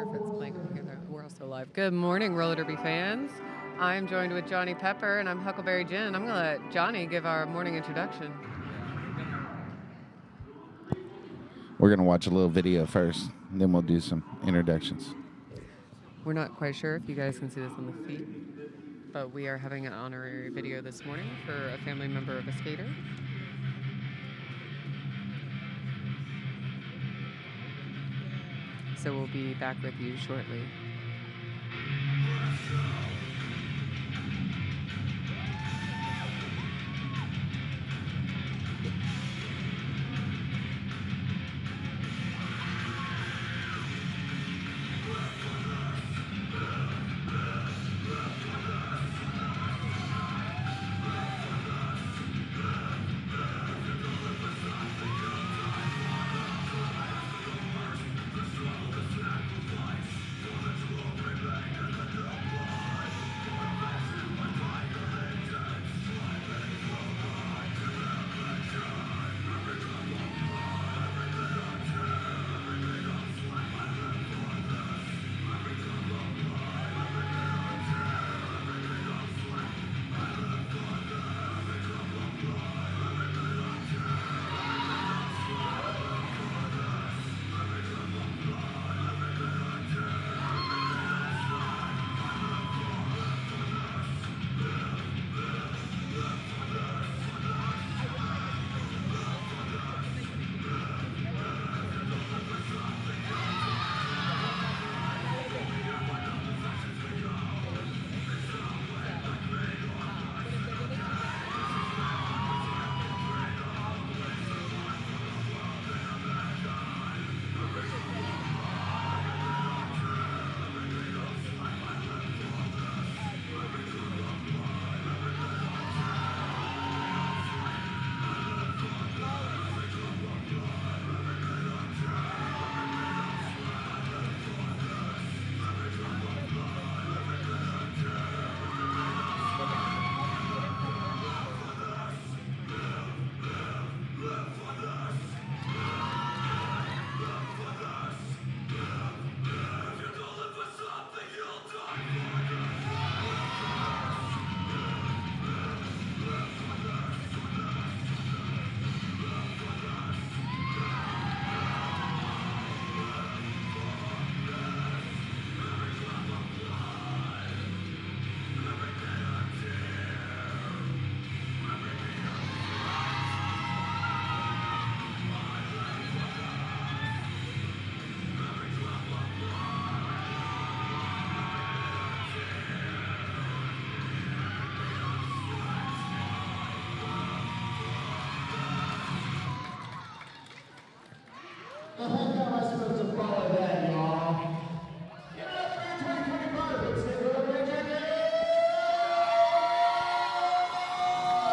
sure if it's playing over here. We're also live. Good morning, roller derby fans. I'm joined with Johnny Pepper, and I'm Huckleberry Jen. I'm going to let Johnny give our morning introduction. We're going to watch a little video first, and then we'll do some introductions. We're not quite sure if you guys can see this on the feed, but we are having an honorary video this morning for a family member of a skater. So we'll be back with you shortly.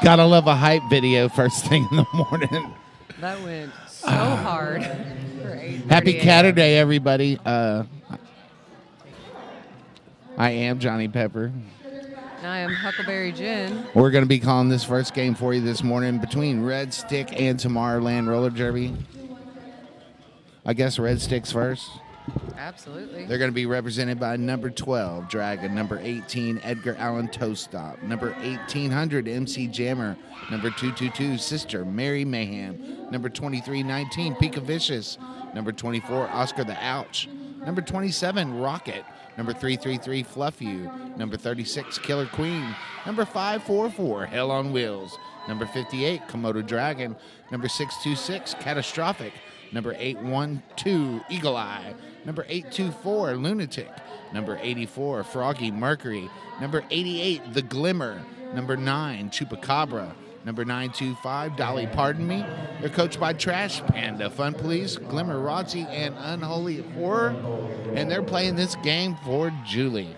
Gotta love a hype video first thing in the morning. That went so hard. For Happy Catterday, everybody. I am Johnny Pepper. And I am Huckleberry Jen. We're going to be calling this first game for you this morning between Red Stick and Tomorrowland Roller Derby. I guess Red Stick's first. Absolutely. They're going to be represented by number 12, Dragon, number 18, Edgar Allan Toastop, number 1800, MC Jammer, number 222, Sister Mary Mayhem, number 2319, Pika Vicious, number 24, Oscar the Ouch, number 27, Rocket, number 333, Fluff You, number 36, Killer Queen, number 544, Hell on Wheels, number 58, Komodo Dragon, number 626, Catastrophic, number 812, Eagle Eye, number 824, Lunatic, number 84, Froggy Mercury, number 88, The Glimmer, number 9, Chupacabra, number 925, Dolly Pardon Me. They're coached by Trash Panda, Fun Police, Glimmer Rotzi, and Unholy Horror, and they're playing this game for Julie.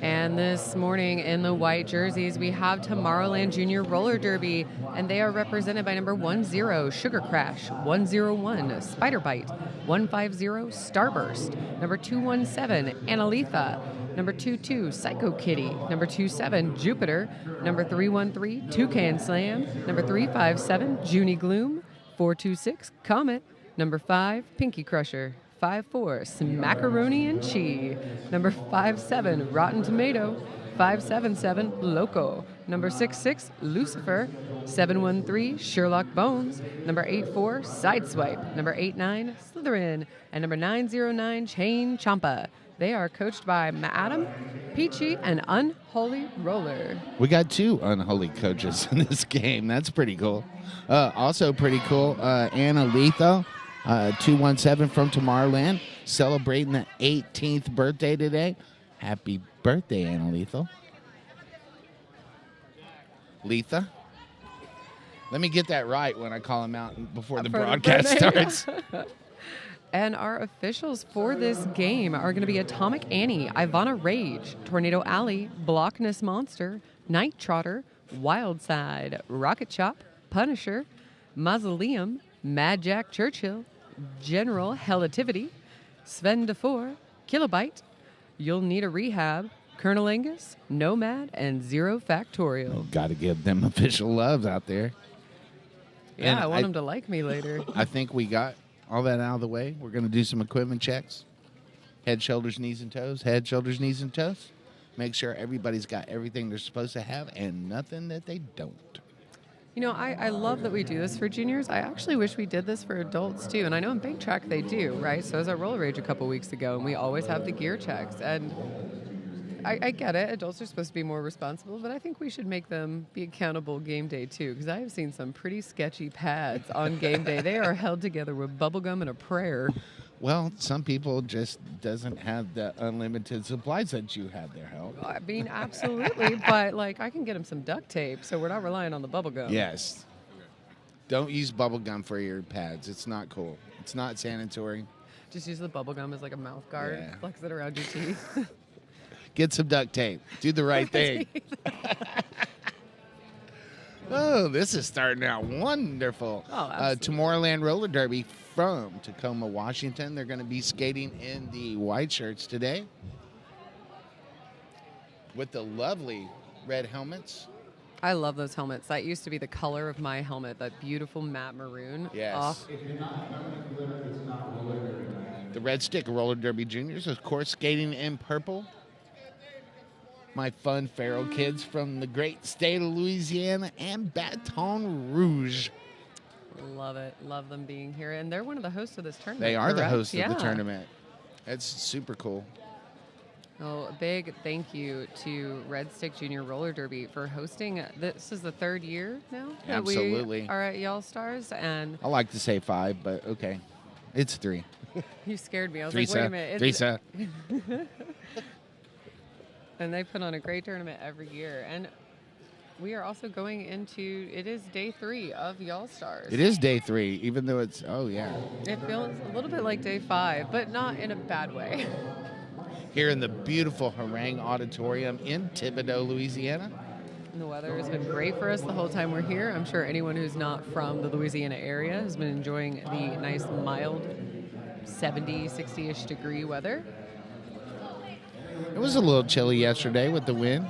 And this morning in the white jerseys, we have Tomorrowland Junior Roller Derby, and they are represented by number 10, Sugar Crash, 101, Spider Bite, 150, Starburst, number 217, Annalitha, number 22, Psycho Kitty, number 27, Jupiter, number 313, Toucan Slam, number 357, Junie Gloom, 426, Comet, number 5, Pinky Crusher, 5-4, Smackaroni and Cheese. Number 5-7, Rotten Tomato. 5-7-7, Loco. Number 6-6, Lucifer. 7-1-3, Sherlock Bones. Number 8-4, Sideswipe. Number 8-9, Slytherin. And number 9-0-9, Chain Champa. They are coached by Madam, Peachy, and Unholy Roller. We got 2 unholy coaches in this game. That's pretty cool. Also pretty cool, Anna Letho, 217 from Tomorrowland, celebrating the 18th birthday today. Happy birthday, Anna Letho. Letha? Let me get that right when I call him out before the broadcast starts. And our officials for this game are going to be Atomic Annie, Ivana Rage, Tornado Alley, Blockness Monster, Night Trotter, Wildside, Rocket Chop, Punisher, Mausoleum, Mad Jack Churchill, General Helativity, Sven DeFore, Kilobyte, You'll Need a Rehab, Colonel Angus, Nomad, and Zero Factorial. Got to give them official love out there. Yeah, I want them to like me later. I think we got all that out of the way. We're going to do some equipment checks. Head, shoulders, knees, and toes. Head, shoulders, knees, and toes. Make sure everybody's got everything they're supposed to have and nothing that they don't. You know, I love that we do this for juniors. I actually wish we did this for adults, too. And I know in Big Track they do, right? So I was at Roller Rage a couple weeks ago, and we always have the gear checks. And I get it. Adults are supposed to be more responsible, but I think we should make them be accountable game day, too, because I have seen some pretty sketchy pads on game day. They are held together with bubblegum and a prayer. Well, some people just doesn't have the unlimited supplies that you have there, Hel. I mean, absolutely, but, like, I can get them some duct tape, so we're not relying on the bubblegum. Yes. Don't use bubblegum for your pads. It's not cool. It's not sanitary. Just use the bubblegum as, like, a mouth guard. Yeah. Flex it around your teeth. Get some duct tape. Do the right thing. Oh, this is starting out wonderful. Oh, absolutely. Tomorrowland Roller Derby from Tacoma, Washington. They're going to be skating in the white shirts today with the lovely red helmets. I love those helmets. That used to be the color of my helmet, that beautiful matte maroon. Yes. Oh. The Red Stick Roller Derby Juniors, of course, skating in purple. My fun feral kids from the great state of Louisiana and Baton Rouge. Love it. Love them being here. And they're one of the hosts of this tournament. They are the correct? hosts Yeah. of the tournament. It's super cool. Oh, a big thank you to Red Stick Junior Roller Derby for hosting. This is the 3rd year now that Absolutely. we are at Y'all Stars. And I like to say 5, but okay. It's 3. you scared me. I was Teresa, like, wait a minute. Teresa. And they put on a great tournament every year. And we are also going into, it is day 3 of Y'all Stars. It is day 3, even though it's, oh, yeah. It feels a little bit like day 5, but not in a bad way. Here in the beautiful Harangue Auditorium in Thibodaux, Louisiana. And the weather has been great for us the whole time we're here. I'm sure anyone who's not from the Louisiana area has been enjoying the nice, mild 70, 60-ish degree weather. It was a little chilly yesterday with the wind.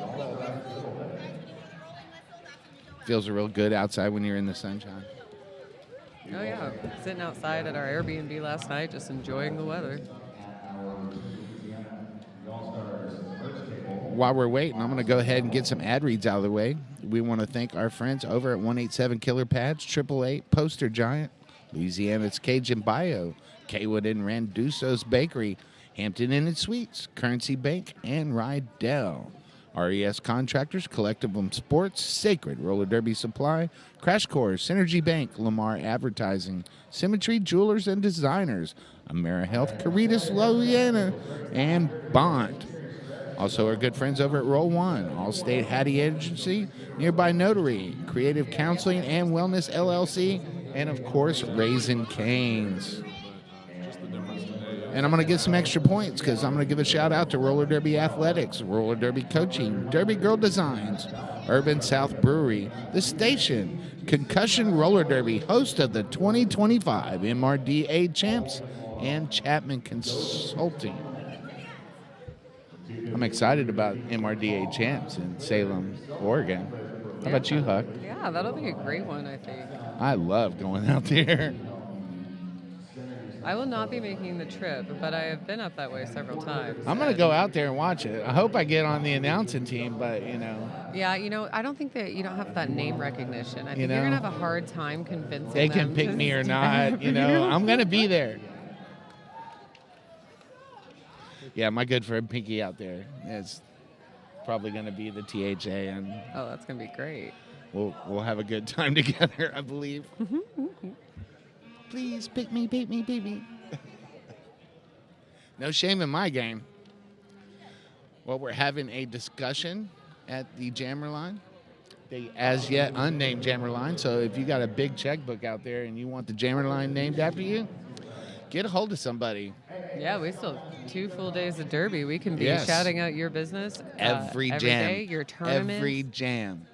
Feels real good outside when you're in the sunshine. Oh, yeah. Sitting outside at our Airbnb last night, just enjoying the weather. While we're waiting, I'm going to go ahead and get some ad reads out of the way. We want to thank our friends over at 187 Killer Pads, 888 Poster Giant, Louisiana's Cajun Bio, Kaywood and Randuso's Bakery, Hampton Inn and Suites, Currency Bank, and Rydell. RES Contractors, Collectivum Sports, Sacred Roller Derby Supply, Crash Course, Synergy Bank, Lamar Advertising, Symmetry Jewelers and Designers, AmeriHealth, Caritas, Louisiana, and Bond. Also our good friends over at Roll One, Allstate Hattie Agency, Nearby Notary, Creative Counseling and Wellness LLC, and of course Raisin Canes. And I'm going to get some extra points because I'm going to give a shout out to Roller Derby Athletics, Roller Derby Coaching, Derby Girl Designs, Urban South Brewery, The Station, Concussion Roller Derby, host of the 2025 MRDA Champs, and Chapman Consulting. I'm excited about MRDA Champs in Salem, Oregon. How about you, Huck? Yeah, that'll be a great one, I think. I love going out there. I will not be making the trip, but I have been up that way several times. I'm going to go out there and watch it. I hope I get on the announcing team, but, Yeah, I don't think that you don't have that name recognition. I think know, you're going to have a hard time convincing they them can pick to me or stand not. for you. I'm going to be there. Yeah, my good friend Pinky out there is probably going to be the THA, and Oh, that's going to be great. we'll have a good time together, I believe. Please pick me, pick me, pick me. No shame in my game. Well, we're having a discussion at the Jammer line, the as yet unnamed Jammer line. So if you got a big checkbook out there and you want the Jammer line named after you, get a hold of somebody. Yeah, we still have 2 full days of Derby. We can be Yes. shouting out your business Every jam. day, your tournaments. Every jam.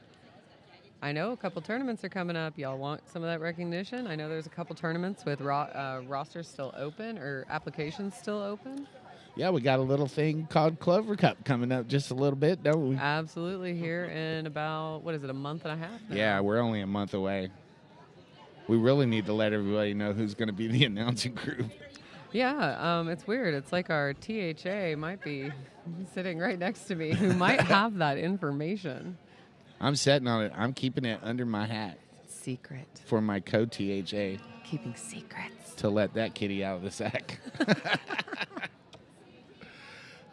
I know a couple tournaments are coming up. Y'all want some of that recognition? I know there's a couple tournaments with rosters still open or applications still open. Yeah, we got a little thing called Clover Cup coming up just a little bit, don't we? Absolutely, here in about, a month and a half now? Yeah, we're only a month away. We really need to let everybody know who's going to be the announcing group. Yeah, it's weird. It's like our THA might be sitting right next to me who might have that information. I'm sitting on it. I'm keeping it under my hat Secret. for my co-THA Keeping secrets. to let that kitty out of the sack.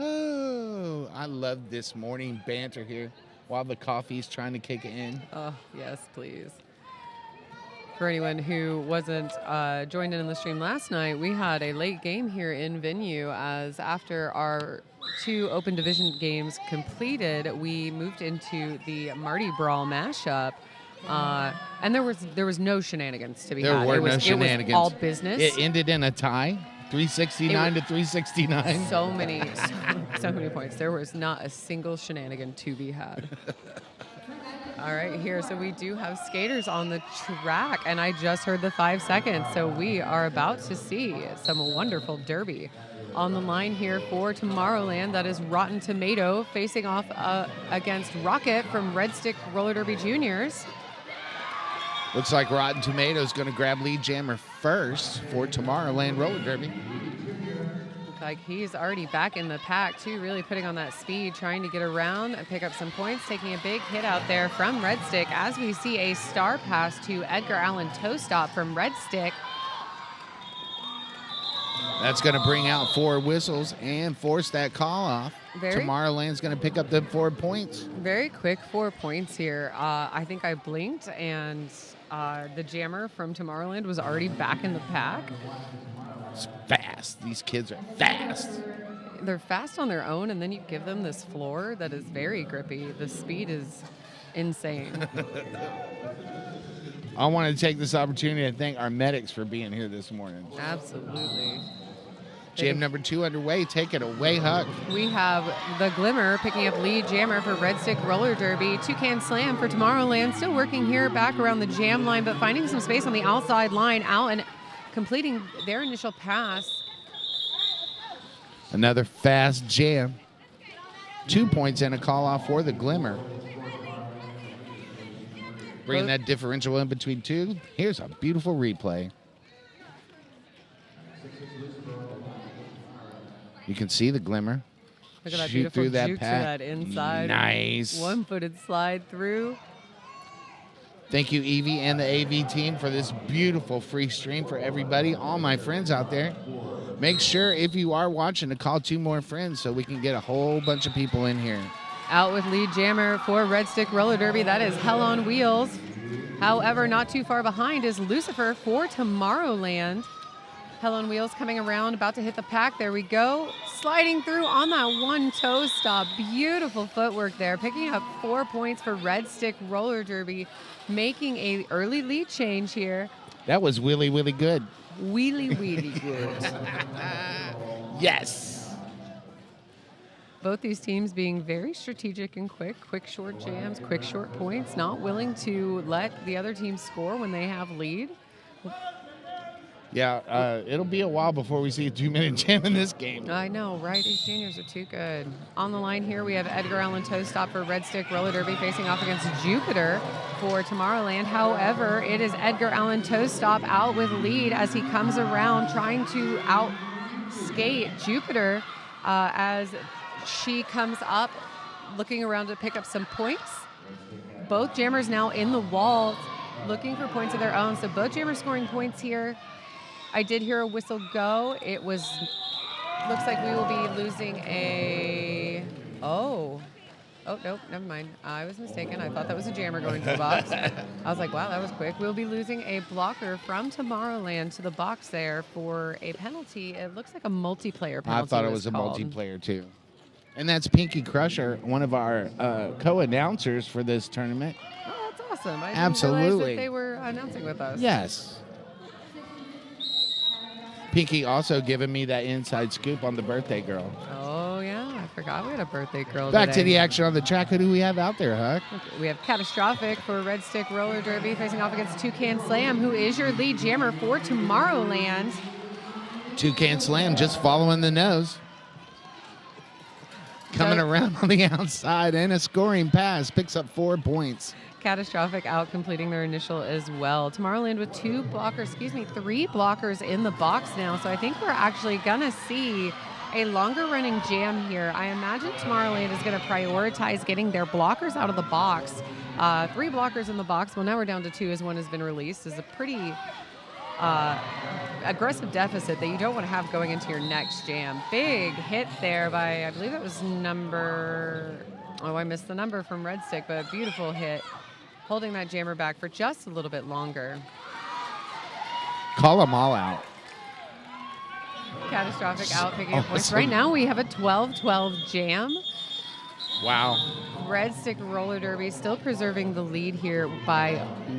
Oh, I love this morning banter here while the coffee's trying to kick in. Oh, yes, please. For anyone who wasn't joined in the stream last night, we had a late game here in venue as after our 2 open division games completed, we moved into the Mardi Brawl mashup. And there was no shenanigans to be had. There were no shenanigans. It was all business. It ended in a tie, 369 to 369. So many points. There was not a single shenanigan to be had. All right, here. So we do have skaters on the track, and I just heard the 5 seconds. So we are about to see some wonderful derby. On the line here for Tomorrowland, that is Rotten Tomato facing off against Rocket from Red Stick Roller Derby Juniors. Looks like Rotten Tomatoes going to grab lead jammer first for Tomorrowland Roller Derby. Looks like he's already back in the pack, too, really putting on that speed, trying to get around and pick up some points, taking a big hit out there from Red Stick as we see a star pass to Edgar Allan Toe Stop from Red Stick. That's going to bring out 4 whistles and force that call off. Tomorrowland's going to pick up the 4 points. Very quick 4 points here. I think I blinked, and the jammer from Tomorrowland was already back in the pack. It's fast. These kids are fast. They're fast on their own, and then you give them this floor that is very grippy. The speed is insane. I want to take this opportunity to thank our medics for being here this morning. Absolutely. Jam number 2 underway. Take it away, Huck. We have the Glimmer picking up lead jammer for Red Stick Roller Derby. Toucan Slam for Tomorrowland. Still working here back around the jam line, but finding some space on the outside line out and completing their initial pass. Another fast jam. 2 points and a call off for the Glimmer. Bringing that differential in between 2. Here's a beautiful replay. You can see the Glimmer. Look at that shoot beautiful through that juke to pack. that inside. Nice. One-footed slide through. Thank you, Evie and the AV team, for this beautiful free stream for everybody, all my friends out there. Make sure, if you are watching, to call 2 more friends so we can get a whole bunch of people in here. Out with lead jammer for Red Stick Roller Derby. That is Hell on Wheels. However, not too far behind is Lucifer for Tomorrowland. Hell on Wheels coming around, about to hit the pack. There we go. Sliding through on that 1 toe stop. Beautiful footwork there. Picking up 4 points for Red Stick Roller Derby. Making a early lead change here. That was really, really good. Wheelie good. Yes. Both these teams being very strategic and quick short jams, quick short points, not willing to let the other team score when they have lead. Yeah, it'll be a while before we see a 2-minute jam in this game. I know, right? These juniors are too good. On the line here, we have Edgar Allan Toe Stop for Red Stick Roller Derby facing off against Jupiter for Tomorrowland. However, it is Edgar Allan Toe Stop out with lead as he comes around trying to out-skate Jupiter as she comes up looking around to pick up some points. Both jammers now in the wall looking for points of their own. So both jammers scoring points here. I did hear a whistle go. It was, looks like we will be losing a, oh, nope, never mind. I was mistaken. I thought that was a jammer going to the box. I was like, wow, that was quick. We'll be losing a blocker from Tomorrowland to the box there for a penalty. It looks like a multiplayer penalty. I thought it was a multiplayer too. And that's Pinky Crusher, one of our co-announcers for this tournament. Oh, that's awesome. I Absolutely. didn't realize that they were announcing with us. Yes. Pinky also giving me that inside scoop on the birthday girl. Oh, yeah. I forgot we had a birthday girl Back today. to the action on the track. Who do we have out there, Huck? We have Catastrophic for Red Stick Roller Derby facing off against Toucan Slam, who is your lead jammer for Tomorrowland. Toucan Slam just following the nose. Coming around on the outside and a scoring pass. Picks up 4 points. Catastrophic out completing their initial as well. Tomorrowland with 3 blockers in the box now. So I think we're actually going to see a longer running jam here. I imagine Tomorrowland is going to prioritize getting their blockers out of the box. 3 blockers in the box. Well, now we're down to 2 as one has been released. Is a pretty aggressive deficit that you don't want to have going into your next jam. Big hit there by, I believe that was I missed the number from Red Stick, but a beautiful hit. Holding that jammer back for just a little bit longer. Call them all out. Catastrophic out picking up points. Right now we have a 12-12 jam. Wow. Red Stick Roller Derby still preserving the lead here by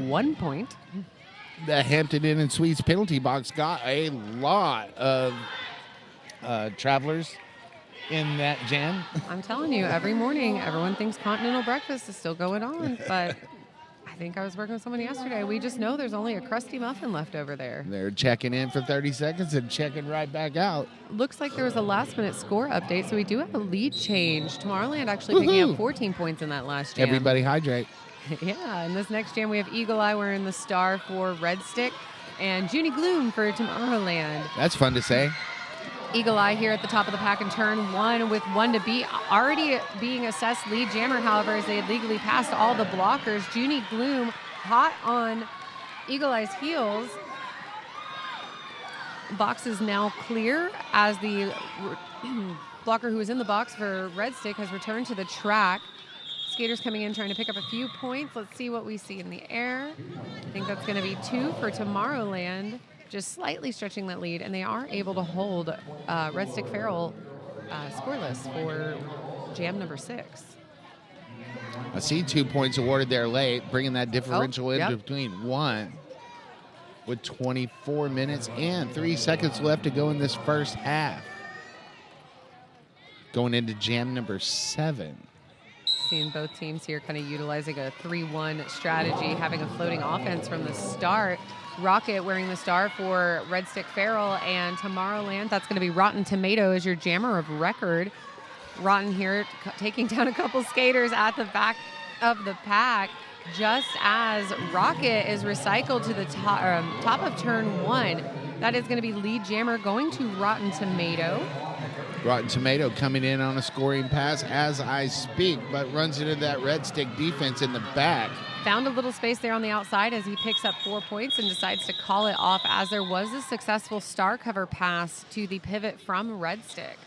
1 point. The Hampton Inn and Suites penalty box got a lot of travelers in that jam. I'm telling you, every morning everyone thinks continental breakfast is still going on, but I think I was working with someone yesterday. We just know there's only a crusty muffin left over there. They're checking in for 30 seconds and checking right back out. Looks like there was a last-minute score update, so we do have a lead change. Tomorrowland actually picking up 14 points in that last jam. Everybody hydrate. Yeah, in this next jam, we have Eagle Eye wearing the star for Red Stick and Junie Gloom for Tomorrowland. That's fun to say. Eagle Eye here at the top of the pack in turn 1 with 1 to beat. Already being assessed lead jammer, however, as they had legally passed all the blockers. Junie Gloom hot on Eagle Eye's heels. Box is now clear as the blocker who was in the box for Red Stick has returned to the track. Skaters coming in trying to pick up a few points. Let's see what we see in the air. I think that's going to be 2 for Tomorrowland. Just slightly stretching that lead, and they are able to hold Red Stick Feral scoreless for jam number 6. I see 2 points awarded there late, bringing that differential in yep. between 1 with 24 minutes and 3 seconds left to go in this first half. Going into jam number 7. Seeing both teams here kind of utilizing a 3-1 strategy, having a floating offense from the start. Rocket wearing the star for Red Stick Feral, and Tomorrowland, that's going to be Rotten Tomato as your jammer of record. Rotten here taking down a couple skaters at the back of the pack just as Rocket is recycled to the top of turn 1. That is going to be lead jammer going to Rotten Tomato. Rotten Tomato coming in on a scoring pass as I speak, but runs into that Red Stick defense in the back. Found a little space there on the outside as he picks up 4 points and decides to call it off as there was a successful star cover pass to the pivot from Red Stick.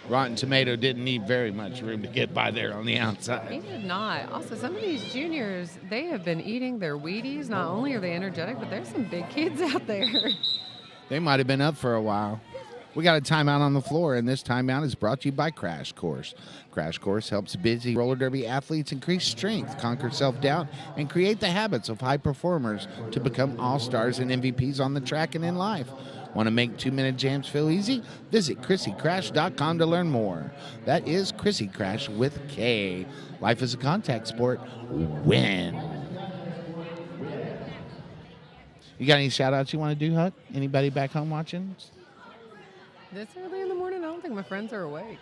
Rotten Tomato didn't need very much room to get by there on the outside. He did not. Also, some of these juniors, they have been eating their Wheaties. Not only are they energetic, but there's some big kids out there. They might have been up for a while. We got a timeout on the floor, and this timeout is brought to you by Crash Course. Crash Course helps busy roller derby athletes increase strength, conquer self-doubt, and create the habits of high performers to become all-stars and MVPs on the track and in life. Want to make 2-minute jams feel easy? Visit ChrissyCrash.com to learn more. That is Chrissy Crash with K. Life is a contact sport. Win. You got any shout-outs you want to do, Huck? Anybody back home watching? This early in the morning, I don't think my friends are awake.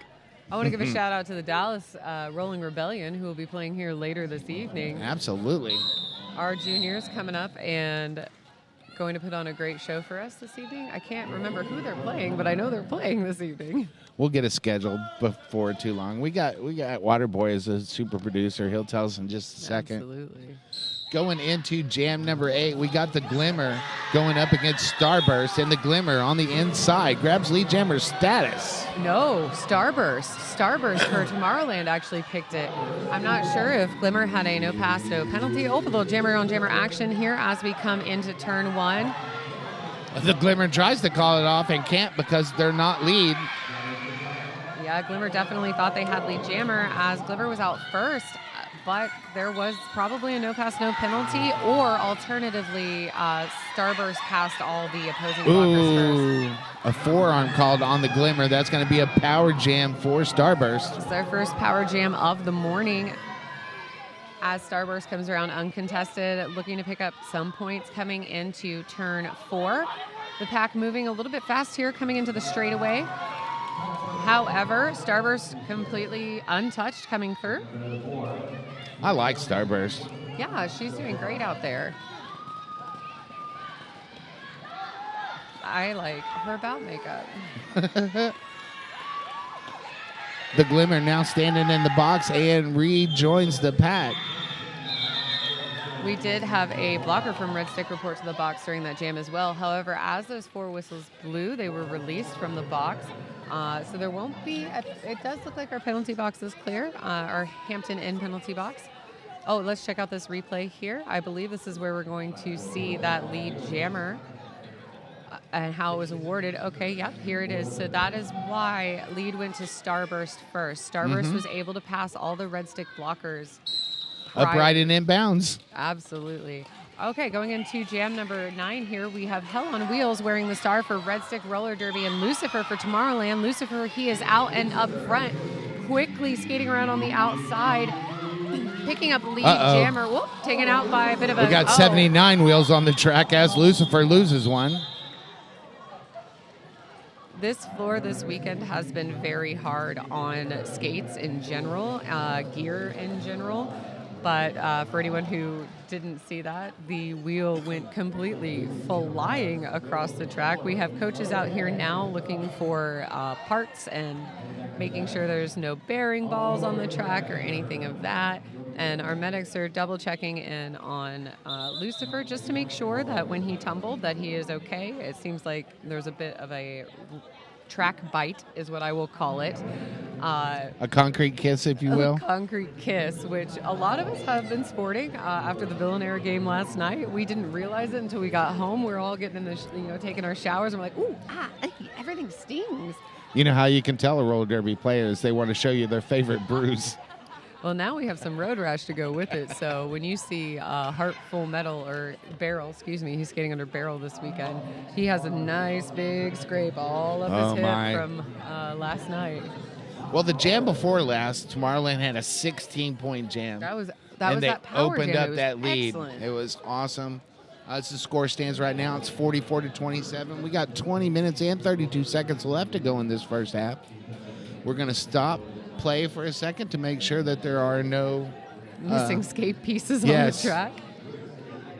I want to give a shout out to the Dallas Rolling Rebellion, who will be playing here later this evening. Absolutely. Our juniors coming up and going to put on a great show for us this evening. I can't remember who they're playing, but I know they're playing this evening. We'll get it scheduled before too long. We got Waterboy as a super producer. He'll tell us in just a second. Absolutely. Going into jam number 8, we got the Glimmer going up against Starburst, and the Glimmer on the inside grabs lead jammer status. No, Starburst. Starburst for Tomorrowland actually picked it. I'm not sure if Glimmer had a no pass, no penalty. Oh, but little jammer on jammer action here as we come into turn 1. The Glimmer tries to call it off and can't because they're not lead. Yeah, Glimmer definitely thought they had lead jammer as Glimmer was out first. But there was probably a no pass, no penalty, or alternatively, Starburst passed all the opposing blockers first. A forearm called on the Glimmer. That's going to be a power jam for Starburst. It's their first power jam of the morning. As Starburst comes around uncontested, looking to pick up some points coming into turn 4. The pack moving a little bit fast here, coming into the straightaway. However, Starburst completely untouched coming through. I like Starburst. Yeah, she's doing great out there. I like her bout makeup. The Glimmer now standing in the box and rejoins the pack. We did have a blocker from Red Stick report to the box during that jam as well. However, as those 4 whistles blew, they were released from the box. So there won't be, it does look like our penalty box is clear, our Hampton Inn penalty box. Oh, let's check out this replay here. I believe this is where we're going to see that lead jammer and how it was awarded. Okay, yep, here it is. So that is why lead went to Starburst first. Starburst was able to pass all the Red Stick blockers. Upright and inbounds. Absolutely. Okay, going into jam number 9 here, we have Hell on Wheels wearing the star for Red Stick Roller Derby and Lucifer for Tomorrowland. Lucifer, he is out and up front, quickly skating around on the outside, picking up lead jammer. Whoop, taken out by a bit of a... We got 79 wheels on the track as Lucifer loses one. This floor this weekend has been very hard on skates in general, gear in general. But for anyone who didn't see that, the wheel went completely flying across the track. We have coaches out here now looking for parts and making sure there's no bearing balls on the track or anything of that. And our medics are double checking in on Lucifer just to make sure that when he tumbled that he is okay. It seems like there's a bit of a track bite is what I will call it. A concrete kiss, if you will. A concrete kiss, which a lot of us have been sporting after the Villanera game last night. We didn't realize it until we got home. We were all getting in the, taking our showers, and we're like, ooh, everything stings. You know how you can tell a roller derby player is they want to show you their favorite bruise. Well, now we have some road rash to go with it. So when you see Heart Full Metal, or Barrel, excuse me, he's skating under Barrel this weekend. He has a nice big scrape all up his hip from last night. Well, the jam before last, Tomorrowland had a 16-point jam. That was and they that power opened jam. up that lead. Excellent. It was awesome. As the score stands right now, it's 44-27. We got 20 minutes and 32 seconds left to go in this first half. We're going to stop play for a second to make sure that there are no missing skate pieces on the track,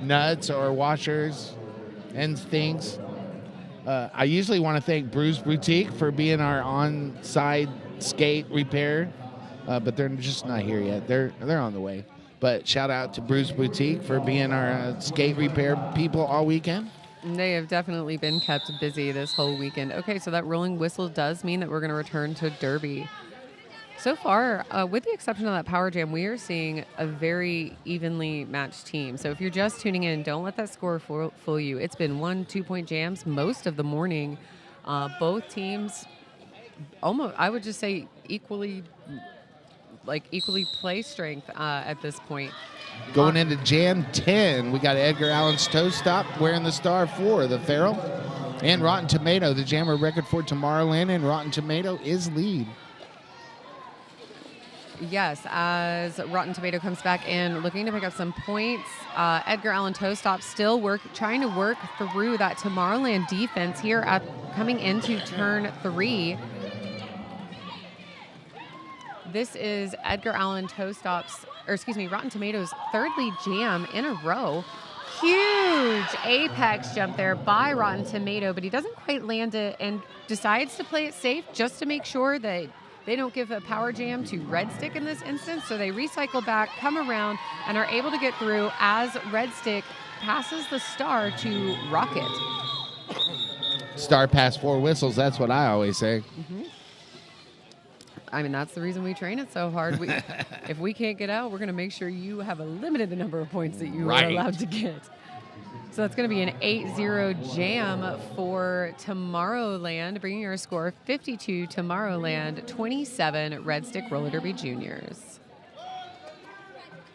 nuts or washers and things. I usually want to thank Bruce Boutique for being our on-side skate repair, but they're just not here yet. They're on the way. But shout out to Bruce Boutique for being our skate repair people all weekend. They have definitely been kept busy this whole weekend. Okay, so that rolling whistle does mean that we're going to return to Derby. So far, with the exception of that power jam, we are seeing a very evenly matched team. So if you're just tuning in, don't let that score fool you. It's been 1-2-point jams most of the morning. Both teams, almost, I would just say equally play strength at this point. Going into jam 10, we got Edgar Allan's Toe Stop wearing the star for the Farrell. And Rotten Tomato, the jammer record for Tomorrowland, and Rotten Tomato is lead. Yes, as Rotten Tomato comes back in, looking to pick up some points. Edgar Allan Toastop still trying to work through that Tomorrowland defense here coming into turn 3. This is Edgar Allan Rotten Tomatoes' third lead jam in a row. Huge apex jump there by Rotten Tomato, but he doesn't quite land it and decides to play it safe just to make sure that they don't give a power jam to Red Stick in this instance. So they recycle back, come around, and are able to get through as Red Stick passes the star to Rocket. Star past 4 whistles, that's what I always say. Mm-hmm. I mean, that's the reason we train it so hard. If we can't get out, we're going to make sure you have a limited number of points that you are allowed to get. So that's going to be an 8-0 jam for Tomorrowland, bringing your score 52 Tomorrowland, 27 Red Stick Roller Derby Juniors.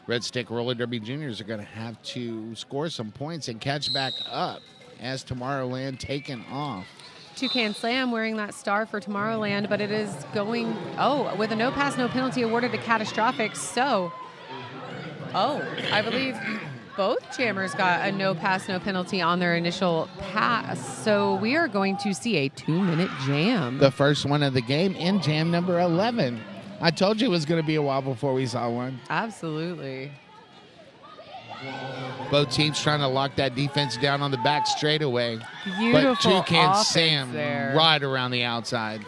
Red Stick Roller Derby Juniors are going to have to score some points and catch back up as Tomorrowland taken off. Toucan Slam wearing that star for Tomorrowland, but it is going, with a no pass, no penalty awarded to Catastrophic. So, I believe both jammers got a no pass, no penalty on their initial pass. So we are going to see a 2-minute jam. The first one of the game in jam number 11. I told you it was going to be a while before we saw one. Absolutely. Both teams trying to lock that defense down on the back straightaway. Beautiful but Toucan offense Sam there. right around the outside.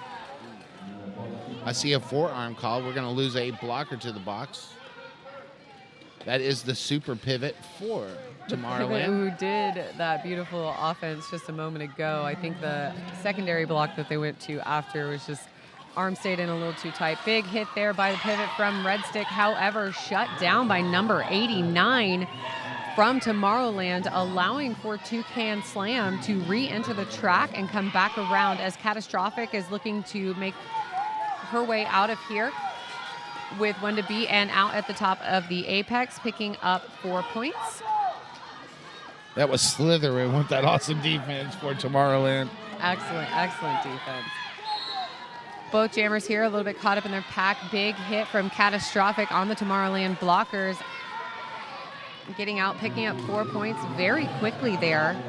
I see a forearm call. We're going to lose a blocker to the box. That is the super pivot for Tomorrowland. Who did that beautiful offense just a moment ago. I think the secondary block that they went to after was just arm stayed in a little too tight. Big hit there by the pivot from Red Stick. However, shut down by number 89 from Tomorrowland, allowing for Toucan Slam to re-enter the track and come back around as Catastrophic is looking to make her way out of here with one to beat and out at the top of the apex, picking up 4 points. That was Slytherin with that awesome defense for Tomorrowland. Excellent defense. Both jammers here a little bit caught up in their pack. Big hit from Catastrophic on the Tomorrowland blockers. Getting out, picking up 4 points very quickly there.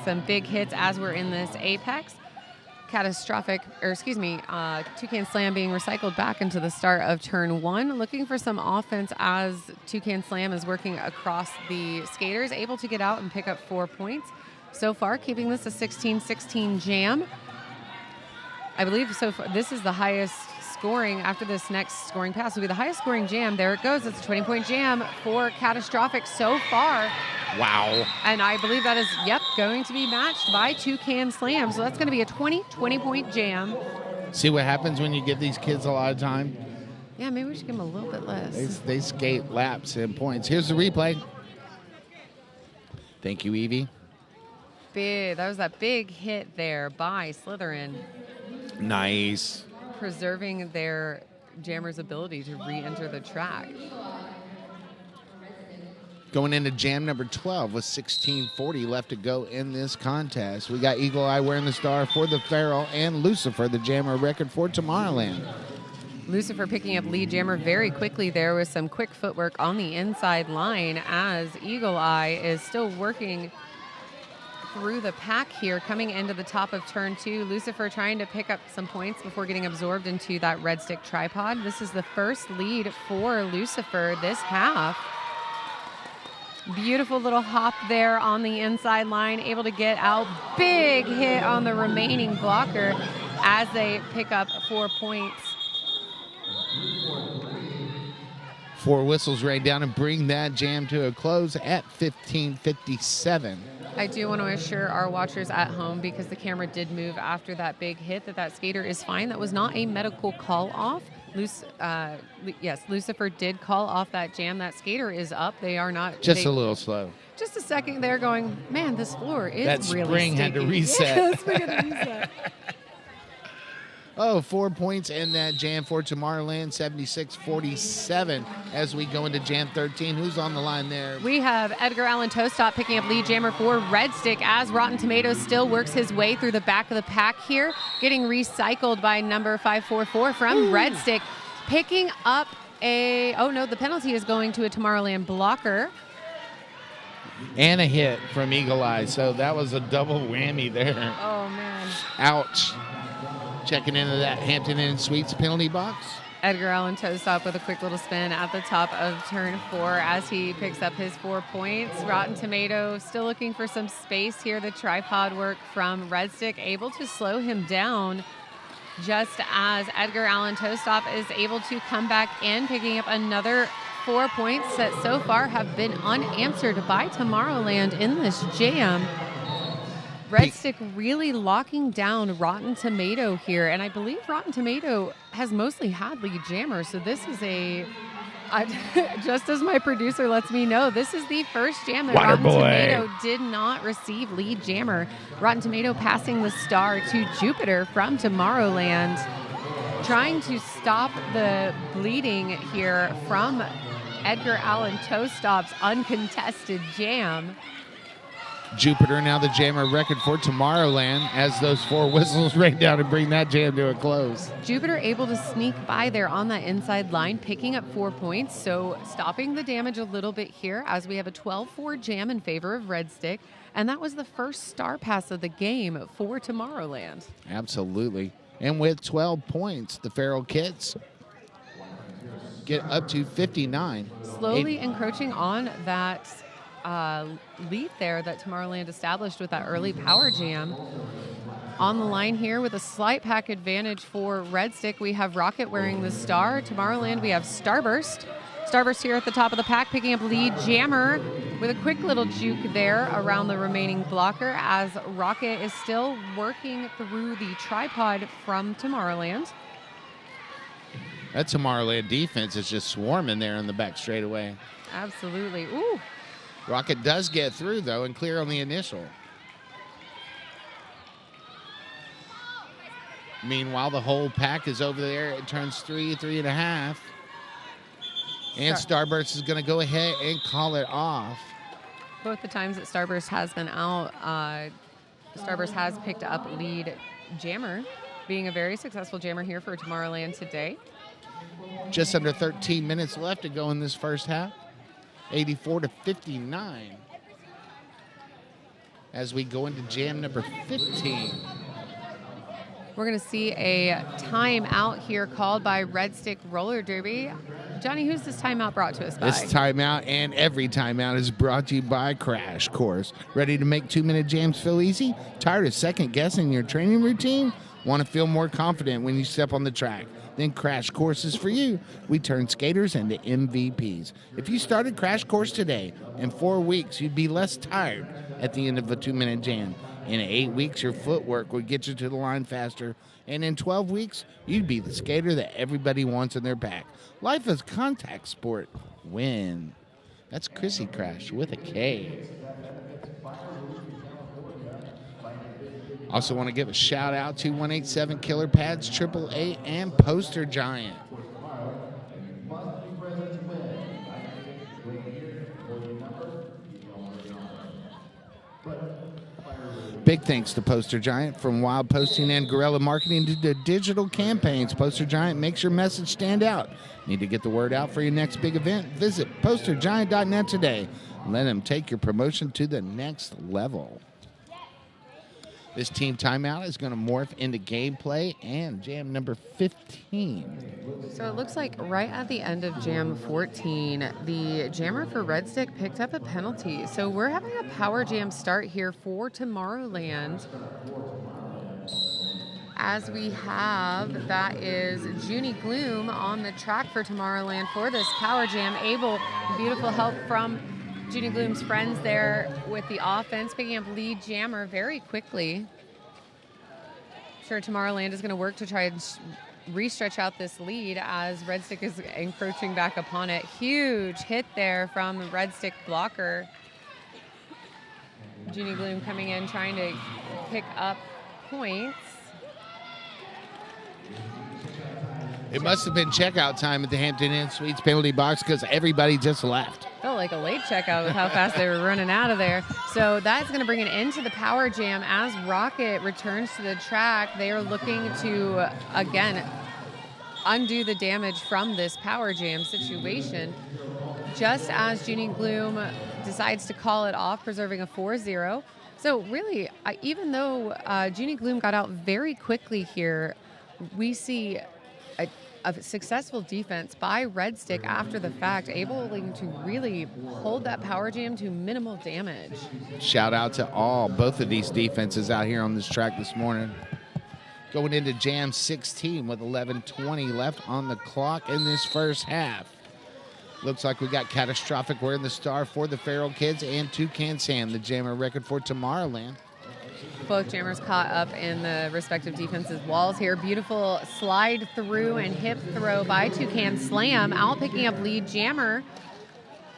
Some big hits as we're in this apex. Toucan Slam being recycled back into the start of turn 1. Looking for some offense as Toucan Slam is working across the skaters, able to get out and pick up 4 points. So far, keeping this a 16-16 jam. I believe so far, this is the highest scoring after this next scoring pass will be the highest scoring jam. There it goes. It's a 20-point jam for Catastrophic so far. Wow. And I believe that is, going to be matched by Toucan Slam. So that's going to be a 20-point jam. See what happens when you give these kids a lot of time? Yeah, maybe we should give them a little bit less. They skate laps and points. Here's the replay. Thank you, Evie. That was that big hit there by Slytherin. Nice. Preserving their jammers' ability to re-enter the track. Going into jam number 12 with 16:40 left to go in this contest. We got Eagle Eye wearing the star for the Feral and Lucifer, the jammer record for Tomorrowland. Lucifer picking up lead jammer very quickly there with some quick footwork on the inside line as Eagle Eye is still working through the pack here, coming into the top of turn 2. Lucifer trying to pick up some points before getting absorbed into that Red Stick tripod. This is the first lead for Lucifer this half. Beautiful little hop there on the inside line, able to get out. Big hit on the remaining blocker as they pick up 4 points. 4 whistles rain down and bring that jam to a close at 15:57. I do want to assure our watchers at home, because the camera did move after that big hit, that skater is fine. That was not a medical call off. Yes, Lucifer did call off that jam. That skater is up. They are not. Just a little slow. Just a second there going, man, this floor is that really spring sticky. had to reset. Yeah, that spring had to reset. 4 points in that jam for Tomorrowland, 76-47 as we go into jam 13. Who's on the line there? We have Edgar Allan Toastop picking up lead jammer for Red Stick as Rotten Tomatoes still works his way through the back of the pack here, getting recycled by number 544 from Red Stick. picking up oh no, the penalty is going to a Tomorrowland blocker. And a hit from Eagle Eye. So that was a double whammy there. Oh, man. Ouch. Checking into that Hampton Inn Suites penalty box. Edgar Allan Toestop with a quick little spin at the top of turn 4 as he picks up his 4 points. Rotten Tomato still looking for some space here. The tripod work from Red Stick able to slow him down just as Edgar Allan Toestop is able to come back in, picking up another 4 points that so far have been unanswered by Tomorrowland in this jam. Red Stick really locking down Rotten Tomato here, and I believe Rotten Tomato has mostly had lead jammer, so this is just as my producer lets me know, this is the first jam that Rotten Tomato did not receive lead jammer. Rotten Tomato passing the star to Jupiter from Tomorrowland, trying to stop the bleeding here from Edgar Allan Toestop's uncontested jam. Jupiter now the jammer record for Tomorrowland as those 4 whistles rain down and bring that jam to a close. Jupiter able to sneak by there on that inside line, picking up 4 points, so stopping the damage a little bit here as we have a 12-4 jam in favor of Red Stick, and that was the first star pass of the game for Tomorrowland. Absolutely. And with 12 points, the Feral Kids get up to 59. Slowly encroaching on that lead there that Tomorrowland established with that early power jam. On the line here with a slight pack advantage for Red Stick, we have Rocket wearing the star. Tomorrowland, we have Starburst. Starburst here at the top of the pack, picking up lead jammer with a quick little juke there around the remaining blocker as Rocket is still working through the tripod from Tomorrowland. That Tomorrowland defense is just swarming there in the back straightaway. Absolutely. Ooh. Rocket does get through, though, and clear on the initial. Meanwhile, the whole pack is over there. It turns 3, 3.5. And Starburst is going to go ahead and call it off. Both the times that Starburst has been out, Starburst has picked up lead jammer, being a very successful jammer here for Tomorrowland today. Just under 13 minutes left to go in this first half. 84-59 as we go into jam number 15. We're going to see a timeout here called by Red Stick Roller Derby. Johnny, who's this timeout brought to us by? This timeout and every timeout is brought to you by Crash Course. Ready to make 2-minute jams feel easy? Tired of second guessing your training routine? Want to feel more confident when you step on the track? Then Crash Course is for you. We turn skaters into MVPs. If you started Crash Course today, in 4 weeks, you'd be less tired at the end of a 2-minute jam. In 8 weeks, your footwork would get you to the line faster. And in 12 weeks, you'd be the skater that everybody wants in their pack. Life is contact sport. Win. That's Chrissy Crash with a K. Also want to give a shout out to 187 Killer Pads, AAA, and Poster Giant. Big thanks to Poster Giant, from wild posting and guerrilla marketing to digital campaigns. Poster Giant makes your message stand out. Need to get the word out for your next big event? Visit postergiant.net today. Let them take your promotion to the next level. This team timeout is going to morph into gameplay and jam number 15. So it looks like right at the end of jam 14, the jammer for Red Stick picked up a penalty. So we're having a power jam start here for Tomorrowland. As we have, that is Junie Gloom on the track for Tomorrowland for this power jam. Beautiful help from Junie Gloom's friends there with the offense, picking up lead jammer very quickly. I'm sure Tomorrowland is going to work to try and re-stretch out this lead as Red Stick is encroaching back upon it. Huge hit there from the Red Stick blocker. Junie Gloom coming in, trying to pick up points. It must have been checkout time at the Hampton Inn Suites penalty box because everybody just left. Felt like a late checkout with how fast they were running out of there. So that's going to bring an end to the power jam as Rocket returns to the track. They are looking to, again, undo the damage from this power jam situation. Just as Junie Gloom decides to call it off, preserving a 4-0. So really, even though Junie Gloom got out very quickly here, we see a successful defense by Red Stick after the fact, able to really hold that power jam to minimal damage. Shout out to both of these defenses out here on this track this morning. Going into Jam 16 with 11:20 left on the clock in this first half. Looks like we got Catastrophic wearing the star for the Feral Kids and Toucan Sam, the jammer record for Tomorrowland. Both jammers caught up in the respective defenses' walls here. Beautiful slide through and hip throw by Toucan Slam, out picking up lead jammer.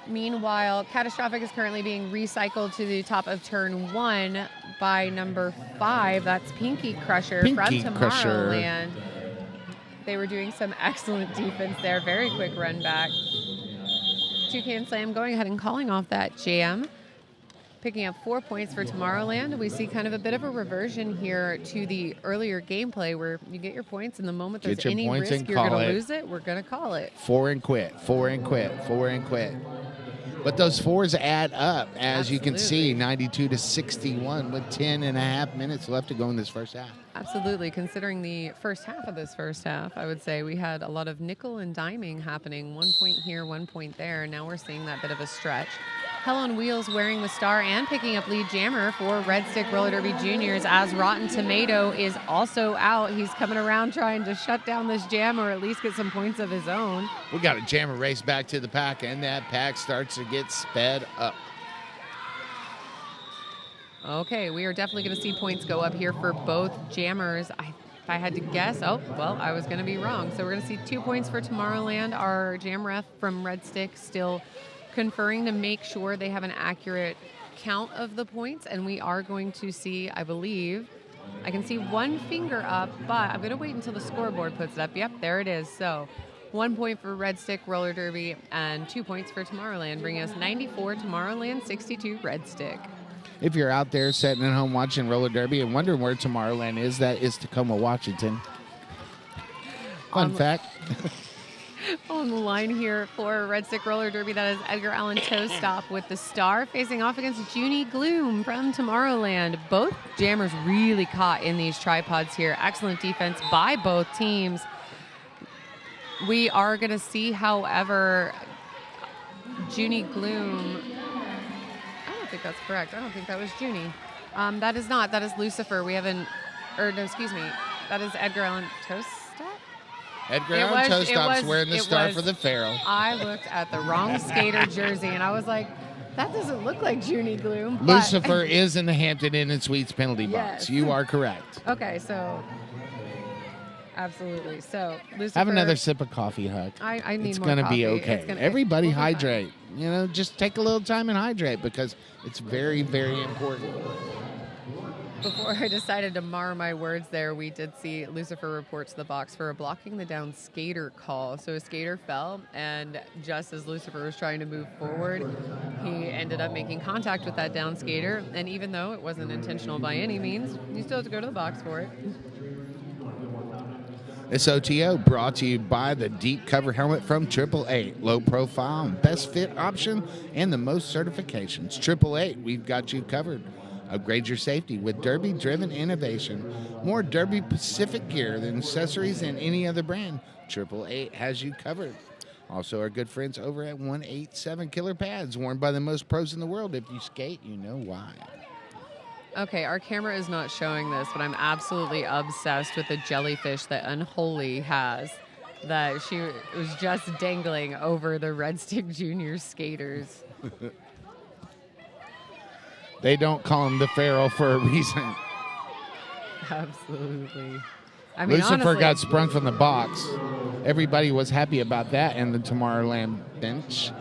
Meanwhile, Catastrophic is currently being recycled to the top of turn 1 by number 5. That's Pinky Crusher from Tomorrowland. They were doing some excellent defense there. Very quick run back. Toucan Slam going ahead and calling off that jam. Picking up 4 points for Tomorrowland. We see kind of a bit of a reversion here to the earlier gameplay where you get your points, and the moment there's any risk you're going to lose it, we're going to call it. 4 and quit, 4 and quit, 4 and quit. But those 4s add up, as you can see, 92-61 with 10 and a half minutes left to go in this first half. Absolutely. Considering the first half of this first half, I would say we had a lot of nickel and diming happening. 1 point here, 1 point there. Now we're seeing that bit of a stretch. Hell on Wheels wearing the star and picking up lead jammer for Red Stick Roller Derby Juniors, as Rotten Tomato is also out. He's coming around trying to shut down this jam or at least get some points of his own. We got a jammer race back to the pack, and that pack starts to get sped up. Okay, we are definitely going to see points go up here for both jammers. If I had to guess, I was going to be wrong. So we're going to see 2 points for Tomorrowland. Our jam ref from Red Stick still conferring to make sure they have an accurate count of the points, and we are going to see, I believe, I can see one finger up, but I'm going to wait until the scoreboard puts it up. Yep, there it is. So 1 point for Red Stick Roller Derby and 2 points for Tomorrowland, bringing us 94 Tomorrowland, 62 Red Stick. If you're out there sitting at home watching Roller Derby and wondering where Tomorrowland is, that is Tacoma, Washington. Fun fact. On the line here for Red Stick Roller Derby, that is Edgar Allan Toe Stop with the star, facing off against Junie Gloom from Tomorrowland. Both jammers really caught in these tripods here. Excellent defense by both teams. We are going to see, however, Junie Gloom. I don't think that's correct. I don't think that was Junie. That is not. That is Lucifer. We haven't, or no, excuse me. That is Edgar Allan Toe Stop. Edgar Allan Toe Stop's wearing the star for the Pharaoh. I looked at the wrong skater jersey, and I was like, that doesn't look like Junie Gloom. Lucifer is in the Hampton Inn and Suites penalty box. Yes. You are correct. Okay, so absolutely. So Lucifer. Have another sip of coffee, Huck. I need it's more gonna coffee. Be okay. Everybody hydrate. You know, just take a little time and hydrate because it's very, very important. Before I decided to mar my words there, we did see Lucifer report to the box for a blocking the down skater call. So a skater fell, and just as Lucifer was trying to move forward, he ended up making contact with that down skater. And even though it wasn't intentional by any means, you still have to go to the box for it. This OTO brought to you by the Deep Cover Helmet from 888. Low profile and best fit option and the most certifications. 888, we've got you covered. Upgrade your safety with Derby-driven innovation. More Derby Pacific gear than accessories than any other brand. 888 has you covered. Also, our good friends over at 187 Killer Pads, worn by the most pros in the world. If you skate, you know why. Okay, our camera is not showing this, but I'm absolutely obsessed with the jellyfish that Unholy has, that she was just dangling over the Red Stick Junior skaters. They don't call him the Pharaoh for a reason. Absolutely. I mean, Lucifer honestly, got sprung from the box. Everybody was happy about that in the Tomorrowland bench.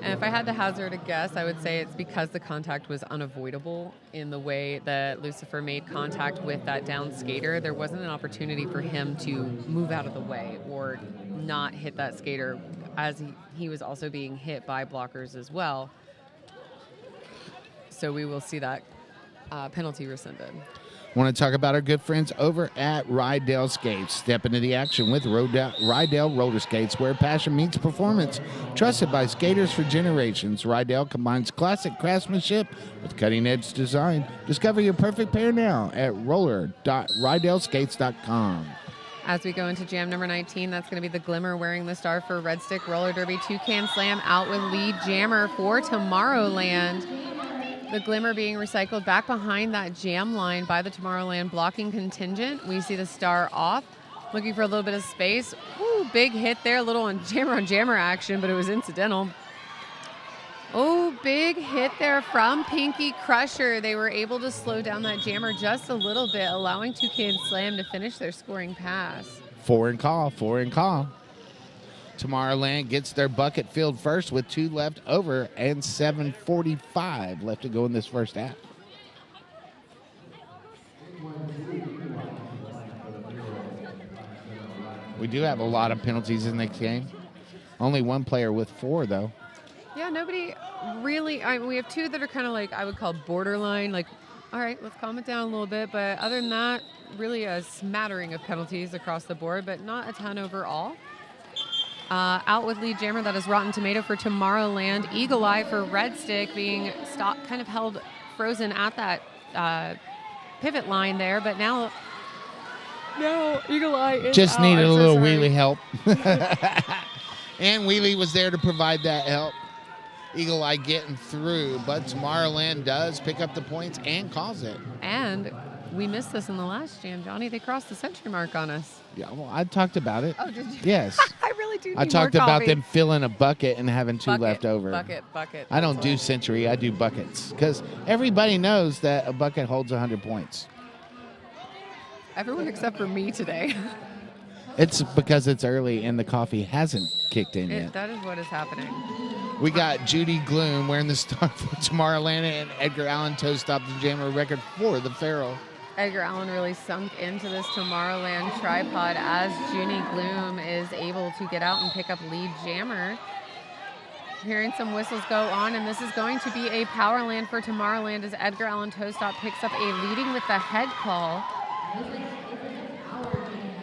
And if I had to hazard a guess, I would say it's because the contact was unavoidable in the way that Lucifer made contact with that down skater. There wasn't an opportunity for him to move out of the way or not hit that skater, as he was also being hit by blockers as well. So we will see that penalty rescinded. Want to talk about our good friends over at Rydell Skates? Step into the action with Rydell Roller Skates, where passion meets performance. Trusted by skaters for generations, Rydell combines classic craftsmanship with cutting-edge design. Discover your perfect pair now at roller.rydellskates.com. As we go into jam number 19, that's going to be the Glimmer wearing the star for Red Stick Roller Derby. Toucan Slam out with lead jammer for Tomorrowland. The Glimmer being recycled back behind that jam line by the Tomorrowland blocking contingent. We see the star off, looking for a little bit of space. Ooh, big hit there, a little on jammer action, but it was incidental. Oh, big hit there from Pinky Crusher. They were able to slow down that jammer just a little bit, allowing Toucan Slam to finish their scoring pass. 4 and call. Tomorrowland gets their bucket filled first with 2 left over and 7:45 left to go in this first half. We do have a lot of penalties in this game. Only one player with 4, though. Yeah, nobody really. We have 2 that are kind of like I would call borderline. Like, all right, let's calm it down a little bit. But other than that, really a smattering of penalties across the board, but not a ton overall. Out with lead jammer, that is Rotten Tomato for Tomorrowland. Eagle Eye for Red Stick, being stopped, kind of held frozen at that pivot line there. But now Eagle Eye is just out. needed I'm a so little sorry. wheelie help. And Wheelie was there to provide that help. Eagle Eye getting through, but Tomorrowland does pick up the points and calls it. And we missed this in the last jam, Johnny. They crossed the century mark on us. Yeah, well, I talked about it. Oh, did you? Yes. I really do need I talked more about coffee. them filling a bucket and having 2 left over. Bucket. I don't That's do what- century, I do buckets. Because everybody knows that a bucket holds 100 points. Everyone except for me today. It's because it's early and the coffee hasn't kicked in yet. That is what is happening. We got Judy Gloom wearing the star for Tomorrowland and Edgar Allan toe stop the jammer record for the Pharaoh. Edgar Allan really sunk into this Tomorrowland tripod as Junie Gloom is able to get out and pick up lead jammer. Hearing some whistles go on, and this is going to be a power land for Tomorrowland as Edgar Allan Toestop picks up a leading with the head call.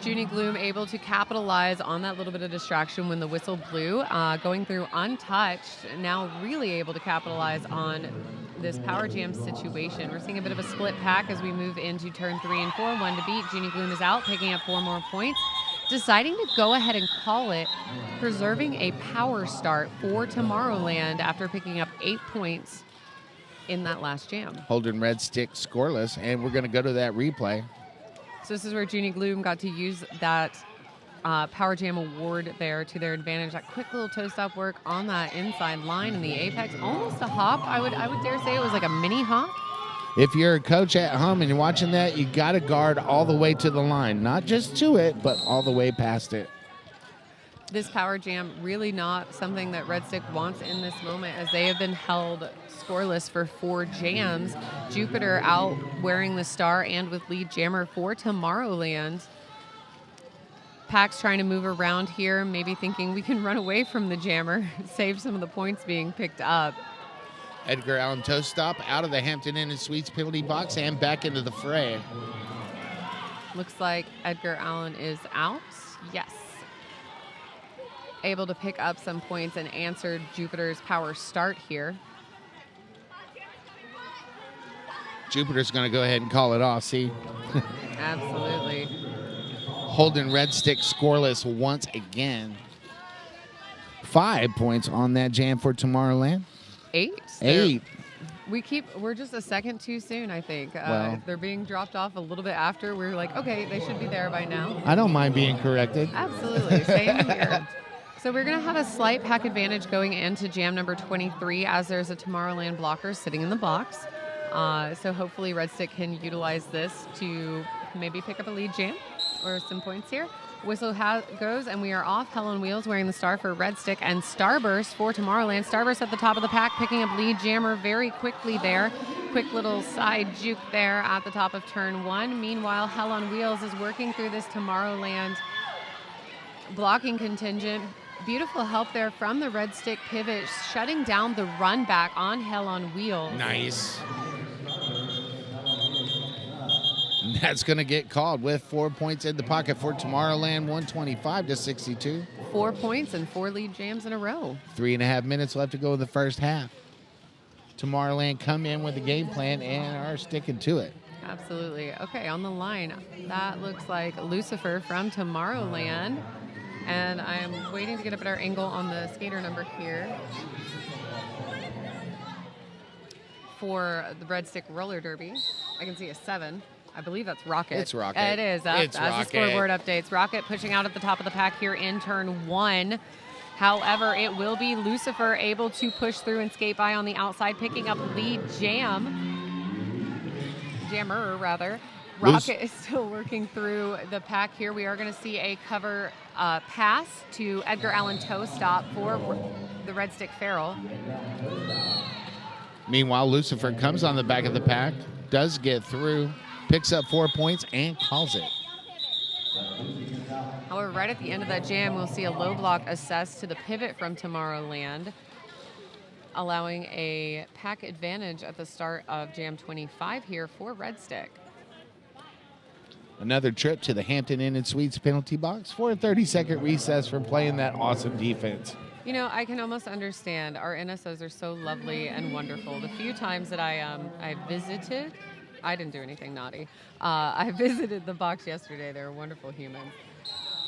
Junie Gloom able to capitalize on that little bit of distraction when the whistle blew, going through untouched, now really able to capitalize on this power jam situation. We're seeing a bit of a split pack as we move into turn 3 and 4. 1 to beat. Junie Gloom is out, picking up 4 more points, deciding to go ahead and call it, preserving a power start for Tomorrowland after picking up 8 points in that last jam. Holding Red Stick scoreless, and we're going to go to that replay. So this is where Junie Gloom got to use that Power Jam award there to their advantage. That quick little toe stop work on that inside line in the apex. Almost a hop. I would dare say it was like a mini hop. If you're a coach at home and you're watching that, you got to guard all the way to the line. Not just to it, but all the way past it. This Power Jam really not something that Red Stick wants in this moment, as they have been held scoreless for 4 jams. Jupiter out wearing the star and with lead jammer for Tomorrowland. Pack's trying to move around here, maybe thinking we can run away from the jammer, save some of the points being picked up. Edgar Allan toe stop out of the Hampton Inn and Suites penalty box and back into the fray. Looks like Edgar Allan is out. Yes. Able to pick up some points and answer Jupiter's power start here. Jupiter's going to go ahead and call it off, see? Absolutely. Holding Red Stick scoreless once again. 5 points on that jam for Tomorrowland. 8. 8. We're just a second too soon, I think. Well. They're being dropped off a little bit after. We're like, okay, they should be there by now. I don't mind being corrected. Absolutely. Same here. So we're going to have a slight pack advantage going into jam number 23, as there's a Tomorrowland blocker sitting in the box. So hopefully Red Stick can utilize this to maybe pick up a lead jam or some points here. Whistle goes, and we are off. Hell on Wheels wearing the star for Red Stick, and Starburst for Tomorrowland. Starburst at the top of the pack, picking up lead jammer very quickly there. Quick little side juke there at the top of turn 1. Meanwhile, Hell on Wheels is working through this Tomorrowland blocking contingent. Beautiful help there from the Red Stick pivot, shutting down the run back on Hell on Wheels. Nice. And that's going to get called with 4 points in the pocket for Tomorrowland, 125-62. 4 points and 4 lead jams in a row. 3.5 minutes left to go in the first half. Tomorrowland come in with a game plan and are sticking to it. Absolutely. Okay, on the line, that looks like Lucifer from Tomorrowland. And I'm waiting to get a better angle on the skater number here. For the breadstick roller derby, I can see a 7. I believe that's Rocket. It's Rocket. It is. It's as Rocket. the scoreboard updates. Rocket pushing out at the top of the pack here in turn 1. However, it will be Lucifer able to push through and skate by on the outside, picking up lead jammer rather. Rocket is still working through the pack here. We are going to see a cover pass to Edgar Allan toe stop for the Red Stick Feral. Meanwhile, Lucifer comes on the back of the pack, does get through, picks up 4 points, and calls it. However, right at the end of that jam, we'll see a low block assessed to the pivot from Tomorrowland, allowing a pack advantage at the start of jam 25 here for Red Stick. Another trip to the Hampton Inn and Suites penalty box for a 30-second recess for playing that awesome defense. You know, I can almost understand. Our NSOs are so lovely and wonderful. The few times that I visited, I didn't do anything naughty. I visited the box yesterday. They're wonderful humans.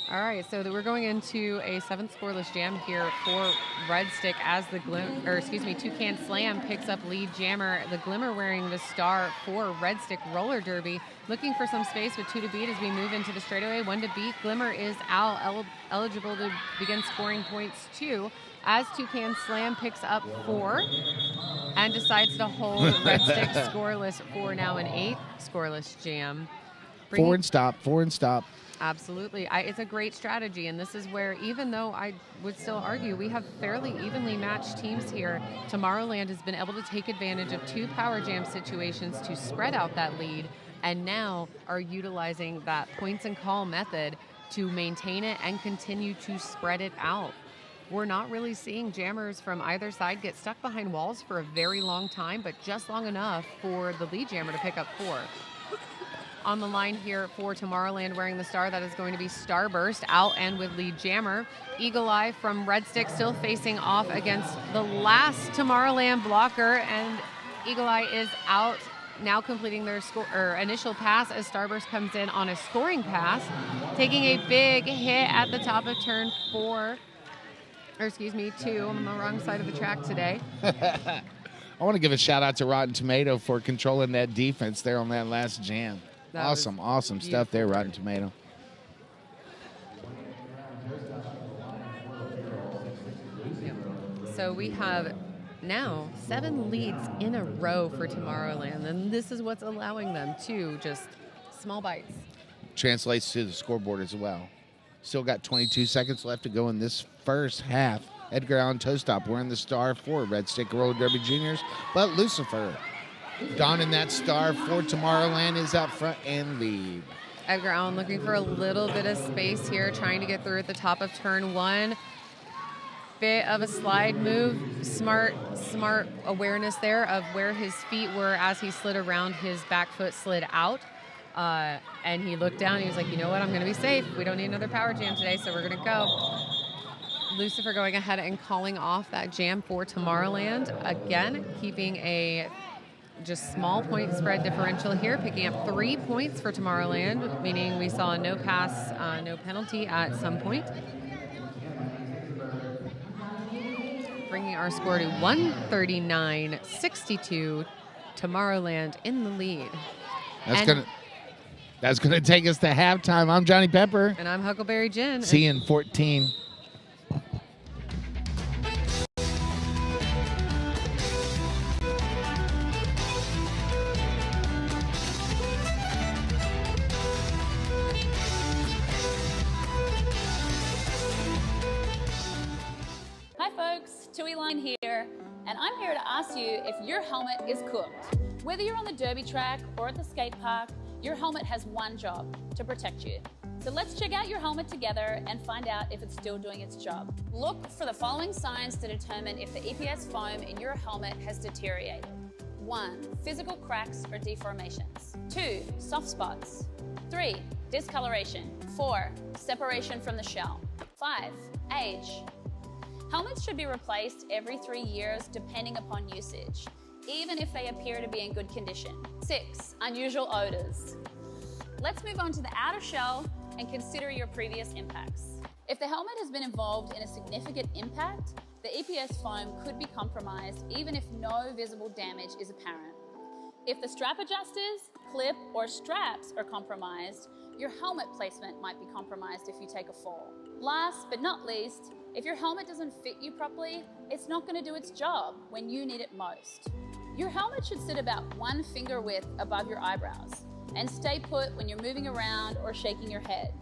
All right, so we're going into a 7th scoreless jam here for Red Stick as the Toucan Slam picks up lead jammer. The Glimmer wearing the star for Red Stick roller derby. Looking for some space with 2 to beat as we move into the straightaway. 1 to beat. Glimmer is out, eligible to begin scoring points 2 as Toucan Slam picks up 4 and decides to hold Red Stick scoreless for now an 8 scoreless jam. 4 and stop. Absolutely. It's a great strategy, and this is where, even though I would still argue we have fairly evenly matched teams here, Tomorrowland has been able to take advantage of 2 power jam situations to spread out that lead, and now are utilizing that points and call method to maintain it and continue to spread it out. We're not really seeing jammers from either side get stuck behind walls for a very long time, but just long enough for the lead jammer to pick up 4. On the line here for Tomorrowland wearing the star, that is going to be Starburst out and with lead jammer. Eagle Eye from Red Stick still facing off against the last Tomorrowland blocker, and Eagle Eye is out now completing their initial pass as Starburst comes in on a scoring pass, taking a big hit at the top of turn 2. I'm on the wrong side of the track today. I want to give a shout out to Rotten Tomato for controlling that defense there on that last jam. Awesome stuff there, Rotten Tomato. So we have now 7 leads in a row for Tomorrowland, and this is what's allowing them to just small bites. Translates to the scoreboard as well. Still got 22 seconds left to go in this first half. Edgar Allan toe stop wearing the star for Red Stick Roller Derby Juniors, but Lucifer donning that star for Tomorrowland is out front and lead. Edgar Allan looking for a little bit of space here, trying to get through at the top of turn 1. Bit of a slide move, smart awareness there of where his feet were as he slid around. His back foot slid out, and he looked down. He was like, you know what, I'm going to be safe. We don't need another power jam today, so we're going to go. Lucifer going ahead and calling off that jam for Tomorrowland. Again, keeping a just small point spread differential here, picking up 3 points for Tomorrowland, meaning we saw no pass, no penalty at some point. Bringing our score to 139-62, Tomorrowland in the lead. That's gonna take us to halftime. I'm Johnny Pepper. And I'm Huckleberry Jen. See you in 14. Here, and I'm here to ask you if your helmet is cooked. Whether you're on the derby track or at the skate park, your helmet has one job: to protect you. So let's check out your helmet together and find out if it's still doing its job. Look for the following signs to determine if the EPS foam in your helmet has deteriorated. 1. Physical cracks or deformations. 2. Soft spots. 3. Discoloration. 4. Separation from the shell. 5. Age. Helmets should be replaced every 3 years depending upon usage, even if they appear to be in good condition. 6. Unusual odors. Let's move on to the outer shell and consider your previous impacts. If the helmet has been involved in a significant impact, the EPS foam could be compromised even if no visible damage is apparent. If the strap adjusters, clip, or straps are compromised, your helmet placement might be compromised if you take a fall. Last but not least, if your helmet doesn't fit you properly, it's not going to do its job when you need it most. Your helmet should sit about 1 finger width above your eyebrows and stay put when you're moving around or shaking your head.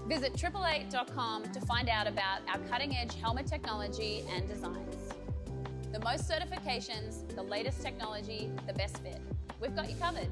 Visit 888.com to find out about our cutting-edge helmet technology and designs. The most certifications, the latest technology, the best fit. We've got you covered.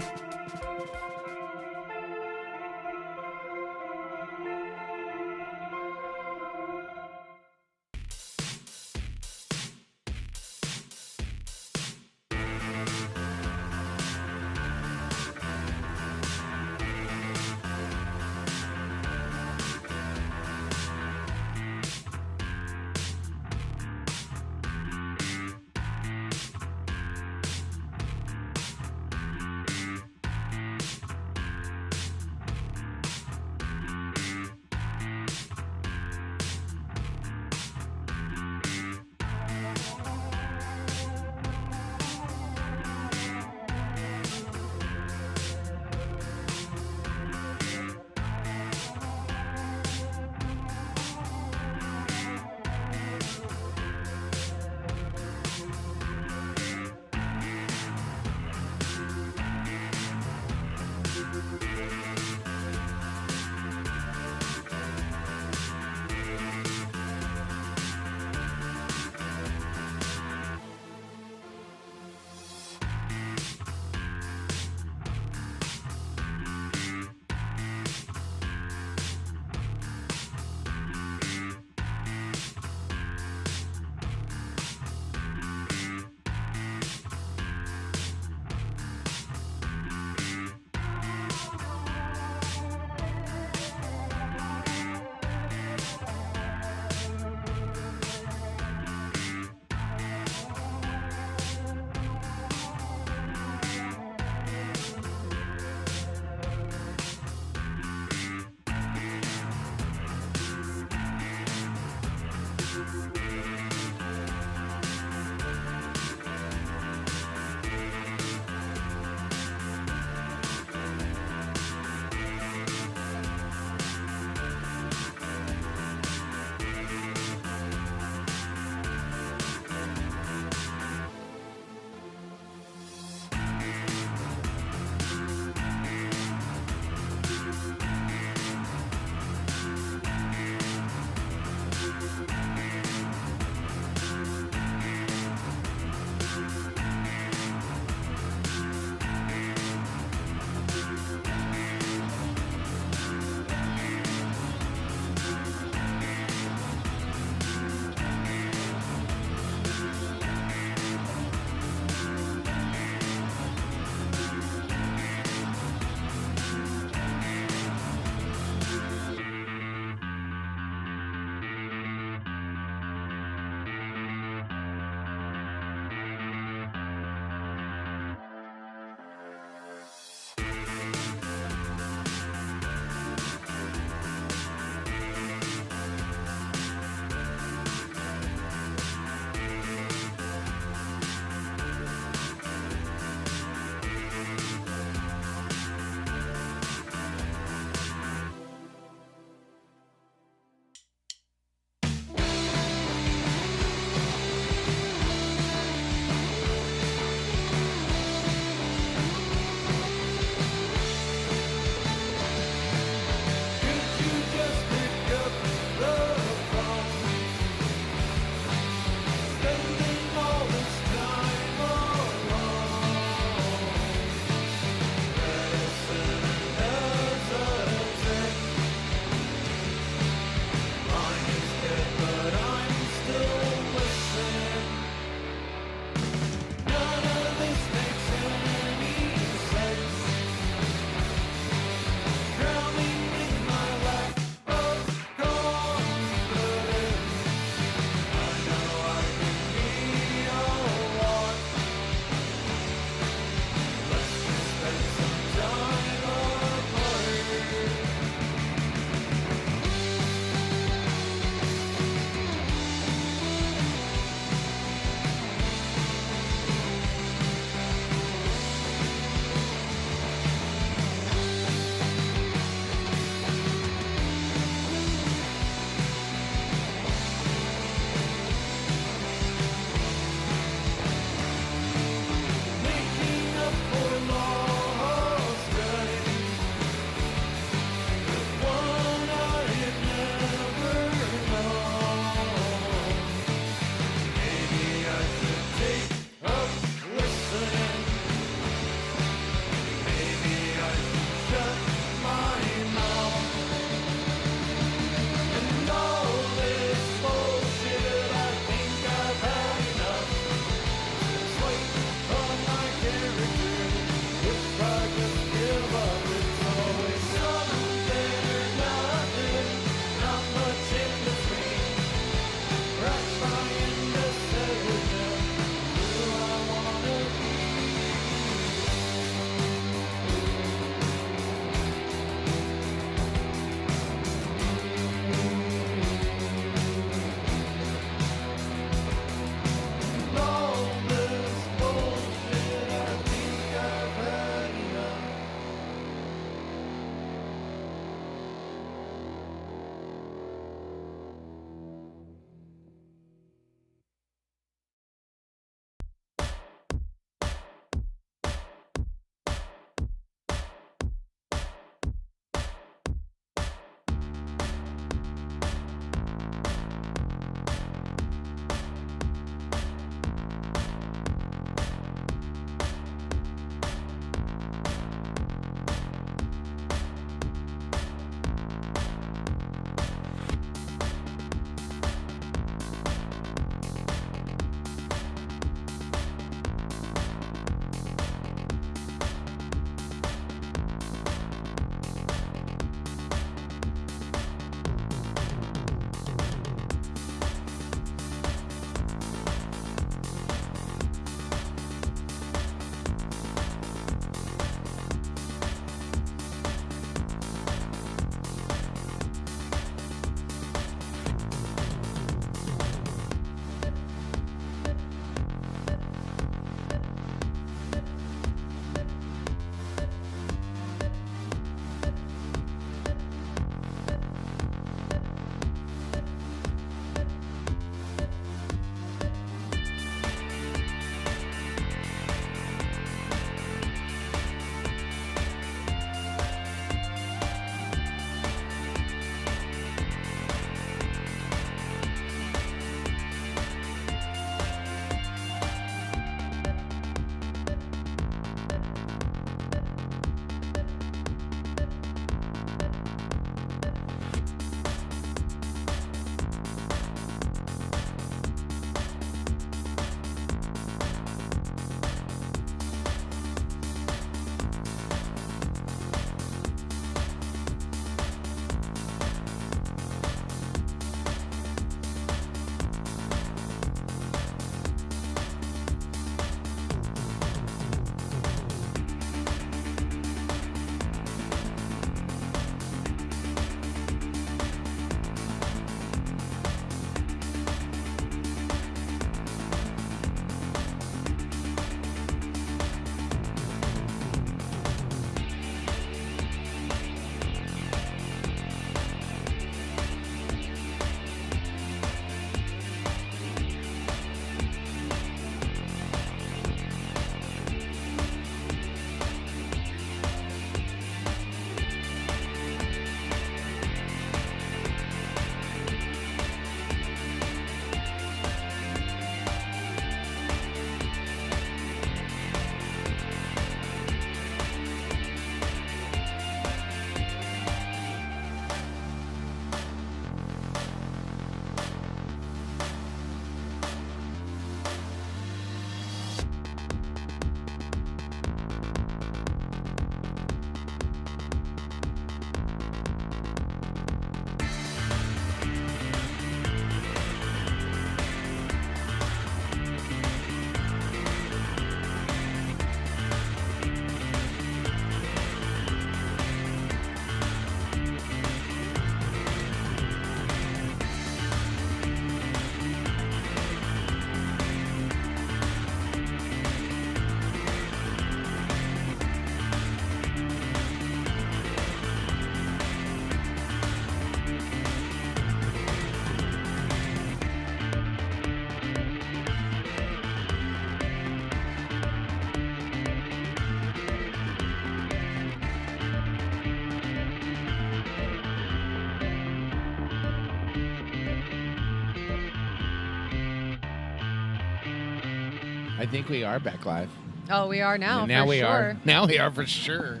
I think we are back live. Oh, we are now. Now for we sure. are. Now we are for sure.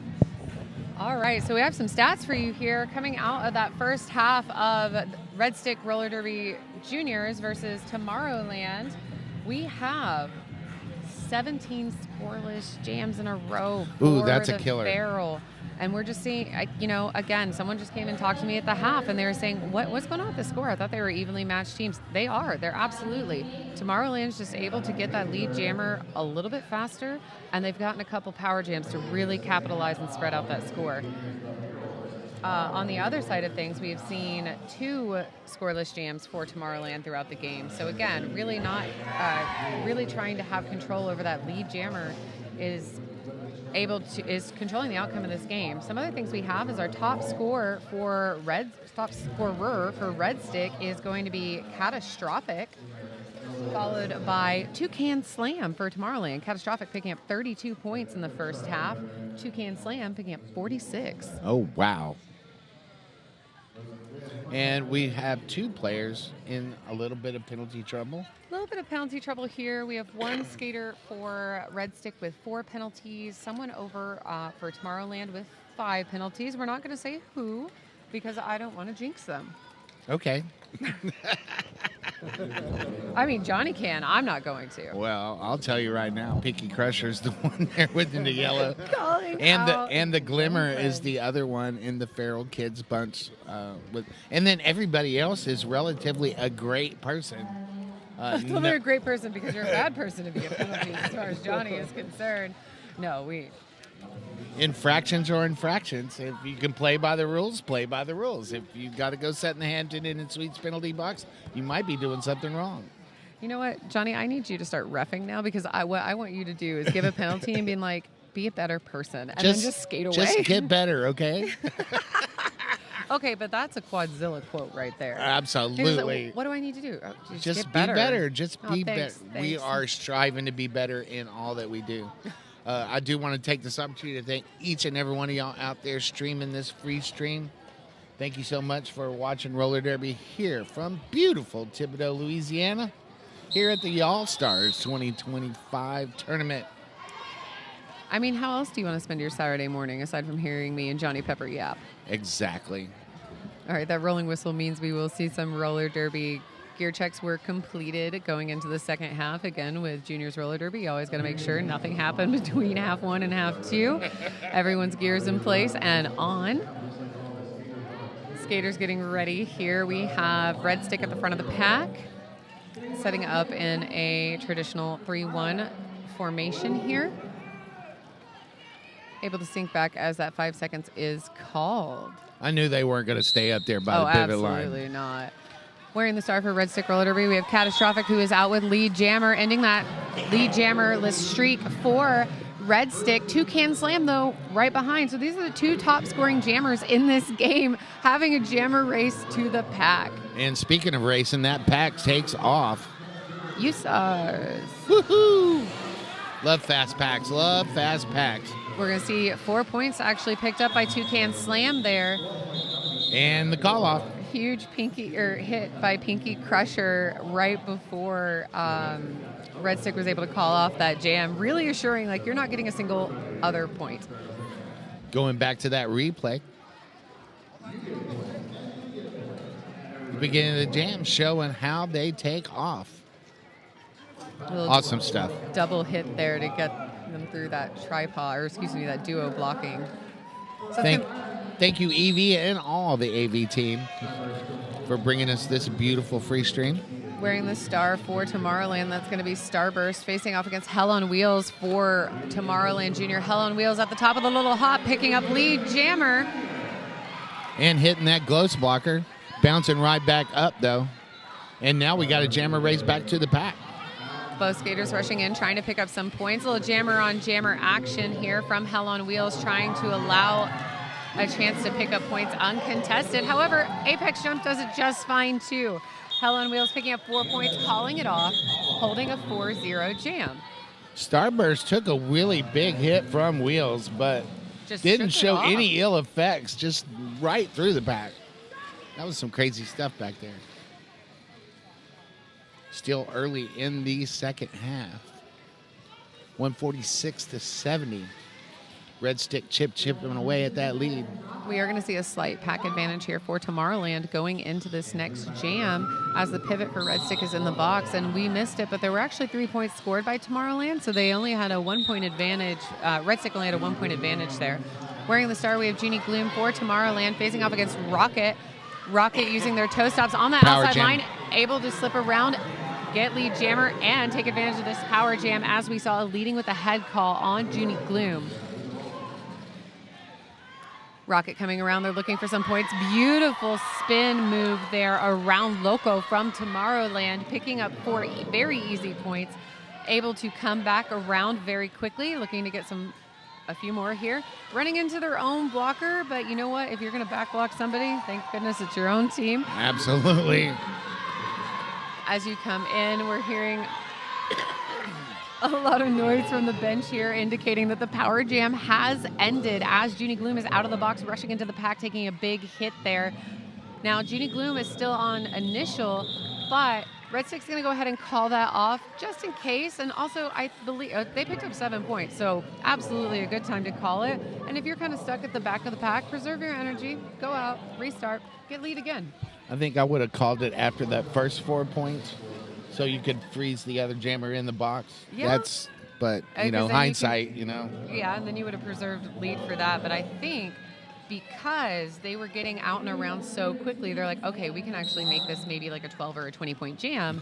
All right, so we have some stats for you here coming out of that first half of Red Stick Roller Derby Juniors versus Tomorrowland. We have 17 scoreless jams in a row for Ooh, that's a the killer. barrel. And we're just seeing, again, someone just came and talked to me at the half, and they were saying, what's going on with the score? I thought they were evenly matched teams. They are. They're absolutely. Tomorrowland's just able to get that lead jammer a little bit faster, and they've gotten a couple power jams to really capitalize and spread out that score. On the other side of things, we have seen 2 scoreless jams for Tomorrowland throughout the game. So again, really not really trying to have control over that lead jammer is controlling the outcome of this game. Some other things we have is our top scorer for Red Stick is going to be Catastrophic, followed by Toucan Slam for Tomorrowland. Catastrophic picking up 32 points in the first half. Toucan Slam picking up 46. Oh, wow. And we have 2 players in a little bit of penalty trouble. A little bit of penalty trouble here. We have 1 skater for Red Stick with 4 penalties, someone over for Tomorrowland with 5 penalties. We're not going to say who because I don't want to jinx them. Okay. I mean, Johnny can. I'm not going to. Well, I'll tell you right now, Pinky Crusher's the one there within the yellow. And the Glimmer is the other one in the Feral Kids bunch. And then everybody else is relatively a great person. Well, they're a great person because you're a bad person to be a penalty as far as Johnny is concerned. No, Infractions are infractions. If you can play by the rules, play by the rules. If you got to go set in the Hampton Inn and Suites penalty box, you might be doing something wrong. You know what, Johnny? I need you to start reffing now because what I want you to do is give a penalty and being like, be a better person, and then just skate away. Just get better, okay? Okay, but that's a Quadzilla quote right there. Absolutely. Like, what do I need to do? Just get be better. Just be better. Thanks. We are striving to be better in all that we do. I do want to take this opportunity to thank each and every one of y'all out there streaming this free stream. Thank you so much for watching Roller Derby here from beautiful Thibodaux, Louisiana, here at the All-Stars 2025 tournament. I mean, how else do you want to spend your Saturday morning aside from hearing me and Johnny Pepper yap? Exactly. All right, that rolling whistle means we will see some roller derby gear checks were completed going into the second half. Again, with Juniors Roller Derby, you always got to make sure nothing happened between half 1 and half 2. Everyone's gears in place and on. Skaters getting ready. Here we have Red Stick at the front of the pack, setting up in a traditional 3-1 formation here. Able to sink back as that 5 seconds is called. I knew they weren't going to stay up there by the pivot line. Absolutely not. Wearing the star for Red Stick Roller Derby, we have Catastrophic, who is out with lead jammer, ending that lead jammer-less streak for Red Stick. Toucan Slam, though, right behind. So these are the 2 top-scoring jammers in this game, having a jammer race to the pack. And speaking of racing, that pack takes off. USARs. Woohoo! Love fast packs. Love fast packs. We're going to see 4 points actually picked up by Toucan Slam there. And the call-off. Huge hit by Pinky Crusher right before Red Stick was able to call off that jam, really assuring like you're not getting a single other point. Going back to that replay. The beginning of the jam showing how they take off. Awesome stuff. Double hit there to get them through that tripod, or excuse me, that duo blocking. So Thank you, Evie, and all the AV team for bringing us this beautiful free stream. Wearing the star for Tomorrowland, that's going to be Starburst facing off against Hell on Wheels for Tomorrowland Junior. Hell on Wheels at the top of the little hop, picking up lead jammer. And hitting that gloss blocker, bouncing right back up, though. And now we got a jammer race back to the pack. Both skaters rushing in, trying to pick up some points. A little jammer on jammer action here from Hell on Wheels, trying to allow a chance to pick up points uncontested. However, Apex Jump does it just fine too. Hell on Wheels picking up 4 points, calling it off, holding a 4-0 jam. Starburst took a really big hit from Wheels, but Just didn't shook it show off. any ill effects, just right through the pack. That was some crazy stuff back there. Still early in the second half. 146-70. Red Stick chipping away at that lead. We are going to see a slight pack advantage here for Tomorrowland going into this next jam as the pivot for Red Stick is in the box, and we missed it, but there were actually 3 points scored by Tomorrowland, so they only had a 1-point advantage. Red Stick only had a 1-point advantage there. Wearing the star, we have Genie Gloom for Tomorrowland facing off against Rocket. Rocket using their toe stops on that Power outside jam. line, able to slip around, get lead jammer, and take advantage of this power jam as we saw leading with a head call on Genie Gloom. Rocket coming around, they're looking for some points. Beautiful spin move there around Loco from Tomorrowland, picking up 4 very easy points. Able to come back around very quickly, looking to get a few more here. Running into their own blocker, but you know what? If you're going to back block somebody, thank goodness it's your own team. Absolutely. As you come in, we're hearing a lot of noise from the bench here indicating that the power jam has ended as Genie Gloom is out of the box, rushing into the pack, taking a big hit there. Now, Genie Gloom is still on initial, but Red Stick's going to go ahead and call that off just in case. And also, I believe they picked up 7 points, so absolutely a good time to call it. And if you're kind of stuck at the back of the pack, preserve your energy, go out, restart, get lead again. I think I would have called it after that first 4 points, so you could freeze the other jammer in the box. Yeah. But Because then hindsight, Yeah, and then you would have preserved lead for that. But I think because they were getting out and around so quickly, they're like, okay, we can actually make this maybe like a 12 or a 20-point jam.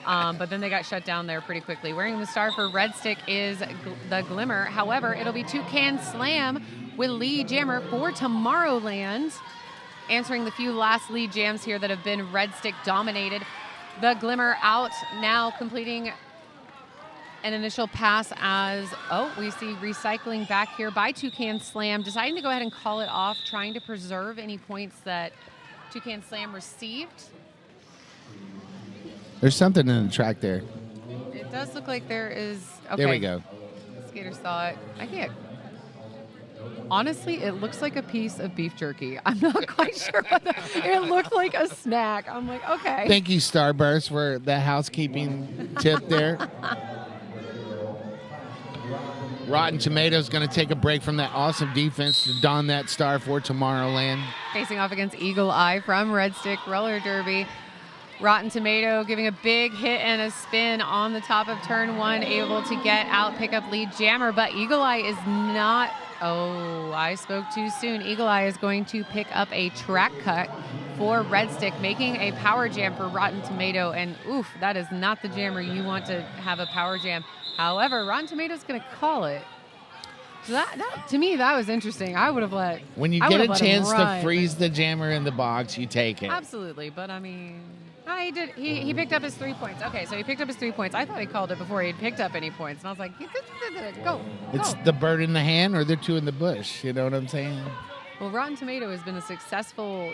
But then they got shut down there pretty quickly. Wearing the star for Red Stick is the Glimmer. However, it'll be Toucan Slam with lead jammer for Tomorrowland. Answering the few last lead jams here that have been Red Stick dominated. The Glimmer out now, completing an initial pass as, we see recycling back here by Toucan Slam, deciding to go ahead and call it off, trying to preserve any points that Toucan Slam received. There's something in the track there. It does look like there is. Okay. There we go. Skater saw it. I can't. Honestly, it looks like a piece of beef jerky. I'm not quite sure what it looked like a snack. I'm like, okay. Thank you, Starburst, for the housekeeping tip there. Rotten Tomatoes going to take a break from that awesome defense to don that star for Tomorrowland. Facing off against Eagle Eye from Red Stick Roller Derby. Rotten Tomato giving a big hit and a spin on the top of turn 1, able to get out, pick up lead jammer, but Eagle Eye is not. Oh, I spoke too soon. Eagle Eye is going to pick up a track cut for Red Stick, making a power jam for Rotten Tomato. And oof, that is not the jammer you want to have a power jam. However, Rotten Tomato's going to call it. So that to me, that was interesting. I would have let. When you get a chance to freeze the jammer in the box, you take it. Absolutely, but I mean, he did. He picked up his 3 points. Okay, so he picked up his 3 points. I thought he called it before he had picked up any points, and I was like, go. It's the bird in the hand or the 2 in the bush. You know what I'm saying? Well, Rotten Tomato has been a successful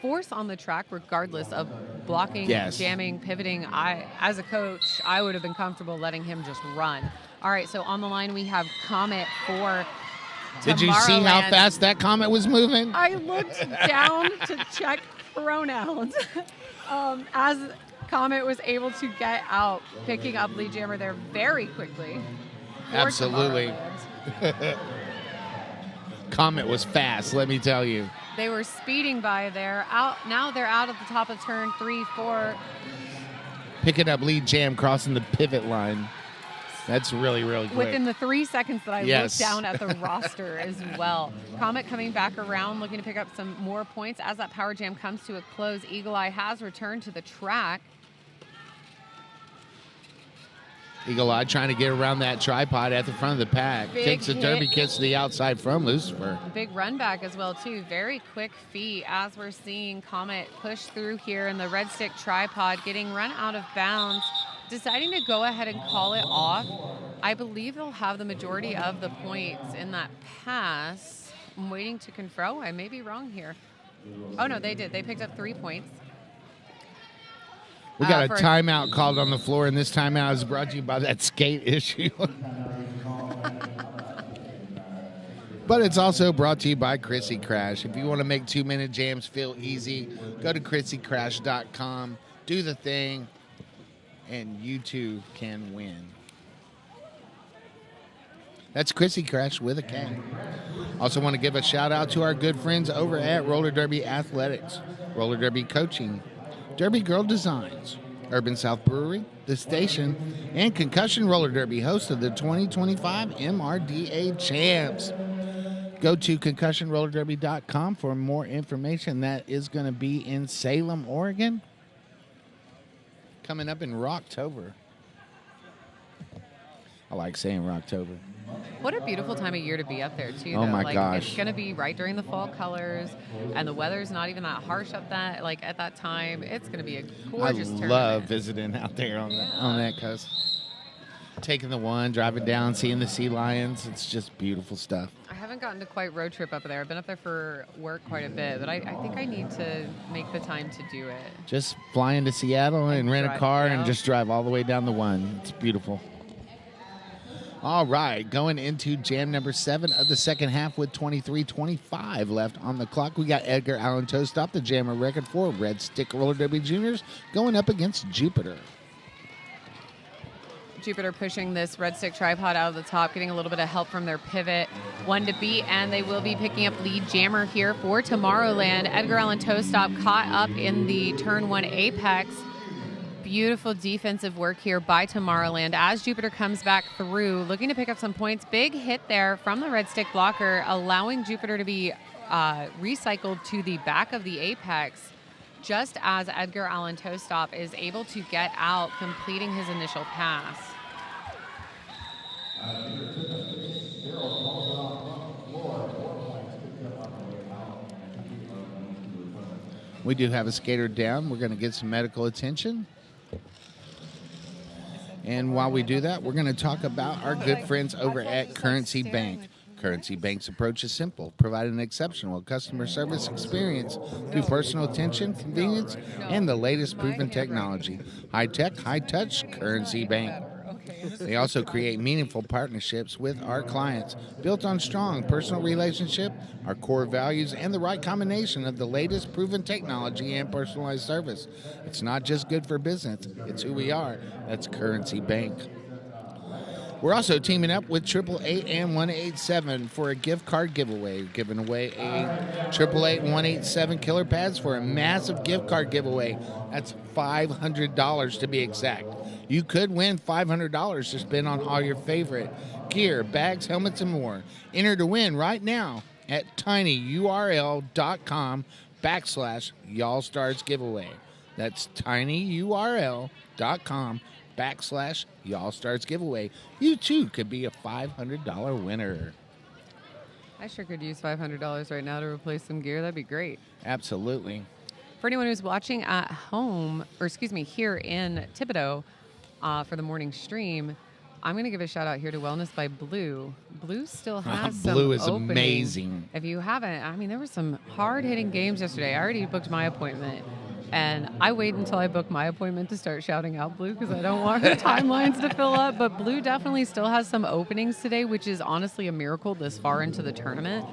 force on the track, regardless of blocking, jamming, pivoting. As a coach, I would have been comfortable letting him just run. All right, so on the line we have Comet for Did you see how fast that Comet was moving? I looked down to check pronouns as Comet was able to get out, picking up lead jammer there very quickly. Absolutely. Comet was fast, let me tell you. They were speeding by there. Now they're out at the top of turn 3, 4. Picking up lead jam, crossing the pivot line. That's really, really quick. Within the 3 seconds that I looked down at the roster as well. Comet coming back around, looking to pick up some more points. As that power jam comes to a close, Eagle Eye has returned to the track. Eagle Eye trying to get around that tripod at the front of the pack. Takes a derby kiss to the outside from Lucifer. A big run back as well, too. Very quick feet as we're seeing Comet push through here in the Red Stick tripod, getting run out of bounds. Deciding to go ahead and call it off. I believe they'll have the majority of the points in that pass. I'm waiting to confirm. I may be wrong here. Oh, no, they did. They picked up 3 points. We got a timeout called on the floor, and this timeout is brought to you by that skate issue. But it's also brought to you by Chrissy Crash. If you want to make 2-minute jams feel easy, go to chrissycrash.com, do the thing, and you too can win. That's Chrissy Crash with a K. Also want to give a shout out to our good friends over at Roller Derby Athletics, Roller Derby Coaching, Derby Girl Designs, Urban South Brewery, The Station, and Concussion Roller Derby, host of the 2025 MRDA Champs. Go to concussionrollerderby.com for more information. That is going to be in Salem, Oregon, coming up in Rocktober. I like saying Rocktober. What a beautiful time of year to be up there, too. Oh, though. my gosh. It's going to be right during the fall colors, and the weather's not even that harsh at that time. It's going to be a gorgeous tournament. I love visiting out there on that coast. Taking the one, driving down, seeing the sea lions. It's just beautiful stuff. I haven't gotten to quite road trip up there. I've been up there for work quite a bit, but I think I need to make the time to do it. Just fly into Seattle and rent a car and just drive all the way down the one. It's beautiful. All right, going into jam number 7 of the second half with 23:25 left on the clock. We got Edgar Allan Toestop, the jammer record for Red Stick Roller Derby Juniors, going up against Jupiter. Jupiter pushing this Red Stick tripod out of the top, getting a little bit of help from their pivot. One to beat, and they will be picking up lead jammer here for Tomorrowland. Edgar Allan Toestop caught up in the turn 1 apex. Beautiful defensive work here by Tomorrowland as Jupiter comes back through, looking to pick up some points. Big hit there from the Red Stick blocker, allowing Jupiter to be recycled to the back of the apex, just as Edgar Allan Toestop is able to get out, completing his initial pass. We do have a skater down. We're going to get some medical attention. And while we do that, we're going to talk about our good friends over at Currency Bank. Currency Bank's approach is simple: provide an exceptional customer service experience through personal attention, convenience, and the latest proven technology. High-tech, high-touch, Currency Bank. They also create meaningful partnerships with our clients, built on strong personal relationship, our core values, and the right combination of the latest proven technology and personalized service. It's not just good for business, it's who we are. That's Currency Bank. We're also teaming up with 888 and 187 for a gift card giveaway, giving away a 888 and 187 killer pads for a massive gift card giveaway. That's $500 to be exact. You could win $500 to spend on all your favorite gear, bags, helmets, and more. Enter to win right now at tinyurl.com/Y'all-Stars giveaway. That's tinyurl.com/Y'all-Stars giveaway. You too could be a $500 winner. I sure could use $500 right now to replace some gear. That'd be great. Absolutely. For anyone who's watching at home, here in Thibodaux, for the morning stream, I'm going to give a shout out here to Wellness by Blue. Blue still has some Blue is opening. amazing. If you haven't, there were some hard-hitting games yesterday. I already booked my appointment, and I wait until I book my appointment to start shouting out Blue because I don't want her timelines to fill up. But Blue definitely still has some openings today, which is honestly a miracle this far into the tournament.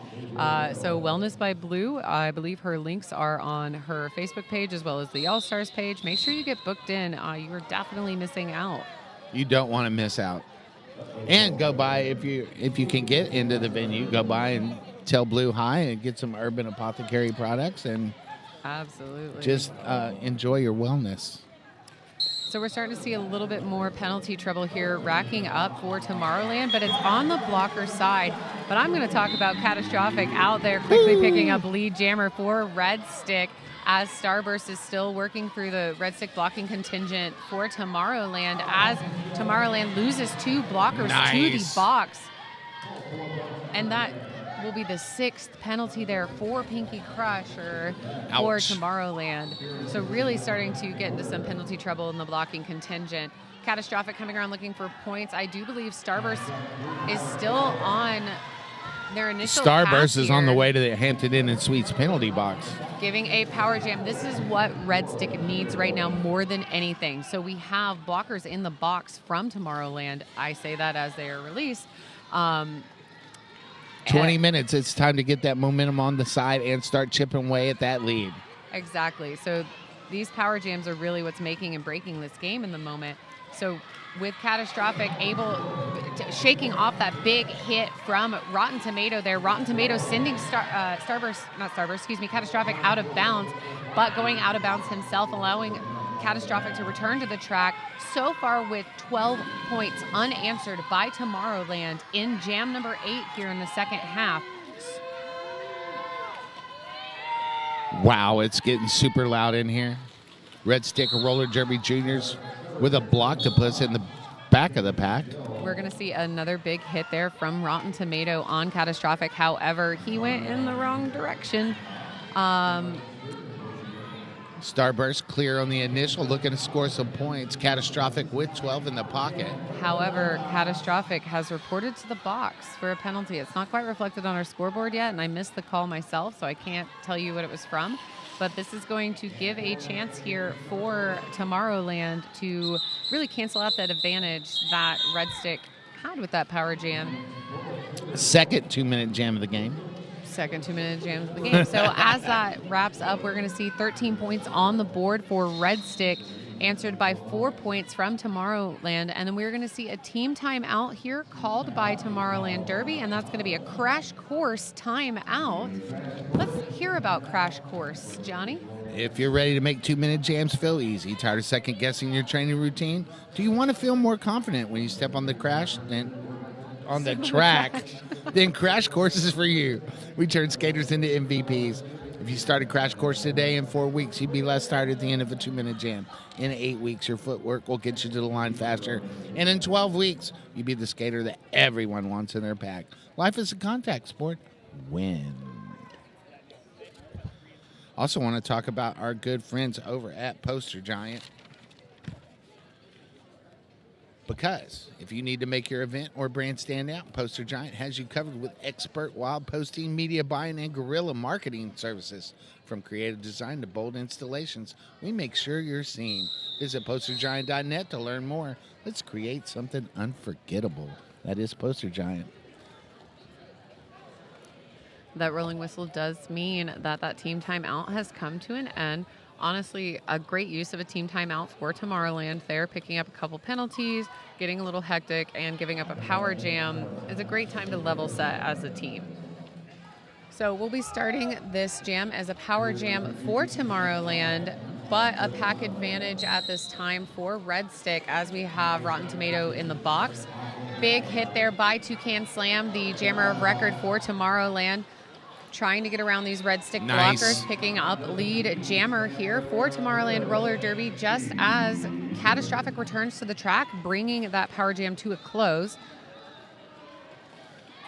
So Wellness by Blue, I believe her links are on her Facebook page as well as the All-Stars page. Make sure you get booked in. You are definitely missing out. You don't want to miss out. And go by, if you can get into the venue, go by and tell Blue hi and get some Urban Apothecary products and absolutely just enjoy your wellness. So we're starting to see a little bit more penalty trouble here racking up for Tomorrowland, but it's on the blocker side. But I'm going to talk about Catastrophic out there quickly picking up lead jammer for Red Stick as Starburst is still working through the Red Stick blocking contingent for Tomorrowland as Tomorrowland loses 2 blockers to the box. And that will be the 6th penalty there for Pinky Crusher for Tomorrowland. So really starting to get into some penalty trouble in the blocking contingent. Catastrophic coming around looking for points. I do believe Starburst is still on their initial Starburst is on the way to the Hampton Inn and Suites penalty box. Giving a power jam. This is what Red Stick needs right now more than anything. So we have blockers in the box from Tomorrowland. I say that as they are released. 20 minutes. It's time to get that momentum on the side and start chipping away at that lead. Exactly. So these power jams are really what's making and breaking this game in the moment. So with Catastrophic able shaking off that big hit from Rotten Tomato there. Rotten Tomato sending Catastrophic out of bounds, but going out of bounds himself, allowing Catastrophic to return to the track. So far with 12 points unanswered by Tomorrowland in jam number 8 here in the second half. Wow, it's getting super loud in here. Red Stick Roller Derby Juniors with a block to put us in the back of the pack. We're going to see another big hit there from Rotten Tomato on Catastrophic. However, he went in the wrong direction. Starburst clear on the initial, looking to score some points. Catastrophic with 12 in the pocket. However, Catastrophic has reported to the box for a penalty. It's not quite reflected on our scoreboard yet, and I missed the call myself, so I can't tell you what it was from. But this is going to give a chance here for Tomorrowland to really cancel out that advantage that Red Stick had with that power jam. Second 2-minute jam of the game. Second 2-minute jam of the game. So as that wraps up, we're going to see 13 points on the board for Red Stick, answered by 4 points from Tomorrowland. And then we're going to see a team timeout here called by Tomorrowland Derby, and that's going to be a Crash Course timeout. Let's hear about Crash Course, Johnny. If you're ready to make 2-minute jams feel easy, tired of second-guessing your training routine, do you want to feel more confident when you step on the track? Then Crash Course is for you. We turn skaters into MVPs. If you started Crash Course today, in 4 weeks, you'd be less tired at the end of a 2-minute jam. In 8 weeks, your footwork will get you to the line faster. And in 12 weeks, you'll be the skater that everyone wants in their pack. Life is a contact sport. Win. Also want to talk about our good friends over at Poster Giant. Because if you need to make your event or brand stand out, Poster Giant has you covered with expert wild posting, media buying, and guerrilla marketing services. From creative design to bold installations, we make sure you're seen. Visit postergiant.net to learn more. Let's create something unforgettable. That is Poster Giant. That rolling whistle does mean that that team timeout has come to an end. Honestly, a great use of a team timeout for Tomorrowland. They're picking up a couple penalties, getting a little hectic, and giving up a power jam is a great time to level set as a team. So we'll be starting this jam as a power jam for Tomorrowland, but a pack advantage at this time for Red Stick as we have Rotten Tomato in the box. Big hit there by Toucan Slam, the jammer of record for Tomorrowland. Trying to get around these Red Stick blockers, picking up lead jammer here for Tomorrowland Roller Derby just as Catastrophic returns to the track, bringing that power jam to a close.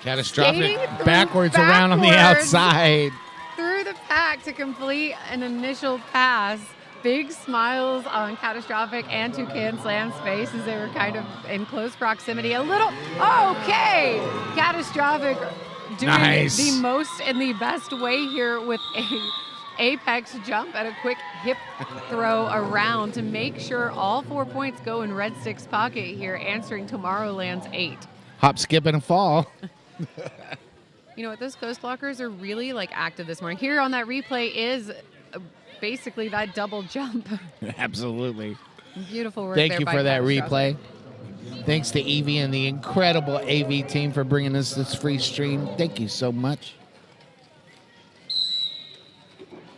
Catastrophic backwards around on the outside. Through the pack to complete an initial pass. Big smiles on Catastrophic and Toucan Slam's face as they were kind of in close proximity. Okay! Catastrophic doing the most and the best way here with a apex jump and a quick hip throw around to make sure all 4 points go in Red Stick's pocket here, answering Tomorrowland's 8. Hop, skip, and a fall. You know what? Those ghost blockers are really active this morning. Here on that replay is basically that double jump. Absolutely. Beautiful work. Thank you for that replay. Thanks to Evie and the incredible AV team for bringing us this free stream. Thank you so much.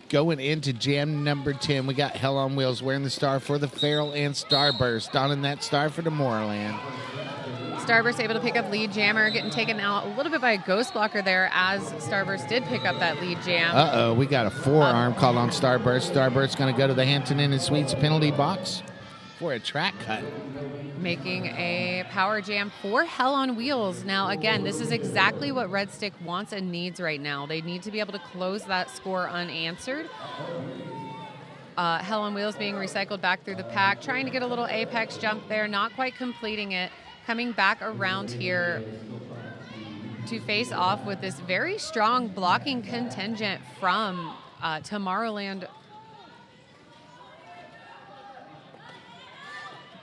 Going into jam number 10, we got Hell on Wheels wearing the star for the Feral and Starburst, donning that star for Tomorrowland. Starburst able to pick up lead jammer, getting taken out a little bit by a ghost blocker there as Starburst did pick up that lead jam. Uh-oh, we got a forearm called on Starburst. Starburst going to go to the Hampton Inn and Suites penalty box for a track cut. Making a power jam for Hell on Wheels. Now, again, this is exactly what Red Stick wants and needs right now. They need to be able to close that score unanswered. Hell on Wheels being recycled back through the pack, trying to get a little apex jump there, not quite completing it. Coming back around here to face off with this very strong blocking contingent from Tomorrowland.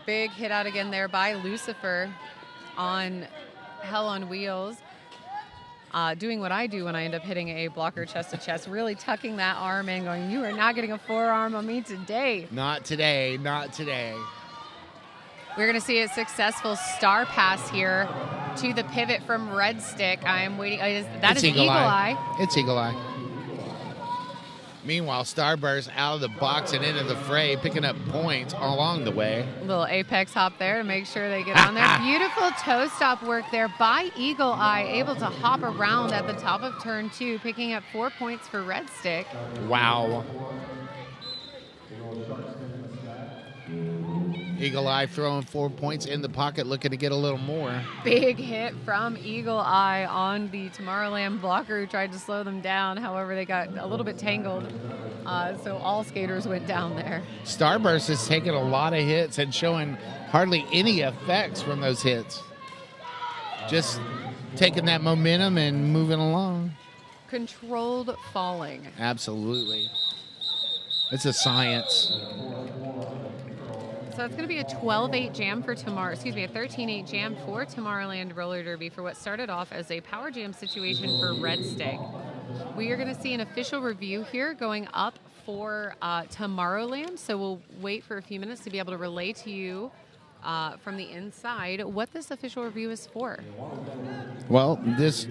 Big hit out again there by Lucifer on Hell on Wheels. Doing what I do when I end up hitting a blocker chest to chest, really tucking that arm in, going, you are not getting a forearm on me today. Not today, not today. We're going to see a successful star pass here to the pivot from Red Stick. I am waiting. That is Eagle Eye. It's Eagle Eye. Meanwhile, Starburst out of the box and into the fray, picking up points along the way. Little apex hop there to make sure they get on there. Beautiful toe stop work there by Eagle Eye, able to hop around at the top of turn 2, picking up 4 points for Red Stick. Wow. Eagle Eye throwing 4 points in the pocket, looking to get a little more. Big hit from Eagle Eye on the Tomorrowland blocker who tried to slow them down. However, they got a little bit tangled, so all skaters went down there. Starburst is taking a lot of hits and showing hardly any effects from those hits. Just taking that momentum and moving along. Controlled falling. Absolutely. It's a science. So it's going to be a 12-8 jam for tomorrow. Excuse me, a 13-8 jam for Tomorrowland Roller Derby for what started off as a power jam situation for Red Stick. We are going to see an official review here going up for Tomorrowland. So we'll wait for a few minutes to be able to relay to you from the inside what this official review is for. Well, this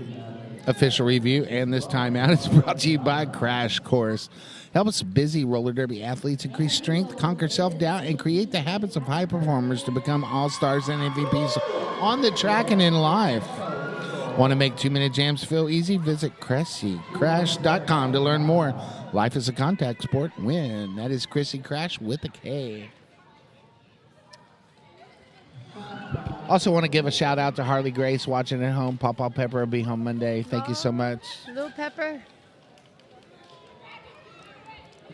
official review and this timeout is brought to you by Crash Course. Helps busy roller derby athletes increase strength, conquer self-doubt, and create the habits of high performers to become all-stars and MVPs on the track and in life. Want to make 2-minute jams feel easy? Visit CressyCrash.com to learn more. Life is a contact sport. Win. That is Chrissy Crash with a K. Also want to give a shout out to Harley Grace watching at home. Pawpaw Pepper will be home Monday. Thank you so much. Little Pepper.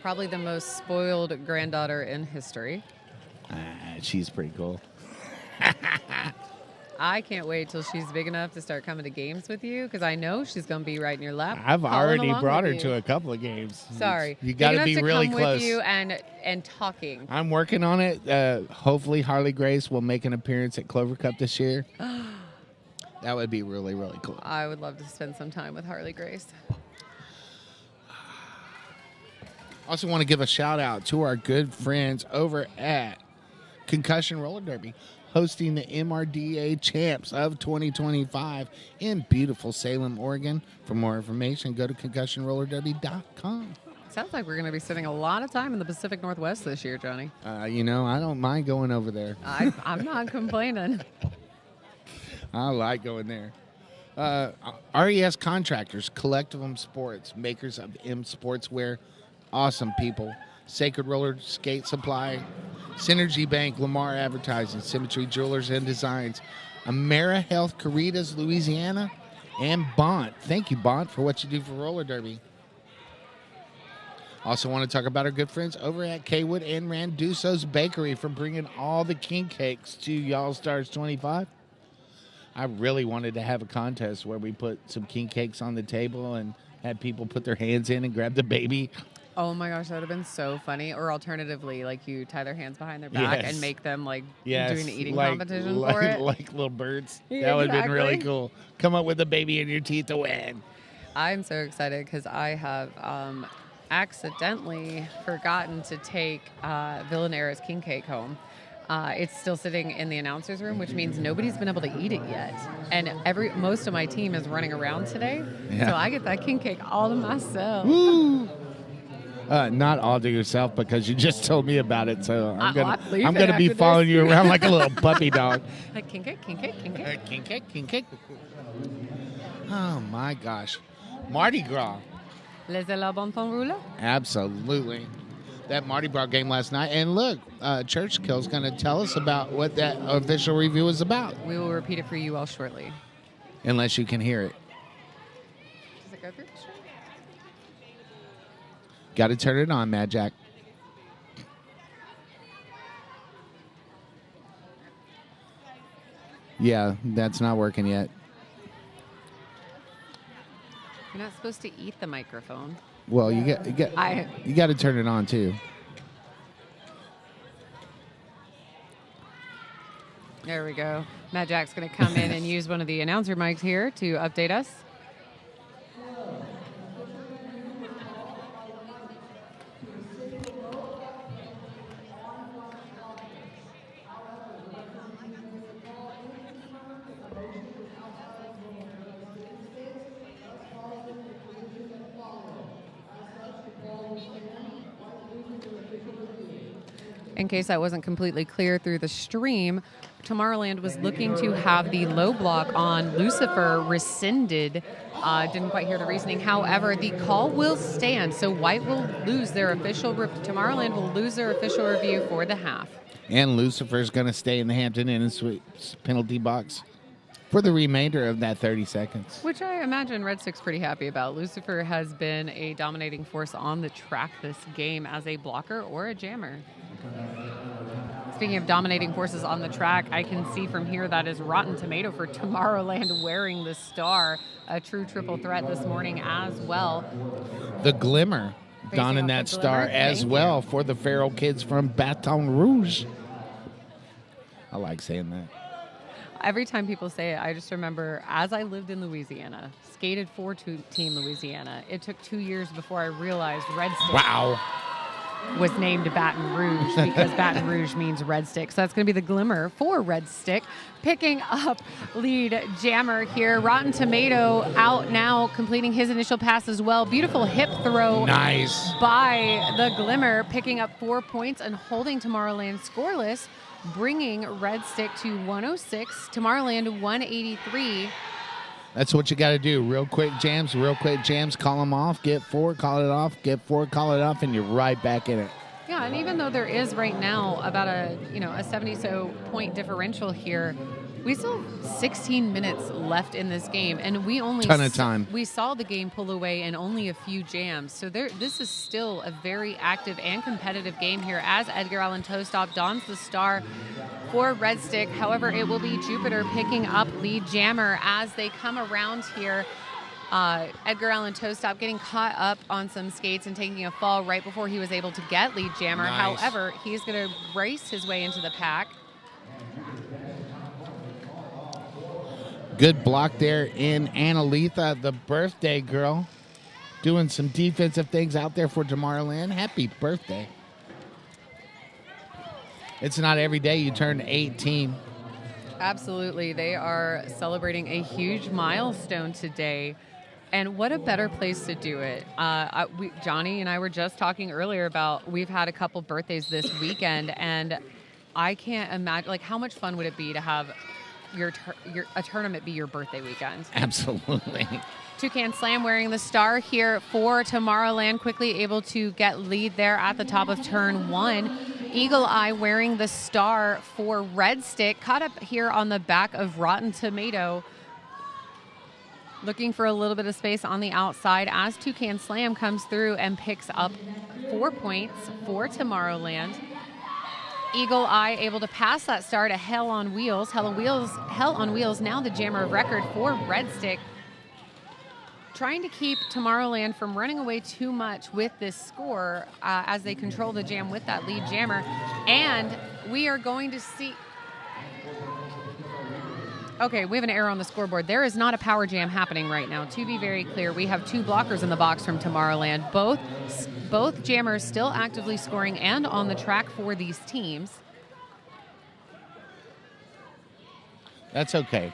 Probably the most spoiled granddaughter in history. She's pretty cool. I can't wait till she's big enough to start coming to games with you because I know she's going to be right in your lap. I've already brought her to a couple of games. Sorry. You got to be really come close. With you and talking. I'm working on it. Hopefully Harley Grace will make an appearance at Clover Cup this year. That would be really, really cool. I would love to spend some time with Harley Grace. Also want to give a shout out to our good friends over at Concussion Roller Derby, hosting the MRDA Champs of 2025 in beautiful Salem, Oregon. For more information, go to concussionrollerderby.com. Sounds like we're going to be spending a lot of time in the Pacific Northwest this year, Johnny. I don't mind going over there. I'm not complaining. I like going there. RES Contractors, Collective Sports, makers of M Sportswear, awesome people. Sacred Roller Skate Supply, Synergy Bank, Lamar Advertising, Symmetry Jewelers and Designs, AmeriHealth Caritas, Louisiana, and Bont. Thank you, Bont, for what you do for roller derby. Also want to talk about our good friends over at Kaywood and Randuso's Bakery for bringing all the king cakes to Y'all Stars 25. I really wanted to have a contest where we put some king cakes on the table and had people put their hands in and grab the baby. Oh my gosh, that would have been so funny. Or alternatively, like you tie their hands behind their back and make them like doing an eating competition for it. Like little birds. Yeah, that would have been really exactly. cool. Come up with a baby in your teeth to win. I'm so excited because I have accidentally forgotten to take Villanera's king cake home. It's still sitting in the announcer's room, which means nobody's been able to eat it yet. And most of my team is running around today. Yeah. So I get that king cake all to myself. Woo! Not all to yourself because you just told me about it. So I'm gonna be following you around like a little puppy dog. Like king cake, king cake, king cake. King cake, king cake. Oh my gosh, Mardi Gras. Laissez la bon temps rouler. Absolutely. That Mardi Gras game last night. And look, Churchkill's going to tell us about what that official review is about. We will repeat it for you all shortly. Unless you can hear it. Does it go through the stream? Got to turn it on, Mad Jack. Yeah, that's not working yet. You're not supposed to eat the microphone. Well, you got to turn it on too. There we go. Matt Jack's going to come in and use one of the announcer mics here to update us. In case that wasn't completely clear through the stream, Tomorrowland was looking to have the low block on Lucifer rescinded. Didn't quite hear the reasoning. However, the call will stand, so White will lose their official. Tomorrowland will lose their official review for the half. And Lucifer's going to stay in the Hampton Inn and Suites penalty box for the remainder of that 30 seconds. Which I imagine Red Stick's pretty happy about. Lucifer has been a dominating force on the track this game as a blocker or a jammer. Speaking of dominating forces on the track, I can see from here that is Rotten Tomato for Tomorrowland wearing the star, a true triple threat this morning as well. The Glimmer donning that star as well for the Feral Kids from Baton Rouge. I like saying that. Every time people say it, I just remember as I lived in Louisiana, skated for Team Louisiana, it took 2 years before I realized Red Stick was named Baton Rouge because Baton Rouge means Red Stick. So that's going to be the Glimmer for Red Stick. Picking up lead jammer here. Rotten Tomato out now, completing his initial pass as well. Beautiful hip throw. Nice. By the Glimmer, picking up 4 points and holding Tomorrowland scoreless, bringing Red Stick to 106, Tomorrowland 183. That's what you got to do. Real quick jams, call them off, get 4, call it off, get 4, call it off, and you're right back in it. Yeah, and even though there is right now about a 70-so point differential here, we still have 16 minutes left in this game, and we only ton of time. We saw the game pull away in only a few jams, so this is still a very active and competitive game here as Edgar Allan Toastop dons the star for Red Stick. However, it will be Jupiter picking up lead jammer as they come around here. Edgar Allan Toastop getting caught up on some skates and taking a fall right before he was able to get lead jammer. Nice. However, he's going to race his way into the pack. Good block there in Annalitha, the birthday girl, doing some defensive things out there for Tomorrowland. Happy birthday. It's not every day you turn 18. Absolutely. They are celebrating a huge milestone today. And what a better place to do it. Johnny and I were just talking earlier about we've had a couple birthdays this weekend, and I can't imagine, like, how much fun would it be to have a tournament be your birthday weekend? Absolutely. Toucan Slam wearing the star here for Tomorrowland, quickly able to get lead there at the top of turn 1. Eagle Eye wearing the star for Red Stick, caught up here on the back of Rotten Tomato, looking for a little bit of space on the outside as Toucan Slam comes through and picks up 4 points for Tomorrowland. Eagle Eye able to pass that star to Hell on Wheels. Hell on Wheels now the jammer of record for Red Stick. Trying to keep Tomorrowland from running away too much with this score as they control the jam with that lead jammer. And we are going to see... Okay, we have an error on the scoreboard. There is not a power jam happening right now. To be very clear, we have 2 blockers in the box from Tomorrowland. Both jammers still actively scoring and on the track for these teams. That's okay.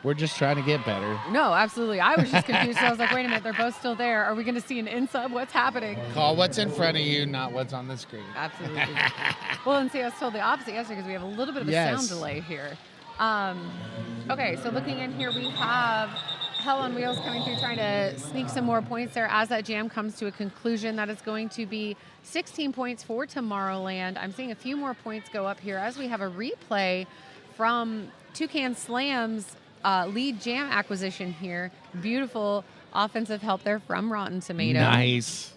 We're just trying to get better. No, absolutely. I was just confused. I was like, wait a minute, they're both still there. Are we going to see an in-sub? What's happening? Call what's in front of you, not what's on the screen. Absolutely. Well, and see, I was told the opposite yesterday because we have a little bit of a sound delay here. Okay, so looking in here, we have Hell on Wheels coming through, trying to sneak some more points there as that jam comes to a conclusion. That is going to be 16 points for Tomorrowland. I'm seeing a few more points go up here as we have a replay from Toucan Slam's lead jam acquisition here. Beautiful offensive help there from Rotten Tomato. Nice.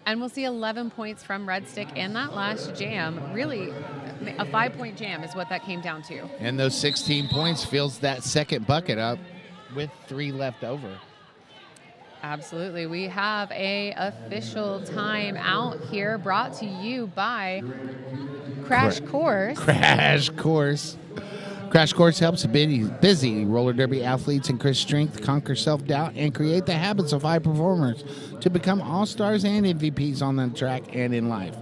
And we'll see 11 points from Red Stick in that last jam. Really, a 5-point jam is what that came down to. And those 16 points fills that second bucket up with 3 left over. Absolutely. We have a official time out here brought to you by Crash Course. Crash Course. Crash Course helps busy roller derby athletes increase strength, conquer self-doubt, and create the habits of high performers to become all-stars and MVPs on the track and in life.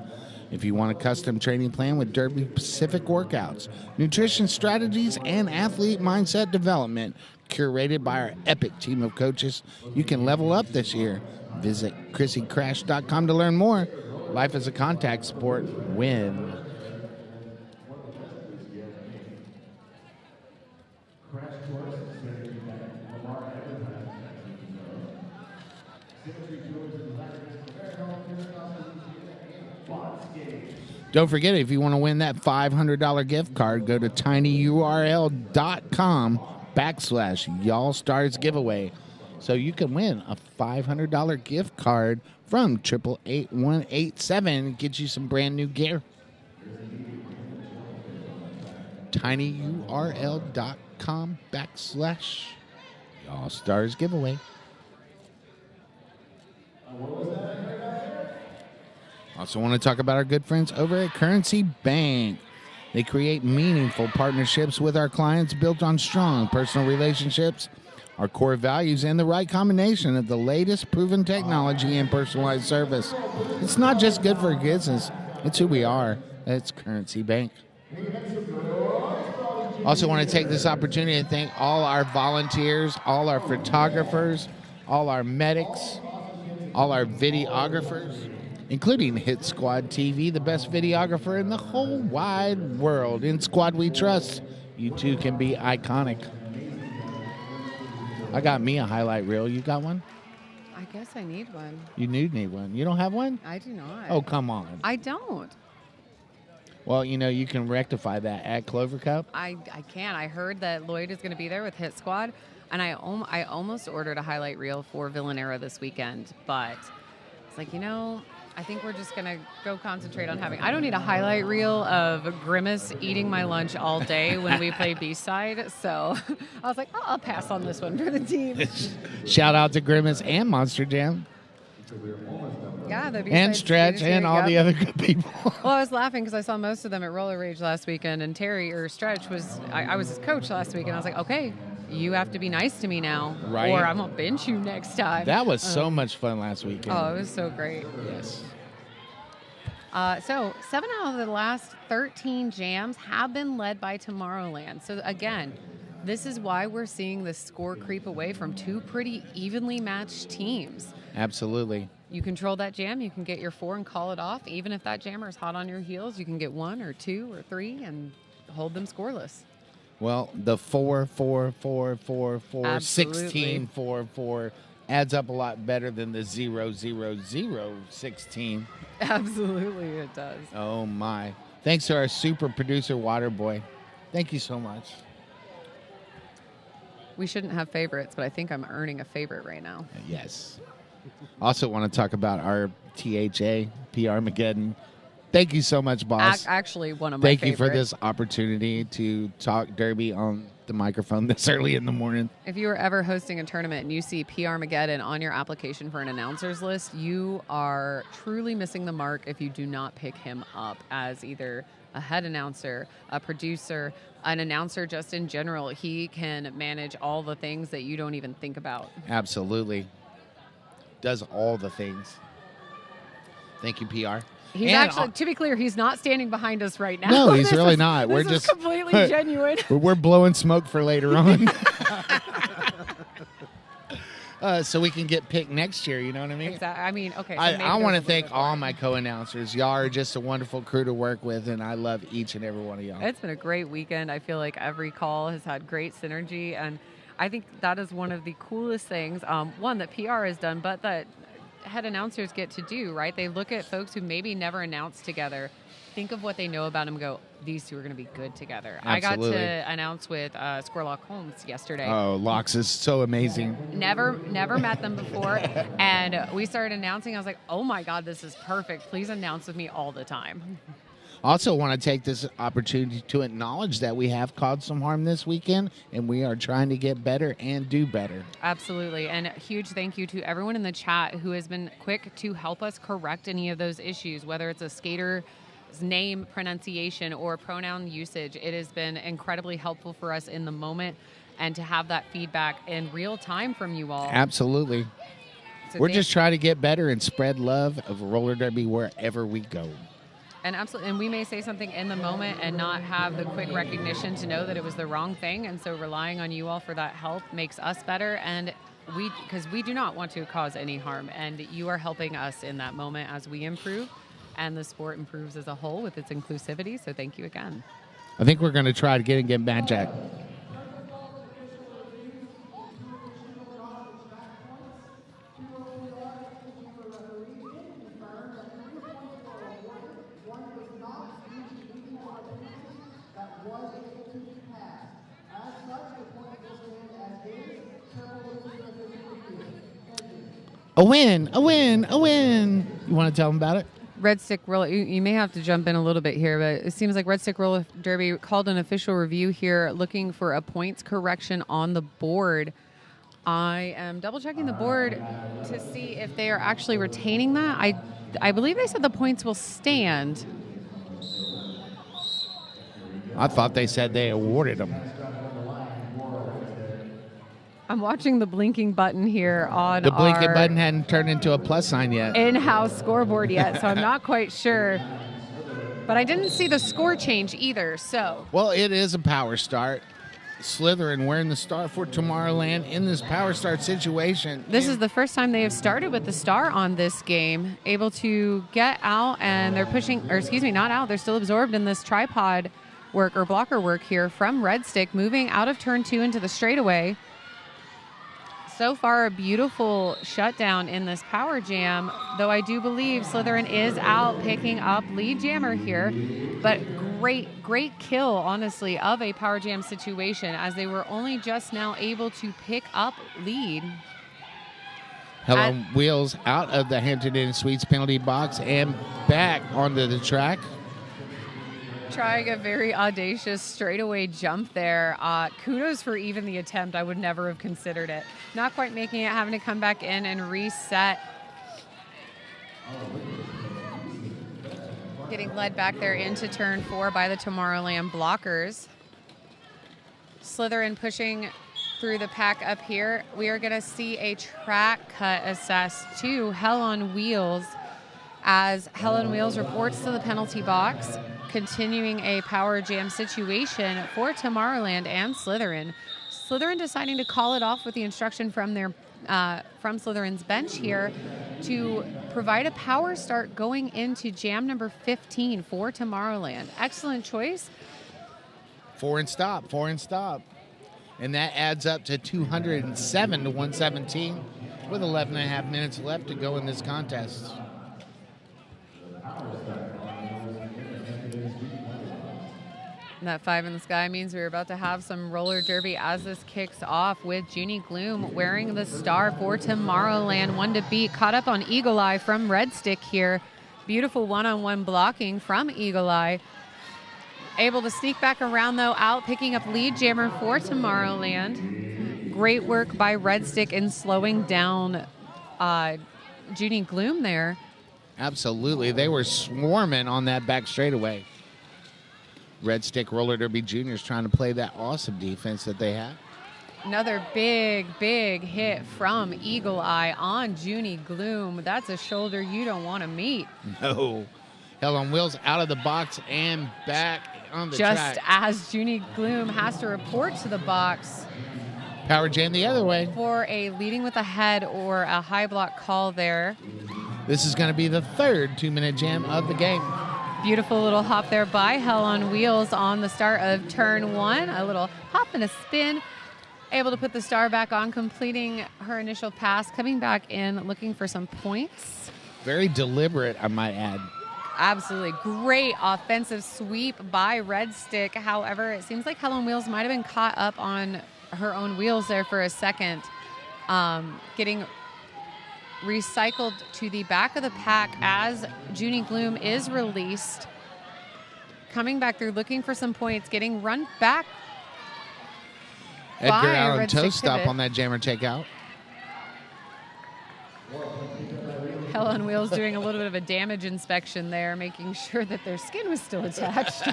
If you want a custom training plan with derby-specific workouts, nutrition strategies, and athlete mindset development curated by our epic team of coaches, you can level up this year. Visit ChrissyCrash.com to learn more. Life is a contact sport. Win. Don't forget, if you want to win that $500 gift card, go to tinyurl.com/Y'all Stars giveaway. So you can win a $500 gift card from 888-187. Get you some brand new gear. tinyurl.com/Y'all Stars giveaway. Also want to talk about our good friends over at Currency Bank. They create meaningful partnerships with our clients built on strong personal relationships, our core values, and the right combination of the latest proven technology and personalized service. It's not just good for business, it's who we are. It's Currency Bank. Also want to take this opportunity to thank all our volunteers, all our photographers, all our medics, all our videographers, including Hit Squad TV, the best videographer in the whole wide world. In Squad we trust. You too can be iconic. I got me a highlight reel. You got one? I guess I need one. You do need one. You don't have one? I do not. Oh, come on. I don't. Well, you know, you can rectify that at Clover Cup. I can. I heard that Lloyd is going to be there with Hit Squad, and I almost ordered a highlight reel for Villanera this weekend, but it's like, I think we're just going to go concentrate on having... I don't need a highlight reel of Grimace eating my lunch all day when we play B-side. So I was like, I'll pass on this one for the team. Shout out to Grimace and Monster Jam. Yeah, the B-side and Stretch and all the other good people. Well, I was laughing because I saw most of them at Roller Rage last weekend, and Stretch was... I was his coach last week, and I was like, okay, you have to be nice to me now, right? Or I'm going to bench you next time. That was so much fun last weekend. Oh, it was so great. Yes. So 7 out of the last 13 jams have been led by Tomorrowland. So again, this is why we're seeing the score creep away from two pretty evenly matched teams. Absolutely. You control that jam, you can get your 4 and call it off. Even if that jammer is hot on your heels, you can get 1 or 2 or 3 and hold them scoreless. Well, the 4, 4, 4, 4, 4, Absolutely. 16, 4, 4 adds up a lot better than the 0, 0, 0, 16. Absolutely, it does. Oh, my. Thanks to our super producer, Waterboy. Thank you so much. We shouldn't have favorites, but I think I'm earning a favorite right now. Yes. Also want to talk about our THA, PR Mageddon. Thank you so much, boss. Actually, one of my Thank favorites. you for this opportunity to talk Derby on the microphone this early in the morning. If you are ever hosting a tournament and you see PR Mageddon on your application for an announcer's list, you are truly missing the mark if you do not pick him up as either a head announcer, a producer, an announcer just in general. He can manage all the things that you don't even think about. Absolutely. Does all the things. Thank you, PR. He's actually, to be clear, he's not standing behind us right now. No, he's really not. We're just completely genuine. We're blowing smoke for later on. So we can get picked next year, you know what I mean? Exactly. I mean, okay. So I want to thank all my co-announcers. Y'all are just a wonderful crew to work with, and I love each and every one of y'all. It's been a great weekend. I feel like every call has had great synergy, and I think that is one of the coolest things, one, that PR has done, but that head announcers get to do, right? They look at folks who maybe never announced together, think of what they know about them, and go, these two are going to be good together. Absolutely. I got to announce with Squirlock Holmes yesterday. Oh, Locks is so amazing. Never met them before, and we started announcing. I was like, oh my God, this is perfect. Please announce with me all the time. Also want to take this opportunity to acknowledge that we have caused some harm this weekend, and we are trying to get better and do better. Absolutely. And a huge thank you to everyone in the chat who has been quick to help us correct any of those issues, whether it's a skater's name pronunciation or pronoun usage. It has been incredibly helpful for us in the moment and to have that feedback in real time from you all. Absolutely. So We're just trying to get better and spread love of roller derby wherever we go. And absolutely, and we may say something in the moment and not have the quick recognition to know that it was the wrong thing. And so relying on you all for that help makes us better. And because we do not want to cause any harm. And you are helping us in that moment as we improve. and the sport improves as a whole with its inclusivity. So thank you again. I think we're going to try to get Mad Jack. A win, a win, a win. You want to tell them about it? Red Stick Roller, you may have to jump in a little bit here, but it seems like Red Stick Roller Derby called an official review here looking for a points correction on the board. I am double checking the board to see if they are actually retaining that. I believe they said the points will stand. I thought they said they awarded them. I'm watching the blinking button here on The blinking our button hadn't turned into a plus sign yet. in-house scoreboard yet, so I'm not quite sure. But I didn't see the score change either, so. Well, it is a power start. Slytherin wearing the star for Tomorrowland in this power start situation. This is the first time they have started with the star on this game, able to get out, and they're pushing, or excuse me, not out, they're still absorbed in this tripod work or blocker work here from Red Stick, moving out of turn 2 into the straightaway. So far, a beautiful shutdown in this power jam, though I do believe Slytherin is out picking up lead jammer here. But great kill, honestly, of a power jam situation as they were only just now able to pick up lead. Hello, Wheels out of the Hampton Inn Suites penalty box and back onto the track. Trying a very audacious straightaway jump there. Kudos for even the attempt. I would never have considered it. Not quite making it, having to come back in and reset. Getting led back there into turn 4 by the Tomorrowland blockers. Slytherin pushing through the pack up here. We are going to see a track cut assessed to Hell on Wheels as Hell on Wheels reports to the penalty box, continuing a power jam situation for Tomorrowland and Slytherin. Slytherin deciding to call it off with the instruction from their from Slytherin's bench here to provide a power start going into jam number 15 for Tomorrowland. Excellent choice. 4 and stop, 4 and stop. And that adds up to 207 to 117 with 11 and a half minutes left to go in this contest. That 5 in the sky means we're about to have some roller derby as this kicks off with Junie Gloom wearing the star for Tomorrowland. One to beat, caught up on Eagle Eye from Red Stick here. Beautiful one-on-one blocking from Eagle Eye. Able to sneak back around though, out picking up lead jammer for Tomorrowland. Great work by Red Stick in slowing down Junie Gloom there. Absolutely, they were swarming on that back straightaway. Red Stick Roller Derby Juniors trying to play that awesome defense that they have. Another big hit from Eagle Eye on Junie Gloom. That's a shoulder you don't want to meet. No. Hell on Wheels out of the box and back on the track. Just as Junie Gloom has to report to the box. Power jam the other way. For a leading with a head or a high block call there. This is going to be the third 2-minute jam of the game. Beautiful little hop there by Hell on Wheels on the start of turn 1. A little hop and a spin. Able to put the star back on, completing her initial pass, coming back in, looking for some points. Very deliberate, I might add. Absolutely. Great offensive sweep by Red Stick. However, it seems like Hell on Wheels might have been caught up on her own wheels there for a second. Getting recycled to the back of the pack as Junie Gloom is released. Coming back through, looking for some points, getting run back. Edgar Allan toe stop on that jammer takeout. Hell on Wheels doing a little bit of a damage inspection there, making sure that their skin was still attached.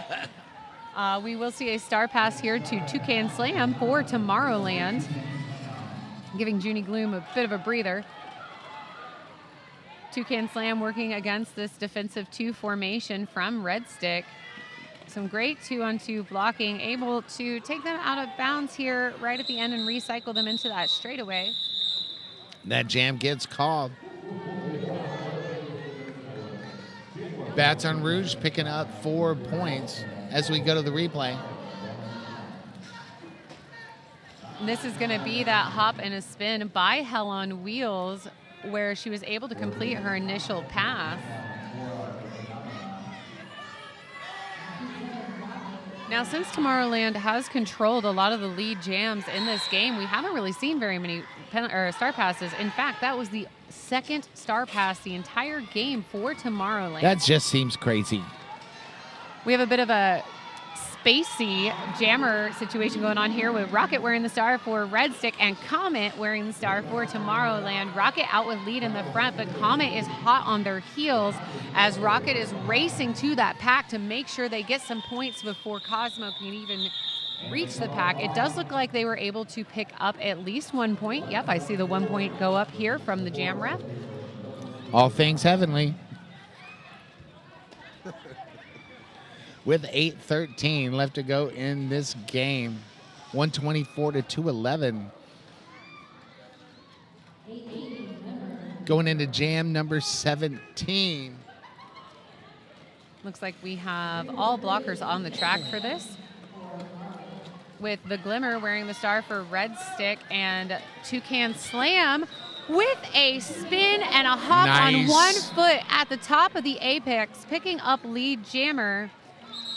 We will see a star pass here to Toucan Slam for Tomorrowland, giving Junie Gloom a bit of a breather. Toucan Slam working against this defensive 2 formation from Red Stick. Some great 2-on-2 blocking, able to take them out of bounds here right at the end and recycle them into that straightaway. That jam gets called. Baton Rouge picking up 4 points as we go to the replay. This is going to be that hop and a spin by Hell on Wheels, where she was able to complete her initial pass. Now, since Tomorrowland has controlled a lot of the lead jams in this game, we haven't really seen very many star passes. In fact, that was the second star pass the entire game for Tomorrowland. That just seems crazy. We have a bit of a spacey jammer situation going on here with Rocket wearing the star for Red Stick and Comet wearing the star for Tomorrowland. Rocket out with lead in the front, but Comet is hot on their heels as Rocket is racing to that pack to make sure they get some points before Cosmo can even reach the pack. It does look like they were able to pick up at least 1 point. Yep, I see the 1 point go up here from the jam ref. All things heavenly. With 8:13 left to go in this game. 124 to 211. Going into jam number 17. Looks like we have all blockers on the track for this, with the Glimmer wearing the star for Red Stick and Toucan Slam with a spin and a hop on 1 foot at the top of the apex, picking up lead jammer.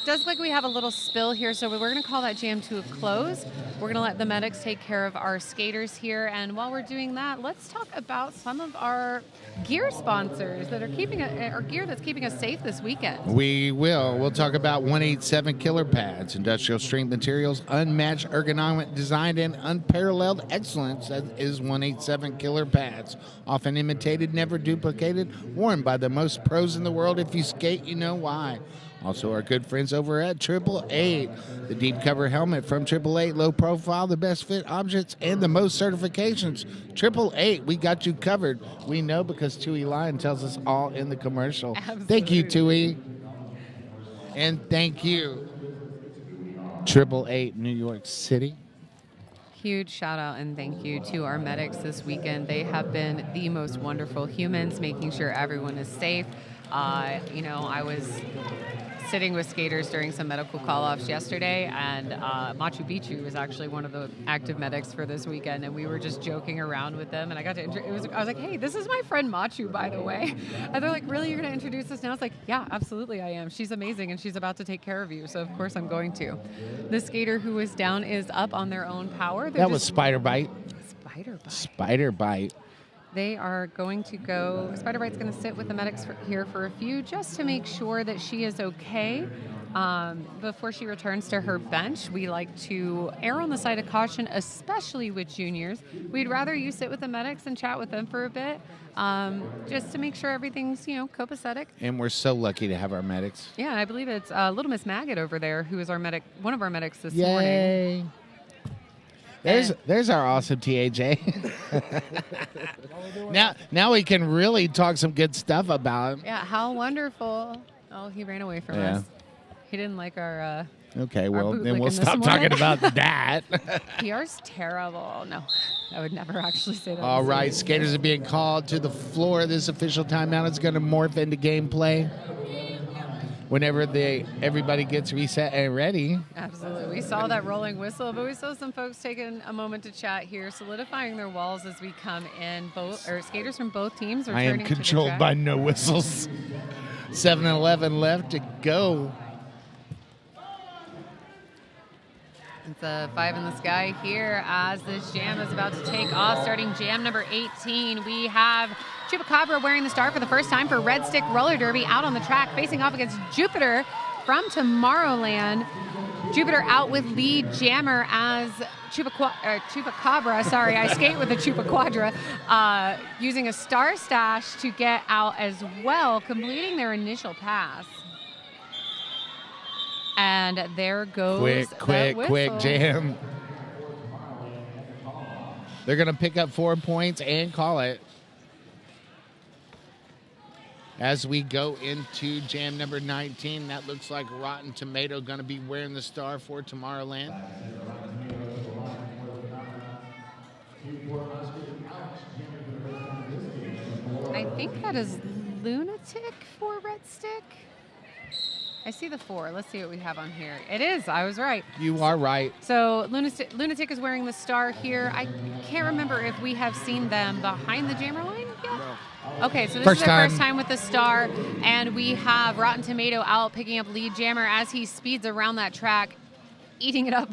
Does look like we have a little spill here, so we're going to call that jam to a close. We're going to let the medics take care of our skaters here, and while we're doing that, let's talk about some of our gear sponsors that are keeping our gear that's keeping us safe this weekend. We will. We'll talk about 187 Killer Pads, industrial strength materials, unmatched ergonomic design, and unparalleled excellence. That is 187 Killer Pads. Often imitated, never duplicated, worn by the most pros in the world. If you skate, you know why. Also, our good friends over at 888, the deep cover helmet from 888, low profile, the best fit objects, and the most certifications. 888, we got you covered. We know because Tui Lion tells us all in the commercial. Absolutely. Thank you, Tui. And thank you, 888 New York City. Huge shout out and thank you to our medics this weekend. They have been the most wonderful humans, making sure everyone is safe. I was sitting with skaters during some medical call-offs yesterday, and Machu Picchu was actually one of the active medics for this weekend, and we were just joking around with them, and I got to I was like, hey, this is my friend Machu, by the way. And they're like, really, you're going to introduce us now? It's like, yeah, absolutely I am. She's amazing, and she's about to take care of you, so of course I'm going to. The skater who was down is up on their own power. That was Spider Bite. Spider Bite. Spider Bite. They are going to go, Spider Bite's going to sit with the medics here for a few just to make sure that she is okay. Before she returns to her bench, we like to err on the side of caution, especially with juniors. We'd rather you sit with the medics and chat with them for a bit, just to make sure everything's, copacetic. And we're so lucky to have our medics. Yeah, and I believe it's Little Miss Maggot over there, who is our medic, one of our medics this Yay. morning. There's our awesome TAJ. now we can really talk some good stuff about him. Yeah, how wonderful. Oh, he ran away from us. He didn't like our okay, our well, boot then we'll licking this stop talking morning. about that. PR's terrible. No, I would never actually say that. All right, skaters are being called to the floor. This official timeout is going to morph into gameplay whenever everybody gets reset and ready. Absolutely. We saw that rolling whistle, but we saw some folks taking a moment to chat here, solidifying their walls as we come in. Skaters from both teams are I am controlled by no whistles. 7-11 left to go. It's a 5 in the sky here as this jam is about to take off. Starting jam number 18, we have Chupacabra wearing the star for the first time for Red Stick Roller Derby out on the track, facing off against Jupiter from Tomorrowland. Jupiter out with lead jammer as Chupacabra, sorry, I skate with the Chupacabra, using a star stash to get out as well, completing their initial pass. And there goes quick jam. They're going to pick up 4 points and call it. As we go into jam number 19, that looks like Rotten Tomato going to be wearing the star for Tomorrowland. I think that is Lunatic for Red Stick? I see the 4. Let's see what we have on here. It is. I was right. You are right. So Lunatic is wearing the star here. I can't remember if we have seen them behind the jammer line yet. No. Okay, so this is their first time with the star, and we have Rotten Tomato out picking up lead jammer as he speeds around that track, eating it up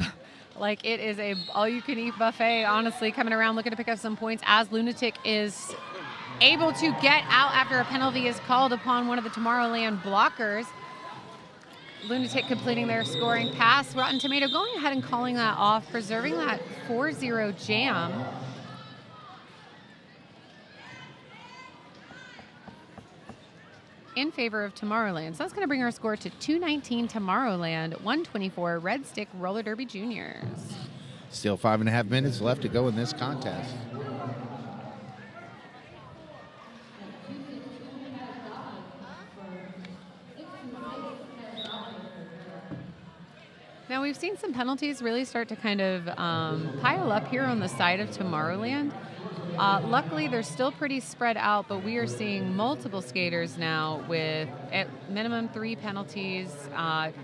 like it is a all-you-can-eat buffet, honestly, coming around looking to pick up some points as Lunatic is able to get out after a penalty is called upon one of the Tomorrowland blockers. Lunatic completing their scoring pass. Rotten Tomato going ahead and calling that off, preserving that 4-0 jam. In favor of Tomorrowland. So that's going to bring our score to 219 Tomorrowland, 124 Red Stick Roller Derby Juniors. Still 5.5 minutes left to go in this contest. Now, we've seen some penalties really start to kind of pile up here on the side of Tomorrowland. Luckily, they're still pretty spread out, but we are seeing multiple skaters now with at minimum 3 penalties.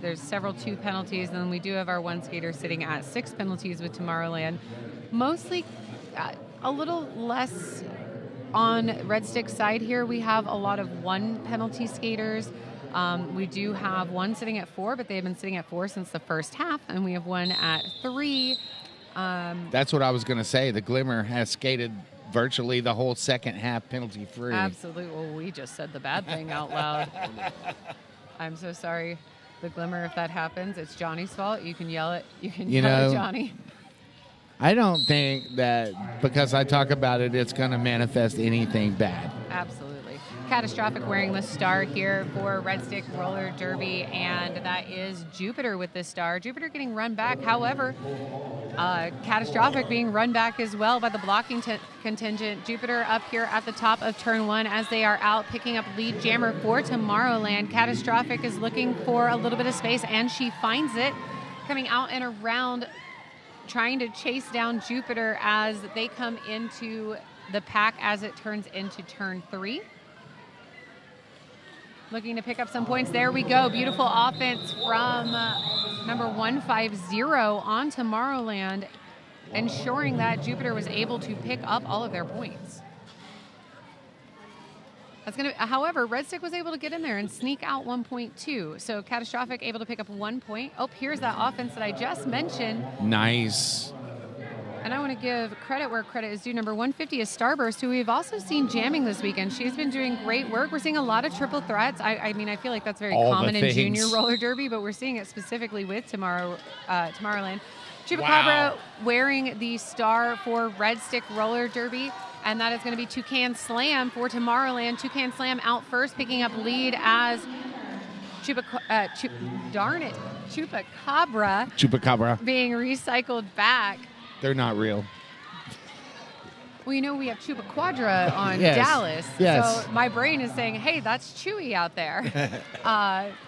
There's several 2 penalties, and then we do have our 1 skater sitting at 6 penalties with Tomorrowland. Mostly a little less on Red Stick's side here. We have a lot of 1 penalty skaters. We do have 1 sitting at 4, but they've been sitting at 4 since the first half, and we have 1 at 3. That's what I was going to say. The Glimmer has skated virtually the whole second half penalty free. Absolutely. Well, we just said the bad thing out loud. I'm so sorry, the Glimmer, if that happens. It's Johnny's fault. You can yell it. You can yell at Johnny. I don't think that because I talk about it, it's going to manifest anything bad. Absolutely. Catastrophic wearing the star here for Red Stick Roller Derby, and that is Jupiter with the star. Jupiter getting run back. However, Catastrophic being run back as well by the blocking contingent. Jupiter up here at the top of turn 1 as they are out picking up lead jammer for Tomorrowland. Catastrophic is looking for a little bit of space, and she finds it, coming out and around, trying to chase down Jupiter as they come into the pack as it turns into turn 3. Looking to pick up some points. There we go. Beautiful offense from number 150 on Tomorrowland, ensuring that Jupiter was able to pick up all of their points. That's going to. However, Red Stick was able to get in there and sneak out 1.2. So Catastrophic able to pick up 1 point. Oh, here's that offense that I just mentioned. Nice. And I want to give credit where credit is due. Number 150 is Starburst, who we've also seen jamming this weekend. She's been doing great work. We're seeing a lot of triple threats. I mean, I feel like that's very common in junior roller derby, but we're seeing it specifically with Tomorrowland. Chupacabra wearing the star for Red Stick Roller Derby, and that is going to be Toucan Slam for Tomorrowland. Toucan Slam out first, picking up lead as Chupacabra being recycled back. They're not real. Well, you know, we have Chupacabra on Dallas. Yes. So my brain is saying, hey, that's Chewy out there.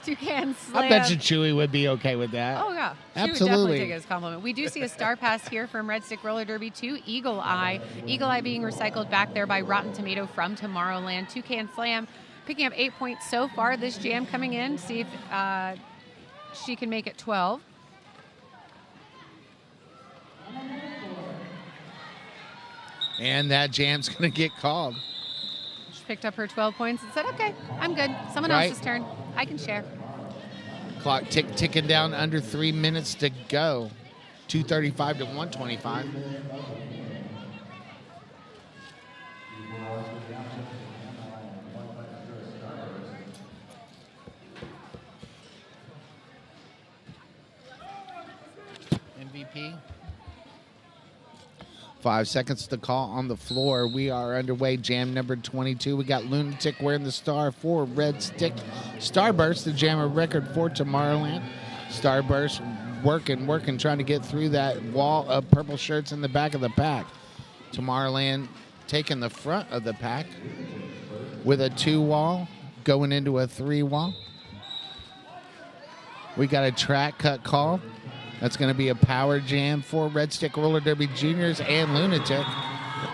Toucan Slam. I bet you Chewy would be okay with that. Oh, yeah. Absolutely. She would definitely take it as a compliment. We do see a star pass here from Red Stick Roller Derby to Eagle Eye. Eagle Eye being recycled back there by Rotten Tomato from Tomorrowland. Toucan Slam picking up 8 points so far this jam coming in. See if she can make it 12. And that jam's going to get called. She picked up her 12 points and said, okay, I'm good. Someone else's turn. I can share. Clock ticking down under 3 minutes to go. 235 to 125. MVP. 5 seconds to call on the floor. We are underway. Jam number 22. We got Lunatic wearing the star for Red Stick. Starburst, the jammer record for Tomorrowland. Starburst working, trying to get through that wall of purple shirts in the back of the pack. Tomorrowland taking the front of the pack with a 2 wall, going into a 3 wall. We got a track cut call. That's going to be a power jam for Red Stick Roller Derby Juniors and Lunatic.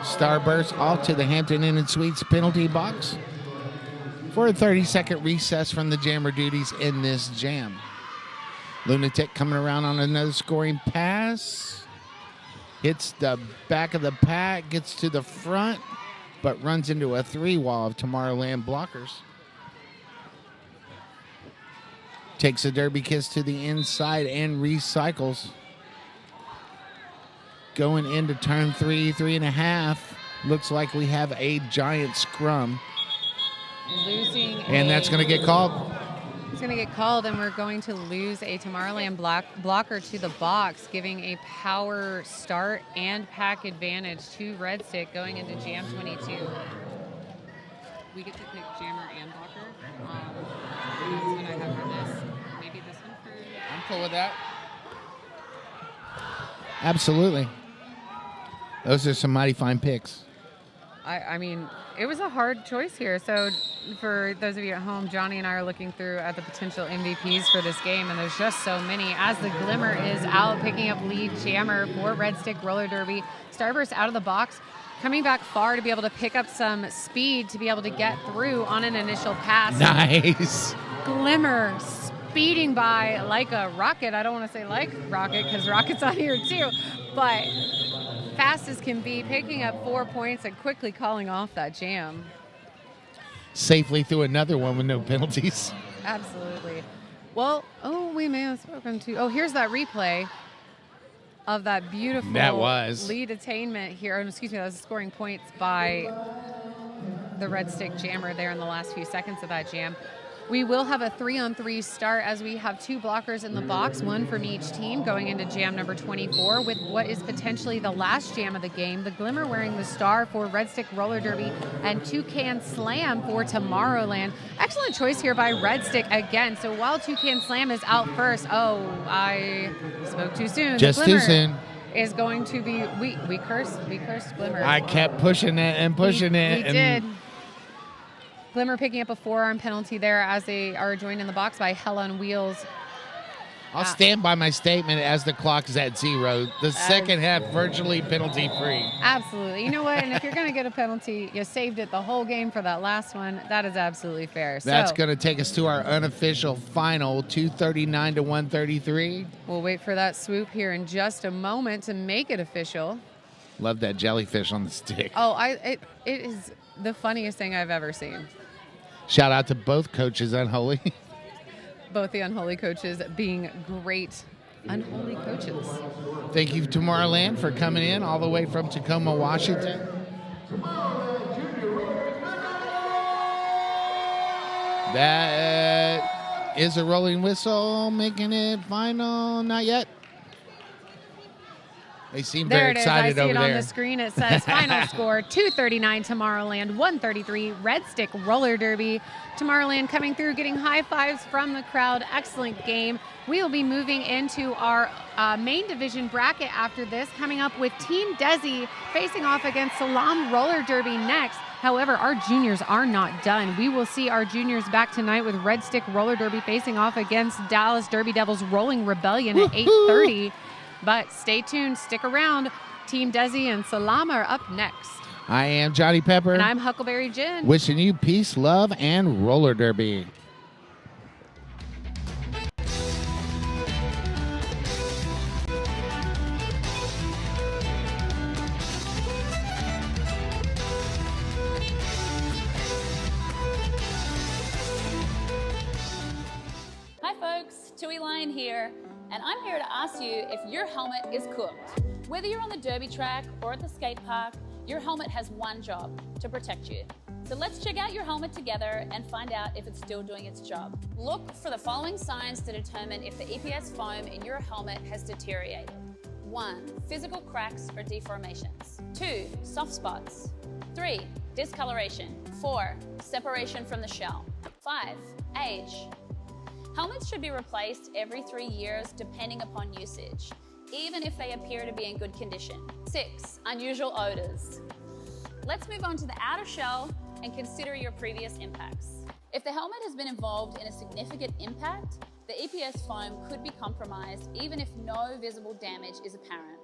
Starburst off to the Hampton Inn and Suites penalty box. for a 30-second recess from the jammer duties in this jam. Lunatic coming around on another scoring pass. Hits the back of the pack, gets to the front, but runs into a 3-wall of Tomorrowland blockers. Takes a derby kiss to the inside and recycles. Going into turn 3, 3.5. Looks like we have a giant scrum. And that's going to get called. It's going to get called, and we're going to lose a Tomorrowland blocker to the box, giving a power start and pack advantage to Red Stick going into Jam 22. We get to pick jammer and blocker. That's what I have for this. Maybe this one for... I'm cool with that. Absolutely. Those are some mighty fine picks. I mean, it was a hard choice here. So for those of you at home, Johnny and I are looking through at the potential MVPs for this game, and there's just so many. As the Glimmer is out picking up lead jammer for Red Stick Roller Derby. Starburst out of the box, coming back far to be able to pick up some speed to be able to get through on an initial pass. Nice. Glimmer speeding by like a rocket. I don't want to say like rocket because rocket's on here too, but fast as can be, picking up 4 points and quickly calling off that jam. Safely through another one with no penalties. Absolutely. Well, we may have spoken to... Oh, here's that replay of that beautiful lead attainment here. Excuse me, that was scoring points by the Red Stick jammer there in the last few seconds of that jam. We will have a 3-on-3 start as we have 2 blockers in the box, 1 from each team, going into jam number 24 with what is potentially the last jam of the game. The Glimmer wearing the star for Red Stick Roller Derby and Toucan Slam for Tomorrowland. Excellent choice here by Red Stick again. So while Toucan Slam is out first, I spoke too soon. Just too soon. Is going to be, we cursed Glimmer. I kept pushing it and pushing it. We did. Glimmer picking up a forearm penalty there as they are joined in the box by Hell on Wheels. I'll stand by my statement as the clock is at 0. The second half virtually penalty free. Absolutely. You know what? And if you're going to get a penalty, you saved it the whole game for that last one. That is absolutely fair. That's going to take us to our unofficial final, 239 to 133. We'll wait for that swoop here in just a moment to make it official. Love that jellyfish on the stick. Oh, it is the funniest thing I've ever seen. Shout out to both coaches, Unholy. Both the Unholy coaches being great Unholy coaches. Thank you, Tomorrowland, for coming in all the way from Tacoma, Washington. That is a rolling whistle, making it final. Not yet. They seem very excited over there. I see it on the screen. It says final score 239 Tomorrowland, 133 Red Stick Roller Derby. Tomorrowland coming through, getting high fives from the crowd. Excellent game. We will be moving into our main division bracket after this, coming up with Team Desi facing off against SALAAM Roller Derby next. However, our juniors are not done. We will see our juniors back tonight with Red Stick Roller Derby facing off against Dallas Derby Devils Rolling Rebellion at 8:30. But stay tuned, stick around. Team Desi and SALAAM are up next. I am Johnny Pepper. And I'm Huckleberry Jen. Wishing you peace, love, and roller derby. Hi folks, Tui Lion here. And I'm here to ask you if your helmet is cooked. Whether you're on the derby track or at the skate park, your helmet has one job: to protect you. So let's check out your helmet together and find out if it's still doing its job. Look for the following signs to determine if the EPS foam in your helmet has deteriorated. 1. Physical cracks or deformations. 2. Soft spots. 3. Discoloration. 4. Separation from the shell. 5. Age. Helmets should be replaced every 3 years depending upon usage, even if they appear to be in good condition. 6. Unusual odors. Let's move on to the outer shell and consider your previous impacts. If the helmet has been involved in a significant impact, the EPS foam could be compromised even if no visible damage is apparent.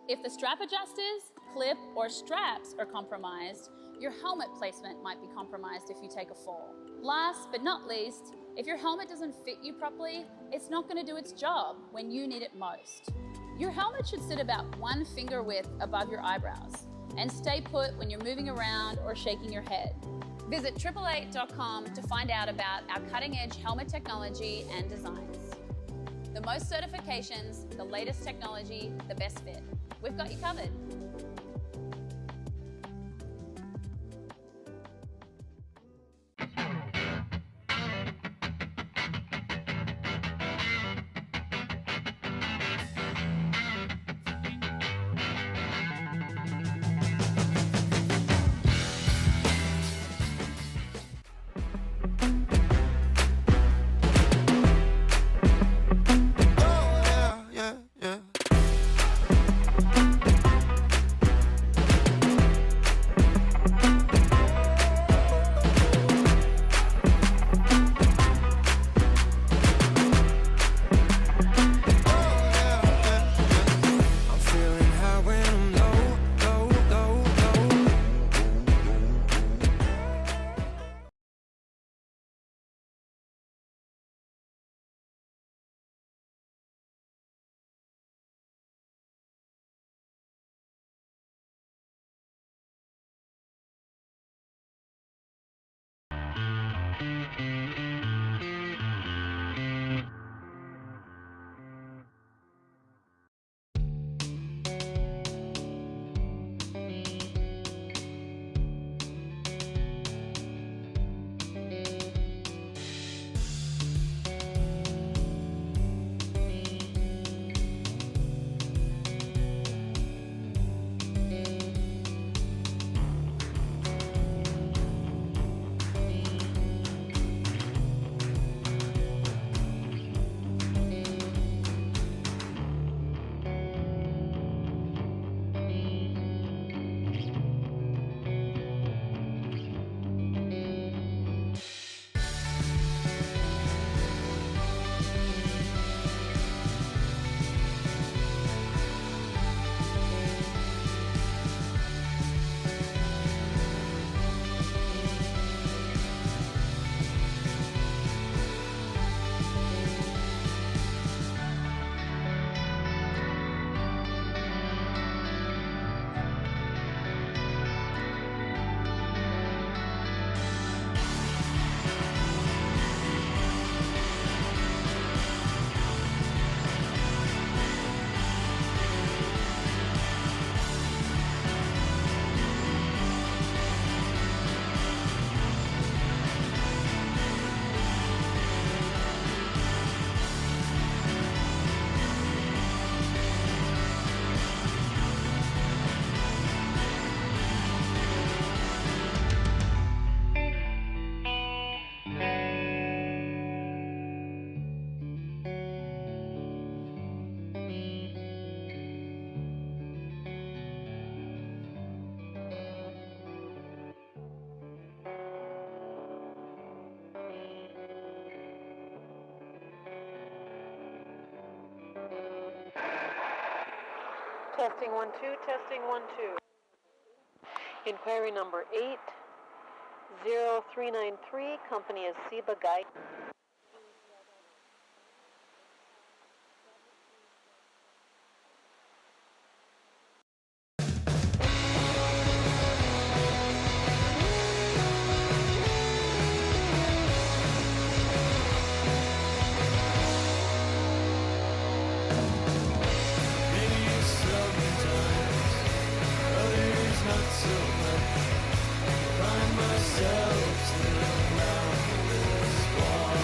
If the strap adjusters, clip, or straps are compromised, your helmet placement might be compromised if you take a fall. Last but not least, if your helmet doesn't fit you properly, it's not going to do its job when you need it most. Your helmet should sit about 1 finger width above your eyebrows and stay put when you're moving around or shaking your head. Visit 888.com to find out about our cutting-edge helmet technology and designs. The most certifications, the latest technology, the best fit. We've got you covered. Testing 1 2, testing 1 2. Inquiry number 80393, company is Seba Guide. Find myself still around this wall.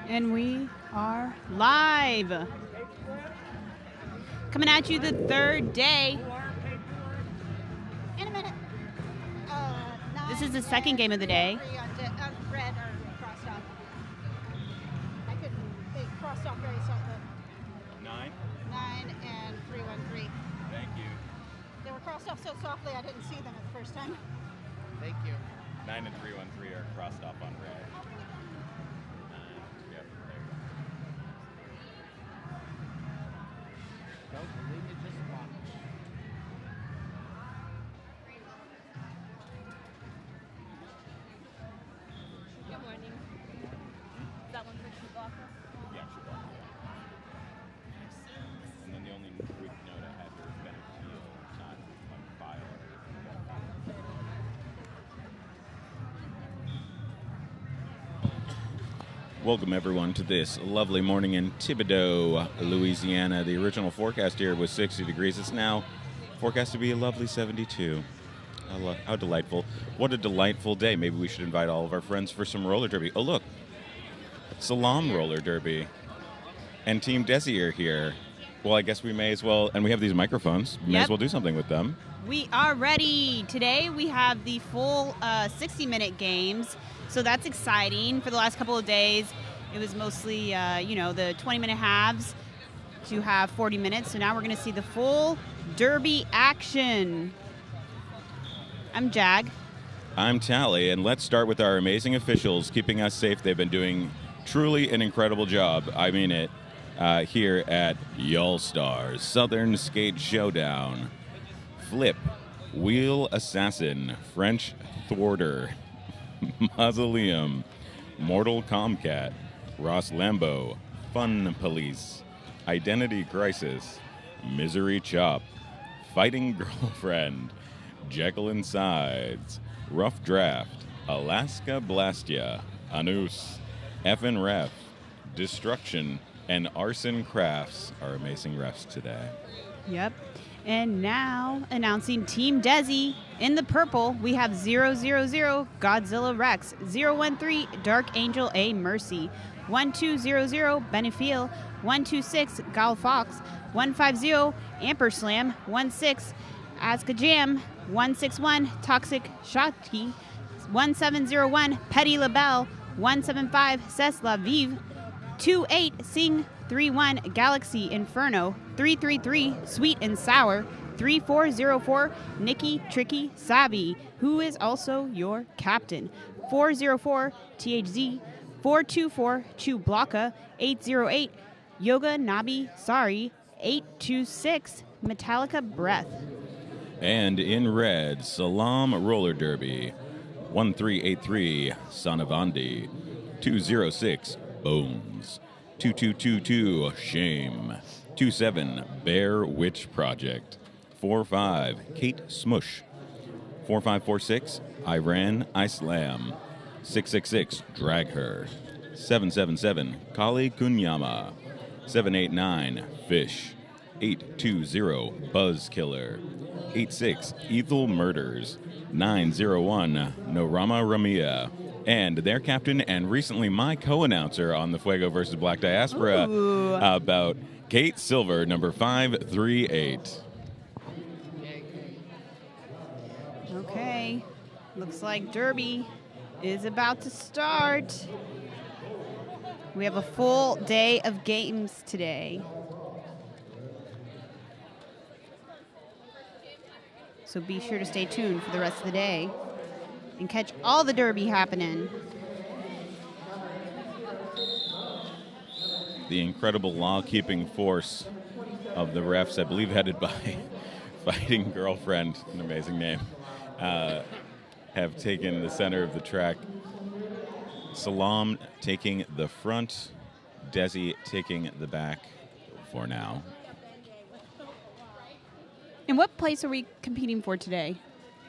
And we are live. Coming at you the third day. In a minute. This is the second game of the day. Red are crossed off. They crossed off very softly. 9? 9 and 313. Thank you. They were crossed off so softly I didn't see them at the first time. Thank you. 9 and 313 are crossed off on red. 9. Yep, there you go. Don't believe me, just watch. Good morning. Is that one for Chewbacca? Yeah, sure. And then the only quick note I had was Bennett Field, not on file. Welcome, everyone, to this lovely morning in Thibodaux, Louisiana. The original forecast here was 60 degrees. It's now forecast to be a lovely 72. How delightful. What a delightful day. Maybe we should invite all of our friends for some roller derby. Oh, look. SALAAM roller derby. And Team Desi are here. Well, I guess we may as well, and we have these microphones. We may as well do something with them. We are ready. Today we have the full 60-minute games, so that's exciting. For the last couple of days, it was mostly, the 20-minute halves to have 40 minutes. So now we're going to see the full derby action. I'm Jag. I'm Tally, and let's start with our amazing officials keeping us safe. They've been doing truly an incredible job. I mean it. Here at Y'all Stars Southern Skate Showdown. Flip, Wheel Assassin, French Thwarter, Mausoleum, Mortal Comcat, Ross Lambo, Fun Police, Identity Crisis, Misery Chop, Fighting Girlfriend, Jekyll and Sides, Rough Draft, Alaska Blastia, Anus, Effin' Ref, Destruction, and Arson Crafts, our amazing refs today. Yep. And now announcing Team Desi. In the purple, we have 000 Godzilla Rex, 013 Dark Angel A Mercy, 1200 Benefiel, 126 Gal Fox, 150 Amperslam, 16 Azka Jam, 161 Toxic Shotki, 1701 Petty LaBelle, 175 Cess La Vive, 28 Sing 31 Galaxy Inferno, 333 Sweet and Sour, 3404 Nikki Tricky Sabi, who is also your captain, 404 THZ, 424 Chew Blocka, 808 Yoga Nabi Sari, 826 Metallica Breath. And in red, SALAAM Roller Derby, 1383 Sanavandi, 206 Bones, 2222 Shame, 27 Bear Witch Project, 45 Kate Smush, 4546 Iran Islam, 666 Drag Her, 777 Kali Kunyama, 789 Fish, 820 Buzz Killer, 86 Ethel Murders, 901 Norama Ramia, and their captain and recently my co-announcer on the Fuego versus Black Diaspora about Kate Silver, number 538. Okay, looks like Derby is about to start. We have a full day of games today. So be sure to stay tuned for the rest of the day and catch all the Derby happening. The incredible law-keeping force of the refs, I believe headed by Fighting Girlfriend, an amazing name, have taken the center of the track. SALAAM taking the front, Desi taking the back for now. And what place are we competing for today?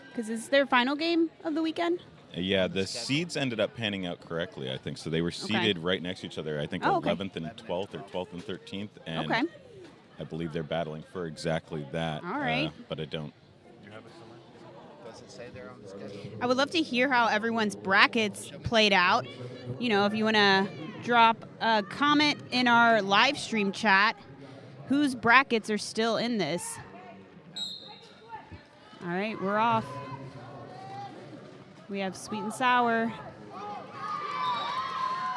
Because it's their final game of the weekend? Yeah, the seeds ended up panning out correctly, I think. So they were seeded right next to each other, I think 11th and 12th or 12th and 13th. And I believe they're battling for exactly that. All right. But I don't. Does it say there on the schedule? I would love to hear how everyone's brackets played out. You know, if you want to drop a comment in our live stream chat whose brackets are still in this. All right, we're off. We have sweet and sour.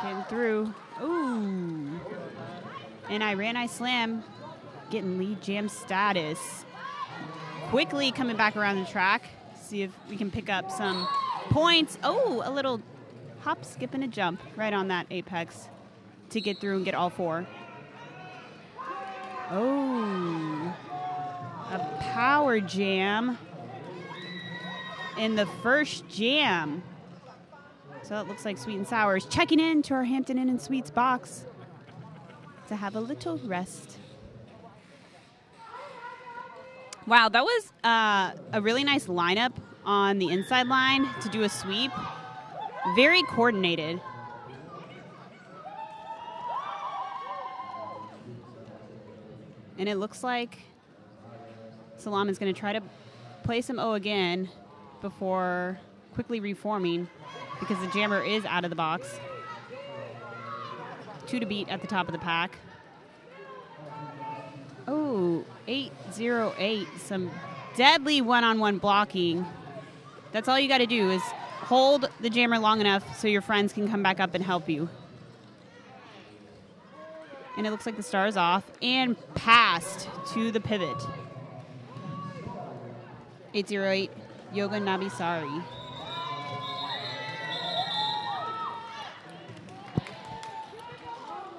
Getting through. Ooh. And I slam, getting lead jam status. Quickly coming back around the track. See if we can pick up some points. Oh, a little hop, skip, and a jump right on that apex to get through and get all 4. Oh, a power jam in the first jam. So it looks like Sweet and Sour is checking in to our Hampton Inn and Suites box to have a little rest. Wow, that was a really nice lineup on the inside line to do a sweep. Very coordinated. And it looks like SALAAM is going to try to play some O again before quickly reforming because the jammer is out of the box. 2 to beat at the top of the pack. Oh, 808. Some deadly one-on-one blocking. That's all you got to do is hold the jammer long enough so your friends can come back up and help you. And it looks like the star is off and passed to the pivot. 808, Yoga Nabisari.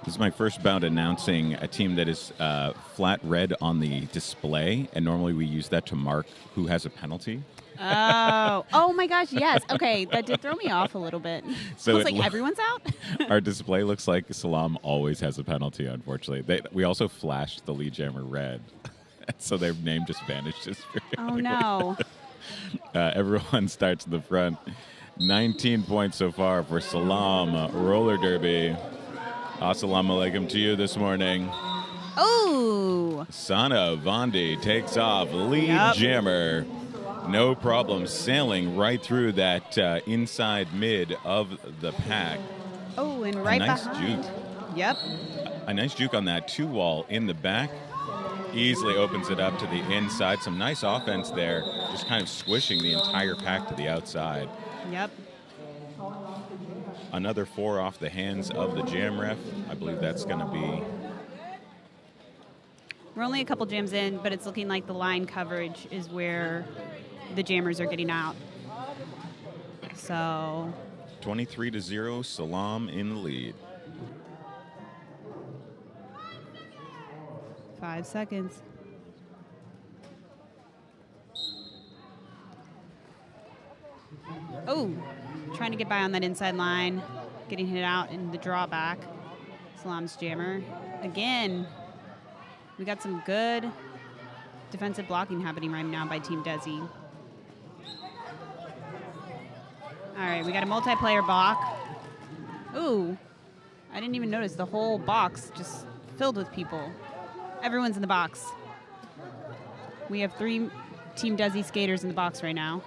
This is my first bout announcing a team that is flat red on the display, and normally we use that to mark who has a penalty. Oh my gosh, yes. Okay, that did throw me off a little bit. So it's like everyone's out? Our display looks like SALAAM always has a penalty, unfortunately. We also flashed the lead jammer red, so their name just vanishes. Oh no. Everyone starts in the front. 19 points so far for SALAAM roller derby. Assalamu alaikum to you this morning. Oh! Sana Vondi takes off. Lead jammer. No problem. Sailing right through that inside mid of the pack. Oh, and right nice behind. Juke. Yep. A nice juke on that 2-wall in the back. Easily opens it up to the inside. Some nice offense there. Just kind of squishing the entire pack to the outside. Yep. Another 4 off the hands of the jam ref. I believe that's going to be... We're only a couple jams in, but it's looking like the line coverage is where the jammers are getting out. So... 23-0, SALAAM in the lead. 5 seconds. Oh, trying to get by on that inside line, getting hit out in the drawback. SALAAM's jammer. Again, we got some good defensive blocking happening right now by Team Desi. All right, we got a multiplayer block. Ooh, I didn't even notice the whole box just filled with people. Everyone's in the box. We have 3 Team Desi skaters in the box right now.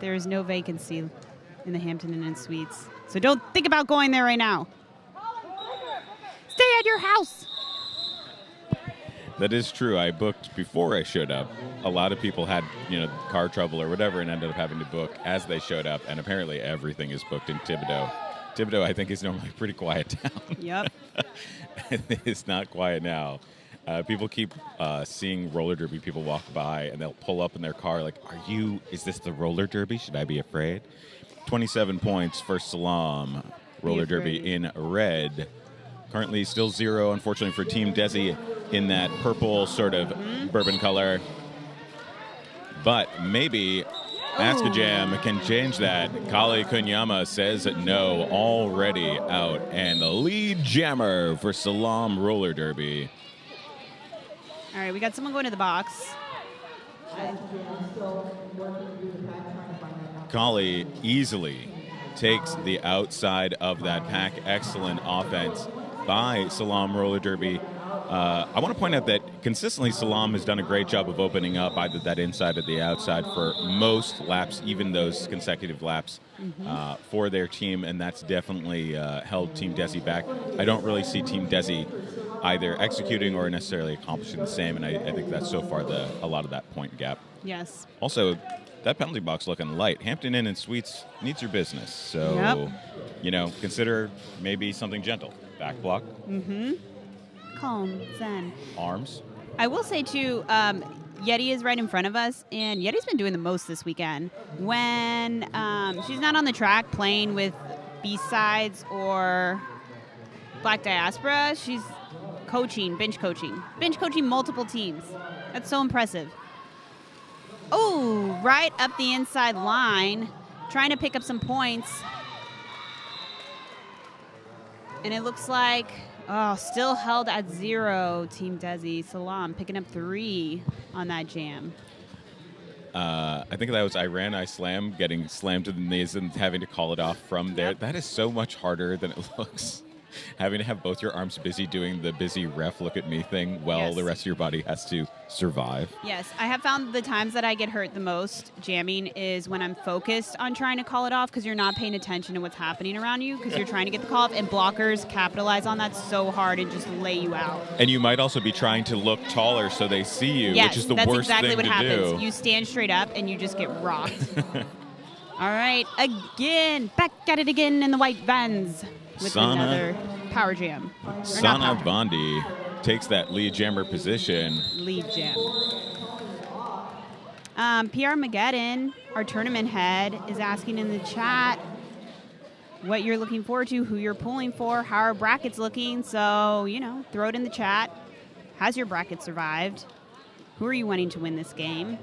There is no vacancy in the Hampton Inn and Suites. So don't think about going there right now. Stay at your house. That is true. I booked before I showed up. A lot of people had, car trouble or whatever and ended up having to book as they showed up. And apparently everything is booked in Thibodaux. Thibodaux, I think, is normally a pretty quiet town. Yep. It's not quiet now. People keep seeing roller derby people walk by, and they'll pull up in their car like, is this the roller derby? Should I be afraid? 27 points for SALAAM. Roller derby in red. Currently still 0, unfortunately, for Team Desi in that purple sort of bourbon color. But maybe Askajam can change that. Kali Kunyama says no, already out. And the lead jammer for SALAAM roller derby. All right, we got someone going to the box. Kali easily takes the outside of that pack. Excellent offense by SALAAM roller derby. I want to point out that consistently SALAAM has done a great job of opening up either that inside or the outside for most laps, even those consecutive laps for their team, and that's definitely held Team Desi back. I don't really see Team Desi either executing or necessarily accomplishing the same, and I think that's so far a lot of that point gap. Yes. Also, that penalty box looking light. Hampton Inn and Suites needs your business, so consider maybe something gentle. Back block. Calm, zen. Arms. I will say, too, Yeti is right in front of us, and Yeti's been doing the most this weekend. When she's not on the track playing with B-sides or Black Diaspora, she's bench coaching multiple teams. That's so impressive. Oh, right up the inside line, trying to pick up some points. And it looks like... still held at 0, Team Desi. SALAAM picking up 3 on that jam. I think that was I Slam getting slammed to the knees and having to call it off from there. That is so much harder than it looks. Having to have both your arms busy doing the busy ref look at me thing while the rest of your body has to survive. Yes, I have found the times that I get hurt the most jamming is when I'm focused on trying to call it off because you're not paying attention to what's happening around you because you're trying to get the call off, and blockers capitalize on that so hard and just lay you out. And you might also be trying to look taller so they see you, which is the worst exactly thing what to happens. do. You stand straight up and you just get rocked. All right, again, back at it again in the white vans with another power jam. Sana Bondi takes that lead jammer position. Lead jam. PR Mageddon, our tournament head, is asking in the chat what you're looking forward to, who you're pulling for, how our bracket's looking. So, throw it in the chat. Has your bracket survived? Who are you wanting to win this game?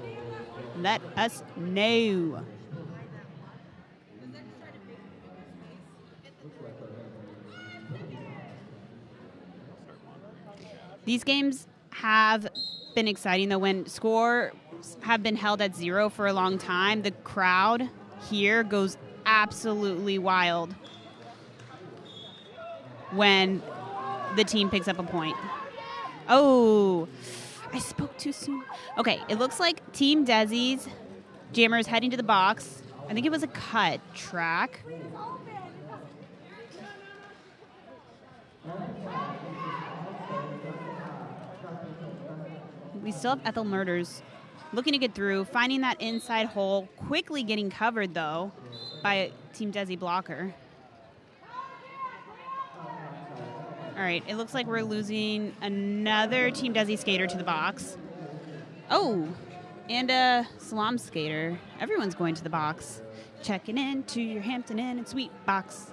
Let us know. These games have been exciting, though. When scores have been held at 0 for a long time, the crowd here goes absolutely wild when the team picks up a point. Oh, I spoke too soon. Okay, it looks like Team Desi's jammer is heading to the box. I think it was a cut track. We still have Ethel Murders looking to get through, finding that inside hole, quickly getting covered, though, by Team Desi blocker. All right, it looks like we're losing another Team Desi skater to the box. Oh, and a SALAAM skater. Everyone's going to the box. Checking in to your Hampton Inn and Suite box.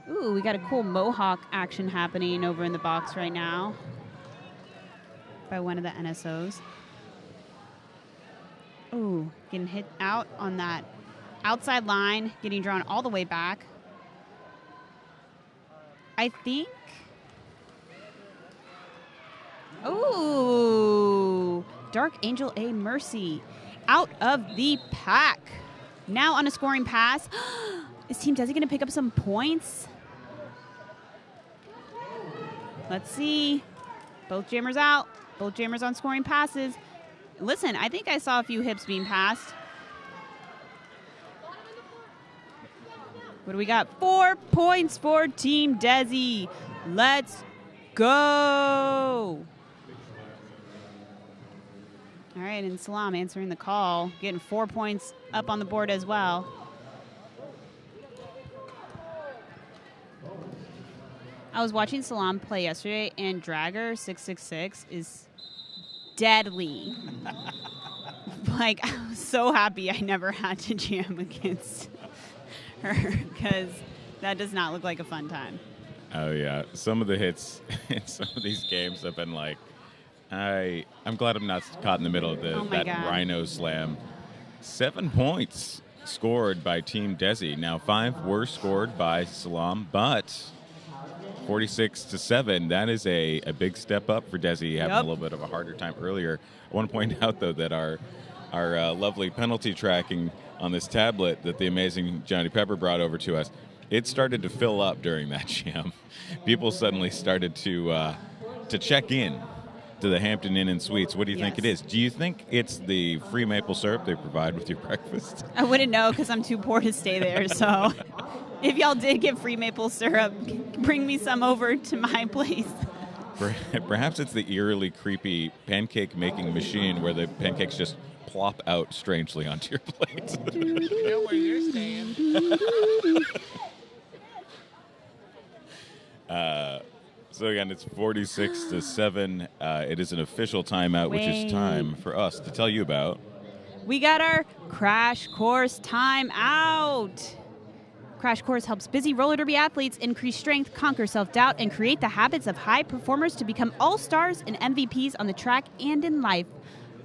Ooh, we got a cool Mohawk action happening over in the box right now by one of the NSOs. Ooh, getting hit out on that outside line, getting drawn all the way back. I think... Ooh, Dark Angel A Mercy out of the pack. Now on a scoring pass. Is Team Desi going to pick up some points? Let's see. Both jammers out. Both jammers on scoring passes. Listen, I think I saw a few hips being passed. What do we got? 4 points for Team Desi. Let's go. All right, and SALAAM answering the call, getting 4 points up on the board as well. I was watching SALAAM play yesterday, and Dragger 666 is deadly. Like, I was so happy I never had to jam against her because that does not look like a fun time. Oh, yeah. Some of the hits in some of these games have been like, I'm glad I'm not caught in the middle of that Rhino slam. 7 points scored by Team Desi. Now, 5 were scored by SALAAM, but 46-7, that is a big step up for Desi, having a little bit of a harder time earlier. I want to point out, though, that our lovely penalty tracking on this tablet that the amazing Johnny Pepper brought over to us, it started to fill up during that jam. People suddenly started to check in to the Hampton Inn and Suites. What do you think it is? Do you think it's the free maple syrup they provide with your breakfast? I wouldn't know because I'm too poor to stay there. So if y'all did get free maple syrup, bring me some over to my place. Perhaps it's the eerily creepy pancake making machine where the pancakes just plop out strangely onto your plate. Know where you're staying. So again, it's 46-7. It is an official timeout, which is time for us to tell you about. We got our Crash Course timeout. Crash Course helps busy roller derby athletes increase strength, conquer self-doubt, and create the habits of high performers to become all-stars and MVPs on the track and in life.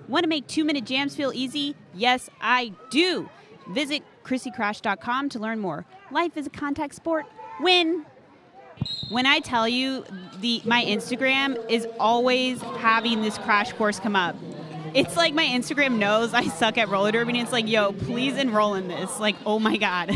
Want to make 2-minute jams feel easy? Yes, I do. Visit ChrissyCrash.com to learn more. Life is a contact sport. Win! When I tell you, my Instagram is always having this Crash Course come up. It's like my Instagram knows I suck at roller derby, and it's like, yo, please enroll in this. Like, oh my God.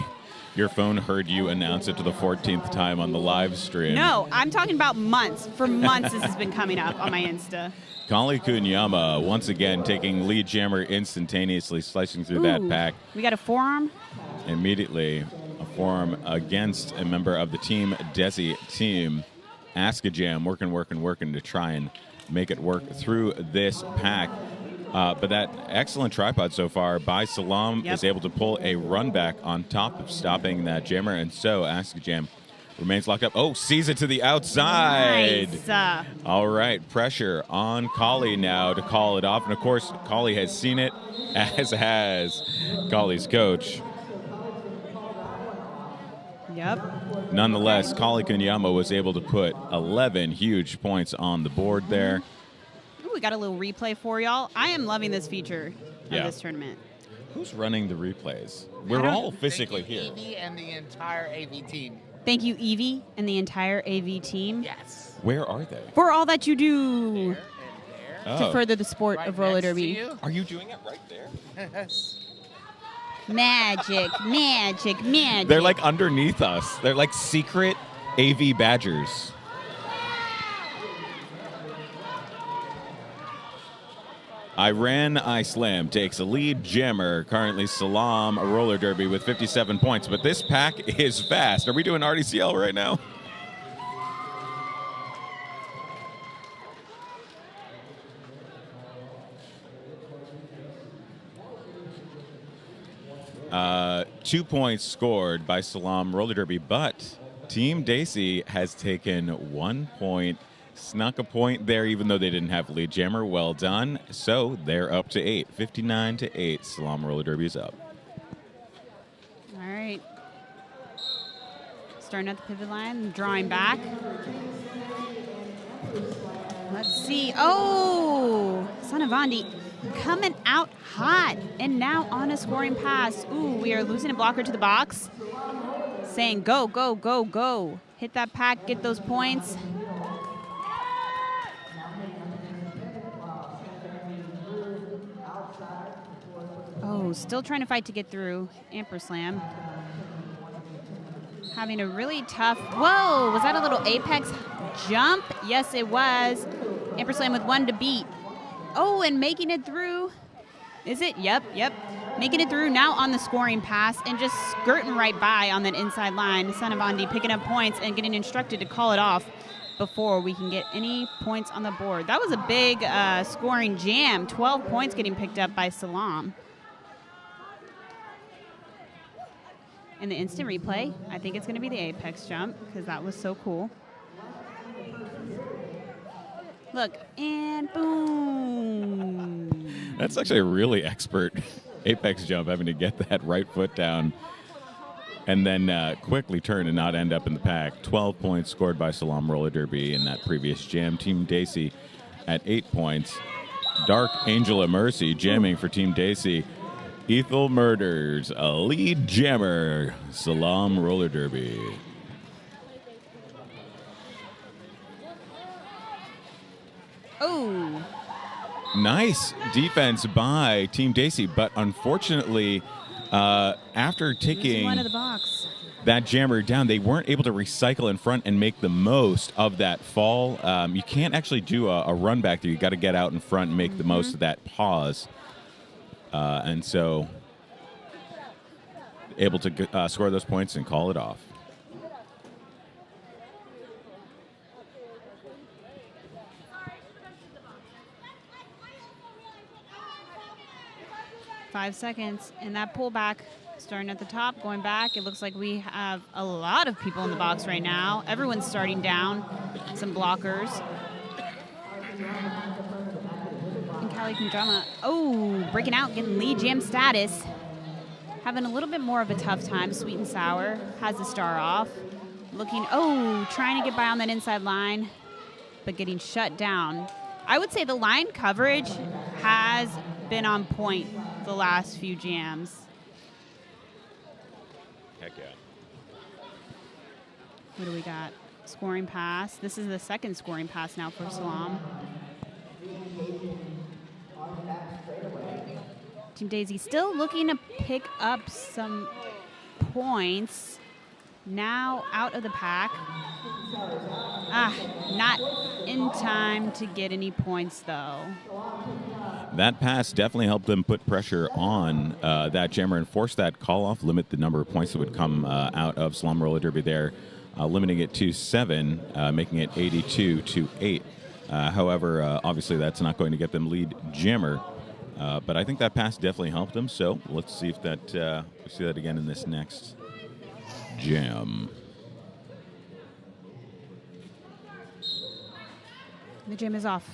Your phone heard you announce it to the 14th time on the live stream. No, I'm talking about months. For months, this has been coming up on my Insta. Kali Kunyama, once again, taking lead jammer instantaneously, slicing through that pack. We got a forearm. Immediately, a forearm against a member of the Team Desi team. Ask a jam, working to try and make it work through this pack. But that excellent tripod so far by SALAAM is able to pull a run back on top of stopping that jammer. And so Ask a Jam remains locked up. Oh, sees it to the outside. Nice. All right, pressure on Kali now to call it off. And, of course, Kali has seen it, as has Kali's coach. Yep. Nonetheless, Kali Kunyama was able to put 11 huge points on the board there. We got a little replay for y'all. I am loving this feature of this tournament. Who's running the replays? We're all physically here. Evie and the entire AV team. Thank you, Evie, and the entire AV team. Yes. Where are they? For all that you do There. to further the sport of roller derby. Are you doing it right there? Magic, magic, magic. They're like underneath us. They're like secret AV badgers. I Slam takes a lead jammer. Currently SALAAM, a roller derby with 57 points. But this pack is fast. Are we doing RDCL right now? Uh, 2 points scored by SALAAM roller derby. But Team Desi has taken 1 point. Snuck a point there, even though they didn't have lead jammer. Well done. So they're up to 8. 59-8. SALAAM roller derby is up. All right. Starting at the pivot line, drawing back. Let's see. Oh, Sanavandi coming out hot and now on a scoring pass. Ooh, we are losing a blocker to the box. Saying go, go, go, go. Hit that pack, get those points. Oh, still trying to fight to get through. Amperslam. Having a really tough... Whoa, was that a little apex jump? Yes, it was. Amperslam with 1 to beat. Oh, and making it through. Is it? Yep. Making it through now on the scoring pass and just skirting right by on that inside line. Sanavandi picking up points and getting instructed to call it off before we can get any points on the board. That was a big scoring jam. 12 points getting picked up by SALAAM. In the instant replay, I think it's going to be the apex jump because that was so cool. Look, and boom. That's actually a really expert apex jump, having to get that right foot down and then quickly turn and not end up in the pack. 12 points scored by SALAAM roller derby in that previous jam. Team Desi at 8 points. Dark Angel of Mercy jamming for Team Desi. Ethel Murders, a lead jammer. SALAAM roller derby. Oh. Nice defense by Team Desi, but unfortunately, after taking one of the box. that jammer down. They weren't able to recycle in front and make the most of that fall. You can't actually do a run back there. You got to get out in front and make the most of that pause. And so able to score those points and call it off. Five seconds, and that pullback starting at the top, going back. It looks like we have a lot of people in the box right now. Everyone's starting down. Some blockers. And Callie Kundrama, breaking out, getting lead jam status. Having a little bit more of a tough time. Sweet and Sour has the star off. Looking, trying to get by on that inside line, but getting shut down. I would say the line coverage has been on point the last few jams. Heck yeah. What do we got? Scoring pass. This is the second scoring pass now for SALAAM. Team Desi still looking to pick up some points. Now out of the pack. Not in time to get any points, though. That pass definitely helped them put pressure on that jammer and force that call off, limit the number of points that would come out of SALAAM Roller Derby there, limiting it to 7, making it 82-8. However, obviously that's not going to get them lead jammer, but I think that pass definitely helped them. So let's see if that we see that again in this next jam. The jam is off.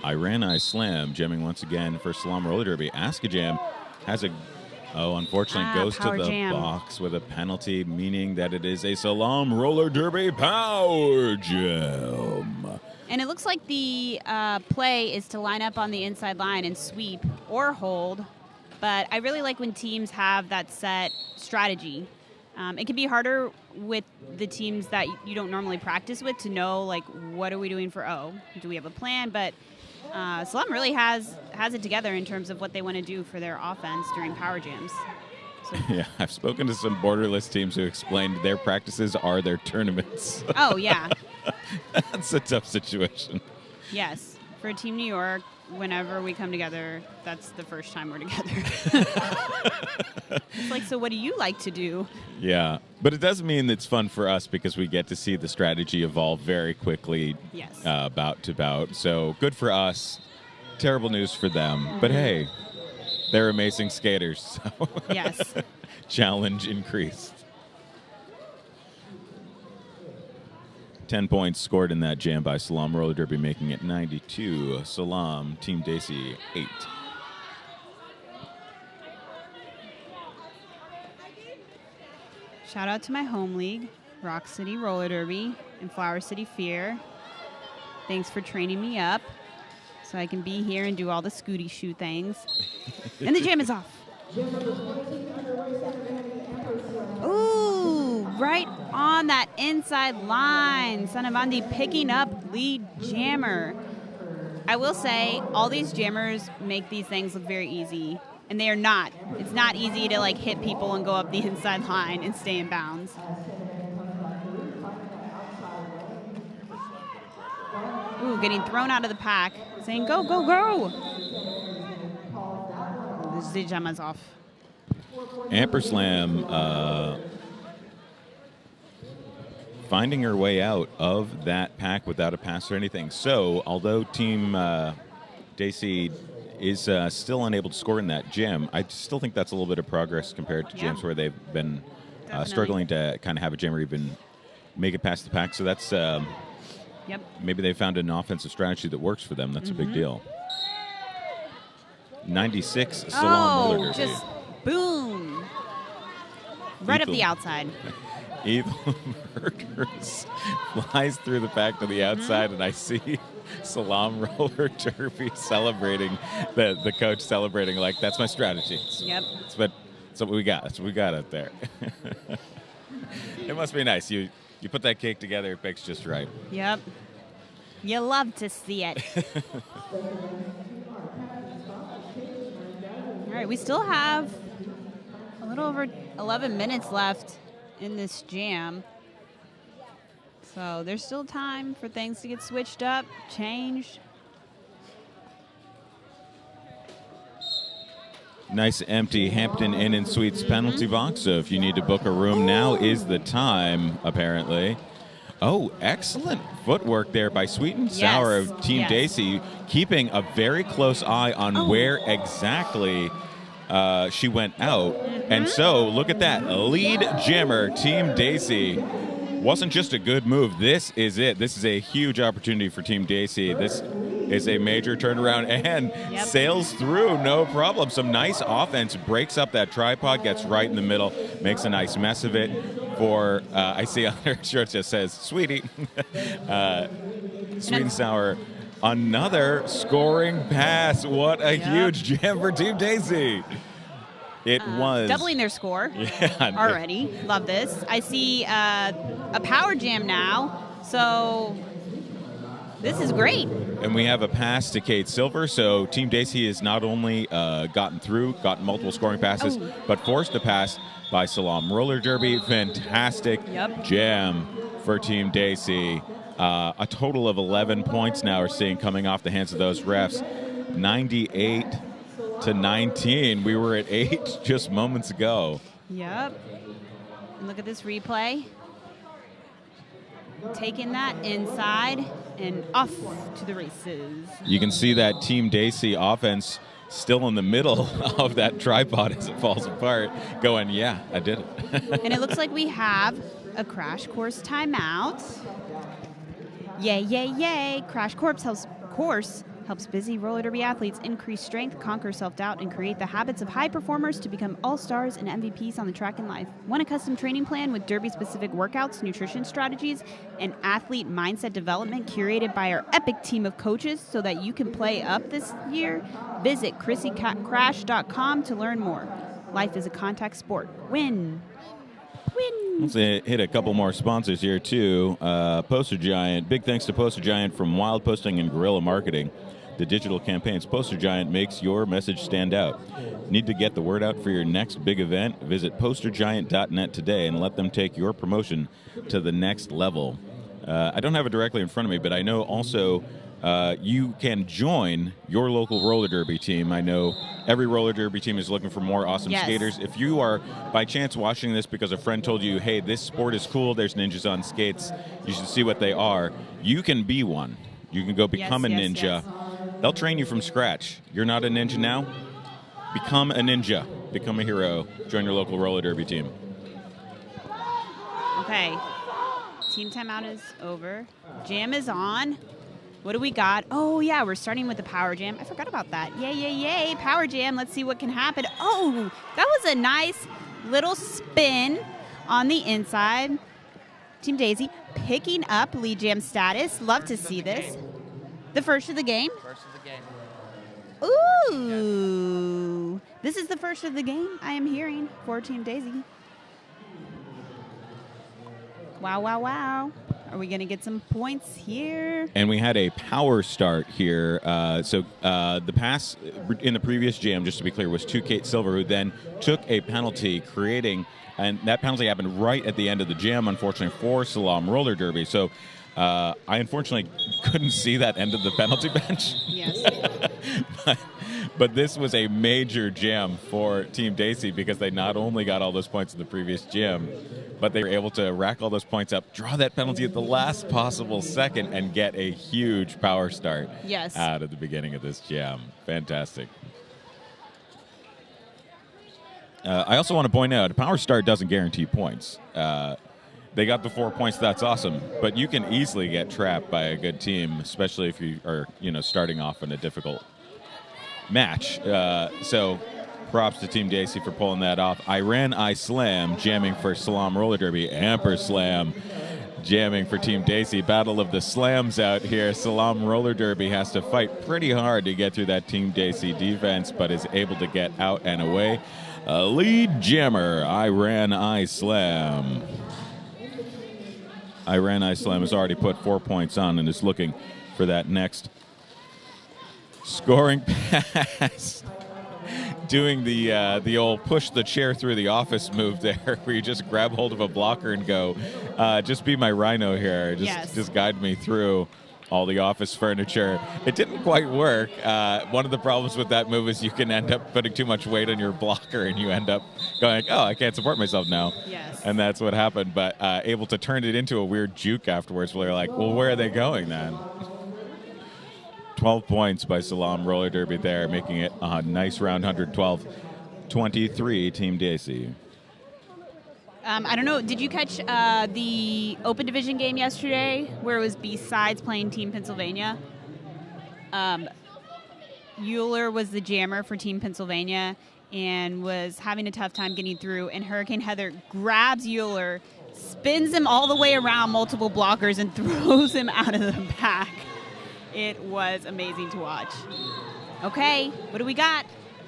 I Slam jamming once again for SALAAM Roller Derby. Aska Jam has unfortunately goes to the jam. box with a penalty, meaning that it is a SALAAM Roller Derby power jam. And it looks like the play is to line up on the inside line and sweep or hold. But I really like when teams have that set strategy. It can be harder with the teams that you don't normally practice with to know, like, what are we doing for O? Do we have a plan? But SALAAM really has it together in terms of what they want to do for their offense during power jams. So. Yeah, I've spoken to some borderless teams who explained their practices are their tournaments. Oh, yeah. That's a tough situation. Yes. For Team New York, whenever we come together, that's the first time we're together. It's like, so what do you like to do? Yeah, but it does mean it's fun for us because we get to see the strategy evolve very quickly, yes. Bout to bout. So good for us. Terrible news for them. But hey, they're amazing skaters. So yes. Challenge increased. 10 points scored in that jam by SALAAM Roller Derby, making it 92. SALAAM, Team Desi, 8. Shout out to my home league, Rock City Roller Derby and Flower City Fear. Thanks for training me up so I can be here and do all the scooty shoe things. And the jam is off. Ooh, right on that inside line. Sanavandi picking up lead jammer. I will say, all these jammers make these things look very easy. And they are not. It's not easy to like hit people and go up the inside line and stay in bounds. Ooh, getting thrown out of the pack. Saying, go, go, go. The jama's off. Amperslam finding her way out of that pack without a pass or anything. So, although Team Desi is still unable to score in that jam, I still think that's a little bit of progress compared to jams where they've been struggling to kind of have a jammer even make it past the pack. So that's maybe they found an offensive strategy that works for them. That's a big deal. 96 SALAAM Roller Derby. Just boom. Right up the outside. Evil Murders flies through the pack to the outside, and I see SALAAM Roller Derby celebrating, the coach celebrating like, that's my strategy. Yep. That's what we got. That's what we got out there. It must be nice. You put that cake together, it bakes just right. Yep. You love to see it. All right, we still have little over 11 minutes left in this jam. So there's still time for things to get switched up, changed. Nice empty Hampton Inn and Suites penalty box. So if you need to book a room, now is the time, apparently. Oh, excellent footwork there by Sweet and Sour of Team Desi, keeping a very close eye on where exactly she went out. And so, look at that. Lead jammer, Team Desi. Wasn't just a good move. This is it. This is a huge opportunity for Team Desi. This is a major turnaround and sails through, no problem. Some nice offense, breaks up that tripod, gets right in the middle, makes a nice mess of it. For I see on her shirt just says "Sweetie," Sweet and Sour. Another scoring pass. What a huge jam for Team Desi. It was doubling their score already. Love this. I see a power jam now. So this is great. And we have a pass to Kate Silver. So Team Desi has not only gotten multiple scoring passes, but forced a pass by SALAAM Roller Derby. Fantastic jam for Team Desi. A total of 11 points now we're seeing coming off the hands of those refs. 98-19. We were at 8 just moments ago. Yep. And look at this replay. Taking that inside and off to the races. You can see that Team Desi offense still in the middle of that tripod as it falls apart, going, yeah, I did it. And it looks like we have a Crash Course timeout. Yay, yay, yay. Crash Course helps busy roller derby athletes increase strength, conquer self-doubt, and create the habits of high performers to become all-stars and MVPs on the track in life. Want a custom training plan with derby-specific workouts, nutrition strategies, and athlete mindset development curated by our epic team of coaches so that you can play up this year? Visit ChrissyCrash.com to learn more. Life is a contact sport. Win. Win. Let's hit a couple more sponsors here, too. Poster Giant. Big thanks to Poster Giant from Wild Posting and Guerrilla Marketing. The digital campaigns, Poster Giant makes your message stand out. Need to get the word out for your next big event? Visit postergiant.net today and let them take your promotion to the next level. I don't have it directly in front of me, but I know also you can join your local roller derby team. I know every roller derby team is looking for more awesome skaters. If you are by chance watching this because a friend told you, hey, this sport is cool, there's ninjas on skates, you should see what they are, you can be one. You can go become a ninja. They'll train you from scratch. You're not a ninja now? Become a ninja. Become a hero. Join your local roller derby team. Okay. Team timeout is over. Jam is on. What do we got? Oh, yeah, we're starting with the power jam. I forgot about that. Yay, yay, yay. Power jam. Let's see what can happen. Oh, that was a nice little spin on the inside. Team Desi picking up lead jam status. Love to see this. The first of the game? First of the game. Ooh. This is the first of the game I am hearing for Team Desi. Wow, wow, wow. Are we going to get some points here? And we had a power start here. The pass in the previous jam, just to be clear, was to Kate Silver, who then took a penalty, and that penalty happened right at the end of the jam, unfortunately, for SALAAM Roller Derby. So I unfortunately couldn't see that end of the penalty bench. Yes. But this was a major jam for Team Desi because they not only got all those points in the previous jam, but they were able to rack all those points up, draw that penalty at the last possible second, and get a huge power start out at the beginning of this jam. Fantastic. I also want to point out, a power start doesn't guarantee points. They got the 4 points. That's awesome. But you can easily get trapped by a good team, especially if you are, starting off in a difficult match. So props to Team Desi for pulling that off. I Slam jamming for SALAAM Roller Derby. Amper Slam jamming for Team Desi. Battle of the slams out here. SALAAM Roller Derby has to fight pretty hard to get through that Team Desi defense, but is able to get out and away. Lead jammer, I Slam. I Slam has already put 4 points on and is looking for that next scoring pass. doing the old push the chair through the office move there, where you just grab hold of a blocker and go, just be my rhino here. Just guide me through all the office furniture. It didn't quite work. One of the problems with that move is you can end up putting too much weight on your blocker, and you end up going, oh, I can't support myself now. Yes. And that's what happened. But able to turn it into a weird juke afterwards, where they're like, well, where are they going then? 12 points by SALAAM roller derby there, making it a nice round 112-23, Team Desi. I don't know. Did you catch the Open Division game yesterday where it was besides playing Team Pennsylvania? Euler was the jammer for Team Pennsylvania and was having a tough time getting through, and Hurricane Heather grabs Euler, spins him all the way around multiple blockers, and throws him out of the pack. It was amazing to watch. Okay, what do we got?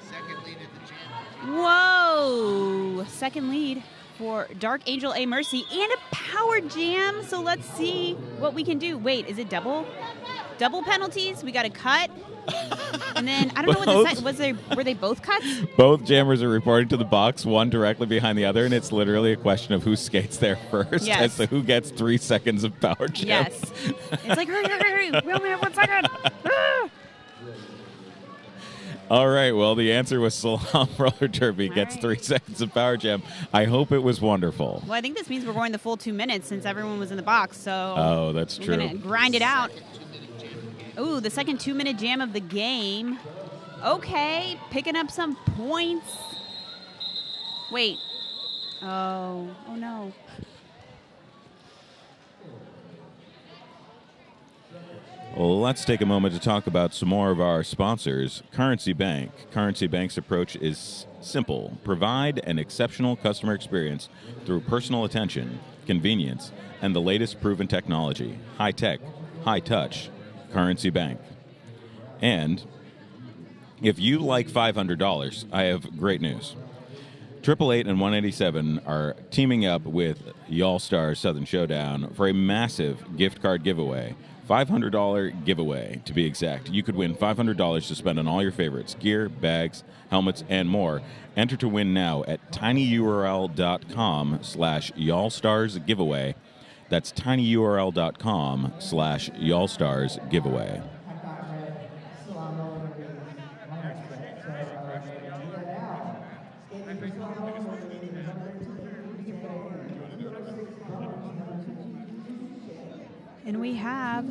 Second lead at the championship. Whoa! Second lead for Dark Angel A Mercy and a power jam. So let's see what we can do. Wait, is it double penalties? We got a cut. And then I don't know what the set were they both cuts? Both jammers are reporting to the box, one directly behind the other, and it's literally a question of who skates there first as to who gets 3 seconds of power jam. Yes. It's like, hurry. We only have 1 second. All right, well, the answer was SALAAM roller derby gets 3 seconds of power jam. I hope it was wonderful. Well, I think this means we're going the full 2 minutes since everyone was in the box. So oh, that's true. We're going to grind it out. Ooh, the second 2-minute jam of the game. Okay, picking up some points. Wait. Oh no. Well, let's take a moment to talk about some more of our sponsors. Currency Bank. Currency Bank's approach is simple. Provide an exceptional customer experience through personal attention, convenience, and the latest proven technology. High tech, high touch. Currency Bank. And if you like $500, I have great news. 888 and 187 are teaming up with Y'all Stars Southern Showdown for a massive gift card giveaway. $500 giveaway, to be exact. You could win $500 to spend on all your favorites, gear, bags, helmets, and more. Enter to win now at tinyurl.com/y'allstarsgiveaway. That's tinyurl.com/y'allstarsgiveaway. And we have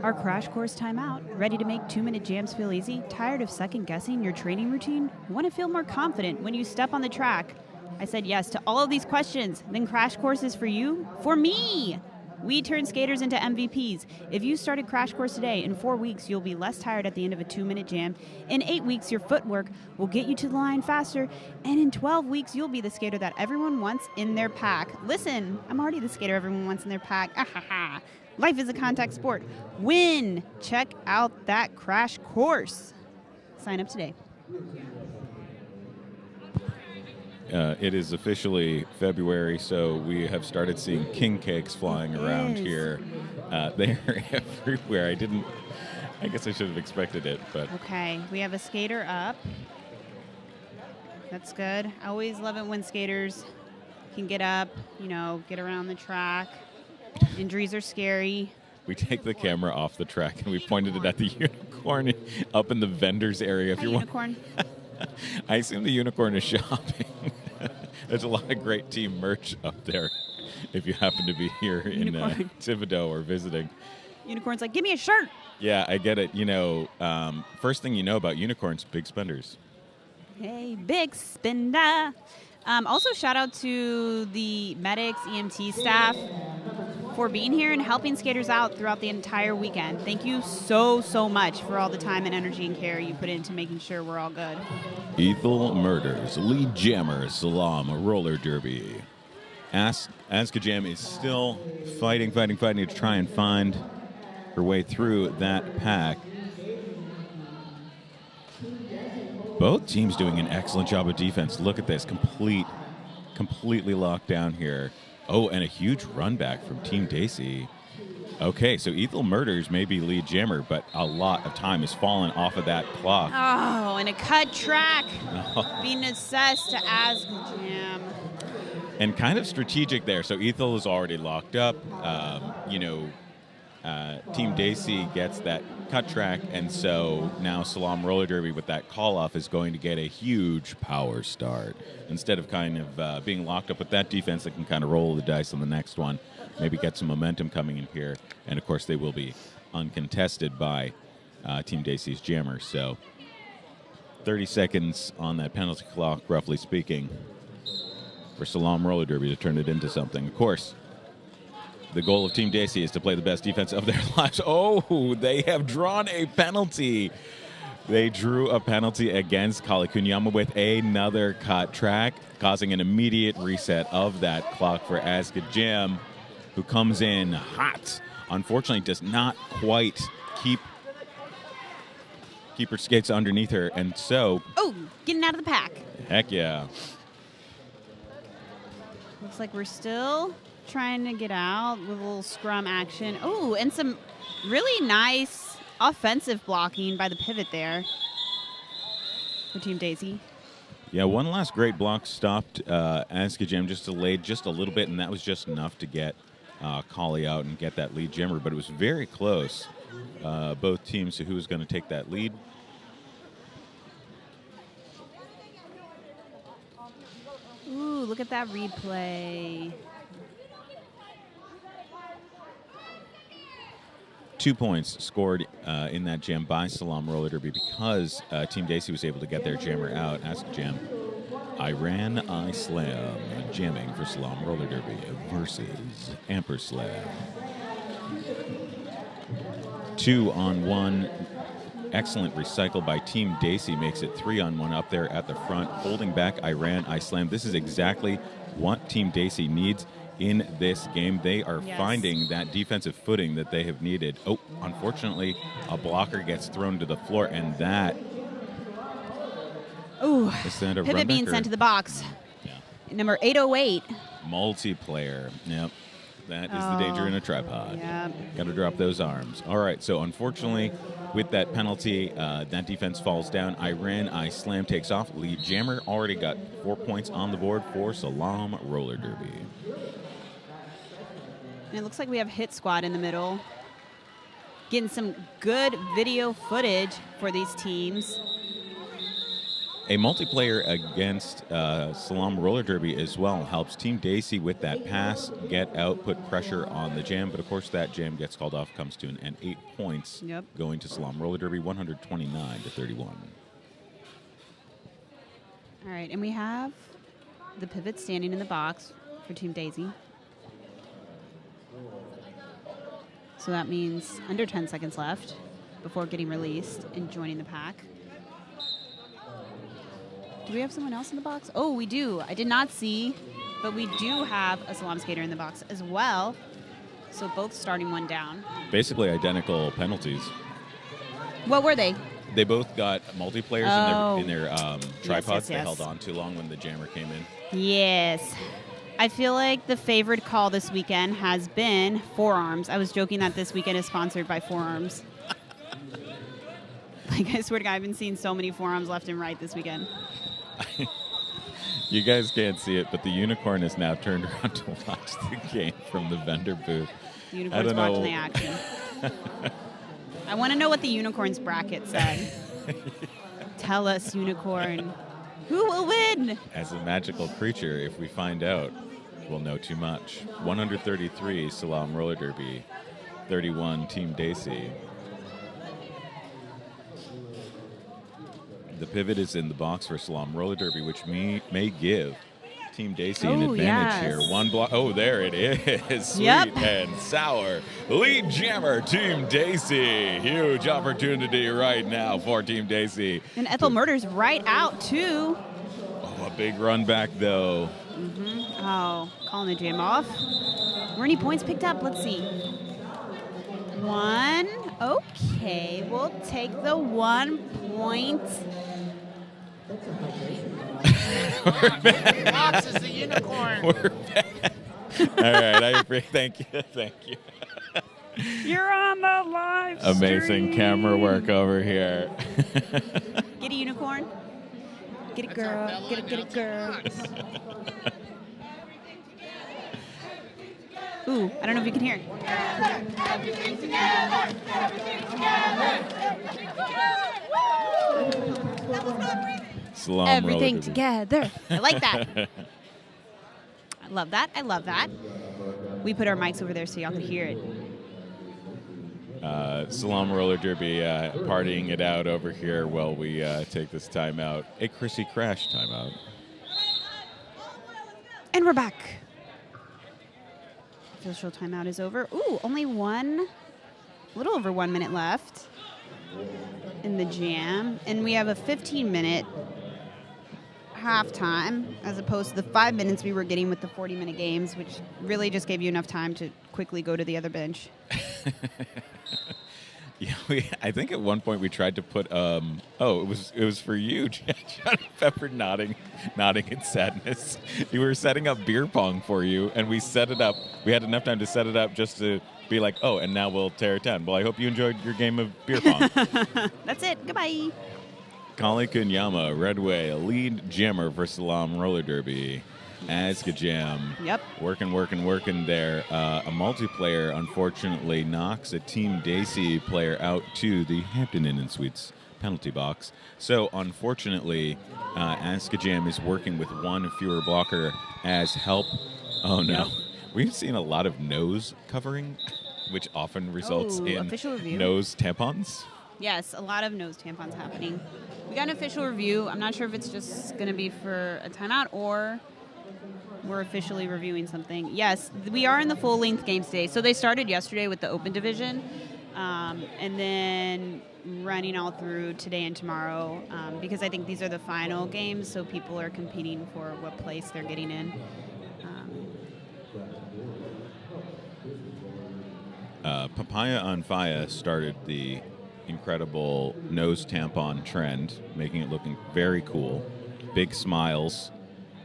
our crash course timeout, ready to make 2-minute jams feel easy. Tired of second guessing your training routine? Want to feel more confident when you step on the track? I said yes to all of these questions. Then Crash Course is for you, for me. We turn skaters into MVPs. If you started Crash Course today, in 4 weeks, you'll be less tired at the end of a 2-minute jam. In 8 weeks, your footwork will get you to the line faster. And in 12 weeks, you'll be the skater that everyone wants in their pack. Listen, I'm already the skater everyone wants in their pack. Life is a contact sport. Win! Check out that Crash Course. Sign up today. It is officially February, so we have started seeing king cakes flying around here. They're everywhere. I guess I should have expected it, but. Okay, we have a skater up. That's good. I always love it when skaters can get up, get around the track. Injuries are scary. We take the camera off the track and we pointed it at the unicorn up in the vendors area. Hi, unicorn. I assume the unicorn is shopping. There's a lot of great team merch up there if you happen to be here in Thibodaux or visiting. Unicorn's like, give me a shirt. Yeah, I get it. First thing you know about unicorns, big spenders. Hey, big spender. Also, shout out to the medics, EMT staff for being here and helping skaters out throughout the entire weekend. Thank you so much for all the time and energy and care you put into making sure we're all good. Ethel Murders, lead jammer, SALAAM roller derby. Aska Jam is still fighting to try and find her way through that pack. Both teams doing an excellent job of defense. Look at this, completely locked down here. Oh, and a huge run back from Team Desi. Okay, so Ethel Murders may be lead jammer, but a lot of time has fallen off of that clock. Oh, and a cut track being assessed to Asgajam. And kind of strategic there. So Ethel is already locked up. Team Desi gets that cut track, and so now SALAAM Roller Derby with that call-off is going to get a huge power start. Instead of kind of being locked up with that defense, they can kind of roll the dice on the next one, maybe get some momentum coming in here. And, of course, they will be uncontested by Team Desi's jammer. So 30 seconds on that penalty clock, roughly speaking, for SALAAM Roller Derby to turn it into something. Of course, the goal of Team Desi is to play the best defense of their lives. Oh, they have drawn a penalty. They drew a penalty against Kalikunyama with another cut track, causing an immediate reset of that clock for Asgajam, who comes in hot. Unfortunately, does not quite keep her skates underneath her, and so... Oh, getting out of the pack. Heck yeah. Looks like we're still trying to get out with a little scrum action. Oh, and some really nice offensive blocking by the pivot there for Team Desi. Yeah, one last great block stopped Asgajam, just delayed just a little bit, and that was just enough to get Kali out and get that lead jammer, but it was very close, both teams, to who was going to take that lead. Ooh, look at that replay. 2 points scored in that jam by SALAAM Roller Derby because Team Desi was able to get their jammer out. Asgajam, I ran, I slam, jamming for SALAAM Roller Derby versus Amperslam. 2-on-1. Excellent recycle by Team Desi makes it 3-on-1 up there at the front. Holding back, I ran, I slammed. This is exactly what Team Desi needs in this game. They are finding that defensive footing that they have needed. Oh, unfortunately, a blocker gets thrown to the floor, and that... Ooh, pivot being being sent to the box. Yeah. Number 808. Multiplayer. Yep. That is the danger in a tripod. Yeah. Got to drop those arms. All right, so unfortunately, with that penalty, that defense falls down. I ran, I slam, takes off. Lead jammer already got 4 points on the board for SALAAM Roller Derby. And it looks like we have Hit Squad in the middle. Getting some good video footage for these teams. A multiplayer against SALAAM Roller Derby as well helps Team Desi with that pass, get out, put pressure on the jam. But, of course, that jam gets called off, comes to an end. 8 points going to SALAAM Roller Derby, 129-31. All right, and we have the pivot standing in the box for Team Desi. So that means under 10 seconds left before getting released and joining the pack. Do we have someone else in the box? Oh, we do. I did not see, but we do have a SALAAM skater in the box as well. So both starting one down. Basically identical penalties. What were they? They both got multiplayers in their tripods. Yes. They held on too long when the jammer came in. Yes. I feel like the favorite call this weekend has been forearms. I was joking that this weekend is sponsored by forearms. Like, I swear to God, I've been seeing so many forearms left and right this weekend. You guys can't see it, but the unicorn is now turned around to watch the game from the vendor booth. The unicorn's watching the action. I want to know what the unicorn's bracket said. Tell us, unicorn. Who will win? As a magical creature, if we find out, we'll know too much. 133, SALAAM Roller Derby. 31, Team Desi. The pivot is in the box for SALAAM Roller Derby, which may give Team Desi an advantage here. One block. Oh, there it is. Sweet and sour. Lead jammer, Team Desi. Huge opportunity right now for Team Desi. And Ethel Murders right out, too. Oh, a big run back, though. Oh, calling the jam off. Were any points picked up? Let's see. 1. Okay, we'll take the 1 point. We're back. Fox is the unicorn. We're back. All right, I agree. Thank you. You're on the live Amazing stream. camera work over here. Get a unicorn. Get a girl. Get a girl. Ooh, I don't know if you can hear it. SALAAM Everything roller derby. together. I like that. I love that. I love that. We put our mics over there so y'all could hear it. SALAAM roller derby partying it out over here while we take this timeout. A Chrissy Crash timeout. And we're back. Official timeout is over. Ooh, only a little over 1 minute left in the jam. And we have a 15-minute halftime as opposed to the 5 minutes we were getting with the 40-minute games, which really just gave you enough time to quickly go to the other bench. Yeah, I think at one point we tried to put it was for you, Johnny Pepper nodding in sadness. We were setting up beer pong for you, and we set it up. We had enough time to set it up just to be like, oh, and now we'll tear it down. Well, I hope you enjoyed your game of beer pong. That's it. Goodbye. Kali Kunyama, Redway, a lead jammer for SALAAM roller derby. Asga Jam. Yep. Working there. A multiplayer, unfortunately, knocks a Team Desi player out to the Hampton Inn and Suites penalty box. So, unfortunately, Asga Jam is working with one fewer blocker as help. Oh, no. Yep. We've seen a lot of nose covering, which often results in official review. nose tampons. Yes, a lot of nose tampons happening. We got an official review. I'm not sure if it's just going to be for a timeout or we're officially reviewing something. Yes, we are in the full-length games today. So they started yesterday with the open division, and then running all through today and tomorrow because I think these are the final games, so people are competing for what place they're getting in. Papaya on Fire started the incredible nose tampon trend, making it looking very cool. Big smiles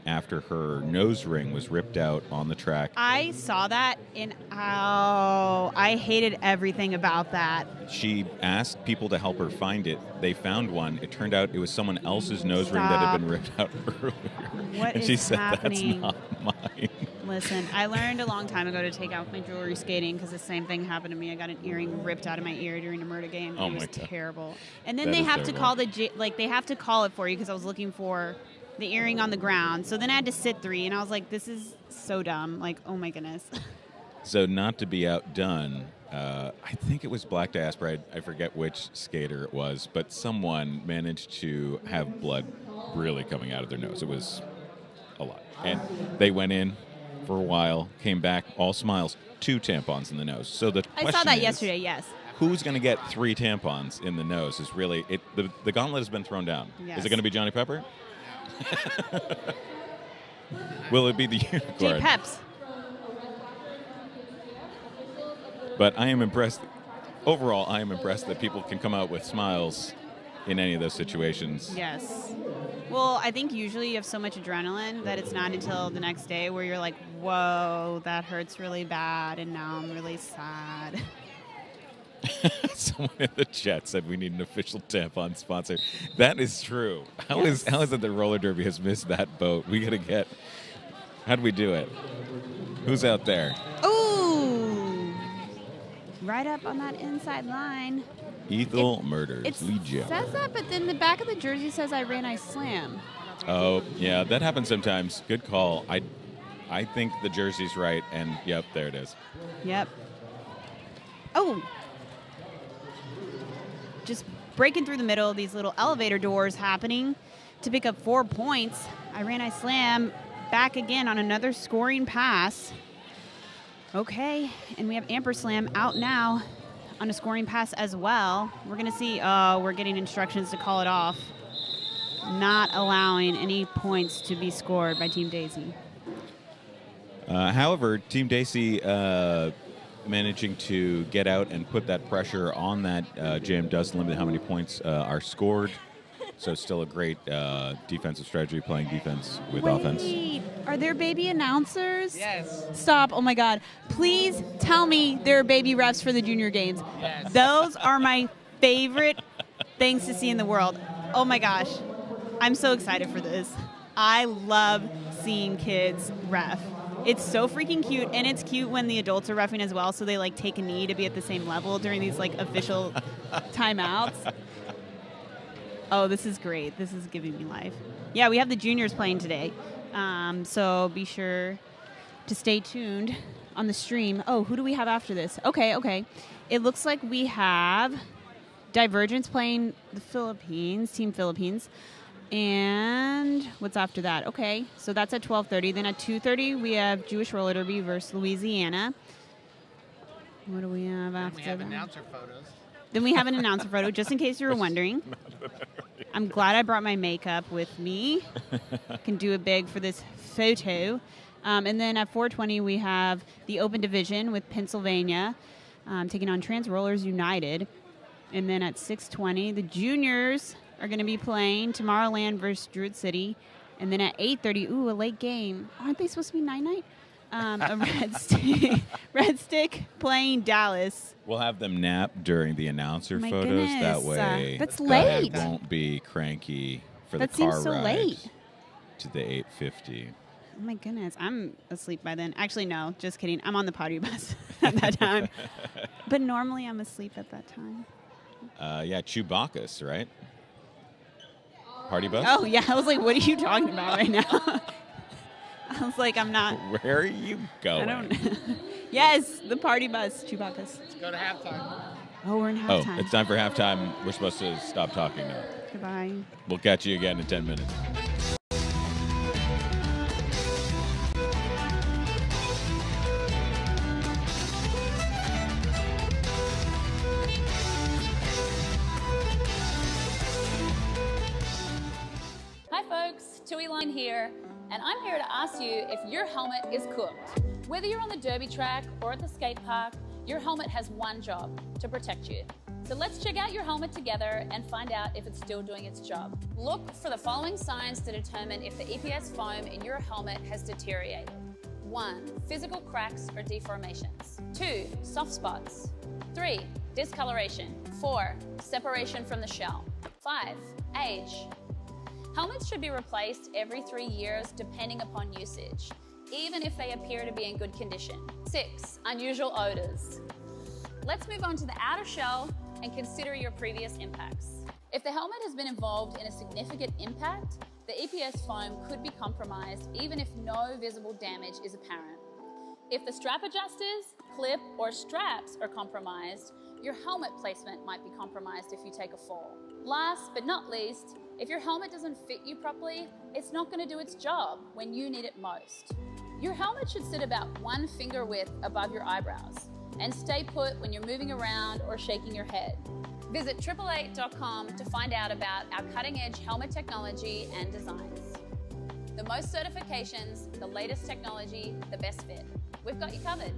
after her nose ring was ripped out on the track. I saw that, and I hated everything about that. She asked people to help her find it. They found one. It turned out it was someone else's nose ring that had been ripped out earlier. What and is she said, happening? that's not mine. Listen, I learned a long time ago to take out my jewelry skating because the same thing happened to me. I got an earring ripped out of my ear during a murder game. Oh it was my God. terrible. And then That they is have to terrible. call they have to call it for you because I was looking for the earring on the ground. So then I had to sit 3, and I was like, this is so dumb. Like, oh my goodness. So not to be outdone, I think it was Black Diaspora. I forget which skater it was, but someone managed to have blood really coming out of their nose. It was a lot. And they went in for a while, came back, all smiles, 2 tampons in the nose. So the I question saw that is, yesterday, yes. who's going to get 3 tampons in the nose is really it. The gauntlet has been thrown down. Yes. Is it going to be Johnny Pepper? Will it be the J. unicorn? Peps. But I am impressed. Overall, I am impressed that people can come out with smiles in any of those situations. Yes. Well, I think usually you have so much adrenaline that it's not until the next day where you're like, whoa, that hurts really bad, and now I'm really sad. Someone in the chat said we need an official tampon sponsor. That is true. How is it that roller derby has missed that boat? We gotta get. How do we do it? Who's out there? Ooh! Right up on that inside line. Ethel Murders. It Lead Gem. says that, but then the back of the jersey says I ran, I slam. Oh, yeah, that happens sometimes. Good call. I think the jersey's right, and yep, there it is. Yep. Oh! Just breaking through the middle, these little elevator doors happening to pick up 4 points. I ran, I slam. Back again on another scoring pass. Okay, and we have Amper Slam out now on a scoring pass as well. We're going to see, we're getting instructions to call it off. Not allowing any points to be scored by Team Desi. However, Team Desi managing to get out and put that pressure on that jam does limit how many points are scored. So still a great defensive strategy, playing defense with offense. Are there baby announcers? Yes. Stop. Oh, my God. Please tell me there are baby refs for the junior games. Yes. Those are my favorite things to see in the world. Oh, my gosh. I'm so excited for this. I love seeing kids ref. It's so freaking cute, and it's cute when the adults are reffing as well, so they, like, take a knee to be at the same level during these, like, official timeouts. Oh, this is great. This is giving me life. Yeah, we have the juniors playing today. So be sure to stay tuned on the stream. Oh, who do we have after this? Okay. It looks like we have Divergence playing the Philippines, Team Philippines. And what's after that? Okay, so that's at 12:30. Then at 2:30, we have Jewish Roller Derby versus Louisiana. What do we have after We have that? announcer photos. Then we have an announcer photo, just in case you were wondering. I'm glad I brought my makeup with me. Can do it big for this photo. And then at 4:20, we have the Open Division with Pennsylvania taking on Trans Rollers United. And then at 6:20, the juniors are going to be playing Tomorrowland versus Druid City. And then at 8:30, a late game. Aren't they supposed to be night-night? A Red Stick playing Dallas. We'll have them nap during the announcer My photos. goodness, That way, that's the late. head won't be cranky for That the car seems so ride late. to the 8:50. Oh my goodness, I'm asleep by then. Actually, no, just kidding. I'm on the potty bus at that time. But normally I'm asleep at that time. Yeah, Chewbacca's, right? Party bus? Oh, yeah. I was like, what are you talking about right now? I was like, I'm not. Where are you going? I don't. Yes, the party bus, Chewbacca's. Let's go to halftime. Oh, we're in Oh, halftime. it's time for halftime. We're supposed to stop talking now. Goodbye. We'll catch you again in 10 minutes. Hi folks, Tui Line here, and I'm here to ask you if your helmet is cooked. Whether you're on the derby track or at the skate park, your helmet has one job, to protect you. So let's check out your helmet together and find out if it's still doing its job. Look for the following signs to determine if the EPS foam in your helmet has deteriorated. 1. Physical cracks or deformations. 2. Soft spots. 3. Discoloration. 4. Separation from the shell. 5. Age. Helmets should be replaced every 3 years depending upon usage, even if they appear to be in good condition. 6. Unusual odors. Let's move on to the outer shell and consider your previous impacts. If the helmet has been involved in a significant impact, the EPS foam could be compromised even if no visible damage is apparent. If the strap adjusters, clip, or straps are compromised, your helmet placement might be compromised if you take a fall. Last but not least, if your helmet doesn't fit you properly, it's not going to do its job when you need it most. Your helmet should sit about 1 finger width above your eyebrows and stay put when you're moving around or shaking your head. Visit 888.com to find out about our cutting-edge helmet technology and designs. The most certifications, the latest technology, the best fit. We've got you covered.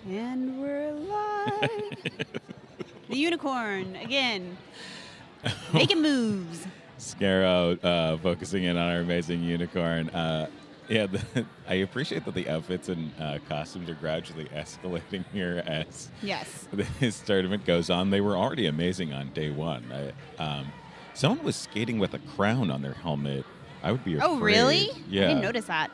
And we're live. The unicorn, again, making moves. Scarrow focusing in on our amazing unicorn. Yeah, I appreciate that the outfits and costumes are gradually escalating here as this tournament goes on. They were already amazing on day one. Someone was skating with a crown on their helmet. I would be afraid. Oh, really? Yeah. I didn't notice that.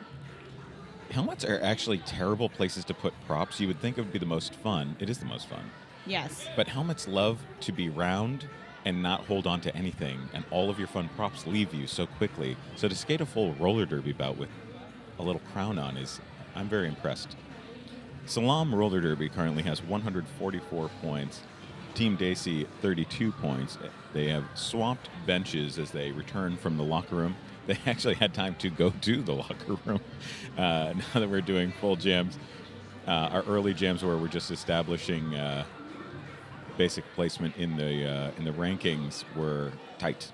Helmets are actually terrible places to put props. You would think it would be the most fun. It is the most fun. Yes. But helmets love to be round and not hold on to anything, and all of your fun props leave you so quickly. So to skate a full roller derby bout with a little crown on I'm very impressed. SALAAM roller derby currently has 144 points. Team Desi 32 points. They have swapped benches as they return from the locker room. They actually had time to go to the locker room now that we're doing full jams. Our early jams where we're just establishing basic placement in the rankings were tight.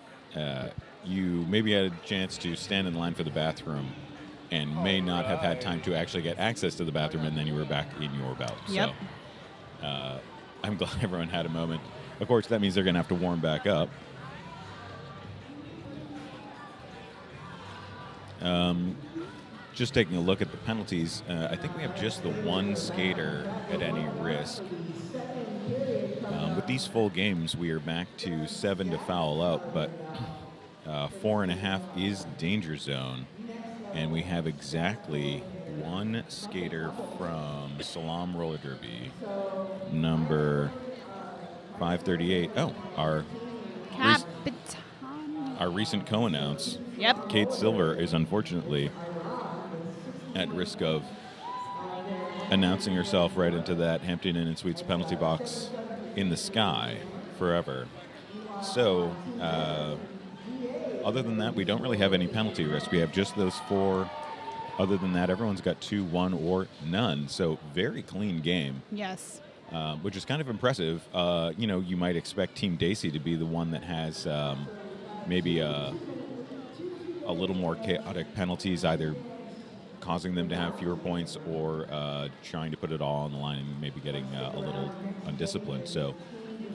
You maybe had a chance to stand in line for the bathroom and may not have had time to actually get access to the bathroom, and then you were back in your bout. Yep. So I'm glad everyone had a moment. Of course, that means they're going to have to warm back up. Just taking a look at the penalties, I think we have just the one skater at any risk. With these full games, we are back to 7 to foul out, but 4.5 is danger zone. And we have exactly one skater from SALAAM roller derby, number 538. Oh, our recent co-announce. Yep. Kate Silver is unfortunately at risk of announcing herself right into that Hampton Inn and Suites penalty box in the sky forever. So, other than that, we don't really have any penalty risk. We have just those 4. Other than that, everyone's got 2, 1, or none. So, very clean game. Yes. Which is kind of impressive. You might expect Team Desi to be the one that has maybe a little more chaotic penalties, either causing them to have fewer points or trying to put it all on the line and maybe getting a little undisciplined. So,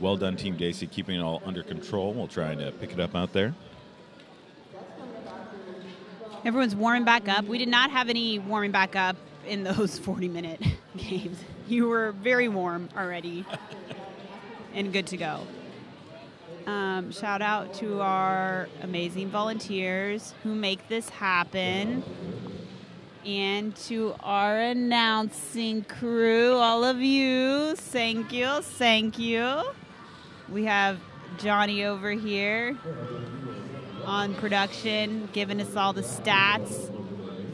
well done, Team Desi, keeping it all under control. We'll try to pick it up out there. Everyone's warming back up. We did not have any warming back up in those 40-minute games. You were very warm already and good to go. Shout out to our amazing volunteers who make this happen. And to our announcing crew, all of you, thank you, thank you. We have Johnny over here on production, giving us all the stats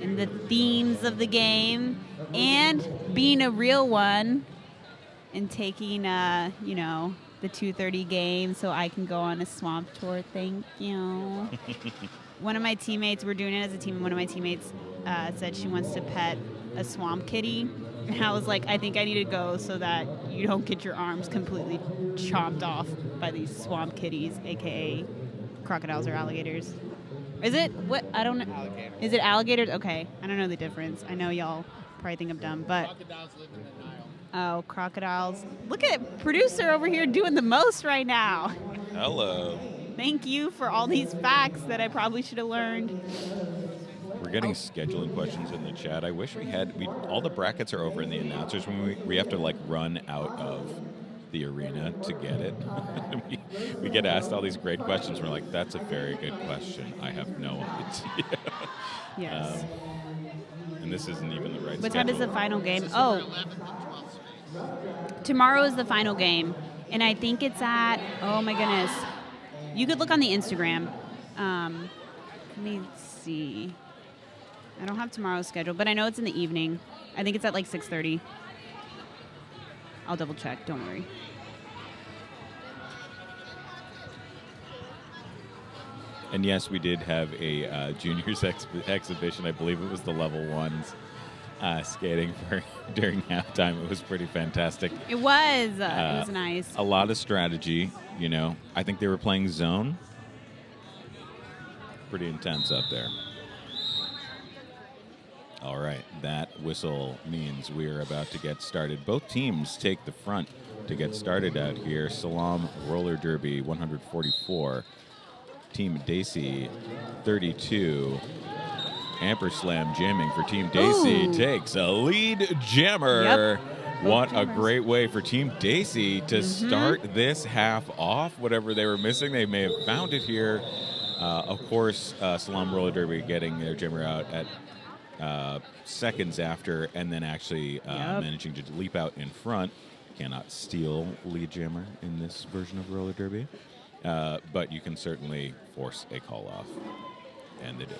and the themes of the game, and being a real one and taking, the 2:30 game so I can go on a swamp tour. Thank you. One of my teammates, we're doing it as a team, and one of my teammates said she wants to pet a swamp kitty. And I was like, I think I need to go so that you don't get your arms completely chomped off by these swamp kitties, a.k.a. crocodiles or alligators. Is it? What? I don't know. Alligators. Is it alligators? Okay. I don't know the difference. I know y'all probably think I'm dumb, but... Crocodiles live in the Nile. Oh, crocodiles. Look at producer over here doing the most right now. Hello. Thank you for all these facts that I probably should have learned. We're getting scheduling questions in the chat. I wish we had... all the brackets are over in the announcers when we have to, run out of the arena to get it. we get asked all these great questions. We're like, that's a very good question. I have no idea. Yes. And this isn't even the right What schedule. time is the final game? Oh, tomorrow is the final game. And I think it's at, oh my goodness. You could look on the Instagram. Let me see. I don't have tomorrow's schedule, but I know it's in the evening. I think it's at 6:30. I'll double check. Don't worry. And yes, we did have a juniors exhibition. I believe it was the level 1s skating during halftime. It was pretty fantastic. It was nice. A lot of strategy, I think they were playing zone. Pretty intense up there. All right, that whistle means we are about to get started. Both teams take the front to get started out here. SALAAM Roller Derby 144, Team Desi 32. Amperslam jamming for Team Desi takes a lead jammer. Yep. What a jammers. great way for Team Desi to start this half off. Whatever they were missing, they may have found it here. Of course, SALAAM Roller Derby getting their jammer out at seconds after, and then actually managing to leap out in front. Cannot steal lead jammer in this version of Roller Derby, but you can certainly force a call off, and they did.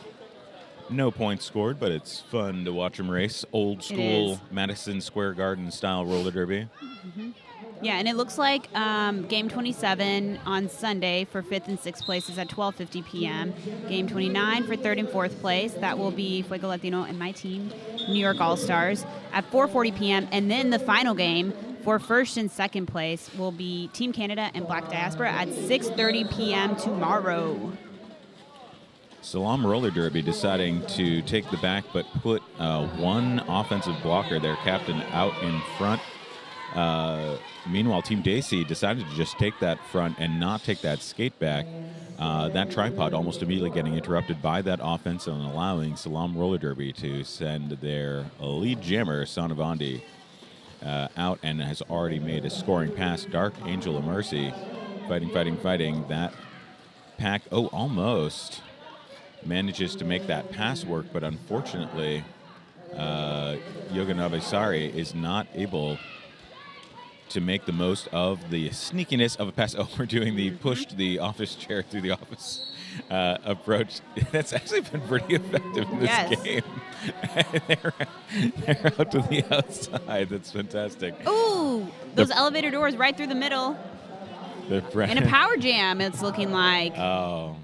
No points scored, but it's fun to watch them race. Old school Madison Square Garden style roller derby. Yeah, and it looks like Game 27 on Sunday for 5th and 6th place is at 12:50 p.m. Game 29 for 3rd and 4th place, that will be Fuego Latino and my team, New York All-Stars, at 4:40 p.m. And then the final game for 1st and 2nd place will be Team Canada and Black Diaspora at 6:30 p.m. tomorrow. SALAAM Roller Derby deciding to take the back but put one offensive blocker, their captain, out in front. Meanwhile, Team Desi decided to just take that front and not take that skate back. That tripod almost immediately getting interrupted by that offense and allowing SALAAM Roller Derby to send their lead jammer, Sonavandi, out and has already made a scoring pass. Dark Angel of Mercy fighting. That pack, almost manages to make that pass work, but unfortunately, Yoga Sari is not able to make the most of the sneakiness of a pass. We're doing the pushed the office chair through the office approach. That's actually been pretty effective in this game. they're out to the outside. That's fantastic. Ooh, those elevator doors right through the middle. In a power jam, it's looking like. Oh,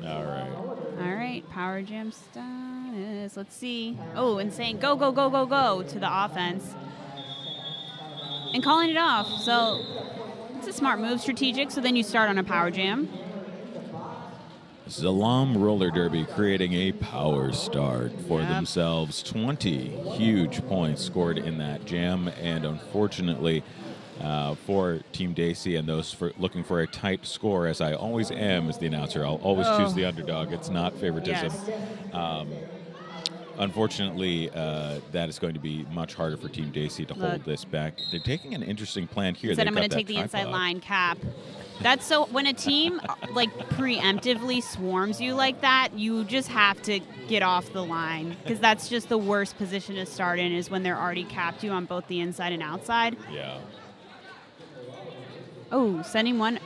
all right. All right, power jam status. Let's see. Oh, and saying go to the offense. And calling it off. So it's a smart move, strategic. So then you start on a power jam. SALAAM Roller Derby creating a power start for themselves. 20 huge points scored in that jam. And unfortunately, for Team Desi and those looking for a tight score, as I always am as the announcer, I'll always choose the underdog. It's not favoritism. Yes. Unfortunately, that is going to be much harder for Team Desi to hold this back. They're taking an interesting plan here. Said I'm going to take the inside line cap. That's so when a team like preemptively swarms you like that, you just have to get off the line because that's just the worst position to start in is when they're already capped you on both the inside and outside. Yeah. Oh, sending one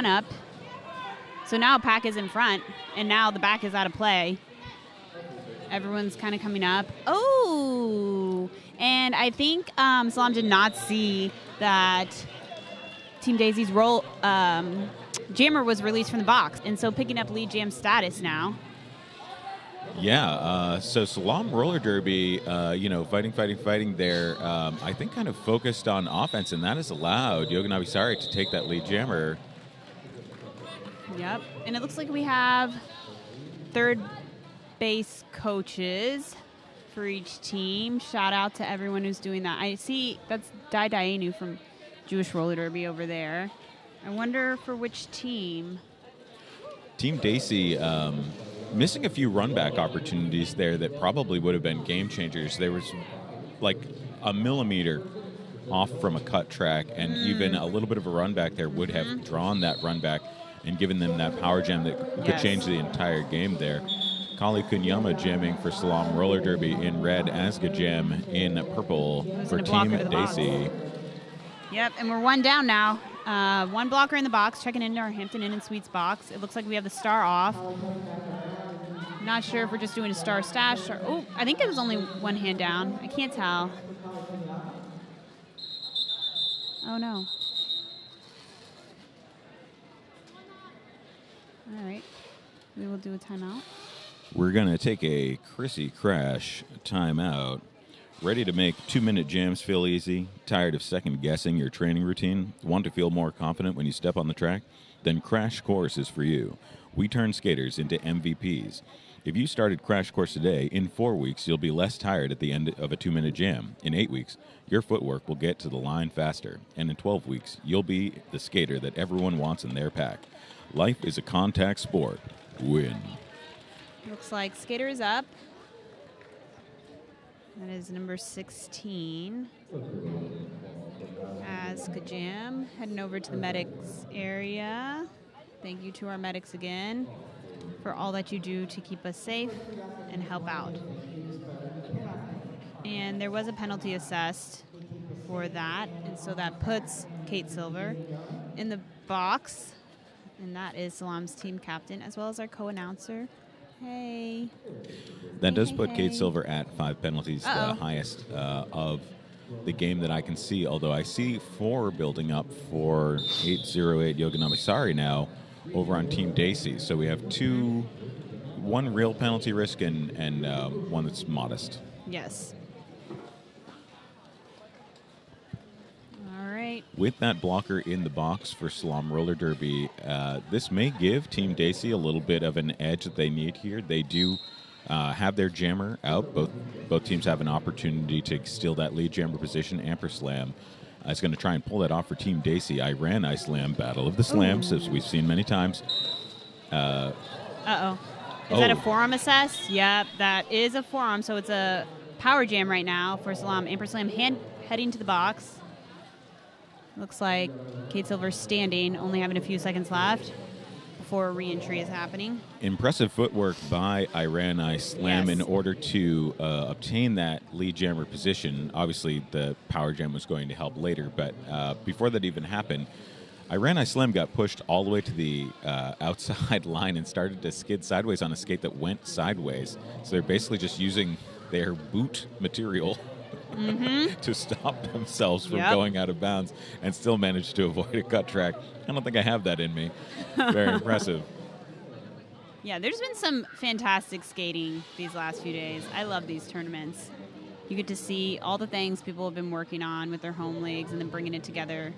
up. So now Pack is in front, and now the back is out of play. Everyone's kind of coming up. Oh, and I think SALAAM did not see that Team Desi's jammer was released from the box, and so picking up lead jam status now. Yeah, so SALAAM Roller Derby, fighting there, I think kind of focused on offense, and that has allowed Yoga Navisari to take that lead jammer. Yep, and it looks like we have third base coaches for each team. Shout out to everyone who's doing that. I see that's Dai Daenu from Jewish Roller Derby over there. I wonder for which team. Team Desi missing a few run back opportunities there that probably would have been game changers. There was like a millimeter off from a cut track, and even a little bit of a run back there would have drawn that run back and given them that power jam that could change the entire game there. Kali Kunyama jamming for SALAAM Roller Derby in red, Asga Jam in purple for Team Desi. Yep, and we're one down now. One blocker in the box, checking into our Hampton Inn and Suites box. It looks like we have the star off. Not sure if we're just doing a star stash or... Oh, I think it was only one hand down. I can't tell. Oh, no. All right. We will do a timeout. We're going to take a Chrissy Crash timeout. Ready to make 2-minute jams feel easy? Tired of second-guessing your training routine? Want to feel more confident when you step on the track? Then Crash Course is for you. We turn skaters into MVPs. If you started Crash Course today, in 4 weeks, you'll be less tired at the end of a 2-minute jam. In 8 weeks, your footwork will get to the line faster. And in 12 weeks, you'll be the skater that everyone wants in their pack. Life is a contact sport. Win. Looks like skater is up. That is number 16. As Kajam heading over to the medics area. Thank you to our medics again for all that you do to keep us safe and help out. And there was a penalty assessed for that, and so that puts Kate Silver in the box, and that is SALAAM's team captain as well as our co-announcer. Hey. That does Hey, put hey, Kate hey. Silver at 5 penalties, the highest of the game that I can see, although I see 4 building up for 808 Yoganami now over on Team Desi. So we have 1 real penalty risk and one that's modest. Yes. All right. With that blocker in the box for SALAAM Roller Derby, this may give Team Desi a little bit of an edge that they need here. They do have their jammer out. Both teams have an opportunity to steal that lead jammer position. Amperslam is going to try and pull that off for Team Desi. Iran Slam, Battle of the Slams, as we've seen many times. Uh-oh. Is that a forearm assess? Yep, that is a forearm. So it's a power jam right now for SALAAM. Amperslam heading to the box. Looks like Kate Silver's standing, only having a few seconds left before re-entry is happening. Impressive footwork by Iran Slam Yes. in order to obtain that lead jammer position. Obviously, the power jam was going to help later, but before that even happened, Iran Slam got pushed all the way to the outside line and started to skid sideways on a skate that went sideways. So they're basically just using their boot material to stop themselves from going out of bounds and still manage to avoid a cut track. I don't think I have that in me. Very impressive. Yeah, there's been some fantastic skating these last few days. I love these tournaments. You get to see all the things people have been working on with their home leagues and then bringing it together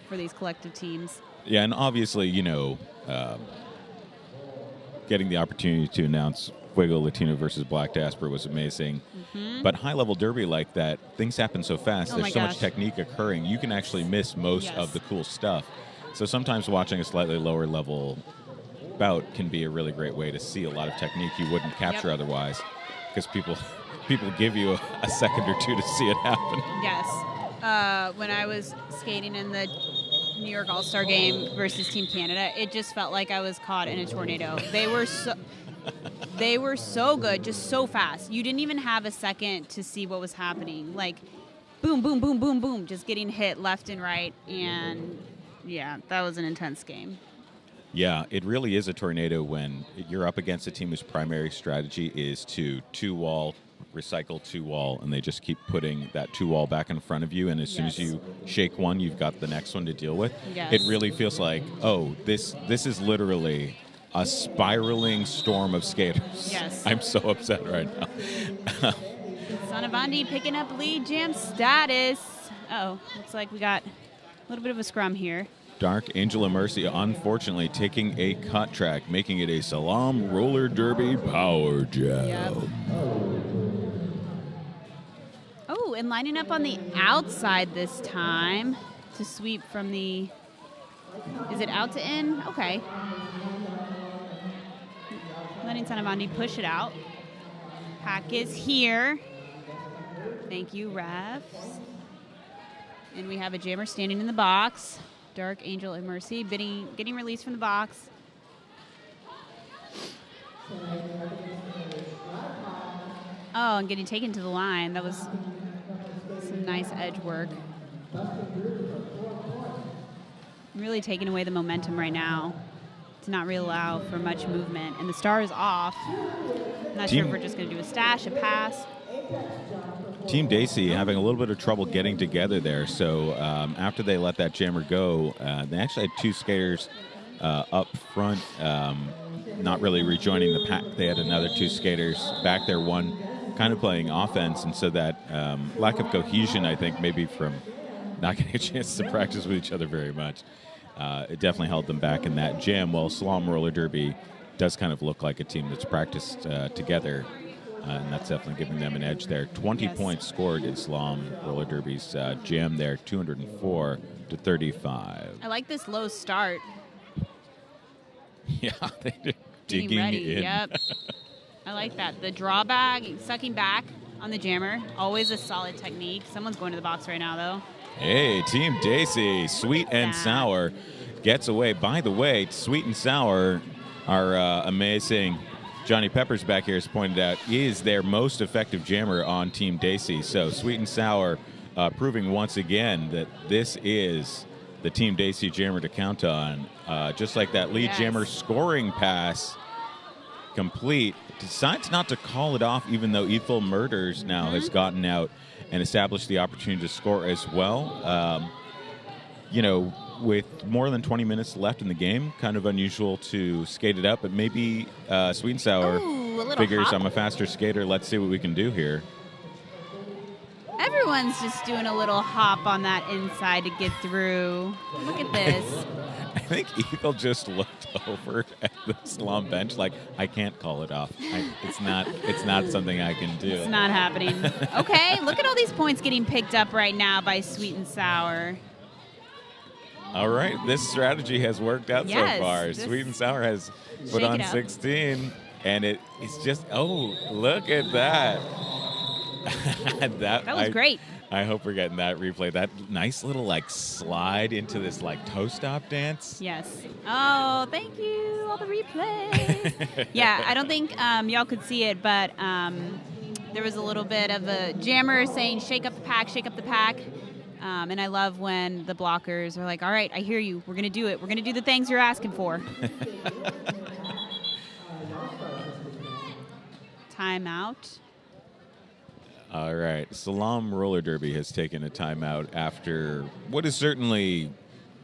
for these collective teams. Yeah, and obviously, getting the opportunity to announce Fuego Latino versus Black Diaspora was amazing. But high-level derby like that, things happen so fast. Oh There's my so gosh. much technique occurring. You can actually miss most of the cool stuff. So sometimes watching a slightly lower-level bout can be a really great way to see a lot of technique you wouldn't capture otherwise, because people give you a second or two to see it happen. Yes. When I was skating in the New York All-Star game versus Team Canada, it just felt like I was caught in a tornado. They were so good, just so fast. You didn't even have a second to see what was happening. Like, boom, boom, boom, boom, boom, just getting hit left and right. And, yeah, that was an intense game. Yeah, it really is a tornado when you're up against a team whose primary strategy is to two-wall, recycle two-wall, and they just keep putting that two-wall back in front of you, and as soon as you shake one, you've got the next one to deal with. Yes. It really feels like, this is literally a spiraling storm of skaters. Yes. I'm so upset right now. Sanavandi picking up lead jam status. Uh-oh, looks like we got a little bit of a scrum here. Dark Angel of Mercy, unfortunately, taking a cut track, making it a SALAAM Roller Derby Power Jam. Yep. Oh, and lining up on the outside this time to sweep from the... Is it out to in? Okay. Letting Sanavandi push it out. Pack is here. Thank you, refs. And we have a jammer standing in the box. Dark Angel of Mercy getting released from the box. Oh, and getting taken to the line. That was some nice edge work. Really taking away the momentum right now to not really allow for much movement. And the star is off. I'm not sure if we're just going to do a stash, a pass. Team Desi having a little bit of trouble getting together there. So after they let that jammer go, they actually had two skaters up front, not really rejoining the pack. They had another two skaters back there, one kind of playing offense. And so that lack of cohesion, I think, maybe from not getting a chance to practice with each other very much, it definitely held them back in that jam. Well, SALAAM Roller Derby does kind of look like a team that's practiced together, and that's definitely giving them an edge there. 20 points scored in SALAAM Roller Derby's jam there, 204 to 35. I like this low start. Yeah, they're digging Getting ready. in. Yep. I like that. The drawback, sucking back on the jammer, always a solid technique. Someone's going to the box right now, though. Hey, Team Desi, Sweet and Sour gets away. By the way, Sweet and Sour are amazing. Johnny Peppers back here has pointed out is their most effective jammer on Team Desi. So Sweet and Sour proving once again that this is the Team Desi jammer to count on. Just like that lead jammer scoring pass complete. Decides not to call it off, even though Ethel Murders now has gotten out and established the opportunity to score as well. You know, with more than 20 minutes left in the game, kind of unusual to skate it up, but maybe Sweet and Sour figures I'm a faster skater. Let's see what we can do here. Everyone's just doing a little hop on that inside to get through. Look at this. I think Ethel just looked over at the SALAAM bench like, I can't call it off. It's not something I can do. It's not happening. Okay, look at all these points getting picked up right now by Sweet and Sour. All right, this strategy has worked out so far. Sweet and Sour has put on 16, and it's just, oh, look at that. That was great. I hope we're getting that replay. That nice little like slide into this like toe stop dance. Yes. Oh, thank you. All the replays. Yeah, I don't think y'all could see it, but there was a little bit of a jammer saying, shake up the pack, shake up the pack. And I love when the blockers are like, all right, I hear you. We're going to do it. We're going to do the things you're asking for. Timeout. All right. SALAAM Roller Derby has taken a timeout after what is certainly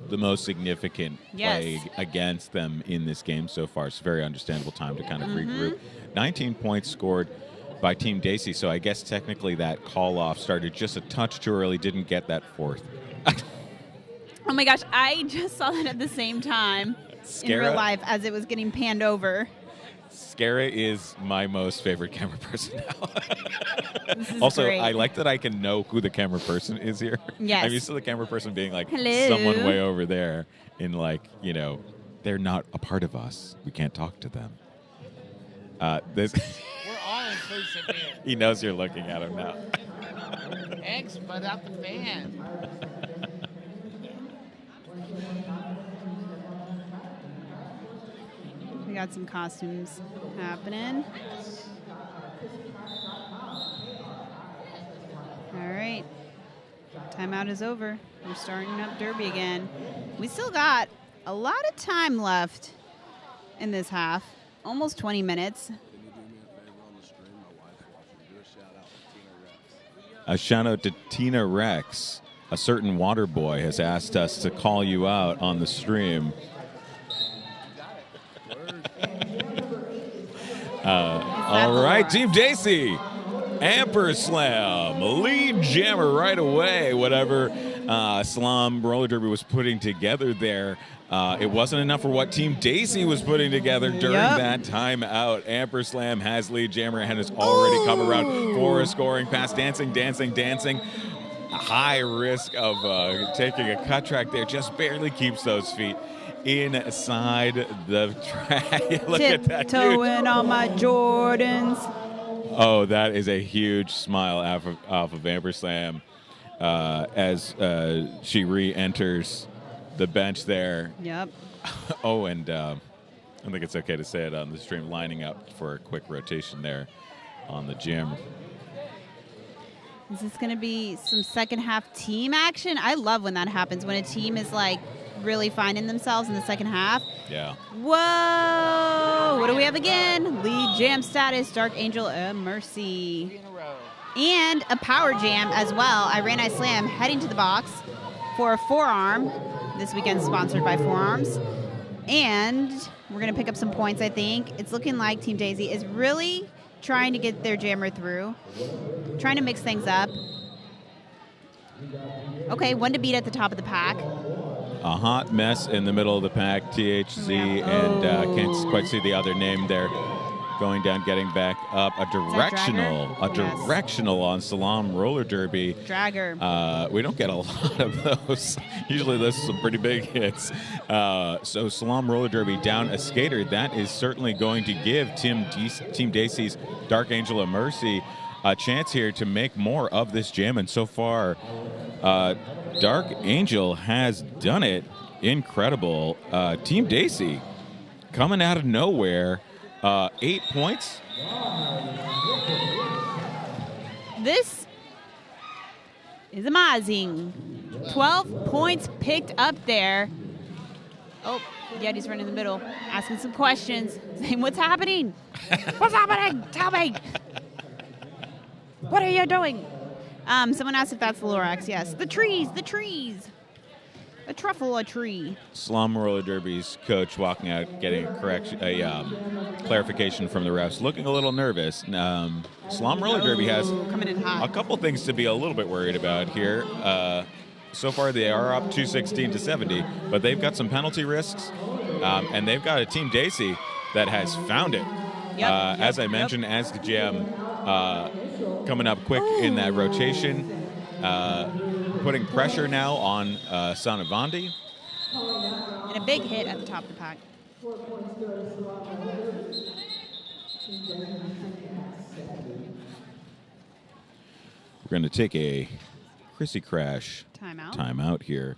the most significant play against them in this game so far. It's a very understandable time to kind of regroup. 19 points scored by Team Desi, so I guess technically that call-off started just a touch too early, didn't get that fourth. Oh my gosh, I just saw that at the same time in real life as it was getting panned over. Skara is my most favorite camera person now. This is also, great. I like that I can know who the camera person is here. Yes. I'm used to the camera person being like Hello. someone way over there in like, you know, they're not a part of us. We can't talk to them. This We're all inclusive here. He knows you're looking at him now. Eggs, but out the fan. We got some costumes happening. All right. Timeout is over. We're starting up Derby again. We still got a lot of time left in this half. Almost 20 minutes. A shout out to Tina Rex. A certain water boy has asked us to call you out on the stream. All right, Team Desi. Amperslam, lead jammer right away. Whatever SALAAM Roller Derby was putting together there, it wasn't enough for what Team Desi was putting together during that timeout. Amperslam has lead jammer and has already come around for a scoring pass. Dancing. High risk of taking a cut track there. Just barely keeps those feet inside the track. Look at that. Tiptoeing on my Jordans. Oh, that is a huge smile off of Amperslam as she re-enters the bench there. Yep. Oh, and I think it's okay to say it on the stream, lining up for a quick rotation there on the gym. Is this going to be some second half team action? I love when that happens, when a team is like really finding themselves in the second half. Yeah. Whoa! What do we have again? Lead jam status, Dark Angel of Mercy. And a power jam as well. I Slam heading to the box for a forearm. This weekend sponsored by Forearms. And we're going to pick up some points, I think. It's looking like Team Desi is really trying to get their jammer through. Trying to mix things up. Okay, one to beat at the top of the pack. a hot mess in the middle of the pack. THZ and can't quite see the other name there. Going down, getting back up. A directional on SALAAM roller derby. Dragger. We don't get a lot of those. Usually those are some pretty big hits. So SALAAM roller derby down a skater. That is certainly going to give Team Desi's Dark Angel of Mercy a chance here to make more of this jam. And so far, Dark Angel has done it. Incredible. Team Desi coming out of nowhere. 8 points. This is amazing. 12 points picked up there. Oh, Yeti's running in the middle, asking some questions, saying, what's happening? What's happening? Tell me. What are you doing? Someone asked if that's the Lorax. Yes. The trees. A truffle, a tree. SALAAM roller derby's coach walking out, getting a clarification from the refs, looking a little nervous. SALAAM roller derby has coming in hot. A couple things to be a little bit worried about here. So far, they are up 216-70, but they've got some penalty risks, and they've got a Team Desi that has found it. As I mentioned, as the jam coming up quick in that rotation. Putting pressure now on Sanavandi. And a big hit at the top of the pack. We're going to take a Chrissy Crash timeout here.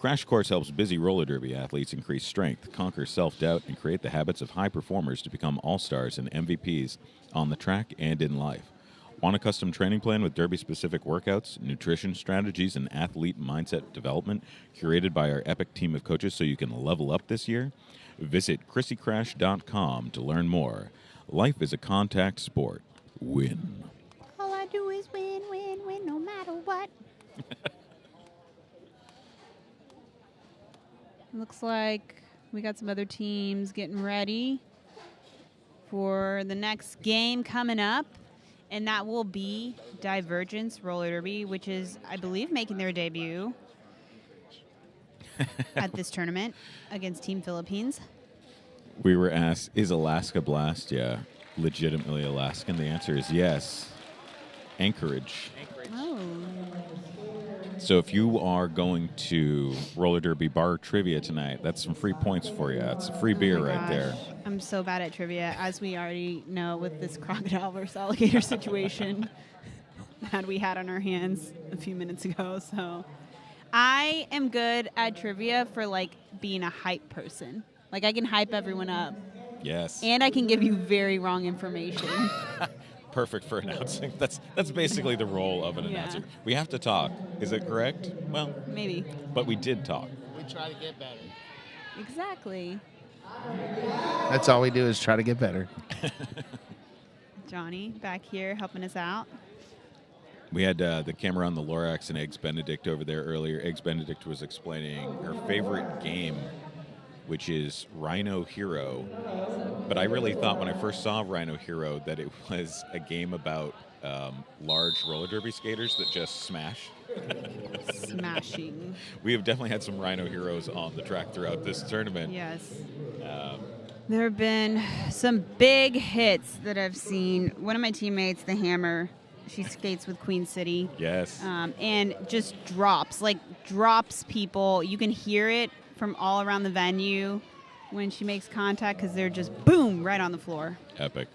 Crash Course helps busy roller derby athletes increase strength, conquer self-doubt, and create the habits of high performers to become all-stars and MVPs on the track and in life. Want a custom training plan with derby-specific workouts, nutrition strategies, and athlete mindset development curated by our epic team of coaches so you can level up this year? Visit ChrissyCrash.com to learn more. Life is a contact sport. Win. All I do is win, win, win, no matter what. Looks like we got some other teams getting ready for the next game coming up. And that will be Divergence Roller Derby, which is, I believe, making their debut at this tournament against Team Philippines. We were asked, is Alaska Blast, legitimately Alaskan? The answer is yes. Anchorage. Oh. So if you are going to roller derby bar trivia tonight, that's some free points for you. It's a free beer right there. I'm so bad at trivia, as we already know with this crocodile versus alligator situation that we had on our hands a few minutes ago. So I am good at trivia for like being a hype person. Like I can hype everyone up. Yes. And I can give you very wrong information. Perfect for announcing. That's basically the role of an announcer. We have to talk. Is it correct? Well, maybe. But we did talk. We try to get better. Exactly. That's all we do is try to get better. Johnny back here helping us out. We had the camera on the Lorax and Eggs Benedict over there earlier. Eggs Benedict was explaining her favorite game, which is Rhino Hero. But I really thought when I first saw Rhino Hero that it was a game about large roller derby skaters that just smash. Smashing. We have definitely had some Rhino Heroes on the track throughout this tournament. Yes. There have been some big hits that I've seen. One of my teammates, the Hammer, she skates with Queen City. Yes. And just drops people. You can hear it from all around the venue when she makes contact because they're just boom right on the floor. Epic.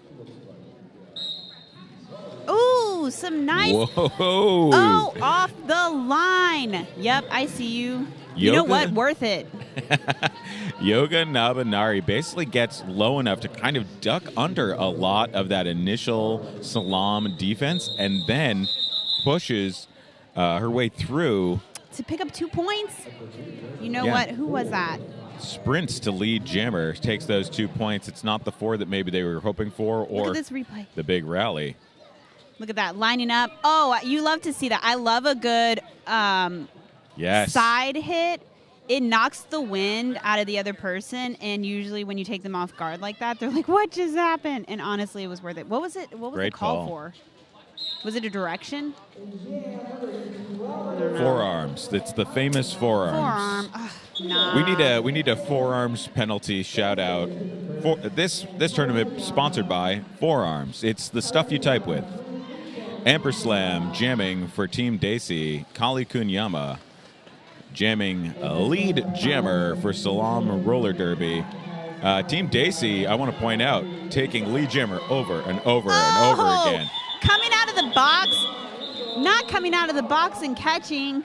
Ooh, some nice. Whoa. Oh, off the line. Yep, I see you. You know what? Worth it. Yoga Nabanari basically gets low enough to kind of duck under a lot of that initial SALAAM defense and then pushes her way through. To pick up 2 points? You know what? Who was that? Sprints to lead Jammer, takes those 2 points. It's not the 4 that maybe they were hoping for or Look at this replay. The big rally. Look at that, lining up. Oh, you love to see that. I love a good side hit. It knocks the wind out of the other person, and usually when you take them off guard like that, they're like, what just happened? And honestly, it was worth it. What was it? What was the call for? Was it a direction? Forearms. It's the famous forearms. Forearm. Ugh, nah. We need a forearms penalty shout out. For this tournament sponsored by Forearms. It's the stuff you type with. Amperslam jamming for Team Desi. Kali Kunyama jamming lead jammer for SALAAM Roller Derby. Team Desi, I want to point out, taking lead jammer over and over and over again. Coming out of the box, not coming out of the box and catching.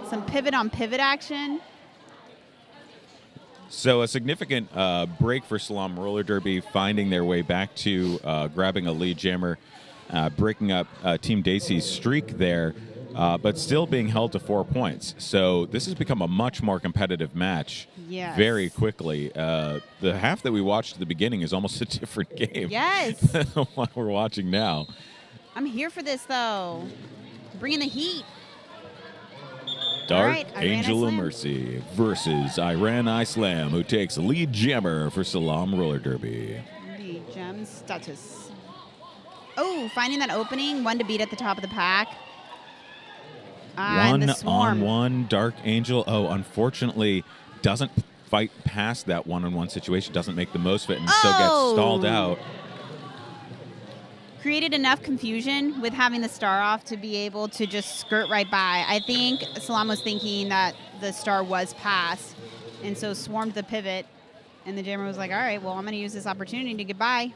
Some pivot on pivot action. So a significant break for SALAAM Roller Derby, finding their way back to grabbing a lead jammer, breaking up Team Desi's streak there, but still being held to 4 points. So this has become a much more competitive match very quickly. The half that we watched at the beginning is almost a different game than the one we're watching now. I'm here for this, though. Bringing the heat. Dark Angel of Mercy versus Iran Islam, who takes lead jammer for SALAAM Roller Derby. Lead gem status. Oh, finding that opening. One to beat at the top of the pack. One-on-one Dark Angel. Oh, unfortunately, doesn't fight past that one-on-one situation, doesn't make the most of it, and so gets stalled out. Created enough confusion with having the star off to be able to just skirt right by. I think SALAAM was thinking that the star was passed, and so swarmed the pivot, and the jammer was like, all right, well, I'm going to use this opportunity to get by.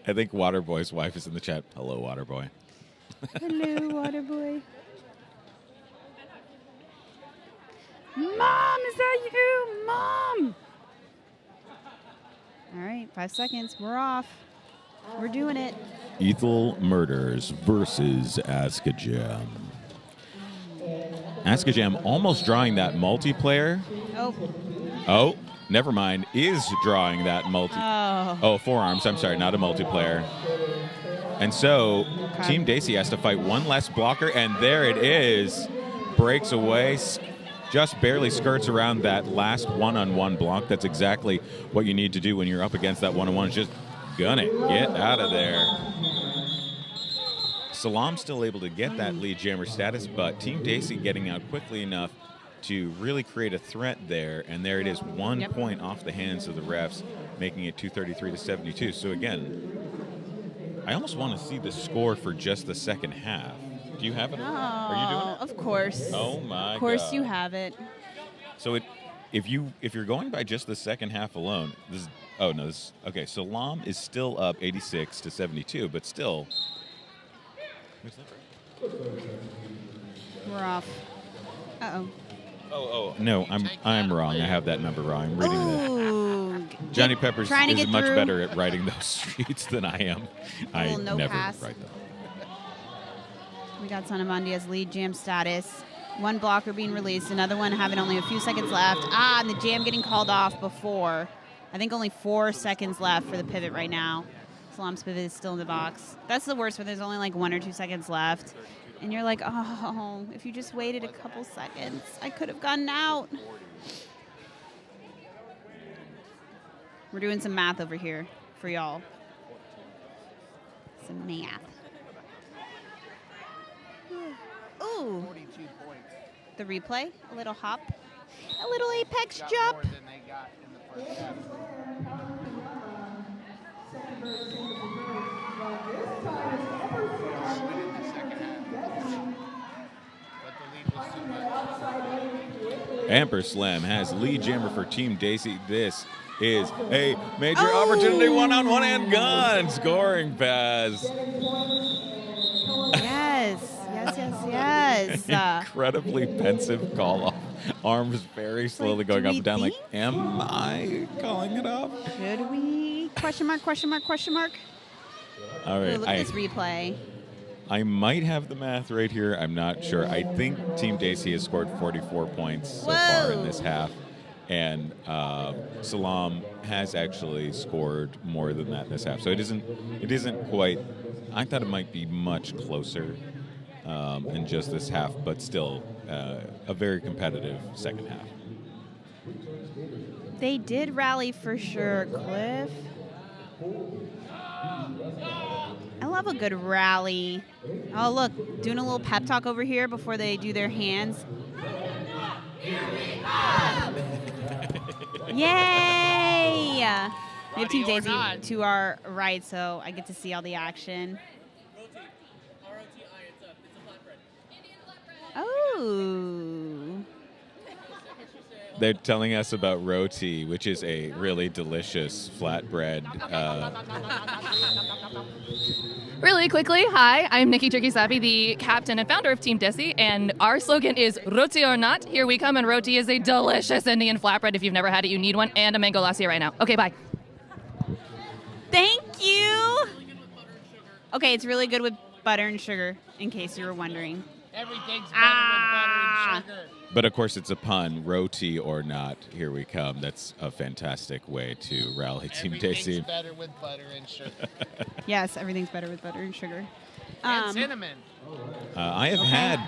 I think Waterboy's wife is in the chat. Hello, Waterboy. Hello, Waterboy. Mom, is that you? Mom! All right, 5 seconds. We're off. We're doing it. Ethel Murders versus Askajam. Askajam almost drawing that multiplayer. Oh, never mind. Is drawing that forearms. I'm sorry, not a multiplayer. And so Team Desi has to fight one less blocker, and there it is. Breaks away. Just barely skirts around that last one-on-one block. That's exactly what you need to do when you're up against that one-on-one. Just gun it. Get out of there. SALAAM still able to get that lead jammer status, but Team Desi getting out quickly enough to really create a threat there. And there it is, 1 point off the hands of the refs, making it 233-72. So again, I almost want to see the score for just the second half. Do you have it? Are you doing it? Of course. Oh my God. Of course you have it. So if you're going by just the second half alone, okay, so SALAAM is still up 86-72, but still. We're off. Uh-oh. Oh, no, I'm wrong. I have that number wrong. I'm reading that. Johnny Peppers is much better at writing those streets than I am. I never write them. We got Sanamandia's lead jam status. One blocker being released, another one having only a few seconds left. And the jam getting called off before. I think only 4 seconds left for the pivot right now. SALAAM's pivot is still in the box. That's the worst, when there's only like 1 or 2 seconds left. And you're like, oh, if you just waited a couple seconds, I could have gotten out. We're doing some math over here for y'all. Some math. Ooh. 42 points. The replay, a little hop, a little apex jump. More than they got in the first half. In the second half. But the lead was too much. Amperslam has lead jammer for Team Desi. This is a major opportunity, one-on-one and gun scoring pass. Yes. Incredibly pensive call off. Arms very slowly going up and down. Like, am I calling it off? Should we? Question mark. All right. Look at this replay. I might have the math right here. I'm not sure. I think Team Desi has scored 44 points so far in this half. And SALAAM has actually scored more than that in this half. So it isn't quite. I thought it might be much closer in just this half, but still a very competitive second half. They did rally for sure, Cliff. I love a good rally. Oh, look, doing a little pep talk over here before they do their hands. Yay! We have Team Desi to our right, so I get to see all the action. Oh. They're telling us about roti, which is a really delicious flatbread. Really quickly, hi, I'm Nikki Tricky Slappy, the captain and founder of Team Desi, and our slogan is Roti or Not. Here we come, and roti is a delicious Indian flatbread. If you've never had it, you need one, and a mango lassi right now. Okay, bye. Thank you. Okay, it's really good with butter and sugar, in case you were wondering. Everything's better with butter and sugar. But of course, it's a pun. Roti or not, here we come. That's a fantastic way to rally Team Everything's Desi. better with butter and sugar. Yes, everything's better with butter and sugar. And cinnamon. I have had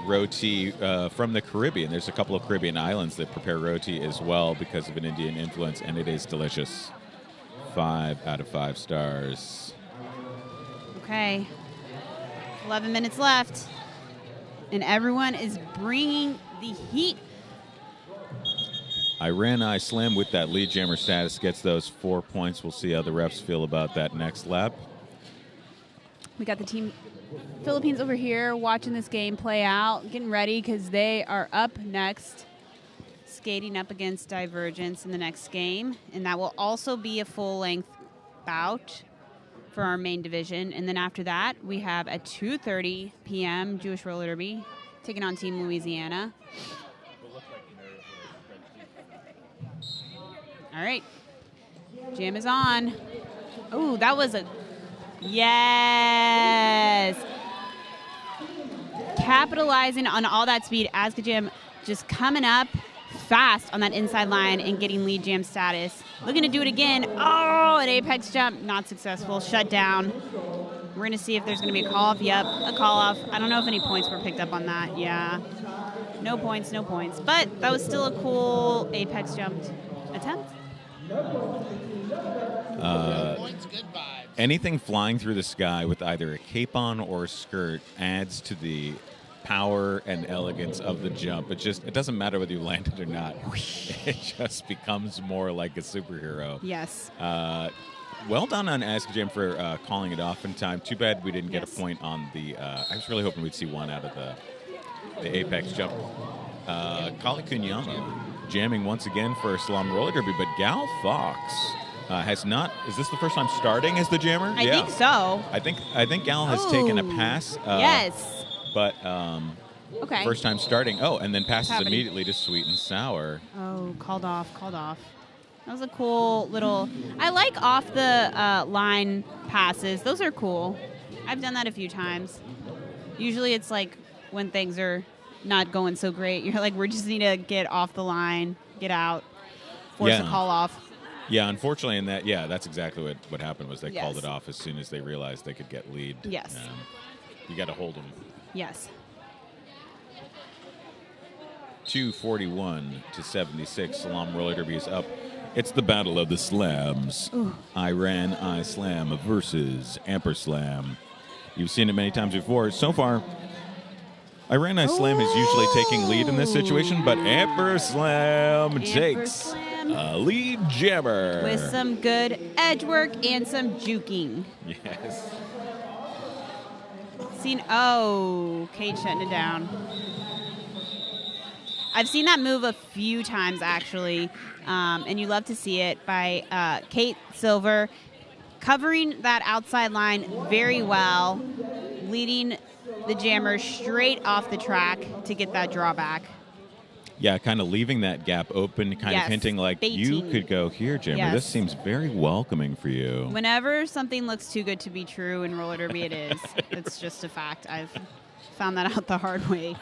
roti from the Caribbean. There's a couple of Caribbean islands that prepare roti as well because of an Indian influence, and it is delicious. 5 out of 5 stars. Okay. 11 minutes left. And everyone is bringing the heat. I Slam with that lead jammer status gets those 4 points. We'll see how the refs feel about that next lap. We got the Team Philippines over here watching this game play out, getting ready because they are up next, skating up against Divergence in the next game. And that will also be a full-length bout for our main division. And then after that, we have at 2:30 p.m. Jewish Roller Derby taking on Team Louisiana. All right. Jam is on. Oh, that was a... Yes! Capitalizing on all that speed. Azka Jam just coming up fast on that inside line and getting lead jam status. Looking to do it again. Oh, an apex jump. Not successful. Shut down. We're going to see if there's going to be a call-off. Yep, a call-off. I don't know if any points were picked up on that. Yeah. No points, no points. But that was still a cool apex jump attempt. Anything flying through the sky with either a cape on or a skirt adds to the power and elegance of the jump. It doesn't matter whether you land it or not. It just becomes more like a superhero. Yes. Well done on Ask Jim for calling it off in time. Too bad we didn't get a point on the... I was really hoping we'd see one out of the apex jump. Kali Kunyama jamming once again for SALAAM Roller Derby, but Gal Fox has not... Is this the first time starting as the jammer? I think so. I think Gal has taken a pass. Yes. But okay. First time starting. Oh, and then passes immediately to Sweet and Sour. Oh, called off. That was a cool little... I like off the line passes. Those are cool. I've done that a few times. Usually it's like when things are not going so great. You're like, we just need to get off the line, get out, force a call off. Yeah, unfortunately, that's exactly what happened was they called it off as soon as they realized they could get lead. Yes. You got to hold them. Yes. 241 to 76. SALAAM Roller Derby is up. It's the battle of the slams. Ooh. I Slam versus Amperslam. You've seen it many times before. So far, I Slam is usually taking lead in this situation, but Amperslam takes a lead jammer. With some good edge work and some juking. Yes. Kate shutting it down. I've seen that move a few times, actually, and you love to see it by Kate Silver, covering that outside line very well, leading the jammer straight off the track to get that drawback. Yeah, kind of leaving that gap open, kind of hinting like you could go here, jammer. Yes. This seems very welcoming for you. Whenever something looks too good to be true in roller derby, it is. It's just a fact. I've found that out the hard way.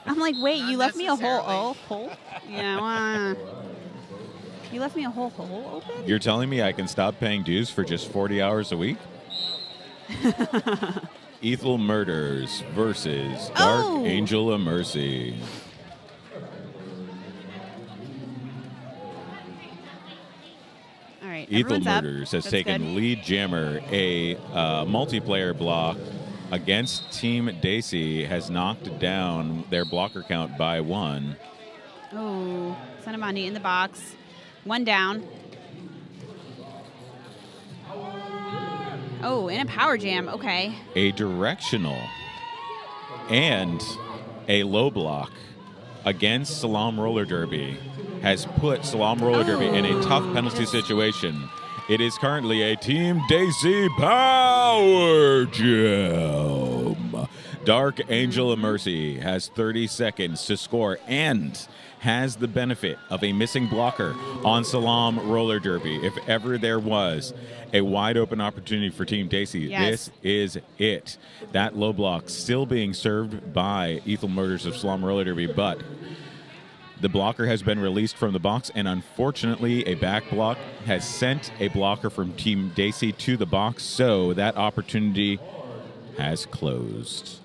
I'm like, wait, you left me a hole? Yeah, you left me a hole open? You're telling me I can stop paying dues for just 40 hours a week? Ethel Murders versus Dark Angel of Mercy. Ethel Everyone's up. Murders has That's taken good. lead jammer. A multiplayer block against Team Desi has knocked down their blocker count by 1. Oh, Sanamani in the box. 1 down. Oh, in a power jam. Okay. A directional and a low block against SALAAM Roller Derby has put SALAAM Roller Derby in a tough penalty situation. It is currently a Team Desi power jam. Dark Angel of Mercy has 30 seconds to score and has the benefit of a missing blocker on SALAAM Roller Derby. If ever there was a wide open opportunity for Team Desi, this is it. That low block still being served by Ethel Murders of SALAAM Roller Derby, but the blocker has been released from the box, and unfortunately, a back block has sent a blocker from Team Desi to the box, so that opportunity has closed.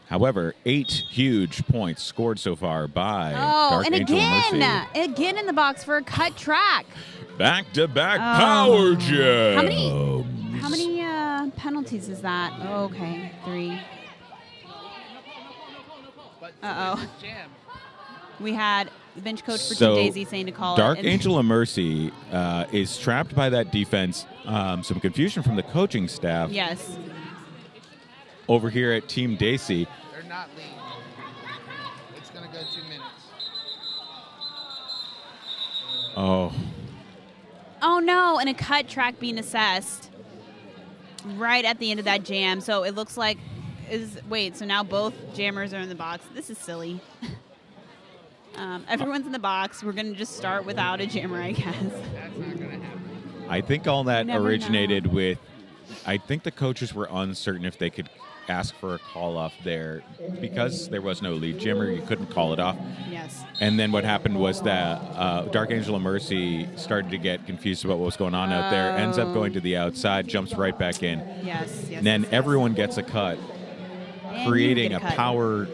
However, 8 huge points scored so far by Dark and Angel of Mercy. again in the box for a cut track. Back-to-back power jam. How many penalties is that? Oh, okay, 3. Uh-oh. We had the bench coach for Team Daisy saying to call Dark it. Angel of Mercy is trapped by that defense. Some confusion from the coaching staff. Yes. Over here at Team Desi. They're not leading. It's going to go 2 minutes. Oh. Oh, no, and a cut track being assessed right at the end of that jam. So it looks like, so now both jammers are in the box. This is silly. Everyone's in the box. We're going to just start without a jammer, I guess. That's not going to happen. I think all that Never originated with, I think the coaches were uncertain if they could ask for a call off there because there was no lead jammer. You couldn't call it off. Yes. And then what happened was that Dark Angel of Mercy started to get confused about what was going on out there, ends up going to the outside, jumps right back in. Yes. And then everyone gets a cut, And creating you a get cut. power.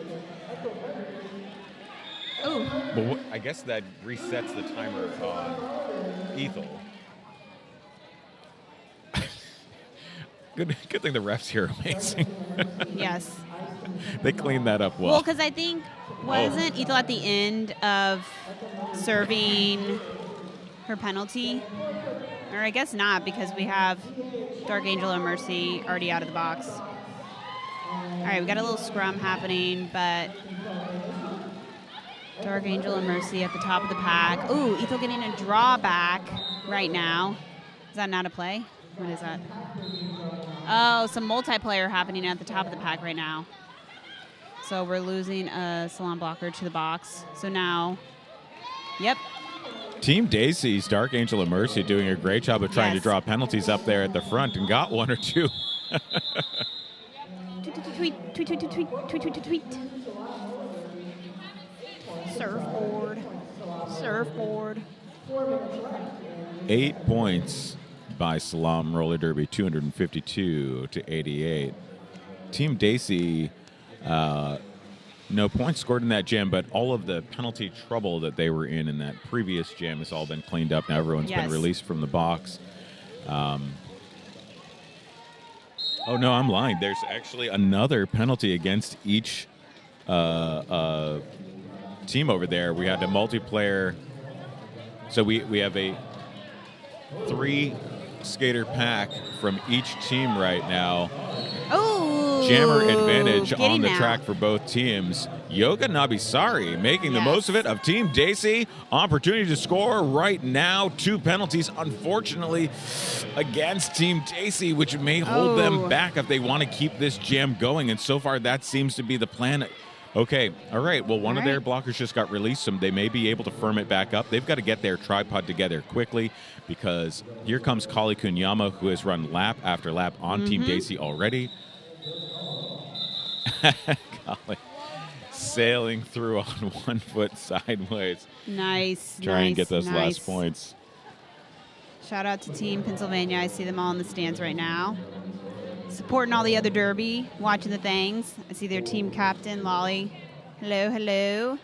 Ooh. Well, I guess that resets the timer on Ethel. Good thing the refs here are amazing. Yes. They cleaned that up well. Well, because I think, wasn't Ethel at the end of serving her penalty? Or I guess not, because we have Dark Angel of Mercy already out of the box. All right, we got a little scrum happening, but Dark Angel of Mercy at the top of the pack. Ooh, Ethel getting a drawback right now. Is that not a play? What is that? Oh, some multiplayer happening at the top of the pack right now. So we're losing a SALAAM blocker to the box. So now, yep. Team Desi's Dark Angel of Mercy doing a great job of trying to draw penalties up there at the front and got 1 or 2. Tweet, tweet, tweet, tweet, tweet, tweet, tweet, tweet. Surfboard. Surfboard. 8 points by SALAAM Roller Derby, 252 to 88. Team Desi, no points scored in that jam, but all of the penalty trouble that they were in that previous jam has all been cleaned up. Now everyone's been released from the box. Oh, no, I'm lying. There's actually another penalty against each team over there. We had a multiplayer. So we have a 3 skater pack from each team right now. Oh, Jammer advantage on the track for both teams. Yoga Nabisari making the most of it of Team Desi. Opportunity to score right now. 2 penalties, unfortunately, against Team Desi, which may hold them back if they want to keep this jam going. And so far, that seems to be the plan. Okay, all right. Well, one of their blockers just got released, so they may be able to firm it back up. They've got to get their tripod together quickly because here comes Kali Kunyama, who has run lap after lap on Team Desi already. Kali sailing through on 1 foot sideways. Nice. Try and get those last points. Shout out to Team Pennsylvania. I see them all in the stands right now. Supporting all the other derby, watching the things. I see their team captain, Lolly. Hello, hello.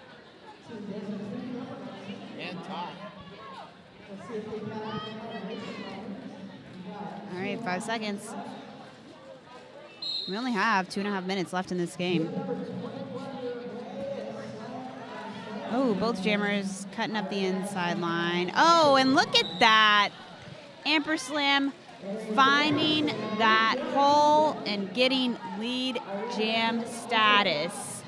And Todd. right, 5 seconds. We only have 2.5 minutes left in this game. Oh, both jammers cutting up the inside line. Oh, and look at that. Amperslam finding that hole and getting lead jam status.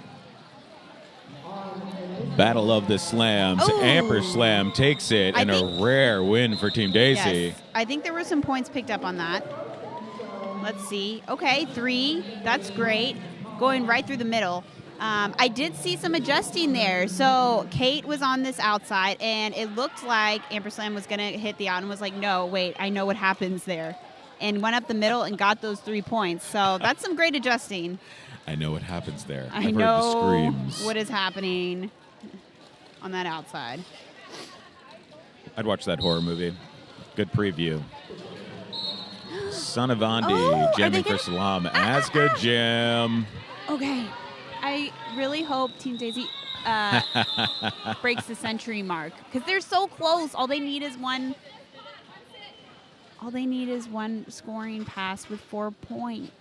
Battle of the Slams. Oh. Amperslam takes it in a rare win for Team Desi. Yes, I think there were some points picked up on that. Let's see. Okay, 3. That's great. Going right through the middle. I did see some adjusting there. So Kate was on this outside, and it looked like Amperslam was going to hit the out and was like, no, wait, I know what happens there. And went up the middle and got those 3 points. So that's some great adjusting. I know what happens there. I I've know heard the screams. what is happening on that outside. I'd watch that horror movie. Good preview. Son of Andi, Oh, jamming for SALAAM. Aska Jam. Okay. I really hope Team Desi breaks the century mark because they're so close. All they need is one scoring pass with 4 points.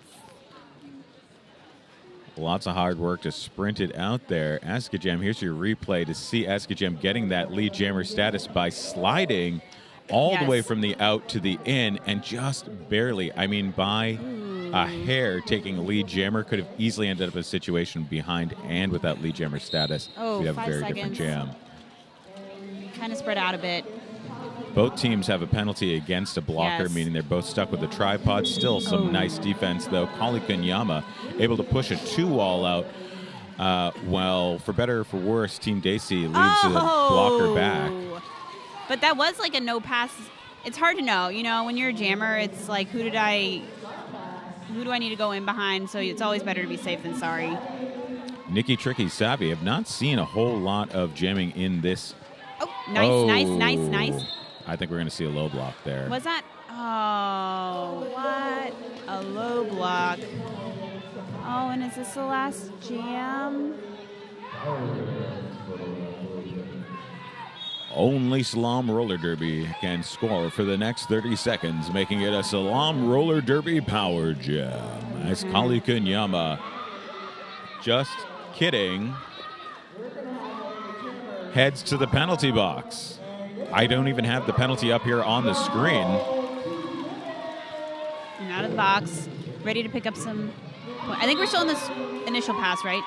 Lots of hard work to sprint it out there. Aska Jam, here's your replay to see Aska Jam getting that lead jammer status by sliding all the way from the out to the in and just barely, I mean, by a hair, taking a lead jammer. Could have easily ended up in a situation behind and without lead jammer status. Oh, we have 5 a very seconds. different jam. Kind of spread out a bit. Both teams have a penalty against a blocker, Yes. meaning they're both stuck with the tripod. Still some nice defense, though. Kali Kunyama able to push a 2-wall out. Well, for better or for worse, Team Desi leaves the blocker back. But that was like a no pass. It's hard to know. You know, when you're a jammer, it's like, who do I need to go in behind? So it's always better to be safe than sorry. Nikki Tricky Savvy have not seen a whole lot of jamming in this. Oh, nice. I think we're going to see a low block there. Was that? Oh, what? A low block. Oh, and is this the last jam? Only SALAAM Roller Derby can score for the next 30 seconds, making it a SALAAM Roller Derby power jam. As Kali Kunyama, just kidding, heads to the penalty box. I don't even have the penalty up here on the screen. And out of the box, ready to pick up some. I think we're still in this initial pass, right?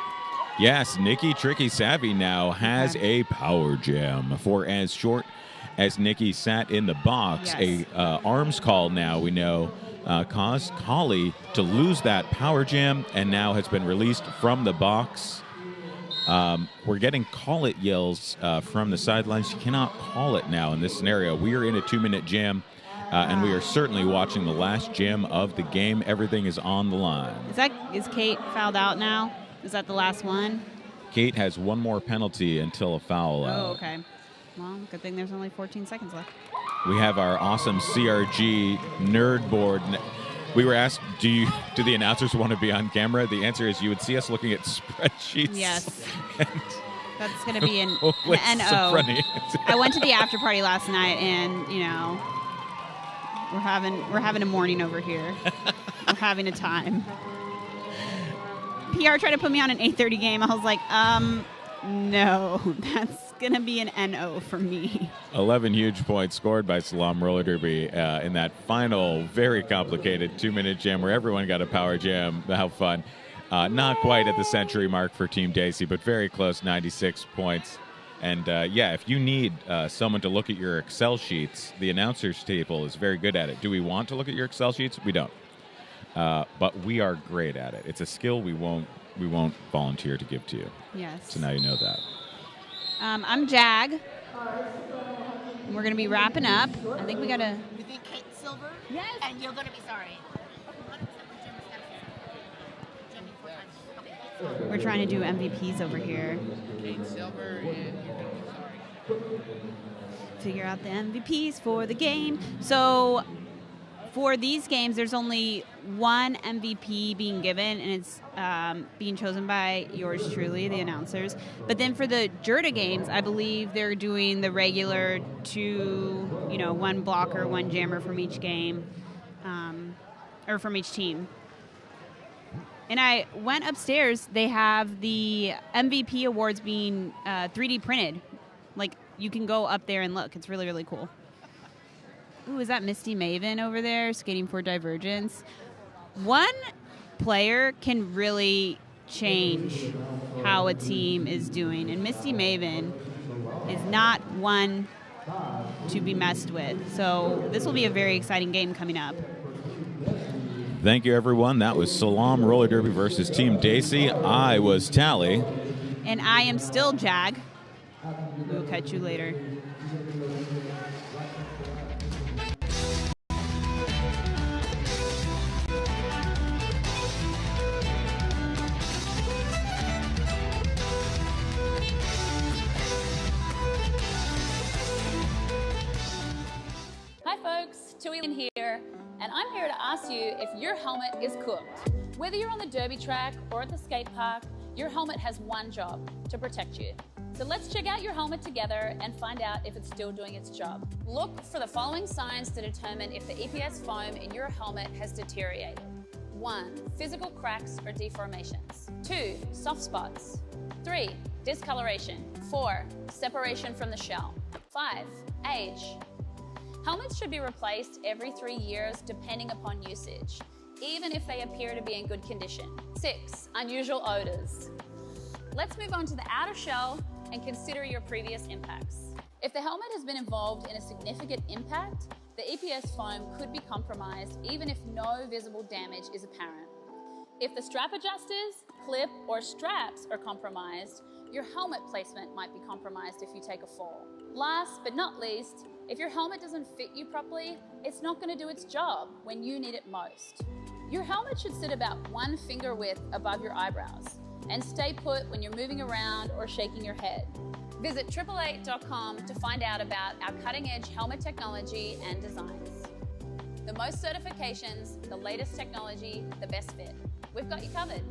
Yes, Nikki Tricky Savvy now has a power jam. For as short as Nikki sat in the box, a arms call now, we know, caused Kali to lose that power jam and now has been released from the box. We're getting call it yells from the sidelines. You cannot call it now in this scenario. We are in a 2-minute jam, and we are certainly watching the last jam of the game. Everything is on the line. Is Kate fouled out now? Is that the last one? Kate has one more penalty until a foul out. Oh, okay. Well, good thing there's only 14 seconds left. We have our awesome CRG nerd board. We were asked, do the announcers want to be on camera? The answer is you would see us looking at spreadsheets. Yes. That's going to be an NO. Funny. I went to the after party last night, and, you know, we're having a morning over here. We're having a time. PR tried to put me on an 8:30 game. I was like, no, that's going to be an NO for me. 11 huge points scored by SALAAM Roller Derby in that final, very complicated 2-minute jam where everyone got a power jam. How fun. Not quite at the century mark for Team Desi, but very close, 96 points. And, if you need someone to look at your Excel sheets, the announcer's table is very good at it. Do we want to look at your Excel sheets? We don't. But we are great at it. It's a skill we won't volunteer to give to you. Yes. So now you know that. I'm Jag. We're going to be wrapping up. I think we got to... You think Kate Silver? Yes. And you're going to be sorry. We're trying to do MVPs over here. Kate Silver, and you're going to be sorry. Figure out the MVPs for the game. So for these games, there's only one MVP being given, and it's being chosen by yours truly, the announcers. But then for the Jerda games, I believe they're doing the regular 2, one blocker, 1 jammer from each game. or from each team. And I went upstairs. They have the MVP awards being 3D printed. Like, you can go up there and look. It's really, really cool. Ooh, is that Misty Maven over there skating for Divergence? One player can really change how a team is doing. And Misty Maven is not one to be messed with. So this will be a very exciting game coming up. Thank you, everyone. That was SALAAM Roller Derby versus Team Desi. I was Tally. And I am still Jag. We'll catch you later. Hi folks, Tui Lynn here, and I'm here to ask you if your helmet is cooked. Whether you're on the derby track or at the skate park, your helmet has one job: to protect you. So let's check out your helmet together and find out if it's still doing its job. Look for the following signs to determine if the EPS foam in your helmet has deteriorated. 1. Physical cracks or deformations. 2. Soft spots. 3. Discoloration. 4. Separation from the shell. 5. Age. Helmets should be replaced every 3 years depending upon usage, even if they appear to be in good condition. 6. Unusual odors. Let's move on to the outer shell and consider your previous impacts. If the helmet has been involved in a significant impact, the EPS foam could be compromised even if no visible damage is apparent. If the strap adjusters, clip, or straps are compromised, your helmet placement might be compromised if you take a fall. Last but not least, if your helmet doesn't fit you properly, it's not going to do its job when you need it most. Your helmet should sit about 1 finger width above your eyebrows and stay put when you're moving around or shaking your head. Visit 888.com to find out about our cutting-edge helmet technology and designs. The most certifications, the latest technology, the best fit. We've got you covered.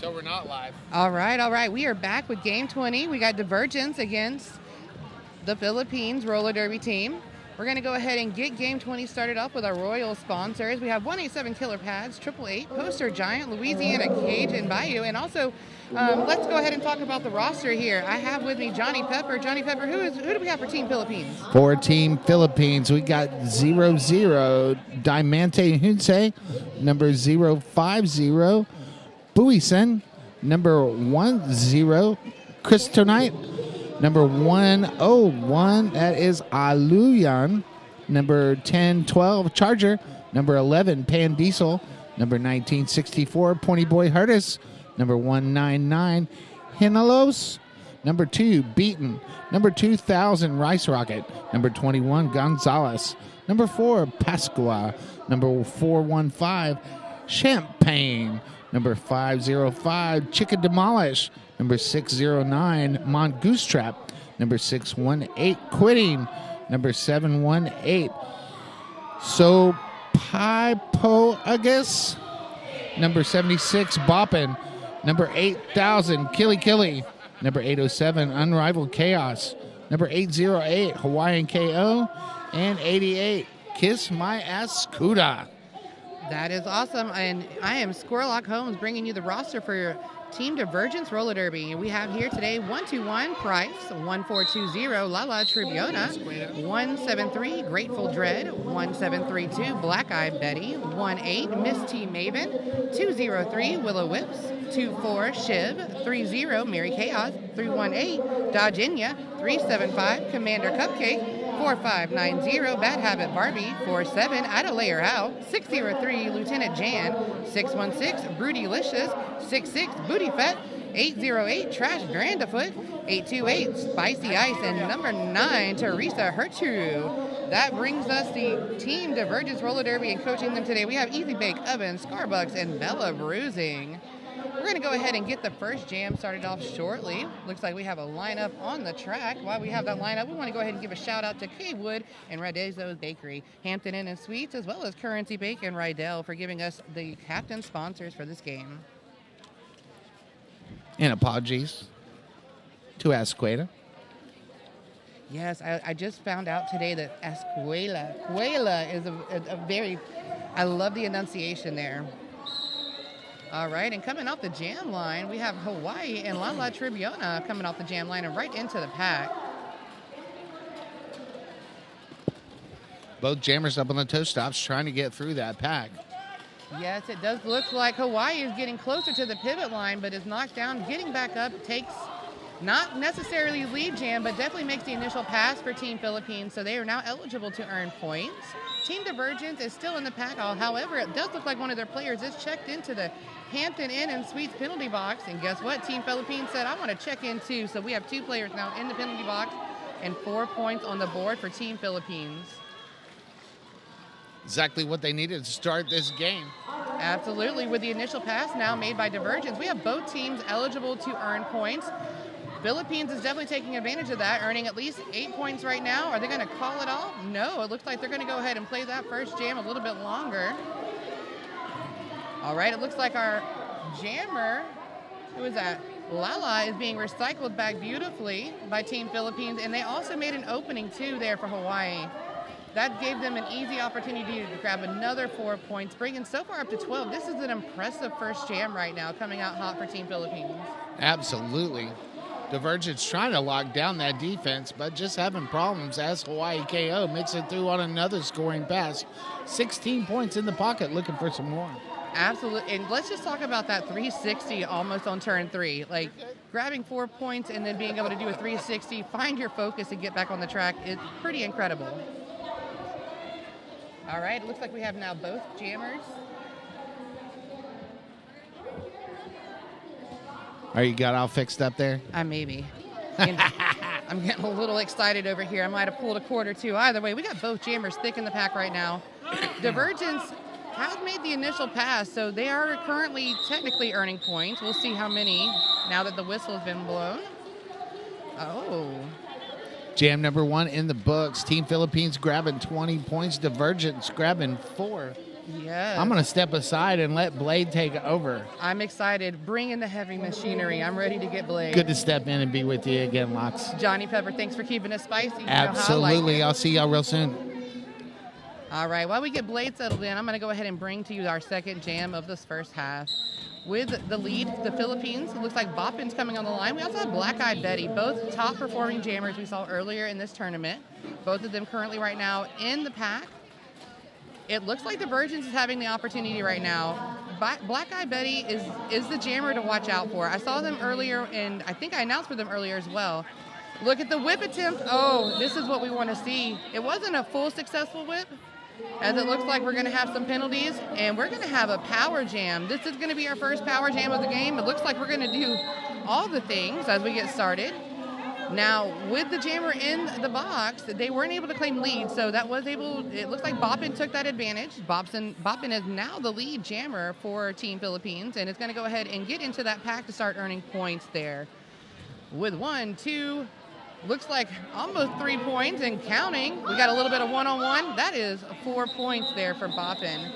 So we're not live. All right. We are back with Game 20. We got Divergence against the Philippines roller derby team. We're going to go ahead and get Game 20 started off with our royal sponsors. We have 187 Killer Pads, 888, Poster Giant, Louisiana Cage, and Bayou. And also, let's go ahead and talk about the roster here. I have with me Johnny Pepper. Johnny Pepper, who do we have for Team Philippines? For Team Philippines, we got 00 Diamante Hunse, number 050 Buisen, number 10 Crystonite, number 101, that is Aluyan, number 1012 Charger, number 11 Pan Diesel, number 1964 Pony Boy Hurtis, number 199 Hinalos, number 2 Beaten, number 2000 Rice Rocket, number 21 Gonzalez, number 4 Pascua, number 415 Champagne, number 505 Chicken Demolish, number 609 Mongoose Trap, number 618 Quitting, number 718 So Pipo Agus, number 76 Boppin, number 8000 Killy, number 807 Unrivaled Chaos, number 808 Hawaiian KO, and 88 Kiss My Ass Cuda. That is awesome. And I am Squirrellock Holmes bringing you the roster for your Team Divergence Roller Derby. We have here today 121 Price, 1420 Lala Tribiona, 173 Grateful Dread, 1732 Black Eyed Betty, 18 Miss T Maven, 203 Willow Whips, 24 Shiv, 30 Mary Chaos, 318 Dodgenia, 375 Commander Cupcake, 4590 Bad Habit Barbie, 47 Adelayer Howe, 603 Lieutenant Jan, 616 Broodylicious, 66 Booty Fat, 808 Trash Grandafoot, 828 Spicy Ice, and number 9 Teresa Hertu. That brings us the Team Divergence Roller Derby, and coaching them today we have Easy Bake Oven, Scarbucks, and Bella Bruising. We're going to go ahead and get the first jam started off shortly. Looks like we have a lineup on the track. While we have that lineup, we want to go ahead and give a shout out to K Wood and Radezzo's Bakery, Hampton Inn and Suites, as well as Currency Bake and Rydell for giving us the captain sponsors for this game. And apologies to Escuela. Yes, I just found out today that Escuela is a very, I love the enunciation there. All right, and coming off the jam line, we have Hawaii and Lala Tribiona coming off the jam line and right into the pack. Both jammers up on the toe stops trying to get through that pack. Yes, it does look like Hawaii is getting closer to the pivot line, but is knocked down. Getting back up takes not necessarily lead jam, but definitely makes the initial pass for Team Philippines, so they are now eligible to earn points. Team Divergence is still in the pack. However, it does look like one of their players is checked into the Hampton Inn and Suites penalty box. And guess what? Team Philippines said, I want to check in too. So we have 2 players now in the penalty box and 4 points on the board for Team Philippines. Exactly what they needed to start this game. Absolutely. With the initial pass now made by Divergence, we have both teams eligible to earn points. Philippines is definitely taking advantage of that, earning at least 8 points right now. Are they going to call it off? No, it looks like they're going to go ahead and play that first jam a little bit longer. All right, it looks like our jammer, who is that? Lala, is being recycled back beautifully by Team Philippines, and they also made an opening too there for Hawaii. That gave them an easy opportunity to grab another 4 points, bringing so far up to 12. This is an impressive first jam right now, coming out hot for Team Philippines. Absolutely. Divergence trying to lock down that defense, but just having problems as Hawaii KO makes it through on another scoring pass. 16 points in the pocket, looking for some more. Absolutely. And let's just talk about that 360 almost on turn 3. Like, grabbing 4 points and then being able to do a 360, find your focus and get back on the track, it's pretty incredible. All right, it looks like we have now both jammers. Are you got all fixed up there? Maybe. I'm getting a little excited over here. I might have pulled a cord or two. Either way, we got both jammers thick in the pack right now. Divergence has made the initial pass, so they are currently technically earning points. We'll see how many now that the whistle has been blown. Oh. Jam number 1 in the books. Team Philippines grabbing 20 points. Divergence grabbing 4. Yes. I'm going to step aside and let Blade take over. I'm excited. Bring in the heavy machinery. I'm ready to get Blade. Good to step in and be with you again, Lux. Johnny Pepper, thanks for keeping it spicy. You know how I like Absolutely. it. I'll see y'all real soon. All right, while we get Blade settled in, I'm going to go ahead and bring to you our second jam of this first half. With the lead, the Philippines, it looks like Boppin's coming on the line. We also have Black Eyed Betty, both top performing jammers we saw earlier in this tournament. Both of them currently right now in the pack. It looks like Divergence is having the opportunity right now. Black Eyed Betty is the jammer to watch out for. I saw them earlier, and I think I announced for them earlier as well. Look at the whip attempt. Oh, this is what we want to see. It wasn't a full successful whip, as it looks like we're going to have some penalties, and we're going to have a power jam. This is going to be our first power jam of the game. It looks like we're going to do all the things as we get started. Now, with the jammer in the box, they weren't able to claim lead, so that was able, it looks like Boppin took that advantage. Boppin is now the lead jammer for Team Philippines, and it's going to go ahead and get into that pack to start earning points there. With 1, 2, looks like almost 3 points and counting. We got a little bit of one-on-one. That is 4 points there for Boppin.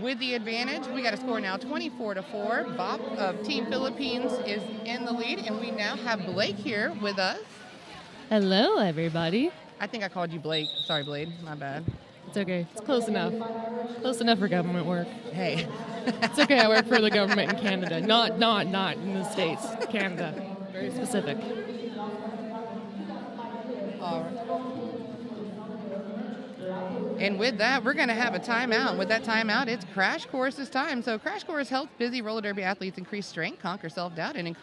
With the advantage, we got a score now 24-4. Bop of Team Philippines is in the lead, and we now have Blake here with us. Hello, everybody. I think I called you Blake. Sorry, Blade. My bad. It's okay. It's close enough. Close enough for government work. Hey. It's okay. I work for the government in Canada. Not in the States. Canada. Very specific. All right. And with that, we're going to have a timeout. With that timeout, it's Crash Course's time. So Crash Course helps busy roller derby athletes increase strength, conquer self-doubt, and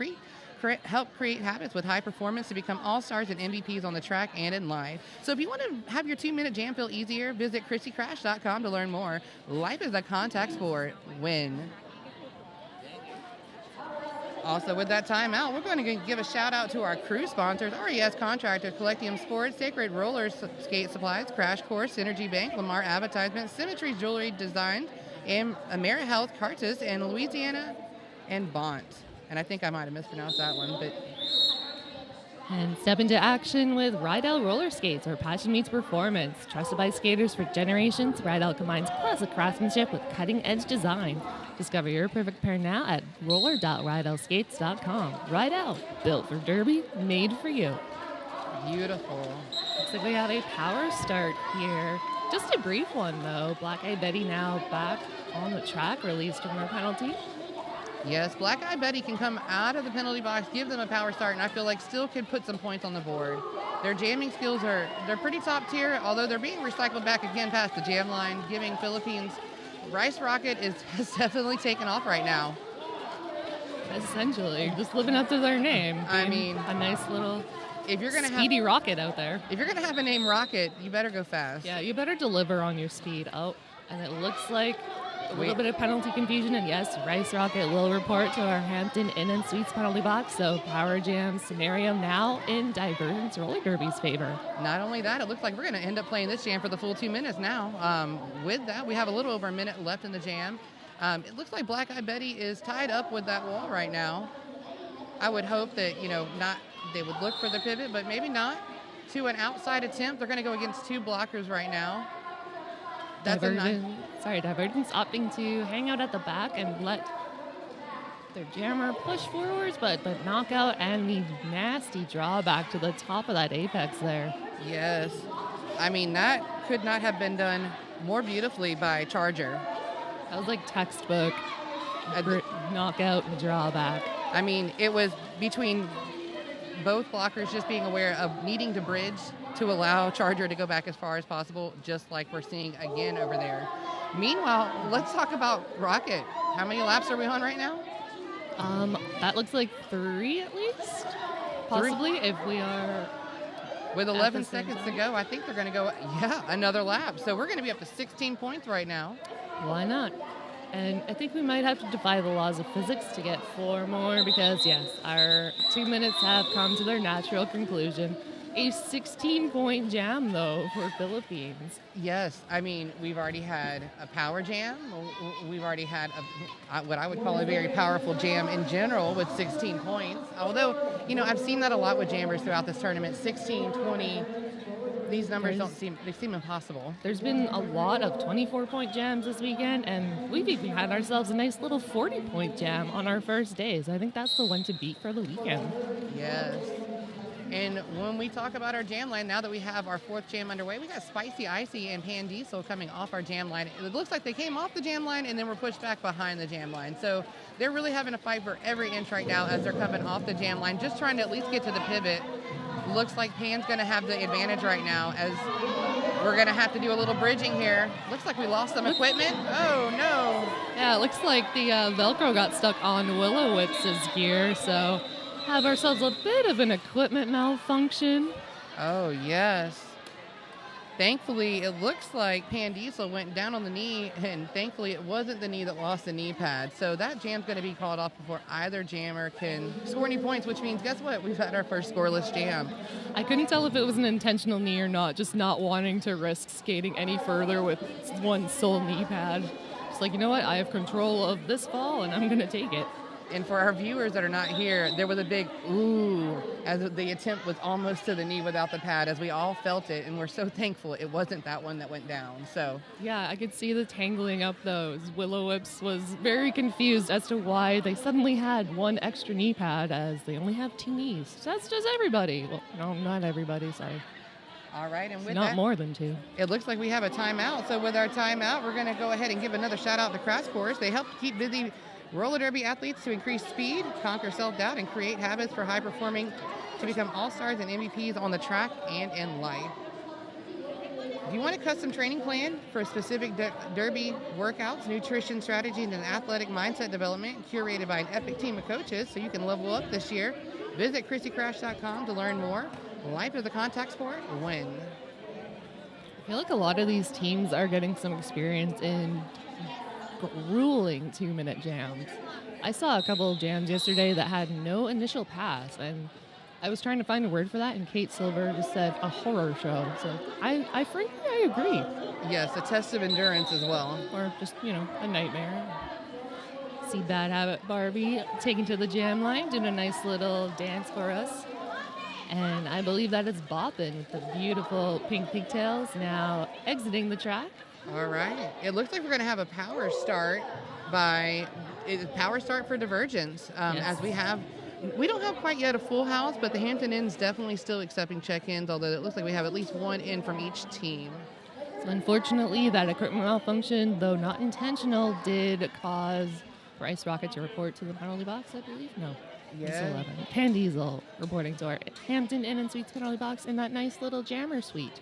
help create habits with high performance to become all-stars and MVPs on the track and in life. So if you want to have your 2-minute jam feel easier, visit ChristyCrash.com to learn more. Life is a contact sport. Win. Also, with that timeout, we're going to give a shout-out to our crew sponsors, RES Contractor, Collectium Sports, Sacred Roller Skate Supplies, Crash Course, Synergy Bank, Lamar Advertisement, Symmetry Jewelry Design, and AmeriHealth, Cartus, and Louisiana, and Bont. And I think I might have mispronounced that one, but... And step into action with Rydell Roller Skates, where passion meets performance. Trusted by skaters for generations, Rydell combines classic craftsmanship with cutting-edge design. Discover your perfect pair now at roller.rydellskates.com. Rydell, built for derby, made for you. Beautiful. Looks like we have a power start here. Just a brief one, though. Black Eyed Betty now back on the track, released from their penalty. Yes, Black Eyed Betty can come out of the penalty box, give them a power start, and I feel like still can put some points on the board. Their jamming skills they're pretty top tier, although they're being recycled back again past the jam line, giving Philippines. Rice Rocket has definitely taken off right now. Essentially, just living up to their name. I mean, a nice little speedy rocket out there. If you're going to have a name Rocket, you better go fast. Yeah, you better deliver on your speed. Oh, and it looks like a little bit of penalty confusion, and yes, Rice Rocket will report to our Hampton Inn and Suites penalty box, so power jam scenario now in Divergence Roller Derby's favor. Not only that, it looks like we're going to end up playing this jam for the full 2 minutes now. With that, we have a little over a minute left in the jam. It looks like Black Eyed Betty is tied up with that wall right now. I would hope that, they would look for the pivot, but maybe not. To an outside attempt, they're going to go against 2 blockers right now. Divergence opting to hang out at the back and let their jammer push forwards, but knockout and the nasty drawback to the top of that apex there. Yes. I mean, that could not have been done more beautifully by Charger. That was like textbook knockout and drawback. I mean, it was between both blockers just being aware of needing to bridge to allow Charger to go back as far as possible, just like we're seeing again over there. Meanwhile, let's talk about Rocket. How many laps are we on right now? That looks like 3 at least, possibly, 3? If we are... With 11 seconds to go, I think they're going to go, another lap. So we're going to be up to 16 points right now. Why not? And I think we might have to defy the laws of physics to get 4 more because, yes, our 2 minutes have come to their natural conclusion. A 16-point jam, though, for Philippines. Yes. I mean, we've already had a power jam. We've already had what I would call a very powerful jam in general with 16 points. Although, I've seen that a lot with jammers throughout this tournament, 16, 20, These numbers they seem impossible. There's been a lot of 24-point jams this weekend, and we've even had ourselves a nice little 40-point jam on our first day. So I think that's the one to beat for the weekend. Yes. And when we talk about our jam line, now that we have our 4th jam underway, we got Spicy Icy and Pan Diesel coming off our jam line. It looks like they came off the jam line and then were pushed back behind the jam line. So they're really having a fight for every inch right now as they're coming off the jam line, just trying to at least get to the pivot. Looks like Pan's going to have the advantage right now as we're going to have to do a little bridging here. Looks like we lost some equipment. Oh, no. Yeah, it looks like the Velcro got stuck on Willow-Whip's gear, so have ourselves a bit of an equipment malfunction. Oh, yes. Thankfully, it looks like Pan Diesel went down on the knee, and thankfully it wasn't the knee that lost the knee pad. So that jam's going to be called off before either jammer can score any points, which means, guess what? We've had our first scoreless jam. I couldn't tell if it was an intentional knee or not, just not wanting to risk skating any further with one sole knee pad. Just like, you know what? I have control of this fall, and I'm going to take it. And for our viewers that are not here, there was a big ooh as the attempt was almost to the knee without the pad, as we all felt it, and we're so thankful it wasn't that one that went down. So yeah, I could see the tangling up those. Willow-Whips was very confused as to why they suddenly had one extra knee pad as they only have 2 knees. So that's just everybody. Well, no, not everybody, sorry. All right, and with not that, more than 2. It looks like we have a timeout. So with our timeout, we're going to go ahead and give another shout out to Crash Course. They help keep busy roller derby athletes to increase speed, conquer self-doubt, and create habits for high-performing to become all-stars and MVPs on the track and in life. If you want a custom training plan for specific derby workouts, nutrition strategies, and athletic mindset development curated by an epic team of coaches so you can level up this year, visit ChristyCrash.com to learn more. Life is a contact sport. Win. I feel like a lot of these teams are getting some experience in grueling 2-minute jams. I saw a couple of jams yesterday that had no initial pass, and I was trying to find a word for that, and Kate Silver just said a horror show. So I frankly, I agree. Yes, a test of endurance as well. Or just, a nightmare. See Bad Habit Barbie taken to the jam line, doing a nice little dance for us. And I believe that is Boppin' with the beautiful pink pigtails now exiting the track. All right. It looks like we're going to have a power start for Divergence. As we don't have quite yet a full house, but the Hampton Inn's definitely still accepting check-ins, although it looks like we have at least one in from each team. So unfortunately, that equipment malfunction, though not intentional, did cause Bryce Rocket to report to the penalty box, I believe. No. Yeah. It's 11. Pan Diesel reporting to our Hampton Inn and Suites penalty box in that nice little jammer suite.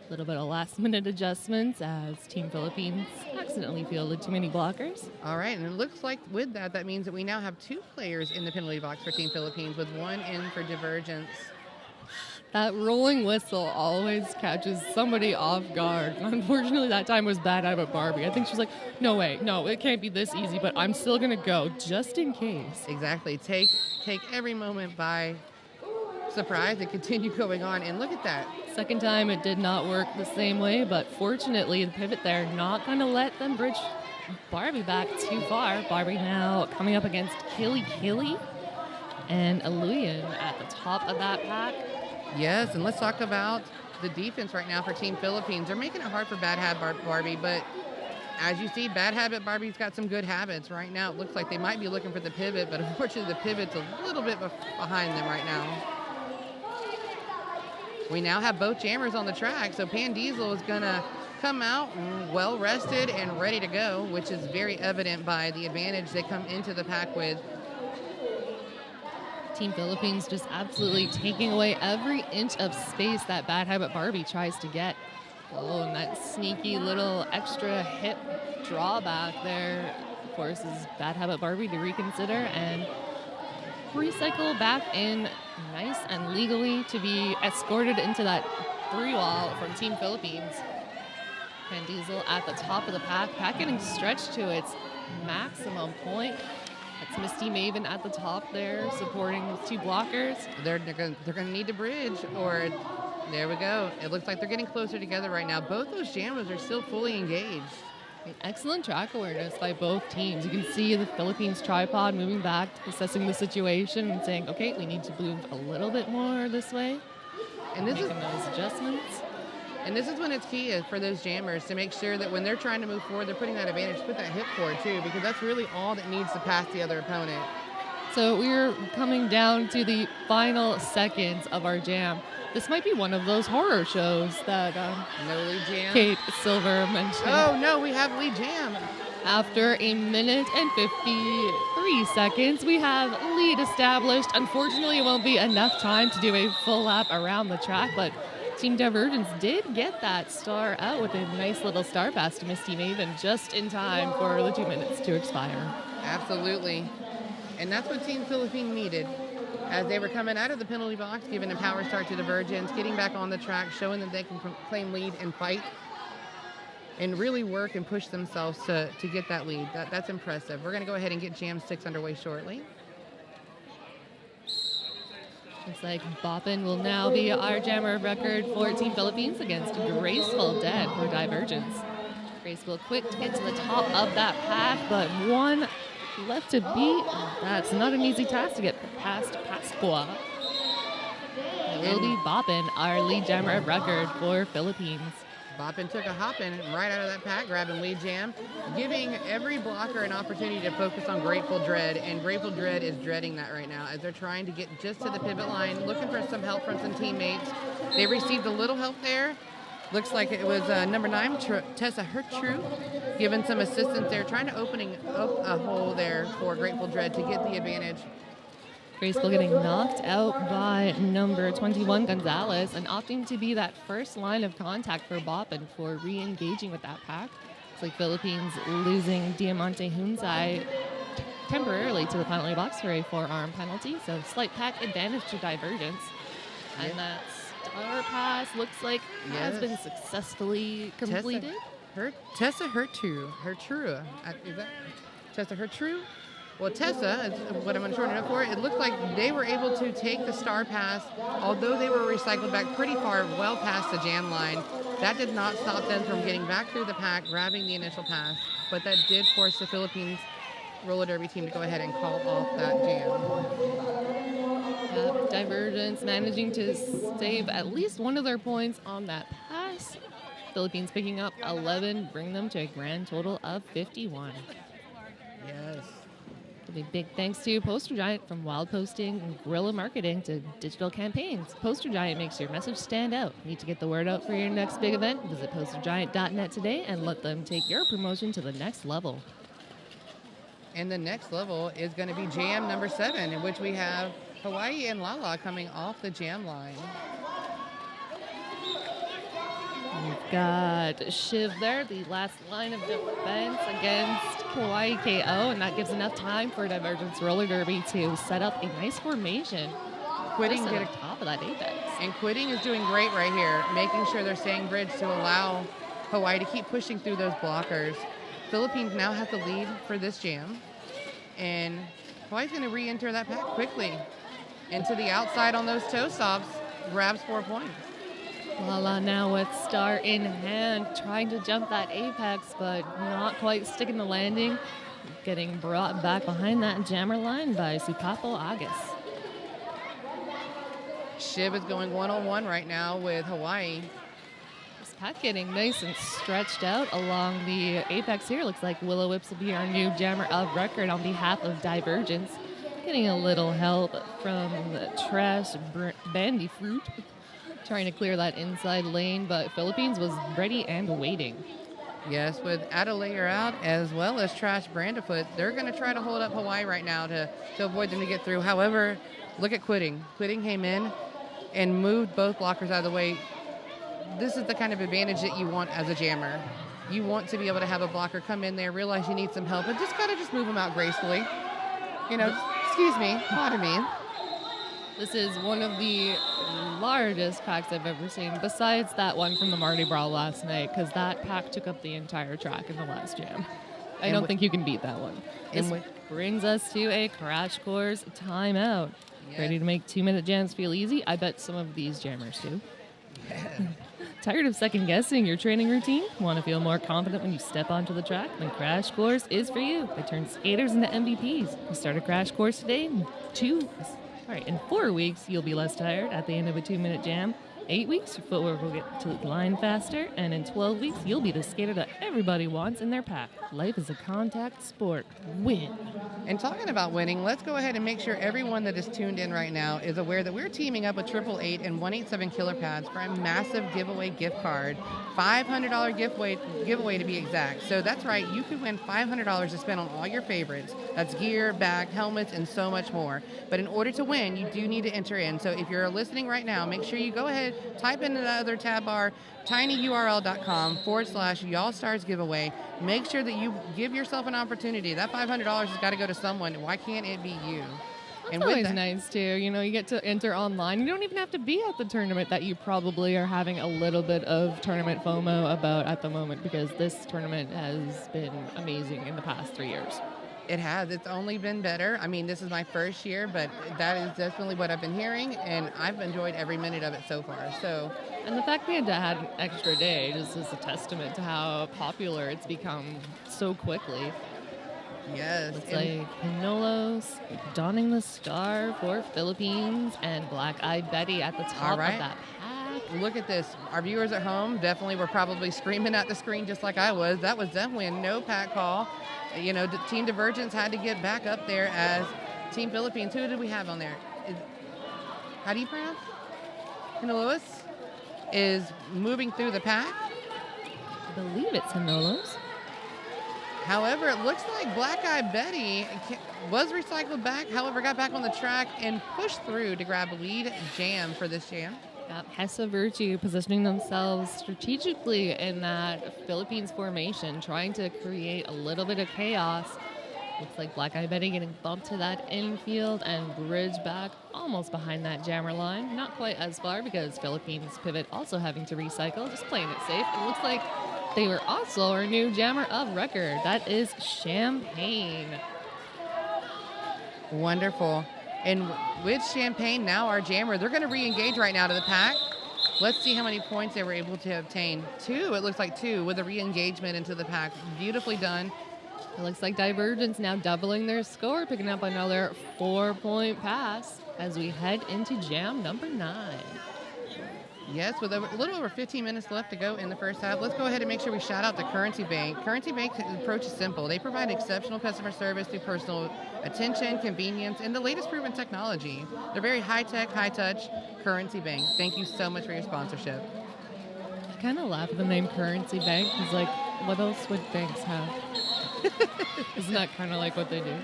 A little bit of last-minute adjustments as Team Philippines accidentally fielded too many blockers. All right, and it looks like with that, that means that we now have 2 players in the penalty box for Team Philippines with 1 in for Divergence. That rolling whistle always catches somebody off guard. Unfortunately, that time was Bad Habit Barbie. I think she was like, no way, no, it can't be this easy, but I'm still going to go just in case. Exactly. Take every moment by surprise and continue going on. And look at that. Second time, it did not work the same way, but fortunately, the pivot there not going to let them bridge Barbie back too far. Barbie now coming up against Killy and Aluyan at the top of that pack. Yes, and let's talk about the defense right now for Team Philippines. They're making it hard for Bad Habit Barbie, but as you see, Bad Habit Barbie's got some good habits. Right now, it looks like they might be looking for the pivot, but unfortunately, the pivot's a little bit behind them right now. We now have both jammers on the track, so Pan Diesel is going to come out well rested and ready to go, which is very evident by the advantage they come into the pack with. Team Philippines just absolutely taking away every inch of space that Bad Habit Barbie tries to get. Oh, and that sneaky little extra hip drawback there forces Bad Habit Barbie to reconsider and recycle back in nice and legally to be escorted into that 3-wall from Team Philippines. Pan Diesel at the top of the pack getting stretched to its maximum point. That's Misty Maven at the top there, supporting with 2 blockers. They're gonna need to bridge, or there we go. It looks like they're getting closer together right now. Both those jammers are still fully engaged. Excellent track awareness by both teams. You can see the Philippines tripod moving back, assessing the situation and saying, okay, we need to move a little bit more this way. And this making those adjustments. And this is when it's key for those jammers to make sure that when they're trying to move forward, they're putting that advantage, put that hip forward too, because that's really all that needs to pass the other opponent. So we're coming down to the final seconds of our jam. This might be one of those horror shows that no lead jam. Kate Silver mentioned. Oh no, we have lead jam. After a minute and 53 seconds, we have lead established. Unfortunately, it won't be enough time to do a full lap around the track, but Team Divergence did get that star out with a nice little star pass to Miss Team Avon just in time for the 2 minutes to expire. Absolutely. And that's what Team Philippine needed. As they were coming out of the penalty box, giving a power start to Divergence, getting back on the track, showing that they can claim lead and fight and really work and push themselves to get that lead. That's impressive. We're going to go ahead and get Jam 6 underway shortly. Looks like Boppin will now be our jammer of record for Team Philippines against Graceful Dead for Divergence. Graceful quick to get to the top of that path, but one left to beat. That's not an easy task to get past Pasqua. It will be Boppin, our lead jammer of record for Philippines. Boppin took a hoppin' right out of that pack, grabbing lead jam, giving every blocker an opportunity to focus on Grateful Dread, and Grateful Dread is dreading that right now as they're trying to get just to the pivot line, looking for some help from some teammates. They received a little help there. Looks like it was number 9, Tessa Hertrue, giving some assistance there, trying to opening up a hole there for Grateful Dread to get the advantage. Graceful getting knocked out by number 21, Gonzalez, and opting to be that first line of contact for Boppin for re-engaging with that pack. It's like Philippines losing Diamante Hunzai temporarily to the penalty box for a forearm penalty, so slight pack advantage to Divergence. And that star pass looks like has been successfully completed. Tessa Hertrue. Is that Tessa Hertrue? Well, Tessa is what I'm going to shorten it up for. It looked like they were able to take the star pass, although they were recycled back pretty far, well past the jam line. That did not stop them from getting back through the pack, grabbing the initial pass, but that did force the Philippines roller derby team to go ahead and call off that jam. Divergence managing to save at least one of their points on that pass. Philippines picking up 11, bring them to a grand total of 51. Yes. A big thanks to Poster Giant, from wild posting and guerrilla marketing to digital campaigns. Poster Giant makes your message stand out. Need to get the word out for your next big event? Visit postergiant.net today and let them take your promotion to the next level. And the next level is going to be jam number 7, in which we have Hawaii and Lala coming off the jam line. We've got Shiv there, the last line of defense against Hawaii KO, and that gives enough time for Divergence Roller Derby to set up a nice formation. Quitting at the top of that apex. And Quitting is doing great right here, making sure they're staying bridge to allow Hawaii to keep pushing through those blockers. Philippines now have the lead for this jam, and Hawaii's going to re-enter that pack quickly into the outside on those toe stops, grabs 4 points. Lala now with star in hand, trying to jump that apex, but not quite sticking the landing. Getting brought back behind that jammer line by Supapo Agus. Shiv is going one-on-one right now with Hawaii. This pack getting nice and stretched out along the apex here. Looks like Willow Whips will be our new jammer of record on behalf of Divergence. Getting a little help from Trash Bandy Fruit, trying to clear that inside lane, but Philippines was ready and waiting. Yes, with Adelayer out as well as Trash Brandifoot, they're going to try to hold up Hawaii right now to avoid them to get through. However, look at Quitting. Quitting came in and moved both blockers out of the way. This is the kind of advantage that you want as a jammer. You want to be able to have a blocker come in there, realize you need some help, and just gotta just move them out gracefully. You know, excuse me, pardon me. This is one of the largest packs I've ever seen, besides that one from the Mardi Gras last night, because that pack took up the entire track in the last jam. I don't think you can beat that one. This brings us to a Crash Course timeout. Yes. Ready to make 2-minute jams feel easy? I bet some of these jammers do. Tired of second guessing your training routine? Want to feel more confident when you step onto the track? Then Crash Course is for you. They turn skaters into MVPs. You start a Crash Course today in 4 weeks, you'll be less tired at the end of a 2-minute jam. 8 weeks, your footwork will get to the line faster, and in 12 weeks, you'll be the skater that everybody wants in their pack. Life is a contact sport. Win. And talking about winning, let's go ahead and make sure everyone that is tuned in right now is aware that we're teaming up with 888 and 187 Killer Pads for a massive giveaway gift card. $500 giveaway to be exact. So that's right, you could win $500 to spend on all your favorites. That's gear, bag, helmets, and so much more. But in order to win, you do need to enter in. So if you're listening right now, make sure you go ahead, type into the other tab bar, tinyurl.com/Y'all Stars giveaway. Make sure that you give yourself an opportunity. That $500 has got to go to someone. Why can't it be you? It's always nice, too. You know, you get to enter online. You don't even have to be at the tournament that you probably are having a little bit of tournament FOMO about at the moment, because this tournament has been amazing in the past 3 years. It has. It's only been better. I mean, this is my first year, but that is definitely what I've been hearing, and I've enjoyed every minute of it so far. And the fact we had to add an extra day just is a testament to how popular it's become so quickly. Yes. It's like Pinolos, Donning the Star for Philippines, and Black Eyed Betty at the top of that pack. Look at this. Our viewers at home definitely were probably screaming at the screen just like I was. That was definitely a no pack call. You know, Team Divergence had to get back up there as Team Philippines. Who did we have on there? How do you pronounce? Pinolos is moving through the pack. I believe it's Pinolos. However, it looks like Black Eyed Betty was recycled back, however, got back on the track and pushed through to grab a lead jam for this jam. Hessa Virtue positioning themselves strategically in that Philippines formation, trying to create a little bit of chaos. Looks like Black Eyed Betty getting bumped to that infield and bridge back almost behind that jammer line. Not quite as far because Philippines pivot also having to recycle, just playing it safe. It looks like they were also our new jammer of record. That is Champagne. Wonderful. And with Champagne, now our jammer, they're going to re-engage right now to the pack. Let's see how many points they were able to obtain. 2, it looks like 2, with a re-engagement into the pack. Beautifully done. It looks like Divergence now doubling their score, picking up another 4-point pass as we head into jam number 9. Yes, with a little over 15 minutes left to go in the first half, let's go ahead and make sure we shout out to Currency Bank. Currency Bank's approach is simple. They provide exceptional customer service through personal attention, convenience, and the latest proven technology. They're very high-tech, high-touch. Currency Bank. Thank you so much for your sponsorship. I kind of laugh at the name Currency Bank. It's like, what else would banks have? Isn't that kind of like what they do?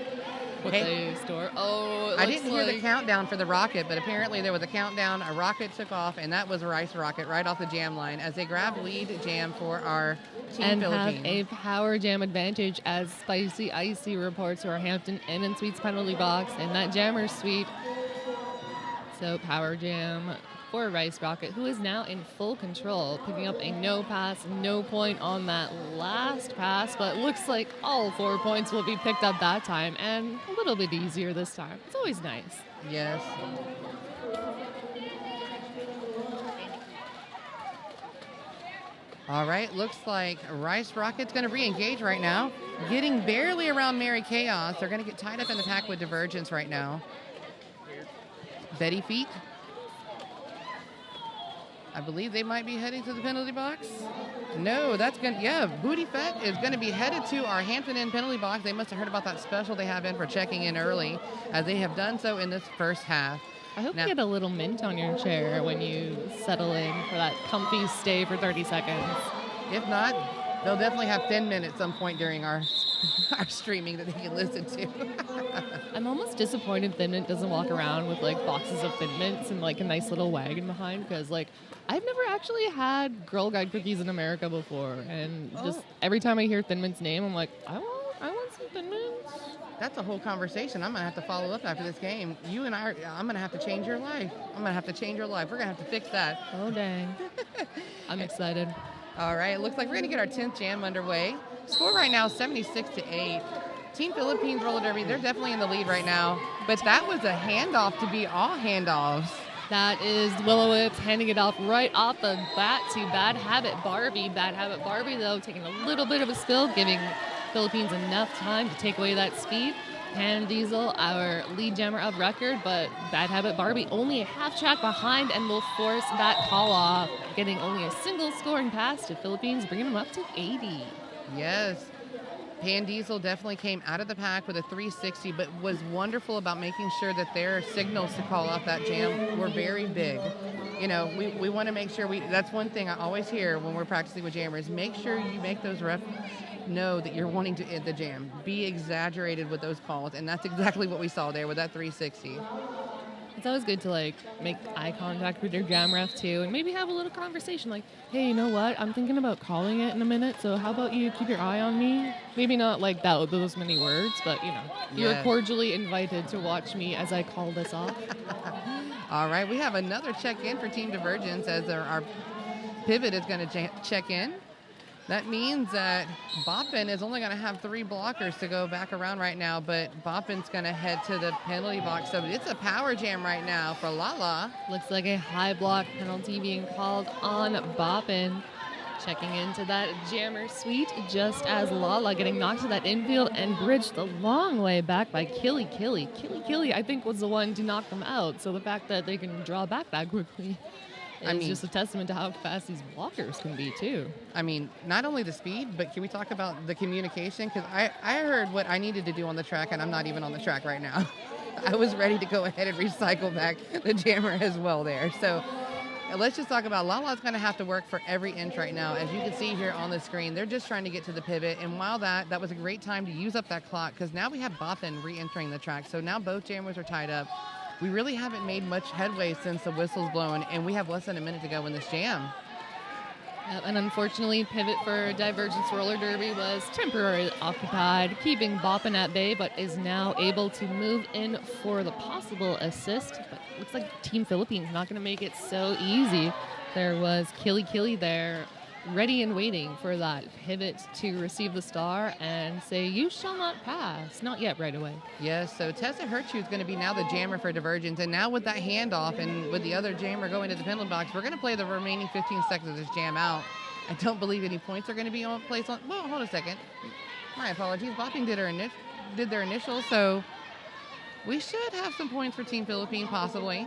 What they store? Oh, I didn't hear the countdown for the rocket, but apparently there was a countdown. A rocket took off, and that was a Rice rocket right off the jam line as they grab lead jam for our Team Philippines. And have a power jam advantage as Spicy Icy reports to our Hampton Inn and Suites penalty box in that jammer suite. So power jam for Rice Rocket, who is now in full control, picking up a no pass, no point on that last pass, but looks like all 4 points will be picked up that time, and a little bit easier this time. It's always nice. Yes. All right, looks like Rice Rocket's going to re-engage right now, getting barely around Mary Chaos. They're going to get tied up in the pack with Divergence right now. Betty Feet. I believe they might be heading to the penalty box. No, that's going to, yeah, Booty Fett is going to be headed to our Hampton Inn penalty box. They must have heard about that special they have in for checking in early, as they have done so in this first half. I hope you get a little mint on your chair when you settle in for that comfy stay for 30 seconds. If not, they'll definitely have Thin Mint at some point during our streaming that they can listen to. I'm almost disappointed Thin Mint doesn't walk around with like boxes of Thin Mints and like a nice little wagon behind, because like I've never actually had Girl Guide cookies in America before, and just every time I hear Thin Mint's name, I'm like, I want some Thin Mints. That's a whole conversation. I'm going to have to follow up after this game. You and I'm going to have to change your life. I'm going to have to change your life. We're going to have to fix that. Oh, dang. I'm excited. All right. It looks like we're going to get our 10th jam underway. Score right now, 76-8. Team Philippines roller derby, they're definitely in the lead right now. But that was a handoff to be all handoffs. That is Willow Whips handing it off right off the bat to Bad Habit Barbie. Bad Habit Barbie, though, taking a little bit of a spill, giving Philippines enough time to take away that speed. Pan Diesel, our lead jammer of record, but Bad Habit Barbie only a half track behind and will force that call off, getting only a single scoring pass to Philippines, bringing them up to 80. Yes. Pan Diesel definitely came out of the pack with a 360, but was wonderful about making sure that their signals to call off that jam were very big. You know, we want to make sure that's one thing I always hear when we're practicing with jammers, make sure you make those refs know that you're wanting to end the jam. Be exaggerated with those calls, and that's exactly what we saw there with that 360. It's always good to like make eye contact with your jam ref too, and maybe have a little conversation like, hey, you know what? I'm thinking about calling it in a minute, so how about you keep your eye on me? Maybe not like that with those many words, but you know, you're cordially invited to watch me as I call this off. All right, we have another check-in for Team Divergence as our pivot is going to check in. That means that Boppin is only going to have 3 blockers to go back around right now, but Boppin's going to head to the penalty box. So it's a power jam right now for Lala. Looks like a high block penalty being called on Boppin. Checking into that jammer suite just as Lala getting knocked to that infield and bridged the long way back by Killy. Killy, I think, was the one to knock them out. So the fact that they can draw back that quickly is just a testament to how fast these blockers can be, too. I mean, not only the speed, but can we talk about the communication? Because I heard what I needed to do on the track, and I'm not even on the track right now. I was ready to go ahead and recycle back the jammer as well there. So let's just talk about Lala's going to have to work for every inch right now. As you can see here on the screen, they're just trying to get to the pivot. And while that was a great time to use up that clock, because now we have Boppin re-entering the track. So now both jammers are tied up. We really haven't made much headway since the whistle's blown, and we have less than a minute to go in this jam. And unfortunately, pivot for Divergence Roller Derby was temporarily occupied, keeping Boppin at bay, but is now able to move in for the possible assist. But looks like Team Philippines not going to make it so easy. There was Killy there, ready and waiting for that pivot to receive the star and say, you shall not pass. Not yet, right away. Yes, so Tessa Hertschu is going to be now the jammer for Divergence. And now with that handoff and with the other jammer going to the penalty box, we're going to play the remaining 15 seconds of this jam out. I don't believe any points are going to be placed on. Well, hold a second. My apologies. Bopping did their initials, so we should have some points for Team Philippines, possibly.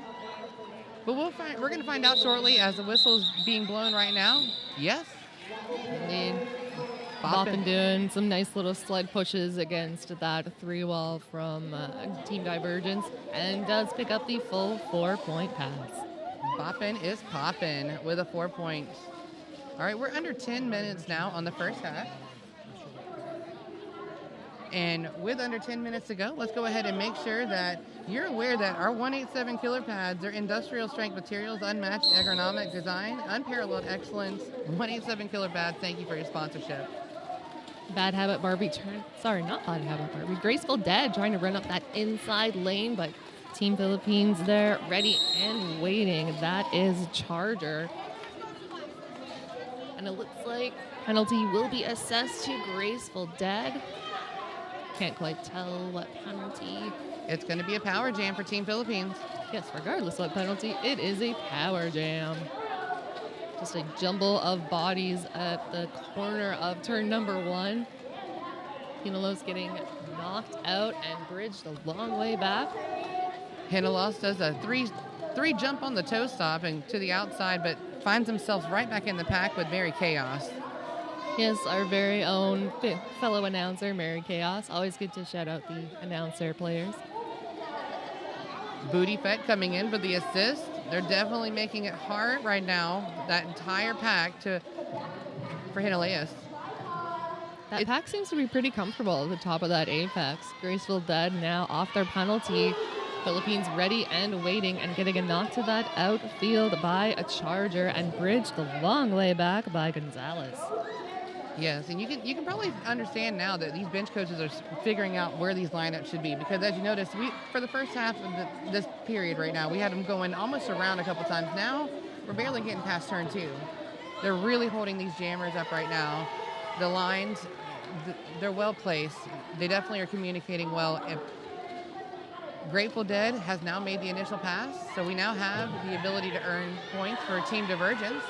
But we're going to find out shortly as the whistle's being blown right now. Yes. Indeed. Boppin doing some nice little sled pushes against that 3-wall from Team Divergence and does pick up the full 4-point pass. Boppin is poppin' with a 4 points. All right, we're under 10 minutes now on the first half. And with under 10 minutes to go, let's go ahead and make sure that you're aware that our 187 killer pads are industrial strength materials, unmatched ergonomic design, unparalleled excellence. 187 killer pads, thank you for your sponsorship. Bad Habit Barbie not Bad Habit Barbie. Graceful Dead trying to run up that inside lane, but Team Philippines there ready and waiting. That is Charger. And it looks like penalty will be assessed to Graceful Dead. Can't quite tell what penalty. It's going to be a power jam for Team Philippines. Yes, regardless of what penalty, it is a power jam. Just a jumble of bodies at the corner of turn number 1. Hinalos getting knocked out and bridged a long way back. Hinalos does a three jump on the toe stop and to the outside, but finds himself right back in the pack with Mary Chaos. Yes, our very own fellow announcer, Mary Chaos. Always good to shout out the announcer players. Booty Fett coming in for the assist. They're definitely making it hard right now, that entire pack for Hinaleas. That pack seems to be pretty comfortable at the top of that apex. Graceful Dead now off their penalty. Philippines ready and waiting and getting a knock to that outfield by a Charger and bridged the long way back by Gonzalez. Yes, and you can probably understand now that these bench coaches are figuring out where these lineups should be, because as you notice, for the first half of this period right now, we had them going almost around a couple times. Now we're barely getting past turn 2. They're really holding these jammers up right now. The lines, they're well placed. They definitely are communicating well. Grateful Dead has now made the initial pass, so we now have the ability to earn points for Team Divergence.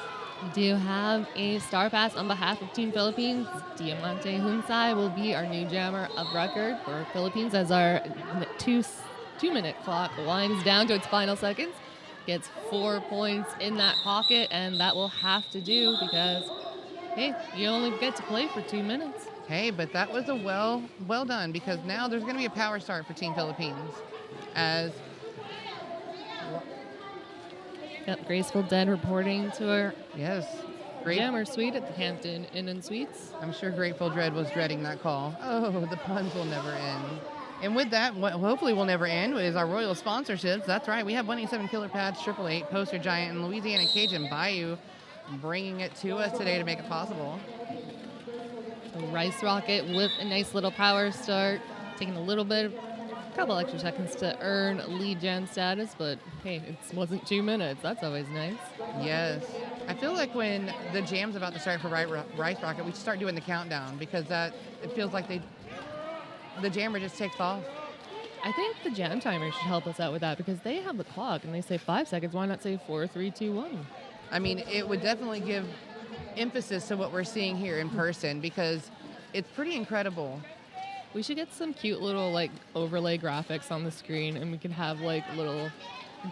We do have a star pass on behalf of Team Philippines. Diamante Hunsai will be our new jammer of record for Philippines as our two-minute clock winds down to its final seconds. Gets 4 points in that pocket, and that will have to do because, hey, you only get to play for 2 minutes. Hey, but that was a well done, because now there's going to be a power start for Team Philippines as Graceful Dead reporting to her great jammer suite at the Hampton Inn and Suites. I'm sure Grateful Dread was dreading that call. Oh, the puns will never end. And with that, what hopefully will never end is our royal sponsorships. That's right, we have 187 Killer Pads, 888 Poster Giant, and Louisiana Cajun Bayou bringing it to us today to make it possible. The Rice Rocket with a nice little power start, taking a couple extra seconds to earn lead jam status, but hey, it wasn't 2 minutes. That's always nice. Yes. I feel like when the jam's about to start for Rice Rocket, we start doing the countdown, because it feels like the jammer just takes off. I think the jam timer should help us out with that, because they have the clock and they say 5 seconds. Why not say 4, 3, 2, 1? I mean, it would definitely give emphasis to what we're seeing here in person, because it's pretty incredible. We should get some cute little overlay graphics on the screen, and we could have little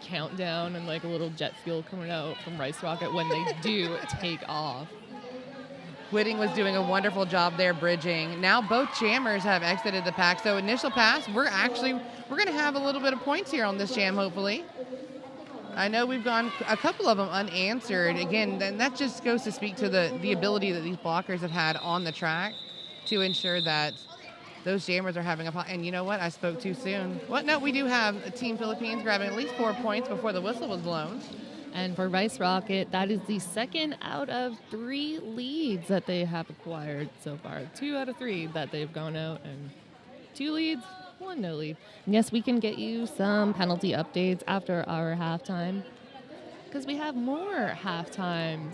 countdown and a little jet fuel coming out from Rice Rocket when they do take off. Whitting was doing a wonderful job there bridging. Now both jammers have exited the pack, so initial pass, we're going to have a little bit of points here on this jam, hopefully. I know we've gone a couple of them unanswered. Again, then that just goes to speak to the ability that these blockers have had on the track to ensure that those jammers are having and you know what? I spoke too soon. What? No, we do have Team Philippines grabbing at least 4 points before the whistle was blown. And for Rice Rocket, that is the second out of 3 leads that they have acquired so far. 2 out of 3 that they've gone out, and 2 leads, 1 no lead. And yes, we can get you some penalty updates after our halftime, because we have more halftimes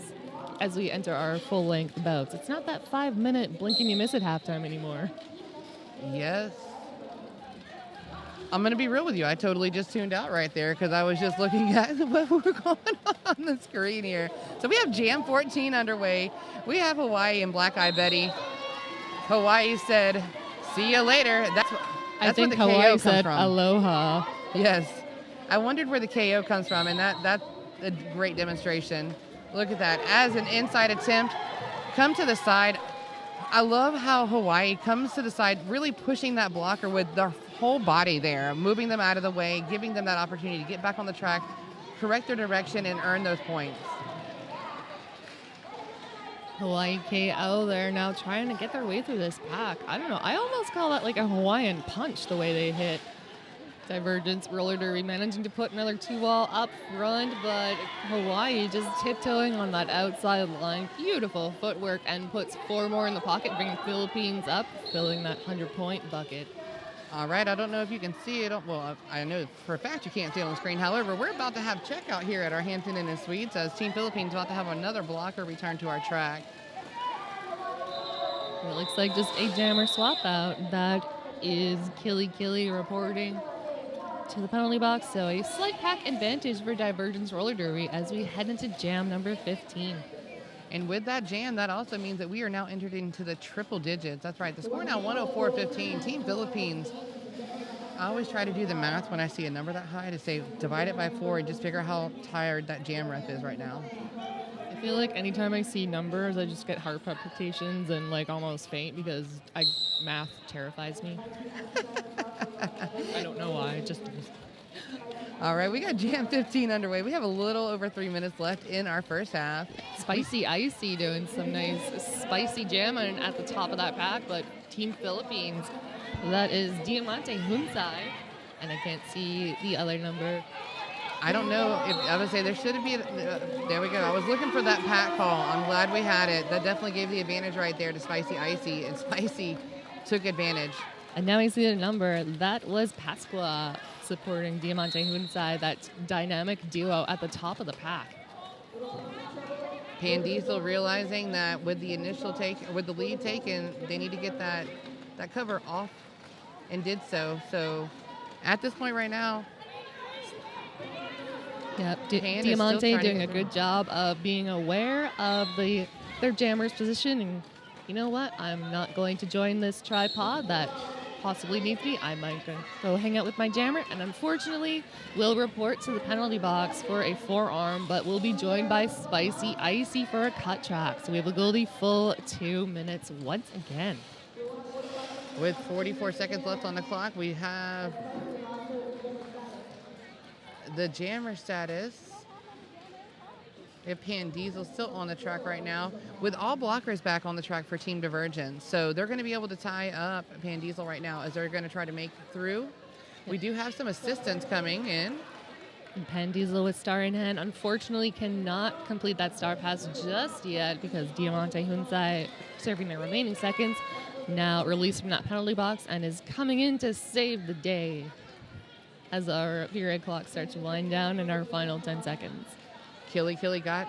as we enter our full-length bouts. It's not that 5-minute blink and you miss it halftime anymore. Yes. I'm going to be real with you. I totally just tuned out right there, because I was just looking at what were going on the screen here. So we have Jam 14 underway. We have Hawaii and Black Eye Betty. Hawaii said, "See you later." That's I think where the Hawaii KO said comes from. aloha. Yes. I wondered where the KO comes from, and that's a great demonstration. Look at that. As an inside attempt, come to the side. I love how Hawaii comes to the side, really pushing that blocker with their whole body there, moving them out of the way, giving them that opportunity to get back on the track, correct their direction, and earn those points. Hawaii KO, they're now trying to get their way through this pack. I don't know. I almost call that like a Hawaiian punch, the way they hit. Divergence roller derby managing to put another 2-wall up front, but Hawaii just tiptoeing on that outside line. Beautiful footwork, and puts 4 more in the pocket, bringing Philippines up, filling that 100-point bucket. All right, I don't know if you can see it. Well, I know for a fact you can't see it on the screen. However, we're about to have checkout here at our Hampton Inn and Suites, as Team Philippines about to have another blocker return to our track. It looks like just a jammer swap out. That is Killy reporting to the penalty box, so a slight pack advantage for Divergence roller derby as we head into jam number 15. And with that jam, that also means that we are now entered into the triple digits. That's right, the score now 104-15. Team Philippines, I always try to do the math when I see a number that high to say divide it by 4 and just figure out how tired that jam ref is right now. I feel like anytime I see numbers, I just get heart palpitations and almost faint, because math terrifies me. I don't know why. Just. All right, we got Jam 15 underway. We have a little over 3 minutes left in our first half. Spicy Icy doing some nice spicy jamming at the top of that pack, but Team Philippines, that is Diamante Hunsai, and I can't see the other number. I don't know if I would say there should be. There we go. I was looking for that pack call. I'm glad we had it. That definitely gave the advantage right there to Spicy Icy, and Spicy took advantage. And now I see the number. That was Pasqua supporting Diamante Hunsai, that dynamic duo at the top of the pack. Pan Diesel realizing that with the initial take, with the lead taken, they need to get that cover off, and did so. So At this point right now, Yep, Pan is still Diamante trying to doing get a through. good job of being aware of their jammer's position. And you know what? I'm not going to join this tripod that possibly needs me. I might go hang out with my jammer. And unfortunately, will report to the penalty box for a forearm, but will be joined by Spicy Icy for a cut track. So we will go the full 2 minutes once again. with 44 seconds left on the clock, we have the jammer status. We have Pan Diesel still on the track right now with all blockers back on the track for Team Divergence. So they're going to be able to tie up Pan Diesel right now as they're going to try to make through. We do have some assistance coming in. Pan Diesel with star in hand unfortunately cannot complete that star pass just yet because Diamante Hunsai, serving their remaining seconds, now released from that penalty box and is coming in to save the day as our period clock starts to wind down in our final 10 seconds. Killy got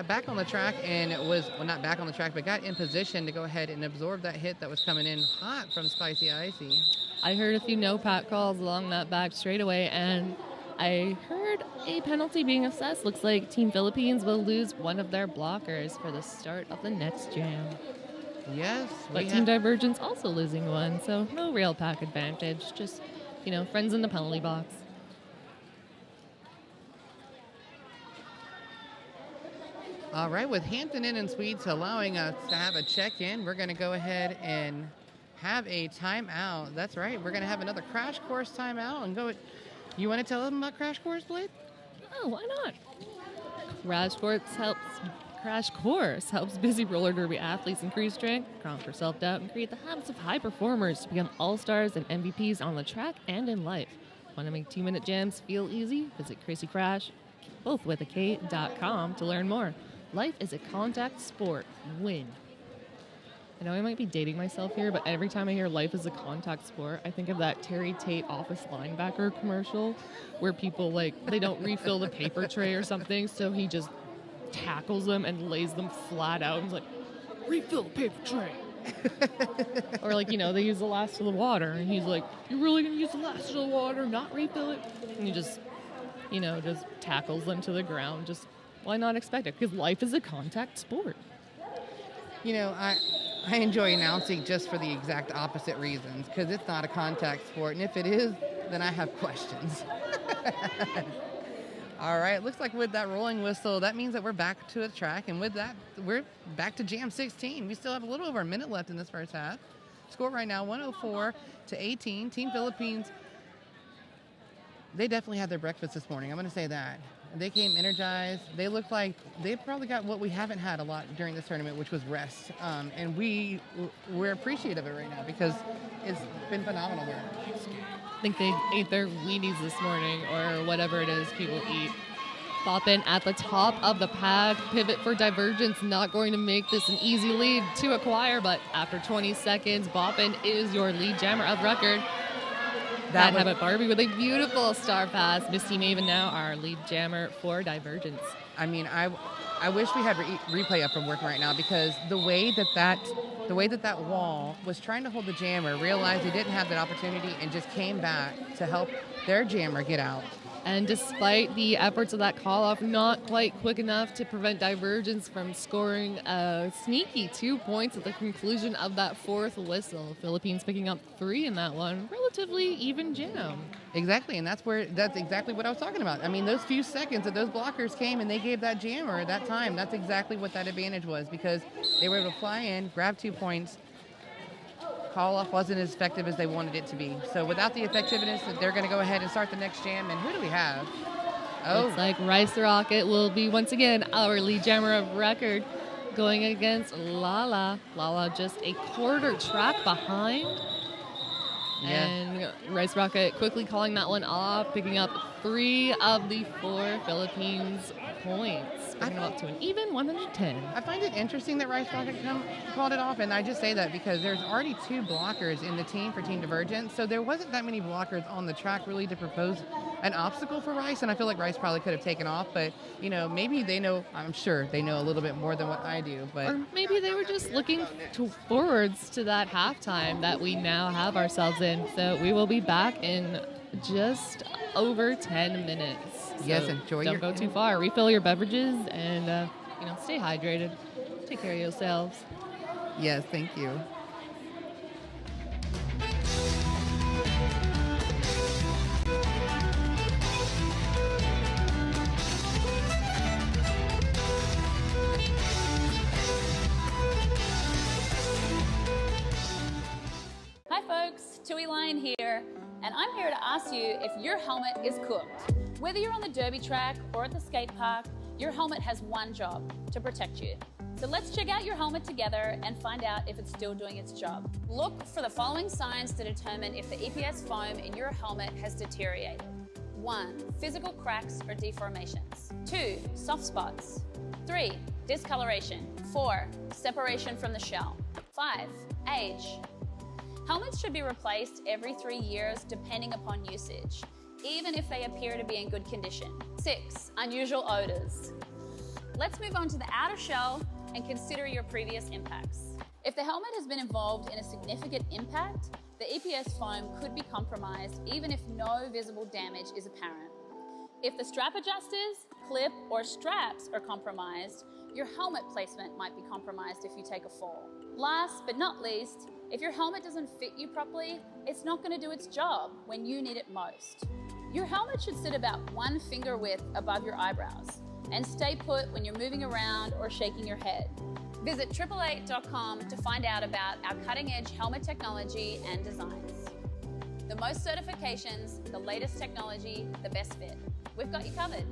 back on the track and it was, well, not back on the track, but got in position to go ahead and absorb that hit that was coming in hot from Spicy Icy. I heard a few no-pat calls along that back straightaway, and I heard a penalty being assessed. Looks like Team Philippines will lose one of their blockers for the start of the next jam. Yes. But Team Divergence also losing one, so no real pack advantage. Just, friends in the penalty box. All right, with Hampton Inn and Suites allowing us to have a check-in, we're going to go ahead and have a timeout. That's right, we're going to have another Crash Course timeout and go. You want to tell them about Crash Course, Blade? Oh, why not? Crash Course helps busy roller derby athletes increase strength, conquer self-doubt, and create the habits of high performers to become all-stars and MVPs on the track and in life. Want to make 2-minute jams feel easy? Visit Crazy Crash, both with a K.com to learn more. Life is a contact sport. Win. I know I might be dating myself here, but every time I hear life is a contact sport, I think of that Terry Tate office linebacker commercial where people, they don't refill the paper tray or something, so he just tackles them and lays them flat out and is like, refill the paper tray. Or they use the last of the water, and he's like, you're really going to use the last of the water, not refill it? And he just, just tackles them to the ground. Just, why not expect it? Because life is a contact sport. I enjoy announcing just for the exact opposite reasons, because it's not a contact sport, and if it is, then I have questions. All right, looks like with that rolling whistle, that means that we're back to the track, and with that, we're back to Jam 16. We still have a little over a minute left in this first half. Score right now, 104-18. Team Philippines, they definitely had their breakfast this morning. I'm going to say that. They came energized. They looked like they probably got what we haven't had a lot during this tournament, which was rest. And we're appreciative of it right now because it's been phenomenal work. I think they ate their Wheaties this morning or whatever it is people eat. Boppin at the top of the pack. Pivot for Divergence, not going to make this an easy lead to acquire, but after 20 seconds, Boppin is your lead jammer of record. That Habit Barbie with a beautiful star pass. Misty Maven now our lead jammer for Divergence. I mean, I wish we had replay up from work right now because the way that wall was trying to hold the jammer, realized they didn't have that opportunity and just came back to help their jammer get out. And despite the efforts of that call-off, not quite quick enough to prevent Divergence from scoring a sneaky 2 points at the conclusion of that fourth whistle. Philippines picking up 3 in that one. Relatively even jam. Exactly, and that's exactly what I was talking about. I mean, those few seconds that those blockers came and they gave that jammer that time, that's exactly what that advantage was because they were able to fly in, grab 2 points. Call-off wasn't as effective as they wanted it to be. So without the effectiveness, they're going to go ahead and start the next jam. And who do we have? Looks like Rice the Rocket will be, once again, our lead jammer of record going against Lala. Lala just a quarter track behind. Yeah. And Rice Rocket quickly calling that one off, picking up 3 of the 4 Philippines points. Bringing them up to an even 110. I find it interesting that Rice Rocket called it off, and I just say that because there's already 2 blockers in the team for Team Divergence, so there wasn't that many blockers on the track really to propose an obstacle for Rice, and I feel like Rice probably could have taken off, but, maybe they know, I'm sure they know a little bit more than what I do, but... Or maybe they were just looking forwards to that halftime that we now have ourselves in. So we will be back in just over 10 minutes. So Yes, enjoy don't go too far. Refill your beverages and, stay hydrated. Take care of yourselves. Yes, thank you. Hi folks, Tui Lion here, and I'm here to ask you if your helmet is cooked. Whether you're on the derby track or at the skate park, your helmet has one job, to protect you. So let's check out your helmet together and find out if it's still doing its job. Look for the following signs to determine if the EPS foam in your helmet has deteriorated. 1. Physical cracks or deformations. 2. Soft spots. 3. Discoloration. 4. Separation from the shell. 5. Age. Helmets should be replaced every 3 years depending upon usage, even if they appear to be in good condition. 6. Unusual odors. Let's move on to the outer shell and consider your previous impacts. If the helmet has been involved in a significant impact, the EPS foam could be compromised even if no visible damage is apparent. If the strap adjusters, clip, or straps are compromised, your helmet placement might be compromised if you take a fall. Last but not least, if your helmet doesn't fit you properly, it's not going to do its job when you need it most. Your helmet should sit about 1 finger width above your eyebrows and stay put when you're moving around or shaking your head. Visit 888.com to find out about our cutting-edge helmet technology and designs. The most certifications, the latest technology, the best fit. We've got you covered.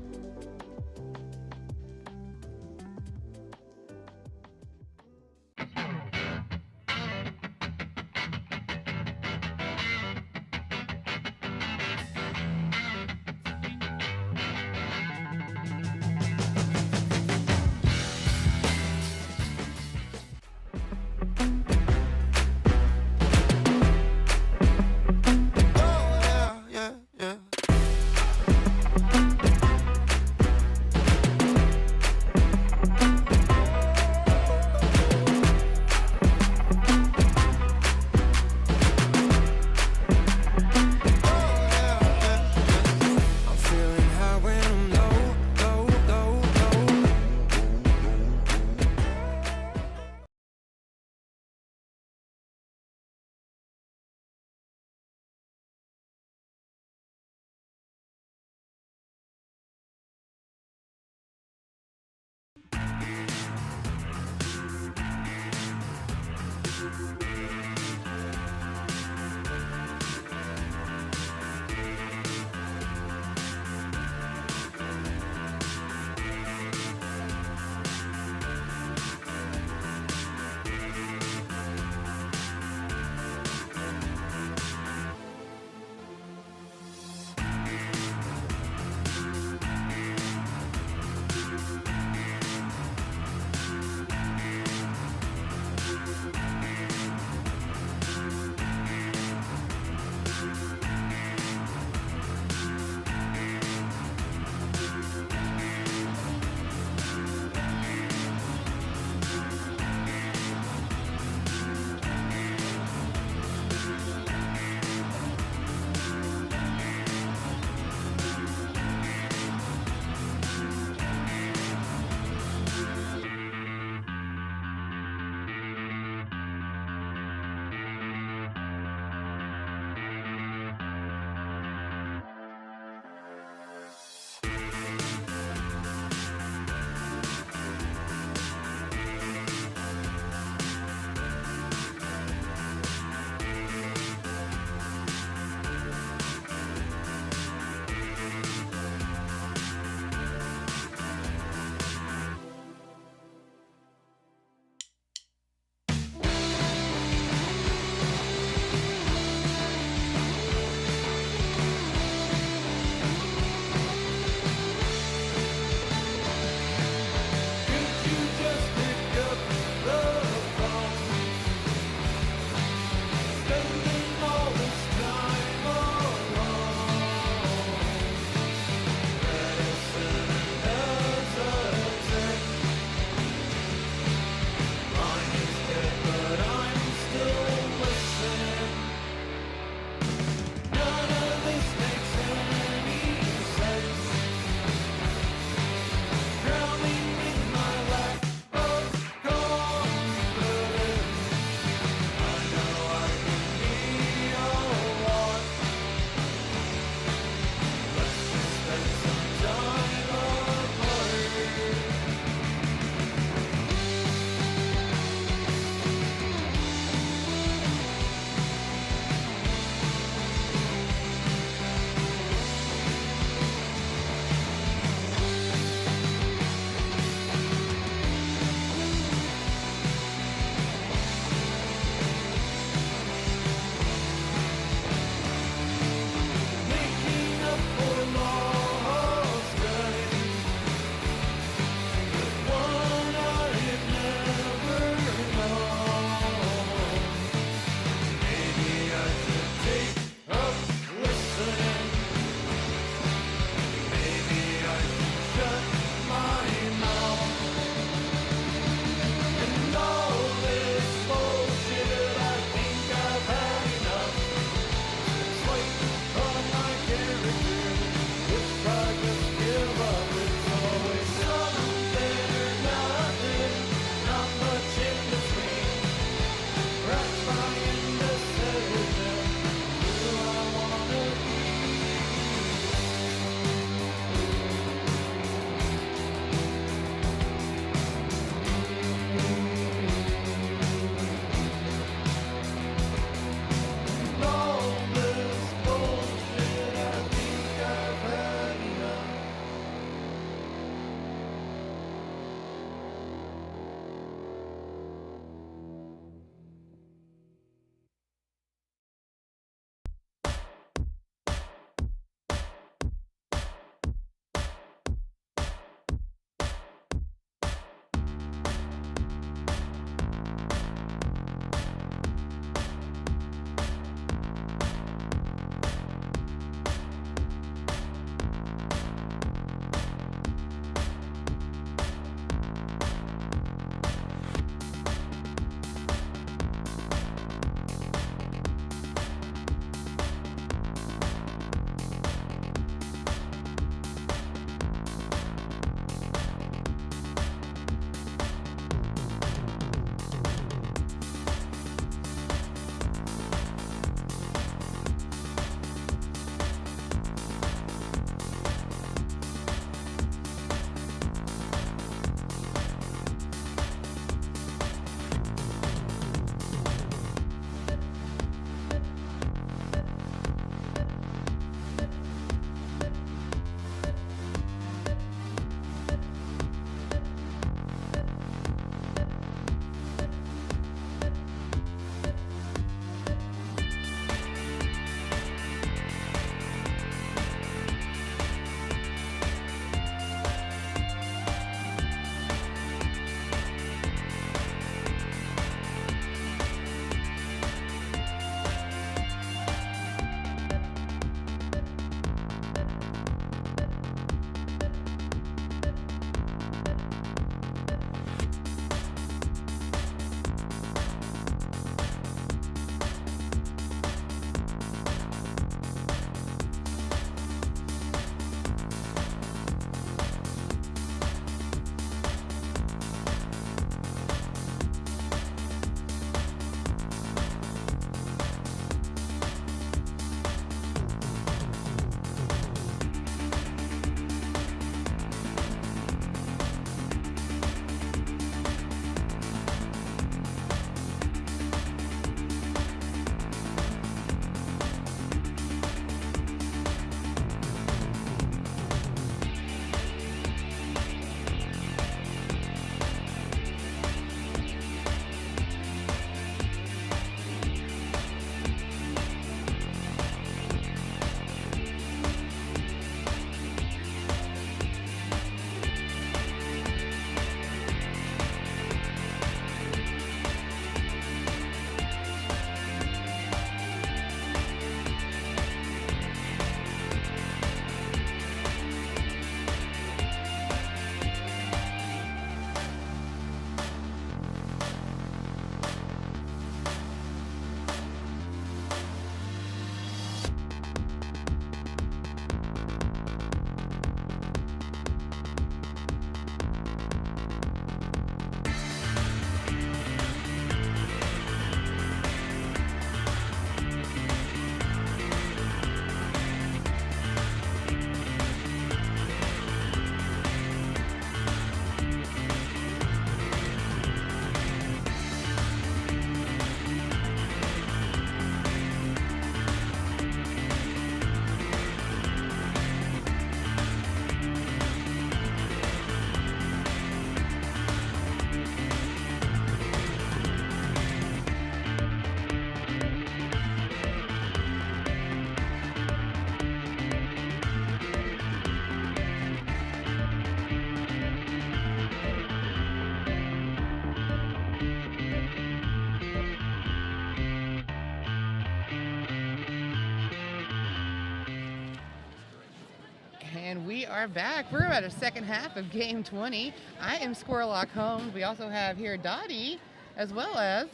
We are back. We're at our second half of game 20. I am Squirrellock Holmes. We also have here Dottie, as well as...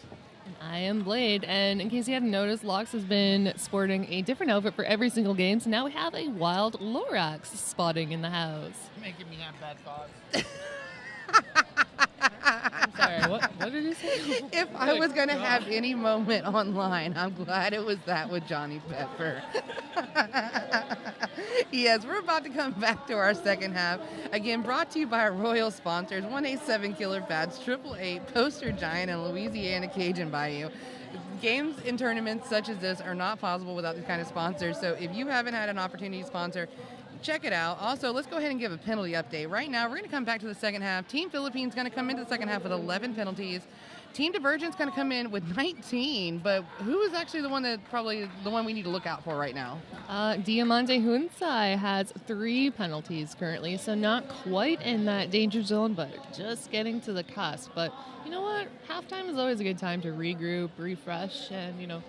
I am Blade, and in case you hadn't noticed, Lox has been sporting a different outfit for every single game, so now we have a wild Lorax spotting in the house. Making me have bad thoughts. I'm sorry, what did you say? If I was going to have any moment online, I'm glad it was that with Johnny Pepper. Yes, we're about to come back to our second half. Again, brought to you by our royal sponsors, 187 Killer Bats, 888, Poster Giant, and Louisiana Cajun Bayou. Games and tournaments such as this are not possible without these kind of sponsors, so if you haven't had an opportunity to sponsor, check it out. Also, let's go ahead and give a penalty update. Right now, we're going to come back to the second half. Team Philippines going to come into the second half with 11 penalties. Team Divergence going to come in with 19, but who is actually the one that probably the one we need to look out for right now? Diamante Hunsai has 3 penalties currently, so not quite in that danger zone, but just getting to the cusp. But you know what? Halftime is always a good time to regroup, refresh, and,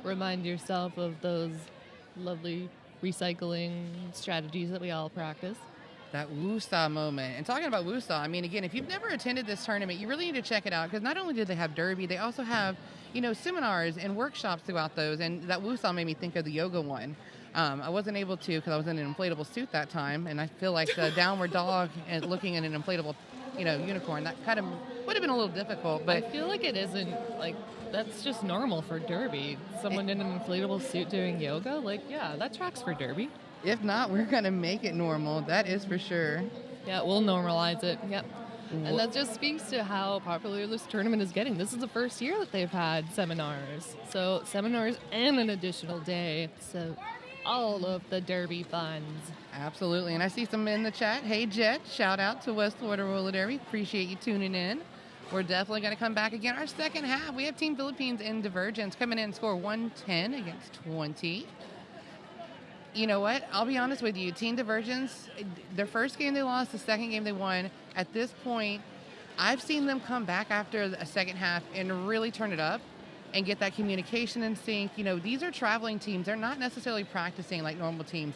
remind yourself of those lovely recycling strategies that we all practice. That Wusa moment. And talking about Wusa, I mean, again, if you've never attended this tournament, you really need to check it out, because not only do they have Derby, they also have, seminars and workshops throughout those. And that Wusa made me think of the yoga one. I wasn't able to because I was in an inflatable suit that time, and I feel like the downward dog and looking at an inflatable, unicorn, that kind of would have been a little difficult. But I feel like it isn't, that's just normal for Derby. Someone in an inflatable suit doing yoga, that tracks for Derby. If not, we're going to make it normal. That is for sure. Yeah, we'll normalize it. Yep. And that just speaks to how popular this tournament is getting. This is the first year that they've had seminars. So seminars and an additional day. So all of the Derby funds. Absolutely. And I see some in the chat. Hey, Jet, shout out to West Florida Roller Derby. Appreciate you tuning in. We're definitely going to come back again. Our second half, we have Team Philippines in Divergence coming in and score 110 against 20. You know what? I'll be honest with you. Team Divergence, their first game they lost, the second game they won. At this point, I've seen them come back after a second half and really turn it up and get that communication in sync. These are traveling teams. They're not necessarily practicing like normal teams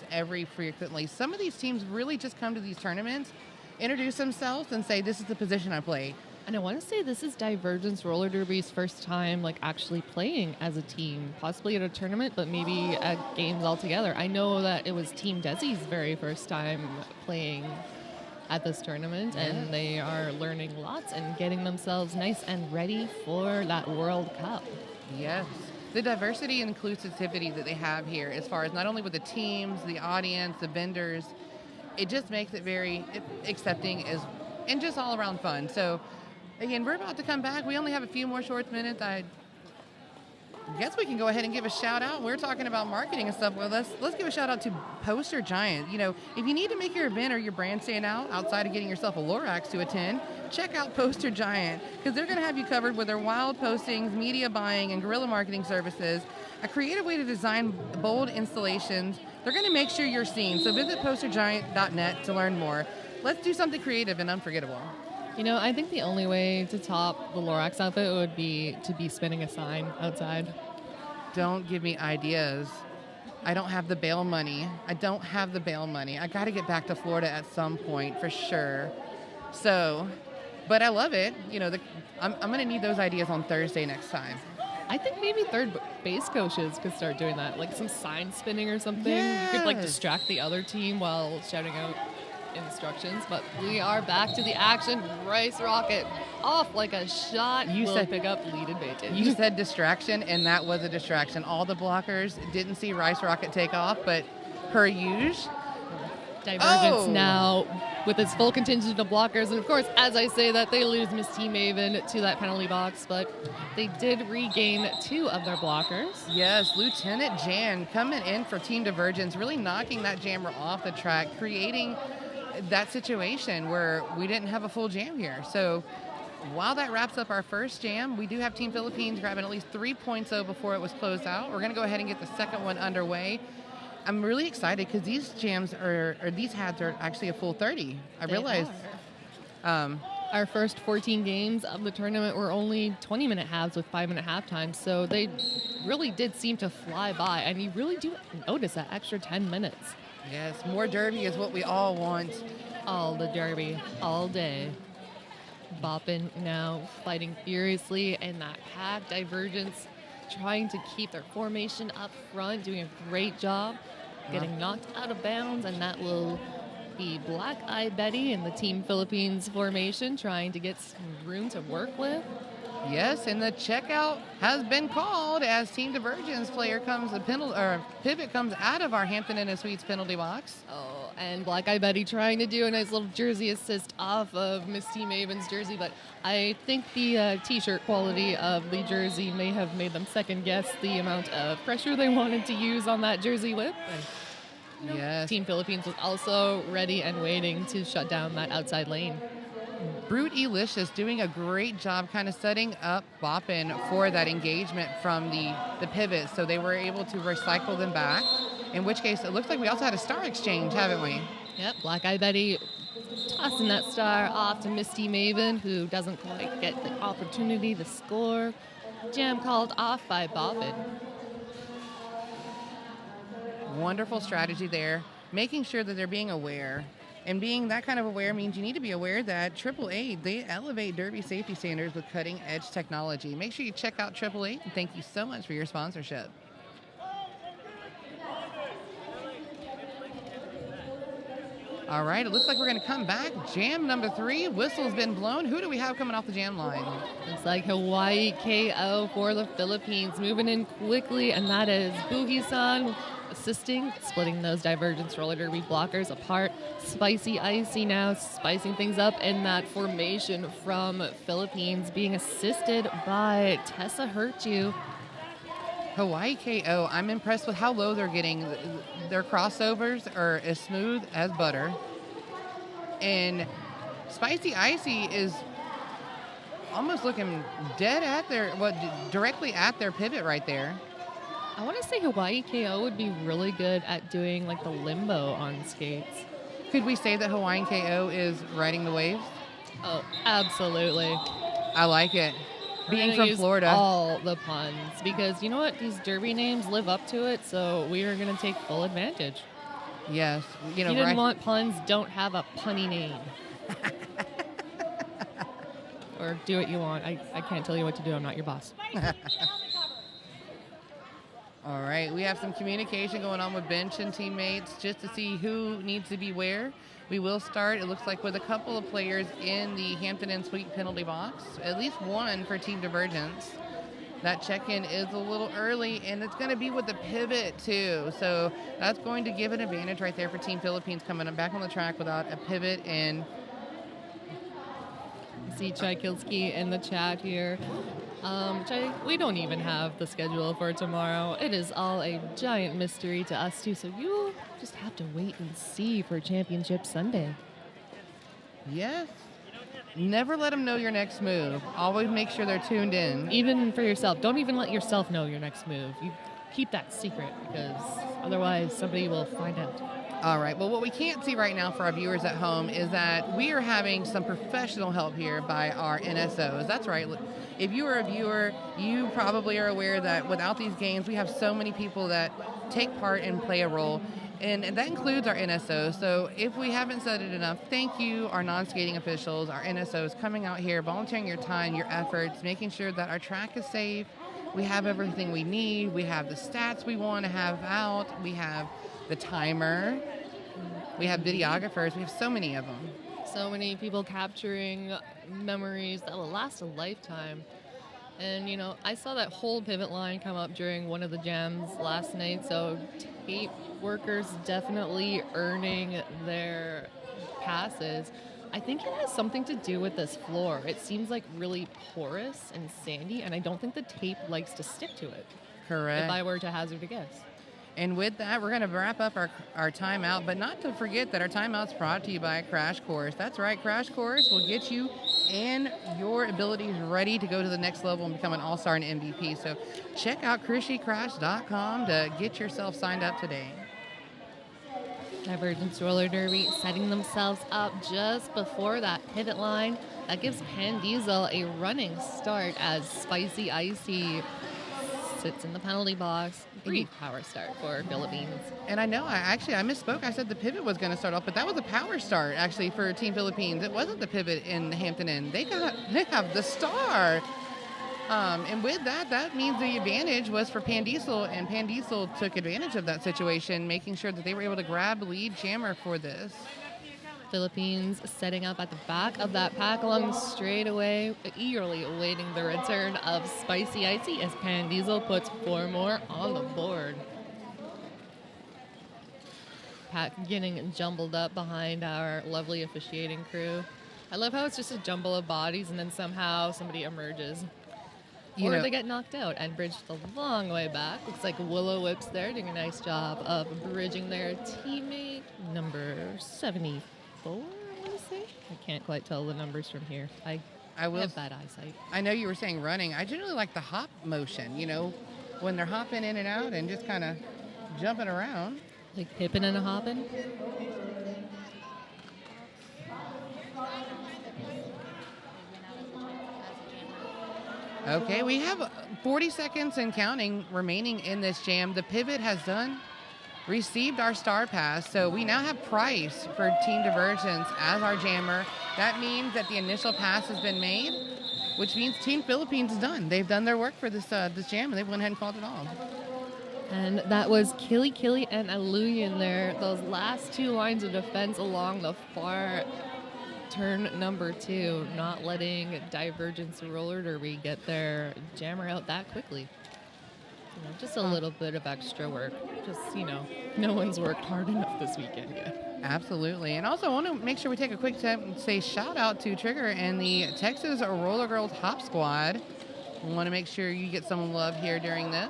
frequently. Some of these teams really just come to these tournaments, introduce themselves, and say, this is the position I play. And I want to say this is Divergence Roller Derby's first time actually playing as a team, possibly at a tournament, but maybe at games altogether. I know that it was Team Desi's very first time playing at this tournament, and they are learning lots and getting themselves nice and ready for that World Cup. Yes. The diversity and inclusivity that they have here, as far as not only with the teams, the audience, the vendors, it just makes it very accepting and just all around fun. So, again, we're about to come back. We only have a few more short minutes. I guess we can go ahead and give a shout out. We're talking about marketing and stuff. Well, let's give a shout out to Poster Giant. If you need to make your event or your brand stand out outside of getting yourself a Lorax to attend, check out Poster Giant, because they're going to have you covered with their wild postings, media buying, and guerrilla marketing services, a creative way to design bold installations. They're going to make sure you're seen. So visit postergiant.net to learn more. Let's do something creative and unforgettable. I think the only way to top the Lorax outfit would be to be spinning a sign outside. Don't give me ideas. I don't have the bail money. I got to get back to Florida at some point for sure. So, but I love it. I'm going to need those ideas on Thursday next time. I think maybe third base coaches could start doing that, like some sign spinning or something. Yes. You could distract the other team while shouting out instructions. But we are back to the action. Rice Rocket off like a shot. Will pick up lead advantage. You said distraction, and that was a distraction. All the blockers didn't see Rice Rocket take off, but per usual. Divergence now with its full contingent of blockers. And of course, as I say that, they lose Miss T Maven to that penalty box, but they did regain 2 of their blockers. Yes, Lieutenant Jan coming in for Team Divergence, really knocking that jammer off the track, creating that situation where we didn't have a full jam here. So while that wraps up our first jam, we do have Team Philippines grabbing at least 3 points before it was closed out. We're going to go ahead and get the second one underway. I'm really excited because these jams these hats are actually a full 30. I realized. Our first 14 games of the tournament were only 20-minute halves with 5-minute halftimes, so they really did seem to fly by, and you really do notice that extra 10 minutes. Yes, more derby is what we all want. All the derby, all day. Boppin now fighting furiously in that pack. Divergence trying to keep their formation up front, doing a great job, getting knocked out of bounds, and that will be Black Eye Betty in the Team Philippines formation, trying to get some room to work with. Yes, and the checkout has been called as Team Divergence player comes pivot comes out of our Hampton Inn & Suites penalty box. Oh, and Black Eye Betty trying to do a nice little jersey assist off of Miss Team Maven's jersey, but I think the t-shirt quality of the jersey may have made them second guess the amount of pressure they wanted to use on that jersey whip. And yes. Team Philippines was also ready and waiting to shut down that outside lane. Brute Elicious doing a great job kind of setting up Boppin for that engagement from the pivot, so they were able to recycle them back, in which case it looks like we also had a star exchange, haven't we? Yep, Black Eye Betty tossing that star off to Misty Maven, who doesn't quite get the opportunity to score. Jam called off by Boppin. Wonderful strategy there, making sure that they're being aware. And being that kind of aware means you need to be aware that 888, they elevate derby safety standards with cutting-edge technology. Make sure you check out 888, and thank you so much for your sponsorship. All right, it looks like we're going to come back. Jam number 3, whistle's been blown. Who do we have coming off the jam line? Looks like Hawaii KO for the Philippines, moving in quickly, and that is Buhi-san assisting, splitting those Divergence roller derby blockers apart. Spicy Icy now spicing things up in that formation from Philippines, being assisted by Tessa Hurtu. Hawaii KO, I'm impressed with how low they're getting. Their crossovers are as smooth as butter. And Spicy Icy is almost looking dead at directly at their pivot right there. I want to say Hawaii KO would be really good at doing like the limbo on skates. Could we say that Hawaiian KO is riding the waves? Oh, absolutely. I like it. Being from use Florida. All the puns, because you know what? These derby names live up to it, so we are going to take full advantage. Yes. You didn't want puns, don't have a punny name. Or do what you want. I can't tell you what to do. I'm not your boss. All right, we have some communication going on with bench and teammates just to see who needs to be where. We will start, it looks like, with a couple of players in the Hampton Inn Suite penalty box, at least one for Team Divergence. That check-in is a little early, and it's going to be with the pivot, too. So that's going to give an advantage right there for Team Philippines coming back on the track without a pivot. And see Chai Kilski in the chat here. Chai, we don't even have the schedule for tomorrow. It is all a giant mystery to us, too, so you'll just have to wait and see for Championship Sunday. Yes. Never let them know your next move. Always make sure they're tuned in. Even for yourself. Don't even let yourself know your next move. You keep that secret, because otherwise somebody will find out. All right. Well, what we can't see right now for our viewers at home is that we are having some professional help here by our NSOs. That's right. If you are a viewer, you probably are aware that without these games, we have so many people that take part and play a role. And that includes our NSOs. So if we haven't said it enough, thank you, our non-skating officials, our NSOs, coming out here, volunteering your time, your efforts, making sure that our track is safe. We have everything we need. We have the stats we want to have out. We have the timer. We have videographers. We have so many of them. So many people capturing memories that will last a lifetime. And, you know, I saw that whole pivot line come up during one of the jams last night, so tape workers definitely earning their passes. I think it has something to do with this floor. It seems like really porous and sandy, and I don't think the tape likes to stick to it. Correct. If I were to hazard a guess. And with that, we're going to wrap up our timeout, but not to forget that our timeout's brought to you by Crash Course. That's right, Crash Course will get you and your abilities ready to go to the next level and become an all-star and MVP. So check out ChrissyCrash.com to get yourself signed up today. Divergence Roller Derby setting themselves up just before that pivot line. That gives Pan Diesel a running start as Spicy Icy sits in the penalty box. Brief power start for Philippines. And I know, I misspoke. I said the pivot was going to start off, but that was a power start, actually, for Team Philippines. It wasn't the pivot in Hampton Inn. They have the star. And with that, that means the advantage was for Pan Diesel, and Pan Diesel took advantage of that situation, making sure that they were able to grab lead jammer for this. Philippines setting up at the back of that pack along the straightaway, eagerly awaiting the return of Spicy Icy as Pan Diesel puts 4 more on the board. Pack getting jumbled up behind our lovely officiating crew. I love how it's just a jumble of bodies and then somehow somebody emerges. Or they get knocked out and bridged the long way back. Looks like Willow Whip's there doing a nice job of bridging their teammate, number 74, I want to say. I can't quite tell the numbers from here. I have bad eyesight. I know you were saying running. I generally like the hop motion, when they're hopping in and out and just kind of jumping around. Like hipping and a hopping? Okay, we have 40 seconds and counting remaining in this jam. The pivot has received our star pass, so we now have Price for Team Divergence as our jammer. That means that the initial pass has been made, which means Team Philippines is done. They've done their work for this jam, and they've went ahead and called it off. And that was Killy and Aluyan there. Those last 2 lines of defense along the far turn number 2, not letting Divergence Roller Derby get their jammer out that quickly. Just a little bit of extra work. Just, no one's worked hard enough this weekend yet. Absolutely. And also, I want to make sure we take a quick time and say shout out to Trigger and the Texas Roller Girls Hop Squad. We want to make sure you get some love here during this.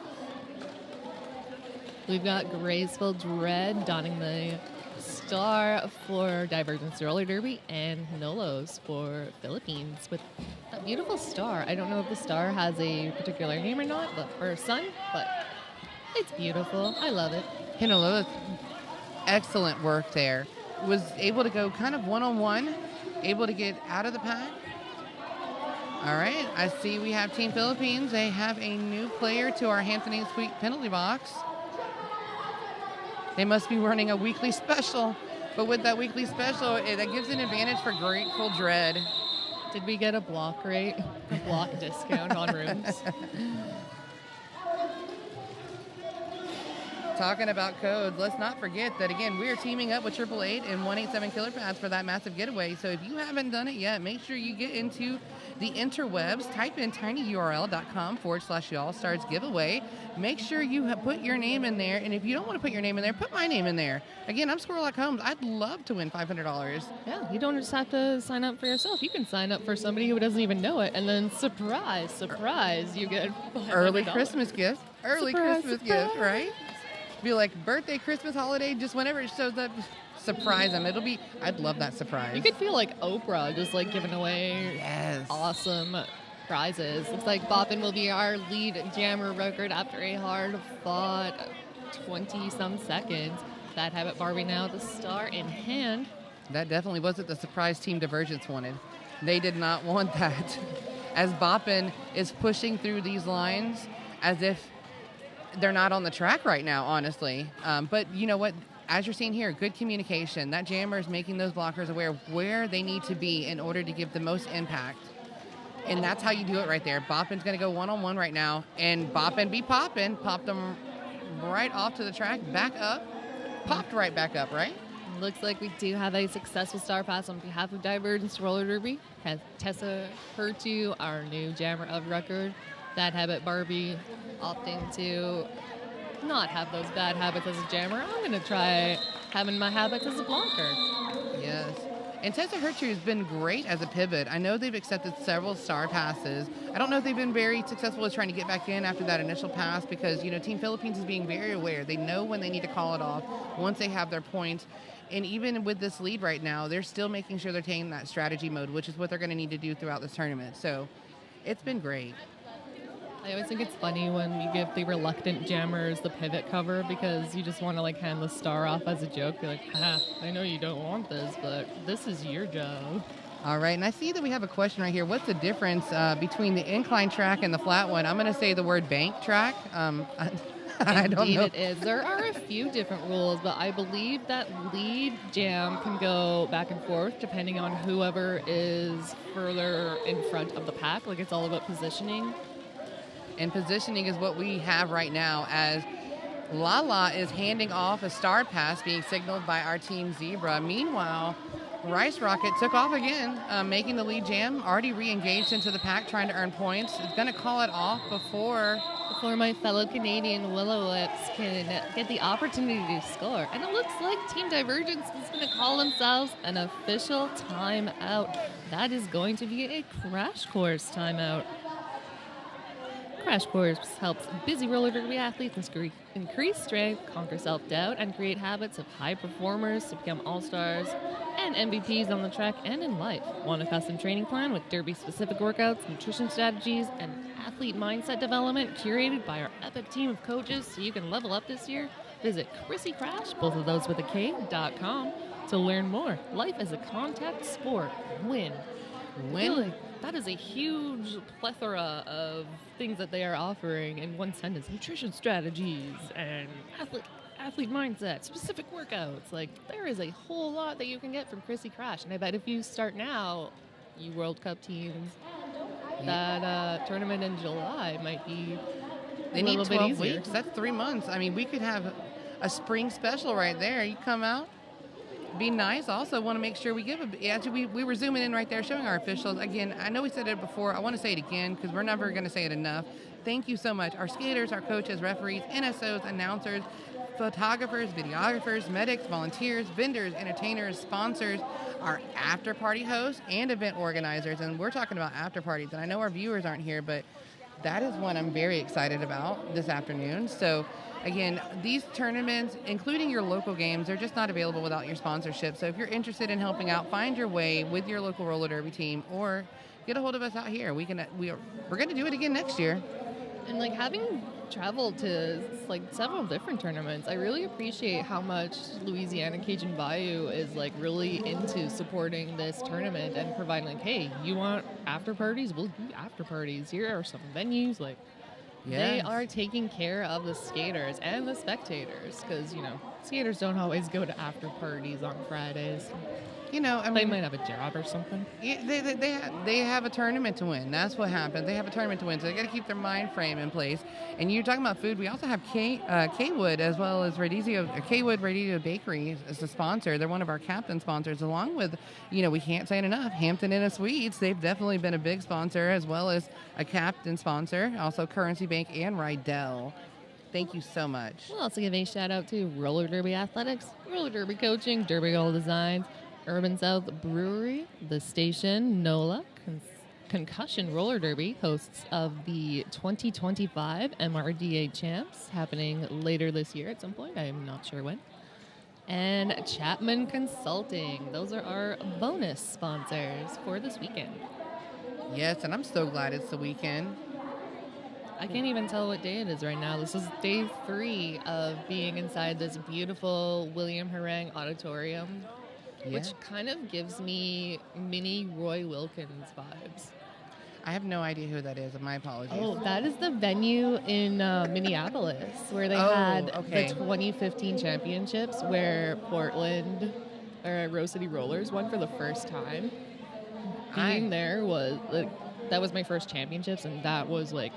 We've got Graceful Dread donning the star for Divergence Roller Derby and Nolos for Philippines with a beautiful star. I don't know if the star has a particular name or not, but for her son, but it's beautiful. I love it. Nolos, excellent work there. Was able to go kind of one-on-one, able to get out of the pack. All right, I see we have Team Philippines. They have a new player to our Hampton Inn Suite penalty box. They must be running a weekly special. But with that weekly special, that gives an advantage for Grateful Dread. Did we get a block rate, a block discount on rooms? Talking about codes, let's not forget that, again, we are teaming up with 888 and 187 Killer Pads for that massive getaway. So if you haven't done it yet, make sure you get into the interwebs. Type in tinyurl.com/y'all-stars giveaway. Make sure you put your name in there. And if you don't want to put your name in there, put my name in there. Again, I'm Squirrel Holmes. I'd love to win $500. Yeah, you don't just have to sign up for yourself. You can sign up for somebody who doesn't even know it. And then surprise, you get $500. Early Christmas gift. Christmas gift, right? Be like birthday, Christmas, holiday, just whenever it shows up, surprise them. I'd love that surprise. You could feel like Oprah just like giving away awesome prizes. Looks like Boppin will be our lead jammer record after a hard fought 20-some seconds. That Habit Barbie now the star in hand. That definitely wasn't the surprise Team Divergence wanted. They did not want that. As Boppin is pushing through these lines as if they're not on the track right now, honestly. But you know what? As you're seeing here, good communication. That jammer is making those blockers aware of where they need to be in order to give the most impact. And that's how you do it right there. Boppin's going to go one-on-one right now. And Boppin be poppin'. Popped them right off to the track, back up. Popped right back up, right? Looks like we do have a successful star pass on behalf of Divergence Roller Derby. Has Tessa Hertu, our new jammer of record. That Habit Barbie opting to not have those bad habits as a jammer. I'm going to try having my habits as a blocker. Yes. And Tessa Hertu has been great as a pivot. I know they've accepted several star passes. I don't know if they've been very successful with trying to get back in after that initial pass because, Team Philippines is being very aware. They know when they need to call it off once they have their points. And even with this lead right now, they're still making sure they're taking that strategy mode, which is what they're going to need to do throughout this tournament. So it's been great. I always think it's funny when you give the reluctant jammers the pivot cover because you just want to hand the star off as a joke. Be like, I know you don't want this, but this is your job. All right, and I see that we have a question right here. What's the difference between the incline track and the flat one? I'm going to say the word bank track. I don't Indeed know. it is. There are a few different rules, but I believe that lead jam can go back and forth depending on whoever is further in front of the pack. Like, it's all about positioning. And positioning is what we have right now, as Lala is handing off a star pass being signaled by our team Zebra. Meanwhile, Rice Rocket took off again, making the lead jam, already re-engaged into the pack, trying to earn points. It's going to call it off before my fellow Canadian Willow Whips can get the opportunity to score. And it looks like Team Divergence is going to call themselves an official timeout. That is going to be a crash course timeout. Crash Course helps busy roller derby athletes increase strength, conquer self-doubt, and create habits of high performers to become all-stars and MVPs on the track and in life. Want a custom training plan with derby-specific workouts, nutrition strategies, and athlete mindset development curated by our epic team of coaches so you can level up this year? Visit Chrissy Crash, both of those with a K.com, to learn more. Life is a contact sport. Win. Really? That is a huge plethora of things that they are offering in one sentence. Nutrition strategies and athlete mindset, specific workouts. Like, there is a whole lot that you can get from Chrissy Crash. And I bet if you start now, you World Cup teams, that tournament in July might be They need 12 weeks. That's 3 months. I mean, we could have a spring special right there. You come out. Be nice. Also want to make sure we give actually we were zooming in right there showing our officials. Again, I know we said it before. I want to say it again because we're never going to say it enough. Thank you so much. Our skaters, our coaches, referees, NSOs, announcers, photographers, videographers, medics, volunteers, vendors, entertainers, sponsors, our after party hosts, and event organizers. And we're talking about after parties. And I know our viewers aren't here, but that is one I'm very excited about this afternoon. So again, these tournaments, including your local games, they're just not available without your sponsorship. So if you're interested in helping out, find your way with your local roller derby team or get a hold of us out here. We're going to do it again next year. And like, having traveled to like several different tournaments, I really appreciate how much Louisiana Cajun Bayou is like really into supporting this tournament and providing like, hey, you want after parties? We'll do after parties. Here are some venues. Like, they are taking care of the skaters and the spectators because, you know, skaters don't always go to after parties on Fridays. You know, I mean, they might have a job or something. Yeah, they have a tournament to win. That's what happens. They have a tournament to win, so they got to keep their mind frame in place. And you're talking about food. We also have K-Wood as well as K-Wood Radizio Bakery as a sponsor. They're one of our captain sponsors, along with, you know, we can't say it enough, Hampton Inn and Suites. They've definitely been a big sponsor as well as a captain sponsor. Also Currency Bank and Rydell. Thank you so much. We'll also give a shout out to Roller Derby Athletics, Roller Derby Coaching, Derby Goal Designs, Urban South Brewery, The Station, NOLA, Concussion Roller Derby, hosts of the 2025 MRDA Champs, happening later this year at some point. I am not sure when. And Chapman Consulting. Those are our bonus sponsors for this weekend. Yes, and I'm so glad it's the weekend. I can't even tell what day it is right now. This is day 3 of being inside this beautiful William Harang Auditorium. Yeah. Which kind of gives me mini Roy Wilkins vibes. I have no idea who that is. My apologies. Oh, that is the venue in Minneapolis where they had the 2015 championships where Portland or Rose City Rollers won for the first time. Being there was that was my first championships, and that was like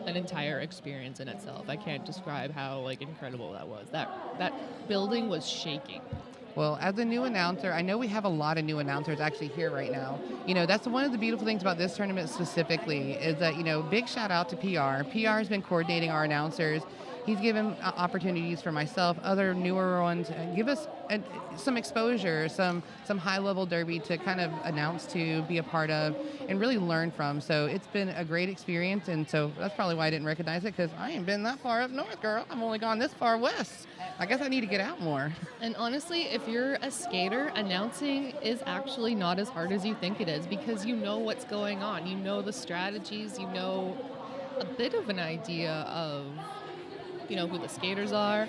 an entire experience in itself. I can't describe how like incredible that was. That building was shaking. Well, as a new announcer, I know we have a lot of new announcers actually here right now. You know, that's one of the beautiful things about this tournament specifically is that, you know, big shout out to PR. PR has been coordinating our announcers. He's given opportunities for myself, other newer ones, give us some exposure, some high-level derby to kind of announce to, be a part of, and really learn from. So it's been a great experience, and so that's probably why I didn't recognize it, because I ain't been that far up north, girl. I've only gone this far west. I guess I need to get out more. And honestly, if you're a skater, announcing is actually not as hard as you think it is, because you know what's going on. You know the strategies. You know a bit of an idea of, you know, who the skaters are.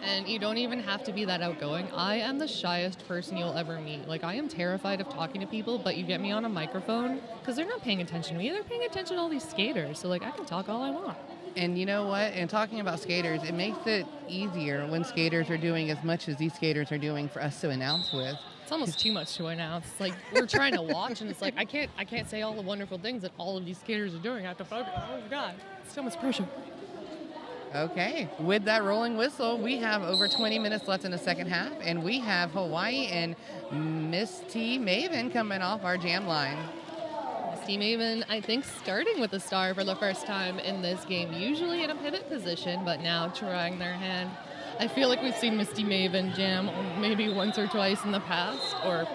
And you don't even have to be that outgoing. I am the shyest person you'll ever meet. Like, I am terrified of talking to people, but you get me on a microphone because they're not paying attention to me. They're paying attention to all these skaters. So, like, I can talk all I want. And you know what? And talking about skaters, it makes it easier when skaters are doing as much as these skaters are doing for us to announce with. It's almost too much to announce. Like, we're trying to watch, and it's like, I can't say all the wonderful things that all of these skaters are doing. I have to focus. Oh, my God. It's so much pressure. Okay, with that rolling whistle, we have over 20 minutes left in the second half, and we have Hawaii and Miss T. Maven coming off our jam line. Misty Maven, I think, starting with a star for the first time in this game, usually in a pivot position, but now trying their hand. I feel like we've seen Misty Maven jam maybe once or twice in the past, or,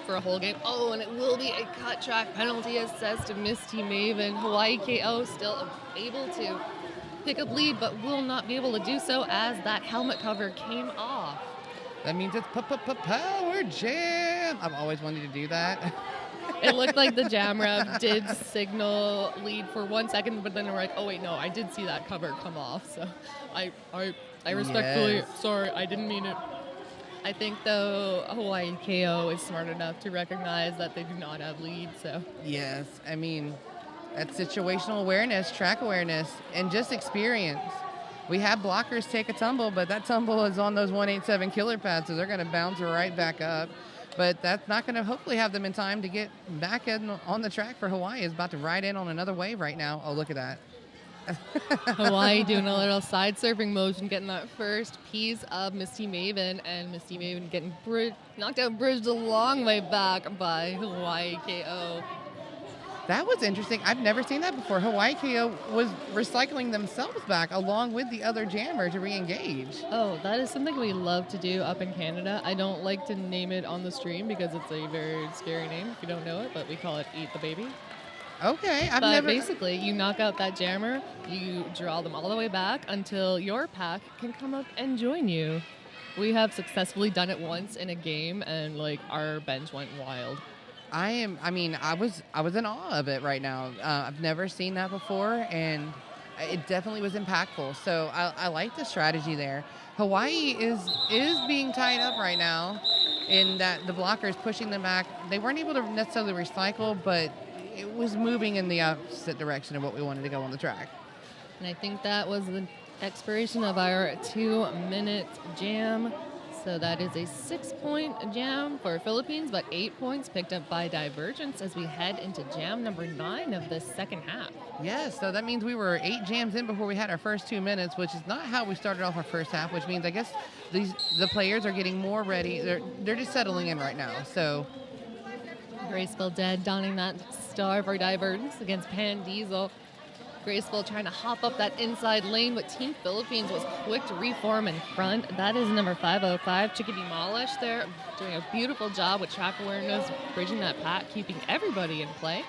for a whole game. Oh, and it will be a cut track penalty assessed to Misty Maven. Hawaii KO still able to pick up lead, but will not be able to do so as that helmet cover came off. That means it's power jam. I've always wanted to do that. It looked like the jam ref did signal lead for 1 second, but then we're like, oh wait, no, I did see that cover come off. So I respectfully, sorry, I didn't mean it. I think, though, Hawaii KO is smart enough to recognize that they do not have lead. So yes, I mean, that's situational awareness, track awareness, and just experience. We have blockers take a tumble, but that tumble is on those 187 killer pads, so they're going to bounce right back up. But that's not going to hopefully have them in time to get back in on the track for Hawaii. Is about to ride in on another wave right now. Oh, look at that. Hawaii doing a little side surfing motion, getting that first piece of Misty Maven, and Misty Maven getting knocked out, bridged a long way back by Hawaii KO. That was interesting. I've never seen that before. Hawaii KO was recycling themselves back along with the other jammer to re-engage. Oh, that is something we love to do up in Canada. I don't like to name it on the stream because it's a very scary name if you don't know it, but we call it Eat the Baby. Okay, Basically, you knock out that jammer, you draw them all the way back until your pack can come up and join you. We have successfully done it once in a game, and our bench went wild. I was in awe of it right now. I've never seen that before, and it definitely was impactful. So I like the strategy there. Hawaii is being tied up right now in that the blockers pushing them back. They weren't able to necessarily recycle, but it was moving in the opposite direction of what we wanted to go on the track. And I think that was the expiration of our 2-minute jam. So that is a 6-point jam for Philippines, but 8 points picked up by Divergence as we head into jam number 9 of the second half. Yes, so that means we were 8 jams in before we had our first 2 minutes, which is not how we started off our first half, which means I guess the players are getting more ready. They're just settling in right now. So Graceful Dead donning that star for Divergence against Pan Diesel. Graceful trying to hop up that inside lane, but Team Philippines was quick to reform in front. That is number 505, Chickadee Demolish there, doing a beautiful job with track awareness, bridging that pack, keeping everybody in play.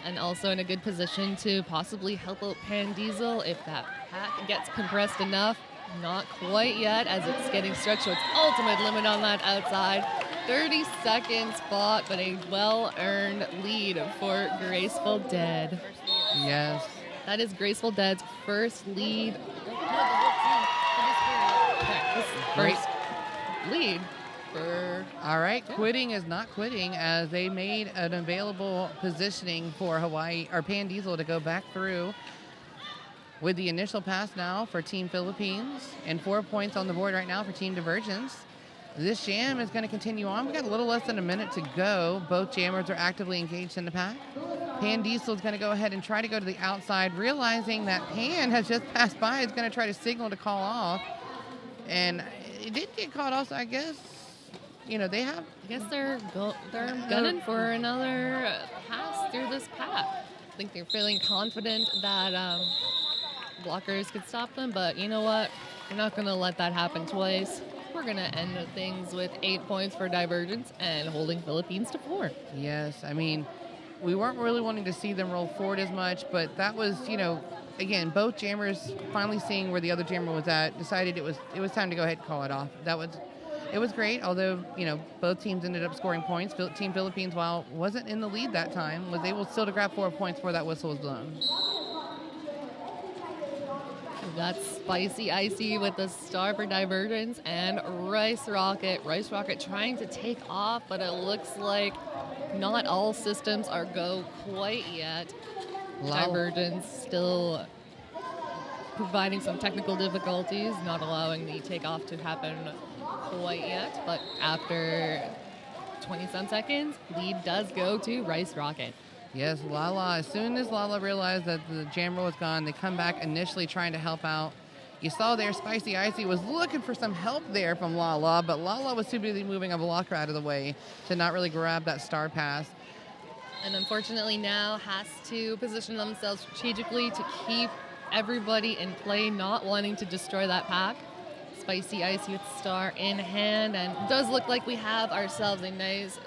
And also in a good position to possibly help out Pan Diesel if that pack gets compressed enough. Not quite yet, as it's getting stretched to its ultimate limit on that outside. 30-second spot, but a well-earned lead for Graceful Dead. Yes. That is Graceful Dead's first lead. First lead for... All right, quitting is not quitting, as they made an available positioning for Hawaii, or Pan Diesel, to go back through with the initial pass now for Team Philippines, and 4 points on the board right now for Team Divergence. This jam is going to continue on. We got a little less than a minute to go. Both jammers are actively engaged in the pack. Pan Diesel is going to go ahead and try to go to the outside, realizing that Pan has just passed by. It's going to try to signal to call off. And it did get caught off, so I guess, they have... I guess they're gunning for another pass through this pack. I think they're feeling confident that blockers could stop them, but you know what? We're not going to let that happen twice. We're going to end things with 8 points for Divergence and holding Philippines to 4. Yes, I mean, we weren't really wanting to see them roll forward as much, but that was, again, both jammers finally seeing where the other jammer was at, decided it was time to go ahead and call it off. It was great, although, both teams ended up scoring points. Team Philippines, while wasn't in the lead that time, was able still to grab 4 points before that whistle was blown. That's Spicy Icy with the star for Divergence and Rice Rocket. Rice Rocket trying to take off, but it looks like not all systems are go quite yet. Divergence still providing some technical difficulties, not allowing the takeoff to happen quite yet, but after 20-some seconds, lead does go to Rice Rocket. Yes, Lala, as soon as Lala realized that the jammer was gone, they come back initially trying to help out. You saw there Spicy Icy was looking for some help there from Lala, but Lala was too busy moving a blocker out of the way to not really grab that star pass. And unfortunately now has to position themselves strategically to keep everybody in play, not wanting to destroy that pack. Spicy Icy with star in hand, and it does look like we have ourselves a nice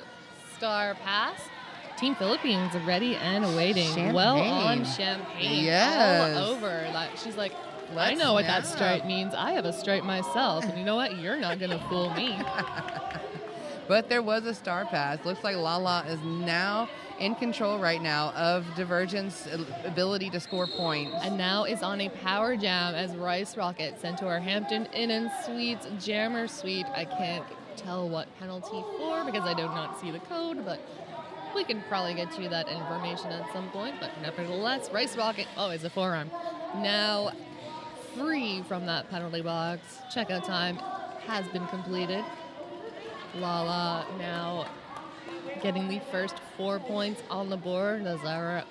star pass. Team Philippines ready and waiting. Champagne. Well on Champagne. Yes. All over. That she's like, I Let's know what that snap. stripe means. I have a stripe myself. And you know what? You're not going to fool me. But there was a star pass. Looks like Lala is now in control right now of Divergence ability to score points. And now is on a power jam as Rice Rocket sent to our Hampton Inn and Suites Jammer Suite. I can't tell what penalty for because I do not see the code, but we can probably get you that information at some point. But nevertheless, Rice Rocket, oh, it's a forearm. Now free from that penalty box. Checkout time has been completed. Lala now getting the first 4 points on the board as our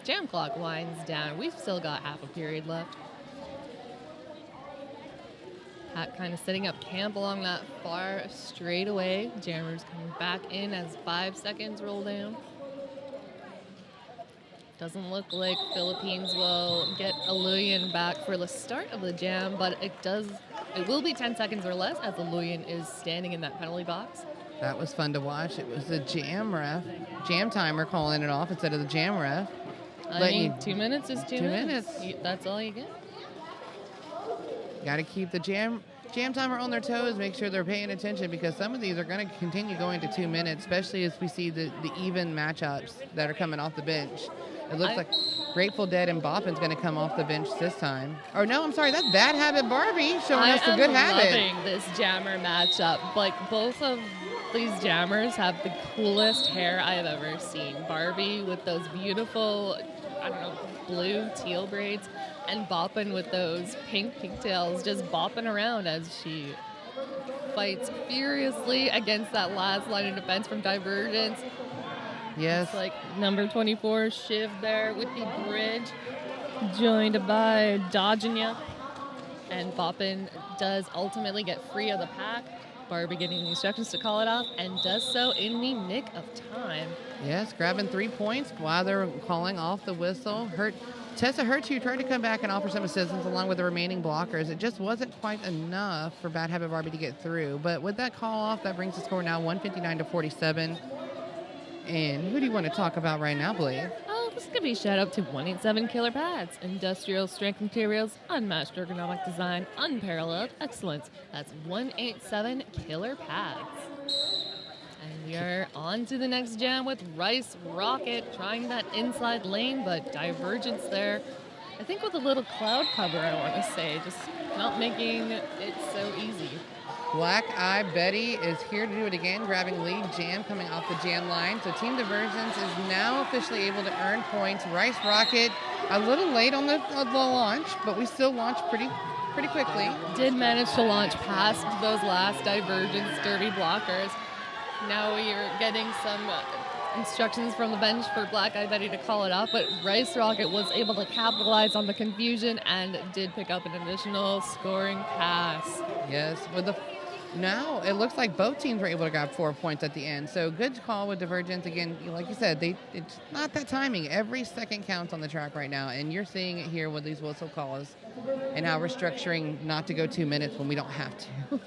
jam clock winds down. We've still got half a period left. Pat kind of setting up camp along that far straightaway. Jammers coming back in as 5 seconds roll down. Doesn't look like Philippines will get Aluyan back for the start of the jam, but it will be 10 seconds or less as Aluyan is standing in that penalty box. That was fun to watch. It was the jam timer calling it off instead of the jam ref. I mean, 2 minutes is 2 minutes. minutes. That's all you get. Got to keep the jam timer on their toes, make sure they're paying attention because some of these are going to continue going to 2 minutes, especially as we see the even matchups that are coming off the bench. It looks like Grateful Dead and Boppin's going to come off the bench this time. Or no, I'm sorry, that's Bad Habit Barbie showing us the good habit. I am loving this jammer matchup. Like, both of these jammers have the coolest hair I've ever seen. Barbie with those beautiful, blue teal braids, and Boppin with those pink pigtails just bopping around as she fights furiously against that last line of defense from Divergence. Yes. It's like number 24, Shiv there with the bridge, joined by Dodgenya. And Boppin does ultimately get free of the pack. Barbie getting the instructions to call it off and does so in the nick of time. Yes, grabbing 3 points while they're calling off the whistle. Tessa Hertu tried to come back and offer some assistance along with the remaining blockers. It just wasn't quite enough for Bad Habit Barbie to get through. But with that call off, that brings the score now 159-47. And who do you want to talk about right now, Blake? Oh, this could be shout out to 187 Killer Pads. Industrial strength materials, unmatched ergonomic design, unparalleled excellence. That's 187 Killer Pads. And we are on to the next jam with Rice Rocket trying that inside lane, but Divergence there. I think with a little cloud cover, I want to say, just not making it so easy. Black Eye Betty is here to do it again, grabbing lead jam coming off the jam line. So Team Divergence is now officially able to earn points. Rice Rocket a little late on the launch, but we still launched pretty quickly. Did manage to launch past those last Divergence derby blockers. Now we are getting some instructions from the bench for Black Eye Betty to call it off, but Rice Rocket was able to capitalize on the confusion and did pick up an additional scoring pass. Yes, now it looks like both teams were able to grab 4 points at the end. So good call with Divergence. Again, like you said, it's not that timing. Every second counts on the track right now, and you're seeing it here with these whistle calls and how we're structuring not to go 2 minutes when we don't have to.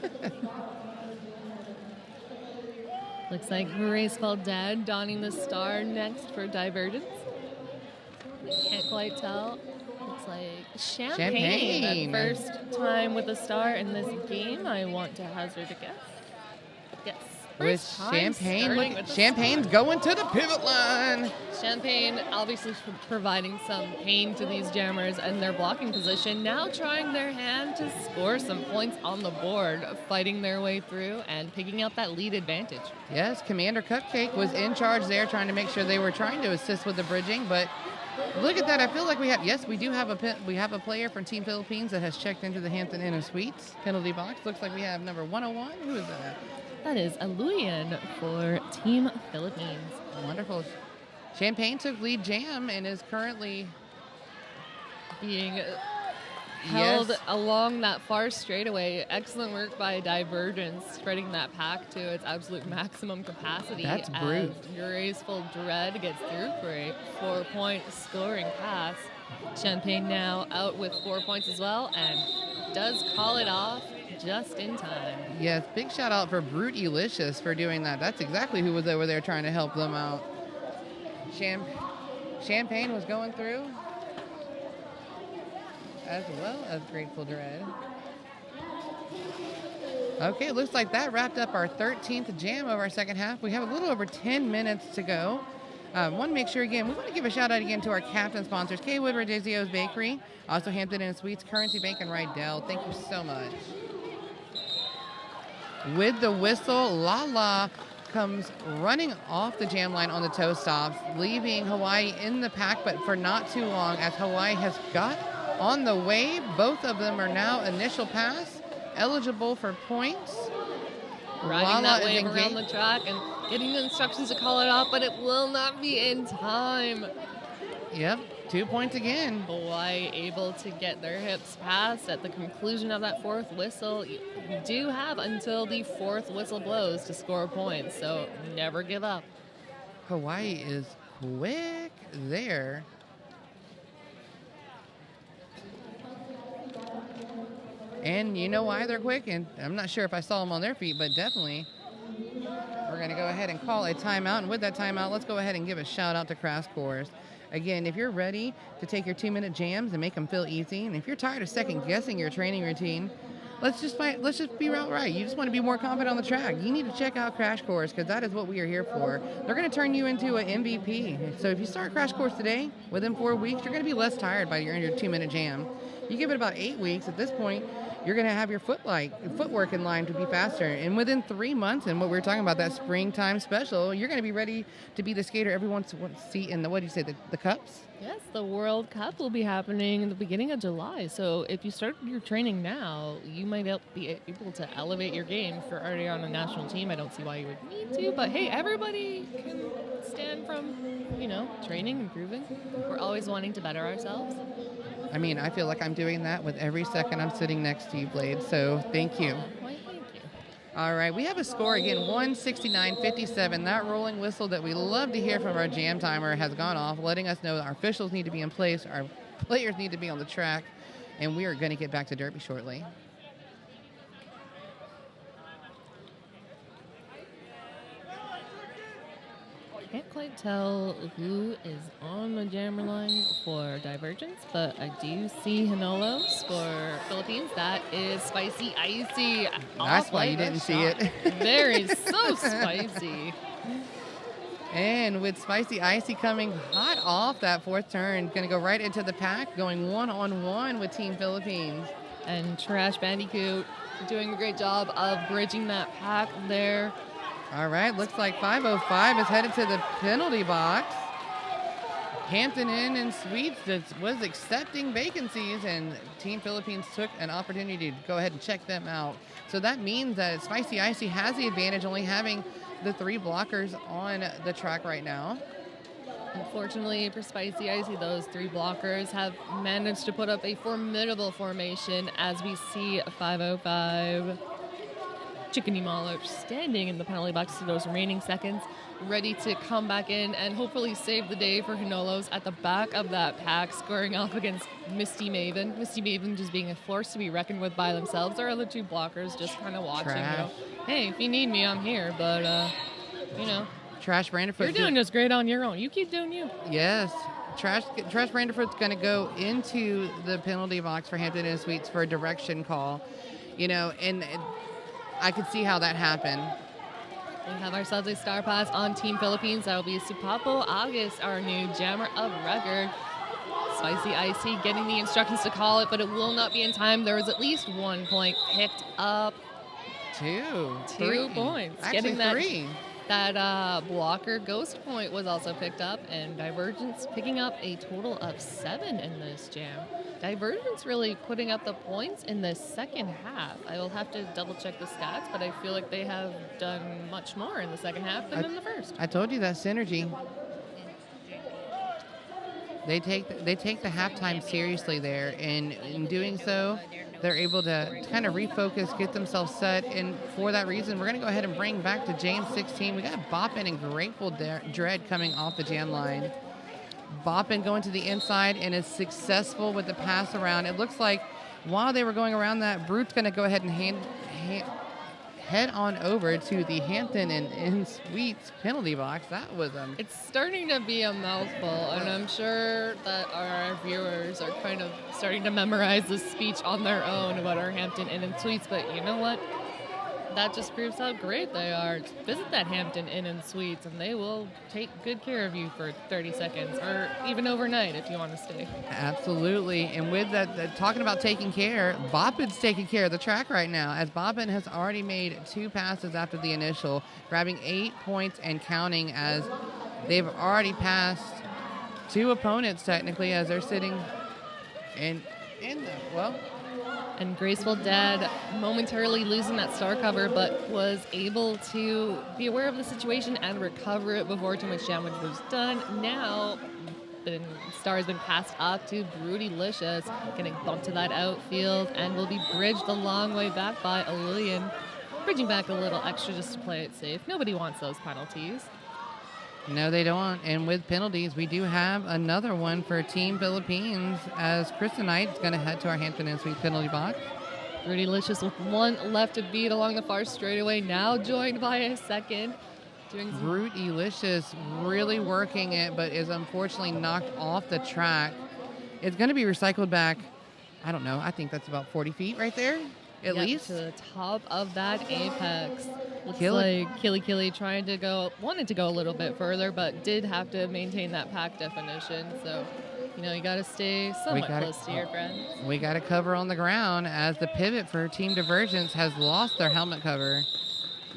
Looks like Graceful Dead donning the star next for Divergence. Can't quite tell. Looks like Champagne. That first time with a star in this game. I want to hazard a guess. Yes, with First time Champagne. starting Look, with the Champagne's going to the pivot line. Champagne obviously providing some pain to these jammers and their blocking position, now trying their hand to score some points on the board, fighting their way through and picking up that lead advantage. Yes, Commander Cupcake was in charge there, trying to make sure they were trying to assist with the bridging, but look at that. I feel like we do have a player from Team Philippines that has checked into the Hampton Inn and Suites penalty box. Looks like we have number 101. Who is that? That is a Luyan for Team Philippines. Wonderful. Champagne took lead jam and is currently being held Yes. along that far straightaway. Excellent work by Divergence, spreading that pack to its absolute maximum capacity. That's as brute. Graceful Dread gets through for a 4-point scoring pass. Champagne now out with 4 points as well and does call it off just in time. Yes, big shout out for Brute Elicious for doing that. That's exactly who was over there trying to help them out. Champagne was going through, as well as Grateful Dread. Okay, looks like that wrapped up our 13th jam of our second half. We have a little over 10 minutes to go. Want to make sure, again, we want to give a shout out again to our captain sponsors, K. Woodward Desi's Bakery, also Hampton Inn Suites, Currency Bank, and Rydell. Thank you so much. With the whistle, Lala comes running off the jam line on the toe stops, leaving Hawaii in the pack, but for not too long, as Hawaii has got on the wave. Both of them are now initial pass, eligible for points. Riding Lala that is wave around engaged. the track and getting the instructions to call it off, but it will not be in time. Yep, 2 points again. Hawaii able to get their hips past at the conclusion of that fourth whistle. You do have until the fourth whistle blows to score points, so never give up. Hawaii is quick there. And you know why they're quick? And I'm not sure if I saw them on their feet, but definitely we're going to go ahead and call a timeout. And with that timeout, let's go ahead and give a shout out to Crash Course. Again, if you're ready to take your 2-minute jams and make them feel easy, and if you're tired of second guessing your training routine, let's just be outright. You just want to be more confident on the track. You need to check out Crash Course because that is what we are here for. They're going to turn you into an MVP. So if you start Crash Course today, within 4 weeks, you're going to be less tired by your 2-minute jam. You give it about 8 weeks. At this point, you're going to have your footwork in line to be faster. And within 3 months, and what we're talking about, that springtime special, you're going to be ready to be the skater everyone wants to see in the, what do you say, the cups? Yes, the World Cup will be happening in the beginning of July. So if you start your training now, you might be able to elevate your game. If you're already on a national team, I don't see why you would need to. But hey, everybody can stand from, training, improving. We're always wanting to better ourselves. I mean, I feel like I'm doing that with every second I'm sitting next to you, Blade. So thank you. Why, thank you. All right, we have a score again, 169-57. That rolling whistle that we love to hear from our jam timer has gone off, letting us know that our officials need to be in place, our players need to be on the track, and we are going to get back to Derby shortly. Can't quite tell who is on the jammer line for Divergence, but I do see Hinolos for Philippines. That is Spicy Icy. That's why you didn't see it. Very so spicy. And with Spicy Icy coming hot off that fourth turn, going to go right into the pack, going one-on-one with Team Philippines. And Trash Bandicoot doing a great job of bridging that pack there. All right, looks like 505 is headed to the penalty box. Hampton Inn and Suites was accepting vacancies, and Team Philippines took an opportunity to go ahead and check them out. So that means that Spicy Icy has the advantage, only having the 3 blockers on the track right now. Unfortunately for Spicy Icy, those 3 blockers have managed to put up a formidable formation as we see 505. Chickeny Mauler standing in the penalty box for those remaining seconds, ready to come back in and hopefully save the day for Hinolos at the back of that pack, scoring off against Misty Maven. Misty Maven just being a force to be reckoned with by themselves. Our other 2 blockers just kind of watching. Hey, if you need me, I'm here. But, Trash Branderfoot. You're doing this great on your own. You keep doing you. Yes. Trash Branderfoot's going to go into the penalty box for Hampton Inn Suites for a direction call. And I could see how that happened. We have ourselves a star pass on Team Philippines. That will be Supapo August, our new jammer of record. Spicy Icy getting the instructions to call it, but it will not be in time. There was at least 1 point picked up. 2 points. Actually, Getting that 3. That blocker ghost point was also picked up, and Divergence picking up a total of 7 in this jam. Divergence really putting up the points in the second half. I will have to double check the stats, but I feel like they have done much more in the second half than in the first. I told you that synergy. They take the halftime seriously there, and in doing so, they're able to kind of refocus, get themselves set, and for that reason, we're going to go ahead and bring back to James 16. We got Boppin and Grateful Dread coming off the jam line. Boppin going to the inside and is successful with the pass around. It looks like while they were going around that, Brute's going to go ahead and head on over to the Hampton and Sweets penalty box. That was It's starting to be a mouthful, and I'm sure that our viewers are kind of starting to memorize this speech on their own about our Hampton Inn and Suites, but you know what? That just proves how great they are. Visit that Hampton Inn and Suites, and they will take good care of you for 30 seconds, or even overnight if you want to stay. Absolutely. And with that, talking about taking care, Boppin's taking care of the track right now, as Boppin has already made 2 passes after the initial, grabbing 8 points and counting, as they've already passed 2 opponents technically, as they're sitting in the, And Graceful Dead momentarily losing that star cover, but was able to be aware of the situation and recover it before too much damage was done. Now, the star has been passed up to Broodylicious, getting bumped to that outfield, and will be bridged the long way back by a Lillian. Bridging back a little extra just to play it safe. Nobody wants those penalties. No, they don't. And with penalties, we do have another one for Team Philippines, as Kristen Knight is going to head to our Hampton and Sweet penalty box. Broodylicious with 1 left to beat along the far straightaway, now joined by a second. Broodylicious really working it, but is unfortunately knocked off the track. It's going to be recycled back, I don't know, I think that's about 40 feet right there, at least. To the top of that apex. Looks like Killy wanted to go a little bit further, but did have to maintain that pack definition. So, you got to stay somewhat close to your friends. We got to cover on the ground, as the pivot for Team Divergence has lost their helmet cover.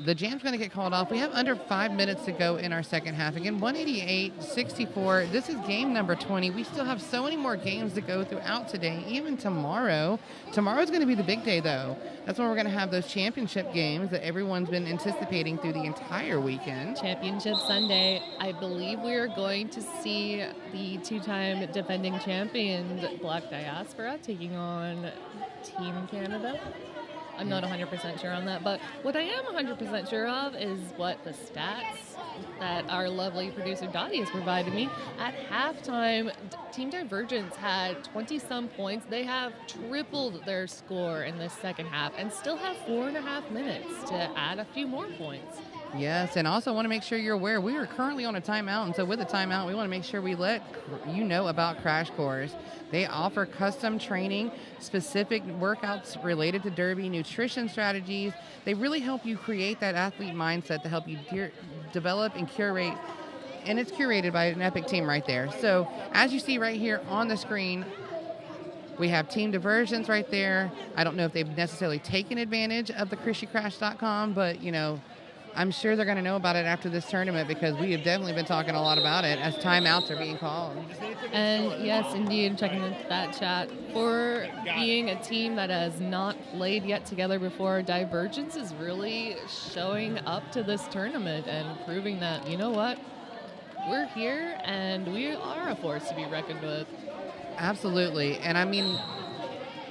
The jam's going to get called off. We have under 5 minutes to go in our second half. Again, 188-64. This is game number 20. We still have so many more games to go throughout today, even tomorrow. Tomorrow's going to be the big day, though. That's when we're going to have those championship games that everyone's been anticipating through the entire weekend. Championship Sunday. I believe we are going to see the 2-time defending champions, Black Diaspora, taking on Team Canada. I'm not 100% sure on that, but what I am 100% sure of is what the stats that our lovely producer Dottie has provided me. At halftime, Team Divergence had 20-some points. They have tripled their score in this second half and still have 4.5 minutes to add a few more points. Yes, and also want to make sure you're aware we are currently on a timeout, and so with the timeout, we want to make sure we let you know about Crash Course. They offer custom training, specific workouts related to derby, nutrition strategies. They really help you create that athlete mindset to help you develop and curate, and it's curated by an epic team right there. So as you see right here on the screen, we have Team Divergence right there. I don't know if they've necessarily taken advantage of the ChristyCrash.com, but I'm sure they're going to know about it after this tournament, because we have definitely been talking a lot about it as timeouts are being called. And yes, indeed, checking into that chat, for being a team that has not played yet together before, Divergence is really showing up to this tournament and proving that, you know what, we're here and we are a force to be reckoned with. Absolutely. And I mean,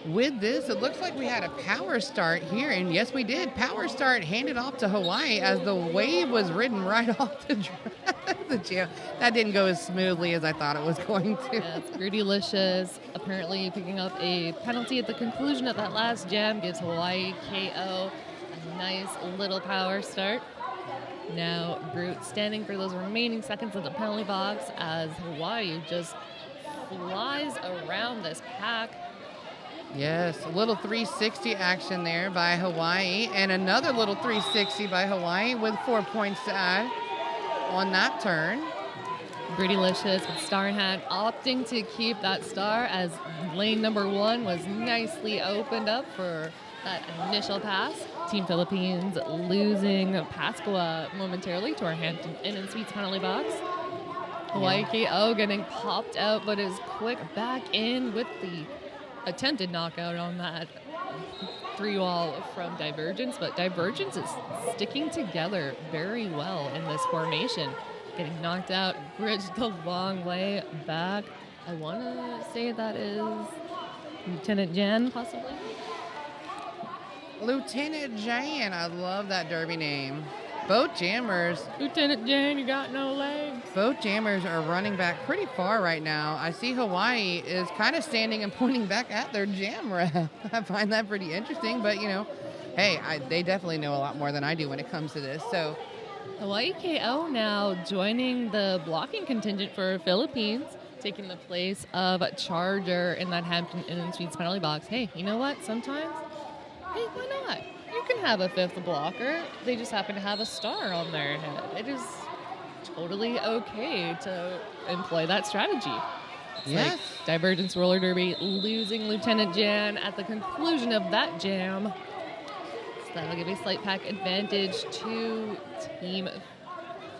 with this, it looks like we had a power start here, and yes, we did. Power start handed off to Hawaii as the wave was ridden right off the jam. That didn't go as smoothly as I thought it was going to. Yes, Broodylicious apparently picking up a penalty at the conclusion of that last jam gives Hawaii KO a nice little power start. Now Brute standing for those remaining seconds in the penalty box as Hawaii just flies around this pack. Yes, a little 360 action there by Hawaii, and another little 360 by Hawaii with 4 points to add on that turn. Broodylicious with star in hand, opting to keep that star as lane number 1 was nicely opened up for that initial pass. Team Philippines losing Pascua momentarily to our Hampton Inn and Suites penalty box. Hawaii KO getting popped out, but is quick back in with the attempted knockout on that 3-wall from Divergence, but Divergence is sticking together very well in this formation. Getting knocked out, bridged the long way back. I want to say that is Lieutenant Jan, possibly? Lieutenant Jan, I love that derby name. Both jammers. Lieutenant Jan, you got no legs. Both jammers are running back pretty far right now. I see Hawaii is kind of standing and pointing back at their jam ref. I find that pretty interesting, but you know, hey, they definitely know a lot more than I do when it comes to this. So Hawaii KO now joining the blocking contingent for Philippines, taking the place of Charger in that Hampton Inn and Suites penalty box. Hey, you know what? Sometimes, hey, why not? You can have a 5th blocker. They just happen to have a star on their head. It is totally okay to employ that strategy. It's yes. like Divergence Roller Derby losing Lieutenant Jan at the conclusion of that jam. So that'll give a slight pack advantage to Team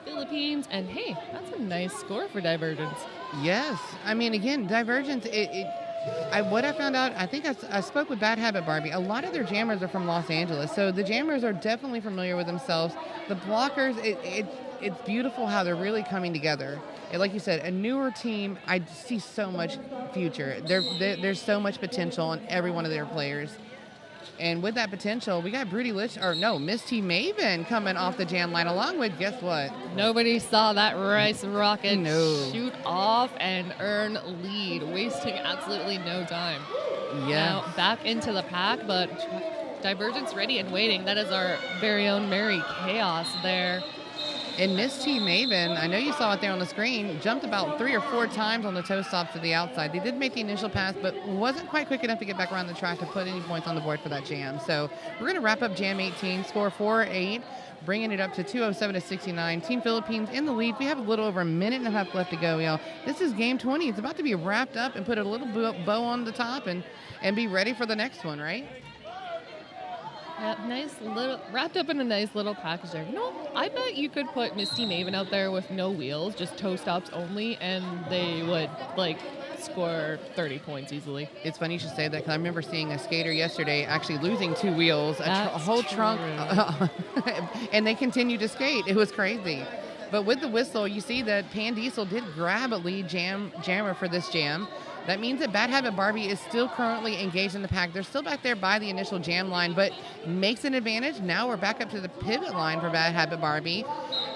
Philippines. And hey, that's a nice score for Divergence. Yes. I mean, again, Divergence, what I found out, I think I spoke with Bad Habit Barbie. A lot of their jammers are from Los Angeles, so the jammers are definitely familiar with themselves. The blockers, it's beautiful how they're really coming together. And like you said, a newer team, I see so much future. There's so much potential in every one of their players. And with that potential, we got Misty Maven coming off the jam line along with, guess what? Nobody saw that Rice Rocket No. shoot off and earn lead, wasting absolutely no time. Yeah. Now back into the pack, but Divergence ready and waiting. That is our very own Mary Chaos there. And Misty Maven, I know you saw it there on the screen, jumped about 3 or 4 times on the toe stop to the outside. They did make the initial pass, but wasn't quite quick enough to get back around the track to put any points on the board for that jam. So we're going to wrap up Jam 18, score 4-8, bringing it up to 207-69. Team Philippines in the lead. We have a little over a minute and a half left to go, y'all. This is game 20. It's about to be wrapped up and put a little bow on the top and be ready for the next one, right? Yep, nice little, wrapped up in a nice little package there. You know, I bet you could put Misty Maven out there with no wheels, just toe stops only, and they would, score 30 points easily. It's funny you should say that, because I remember seeing a skater yesterday actually losing 2 wheels, a whole trunk, and they continued to skate. It was crazy. But with the whistle, you see that Pan Diesel did grab a lead jammer for this jam. That means that Bad Habit Barbie is still currently engaged in the pack. They're still back there by the initial jam line, but makes an advantage. Now we're back up to the pivot line for Bad Habit Barbie.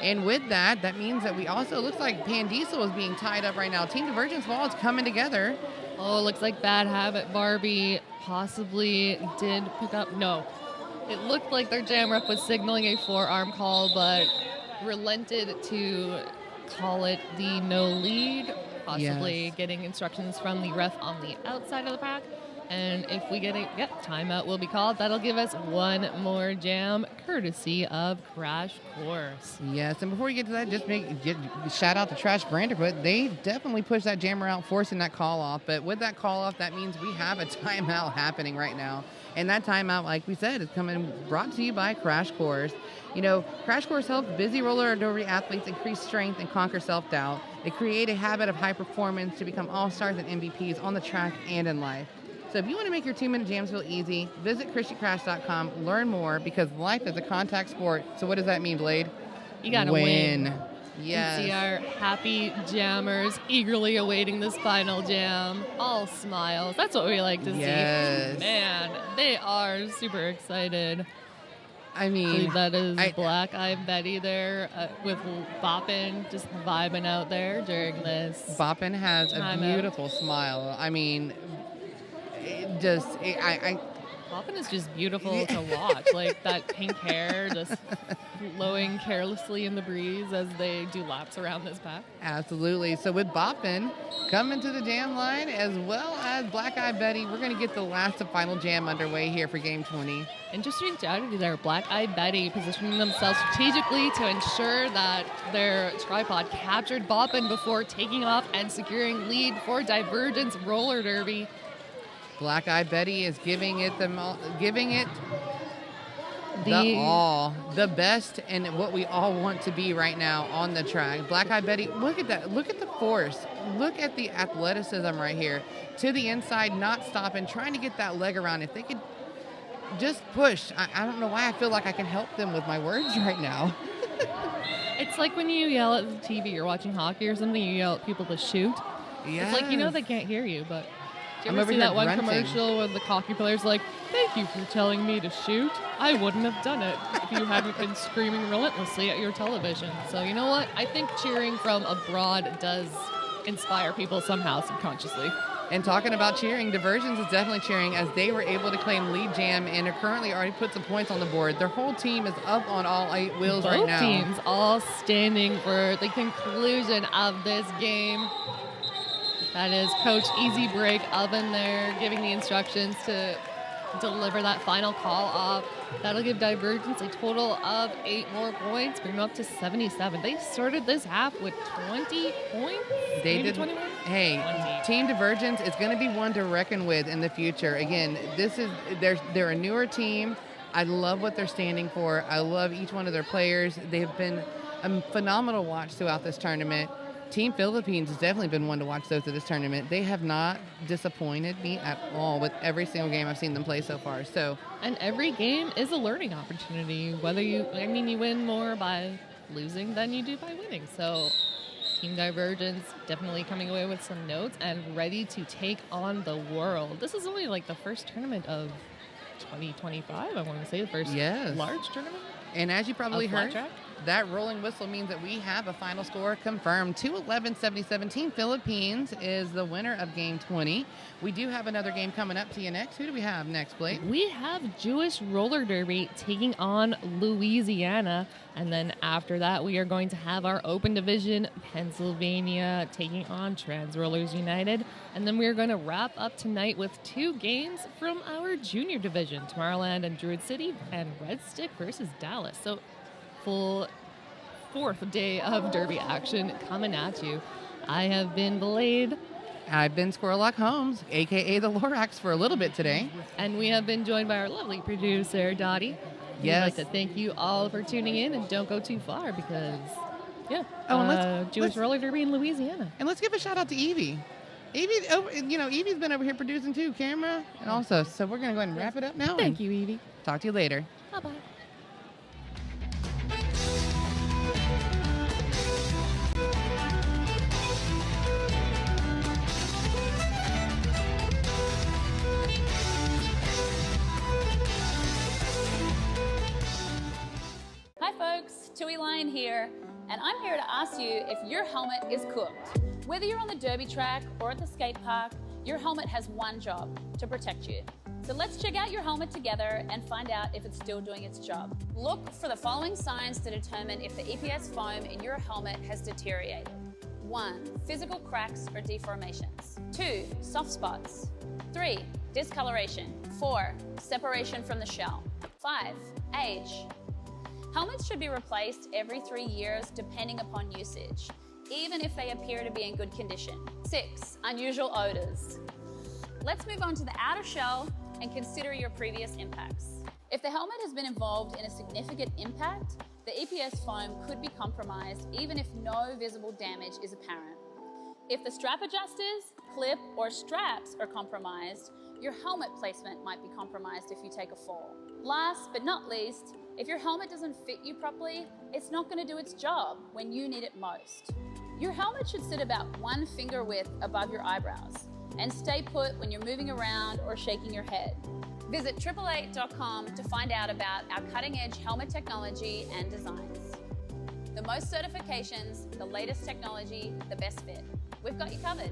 And with that, that means that we also, looks like Pan Diesel is being tied up right now. Team Divergence Wall is coming together. Oh, looks like Bad Habit Barbie possibly did pick up. No, it looked like their jam rep was signaling a forearm call, but relented to call it the no lead. Possibly getting instructions from the ref on the outside of the pack. And if we get timeout will be called. That'll give us one more jam, courtesy of Crash Course. Yes, and before we get to that, just shout out to Trash Branderwood. They definitely pushed that jammer out, forcing that call off. But with that call off, that means we have a timeout happening right now. And that timeout, like we said, is brought to you by Crash Course. You know, Crash Course helps busy roller derby athletes increase strength and conquer self-doubt. They create a habit of high performance to become all-stars and MVPs on the track and in life. So if you want to make your 2-minute jams feel easy, visit ChristyCrash.com, learn more, because life is a contact sport. So what does that mean, Blade? You gotta win. Yes. And see our happy jammers eagerly awaiting this final jam. All smiles. That's what we like to see. Man, they are super excited. I mean, that is Black Eye Betty there with Boppin just vibing out there during this. Boppin has a beautiful smile. I mean, Boppin is just beautiful to watch. Like that pink hair just flowing carelessly in the breeze as they do laps around this pack. Absolutely. So with Boppin coming to the jam line, as well as Black Eye Betty, we're going to get the last and final jam underway here for Game 20. Interesting strategy there. Black Eye Betty positioning themselves strategically to ensure that their tripod captured Boppin before taking off and securing lead for Divergence Roller Derby. Black Eye Betty is giving it the all, the best, and what we all want to be right now on the track. Black Eye Betty, look at that. Look at the force. Look at the athleticism right here. To the inside, not stopping, trying to get that leg around. If they could just push. I don't know why I feel like I can help them with my words right now. It's like when you yell at the TV, you're watching hockey or something, you yell at people to shoot. Yes. It's like, you know they can't hear you, but do you I'm ever over see here that one grunting. commercial where the hockey player's like, thank you for telling me to shoot. I wouldn't have done it if you hadn't been screaming relentlessly at your television. So you know what? I think cheering from abroad does inspire people somehow subconsciously. And talking about cheering, Divergence is definitely cheering as they were able to claim lead jam and are currently already put some points on the board. Their whole team is up on all 8 wheels right now. Both teams all standing for the conclusion of this game. That is Coach Easy Break Oven there giving the instructions to deliver that final call off. That'll give Divergence a total of 8 more points, bring them up to 77. They started this half with 20 points. They Maybe did. 21? Hey, 20. Team Divergence is going to be one to reckon with in the future. Again, they're a newer team. I love what they're standing for. I love each one of their players. They've been a phenomenal watch throughout this tournament. Team Philippines has definitely been one to watch through this tournament. They have not disappointed me at all with every single game I've seen them play so far. And every game is a learning opportunity. Whether you win more by losing than you do by winning. So Team Divergence definitely coming away with some notes and ready to take on the world. This is only like the first tournament of 2025, I want to say, the first large tournament. And as you probably of flat heard, track. that rolling whistle means that we have a final score confirmed. 2-11-77. Team Philippines is the winner of Game 20. We do have another game coming up to you next. Who do we have next, Blake? We have Jewish Roller Derby taking on Louisiana. And then after that, we are going to have our Open Division, Pennsylvania, taking on Trans Rollers United. And then we are going to wrap up tonight with 2 games from our Junior Division, Tomorrowland and Druid City, and Red Stick versus Dallas. So full 4th day of Derby action coming at you. I have been Blade. I've been Squirrellock Holmes, a.k.a. the Lorax, for a little bit today. And we have been joined by our lovely producer, Dottie. Yes. We'd like to thank you all for tuning in, and don't go too far because, and Jewish Roller Derby in Louisiana. And let's give a shout out to Evie. Evie's been over here producing too, camera and also. So we're going to go ahead and wrap it up now. Thank you, Evie. Talk to you later. Bye-bye. Hi folks, Tui Lion here, and I'm here to ask you if your helmet is cooked. Whether you're on the derby track or at the skate park, your helmet has one job: to protect you. So let's check out your helmet together and find out if it's still doing its job. Look for the following signs to determine if the EPS foam in your helmet has deteriorated. 1. Physical cracks or deformations. 2. Soft spots. 3. Discoloration. 4. Separation from the shell. 5. Age. Helmets should be replaced every 3 years depending upon usage, even if they appear to be in good condition. 6. Unusual odors. Let's move on to the outer shell and consider your previous impacts. If the helmet has been involved in a significant impact, the EPS foam could be compromised even if no visible damage is apparent. If the strap adjusters, clip, or straps are compromised, your helmet placement might be compromised if you take a fall. Last but not least, if your helmet doesn't fit you properly, it's not going to do its job when you need it most. Your helmet should sit about 1 finger width above your eyebrows and stay put when you're moving around or shaking your head. Visit 888.com to find out about our cutting-edge helmet technology and designs. The most certifications, the latest technology, the best fit. We've got you covered.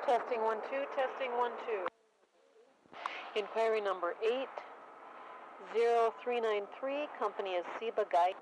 Testing 1 2, testing 1 2. Inquiry number 80393, company is Seba Guy.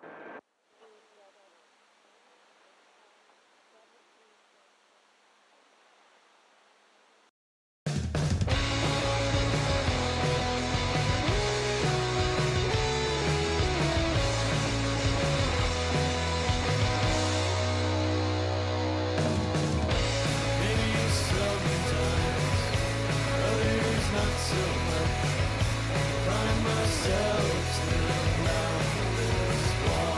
Find myself still around this wall.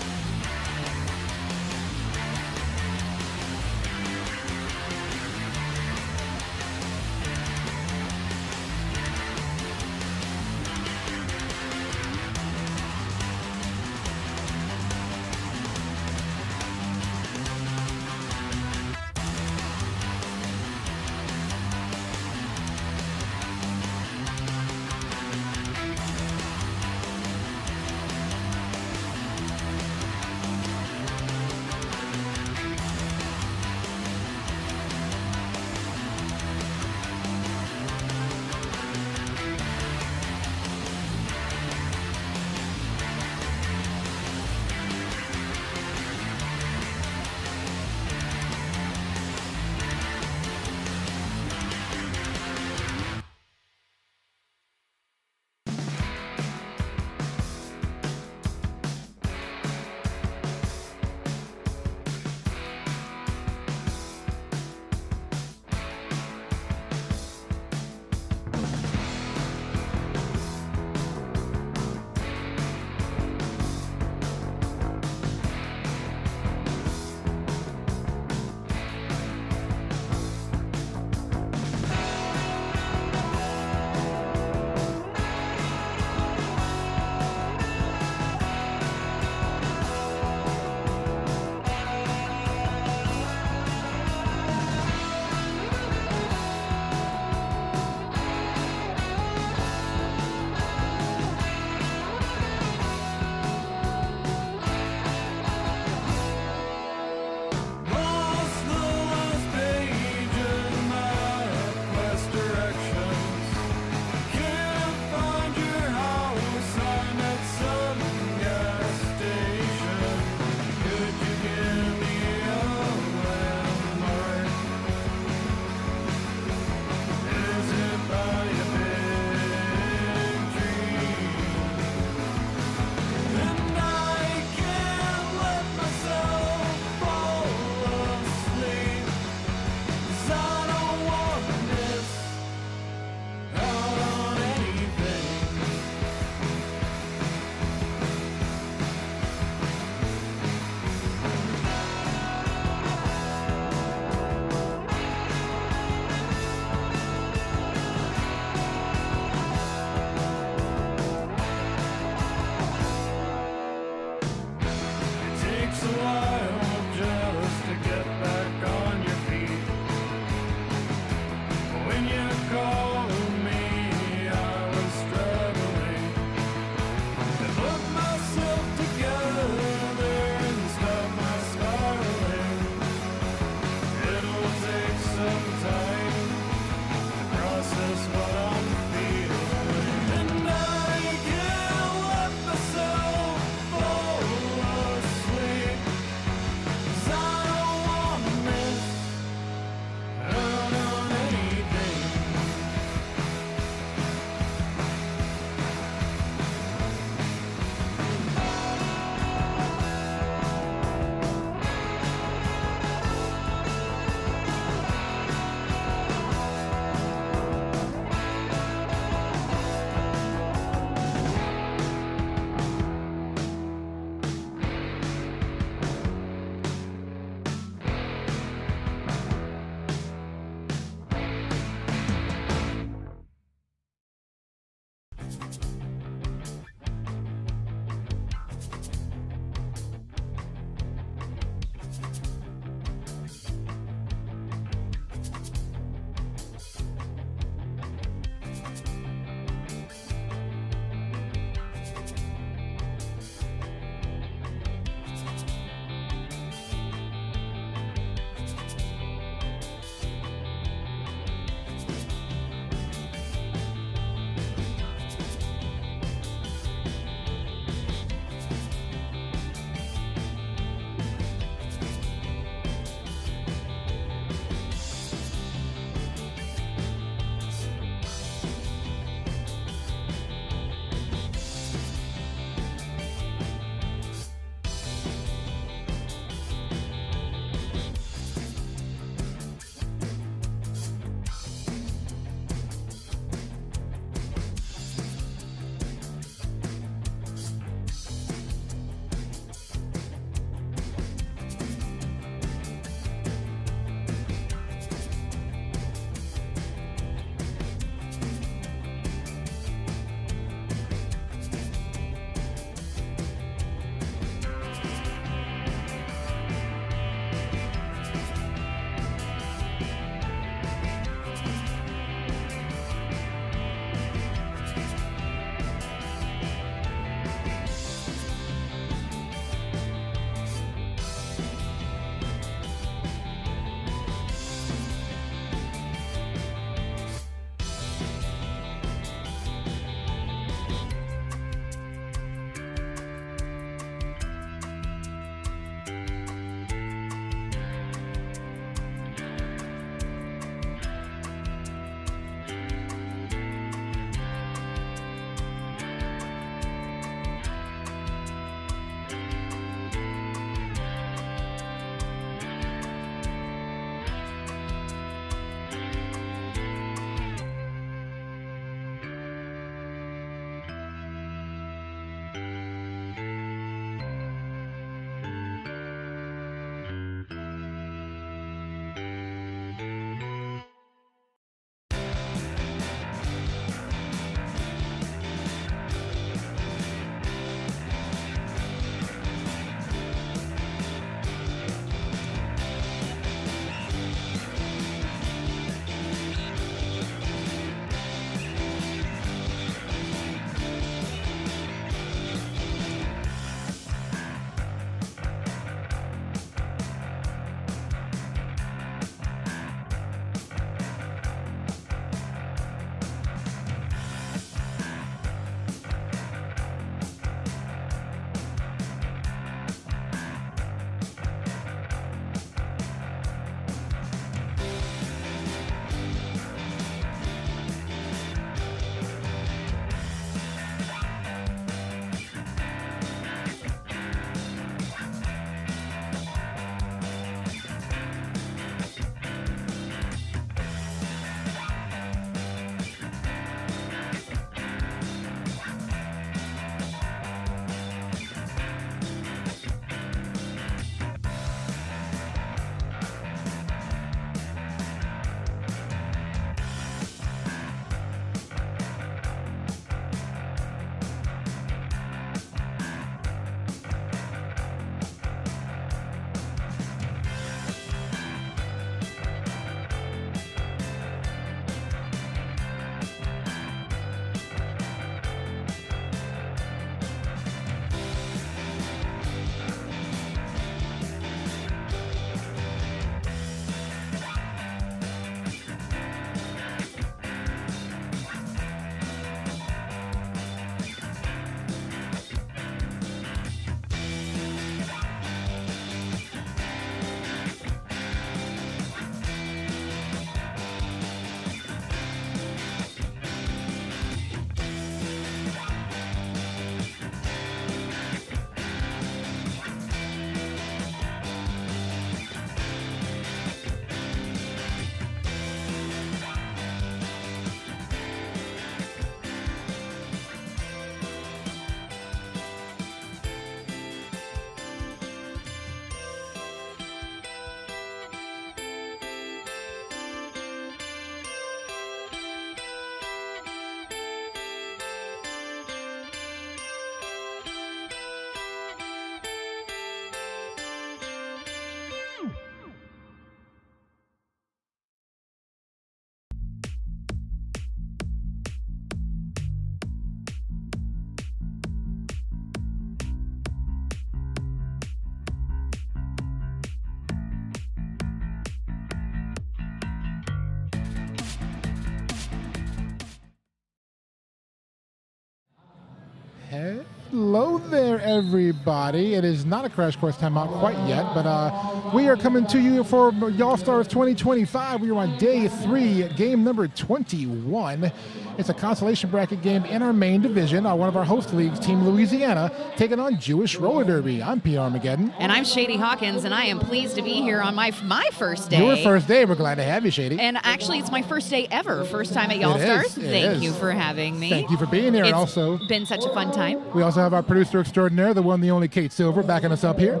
Hello there, everybody. It is not a Crash Course timeout quite yet, but we are coming to you for Y'all Stars 2025. We are on day 3, game number 21. It's a consolation bracket game in our main division. One of our host leagues, Team Louisiana, taking on Jewish Roller Derby. I'm P. Armageddon. And I'm Shady Hawkins, and I am pleased to be here on my first day. Your first day. We're glad to have you, Shady. And actually, it's my first day ever. First time at Y'all Stars. Thank you for having me. Thank you for being here. It's and also been such a fun time. We also have our producer extraordinaire, the one, the only Kate Silver, backing us up here.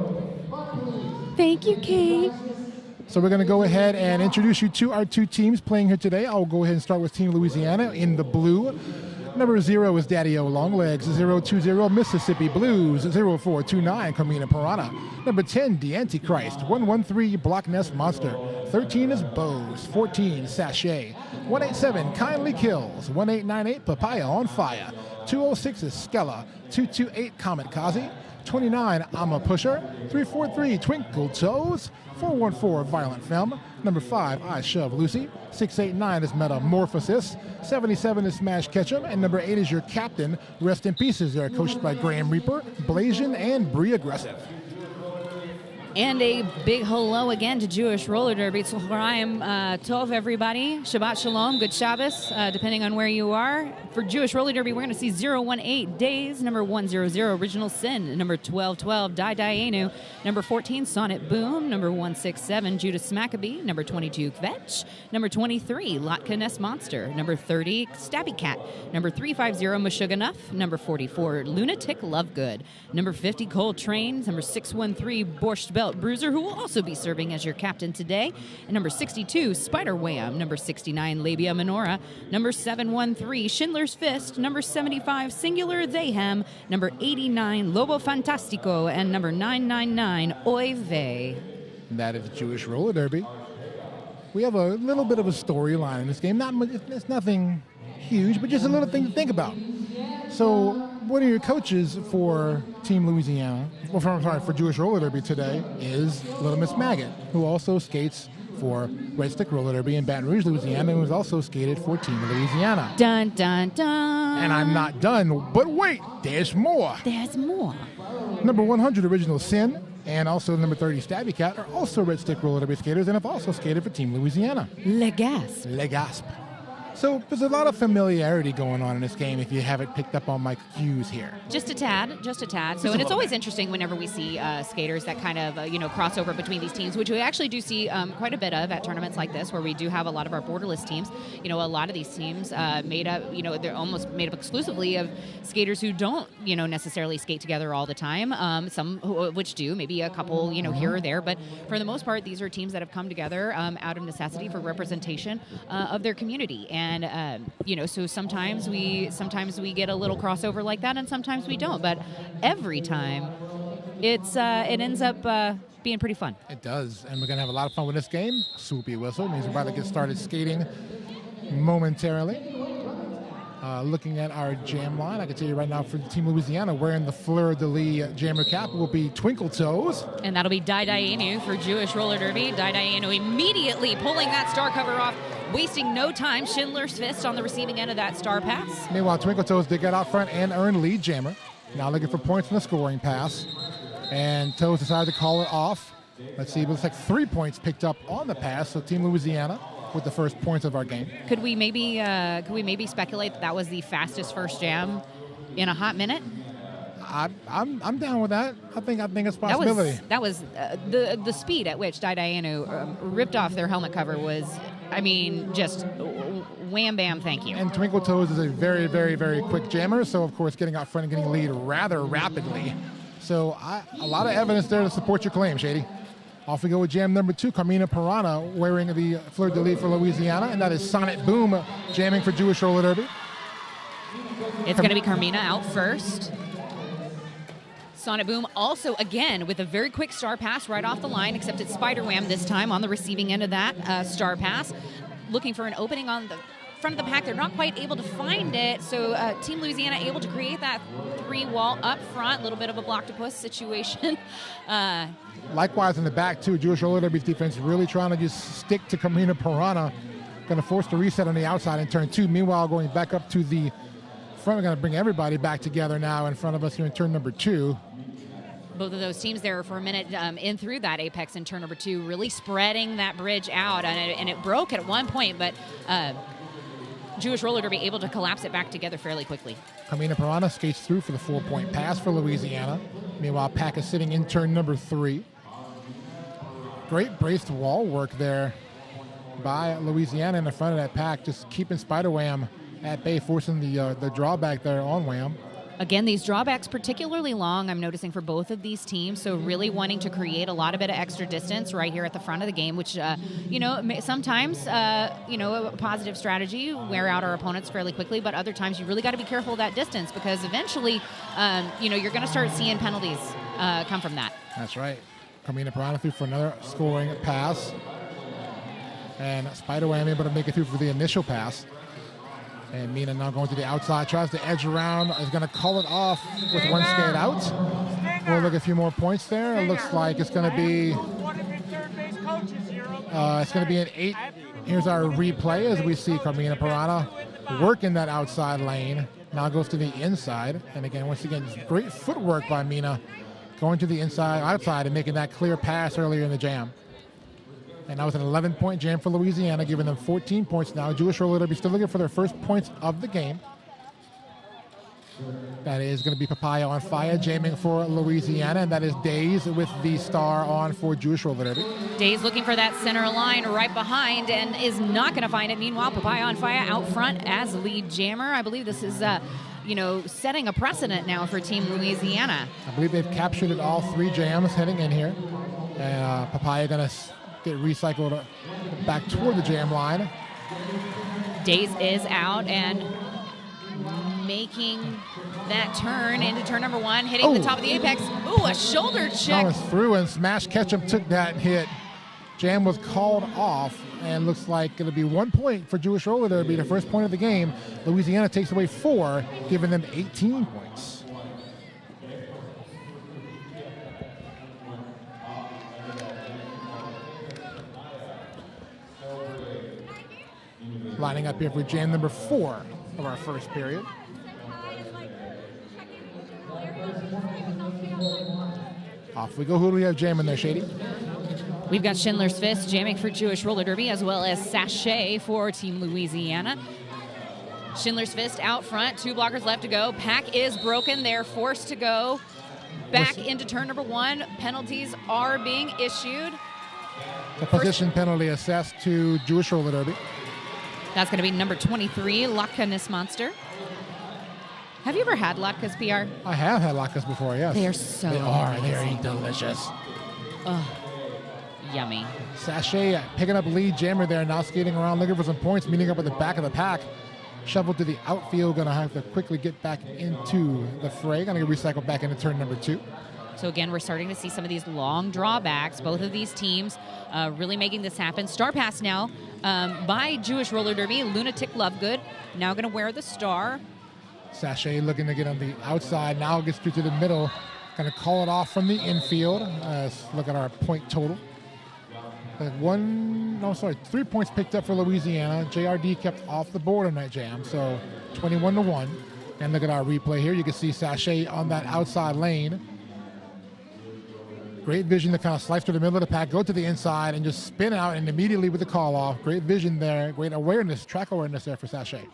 Thank you, Kate. So we're going to go ahead and introduce you to our two teams playing here today. I'll go ahead and start with Team Louisiana in the blue. Number 0 is Daddy-O Longlegs. 020 Mississippi Blues. 0429 Carmina Piranha. Number 10, The Antichrist. 113 Block Nest Monster. 13 is Bose. 14 Sachet. 187 Kindly Kills. 1898 Papaya on Fire. 206 is Skella. 228 Comet Kazi. 29 I'm a Pusher. 343 Twinkle Toes. 414 Violent Film. Number 5 I Shove Lucy. 689 is Metamorphosis. 77 is Smash Ketchum. And number 8 is your captain. Rest in Pieces. They're coached by Graham Reaper, Blasian, and Bree Aggressive. And a big hello again to Jewish Roller Derby. Tzolchaim Tov, everybody. Shabbat Shalom, good Shabbos, depending on where you are. For Jewish Roller Derby, we're going to see 018 Days, number 100 Original Sin, number 1212 Dai Dayenu, number 14 Sonnet Boom, number 167 Judas Maccabee, number 22 Kvetch, number 23 Latka Nest Monster, number 30 Stabby Cat, number 350 Meshuggah number 44 Lunatic Lovegood, number 50 Cold Train, number 613 Borscht Belt Bruiser, who will also be serving as your captain today. And number 62, Spider Wham. Number 69, Labia Minora. Number 713, Schindler's Fist. Number 75, Singular Theyhem. Number 89, Lobo Fantastico. And number 999, Oy Vey. That is Jewish Roller Derby. We have a little bit of a storyline in this game. It's nothing huge, but just a little thing to think about. So, one of your coaches for Team Louisiana, for Jewish Roller Derby today, is Little Miss Maggot, who also skates for Red Stick Roller Derby in Baton Rouge, Louisiana, and who's also skated for Team Louisiana. Dun, dun, dun. And I'm not done, but wait, there's more. There's more. Number 100, Original Sin, and also number 30, Stabby Cat, are also Red Stick Roller Derby skaters and have also skated for Team Louisiana. Le Gasp. Le Gasp. So there's a lot of familiarity going on in this game if you haven't picked up on my cues here. Just a tad. So, and it's always interesting whenever we see skaters that kind of, cross over between these teams, which we actually do see quite a bit of at tournaments like this, where we do have a lot of our borderless teams. A lot of these teams made up, they're almost made up exclusively of skaters who don't, necessarily skate together all the time. Some which do, maybe a couple, here or there. But for the most part, these are teams that have come together out of necessity for representation of their community. And so sometimes we get a little crossover like that, and sometimes we don't. But every time, it ends up being pretty fun. It does, and we're gonna have a lot of fun with this game. Swoopy whistle means we're about to get started skating momentarily. Looking at our jam line, I can tell you right now for Team Louisiana, wearing the fleur-de-lis jammer cap will be Twinkle Toes. And that'll be Dai Dayenu for Jewish Roller Derby. Dai Dayenu immediately pulling that star cover off, wasting no time. Schindler's Fist on the receiving end of that star pass. Meanwhile, Twinkle Toes did get out front and earn lead jammer. Now looking for points in the scoring pass. And Toes decided to call it off. Let's see, it looks like 3 points picked up on the pass, so Team Louisiana with the first points of our game. Could we maybe speculate that was the fastest first jam in a hot minute? I'm down with that. I think it's a possibility. That was the speed at which Dai Dayenu ripped off their helmet cover was, just wham bam, thank you. And Twinkle Toes is a very, very, very quick jammer, so of course getting out front and getting lead rather rapidly. So a lot of evidence there to support your claim, Shady. Off we go with jam number 2, Carmina Piranha wearing the fleur-de-lis for Louisiana, and that is Sonnet Boom jamming for Jewish Roller Derby. It's going to be Carmina out first. Sonnet Boom also, again, with a very quick star pass right off the line, except it's Spider Wham this time on the receiving end of that star pass. Looking for an opening on the front of the pack. They're not quite able to find it, so Team Louisiana able to create that 3-wall up front, a little bit of a block-to-puss situation. Likewise in the back, too, Jewish Roller Derby's defense really trying to just stick to Carmina Piranha. Going to force the reset on the outside in turn 2. Meanwhile, going back up to the We're going to bring everybody back together now in front of us here in turn number 2. Both of those teams there for a minute in through that apex in turn number 2, really spreading that bridge out. And it broke at one point, but Jewish Roller Derby able to collapse it back together fairly quickly. Camina Piranha skates through for the 4-point pass for Louisiana. Meanwhile, Pack is sitting in turn number 3. Great braced wall work there by Louisiana in the front of that Pack, just keeping Spider Wham at bay, forcing the drawback there on Wham. Again, these drawbacks particularly long, I'm noticing, for both of these teams, so really wanting to create a lot of bit of extra distance right here at the front of the game, which, sometimes, a positive strategy, wear out our opponents fairly quickly, but other times you really got to be careful of that distance because eventually, you're going to start seeing penalties come from that. That's right. Camina Piranha through for another scoring pass. And Spider Wham able to make it through for the initial pass. And Mina now going to the outside, tries to edge around, is going to call it off with one skate out. We'll look at a few more points there. It looks like it's going to be an 8. Here's our replay as we see Camina Piranha working that outside lane. Now goes to the inside. And again, once again, great footwork by Mina going to the outside and making that clear pass earlier in the jam. And that was an 11-point jam for Louisiana, giving them 14 points now. Jewish Roller Derby still looking for their first points of the game. That is going to be Papaya on fire, jamming for Louisiana, and that is Days with the star on for Jewish Roller Derby. Days looking for that center line right behind and is not going to find it. Meanwhile, Papaya on fire out front as lead jammer. I believe this is setting a precedent now for Team Louisiana. I believe they've captured it all 3 jams heading in here. And Papaya going to get recycled back toward the jam line. Days is out and making that turn into turn number 1, hitting the top of the apex. Ooh, a shoulder check. Thomas through and Smash Ketchum took that hit. Jam was called off and looks like it'll be 1 point for Jewish Roller Derby, the first point of the game. Louisiana takes away 4, giving them 18 points. Lining up here for jam number 4 of our first period. Off we go. Who do we have jamming there, Shady? We've got Schindler's Fist jamming for Jewish Roller Derby, as well as Sachet for Team Louisiana. Schindler's Fist out front, 2 blockers left to go. Pack is broken. They're forced to go back into turn number 1. Penalties are being issued. The position penalty assessed to Jewish Roller Derby. That's going to be number 23, Latkanis Monster. Have you ever had latkes, PR? I have had latkes before, yes. They are so They're delicious. Oh, yummy. Sachet picking up lead jammer there, now skating around looking for some points, meeting up at the back of the pack. Shoveled to the outfield, going to have to quickly get back into the fray. Going to get recycled back into turn number 2. So again, we're starting to see some of these long drawbacks. Both of these teams really making this happen. Star pass now by Jewish Roller Derby. Lunatic Lovegood now going to wear the star. Sachet looking to get on the outside. Now gets through to the middle. Going to call it off from the infield. Let's look at our point total. 3 points picked up for Louisiana. JRD kept off the board on that jam, so 21-1. And look at our replay here. You can see Sachet on that outside lane. Great vision to kind of slice through the middle of the pack, go to the inside, and just spin out and immediately with the call off. Great vision there, great awareness, track awareness there for Sachet.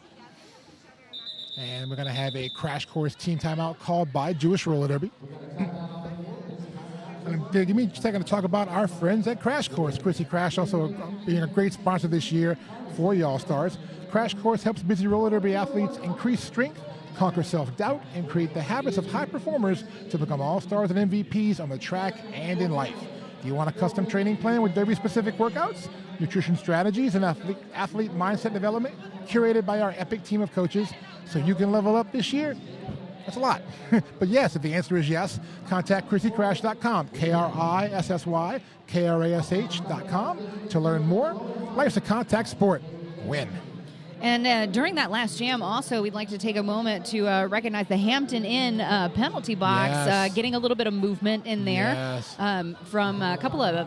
And we're going to have a crash course team timeout called by Jewish Roller Derby. Give me a second to talk about our friends at Crash Course. Chrissy Crash also being a great sponsor this year for Y'all Stars. Crash Course helps busy roller derby athletes increase strength, conquer self-doubt, and create the habits of high performers to become all-stars and MVPs on the track and in life. Do you want a custom training plan with derby-specific workouts, nutrition strategies, and athlete mindset development curated by our epic team of coaches so you can level up this year? That's a lot. But yes, if the answer is yes, contact ChrissyCrash.com, KRISSYKRASH.com to learn more. Life's a contact sport. Win. And during that last jam, also, we'd like to take a moment to recognize the Hampton Inn penalty box, Yes. getting a little bit of movement in there Yes. from a couple of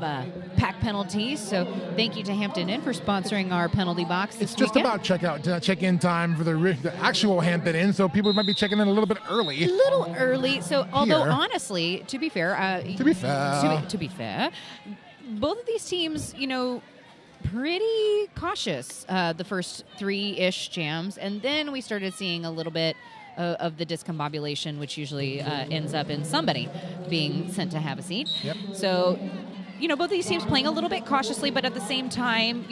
pack penalties. So thank you to Hampton Inn for sponsoring our penalty box this It's just weekend. about check-in time for the actual Hampton Inn, so people might be checking in a little bit early. A little early. So, although Here. honestly, to be fair, to be fair, both of these teams, pretty cautious the first 3-ish jams, and then we started seeing a little bit of the discombobulation, which usually ends up in somebody being sent to have a seat. Yep. So, both these teams playing a little bit cautiously, but at the same time,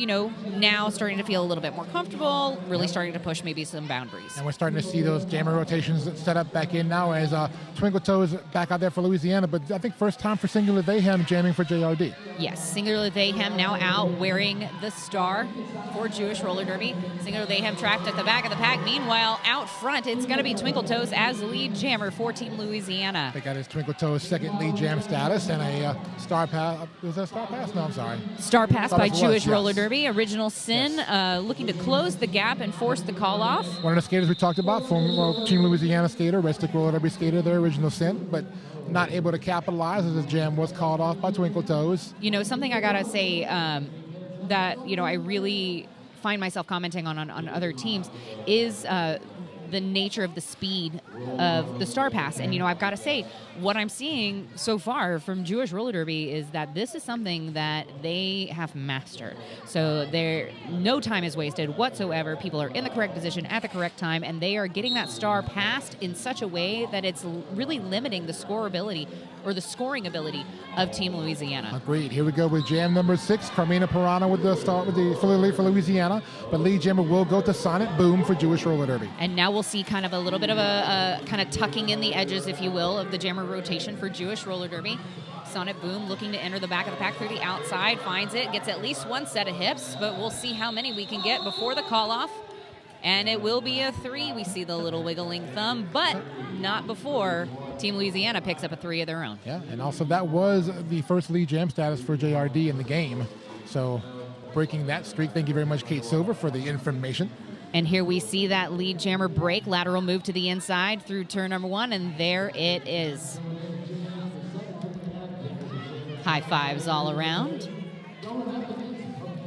now starting to feel a little bit more comfortable, really starting to push maybe some boundaries. And we're starting to see those jammer rotations set up back in now as Twinkle Toes back out there for Louisiana, but I think first time for Singular Mayhem jamming for JRD. Yes, Singular Mayhem now out wearing the star for Jewish Roller Derby. Singular Mayhem tracked at the back of the pack. Meanwhile, out front, it's going to be Twinkle Toes as lead jammer for Team Louisiana. They got his Twinkle Toes second lead jam status and a star pass. Was that a star pass? No, I'm sorry. Star pass Thought by it was, Jewish yes. Roller Derby. Original Sin looking to close the gap and force the call off. One of the skaters we talked about, former Team Louisiana skater, Red Stick Roller Derby skater, their Original Sin, but not able to capitalize as his jam was called off by Twinkle Toes. Something I gotta say that I really find myself commenting on other teams is the nature of the speed of the Star Pass. And, I've got to say, what I'm seeing so far from Jewish Roller Derby is that this is something that they have mastered. So no time is wasted whatsoever. People are in the correct position at the correct time, and they are getting that star passed in such a way that it's really limiting the scoring ability of Team Louisiana. Agreed. Here we go with jam number 6. Carmina Pirana with the start with the full lead for Louisiana, but lead jammer will go to Sonic Boom for Jewish Roller Derby. And now we'll see kind of a little bit of a kind of tucking in the edges, if you will, of the jammer rotation for Jewish Roller Derby. Sonnet Boom looking to enter the back of the pack through the outside, finds it, gets at least one set of hips, but we'll see how many we can get before the call-off. And it will be a 3. We see the little wiggling thumb, but not before Team Louisiana picks up a 3 of their own. Yeah, and also that was the first lead jam status for JRD in the game. So breaking that streak. Thank you very much, Kate Silver, for the information. And here we see that lead jammer break, lateral move to the inside through turn number 1, and there it is. High fives all around.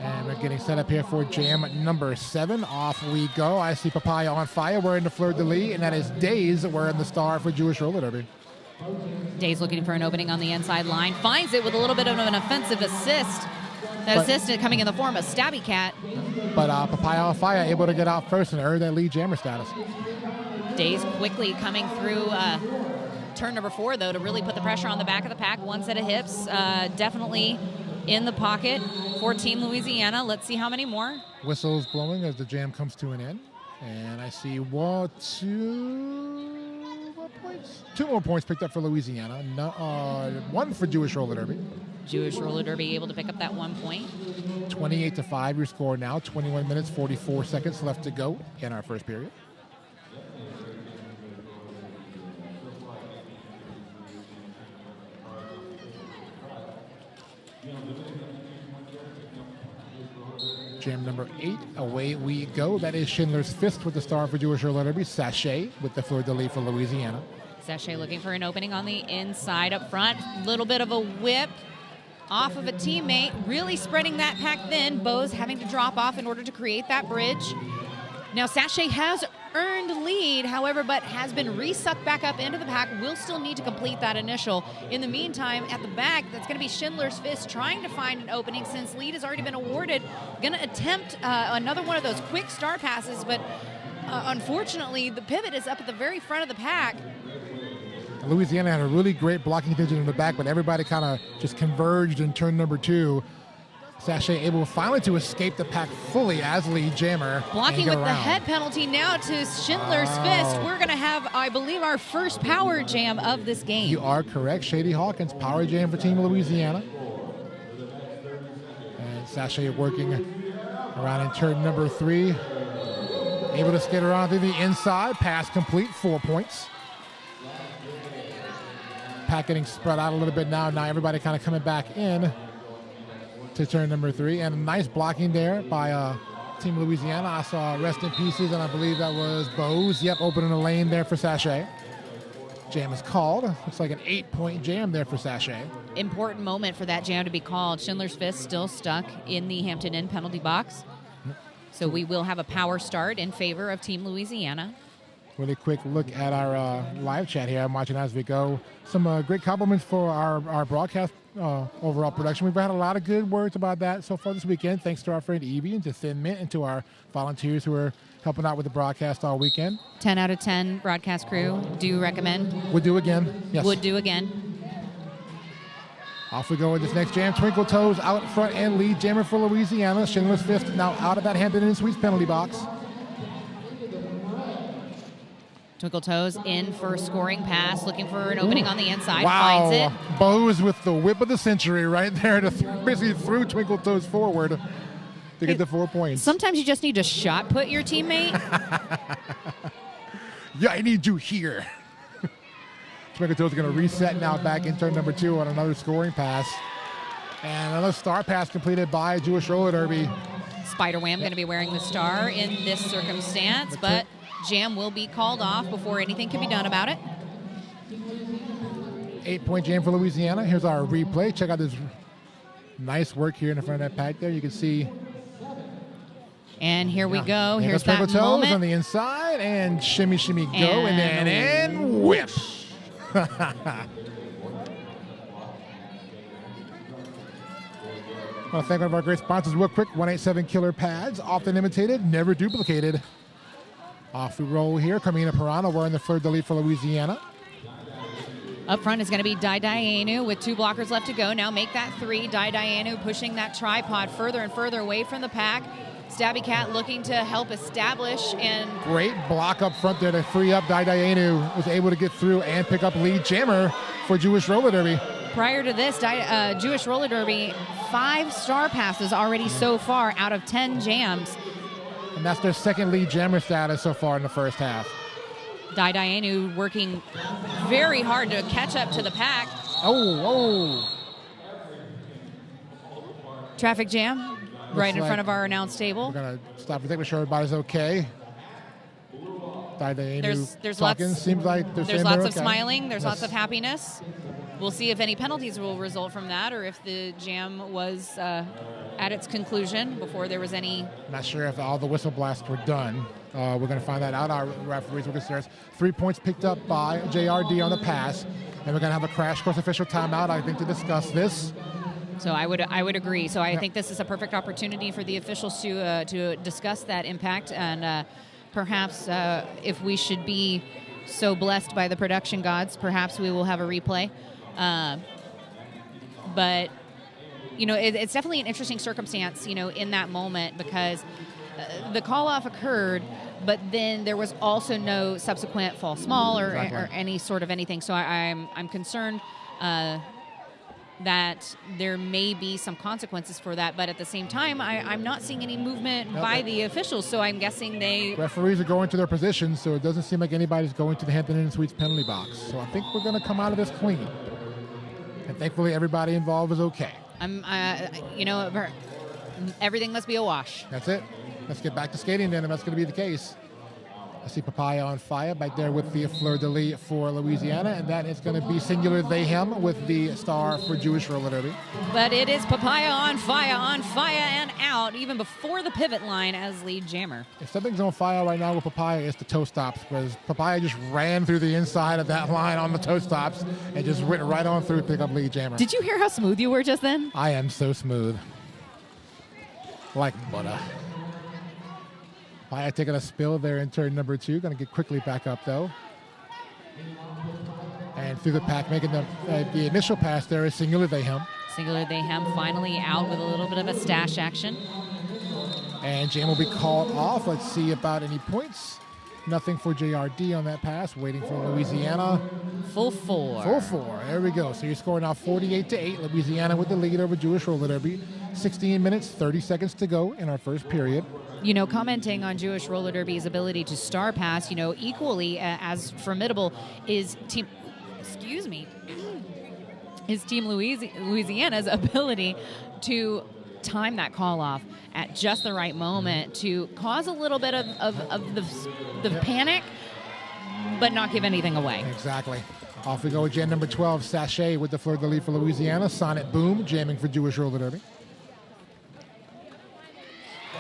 And we're getting set up here for jam number 7. Off we go. I see Papaya on fire. We're in the fleur-de-lis, and that is Days wearing the star for Jewish Roller Derby. Days looking for an opening on the inside line. Finds it with a little bit of an offensive assist. That assist coming in the form of Stabby Cat. But Papaya on fire able to get out first and earn that lead jammer status. Days quickly coming through turn number 4, though, to really put the pressure on the back of the pack. One set of hips, definitely in the pocket for Team Louisiana. Let's see how many more. Whistles blowing as the jam comes to an end. And I see 2 more points picked up for Louisiana. 1 for Jewish Roller Derby. Jewish Roller Derby able to pick up that 1 point. 28-5 your score now. 21 minutes, 44 seconds left to go in our first period. Jam number 8, away we go. That is Schindler's Fist with the star for Jewish Roller Derby. Sachet with the fleur-de-lis for Louisiana. Sachet looking for an opening on the inside up front. Little bit of a whip off of a teammate, really spreading that pack thin. Bose having to drop off in order to create that bridge. Now Sachet has earned lead, however, but has been resucked back up into the pack. Will still need to complete that initial. In the meantime, at the back, that's going to be Schindler's Fist trying to find an opening since lead has already been awarded. Going to attempt another one of those quick star passes, but unfortunately, the pivot is up at the very front of the pack. Louisiana had a really great blocking contingent in the back, but everybody kind of just converged in turn number 2. Sachet able finally to escape the pack fully as lead jammer. Blocking with the head penalty now to Schindler's Fist. We're going to have, I believe, our first power jam of this game. You are correct. Shady Hawkins, power jam for Team Louisiana. And Sachet working around in turn number 3. Able to skate around through the inside. Pass complete, 4 points. Pack getting spread out a little bit now. Now everybody kind of coming back in to turn number 3. And a nice blocking there by Team Louisiana, I saw Rest in Pieces, and I believe that was Bose. Yep, opening a lane there for Sachet. Jam is called. Looks like an 8-point jam there for Sachet. Important moment for that jam to be called. Schindler's Fist still stuck in the Hampton Inn penalty box. So we will have a power start in favor of Team Louisiana. Really quick look at our live chat here. I'm watching as we go. Some great compliments for our broadcast overall production. We've had a lot of good words about that so far this weekend. Thanks to our friend Evie and to Thin Mint and to our volunteers who are helping out with the broadcast all weekend. 10 out of 10 broadcast crew. Do you recommend? Would do again. Yes. Would do again. Off we go with this next jam. Twinkle Toes out front and lead jammer for Louisiana. Schindler's Fist now out of that Hampton Inn Suites penalty box. Twinkle Toes in for a scoring pass, looking for an opening on the inside. Wow. Finds it. Bose with the whip of the century right there to basically threw Twinkle Toes forward to get the 4 points. Sometimes you just need to shot put your teammate. Yeah, I need you here. Twinkle Toes going to reset now back in turn number 2 on another scoring pass. And another star pass completed by Jewish Roller Derby. Spider-Wham going to be wearing the star in this circumstance, but jam will be called off before anything can be done about it. 8-point jam for Louisiana. Here's our replay. Check out this nice work here in the front of that pack there. You can see. And here we go. Here's that Toes moment. on the inside, and shimmy, shimmy, go, and then and whip. I want to thank one of our great sponsors real quick. 187 Killer Pads, often imitated, never duplicated. Off we roll here. Carmina Pirano wearing the fleur de lis for Louisiana. Up front is going to be Dai Dianu with 2 blockers left to go. Now make that 3. Dai Dianu pushing that tripod further and further away from the pack. Stabby Cat looking to help establish and... Great block up front there to free up Dai Dianu. Was able to get through and pick up lead jammer for Jewish Roller Derby. Prior to this, Jewish Roller Derby, 5 star passes already so far out of 10 jams. And that's their second lead jammer status so far in the first half. Dai Dianu working very hard to catch up to the pack. Oh. Traffic jam right in front of our announce table. We're going to stop and make sure everybody's okay. Dai Dianu there's talking. lots, Seems like there's lots of okay. smiling. There's lots of happiness. We'll see if any penalties will result from that or if the jam was at its conclusion before there was any. Not sure if all the whistle blasts were done. We're going to find that out. Our referees will consider 3 points picked up by JRD on the pass. And we're going to have a crash course official timeout, I think, to discuss this. So I would agree. So I think this is a perfect opportunity for the officials to discuss that impact and perhaps if we should be so blessed by the production gods, perhaps we will have a replay. But, you know, it's definitely an interesting circumstance, you know, in that moment because the call-off occurred, but then there was also no subsequent false small or any sort of anything. So I'm concerned that there may be some consequences for that, but at the same time, I'm not seeing any movement by the officials, so I'm guessing referees are going to their positions, so it doesn't seem like anybody's going to the Hampton Inn Suites penalty box. So I think we're going to come out of this clean. And thankfully, everybody involved is okay. You know, everything must be a wash. That's it. Let's get back to skating then, if that's going to be the case. I see Papaya on fire back there with the fleur de lis for Louisiana, and that is going to be singular they him with the star for Jewish Roller Derby. But it is Papaya on fire, and out, even before the pivot line as lead jammer. If something's on fire right now with Papaya, it's the toe stops, because Papaya just ran through the inside of that line on the toe stops and just went right on through to pick up lead jammer. Did you hear how smooth you were just then? I am so smooth. Like butter. Papaya taking a spill there in turn number 2. Going to get quickly back up, though. And through the pack, making the initial pass there is Singular They Him. Singular They Him finally out with a little bit of a stash action. And jam will be called off. Let's see about any points. Nothing for JRD on that pass. Waiting for Louisiana. Full 4. Full 4. There we go. So you're scoring now 48-8. Louisiana with the lead over Jewish Roller Derby. 16 minutes, 30 seconds to go in our first period. You know, commenting on Jewish Roller Derby's ability to star pass, you know, equally as formidable is Team Louisiana's ability to time that call off. at just the right moment to cause a little bit of the panic, but not give anything away. Exactly. Off we go with jam number 12, Sachet with the fleur-de-lis for Louisiana. Sonnet Boom, jamming for Jewish Roller Derby.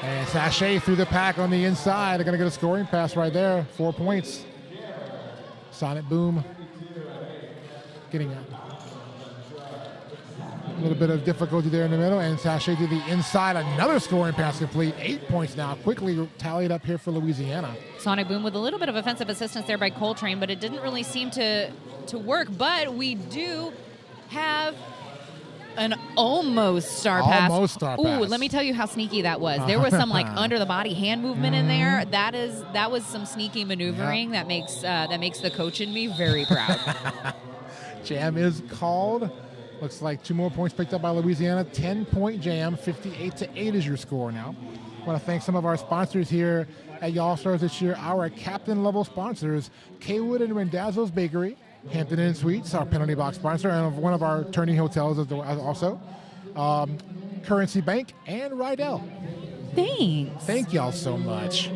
And Sachet through the pack on the inside. They're going to get a scoring pass right there. 4 points. Sonnet Boom getting a little bit of difficulty there in the middle. And Sachet to the inside. Another scoring pass complete. 8 points now. Quickly tallied up here for Louisiana. Sonic Boom with a little bit of offensive assistance there by Coltrane, but it didn't really seem to work. But we do have an almost star pass. Almost star pass. Ooh, let me tell you how sneaky that was. There was some like under the body hand movement in there. That was some sneaky maneuvering that makes the coach in me very proud. Jam is called. Looks like 2 more points picked up by Louisiana. 10-point jam. 58-8 is your score now. I want to thank some of our sponsors here at Y'all Stars this year. Our captain level sponsors, Kaywood and Rendazzo's Bakery, Hampton Inn Suites, our penalty box sponsor, and one of our turning hotels also. Currency Bank and Rydell. Thanks. Thank y'all so much.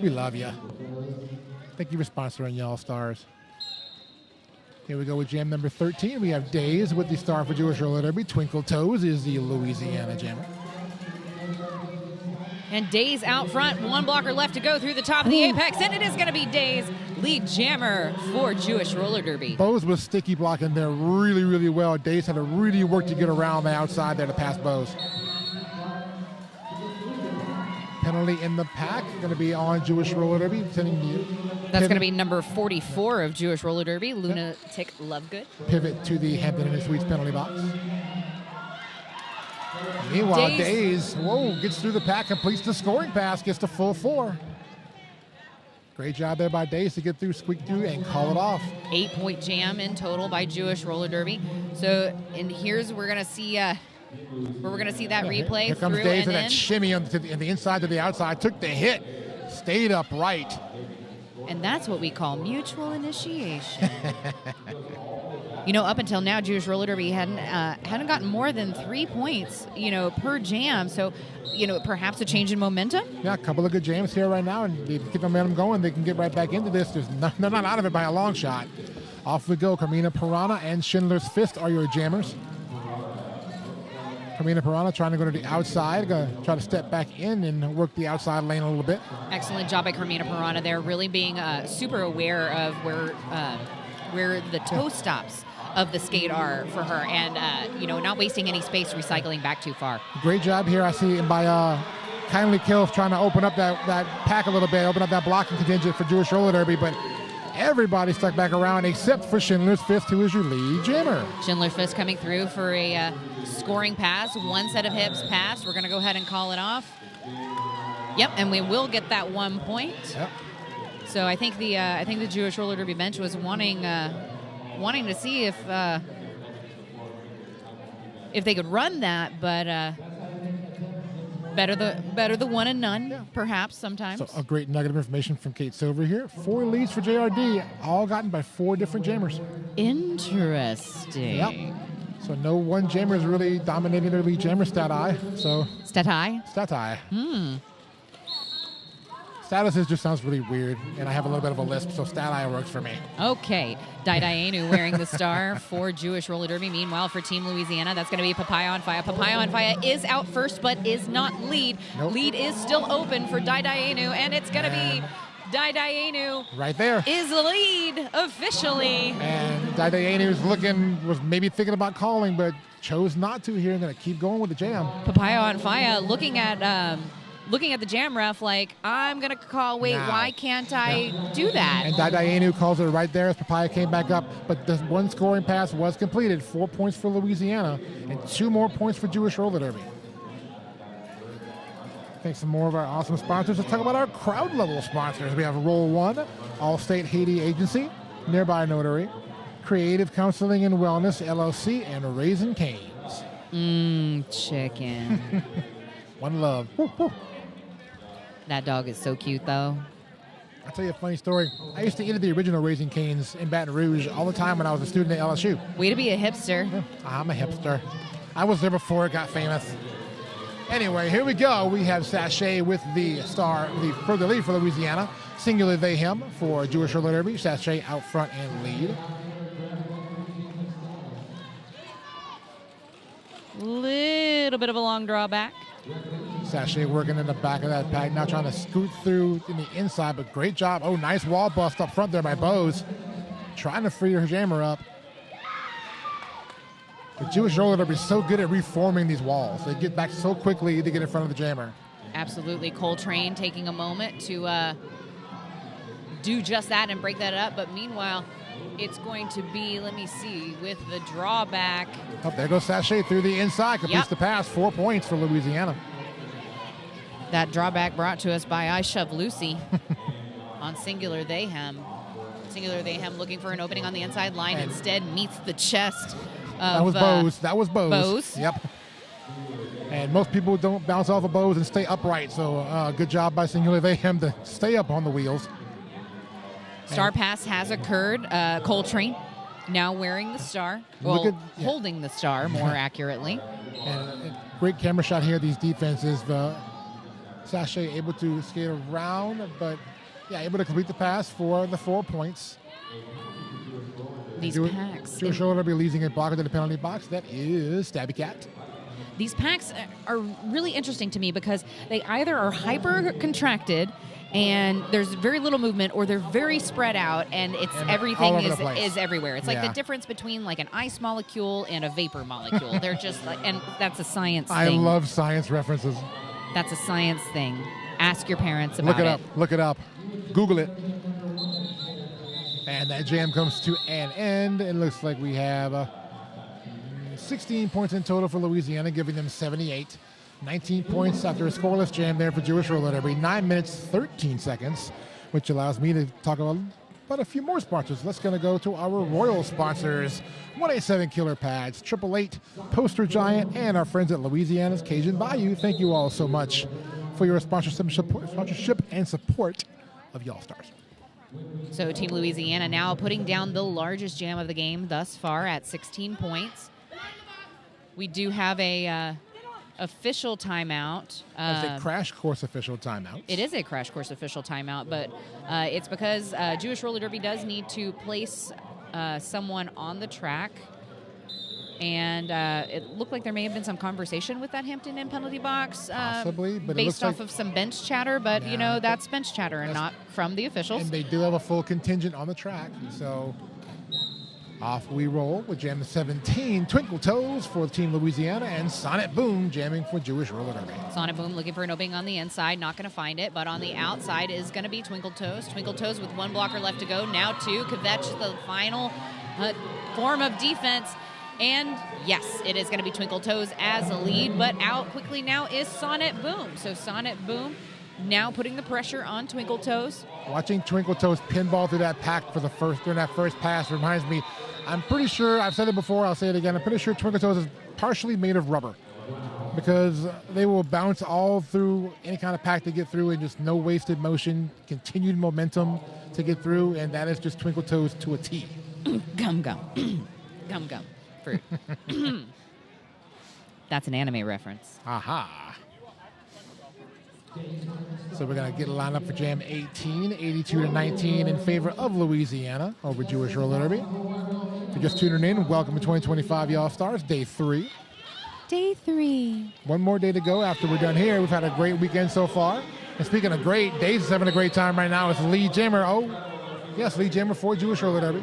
We love you. Thank you for sponsoring Y'all Stars. Here we go with jam number 13. We have Days with the star for Jewish Roller Derby. Twinkle Toes is the Louisiana jammer. And Days out front. 1 blocker left to go through the top of the apex, and it is going to be Days, lead jammer for Jewish Roller Derby. Bose was sticky blocking there really, really well. Days had to really work to get around the outside there to pass Bose. Penalty in the pack, going to be on Jewish Roller Derby. That's going to be number 44 of Jewish Roller Derby, Lunatic Lovegood. Pivot to the Hampton Inn Suites penalty box. Meanwhile, Days, gets through the pack, completes the scoring pass, gets to full 4. Great job there by Days to get through, squeak through, and call it off. 8-point jam in total by Jewish Roller Derby. So, and here's we're gonna see that replay. Here comes through Days and with that in. shimmy on the inside to the outside. Took the hit, stayed upright. And that's what we call mutual initiation. Up until now, Jewish Roller Derby hadn't gotten more than 3 points, per jam. So, perhaps a change in momentum. Yeah, a couple of good jams here right now, and they keep the momentum going. They can get right back into this. They're not out of it by a long shot. Off we go. Carmina Piranha and Schindler's Fist are your jammers. Carmina Piranha trying to go to the outside, going to try to step back in and work the outside lane a little bit. Excellent job by Carmina Piranha there, really being super aware of where the toe stops of the skate are for her, and not wasting any space, recycling back too far. Great job here, I see, by Kindly Kills trying to open up that pack a little bit, open up that blocking contingent for Jewish Roller Derby, but everybody stuck back around except for Schindler's Fist, who is your lead jammer. Schindler's Fist coming through for a scoring pass. 1 set of hips passed. We're going to go ahead and call it off. Yep, and we will get that 1 point. Yep. So I think the Jewish Roller Derby bench was wanting to see if they could run that, but better the one and none, perhaps sometimes. So a great nugget of information from Kate Silver here. 4 leads for JRD, all gotten by 4 different jammers. Interesting. Yep. So no one jammer is really dominating their lead jammer stat I. Stat I? Stat I. Statuses just sounds really weird, and I have a little bit of a lisp, so stat I works for me. Okay. Daidaenu wearing the star for Jewish Roller Derby. Meanwhile, for Team Louisiana, that's going to be Papaya on Fire. Papaya on Fire is out first, but is not lead. Nope. Lead is still open for Daidaenu, and it's going to be Daidaenu. Right there. Is lead officially. And Daidaenu was maybe thinking about calling, but chose not to here, and going to keep going with the jam. Papaya on Fire looking at the jam ref like, I'm going to call, why can't I do that? And Daidaenu calls it right there as Papaya came back up. But the 1 scoring pass was completed. 4 points for Louisiana and 2 more points for Jewish Roller Derby. Thanks to more of our awesome sponsors. Let's talk about our crowd level sponsors. We have Roll One, Allstate Haiti Agency, Nearby Notary, Creative Counseling and Wellness, LLC, and Raising Cane's. Chicken. One love. Woo, woo. That dog is so cute, though. I'll tell you a funny story. I used to eat at the original Raising Cane's in Baton Rouge all the time when I was a student at LSU. Way to be a hipster. Yeah, I'm a hipster. I was there before it got famous. Anyway, here we go. We have Sachet with the star, for the lead for Louisiana. Singular They Him for Jewish Roller Derby. Sachet out front and lead. Little bit of a long drawback. Sachet working in the back of that pack, now trying to scoot through in the inside, but great job. Oh, nice wall bust up front there by Bose. Trying to free her jammer up. The Jewish Roller Derby is so good at reforming these walls. They get back so quickly to get in front of the jammer. Absolutely. Coltrane taking a moment to do just that and break that up. But meanwhile, it's going to be, let me see, with the drawback. Oh, there goes Sachet through the inside. Completes the pass. 4 points for Louisiana. That drawback brought to us by I Shove Lucy on Singular They Him. Singular They Him looking for an opening on the inside line. And instead meets the chest of that was Bose. That was Bose. Bose. Yep. And most people don't bounce off of Bose and stay upright. So good job by Singular They Him to stay up on the wheels. Star pass has occurred. Coltrane now wearing the star. Well, holding the star more accurately. And great camera shot here. These defenses. Sachet able to skate around, but able to complete the pass for the 4 points. These packs. Jewish Roller Derby leading a blocker to the penalty box. That is Stabby Cat. These packs are really interesting to me because they either are hyper contracted and there's very little movement, or they're very spread out and everything is everywhere. It's like the difference between like an ice molecule and a vapor molecule. They're just like, and that's a science thing. I love science references. That's a science thing. Ask your parents about it. Look it up. Google it. And that jam comes to an end. It looks like we have 16 points in total for Louisiana, giving them 78. 19 points after a scoreless jam there for Jewish Roller Derby. 9 minutes, 13 seconds, which allows me to talk about a few more sponsors. Let's going to go to our royal sponsors. 187 Killer Pads, 888 Poster Giant, and our friends at Louisiana's Cajun Bayou. Thank you all so much for your sponsorship and support of Y'all Stars. So Team Louisiana now putting down the largest jam of the game thus far at 16 points. We do have a official timeout. It's a crash course official timeout. It is a crash course official timeout, but it's because Jewish Roller Derby does need to place someone on the track. And it looked like there may have been some conversation with that Hampton Inn penalty box. Possibly, but based off of some bench chatter, but that's bench chatter and not from the officials. And they do have a full contingent on the track, so off we roll with jam 17, Twinkle Toes for Team Louisiana, and Sonnet Boom jamming for Jewish Roller Derby. Sonnet Boom looking for an opening on the inside, not going to find it, but on the outside is going to be Twinkle Toes. Twinkle Toes with one blocker left to go, now two. Kvetch, the final form of defense. And yes, it is going to be Twinkle Toes as a lead, but out quickly now is Sonnet Boom. So Sonnet Boom now putting the pressure on Twinkle Toes. Watching Twinkle Toes pinball through that pack during that first pass reminds me, I'm pretty sure, I've said it before, I'll say it again, I'm pretty sure Twinkle Toes is partially made of rubber because they will bounce all through any kind of pack to get through and just no wasted motion, continued momentum to get through, and that is just Twinkle Toes to a T. Gum gum. Gum gum. Fruit. That's an anime reference. Aha. So we're going to get a lineup for Jam 18, 82-19 in favor of Louisiana over Jewish Roller Derby. If you're just tuning in, welcome to 2025 Y'all Stars, Day 3. Day 3. One more day to go after we're done here. We've had a great weekend so far. And speaking of great, Desi is having a great time right now. It's lead jammer. Oh, yes, lead jammer for Jewish Roller Derby.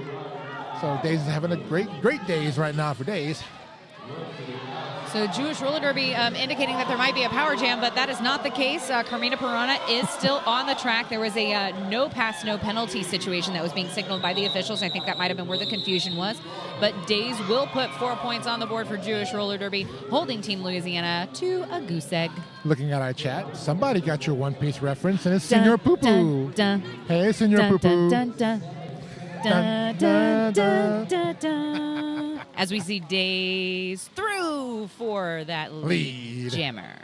So Desi is having a great days right now for Desi. So Jewish Roller Derby indicating that there might be a power jam, but that is not the case. Carmina Pirana is still on the track. There was a no pass, no penalty situation that was being signaled by the officials. I think that might have been where the confusion was. But Days will put 4 points on the board for Jewish Roller Derby, holding Team Louisiana to a goose egg. Looking at our chat, somebody got your One Piece reference, and it's Senor Poo Poo. Hey, Senor Poo Poo. As we see Days through for that lead jammer.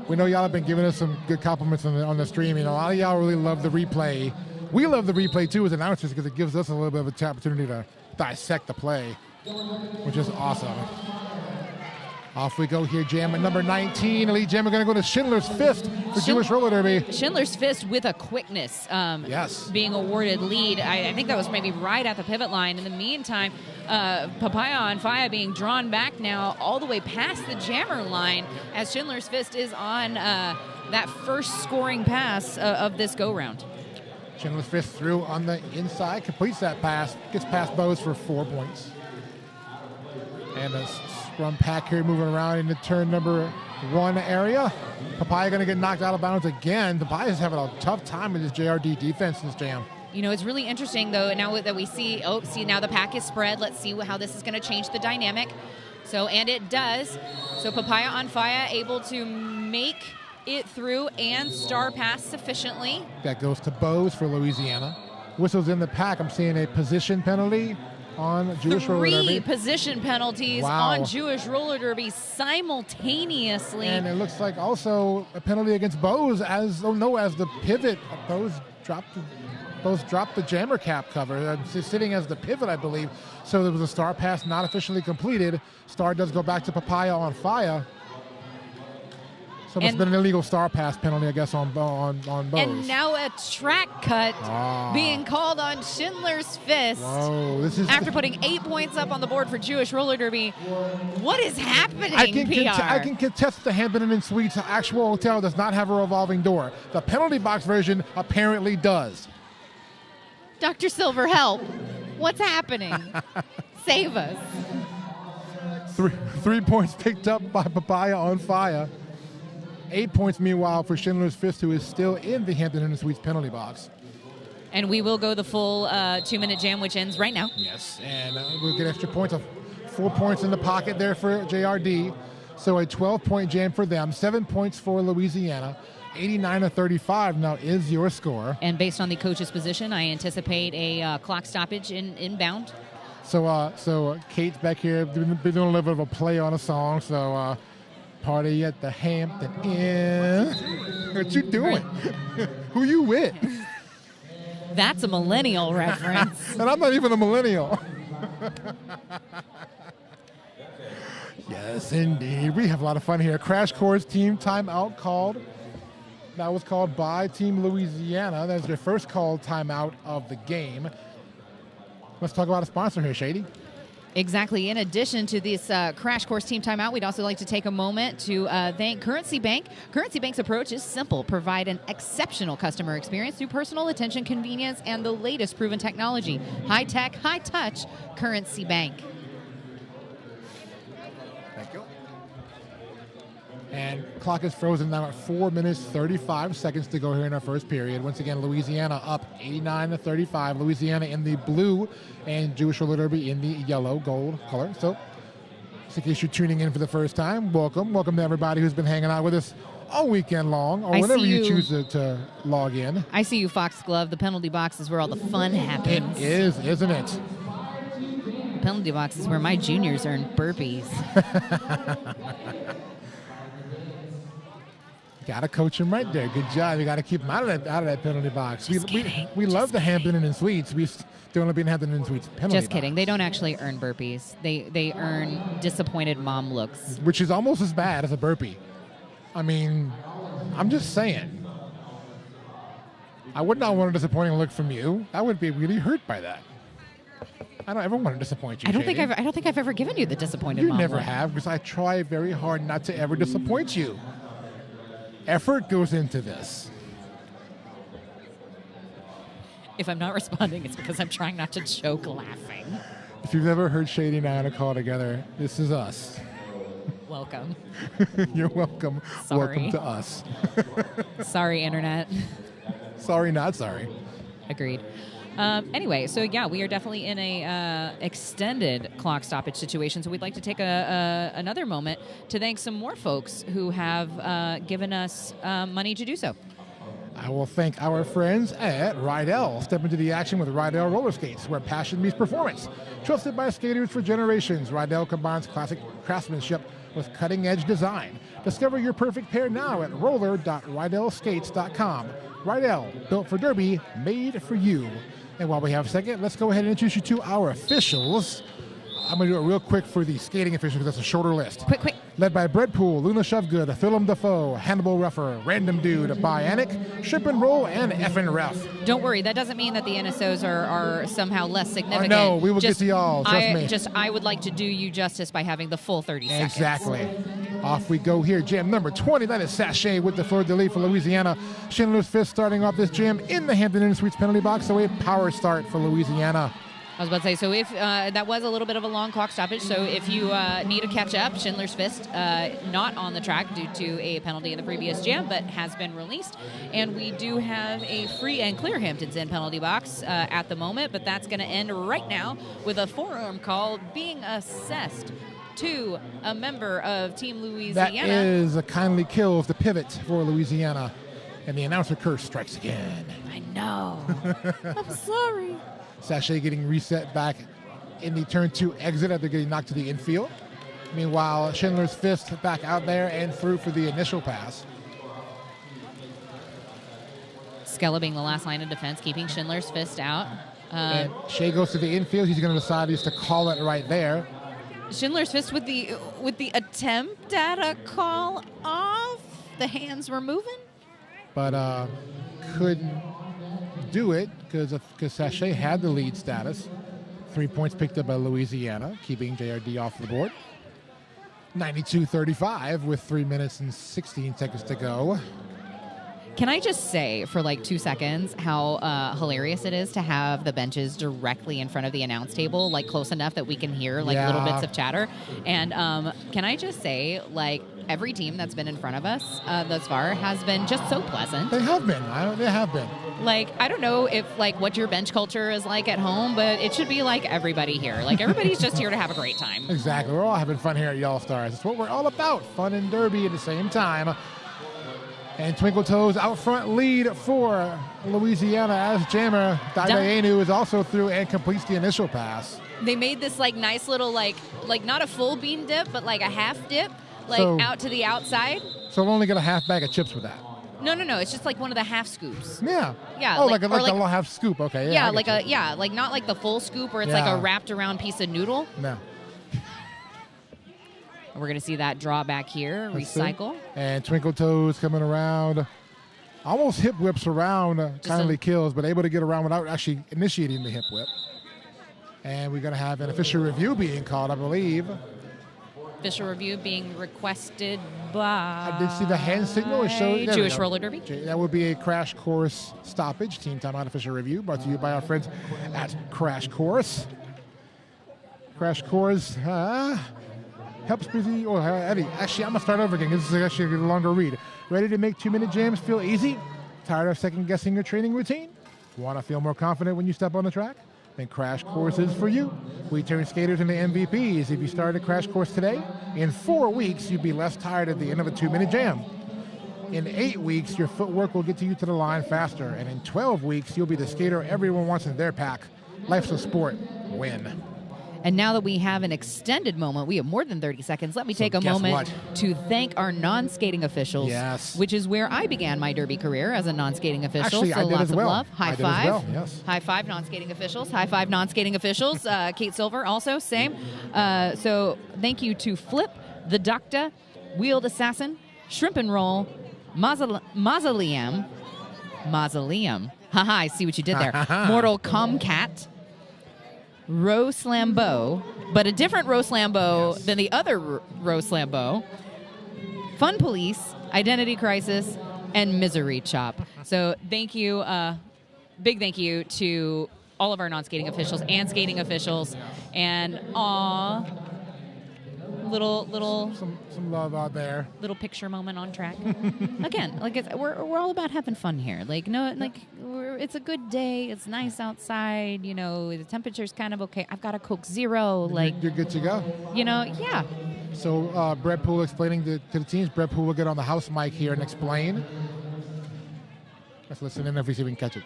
We know y'all have been giving us some good compliments on the stream. You know, a lot of y'all really love the replay. We love the replay too as announcers because it gives us a little bit of an opportunity to dissect the play, which is awesome. Off we go here, Jam at number 19. Elite Jam are going to go to Schindler's Fist for Jewish Roller Derby. Schindler's Fist with a quickness yes. being awarded lead. I think that was maybe right at the pivot line. In the meantime, Papaya on Fire being drawn back now all the way past the jammer line as Schindler's Fist is on that first scoring pass of this go-round. Schindler's Fist through on the inside, completes that pass, gets past Bose for 4 points. And a scrum pack here moving around into turn number 1 area. Papaya going to get knocked out of bounds again. Papaya's having a tough time with his JRD defense in this Jam. You know, it's really interesting, though, now that we see, now the pack is spread. Let's see how this is going to change the dynamic. So, and it does. So Papaya on Fire able to make it through and star pass sufficiently. That goes to Bose for Louisiana. Whistles in the pack. I'm seeing a position penalty on Jewish Roller Derby. 3 position penalties on Jewish Roller Derby simultaneously. And it looks like also a penalty against Bose as the pivot. Bose dropped the jammer cap cover, sitting as the pivot, I believe. So there was a star pass not officially completed. Star does go back to Papaya on Fire. So it's been an illegal star pass penalty, I guess, on Bose. And now a track cut being called on Schindler's Fist. Whoa, this is after putting 8 points up on the board for Jewish Roller Derby. What is happening, PR? I can contest the Hampton Inn Suites actual hotel does not have a revolving door. The penalty box version apparently does. Dr. Silver, help. What's happening? Save us. 3 points picked up by Papaya on Fire. 8 points, meanwhile, for Schindler's Fist, who is still in the Hampton Inn Suites penalty box. And we will go the full 2-minute jam, which ends right now. Yes, and we'll get extra points. 4 points in the pocket there for JRD. So a 12-point jam for them. 7 points for Louisiana. 89-35 now is your score. And based on the coach's position, I anticipate a clock stoppage inbound. So Kate's back here doing a little bit of a play on a song. So party at the Hampton Inn. What you doing? Who you with? That's a millennial reference. And I'm not even a millennial. Yes, indeed. We have a lot of fun here. Crash Course team timeout called. That was called by Team Louisiana. That's their first called timeout of the game. Let's talk about a sponsor here, Shady. Exactly. In addition to this Crash Course team timeout, we'd also like to take a moment to thank Currency Bank. Currency Bank's approach is simple. Provide an exceptional customer experience through personal attention, convenience, and the latest proven technology. High tech, high touch, Currency Bank. Thank you. And clock is frozen now at 4 minutes, 35 seconds to go here in our first period. Once again, Louisiana up 89-35. Louisiana in the blue and Jewish Roller Derby in the yellow gold color. So in case you're tuning in for the first time, welcome. Welcome to everybody who's been hanging out with us all weekend long, or whenever you choose to log in. I see you, Foxglove. The penalty box is where all the fun happens. It is, isn't it? The penalty box is where my juniors earn burpees. Got to coach him right there. Good job. You got to keep him out of that penalty box. We love the Hampton Inn Suites. We don't want to be in Hampton Inn Suites penalty Just kidding. box. They don't actually earn burpees. They earn disappointed mom looks. Which is almost as bad as a burpee. I mean, I'm just saying. I would not want a disappointing look from you. I would be really hurt by that. I don't ever want to disappoint you. I don't Shady. think I've ever given you the disappointed You mom never look. have, because I try very hard not to ever disappoint you. Effort goes into this. If I'm not responding, it's because I'm trying not to choke laughing. If you've ever heard Shady and I on a call together, this is us. Welcome. You're welcome. Sorry. Welcome to us. Sorry, Internet. Sorry, not sorry. Agreed. Anyway, so yeah, we are definitely in a extended clock stoppage situation. So we'd like to take another moment to thank some more folks who have given us money to do so. I will thank our friends at Rydell. Step into the action with Rydell roller skates, where passion meets performance. Trusted by skaters for generations, Rydell combines classic craftsmanship with cutting-edge design. Discover your perfect pair now at roller.rydellskates.com. Rydell, built for derby, made for you. And while we have a second, let's go ahead and introduce you to our officials. I'm going to do it real quick for the skating officials because that's a shorter list. Quick. Led by Brett Poole, Luna Shovegood, Philum Defoe, Hannibal Ruffer, Random Dude, Bionic, Ship and Roll, and Effin' Ref. Don't worry, that doesn't mean that the NSOs are somehow less significant. No, we will get to y'all, trust me. I would like to do you justice by having the full 30 seconds. Exactly. Off we go here. Jam number 20. That is Sachet with the fleur-de-lis for Louisiana. Schindler's Fist starting off this jam in the Hampton Inn Suites penalty box. So a power start for Louisiana. I was about to say, so if that was a little bit of a long clock stoppage, so if you need to catch up, Schindler's Fist not on the track due to a penalty in the previous jam, but has been released. And we do have a free and clear Hampton's Inn penalty box at the moment, but that's going to end right now with a forearm call being assessed to a member of Team Louisiana. That is a kindly kill of the pivot for Louisiana. And the announcer curse strikes again. I know. I'm sorry. Sachet getting reset back in the turn 2 exit after getting knocked to the infield. Meanwhile, Schindler's Fist back out there and through for the initial pass. Skella being the last line of defense, keeping Schindler's Fist out. And Shea goes to the infield. He's going to decide just to call it right there. Schindler's Fist with the attempt at a call off. The hands were moving. But couldn't do it because Sachet had the lead status. 3 points picked up by Louisiana, keeping JRD off the board. 92-35 with 3 minutes and 16 seconds to go. Can I just say for like 2 seconds how hilarious it is to have the benches directly in front of the announce table, like close enough that we can hear like little bits of chatter. And can I just say, like, every team that's been in front of us thus far has been just so pleasant. They have been. They have been. Like, I don't know if like what your bench culture is like at home, but it should be like everybody here. Like, everybody's just here to have a great time. Exactly. We're all having fun here at Y'all Stars. It's what we're all about. Fun and derby at the same time. And Twinkle Toes out front lead for Louisiana as jammer. Daidaenu is also through and completes the initial pass. They made this like nice little like not a full beam dip, but like a half dip, like out to the outside. So we'll only get a half bag of chips with that. No. It's just like one of the half scoops. Yeah. Yeah. Oh, like a little half scoop. Okay. Yeah. Like not like the full scoop where it's like a wrapped around piece of noodle. No. We're going to see that draw back here, recycle. And Twinkle Toes coming around. Almost hip whips around kindly kills, but able to get around without actually initiating the hip whip. And we're going to have an official review being called, I believe. Official review being requested by... I did see the hand signal. It showed, Jewish Roller Derby. That would be a Crash Course stoppage. Team Timeout official review brought to you by our friends at Crash Course. Crash Course... helps busy or Eddie. Actually, I'm gonna start over again. This is actually a longer read. Ready to make 2-minute jams feel easy? Tired of second guessing your training routine? Want to feel more confident when you step on the track? Then Crash Course is for you. We turn skaters into MVPs. If you started Crash Course today, in 4 weeks you'd be less tired at the end of a 2-minute jam. In 8 weeks, your footwork will get you to the line faster, and in 12 weeks, you'll be the skater everyone wants in their pack. Life's a sport. Win. And now that we have an extended moment, we have more than 30 seconds. Let me take a moment to thank our non-skating officials, which is where I began my derby career as a non-skating official. Actually, so I did lots as well. of love. High five. Well, yes. High five, non-skating officials. High five, non-skating officials. Kate Silver also, same. So thank you to Flip, The Doctor, Wheeled Assassin, Shrimp and Roll, Mausoleum. Haha, I see what you did there. Mortal Comcat. Rose Slambeau, but a different Rose Slambeau than the other Rose Slambeau. Fun Police, Identity Crisis, and Misery Chop. So thank you, big thank you to all of our non-skating officials and skating officials. And little some love out there. Little picture moment on track. Again, like we're all about having fun here. Like it's a good day. It's nice outside. You know, the temperature's kind of okay. I've got a Coke Zero. Like you're good to go. You know, yeah. So Brett Poole explaining to the teams. Brett Poole will get on the house mic here and explain. Let's listen in if we see if we can catch it.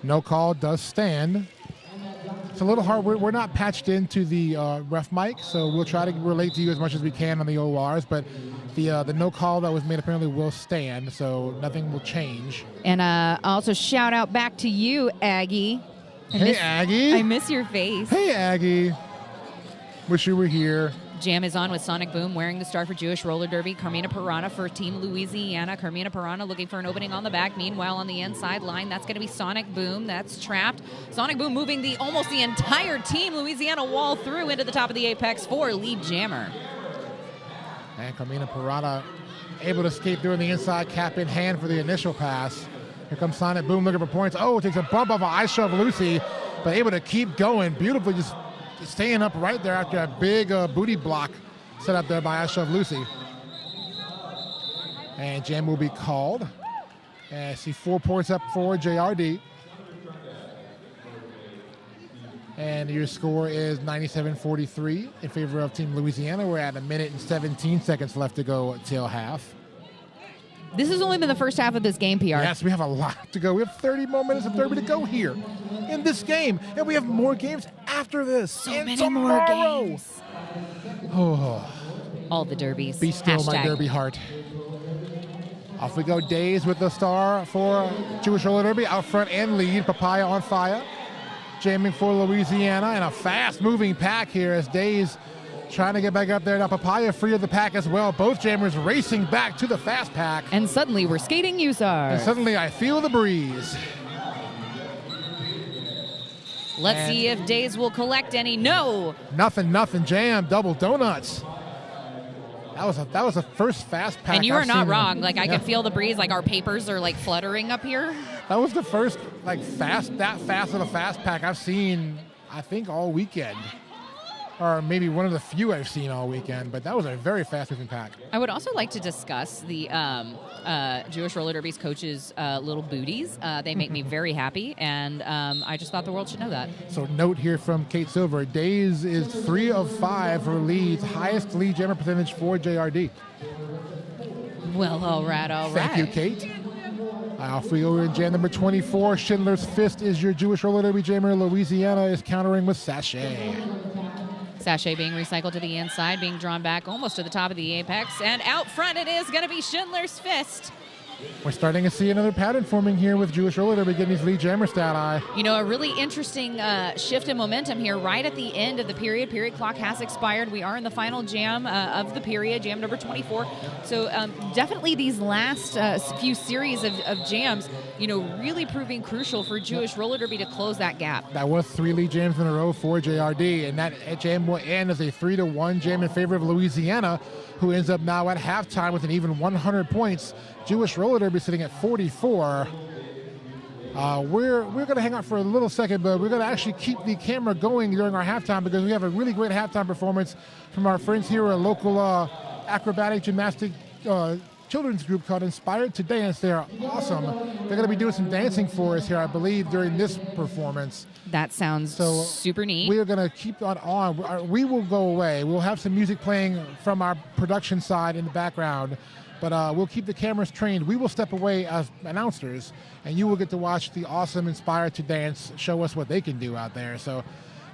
No call does stand. It's a little hard. We're not patched into the ref mic, so we'll try to relate to you as much as we can on the ORs, but the no call that was made apparently will stand, so nothing will change. And also shout out back to you, Aggie. Hey, Aggie. I miss your face. Hey, Aggie. Wish you were here. Jam is on with Sonic Boom wearing the star for Jewish Roller Derby. Carmina Pirana for Team Louisiana. Carmina Pirana looking for an opening on the back. Meanwhile, on the inside line, that's going to be Sonic Boom. That's trapped. Sonic Boom moving almost the entire Team Louisiana wall through into the top of the apex for lead jammer. And Carmina Pirana able to skate through in the inside, cap in hand for the initial pass. Here comes Sonic Boom looking for points. Oh, takes a bump off of Ice Shove Lucy, but able to keep going. Beautifully just staying up right there after a big booty block set up there by Ice Shove Lucy. And jam will be called. And I see 4 points up for JRD. And your score is 97-43 in favor of Team Louisiana. We're at 1 minute and 17 seconds left to go till half. This has only been the first half of this game, PR. Yes, we have a lot to go. We have 30 more minutes of derby to go here in this game. And we have more games after this. So and many tomorrow. more games. Oh. All the derbies. Be still, my Hashtag. derby heart. Off we go. Days with the star for Jewish Roller Derby. Out front and lead. Papaya on fire. Jamming for Louisiana. And a fast-moving pack here as Days trying to get back up there. Now Papaya free of the pack as well. Both jammers racing back to the fast pack. And suddenly we're skating USAR. And suddenly I feel the breeze. Let's see if Days will collect any. No. Nothing. Jam. Double donuts. That was the first fast pack. And you I've are not seen. wrong. Like I Yeah. can feel the breeze. Like our papers are like fluttering up here. That was the first that fast of a fast pack I've seen, I think, all weekend. Or maybe one of the few I've seen all weekend, but that was a very fast-moving pack. I would also like to discuss the Jewish Roller Derby's coaches' little booties. They make me very happy, and I just thought the world should know that. So note here from Kate Silver, Days is 3 of 5 for leads, highest lead jammer percentage for JRD. Well, all right. Thank you, Kate. Off we go in jam number 24. Schindler's Fist is your Jewish Roller Derby jammer. Louisiana is countering with Sachet. Sachet being recycled to the inside, being drawn back almost to the top of the apex. And out front it is going to be Schindler's Fist. We're starting to see another pattern forming here with Jewish Roller Derby getting these lead jammer stat eye. You know, a really interesting shift in momentum here right at the end of the period. Period clock has expired. We are in the final jam of the period, jam number 24. So definitely these last few series of jams, you know, really proving crucial for Jewish Roller Derby to close that gap. That was 3 lead jams in a row for JRD, and that jam will end as a 3-1 jam in favor of Louisiana, who ends up now at halftime with an even 100 points. Jewish Roller Derby sitting at 44. We're going to hang out for a little second, but we're going to actually keep the camera going during our halftime because we have a really great halftime performance from our friends here at a local acrobatic gymnastic children's group called Inspired to Dance. They're awesome. They're going to be doing some dancing for us here, I believe, during this performance. That sounds super neat. We are going to keep that on. We will go away. We'll have some music playing from our production side in the background, but we'll keep the cameras trained. We will step away as announcers, and you will get to watch the awesome Inspired to Dance show us what they can do out there. So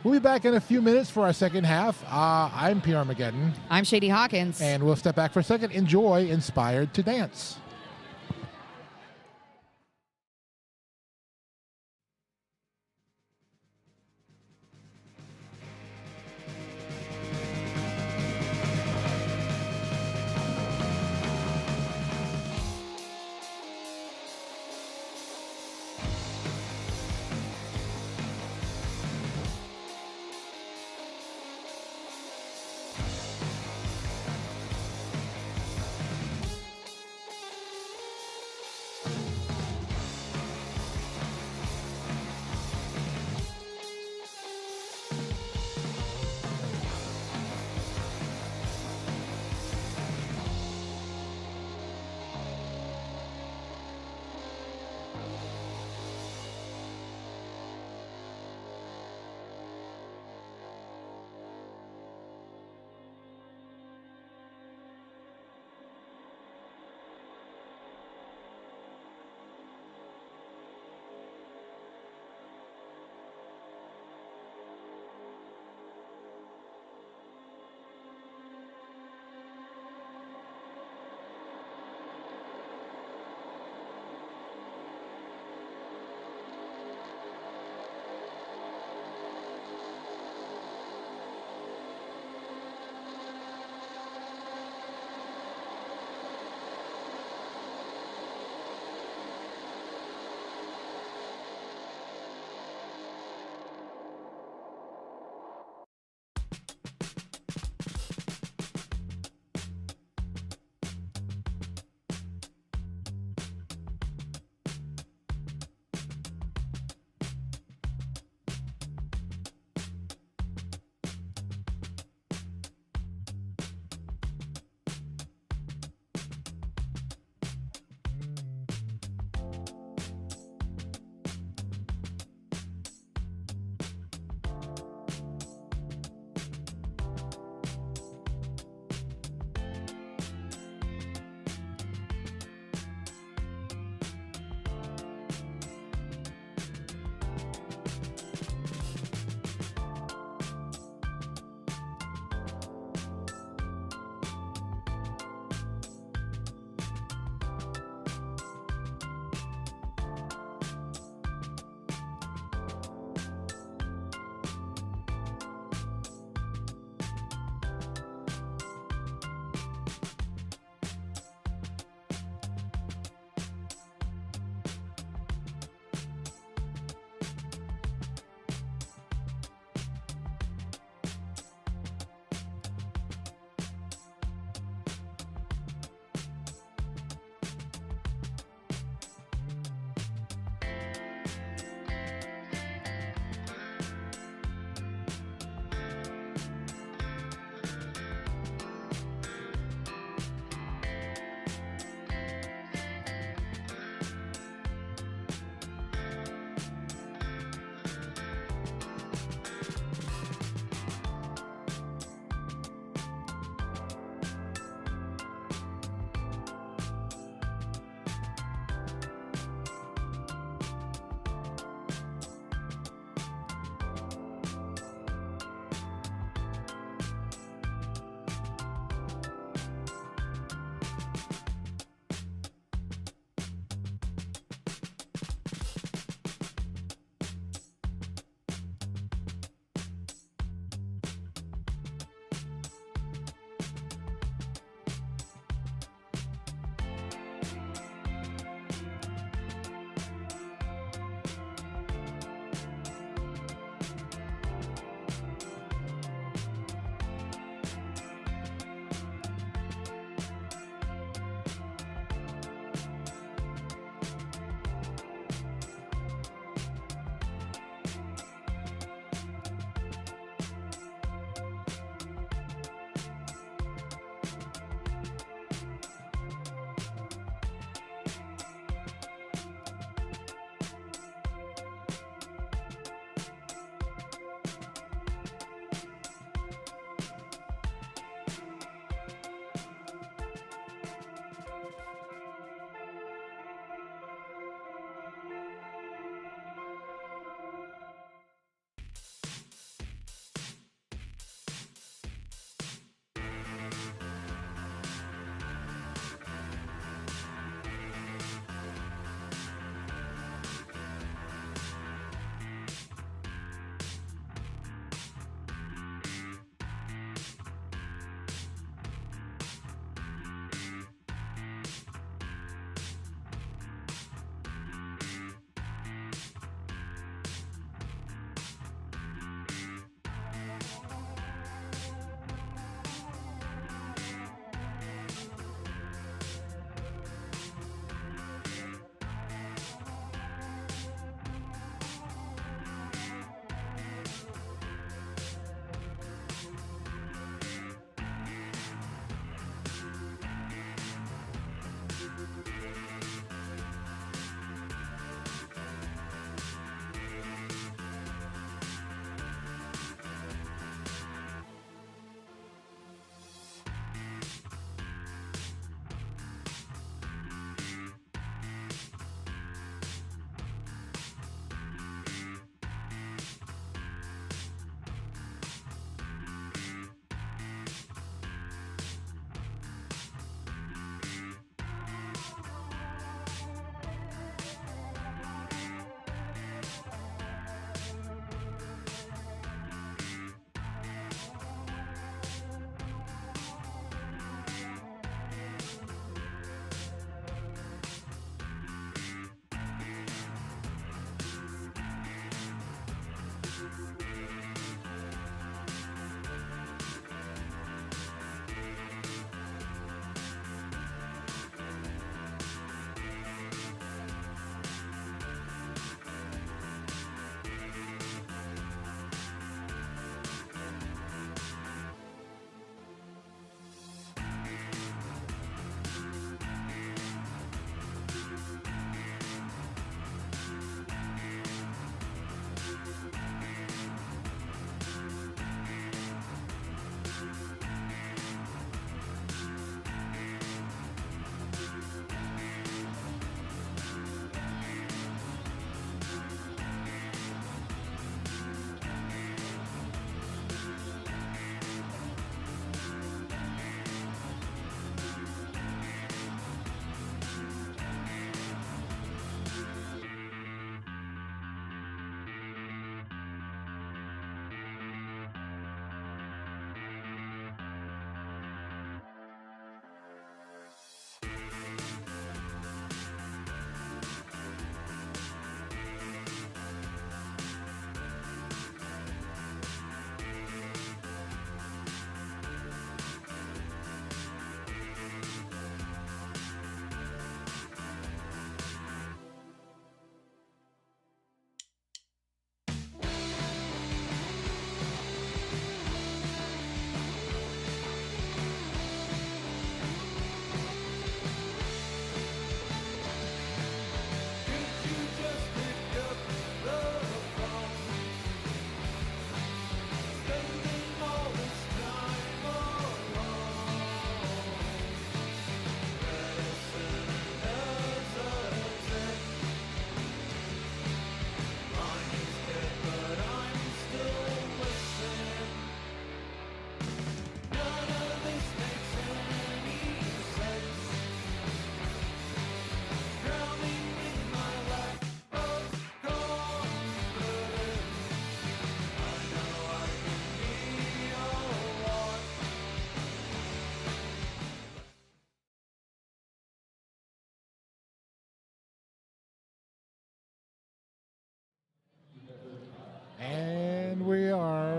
we'll be back in a few minutes for our second half. I'm P. Armageddon. I'm Shady Hawkins. And we'll step back for a second. Enjoy Inspired to Dance.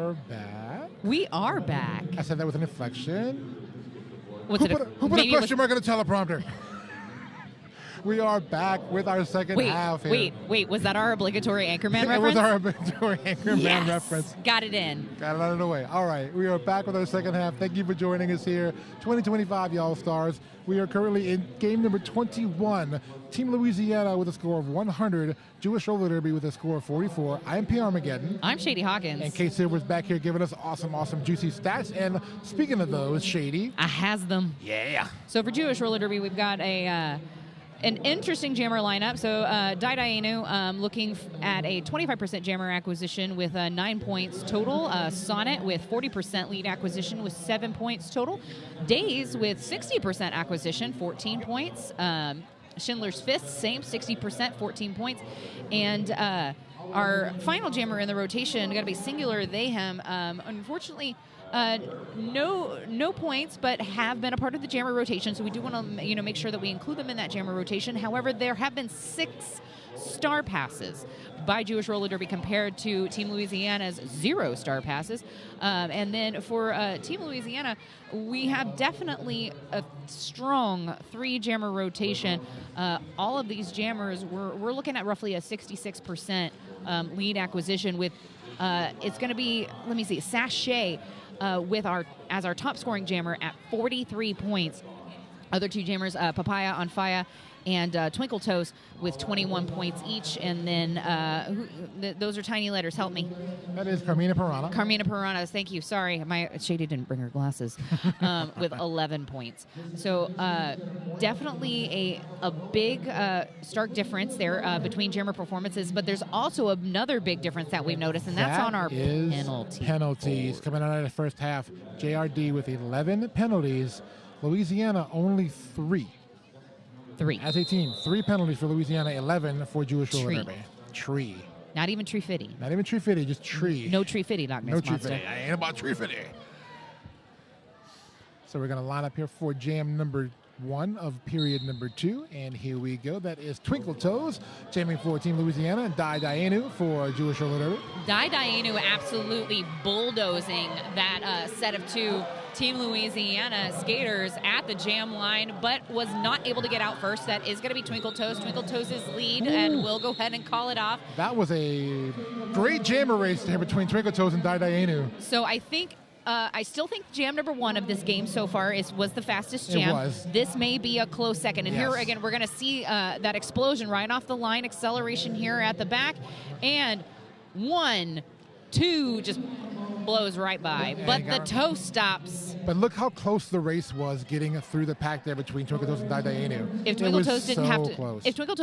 are back. We are back. I said that with an inflection. What's Who put a question mark on the teleprompter? We are back with our second half here. Wait. Was that our obligatory Anchorman reference? It was our obligatory Anchorman reference. Got it in. Got it out of the way. All right. We are back with our second half. Thank you for joining us here. 2025 Y'all Stars. We are currently in game number 21. Team Louisiana with a score of 100. Jewish Roller Derby with a score of 44. I am P. Armageddon. I'm Shady Hawkins. And Kate Silver's back here giving us awesome, juicy stats. And speaking of those, Shady. I has them. Yeah. So for Jewish Roller Derby, we've got an interesting jammer lineup. So Daidainu looking at a 25% jammer acquisition with 9 points total. Sonnet with 40% lead acquisition with 7 points total. Days with 60% acquisition, 14 points. Schindler's Fist, same 60%, 14 points. And our final jammer in the rotation, got to be Singular Theyhem. Unfortunately, no points, but have been a part of the jammer rotation. So we do want to, make sure that we include them in that jammer rotation. However, there have been 6 star passes by Jewish Roller Derby compared to Team Louisiana's 0 star passes. And then for Team Louisiana, we have definitely a strong 3 jammer rotation. All of these jammers, we're looking at roughly a 66% lead acquisition with, it's going to be, Sachet as our top scoring jammer at 43 points. Other 2 jammers, Papaya on Fire and Twinkle Toes with 21 points each. And then those are tiny letters. Help me. That is Carmina Piranha. Carmina Piranha. Thank you. Sorry. Shady didn't bring her glasses. With 11 points. So definitely a big stark difference there between jammer performances. But there's also another big difference that we've noticed, and that's on our penalties. Coming out of the first half, JRD with 11 penalties. Louisiana only 3. 3. As a team, 3 penalties for Louisiana, 11 for Jewish Roller Derby. Tree. Not even Tree Fitty. Not even Tree Fitty, just tree. No Tree Fitty, Doc. No Tree Fitty. I ain't about Tree Fitty. So we're going to line up here for jam number 1 of period number 2. And here we go. That is Twinkle Toes, jamming for Team Louisiana, and Daidainu for Jewish Roller Derby. Daidainu absolutely bulldozing that set of 2 Team Louisiana skaters at the jam line, but was not able to get out first. That is going to be Twinkle Toes. Twinkle Toes' lead, and we'll go ahead and call it off. That was a great jammer race there between Twinkle Toes and Daidainu. So I think I still think jam number 1 of this game so far was the fastest jam. It was. This may be a close second. And yes. Here again, we're going to see that explosion right off the line, acceleration here at the back. And 1, 2, just blows right by. But the toe stops. But look how close the race was getting through the pack there between Twinkle Toes and Daidainu. If Twinkle Toes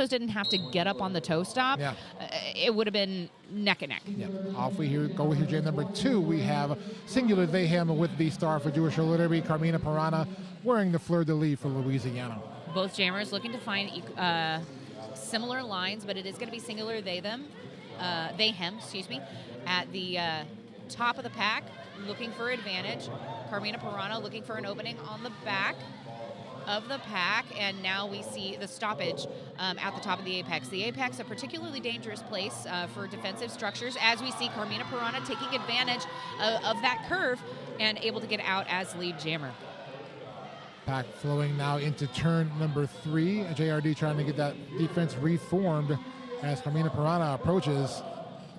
didn't have to get up on the toe stop, it would have been neck and neck. Yeah. Off we go with jam number 2. We have Singular Theyhem with the star for Jewish Roller Derby, Carmina Piranha wearing the fleur de lis for Louisiana. Both jammers looking to find similar lines, but it is going to be Singular Theyhem, at the top of the pack, looking for advantage. Carmina Piranha looking for an opening on the back of the pack, and now we see the stoppage at the top of the apex. The apex, a particularly dangerous place for defensive structures, as we see Carmina Piranha taking advantage of that curve and able to get out as lead jammer. Pack flowing now into turn number 3. JRD trying to get that defense reformed as Carmina Piranha approaches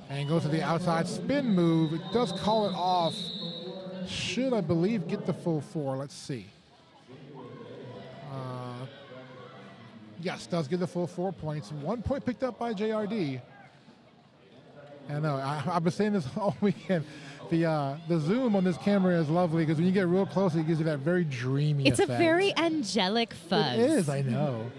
and goes to the outside spin move. It does call it off. Should, I believe, get the full 4. Let's see. Yes, does get the full 4 points. 1 point picked up by JRD. I know, I've been saying this all weekend. The zoom on this camera is lovely because when you get real close, it gives you that very dreamy effect. It's a very angelic fuzz. It is, I know.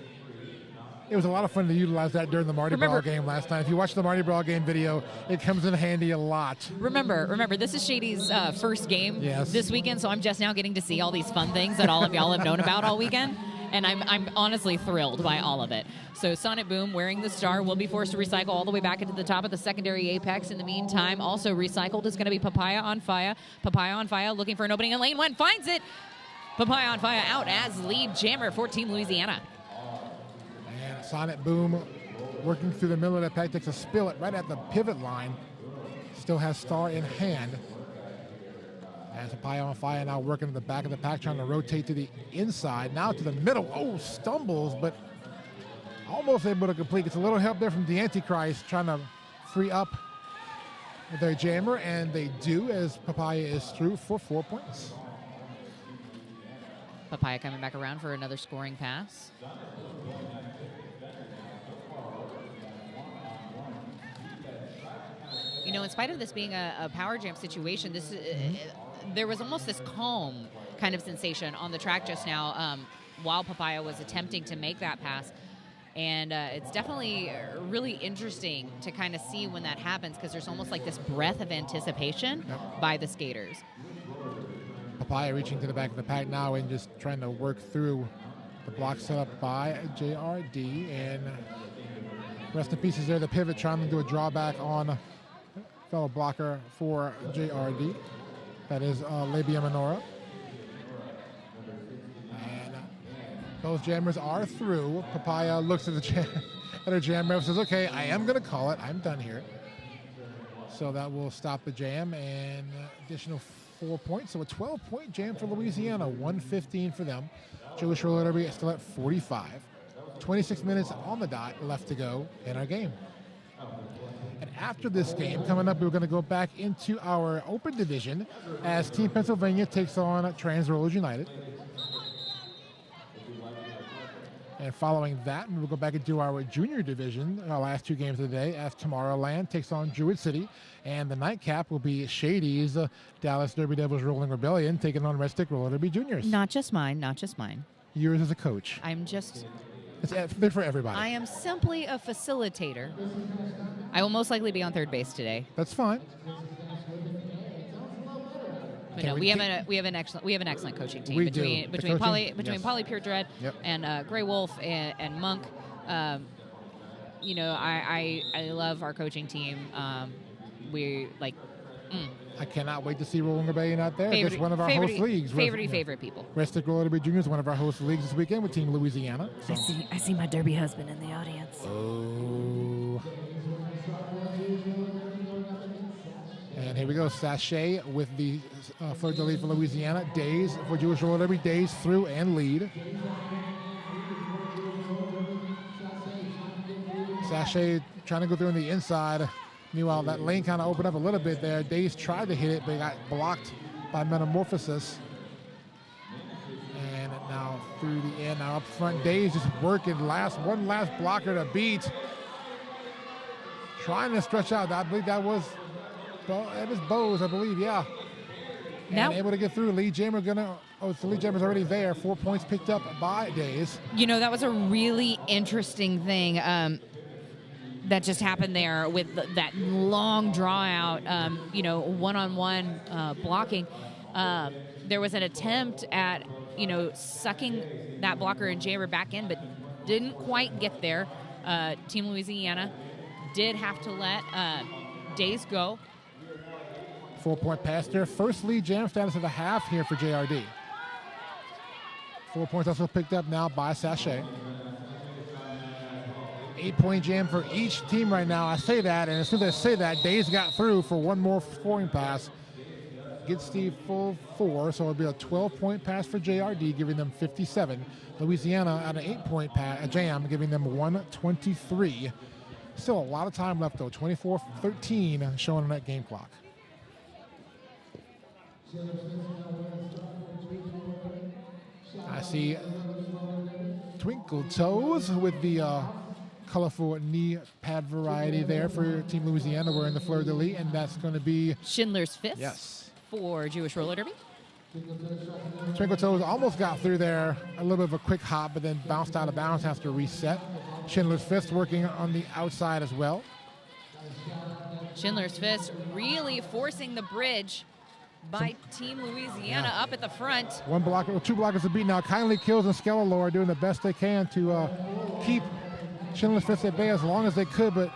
It was a lot of fun to utilize that during the Mardi Gras game last night. If you watch the Mardi Gras game video, it comes in handy a lot. Remember, this is Shady's first game this weekend, so I'm just now getting to see all these fun things that all of y'all have known about all weekend. And I'm honestly thrilled by all of it. So Sonnet Boom wearing the star will be forced to recycle all the way back into the top of the secondary apex. In the meantime, also recycled is going to be Papaya on Fire. Papaya on Fire looking for an opening in lane 1, finds it. Papaya on Fire out as lead jammer for Team Louisiana. And Sonnet Boom working through the middle of that pack, takes a spill it right at the pivot line. Still has star in hand. As Papaya on fire now working in the back of the pack, trying to rotate to the inside, now to the middle. Oh, stumbles, but almost able to complete. Gets a little help there from the Antichrist, trying to free up their jammer, and they do, as Papaya is through for 4 points. Papaya coming back around for another scoring pass. You know, in spite of this being a power jam situation, this there was almost this calm kind of sensation on the track just now while Papaya was attempting to make that pass. And it's definitely really interesting to kind of see when that happens, because there's almost like this breath of anticipation by the skaters. Papaya reaching to the back of the pack now and just trying to work through the block set up by JRD. And rest in pieces there, the pivot trying to do a drawback on fellow blocker for JRD. That is Labia Minora. And those jammers are through. Papaya looks at at her jammer and says, okay, I am going to call it. I'm done here. So that will stop the jam, and additional 4 points. So a 12-point jam for Louisiana, 115 for them. Jewish Roller Derby is still at 45. 26 minutes on the dot left to go in our game. And after this game, coming up, we're going to go back into our open division as Team Pennsylvania takes on Trans Rollers United. And following that, we'll go back into our junior division, our last 2 games of the day, as Tomorrowland takes on Druid City. And the nightcap will be Shady's Dallas Derby Devils Rolling Rebellion taking on Red Stick Roller Derby Juniors. Not just mine, not just mine. Yours as a coach. I'm just... It's there for everybody. I am simply a facilitator. I will most likely be on third base today. That's fine. But no, we have an excellent coaching team between Polly Pure Dread and Grey Wolf and Monk. You know, I love our coaching team. We like. I cannot wait to see Rolling Rebellion out there. It's one of our host leagues. Favorite people. Red Stick Roller Derby Juniors, one of our host leagues this weekend with Team Louisiana. So. I see my Derby husband in the audience. Oh. And here we go, Sachet with the fleur de lis for Louisiana. Days for Jewish Roller Derby. Days through and lead. Sachet trying to go through on the inside. Meanwhile, that lane kind of opened up a little bit there. Days tried to hit it, but he got blocked by Metamorphosis. And now through the end, now up front, Days just working one last blocker to beat. Trying to stretch out. I believe that was Bose, I believe, yeah. And able to get through. Lead Jammer the lead Jammer's already there. 4 points picked up by Days. You know, that was a really interesting thing that just happened there with that long draw out, you know, one-on-one blocking. There was an attempt at, you know, sucking that blocker and Jammer back in, but didn't quite get there. Team Louisiana did have to let Days go. 4 point pass there. First lead jam status of the half here for JRD. 4 points also picked up now by Sachet. 8 point jam for each team right now. I say that, and as soon as I say that, Days got through for one more scoring pass. Gets the full 4, so it'll be a 12-point pass for JRD, giving them 57. Louisiana at an 8-point jam, giving them 123. Still a lot of time left, though. 24-13 showing on that game clock. I see Twinkle Toes with the colorful knee pad variety there for Team Louisiana. We're in the fleur de lis, and that's going to be Schindler's Fist. Yes. For Jewish Roller Derby. Twinkle Toes almost got through there, a little bit of a quick hop, but then bounced out of bounds, has to reset. Schindler's Fist working on the outside as well. Schindler's Fist really forcing the bridge by Team Louisiana up at the front. One blocker, or 2 blockers to beat now. Kindly Kills and Skelalore are doing the best they can to keep Schindler's Fist at bay as long as they could, but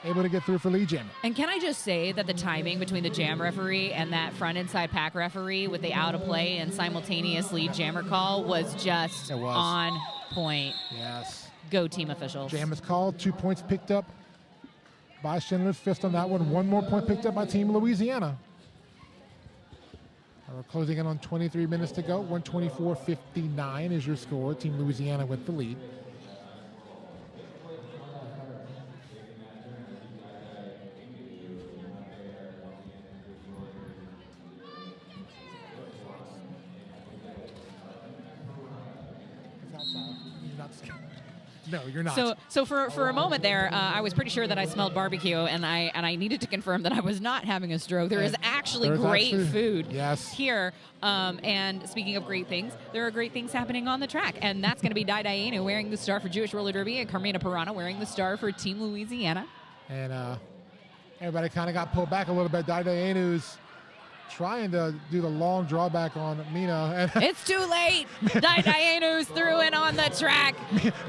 able to get through for lead jammer. And can I just say that the timing between the jam referee and that front inside pack referee with the out of play and simultaneous lead jammer call was just on point. Yes. Go team officials. Jam is called. 2 points picked up by Schindler's Fist on that one. 1 more point picked up by Team Louisiana. We're closing in on 23 minutes to go. 124.59 is your score. Team Louisiana with the lead. No, you're not. So for a moment there, I was pretty sure that I smelled barbecue, and I needed to confirm that I was not having a stroke. There is actually great food here. And speaking of great things, there are great things happening on the track, and that's going to be Dai Dianu wearing the star for Jewish Roller Derby, and Carmina Pirana wearing the star for Team Louisiana. And everybody kind of got pulled back a little bit. Dai Dianu's trying to do the long drawback on Mina. And it's too late. Dai Dianu's through in on the track.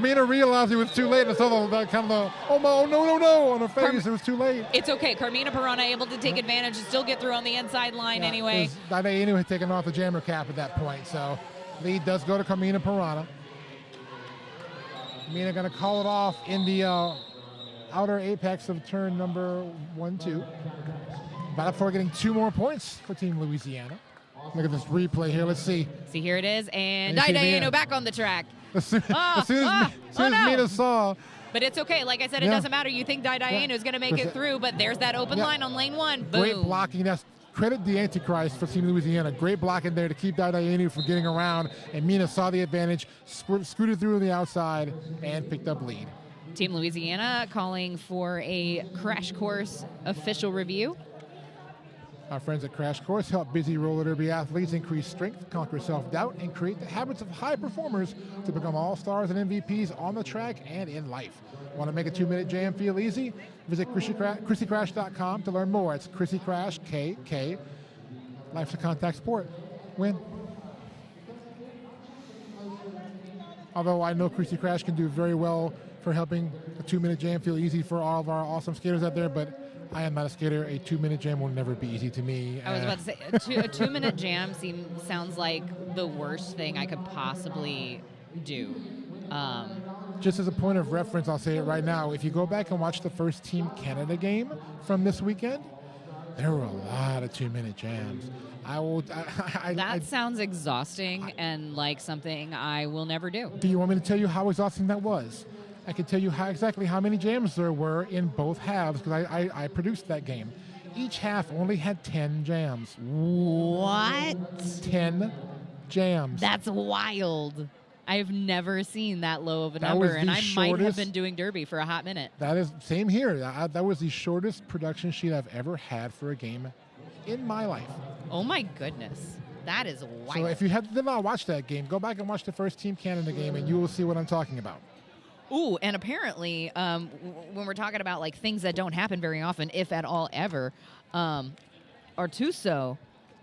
Mina realized it was too late and saw that kind of the, oh no on her face. It was too late. It's okay. Carmina Pirana able to take advantage and still get through on the inside line anyway. Dai Dianu had taken off the jammer cap at that point, so lead does go to Carmina Pirana. Mina going to call it off in the outer apex of turn number 1-2. Battle for getting 2 more points for Team Louisiana. Look at this replay here. Let's see. See, here it is. And Dai Dianu back on the track. As soon as Mina saw. But it's okay. Like I said, it doesn't matter. You think Dai Dianu is going to make it through, but there's that open line on lane 1. Boom. Great blocking. That's credit the Antichrist for Team Louisiana. Great blocking there to keep Dai Dianu from getting around. And Mina saw the advantage, scooted through on the outside, and picked up lead. Team Louisiana calling for a crash course official review. Our friends at Crash Course help busy roller derby athletes increase strength, conquer self-doubt, and create the habits of high performers to become all-stars and MVPs on the track and in life. Want to make a 2-minute jam feel easy? Visit ChrissyCrash.com to learn more. It's Chrissy Crash, KK. Life's a contact sport. Win. Although I know Chrissy Crash can do very well for helping a 2-minute jam feel easy for all of our awesome skaters out there, but I am not a skater. A 2-minute jam will never be easy to me. I was about to say, a 2-minute jam sounds like the worst thing I could possibly do. Just as a point of reference, I'll say it right now. If you go back and watch the first Team Canada game from this weekend, there were a lot of 2-minute jams. That sounds exhausting and like something I will never do. Do you want me to tell you how exhausting that was? I can tell you exactly how many jams there were in both halves because I produced that game. Each half only had 10 jams. What? 10 jams. That's wild. I've never seen that low of a number, and I might have been doing derby for a hot minute. That is, same here. That was the shortest production sheet I've ever had for a game in my life. Oh my goodness. That is wild. So if you did not watch that game, go back and watch the first Team Canada game, and you will see what I'm talking about. Ooh, and apparently, when we're talking about like things that don't happen very often, if at all ever, Artuso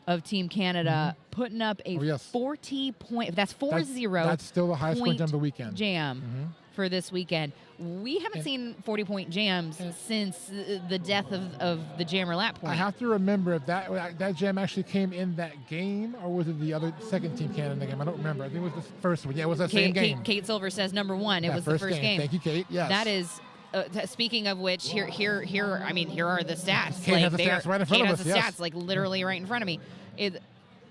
of Team Canada putting up a 40 point. That's 4-0. That's still the highest point jam of the weekend. Jam for this weekend. We haven't seen 40-point jams since the death of the jammer lap point. I have to remember if that jam actually came in that game, or was it the other second Team Canada game? I don't remember. I think it was the first one. Yeah, it was that same game. Kate Silver says number 1. It was the first game. Thank you, Kate. Yes. That is. Speaking of which, here are the stats. Kate has the stats right in front of us. Kate has the stats like literally right in front of me.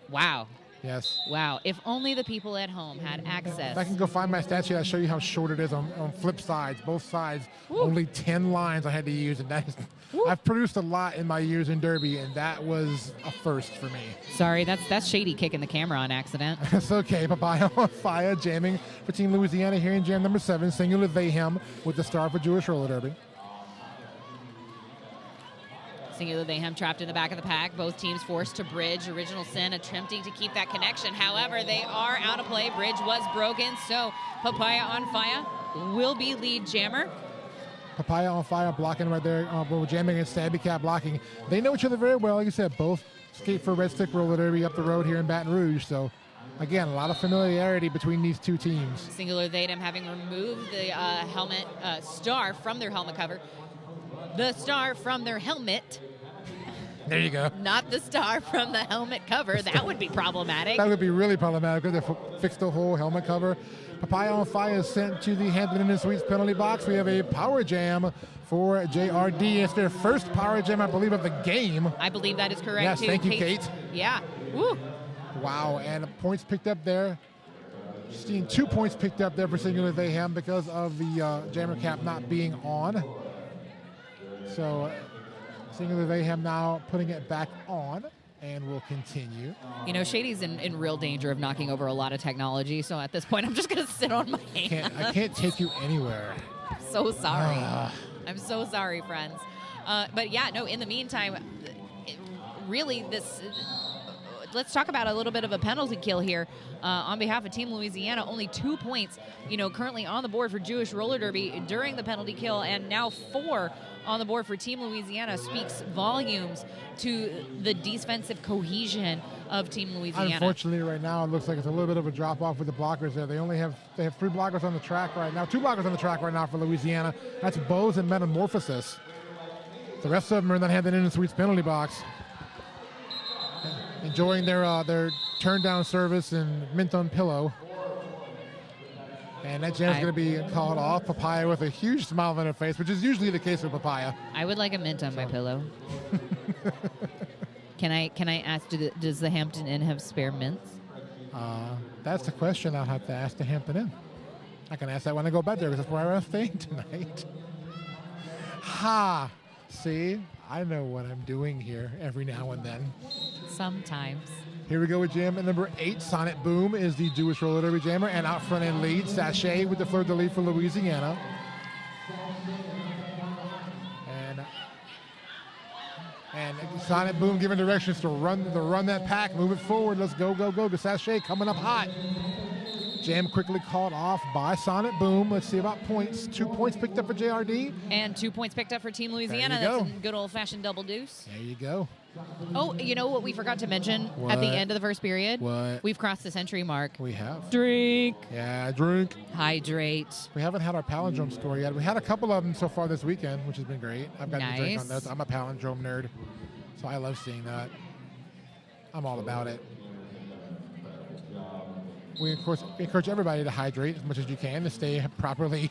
Wow. Yes. Wow. If only the people at home had access. If I can go find my stat sheet, I'll show you how short it is on flip sides. Both sides, only 10 lines I had to use. And that is, I've produced a lot in my years in Derby, and that was a first for me. Sorry, that's Shady kicking the camera on accident. It's okay. Papaya on fire, jamming for Team Louisiana here in jam number 7. Singular Mayhem with the star for Jewish Roller Derby. Singular Mayhem trapped in the back of the pack. Both teams forced to bridge. Original Sin attempting to keep that connection. However, they are out of play. Bridge was broken, so Papaya on fire will be lead jammer. Papaya on fire, blocking right there. Jamming and Stabby Cat blocking. They know each other very well. Like you said, both skate for Red Stick Roller Derby up the road here in Baton Rouge. So, again, a lot of familiarity between these two teams. Singular Mayhem having removed the helmet star from their helmet cover. The star from their helmet. There you go. Not the star from the helmet cover. That would be problematic. That would be really problematic because they fixed the whole helmet cover. Papaya on fire is sent to the Hampton Inn Suites penalty box. We have a power jam for JRD. It's their first power jam, I believe, of the game. I believe that is correct, yes, too. Thank you, Kate. Yeah. Woo. Wow, and points picked up there. Seeing 2 points picked up there for Singular Mayhem because of the jammer cap not being on. So Singular Mayhem now putting it back on, and will continue. You know, Shady's in real danger of knocking over a lot of technology, so at this point I'm just going to sit on my hands. I can't take you anywhere. I'm so sorry. I'm so sorry, friends. But yeah, no, in the meantime, really this... let's talk about a little bit of a penalty kill here on behalf of Team Louisiana. Only 2 points, currently on the board for Jewish Roller Derby during the penalty kill, and now 4 on the board for Team Louisiana speaks volumes to the defensive cohesion of Team Louisiana. Unfortunately, right now it looks like it's a little bit of a drop off with the blockers there. They have 3 blockers on the track right now, 2 blockers on the track right now for Louisiana. That's Bose and Metamorphosis. The rest of them are in that Hampton Inn and Suites penalty box, enjoying their turn down service and mint on pillow. And that jam's going to be called off. Papaya with a huge smile on her face, which is usually the case with Papaya. I would like a mint on my pillow. Can I ask, does the Hampton Inn have spare mints? That's the question I'll have to ask the Hampton Inn. I can ask that when I go back there because that's where I'm staying tonight. Ha! See? I know what I'm doing here every now and then. Sometimes. Here we go with jam number 8. Sonic Boom is the Jewish Roller Derby jammer, and out front in lead, Sachet with the fleur-de-lis for Louisiana. And Sonic Boom giving directions to run that pack, move it forward. Let's go, go, go. The Sachet coming up hot. Jam quickly called off by Sonic Boom. Let's see about points. 2 points picked up for JRD. And 2 points picked up for Team Louisiana. There you go. That's a good old-fashioned double deuce. There you go. Oh, you know what we forgot to mention at the end of the first period? What? We've crossed the century mark. We have. Drink. Yeah, drink. Hydrate. We haven't had our palindrome score yet. We had a couple of them so far this weekend, which has been great. I've got to drink on those. I'm a palindrome nerd, so I love seeing that. I'm all about it. We, of course, encourage everybody to hydrate as much as you can to stay properly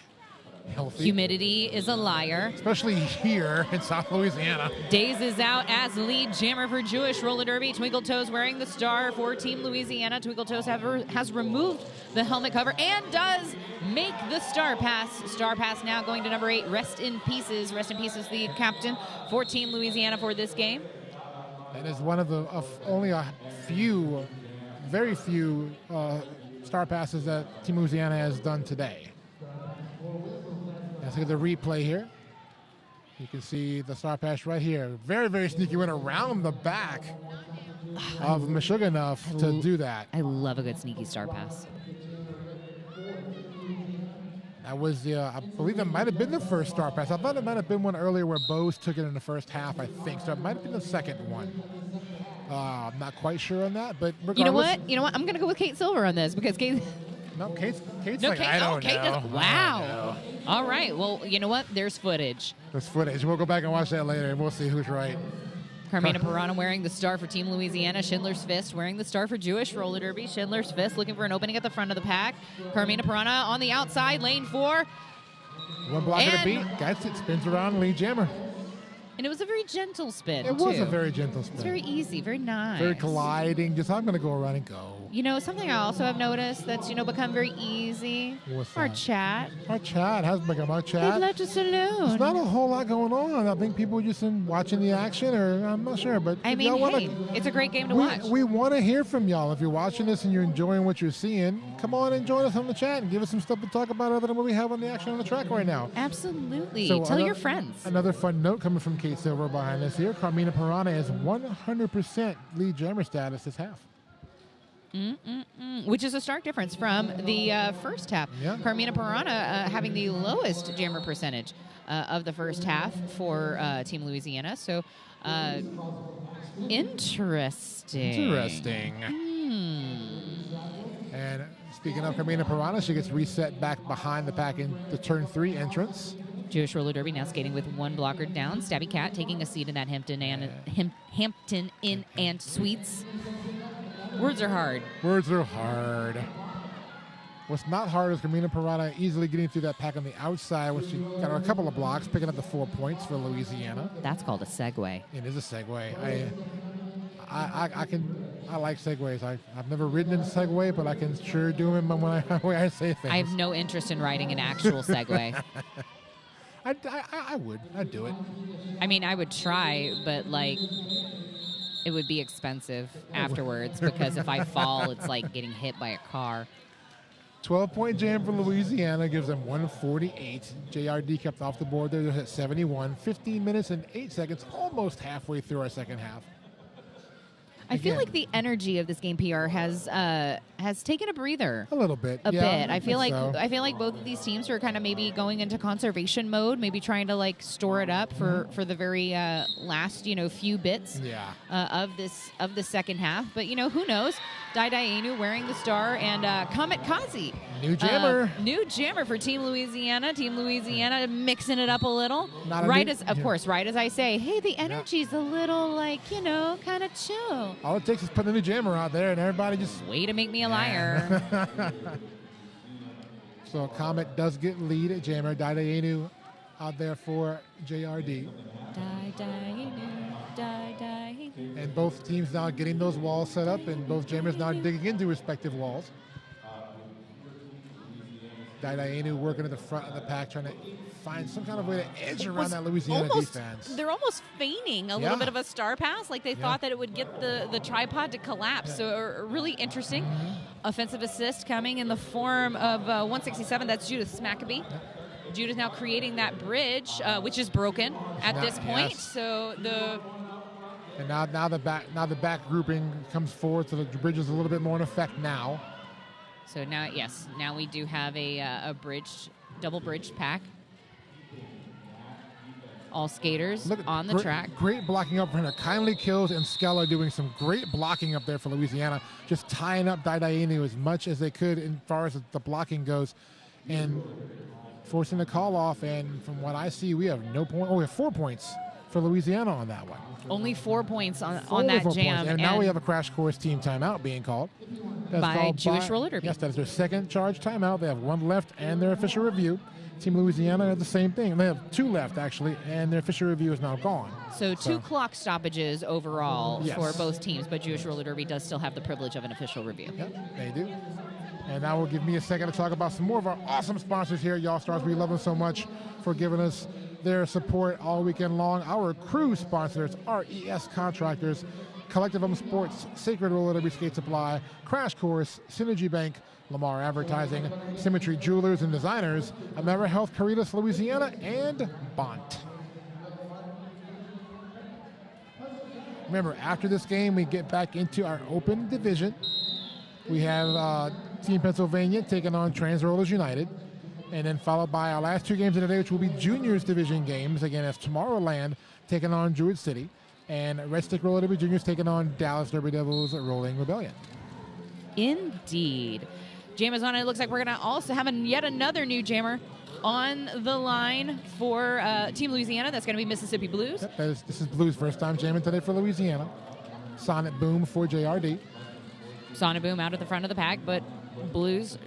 healthy. Humidity is a liar. Especially here in South Louisiana. Days is out as lead jammer for Jewish Roller Derby. Twinkle Toes wearing the star for Team Louisiana. Twinkle Toes has removed the helmet cover and does make the star pass. Star pass now going to number 8. Rest in pieces. Rest in pieces, the captain for Team Louisiana for this game. That is one of the only a few, very few star passes that Team Louisiana has done today. Let's look at the replay here. You can see the star pass right here. Very, very sneaky. Went around the back of Meshuggah enough to do that. I love a good sneaky star pass. That was the, I believe that might have been the first star pass. I thought it might have been one earlier where Bose took it in the first half, I think. So it might have been the second one. I'm not quite sure on that, but regardless. You know what? I'm going to go with Kate Silver on this because Kate. No, Kate's no, like, Kate, I don't Kate know. Does, wow. All right. Well, you know what? There's footage. There's footage. We'll go back and watch that later, and we'll see who's right. Carmina Pirana wearing the star for Team Louisiana. Schindler's Fist wearing the star for Jewish Roller Derby. Schindler's Fist looking for an opening at the front of the pack. Carmina Pirana on the outside, lane 4. One blocker to beat. Guys, it spins around, lead jammer. And it was a very gentle spin, It was a very gentle spin. It's very easy, very nice. Very gliding. Just, I'm going to go around and go. You know, something I also have noticed that's, become very easy. What's our that? chat. Our chat has become our chat. They've left us alone. There's not a whole lot going on. I think people are just watching the action, or I'm not sure. But I mean, hey, it's a great game to watch. We want to hear from y'all. If you're watching this and you're enjoying what you're seeing, come on and join us on the chat and give us some stuff to talk about other than what we have on the action on the track right now. Absolutely. So Tell your friends. Another fun note coming from Kate Silver behind us here. Carmina Pirana is 100% lead jammer status this half. Which is a stark difference from the first half. Yeah. Carmina Pirana having the lowest jammer percentage of the first half for Team Louisiana. So, interesting. Interesting. And speaking of Carmina Pirana, she gets reset back behind the pack in the turn 3 entrance. Jewish Roller Derby now skating with one blocker down. Stabby Cat taking a seat in that Hampton Inn and Suites. Words are hard. Words are hard. What's not hard is Carmina Pirana easily getting through that pack on the outside, which she got a couple of blocks, picking up the 4 points for Louisiana. That's called a segue. It is a segue. I like segways. I've never ridden in a Segway, but I can sure do them when I say things. I have no interest in riding an actual Segway. I would. I'd do it. I mean, I would try, but like, it would be expensive afterwards because if I fall, it's like getting hit by a car. 12-point jam for Louisiana gives them 148. JRD kept off the board there at 71. 15 minutes and 8 seconds, almost halfway through our second half. I feel like the energy of this game PR has taken a breather. A little bit. A bit. I feel like so. I feel like both of these teams are kind of maybe going into conservation mode, maybe trying to like store it up for the very last few bits of the second half. But who knows? Inu wearing the star and Comet Kazi. New jammer. New jammer for Team Louisiana. Team Louisiana mixing it up a little. Right as I say, hey, the energy's a little like, kind of chill. All it takes is put a new jammer out there and everybody just... Way to make me a liar. So Comet does get lead at jammer. Inu out there for JRD. And both teams now getting those walls set up, and both jammers now digging into respective walls. Inu working at the front of the pack, trying to find some kind of way to edge around that Louisiana defense. They're almost feigning a little bit of a star pass, like they thought that it would get the tripod to collapse. So really interesting. Offensive assist coming in the form of 167. That's Judith Smackabee. Judith now creating that bridge, which is broken at this point. Yes. So and now the back grouping comes forward, so the bridge is a little bit more in effect now. So now we do have a double bridge pack. All skaters on the track. Great blocking up for him. Kindly Kills and Skella doing some great blocking up there for Louisiana, just tying up Inu as much as they could as far as the blocking goes, and forcing the call off. And from what I see, we have no point. Oh, we have 4 points for Louisiana on that one. Only 4 points on that jam. And now we have a crash course team timeout being called. By Jewish Roller Derby. Yes, that is their second charge timeout. They have one left and their official review. Team Louisiana has the same thing. They have 2 left, actually, and their official review is now gone. So 2 clock stoppages overall for both teams, but Jewish Roller Derby does still have the privilege of an official review. Yep, they do. And that will give me a second to talk about some more of our awesome sponsors here at Y'all Stars. We love them so much for giving us their support all weekend long. Our crew sponsors, RES Contractors, Collective Home Sports, Sacred Roller Derby Skate Supply, Crash Course, Synergy Bank, Lamar Advertising, Symmetry Jewelers and Designers, Amera Health, Caritas, Louisiana, and Bont. Remember, after this game, we get back into our open division. We have Team Pennsylvania taking on Trans Rollers United, and then followed by our last 2 games of the day, which will be Juniors Division games. Again, that's Tomorrowland taking on Druid City, and Red Stick Roller Derby Juniors taking on Dallas Derby Devils Rolling Rebellion. Indeed. Jam is on. It looks like we're going to also have yet another new jammer on the line for Team Louisiana. That's going to be Mississippi Blues. Yep, this is Blues' first time jamming today for Louisiana. Sonic Boom for JRD. Sonic Boom out at the front of the pack, but Blues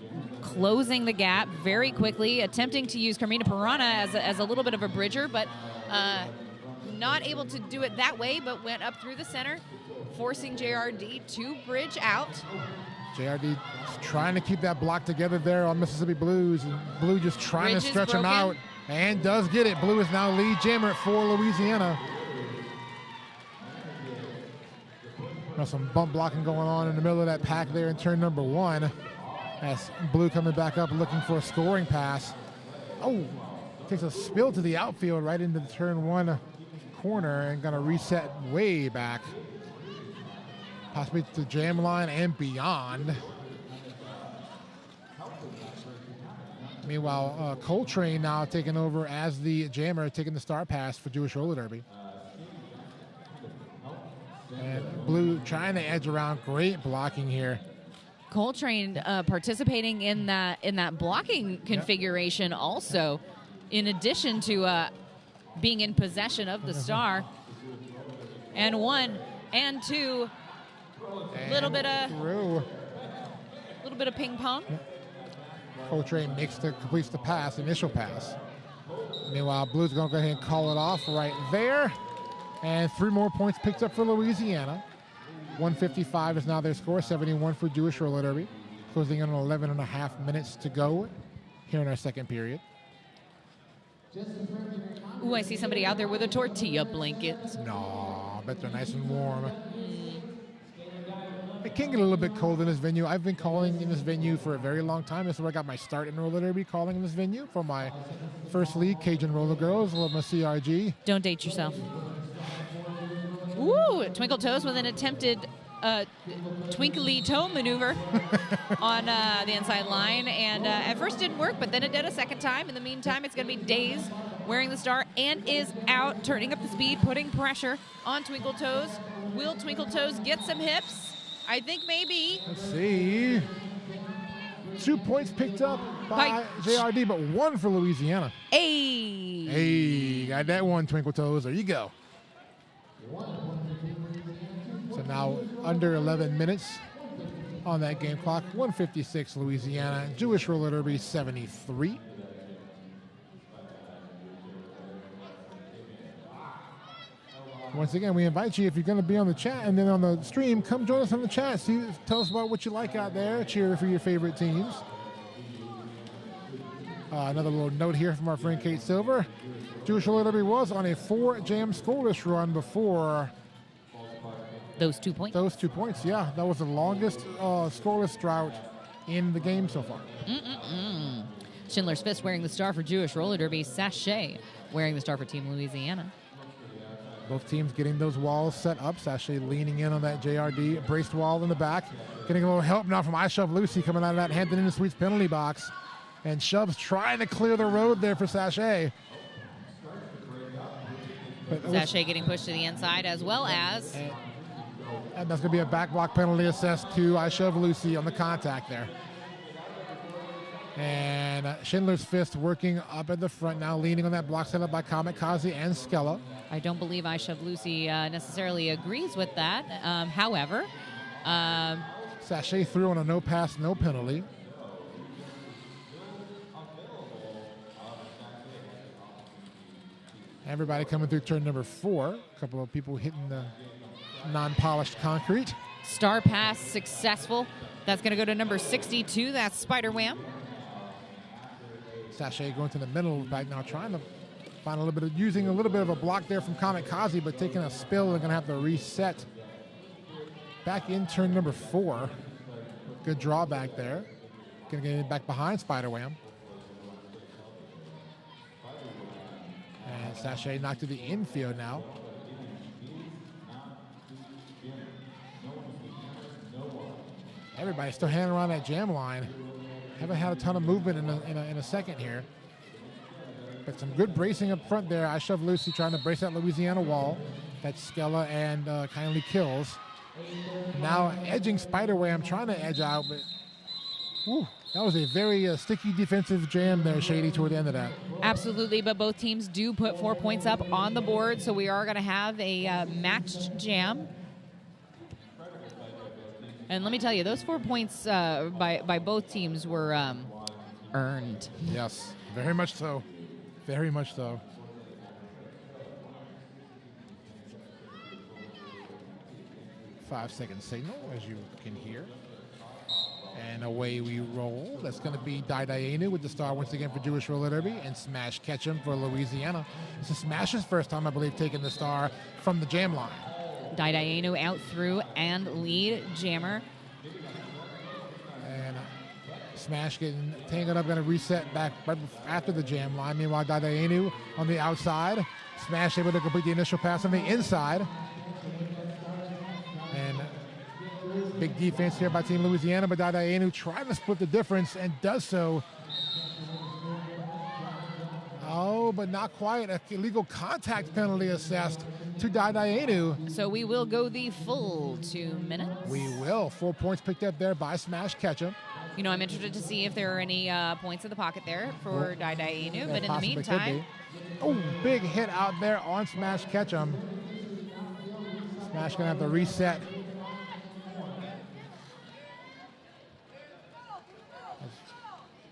closing the gap very quickly, attempting to use Carmina Piranha as a little bit of a bridger, but not able to do it that way, but went up through the center, forcing JRD to bridge out. JRD trying to keep that block together there on Mississippi Blues, and Blue just trying to stretch him out, and does get it. Blue is now lead jammer for Louisiana. There's some bump blocking going on in the middle of that pack there in turn number 1. As Blue coming back up looking for a scoring pass. Oh, takes a spill to the outfield right into the turn 1 corner and gonna reset way back. Possibly to the jam line and beyond. Meanwhile, Coltrane now taking over as the jammer, taking the star pass for Jewish Roller Derby. And Blue trying to edge around. Great blocking here. Coltrane participating in that blocking configuration also, in addition to being in possession of the star. And 1 and 2, little bit of ping pong. Coltrane completes the pass, initial pass. Meanwhile, Blue's going to go ahead and call it off right there. And 3 more points picked up for Louisiana. 155 is now their score, 71 for Jewish Roller Derby. Closing in on 11 and a half minutes to go here in our second period. Ooh, I see somebody out there with a tortilla blanket. No, I bet they're nice and warm. It can get a little bit cold in this venue. I've been calling in this venue for a very long time. This is where I got my start in roller derby, calling in this venue for my first league, Cajun Roller Girls. Love my CRG. Don't date yourself. Ooh, Twinkle Toes with an attempted twinkly toe maneuver on the inside line. And at first didn't work, but then it did a second time. In the meantime, it's going to be Days wearing the star and is out, turning up the speed, putting pressure on Twinkle Toes. Will Twinkle Toes get some hips? I think maybe. Let's see. 2 points picked up by JRD, but 1 for Louisiana. Hey. Hey, got that one, Twinkle Toes. There you go. So now under 11 minutes on that game clock. 156 Louisiana. Jewish Roller Derby 73. Once again, we invite you, if you're going to be on the chat and then on the stream, come join us on the chat. Tell us about what you like out there. Cheer for your favorite teams. Another little note here from our friend Kate Silver. Jewish Roller Derby was on a 4-jam scoreless run before those 2 points. Those 2 points, yeah. That was the longest scoreless drought in the game so far. Schindler's Fist wearing the star for Jewish Roller Derby. Sachet wearing the star for Team Louisiana. Both teams getting those walls set up. Sachet leaning in on that JRD braced wall in the back. Getting a little help now from I Shove Lucy coming out of that Hampton Inn Suites penalty box. And Shove's trying to clear the road there for Sachet. Sachet getting pushed to the inside as well as... And that's going to be a back block penalty assessed to I Shove Lucy on the contact there. And Schindler's Fist working up at the front now, leaning on that block set up by Kamikaze and Skella. I don't believe I Shove Lucy necessarily agrees with that. However... Sachet threw on a no pass, no penalty. Everybody coming through turn number 4. A couple of people hitting the non-polished concrete. Star pass successful. That's going to go to number 62. That's Spider Wham. Sachet going to the middle back now, trying to find using a little bit of a block there from Kamikaze, but taking a spill and going to have to reset. Back in turn number 4. Good draw back there. Going to get it back behind Spider Wham. And Sachet knocked to the infield now. Everybody's still hanging around that jam line. Haven't had a ton of movement in a second here. But some good bracing up front there. I Shove Lucy trying to brace that Louisiana wall. That's Skella and Kindly Kills. Now edging Spider Wham, trying to edge out, but whew, that was a very sticky defensive jam there, Shady, toward the end of that. Absolutely, but both teams do put 4 points up on the board, so we are going to have a matched jam. And let me tell you, those 4 points by both teams were earned. Yes, very much so. Very much so. Five-second signal, as you can hear. And away we roll. That's going to be Daidaenu with the star once again for Jewish Roller Derby, and Smash Ketchum for Louisiana. This is Smash's first time, I believe, taking the star from the jam line. Daidaenu out through and lead jammer. And Smash getting tangled up, going to reset back right after the jam line. Meanwhile, Daidaenu on the outside. Smash able to complete the initial pass on the inside. And big defense here by Team Louisiana, but Daidaenu trying to split the difference and does so. Oh, but not quite. An illegal contact penalty assessed to Daidaenu. So we will go the full 2 minutes. We will. 4 points picked up there by Smash Ketchum. You know, I'm interested to see if there are any points in the pocket there for Daidaenu, but in the meantime... Oh, big hit out there on Smash Ketchum. Smash going to have to reset.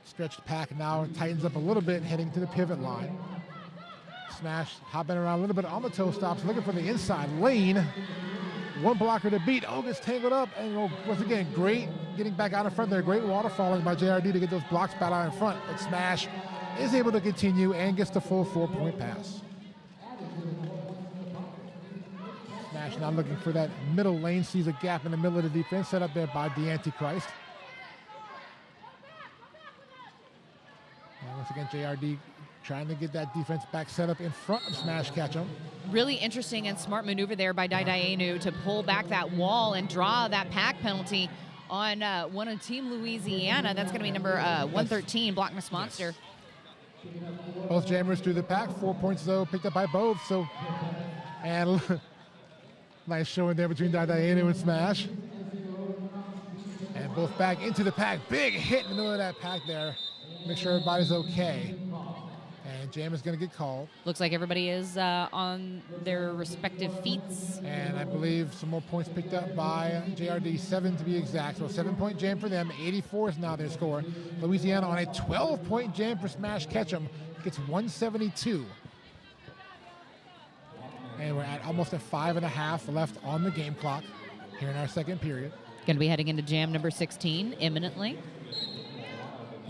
Stretched pack now tightens up a little bit, heading to the pivot line. Smash hopping around a little bit on the toe stops, looking for the inside lane. One blocker to beat. Oh, gets tangled up. And once again, great getting back out in front there. Great waterfalling by JRD to get those blocks back out in front. But Smash is able to continue and gets the full 4-point pass. Smash now looking for that middle lane. Sees a gap in the middle of the defense set up there by the Antichrist. And once again, JRD trying to get that defense back set up in front of Smash Ketchum. Really interesting and smart maneuver there by Daidaenu to pull back that wall and draw that pack penalty on one of Team Louisiana. That's going to be number 113, Blockness Monster. Yes. Both jammers through the pack. 4 points, though, picked up by both. So, and nice showing there between Daidaenu and Smash. And both back into the pack. Big hit in the middle of that pack there. Make sure everybody's okay. And Jam is going to get called. Looks like everybody is on their respective feets. And I believe some more points picked up by JRD, 7 to be exact. So 7-point jam for them. 84 is now their score. Louisiana on a 12-point jam for Smash Ketchum. Gets 172. And we're at almost a 5.5 left on the game clock here in our second period. Going to be heading into jam number 16 imminently.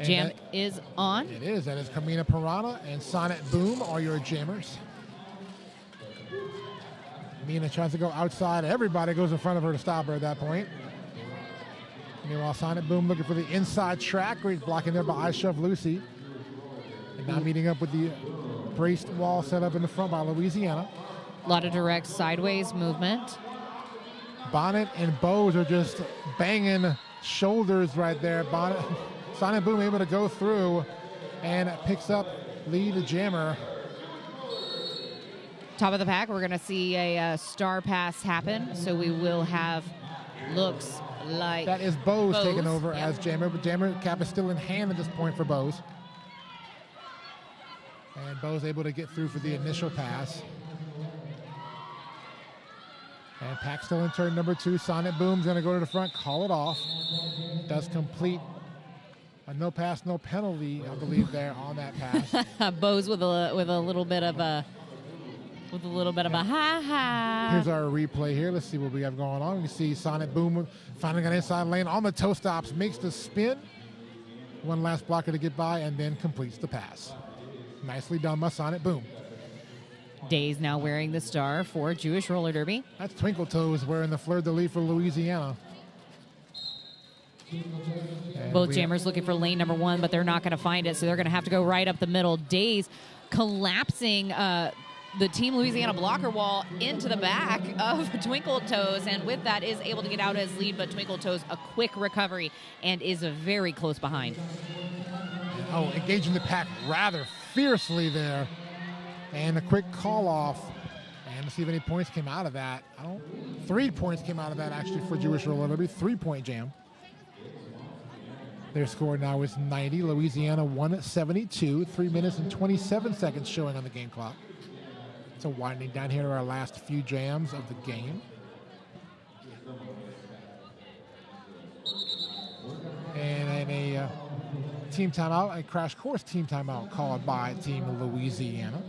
Jam is on. It is. That is Kamina Piranha and Sonnet Boom are your jammers. Kamina tries to go outside. Everybody goes in front of her to stop her at that point. Meanwhile, Sonnet Boom looking for the inside track. Great blocking there by I Shove Lucy. And now meeting up with the braced wall set up in the front by Louisiana. A lot of direct sideways movement. Bonnet and Bose are just banging shoulders right there. Bonnet... Sonnet Boom able to go through and picks up lead jammer. Top of the pack, we're going to see a star pass happen. So we will have, looks like... That is Bose taking over as jammer, but jammer cap is still in hand at this point for Bose. And Bose able to get through for the initial pass. And pack still in turn number 2. Sonnet Boom's going to go to the front, call it off. Does complete a no pass, no penalty, I believe, there on that pass. Bose with a little bit of a ha ha. Here's our replay here. Let's see what we have going on. We see Sonnet Boom finding an inside lane on the toe stops, makes the spin. One last blocker to get by, and then completes the pass. Nicely done by Sonnet Boom. Days now wearing the star for Jewish Roller Derby. That's Twinkle Toes wearing the fleur de lis for Louisiana. And both jammers looking for lane number 1, but they're not going to find it, so they're going to have to go right up the middle. Days collapsing the Team Louisiana blocker wall into the back of Twinkle Toes, and with that is able to get out as lead, but Twinkle Toes a quick recovery and is very close behind. Oh, engaging the pack rather fiercely there. And a quick call off. And let's see if any points came out of that. 3 points came out of that actually for Jewish Roller Derby. 3-point jam. Their score now is 90. Louisiana 172. 3 minutes and 27 seconds showing on the game clock. So winding down here to our last few jams of the game. And a team timeout, a crash course team timeout called by Team Louisiana.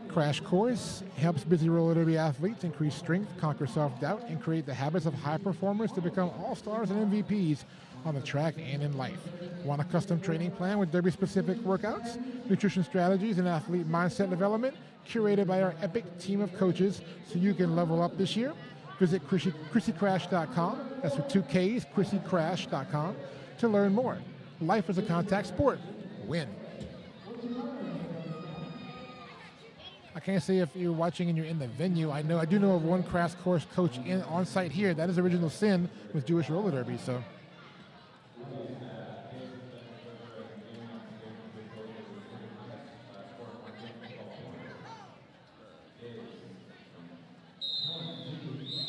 Crash Course helps busy roller derby athletes increase strength, conquer self-doubt, and create the habits of high performers to become all-stars and MVPs on the track and in life. Want a custom training plan with derby-specific workouts, nutrition strategies, and athlete mindset development curated by our epic team of coaches so you can level up this year? Visit ChrissyCrash.com, that's with 2 Ks, ChrissyCrash.com, to learn more. Life is a contact sport. Win. I can't say if you're watching and you're in the venue. I do know of one crash course coach on site here. That is Original Sin with Jewish Roller Derby. So,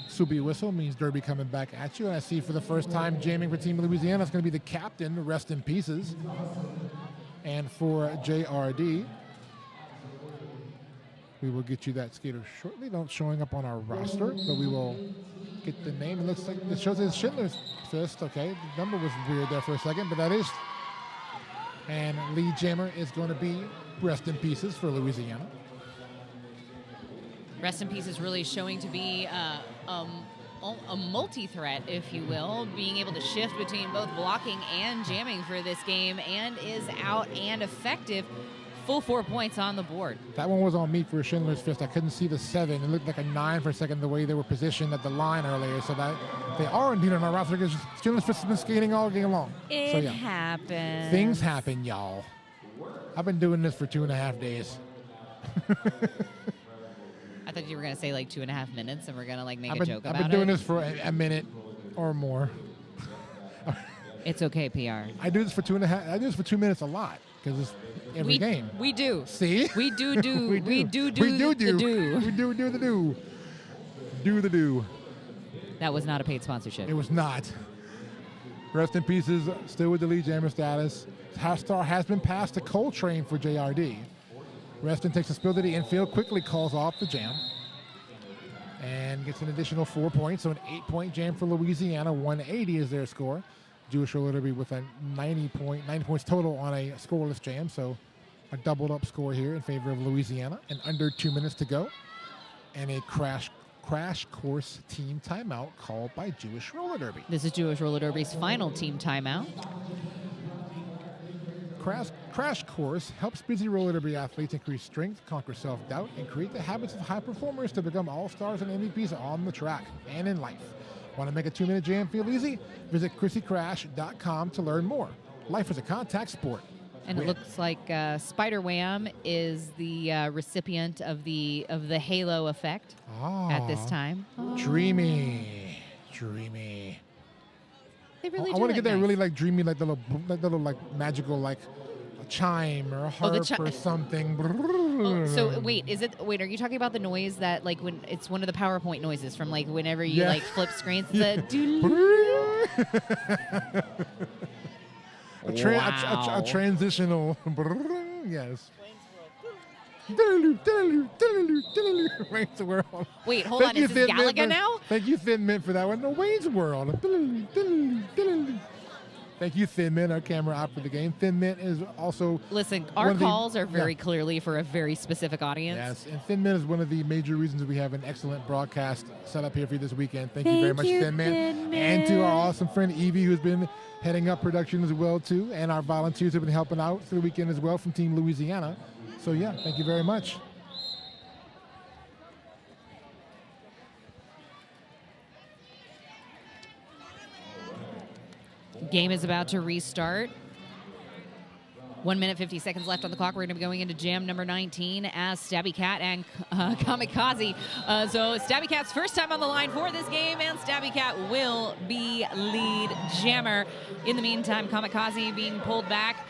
Subi whistle means Derby coming back at you. And I see for the first time jamming for Team Louisiana, it's going to be the captain, rest in pieces. And for JRD, we will get you that skater shortly. Not showing up on our roster, but we will get the name. It looks like it shows it's Schindler's Fist. Okay, the number was weird there for a second, but that is. And lead jammer is going to be Rest in Pieces for Louisiana. Rest in Peace is really showing to be a multi-threat, if you will, being able to shift between both blocking and jamming for this game, and is out and effective. Full 4 points on the board. That one was on me for Schindler's Fist. I couldn't see the 7. It looked like a 9 for a second the way they were positioned at the line earlier. So that they are indeed on our roster because Schindler's Fist has been skating all game long. It happens. Things happen, y'all. I've been doing this for 2.5 days. I thought you were going to say like 2.5 minutes and we're going to like make a joke about it. I've been doing this for a minute or more. It's okay, PR. I do this for 2.5. I do this for 2 minutes a lot because it's every game. We do. See? We do. We do the do. Do the do. That was not a paid sponsorship. It was not. Rest in Pieces, still with the lead jammer status. Star has been passed to Coltrane for JRD. Reston takes a spill to the infield, quickly calls off the jam, and gets an additional 4 points. So an 8-point jam for Louisiana. 180 is their score. Jewish Roller Derby with a 90 points total on a scoreless jam. So a doubled up score here in favor of Louisiana. And under 2 minutes to go. And a crash course team timeout called by Jewish Roller Derby. This is Jewish Roller Derby's final team timeout. Crash course helps busy roller derby athletes increase strength, conquer self-doubt, and create the habits of high performers to become all-stars and MVPs on the track and in life. Want to make a 2-minute jam feel easy? Visit ChrissyCrash.com to learn more. Life is a contact sport. And it looks like Spider Wham is the recipient of the halo effect at this time. Dreamy. They really I want to get that really like dreamy, like little like magical like a chime or a harp or something. So wait, are you talking about the noise that like when it's one of the PowerPoint noises from like whenever you like flip screens? It's a transitional. Yes. Wayne's World. Wait, hold on. Is this Galaga now? Thank you, Thin Mint, for that one. No, Wayne's World. Thank you, Thin Mint, our camera op for the game. Thin Mint is also... Listen, our calls are very clearly for a very specific audience. Yes, and Thin Mint is one of the major reasons we have an excellent broadcast set up here for you this weekend. Thank you very much, Thin Mint. And to our awesome friend, Evie, who's been heading up production as well, too. And our volunteers have been helping out through the weekend as well from Team Louisiana. So, yeah, thank you very much. Game is about to restart. 1 minute, 50 seconds left on the clock. We're going to be going into jam number 19 as Stabby Cat and Kamikaze. So Stabby Cat's first time on the line for this game, and Stabby Cat will be lead jammer. In the meantime, Kamikaze being pulled back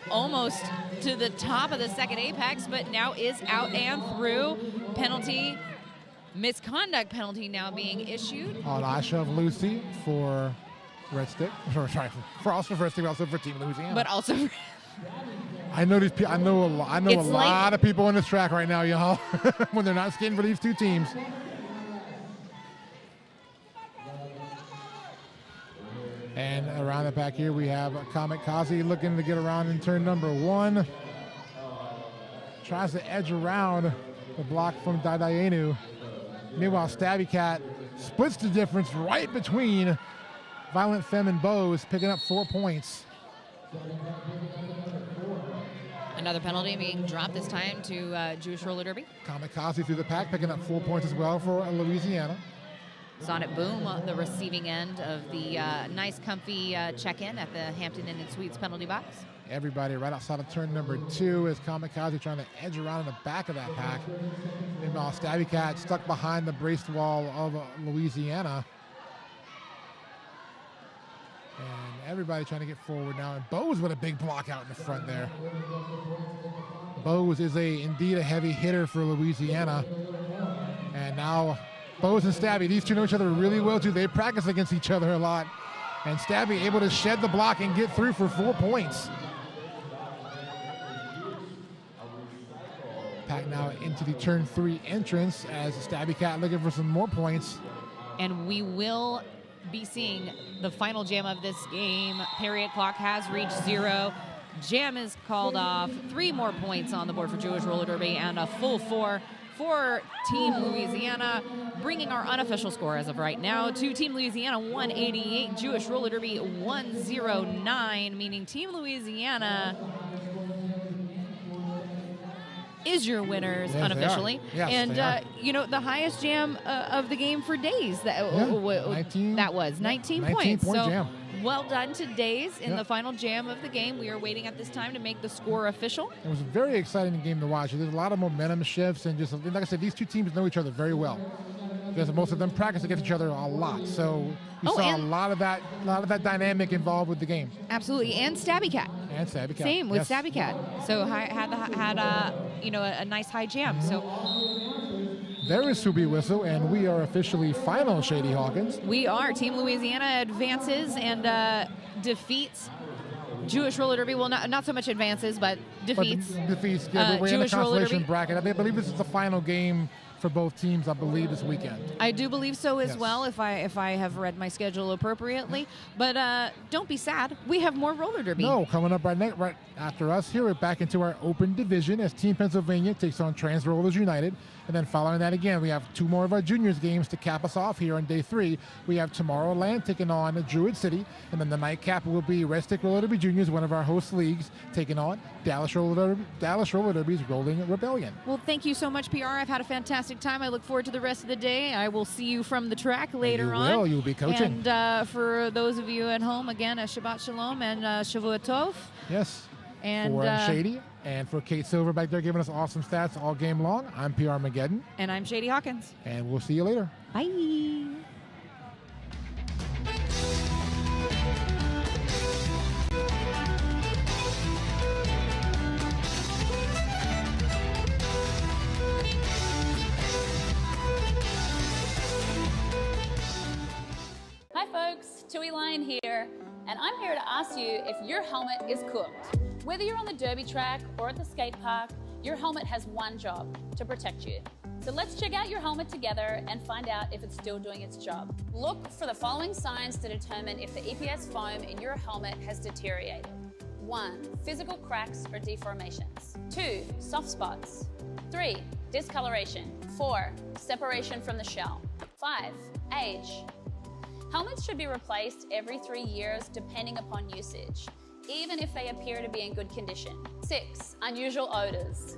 almost to the top of the second apex, but now is out and through. Penalty, misconduct penalty now being issued. On Asha of Lucy for Red Stick. Sorry, for also for Red Stick, also for Team Louisiana. But also I know these people. I know a lot of people on this track right now, y'all. When they're not skating for these two teams. And around the back here, we have Kamikaze looking to get around in turn number 1. Tries to edge around the block from Daidainu. Meanwhile, Stabby Cat splits the difference right between Violent Femme and Bose, picking up 4 points. Another penalty being dropped this time to Jewish Roller Derby. Kamikaze through the pack, picking up 4 points as well for Louisiana. Sonic Boom on the receiving end of the nice, comfy check-in at the Hampton Inn and Suites penalty box. Everybody right outside of turn number 2 is Kamikaze trying to edge around in the back of that pack. Meanwhile, Stabby Cat stuck behind the braced wall of Louisiana. And everybody trying to get forward now. And Bose with a big block out in the front there. Bose is indeed a heavy hitter for Louisiana. And now Bose and Stabby, these two know each other really well too. They practice against each other a lot. And Stabby able to shed the block and get through for 4 points. Pack now into the turn 3 entrance as Stabby Cat looking for some more points. And we will be seeing the final jam of this game. Period clock has reached 0. Jam is called off. 3 more points on the board for Jewish Roller Derby, and a full 4 for Team Louisiana, bringing our unofficial score as of right now to Team Louisiana 188, Jewish Roller Derby 109, meaning Team Louisiana is your winners unofficially. Yes, and you know, the highest jam of the game for days that 19 points. Point so jam. well done to Days in the final jam of the game. We are waiting at this time to make the score official. It was a very exciting game to watch. There's a lot of momentum shifts, and just like I said, these two teams know each other very well because most of them practice against each other a lot. So you saw a lot of that dynamic involved with the game. Absolutely, and Stabby Cat. And Stabby Cat. Same with Stabby Cat. So had a nice high jam. So there is Subi Whistle, and we are officially final, Shady Hawkins. We are. Team Louisiana advances and defeats Jewish Roller Derby. Well, not so much advances, but defeats. Defeats. Yeah, we're Jewish in the Roller consolation Derby. bracket. I believe this is the final game for both teams, I believe, this weekend. I do believe so as Yes. well, if I have read my schedule appropriately. But don't be sad. We have more roller derby. No, coming up right after us here, we're back into our open division as Team Pennsylvania takes on Trans Rollers United. And then following that again, we have 2 more of our juniors games to cap us off here on day 3. We have Tomorrowland taking on Druid City. And then the nightcap will be Red Stick Roller Derby Juniors, one of our host leagues, taking on Dallas Roller Derby's Rolling Rebellion. Well, thank you so much, PR. I've had a fantastic time. I look forward to the rest of the day. I will see you from the track later on. You'll be coaching. And for those of you at home, again, Shabbat Shalom and Shavua Tov. Yes. And for Shady and for Kate Silver back there giving us awesome stats all game long. I'm PR Mageddon. And I'm Shady Hawkins. And we'll see you later. Bye. Hi folks, Tui Lion here, and I'm here to ask you if your helmet is cooked. Whether you're on the derby track or at the skate park, your helmet has one job, to protect you. So let's check out your helmet together and find out if it's still doing its job. Look for the following signs to determine if the EPS foam in your helmet has deteriorated. 1. Physical cracks or deformations. 2. Soft spots. 3. Discoloration. 4. Separation from the shell. 5. Age. Helmets should be replaced every 3 years depending upon usage, even if they appear to be in good condition. 6. Unusual odors.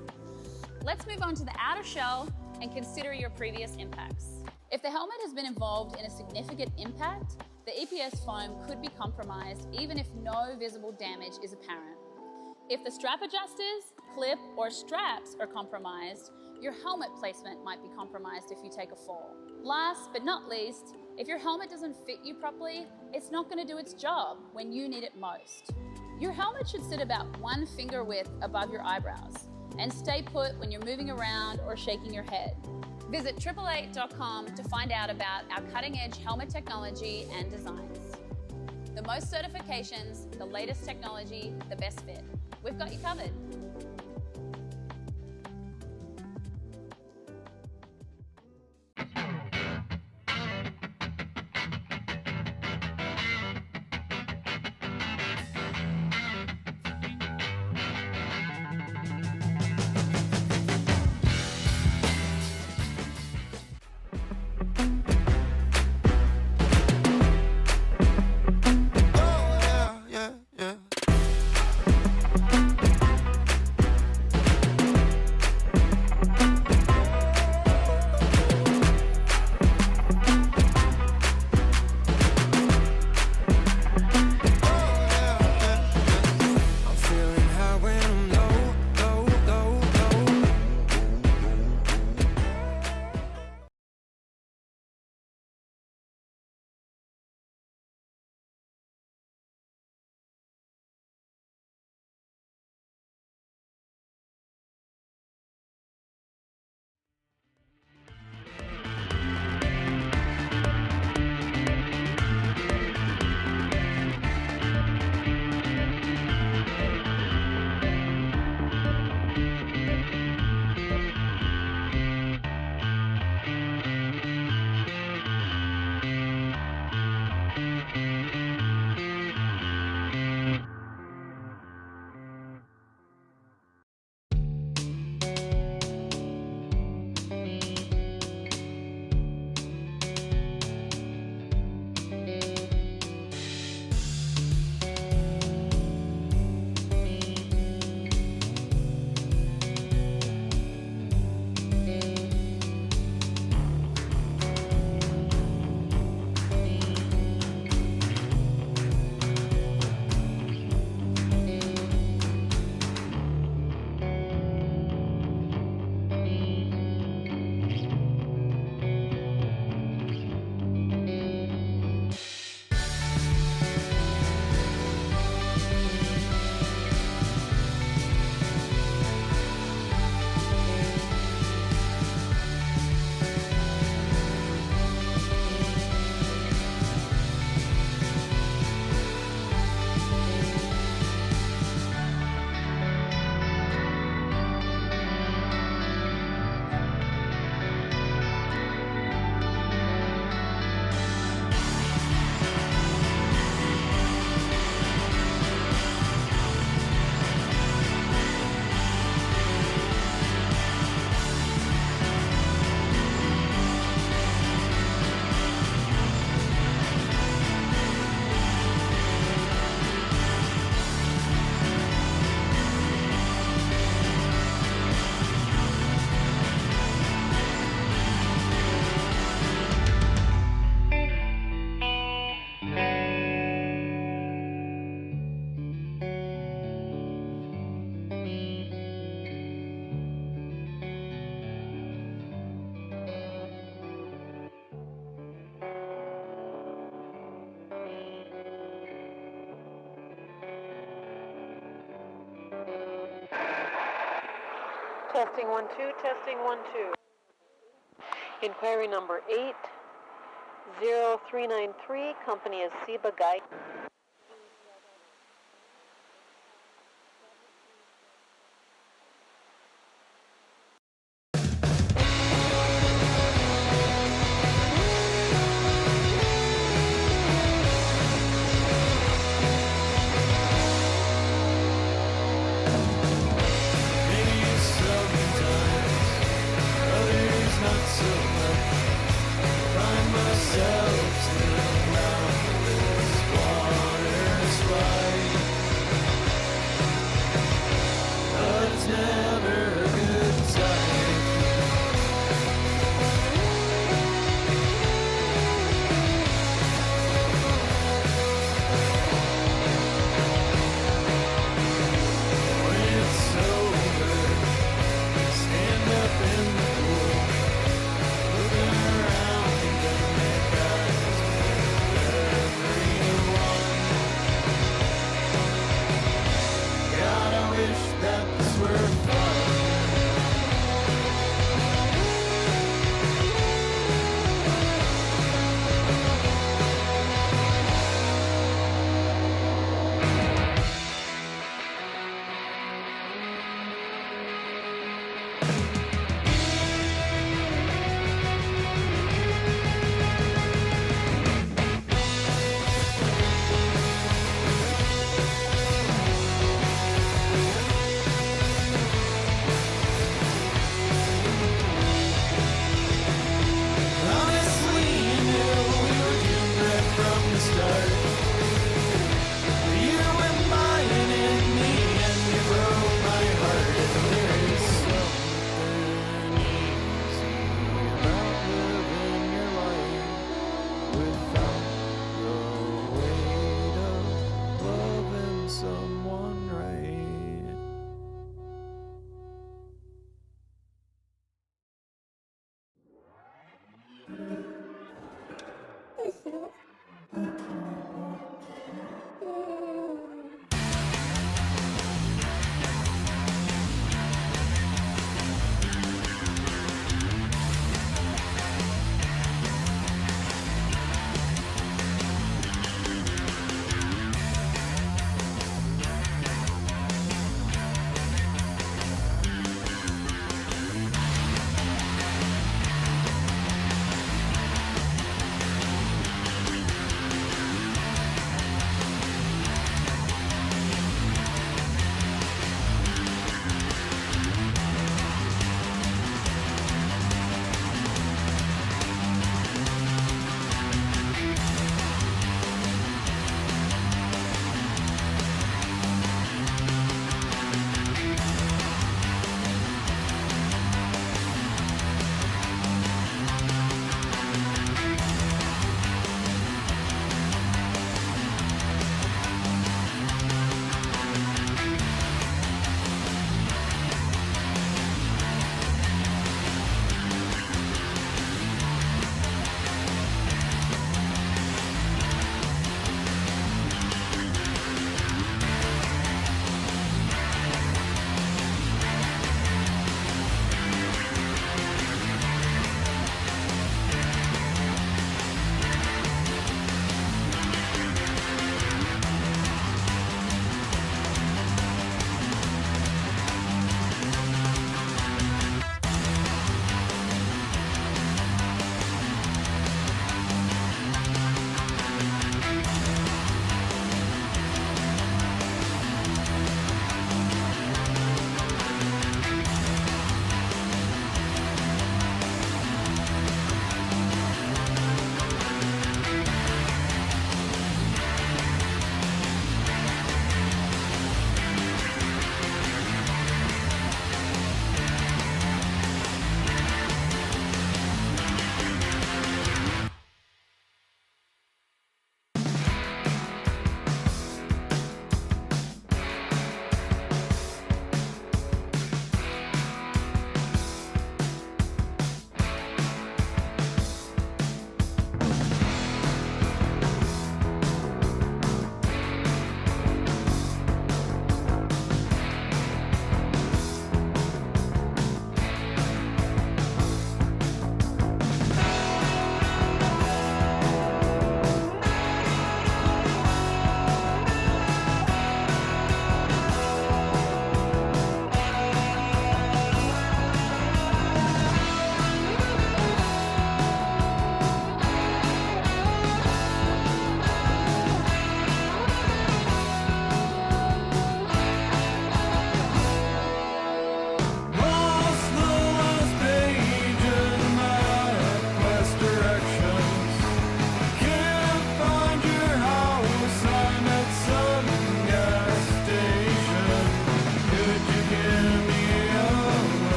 Let's move on to the outer shell and consider your previous impacts. If the helmet has been involved in a significant impact, the EPS foam could be compromised even if no visible damage is apparent. If the strap adjusters, clip, or straps are compromised, your helmet placement might be compromised if you take a fall. Last but not least, if your helmet doesn't fit you properly, it's not going to do its job when you need it most. Your helmet should sit about 1 finger width above your eyebrows and stay put when you're moving around or shaking your head. Visit 888.com to find out about our cutting-edge helmet technology and designs. The most certifications, the latest technology, the best fit. We've got you covered. Testing 1 2, testing 1 2. Inquiry number 80393, company is Seba Guide.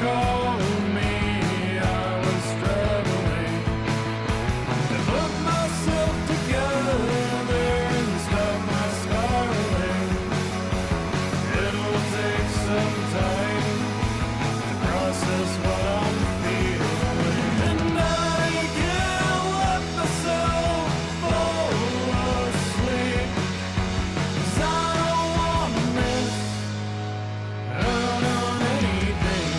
calling me. I was struggling to put myself together and stop my spiraling. It'll take some time to process what I'm feeling, and I can't let myself fall asleep, 'cause I don't wanna miss out on anything.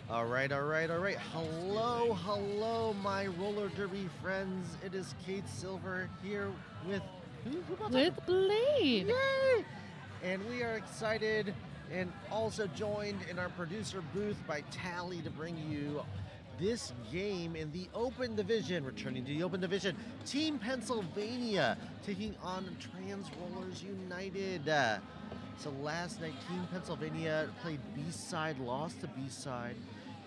All right. Hello, my roller derby friends. It is Kate Silver here with With Blade. Yay! And we are excited and also joined in our producer booth by Tally to bring you this game in the Open Division. Returning to the Open Division, Team Pennsylvania taking on Trans Rollers United. So last night, Team Pennsylvania played B-Side, lost to B-Side,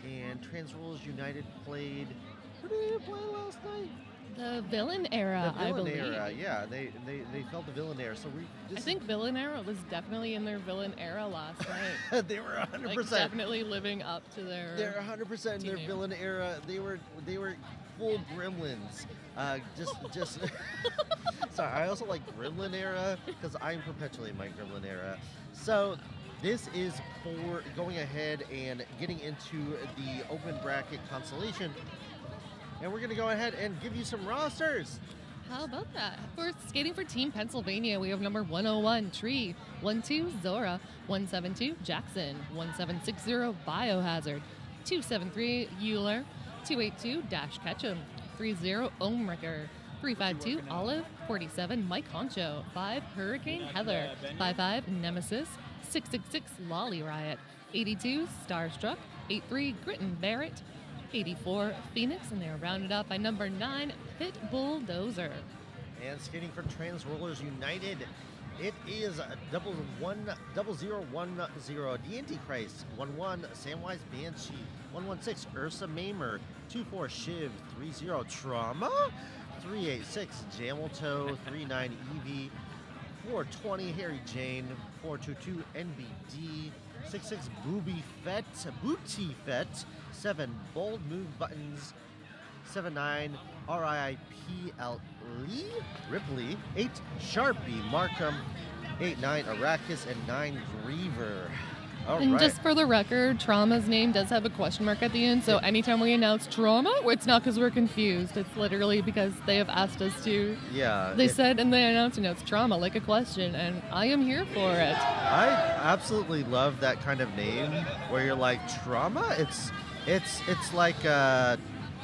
and Trans Rollers United played. Who did they play last night? The Villain Era, The Villain I believe. Era, yeah. They felt the Villain Era. So I think Villain Era was definitely in their Villain Era last night. They were 100%. Like, definitely living up to their. They're 100% in their name. Villain Era. They were full gremlins. Just sorry. I also like Gremlin Era because I'm perpetually in my Gremlin Era. So this is for going ahead and getting into the open bracket constellation. And we're going to go ahead and give you some rosters. How about that? For skating for Team Pennsylvania, we have number 101, Tree, 12, Zora, 172, Jackson, 1760, Biohazard, 273, Euler, 282, Dash Ketchum, 30, Omricker, 352, Olive, 47, Mike Honcho, 5, Hurricane Heather, 55, Nemesis, 666, Lolly Riot, 82, Starstruck, 83, Gritton Barrett, 84, Phoenix, and they're rounded up by number 9, Pit Bulldozer. And skating for Trans Rollers United, it is a 0010, The Antichrist, 11, Samwise Banshee, 116, Ursa Mamer, 24, Shiv, 30, Trauma, 386, Jamelto, 39, Evie, 420, Harry Jane, 422, NBD, 66, Booty Fett, 7, Bold Move Buttons, 79, RIPLE, Ripley, 8, Sharpie, Markham, 89, Arrakis, and 9, Griever. All And right. just for the record, Trauma's name does have a question mark at the end, so anytime we announce Trauma, it's not because we're confused. It's literally because they have asked us to. Yeah. They said in the announcement notes, Trauma, like a question, and I am here for it. I absolutely love that kind of name where you're like, Trauma? It's like,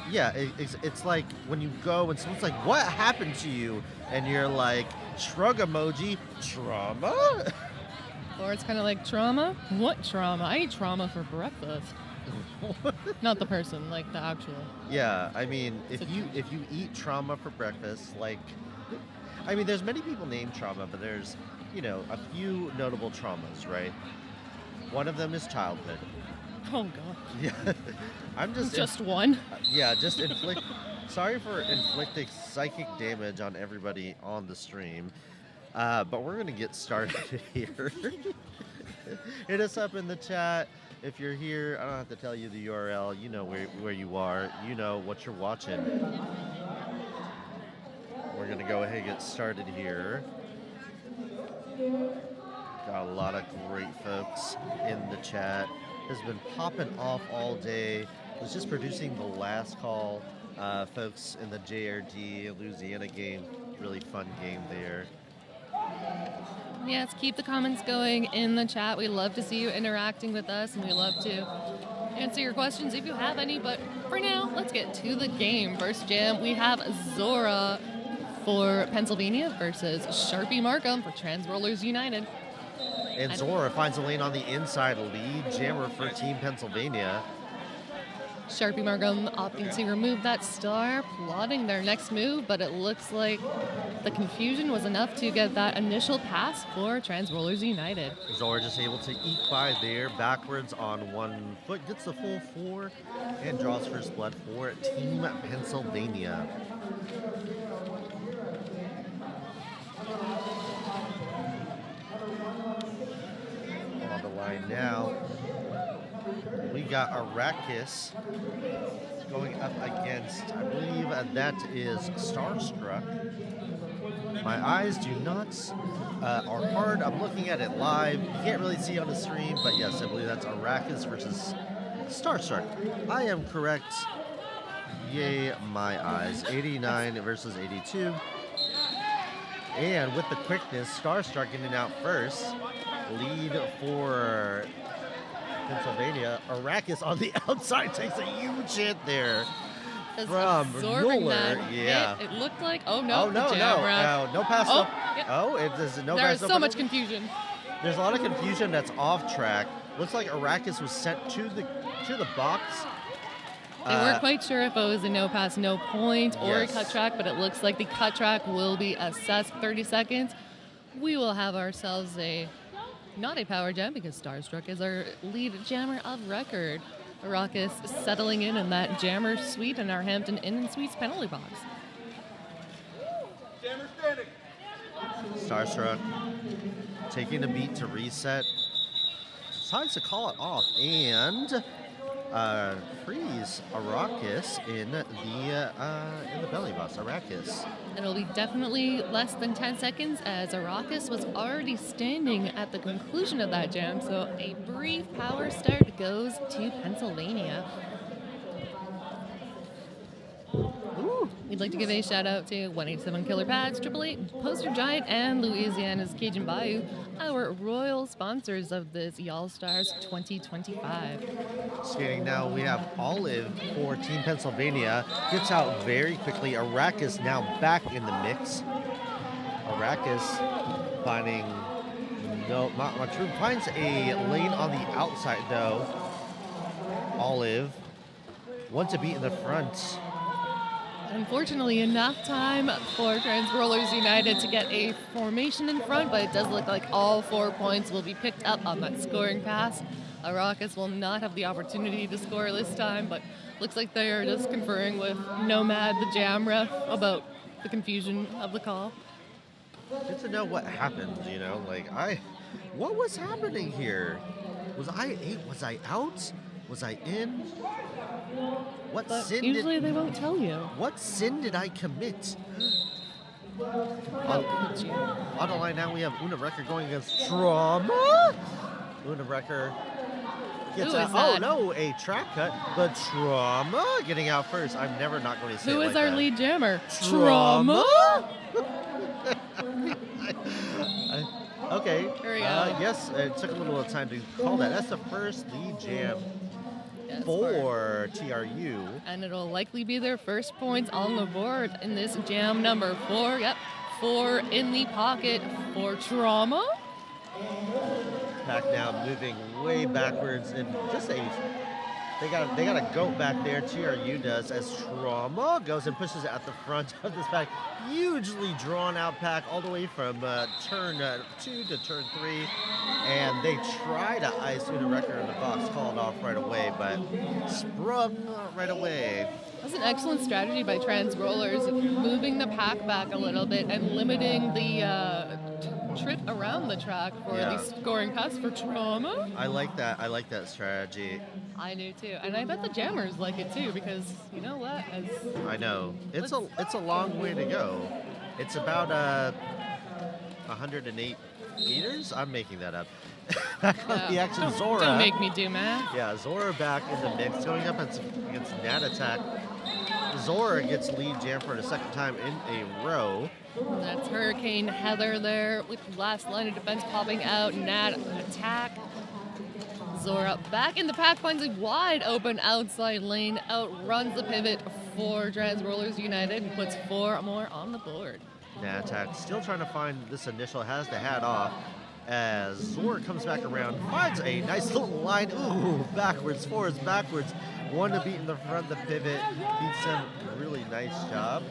it's like when you go and someone's like, what happened to you? And you're like, shrug emoji, Trauma? Or it's kind of like, Trauma? What trauma? I eat trauma for breakfast. Not the person, like the actual. Yeah, I mean, if you eat trauma for breakfast, like, I mean, there's many people named Trauma, but there's, a few notable traumas, right? One of them is childhood. Oh, God. Yeah, I'm just one. Yeah, just inflict. Sorry for inflicting psychic damage on everybody on the stream, but we're gonna get started here. Hit us up in the chat if you're here. I don't have to tell you the URL. You know where you are. You know what you're watching. We're gonna go ahead and get started here. Got a lot of great folks in the chat. Has been popping off all day. Was just producing the last call. Folks in the JRD Louisiana game. Really fun game there. Yes, keep the comments going in the chat. We love to see you interacting with us, and we love to answer your questions if you have any. But for now, let's get to the game. First jam, we have Zora for Pennsylvania versus Sharpie Markham for Trans Rollers United. And Zora finds a lane on the inside, lead jammer for Team Pennsylvania. Sharpie Markham opting to remove that star, plotting their next move, but it looks like the confusion was enough to get that initial pass for Trans Rollers United. Zora just able to eke by there, backwards on one foot, gets the full 4, and draws first blood for Team Pennsylvania. On the line now, we got Arrakis going up against, I believe that is Starstruck. My eyes do not, are hard. I'm looking at it live. You can't really see on the stream, but yes, I believe that's Arrakis versus Starstruck. I am correct. Yay, my eyes. 89 versus 82. And with the quickness, Starstruck getting out first. Lead for Pennsylvania. Arrakis on the outside takes a huge hit there from Mueller. Yeah. It looked like, oh no, no pass up. Yep. It is no There pass is up. so much confusion. There's a lot of confusion that's off track. Looks like Arrakis was sent to the box. They weren't quite sure if it was a no pass, no point or Yes. a cut track, but it looks like the cut track will be assessed 30 seconds. We will have ourselves not a power jam because Starstruck is our lead jammer of record. Arrakis settling in that jammer suite in our Hampton Inn and Suites penalty box. Starstruck taking a beat to reset. Decides to call it off and freeze Arrakis in the belly box. Arrakis. It'll be definitely less than 10 seconds as Arrakis was already standing at the conclusion of that jam, so a brief power start goes to Pennsylvania. We'd like to give a shout out to 187 Killer Pads, 888 Poster Giant, and Louisiana's Cajun Bayou, our royal sponsors of this Y'all Stars 2025. Skating now, we have Olive for Team Pennsylvania. Gets out very quickly. Arrakis now back in the mix. Arrakis finding not much room. Finds a lane on the outside though. Olive wants to beat in the front. Unfortunately, enough time for Trans Rollers United to get a formation in front, but it does look like all 4 points will be picked up on that scoring pass. Arrakis will not have the opportunity to score this time, but looks like they are just conferring with Nomad, the jam ref, about the confusion of the call. Good to know what happened, you know, what was happening here? Was I out? Was I in? What But sin usually they won't tell you. What sin did I commit? How could you? On the line now we have Una Wrecker going against Trauma. Una Wrecker gets Who out. is Oh that? no, a track cut, but Trauma getting out first. I'm never not going to say Who it is like our that. lead jammer? Trauma? Okay. Here we go. Yes, it took a little time to call that. That's the first lead jam for TRU. And it'll likely be their first points on the board in this jam number 4. Yep, 4 in the pocket for Trauma. Pack now moving way backwards and just they got a goat back there. TRU does as Trauma goes and pushes it at the front of this pack. Hugely drawn out pack all the way from turn 2 to turn 3, and they try to ice Una Wrecker in the box, called off right away, but sprung right away. That's an excellent strategy by Trans Rollers, moving the pack back a little bit and limiting the trip around the track for the scoring pass for Trauma. I like that strategy. I do too, and I bet the jammers like it too, because you know what? I know it's a long way to go. It's about 108 meters. I'm making that up. Back on the action, Zora. Don't make me do math. Yeah, Zora back in the mix, going up against Nat Attack. Zora gets lead jam for the second time in a row. That's Hurricane Heather there with the last line of defense popping out. Nat Attack. Zora back in the pack, finds a wide open outside lane, outruns the pivot for Trans Rollers United and puts 4 more on the board. Nat Attack still trying to find this initial, has the hat off as Zora comes back around, finds a nice little line. Ooh, backwards, forwards, backwards. One to beat in the front, the pivot beats him. Really nice job.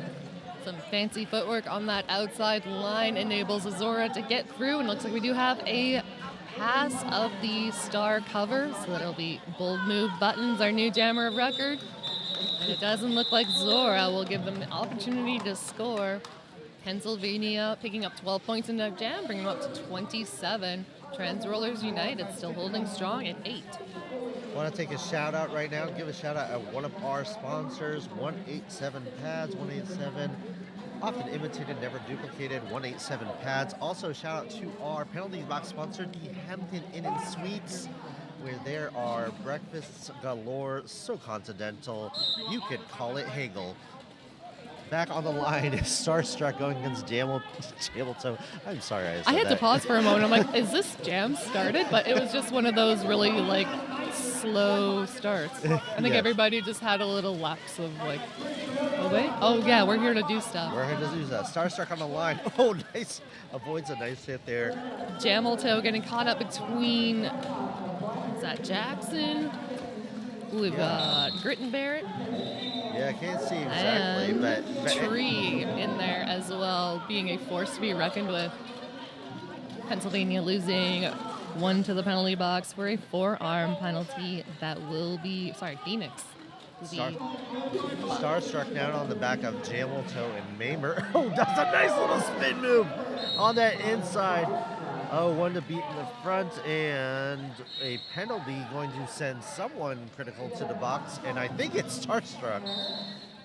Some fancy footwork on that outside line enables Zora to get through, and looks like we do have a pass of the star cover, so that'll be Bold Move Buttons, our new jammer of record. And it doesn't look like Zora will give them the opportunity to score. Pennsylvania picking up 12 points in that jam, bringing them up to 27. Trans Rollers United still holding strong at 8. Want to take a shout out right now, give a shout out at one of our sponsors, 187 Pads, 187. Often imitated, never duplicated, 187 Pads. Also, shout out to our penalty box sponsor, the Hampton Inn and Suites, where there are breakfasts galore, so continental, you could call it Hegel. Back on the line is Starstruck going against Jamelto. I'm sorry I said I had that. to pause for a moment. I'm like, is this jam started? But it was just one of those really, slow starts. I think Yes. everybody just had a little lapse of oh, wait. Oh, yeah, we're here to do stuff. We're here to do that. Starstruck on the line. Oh, nice. Avoids a nice hit there. Jamelto getting caught up between, is that Jackson? We've got Grit and Barrett. Yeah, I can't see exactly, and but Tree in there as well, being a force to be reckoned with. Pennsylvania losing 1 to the penalty box for a forearm penalty that will be, Phoenix. Starstruck down on the back of Jamilto and Mamer. Oh, that's a nice little spin move on that inside. Oh, 1 to beat in the front, and a penalty going to send someone critical to the box, and I think it's Starstruck.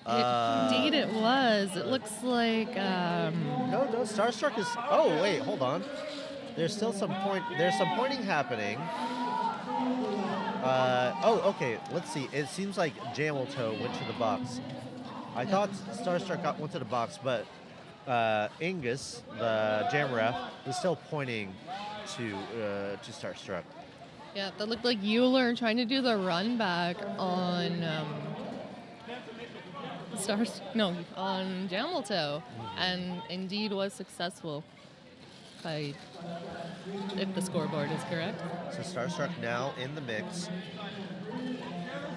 Indeed it was. It looks like... No, Starstruck is... Oh, wait, hold on. There's still some pointing happening. Okay, let's see. It seems like Jamilto went to the box. I thought Starstruck went to the box, but Angus, the jam ref, was still pointing to Starstruck. Yeah, that looked like Euler trying to do the run back on on Jamilto, and indeed was successful. If the scoreboard is correct. So Starstruck now in the mix,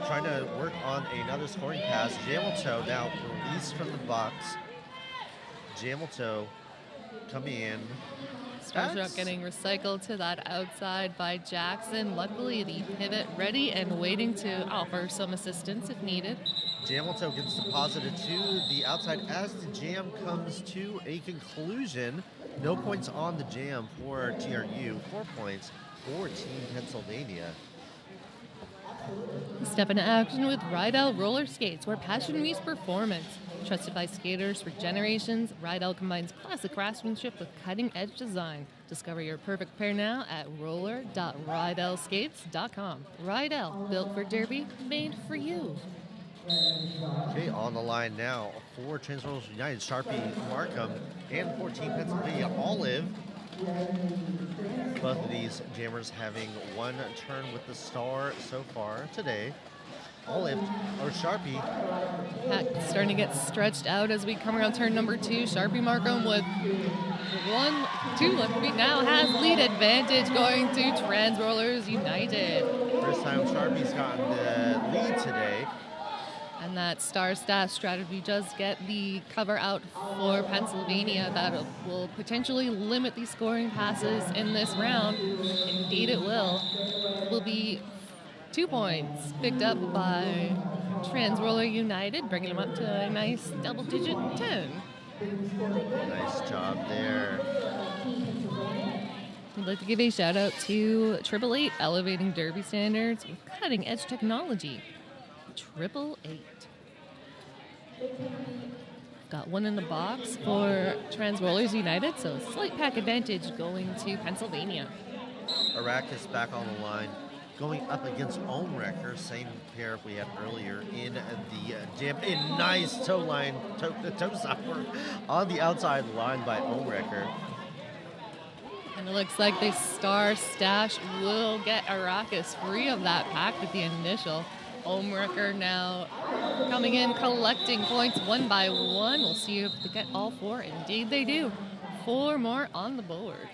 trying to work on another scoring pass. Jamilto now released from the box. Jamilto coming in. Starstruck getting recycled to that outside by Jackson. Luckily, the pivot ready and waiting to offer some assistance if needed. Jamilto gets deposited to the outside as the jam comes to a conclusion. No points on the jam for TRU. 4 points for Team Pennsylvania. Step into action with Rydell roller skates, where passion meets performance. Trusted by skaters for generations, Rydell combines classic craftsmanship with cutting-edge design. Discover your perfect pair now at roller.rydellskates.com. Rydell, built for derby, made for you. Okay, on the line now for Transworld United, Sharpie Markham, and for Team Pennsylvania, Olive. Both of these jammers having one turn with the star so far today. Olive, or Sharpie. Starting to get stretched out as we come around turn number 2. Sharpie Markham with 2 left feet now has lead advantage going to Transrollers United. First time Sharpie's gotten the lead today. And that star staff strategy does get the cover out for Pennsylvania. That will potentially limit the scoring passes in this round. Indeed it will. It will be 2 points picked up by Transroller United, bringing them up to a nice double-digit 10. Nice job there. I'd like to give a shout-out to 888, elevating derby standards with cutting-edge technology. 888. Got one in the box for Transrollers United, so slight pack advantage going to Pennsylvania. Arrakis back on the line, going up against Ownwrecker, same pair we had earlier in the jam. A nice toe stopper on the outside line by Ownwrecker. And it looks like the star stash will get Arrakis free of that pack with the initial. Ownwrecker now coming in, collecting points one by one. We'll see if they get all 4. Indeed they do. 4 more on the board.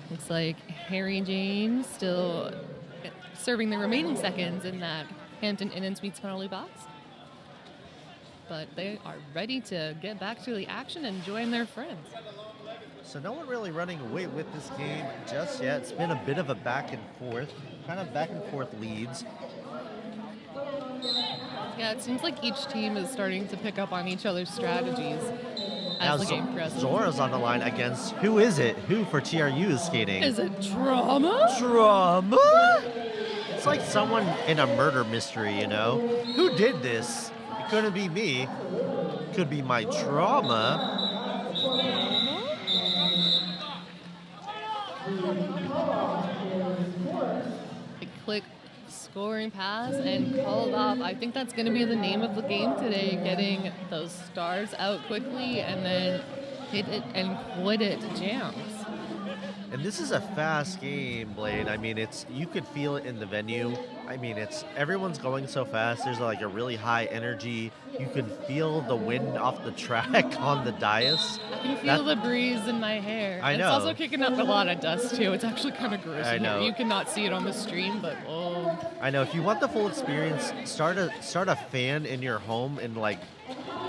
Looks like Harry James still serving the remaining seconds in that Hampton Inn & Suites penalty box. But they are ready to get back to the action and join their friends. So no one really running away with this game just yet. It's been a bit of a back and forth leads. Yeah, it seems like each team is starting to pick up on each other's strategies as the game progresses. Zora's on the line against, who is it? Who for TRU is skating? Is it Drama? Drama? It's like someone in a murder mystery, you know? Who did this? It couldn't be me. Could be my trauma. A quick scoring pass and called off. I think that's going to be the name of the game today, getting those stars out quickly and then hit it and quit it jams. And this is a fast game, Blade. I mean, you could feel it in the venue. I mean, everyone's going so fast. There's like a really high energy. You can feel the wind off the track on the dais. I can feel the breeze in my hair. I know. It's also kicking up a lot of dust too. It's actually kind of gross. I in here. know. You cannot see it on the stream, but oh. I know. If you want the full experience, start a fan in your home and like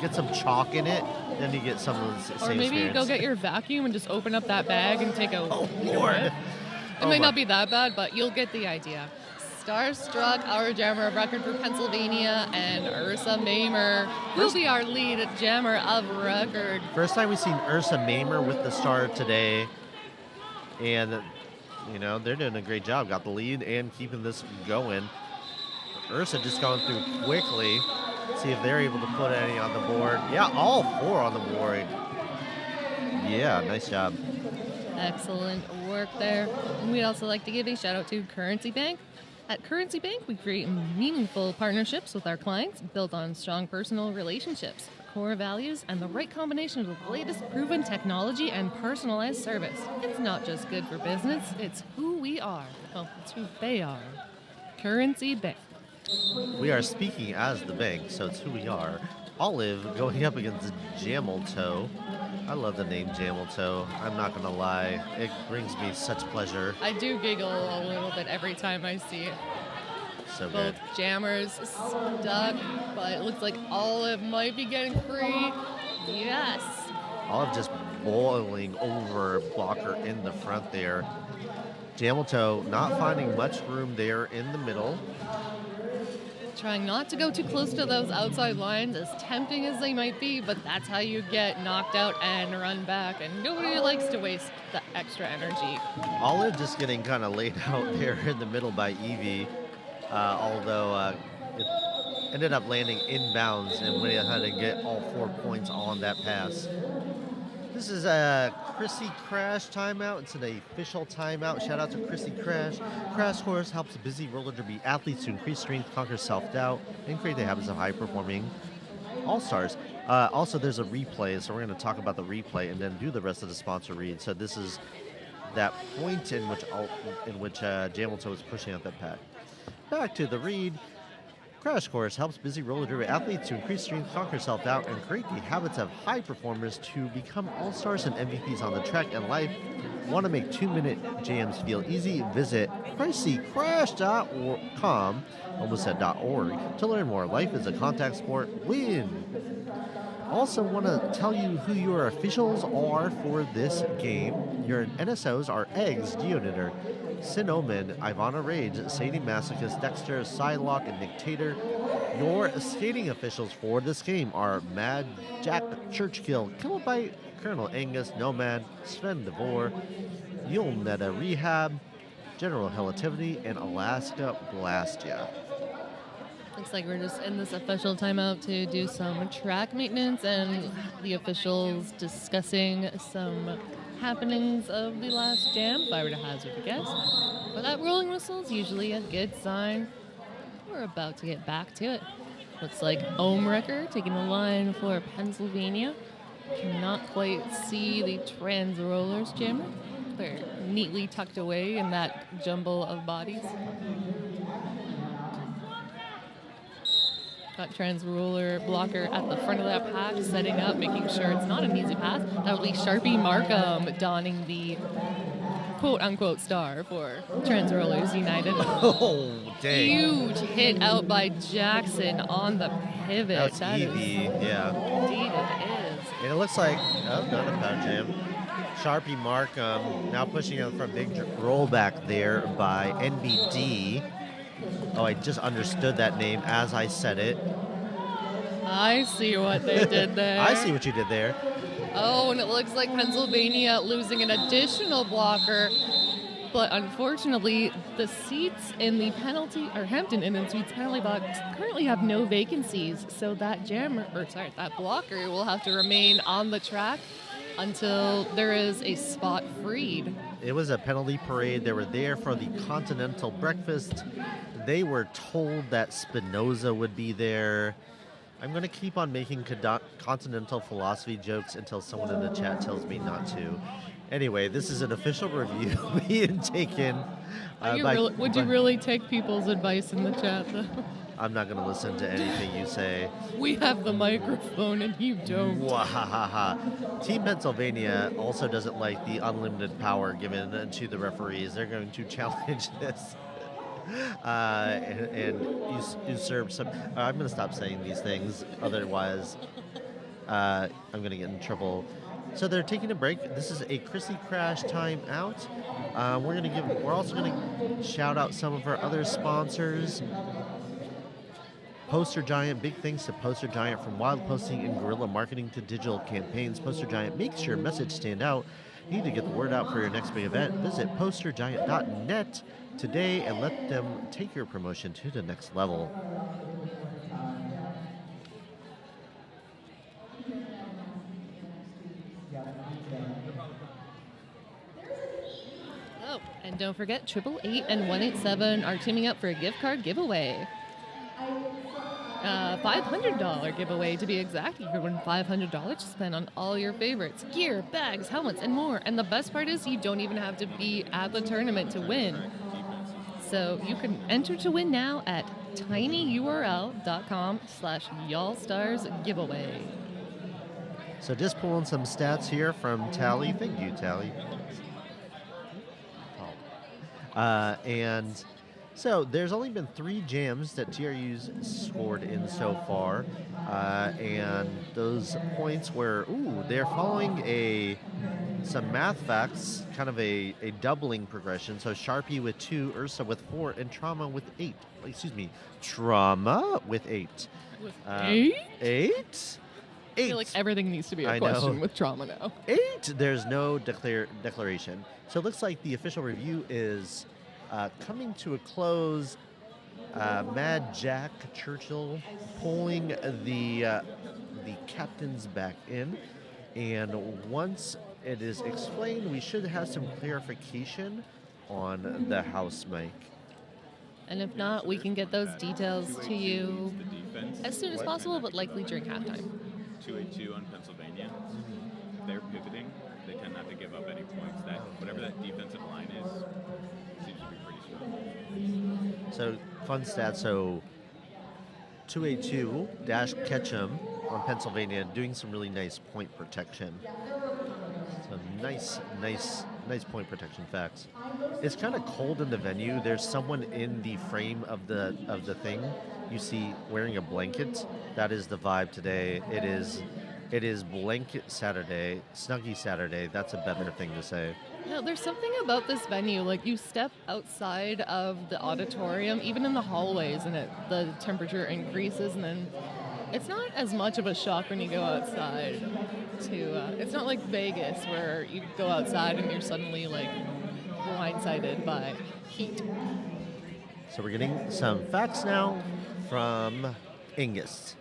get some chalk in it. Then you get some of the same Or maybe experience. go get your vacuum and just open up that bag and take a. Oh Lord! It might not be that bad, but you'll get the idea. Starstruck, our jammer of record for Pennsylvania, and Ursa Mamer will be our lead jammer of record. First time we've seen Ursa Mamer with the star today, and they're doing a great job. Got the lead and keeping this going. Ursa just going through quickly. See if they're able to put any on the board. Yeah, all 4 on the board. Yeah, nice job. Excellent work there. And we'd also like to give a shout out to Currency Bank. At Currency Bank, we create meaningful partnerships with our clients built on strong personal relationships, core values, and the right combination of the latest proven technology and personalized service. It's not just good for business, it's who we are. Oh, it's who they are. Currency Bank. We are speaking as the bank, so it's who we are. Olive going up against Jameltoe. I love the name Jameltoe. I'm not going to lie. It brings me such pleasure. I do giggle a little bit every time I see it. So Both good. jammers stuck, but it looks like Olive might be getting free. Yes. Olive just boiling over blocker in the front there. Jameltoe not finding much room there in the middle. Trying not to go too close to those outside lines, as tempting as they might be, but that's how you get knocked out and run back, and nobody likes to waste the extra energy. Olive just getting kind of laid out there in the middle by Evie, although it ended up landing inbounds and went ahead and get all 4 points on that pass. This is a Chrissy Crash timeout. It's an official timeout. Shout out to Chrissy Crash. Crash Course helps busy roller derby athletes to increase strength, conquer self-doubt, and create the habits of high-performing all-stars. Also, there's a replay, so we're going to talk about the replay and then do the rest of the sponsor read. So this is that point in which Jameltoe is pushing out that pack. Back to the read. Crash Course helps busy roller derby athletes to increase strength, conquer self-doubt, and create the habits of high performers to become all-stars and MVPs on the track and life. Want to make 2-minute jams feel easy? Visit crazycrash.com, almost said .org, to learn more. Life is a contact sport. Win! Also want to tell you who your officials are for this game. Your NSOs are Eggs, Geonitter, Sinoman, Ivana Rage, Sadie Masochist, Dexter, Psylocke, and Dictator. Your skating officials for this game are Mad Jack Churchkill, Kilobyte, Colonel Angus, Nomad, Sven DeVore, Yulnetta Rehab, General Relativity, and Alaska Blastia. Looks like we're just in this official timeout to do some track maintenance and the officials discussing some happenings of the last jam, if I were to hazard a guess. But that rolling whistle is usually a good sign. We're about to get back to it. Looks like Ohmwrecker taking the line for Pennsylvania. Cannot quite see the Trans Rollers jammer. They're neatly tucked away in that jumble of bodies. Got Trans Roller Blocker at the front of that pack, setting up, making sure it's not an easy pass. That would be Sharpie Markham donning the quote-unquote star for Trans Rollers United. Oh, dang. Huge hit out by Jackson on the pivot. That's Evie, yeah. Indeed it is. And it looks like, not a bad jam. Sharpie Markham now pushing out for a big rollback there by NBD. Oh, I just understood that name as I said it. I see what they did there. I see what you did there. Oh, and it looks like Pennsylvania losing an additional blocker. But unfortunately, the seats in the Hampton Inn and Suites penalty box currently have no vacancies. So that that blocker will have to remain on the track until there is a spot freed. It was a penalty parade. They were there for the Continental Breakfast. They were told that Spinoza would be there. I'm going to keep on making continental philosophy jokes until someone in the chat tells me not to. Anyway, this is an official review being taken. Would you really take people's advice in the chat, though? I'm not going to listen to anything you say. We have the microphone and you don't. Wahahaha. Team Pennsylvania also doesn't like the unlimited power given to the referees. They're going to challenge this and usurp some. I'm going to stop saying these things, otherwise I'm going to get in trouble. So they're taking a break. This is a Chrissy Crash timeout. We're also going to shout out some of our other sponsors. Poster Giant, big thanks to Poster Giant, from wild posting and guerrilla marketing to digital campaigns. Poster Giant makes your message stand out. You need to get the word out for your next big event. Visit postergiant.net today and let them take your promotion to the next level. Oh, and don't forget, 888 and 187 are teaming up for a gift card giveaway. $500 giveaway to be exact. You can win $500 to spend on all your favorites: gear, bags, helmets, and more. And the best part is you don't even have to be at the tournament to win. So you can enter to win now at tinyurl.com/y'allstarsgiveaway. So just pulling some stats here from Tally. Thank you, Tally. And so there's only been 3 jams that TRU's scored in so far. And those points were, they're following some math facts, kind of a doubling progression. So Sharpie with 2, Ursa with 4, and Trauma with 8. Trauma with 8. With 8? 8? I feel like everything needs to be a question with Trauma now. 8? There's no declaration. So it looks like the official review is coming to a close. Mad Jack Churchill pulling the captains back in. And once it is explained, we should have some clarification on the house mic. And if not, we can get those details to you as soon as possible, but likely during halftime. 282 on Pennsylvania. If they're pivoting, they tend not to give up any points. That whatever that defensive line is, seems to be pretty strong. So fun stats. So 282 Dash Ketchum on Pennsylvania doing some really nice point protection. So nice point protection facts. It's kind of cold in the venue. There's someone in the frame of the thing you see wearing a blanket. That is the vibe today. It is blanket Saturday, Snuggie Saturday. That's a better thing to say. Yeah, there's something about this venue. Like, you step outside of the auditorium, even in the hallways, and the temperature increases, and then it's not as much of a shock when you go outside. It's not like Vegas where you go outside and you're suddenly like blindsided by heat. So we're getting some facts now from Angus.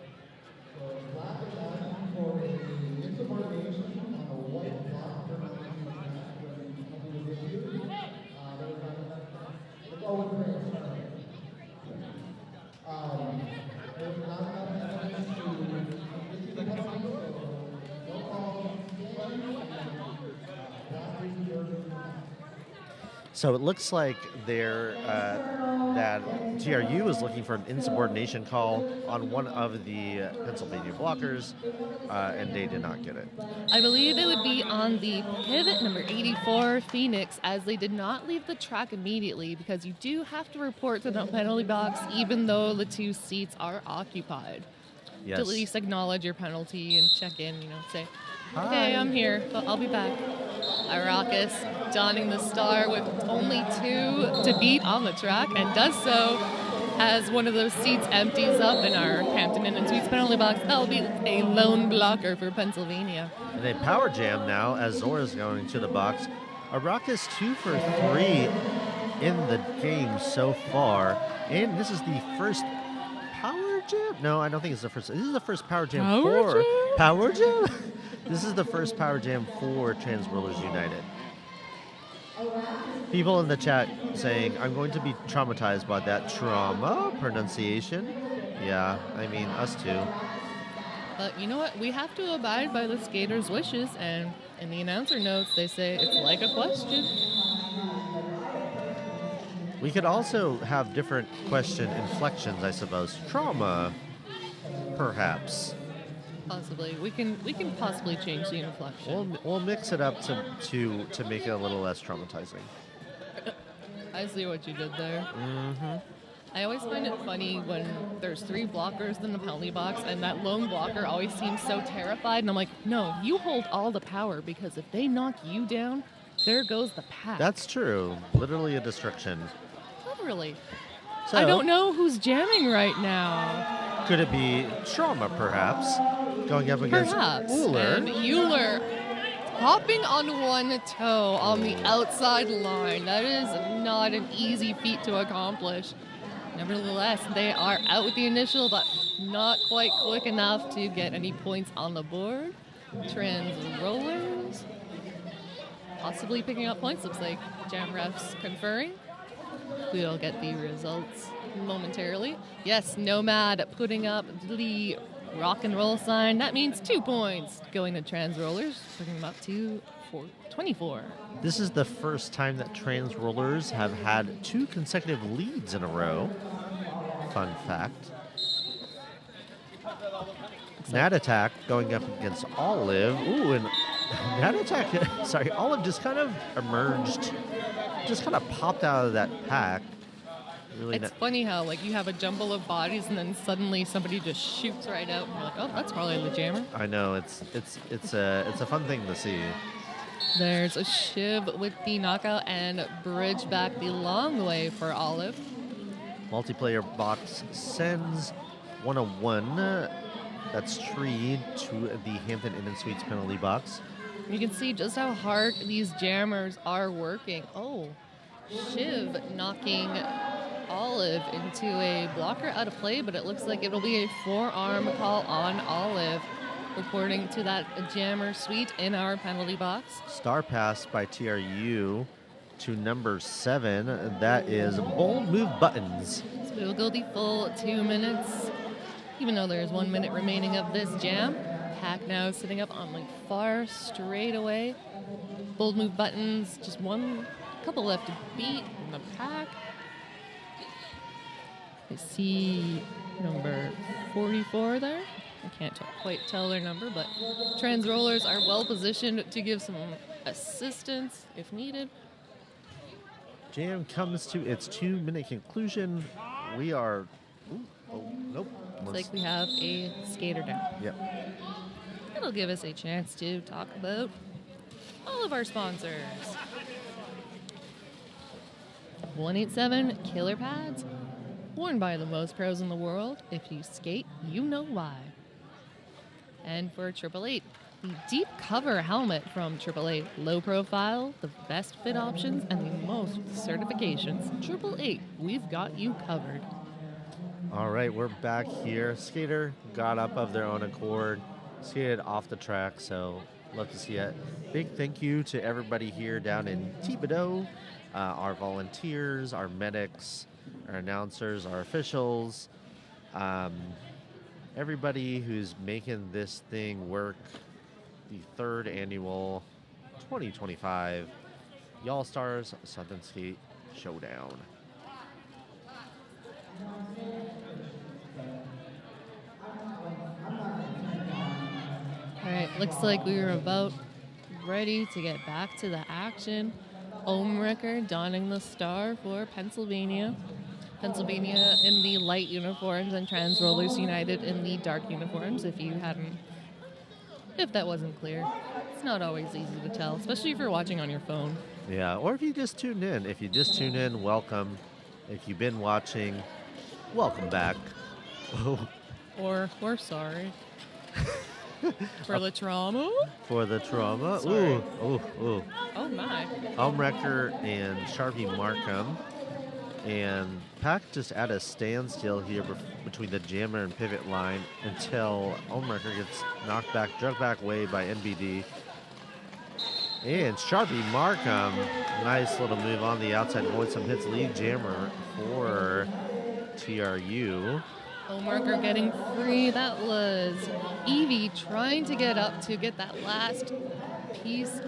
So it looks like that TRU is looking for an insubordination call on one of the Pennsylvania blockers, and they did not get it. I believe it would be on the pivot number 84, Phoenix, as they did not leave the track immediately, because you do have to report to the penalty box even though the 2 seats are occupied. Yes. To at least acknowledge your penalty and check in, say, Hi. "Okay, I'm here, but I'll be back." Arrakis donning the star with only 2 to beat on the track, and does so as one of those seats empties up in our Hampton Inn and Suites penalty box. That'll be a lone blocker for Pennsylvania. And a power jam now as Zora's going to the box. Arrakis 2 for 3 in the game so far, and this is the first power jam? No, I don't think it's the first. This is the first power jam Power jam? This is the first power jam for Trans Rollers United. People in the chat saying, I'm going to be traumatized by that trauma pronunciation. Yeah, I mean, us too. But you know what? We have to abide by the skaters' wishes, and in the announcer notes, they say it's like a question. We could also have different question inflections, I suppose. Trauma, perhaps. Possibly. We can possibly change the inflection. We'll mix it up to make it a little less traumatizing. I see what you did there. Mm-hmm. I always find it funny when there's 3 blockers in the penalty box, and that lone blocker always seems so terrified. And I'm like, no, you hold all the power, because if they knock you down, there goes the pack. That's true. Literally a destruction. Literally. So, I don't know who's jamming right now. Could it be Trauma, perhaps, going up against Perhaps. Euler? And Euler hopping on one toe on the outside line. That is not an easy feat to accomplish. Nevertheless, they are out with the initial, but not quite quick enough to get any points on the board. Trans rollers possibly picking up points. Looks like jam refs conferring. We'll get the results momentarily. Yes, Nomad putting up the rock and roll sign. That means 2 points going to trans rollers, bringing them up to 24. This is the first time that trans rollers have had 2 consecutive leads in a row. Fun fact. Nat Attack going up against Olive. Ooh, and Nat Attack, sorry, Olive just kind of emerged, just kind of popped out of that pack. Really It's funny how like you have a jumble of bodies and then suddenly somebody just shoots right out and you're like, oh, that's probably the jammer. I know, it's a fun thing to see. There's a Shiv with the knockout and bridge back the long way for Olive. Multiplayer box sends 101. That's Tree to the Hampton Inn and Suites penalty box. You can see just how hard these jammers are working. Oh, Shiv knocking Olive into a blocker out of play, but it looks like it'll be a forearm call on Olive, reporting to that jammer suite in our penalty box. Star pass by TRU to number 7. That is Bold Move Buttons. So we'll go the full 2 minutes, even though there's 1 minute remaining of this jam. Pack now sitting up on the far straightaway. Bold Move Buttons, just couple left to beat in the pack. I see number 44 there. I can't quite tell their number, but trans rollers are well positioned to give some assistance if needed. Jam comes to its 2 minute conclusion. We are. Nope. Looks like we have a skater down. Yep. That'll give us a chance to talk about all of our sponsors. 187 Killer Pads, worn by the most pros in the world. If you skate, you know why. And for 888, the deep cover helmet from 888. Low profile, the best fit options, and the most certifications. 888, we've got you covered. All right, we're back here. Skater got up of their own accord, skated off the track, so love to see it. Big thank you to everybody here down in Thibodaux, our volunteers, our medics, our announcers, our officials, everybody who's making this thing work. The 3rd annual 2025 Y'all Stars Southern Skate Showdown. All right, looks like we were about ready to get back to the action. Omricker donning the star for Pennsylvania. Pennsylvania in the light uniforms and Trans Rollers United in the dark uniforms, if that wasn't clear. It's not always easy to tell, especially if you're watching on your phone. Yeah, or if you just tuned in. If you just tuned in, welcome. If you've been watching, welcome back. Or we're sorry. For the trauma? For the trauma. Sorry. Ooh. Oh my. Umrecker and Sharpie Markham. And Pack just at a standstill here between the jammer and pivot line until Umrecker gets knocked back, drugged back way by NBD. And Sharpie Markham, nice little move on the outside, avoid some hits, lead jammer for TRU. Homeworker getting free. That was Evie trying to get up to get that last piece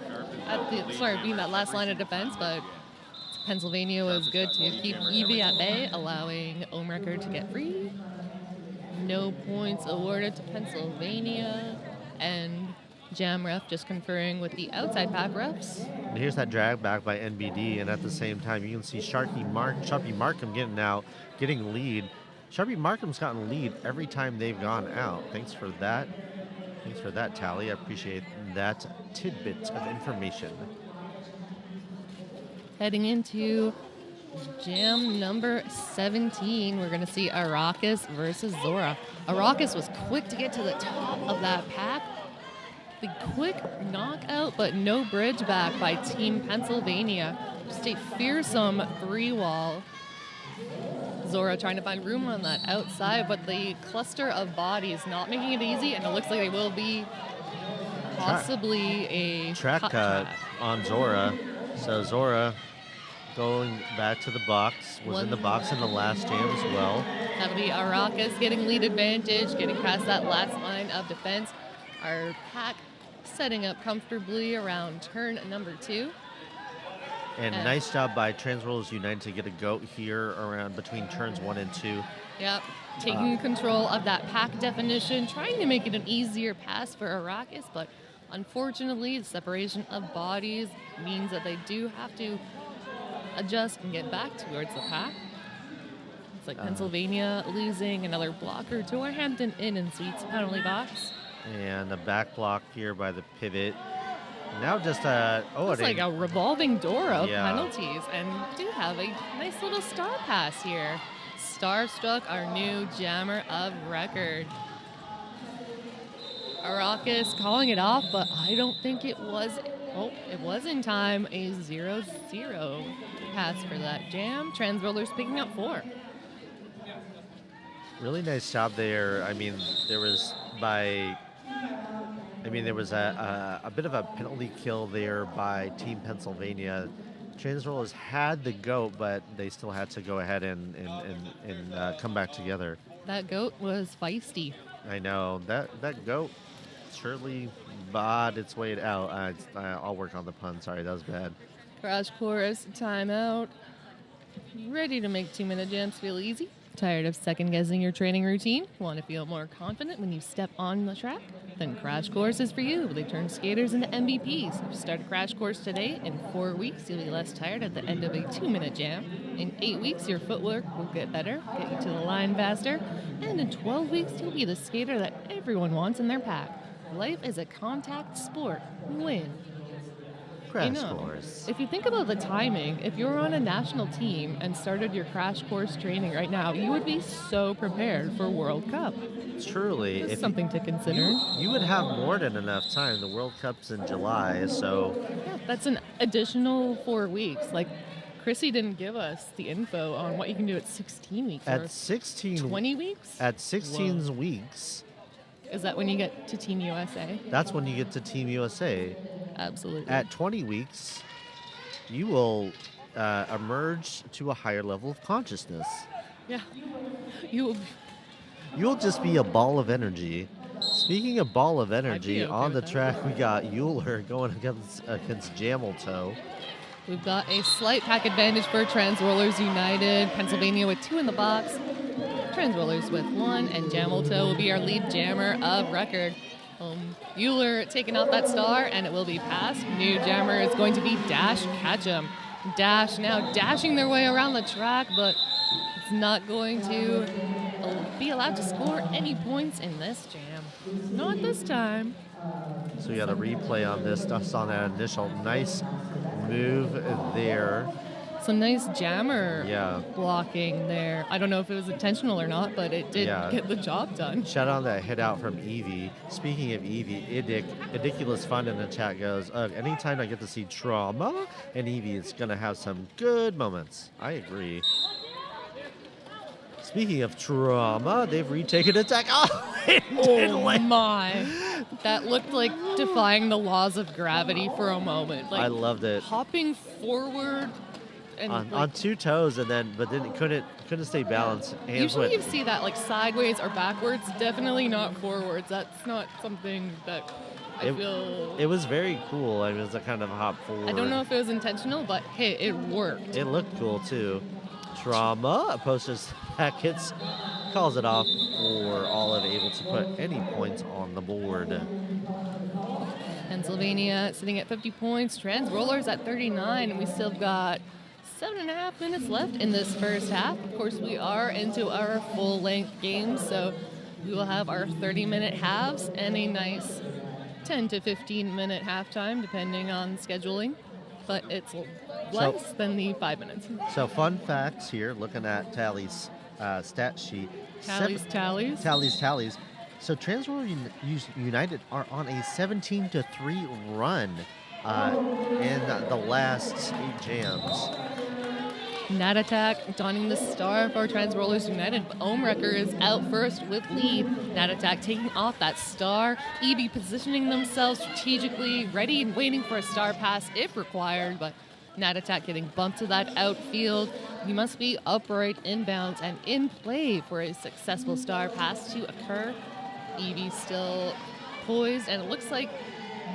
being that last line of defense, but Pennsylvania was good to keep Evie at bay, allowing Homeworker to get free. No points awarded to Pennsylvania, and Jam Ref just conferring with the outside pack refs. And here's that drag back by NBD, and at the same time, you can see Sharpie Markham getting lead. Sharpie Markham's gotten lead every time they've gone out. Thanks for that. Thanks for that, Tally. I appreciate that tidbit of information. Heading into jam number 17, we're going to see Arrakis versus Zora. Arrakis was quick to get to the top of that pack. The quick knockout, but no bridge back by Team Pennsylvania. Just a fearsome 3-wall. Zora trying to find room on that outside, but the cluster of bodies not making it easy, and it looks like they will be possibly a track cut on Zora. So Zora going back to the box, was in the box in the last jam as well. That'll be Arrakis getting lead advantage, getting past that last line of defense. Our pack setting up comfortably around turn number 2. And nice job by Trans Rollers United to get a goat here around between turns 1 and 2. Yep, taking control of that pack definition, trying to make it an easier pass for Arrakis, but unfortunately the separation of bodies means that they do have to adjust and get back towards the pack. It's like Pennsylvania losing another blocker to our Hampton Inn and Suites penalty box. And a back block here by the pivot. Now just it's like a revolving door of penalties, and we do have a nice little star pass here. Starstruck, our new jammer of record. Arrakis calling it off, but I don't think it was. Oh, it was in time. A 0-0 pass for that jam. Trans Rollers picking up 4. Really nice job there. I mean, there was a bit of a penalty kill there by Team Pennsylvania. Trans Rollers had the goat, but they still had to go ahead and come back together. That goat was feisty. I know. That goat surely bought its way out. I'll work on the pun. Sorry, that was bad. Crash Course, timeout. Ready to make 2-minute jams feel easy? Tired of second-guessing your training routine? Want to feel more confident when you step on the track? Then Crash Course is for you. They turn skaters into MVPs. Start a Crash Course today. In 4 weeks, you'll be less tired at the end of a 2-minute jam. In 8 weeks, your footwork will get better, get you to the line faster. And in 12 weeks, you'll be the skater that everyone wants in their pack. Life is a contact sport. Win. Crash Course. If you think about the timing, if you're on a national team and started your Crash Course training right now, you would be so prepared for World Cup. Truly. It's something to consider. You would have more than enough time. The World Cup's in July, so... Yeah, that's an additional 4 weeks. Like, Chrissy didn't give us the info on what you can do at 16 weeks. At 16... 20 weeks? At 16 weeks... Is that when you get to Team USA? That's when you get to Team USA. Absolutely. At 20 weeks, you will emerge to a higher level of consciousness. Yeah. You'll just be a ball of energy. Speaking of ball of energy, on the track we got Euler going against Jameltoe. We've got a slight pack advantage for Trans Rollers United. Pennsylvania with 2 in the box. Trans Rollers with 1, and Jameltoe will be our lead jammer of record. Euler taking out that star, and it will be passed. New jammer is going to be Dash Ketchum. Dash now dashing their way around the track, but it's not going to be allowed to score any points in this jam. Not this time. So we got a replay on this, just on that initial nice move there. Some nice jammer blocking there. I don't know if it was intentional or not, but it did get the job done. Shout out that hit out from Evie. Speaking of Evie, Ridiculous Fun in the chat goes, anytime I get to see Trauma and Evie, it's going to have some good moments. I agree. Speaking of Trauma, they've retaken attack. Oh my. That looked like defying the laws of gravity for a moment. Like, I loved it. Hopping forward And on two toes, and then but then couldn't stay balanced. Hands usually went- you see that like sideways or backwards, definitely not forwards. That's not something that I feel. It was very cool. I mean, it was a kind of hop forward. I don't know if it was intentional, but hey, it worked. It looked cool too. Trauma posters packets calls it off for Olive, able to put any points on the board. Pennsylvania sitting at 50 points. Trans Rollers at 39, and we still got 7.5 minutes left in this first half. Of course, we are into our full-length game, so we will have our 30-minute halves and a nice 10 to 15-minute halftime, depending on scheduling. But it's less than the 5 minutes. So fun facts here, looking at Tally's stat sheet. Tallies. So Transworld United are on a 17-3 run in the last 8 jams. Nat Attack donning the star for Trans Rollers United. Omrecker is out first with lead. Nat Attack taking off that star. Eevee positioning themselves strategically, ready and waiting for a star pass if required, but Nat Attack getting bumped to that outfield. You must be upright, inbounds, and in play for a successful star pass to occur. Eevee still poised, and it looks like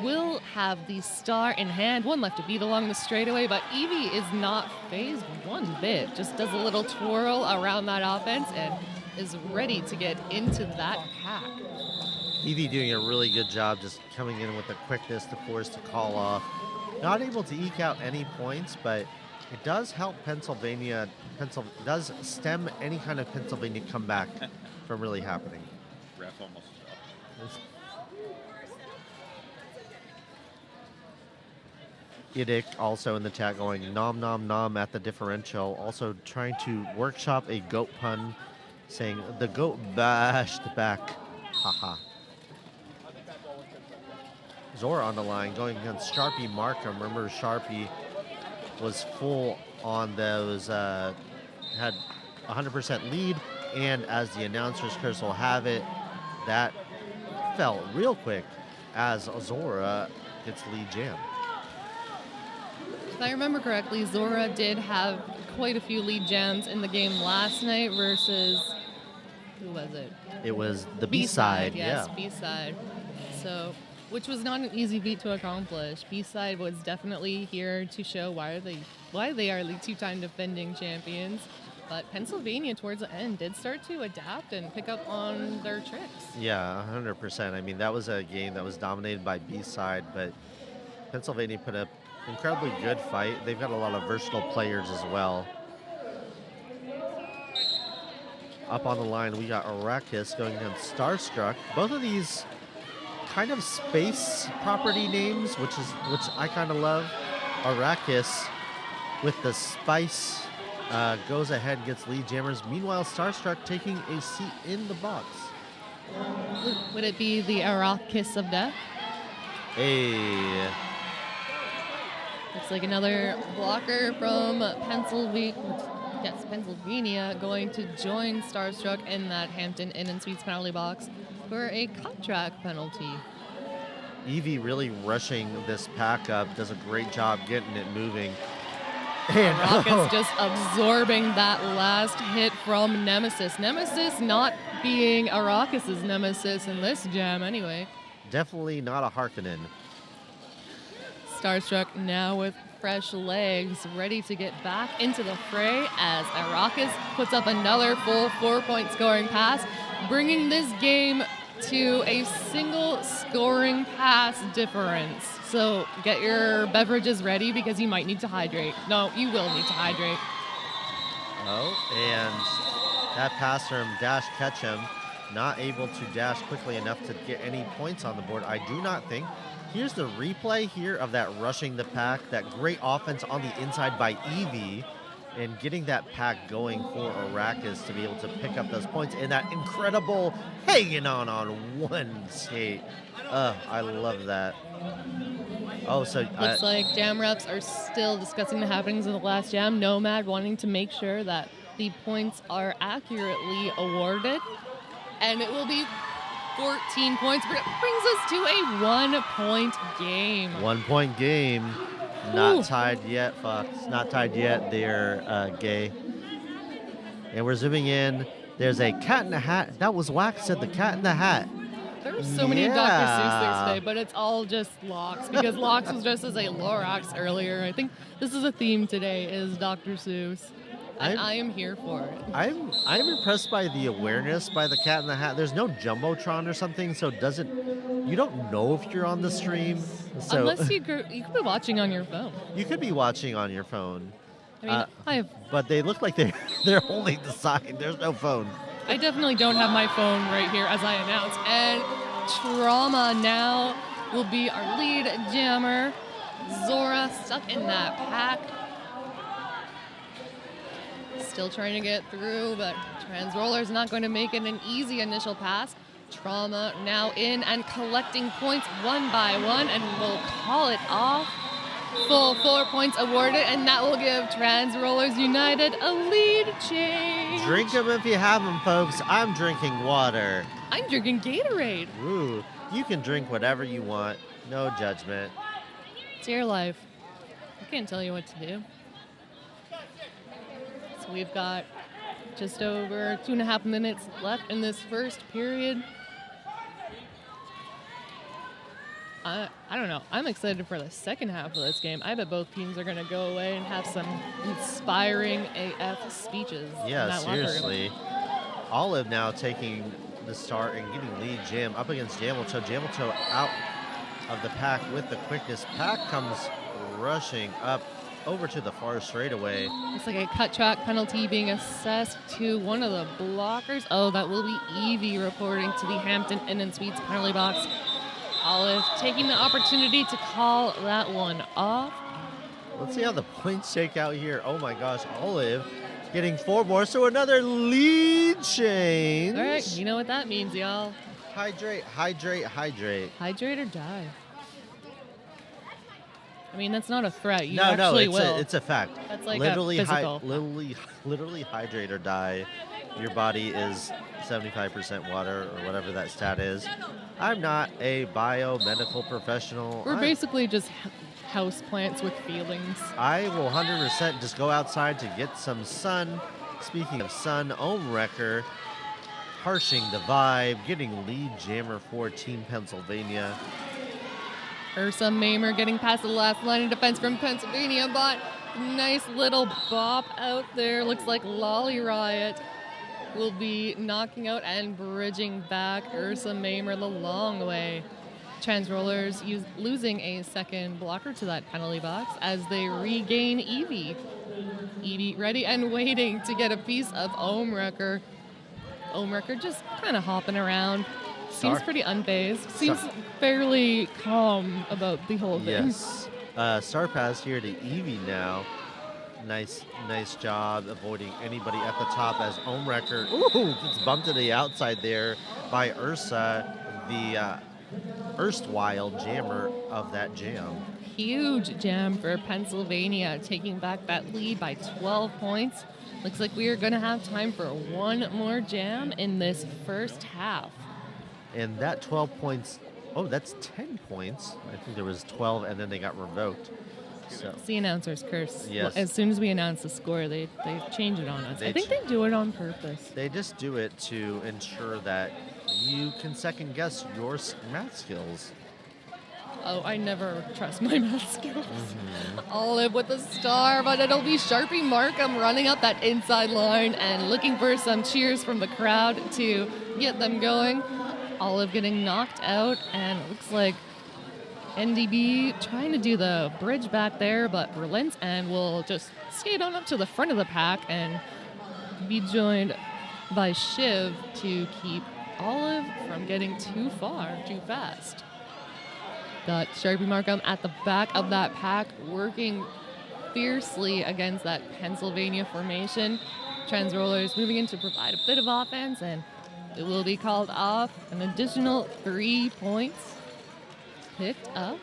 will have the star in hand. One left to beat along the straightaway, but Eevee is not phased one bit. Just does a little twirl around that offense and is ready to get into that pack. Eevee doing a really good job just coming in with the quickness, the force to call off. Not able to eke out any points, but it does help Pennsylvania. Does stem any kind of Pennsylvania comeback from really happening. Ref almost fell. Edict also in the chat going nom nom nom at the differential. Also trying to workshop a goat pun, saying the goat bashed back. Haha. Zora on the line going against Sharpie Markham. Remember, Sharpie was full on those, had 100% lead, and as the announcer's curse will have it, that fell real quick as Zora gets lead jam. If I remember correctly, Zora did have quite a few lead jams in the game last night versus, who was it? It was the B-side, yes, yeah. B-side. So, which was not an easy feat to accomplish. B-side was definitely here to show why they are the two-time defending champions. But Pennsylvania, towards the end, did start to adapt and pick up on their tricks. Yeah, 100%. I mean, that was a game that was dominated by B-side, but Pennsylvania put up incredibly good fight. They've got a lot of versatile players as well. Up on the line, we got Arrakis going against Starstruck. Both of these kind of space property names, which I kind of love. Arrakis with the spice goes ahead and gets lead jammers. Meanwhile, Starstruck taking a seat in the box. Would it be the Arrakis of death? Hey. Looks like another blocker from Pennsylvania going to join Starstruck in that Hampton Inn and Suites penalty box for a contract penalty. Eevee really rushing this pack up, does a great job getting it moving. And Rockets just absorbing that last hit from Nemesis. Nemesis not being Arrakis' nemesis in this jam anyway. Definitely not a Harkonnen. Starstruck now with fresh legs, ready to get back into the fray as Arrakis puts up another full 4-point scoring pass, bringing this game to a single scoring pass difference. So get your beverages ready because you might need to hydrate. No, you will need to hydrate. Oh, and that pass from Dash Ketchum, not able to dash quickly enough to get any points on the board. I do not think. Here's the replay here of that rushing the pack, that great offense on the inside by Eevee, and getting that pack going for Arrakis to be able to pick up those points, and that incredible hanging on one skate. I love that. Oh, so looks like jam reps are still discussing the happenings of the last jam. Nomad wanting to make sure that the points are accurately awarded, and it will be 14 points, but it brings us to a 1-point game. 1-point game. Not tied yet, Fox. Not tied yet. They're gay. And we're zooming in. There's a cat in the hat. That was Wax said the cat in the hat. There were so many Dr. Seuss things today, but it's all just Lox because Lox was dressed as a Lorax earlier. I think this is a theme today is Dr. Seuss, and I am here for it. I'm impressed by the awareness by the cat in the hat. There's no jumbotron or something, so you don't know if you're on the stream. So Unless you could be watching on your phone. you could be watching on your phone. I mean, but they look like they're holding the sign. There's no phone. I definitely don't have my phone right here as I announce. And Trauma now will be our lead jammer. Zora stuck in that pack. Still trying to get through, but Trans Roller's not going to make it an easy initial pass. Trauma now in and collecting points one by one, and will call it off. Full 4 points awarded, and that will give Trans Rollers United a lead change. Drink them if you have them, folks. I'm drinking water. I'm drinking Gatorade. Ooh, you can drink whatever you want. No judgment. It's your life. I can't tell you what to do. So we've got just over 2.5 minutes left in this first period. I don't know. I'm excited for the second half of this game. I bet both teams are going to go away and have some inspiring AF speeches. Yeah, seriously. Olive now taking the start and getting lead Jam up against Jamelto. Jamelto out of the pack with the quickness. Pack comes rushing up over to the far straightaway. It's like a cut track penalty being assessed to one of the blockers. Oh, that will be Evie reporting to the Hampton Inn and Suites penalty box. Olive taking the opportunity to call that one off. Let's see how the points shake out here. Oh my gosh, Olive getting 4 more, so another lead change. All right, you know what that means, y'all. Hydrate, hydrate, hydrate. Hydrate or die. I mean, that's not a threat. You No, actually will. it's a fact. That's like literally a physical. Literally hydrate or die. Your body is 75% water or whatever that stat is. I'm not a biomedical professional. We're basically just house plants with feelings. I will 100% just go outside to get some sun. Speaking of sun, Ohm Wrecker harshing the vibe, getting lead jammer for Team Pennsylvania. Ursa Mamer getting past the last line of defense from Pennsylvania, but nice little bop out there. Looks like Lolly Riot will be knocking out and bridging back Ursa Mamer the long way. Trans Rollers losing a second blocker to that penalty box as they regain Evie. Evie ready and waiting to get a piece of Ohm Wrecker. Ohm Wrecker just kind of hopping around. Seems pretty unfazed. Seems fairly calm about the whole thing. Yes. Star pass here to Evie now. Nice job avoiding anybody at the top as Ohm Wrecker gets bumped to the outside there by Ursa, the erstwhile jammer of that jam. Huge jam for Pennsylvania, taking back that lead by 12 points. Looks like we are going to have time for one more jam in this first half. And that 12 points, that's 10 points. I think there was 12 and then they got revoked. So it's the announcer's curse. Yes. As soon as we announce the score, they change it on us. I think they do it on purpose. They just do it to ensure that you can second guess your math skills. Oh, I never trust my math skills. Olive with a star, but it'll be Sharpie Markham running up that inside line and looking for some cheers from the crowd to get them going. Olive getting knocked out, and it looks like NDB trying to do the bridge back there, but relents and will just skate on up to the front of the pack and be joined by Shiv to keep Olive from getting too far, too fast. Got Sharpie Markham at the back of that pack, working fiercely against that Pennsylvania formation. Trans Rollers moving in to provide a bit of offense, and it will be called off. An additional 3 points picked up.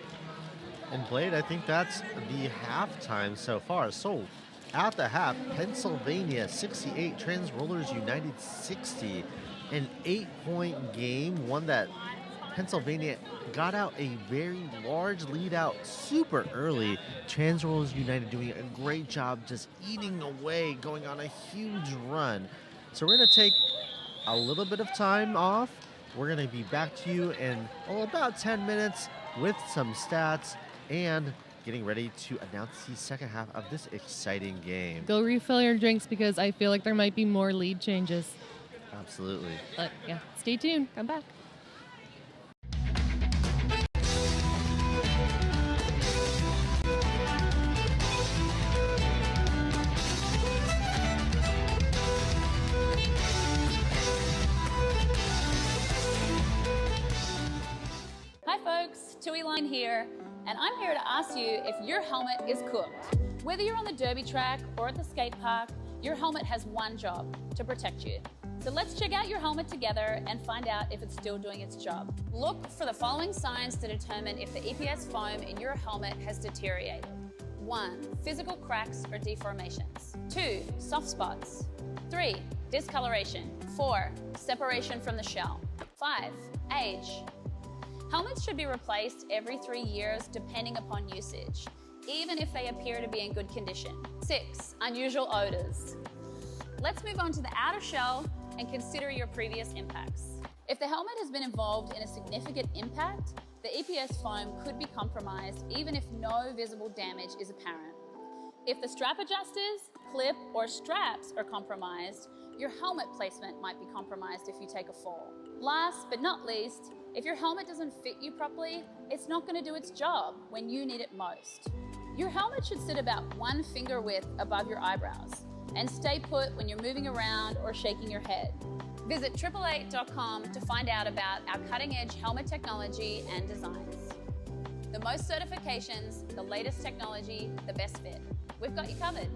And Blade, I think that's the halftime so far. So at the half, Pennsylvania 68, Trans Rollers United 60. An 8-point game, one that Pennsylvania got out a very large lead out super early. Transworld United doing a great job just eating away, going on a huge run. So we're going to take a little bit of time off. We're going to be back to you in about 10 minutes with some stats and getting ready to announce the second half of this exciting game. Go refill your drinks because I feel like there might be more lead changes. Absolutely. But yeah, stay tuned. Come back. Hi folks, Tui Line here, and I'm here to ask you if your helmet is cooked. Whether you're on the derby track or at the skate park, your helmet has one job, to protect you. So let's check out your helmet together and find out if it's still doing its job. Look for the following signs to determine if the EPS foam in your helmet has deteriorated. 1. Physical cracks or deformations. 2. Soft spots. 3. Discoloration. 4. Separation from the shell. 5. Age. Helmets should be replaced every 3 years depending upon usage, even if they appear to be in good condition. 6. Unusual odors. Let's move on to the outer shell and consider your previous impacts. If the helmet has been involved in a significant impact, the EPS foam could be compromised even if no visible damage is apparent. If the strap adjusters, clip, or straps are compromised, your helmet placement might be compromised if you take a fall. Last but not least, if your helmet doesn't fit you properly, it's not going to do its job when you need it most. Your helmet should sit about 1 finger width above your eyebrows and stay put when you're moving around or shaking your head. Visit 888.com to find out about our cutting-edge helmet technology and designs. The most certifications, the latest technology, the best fit. We've got you covered.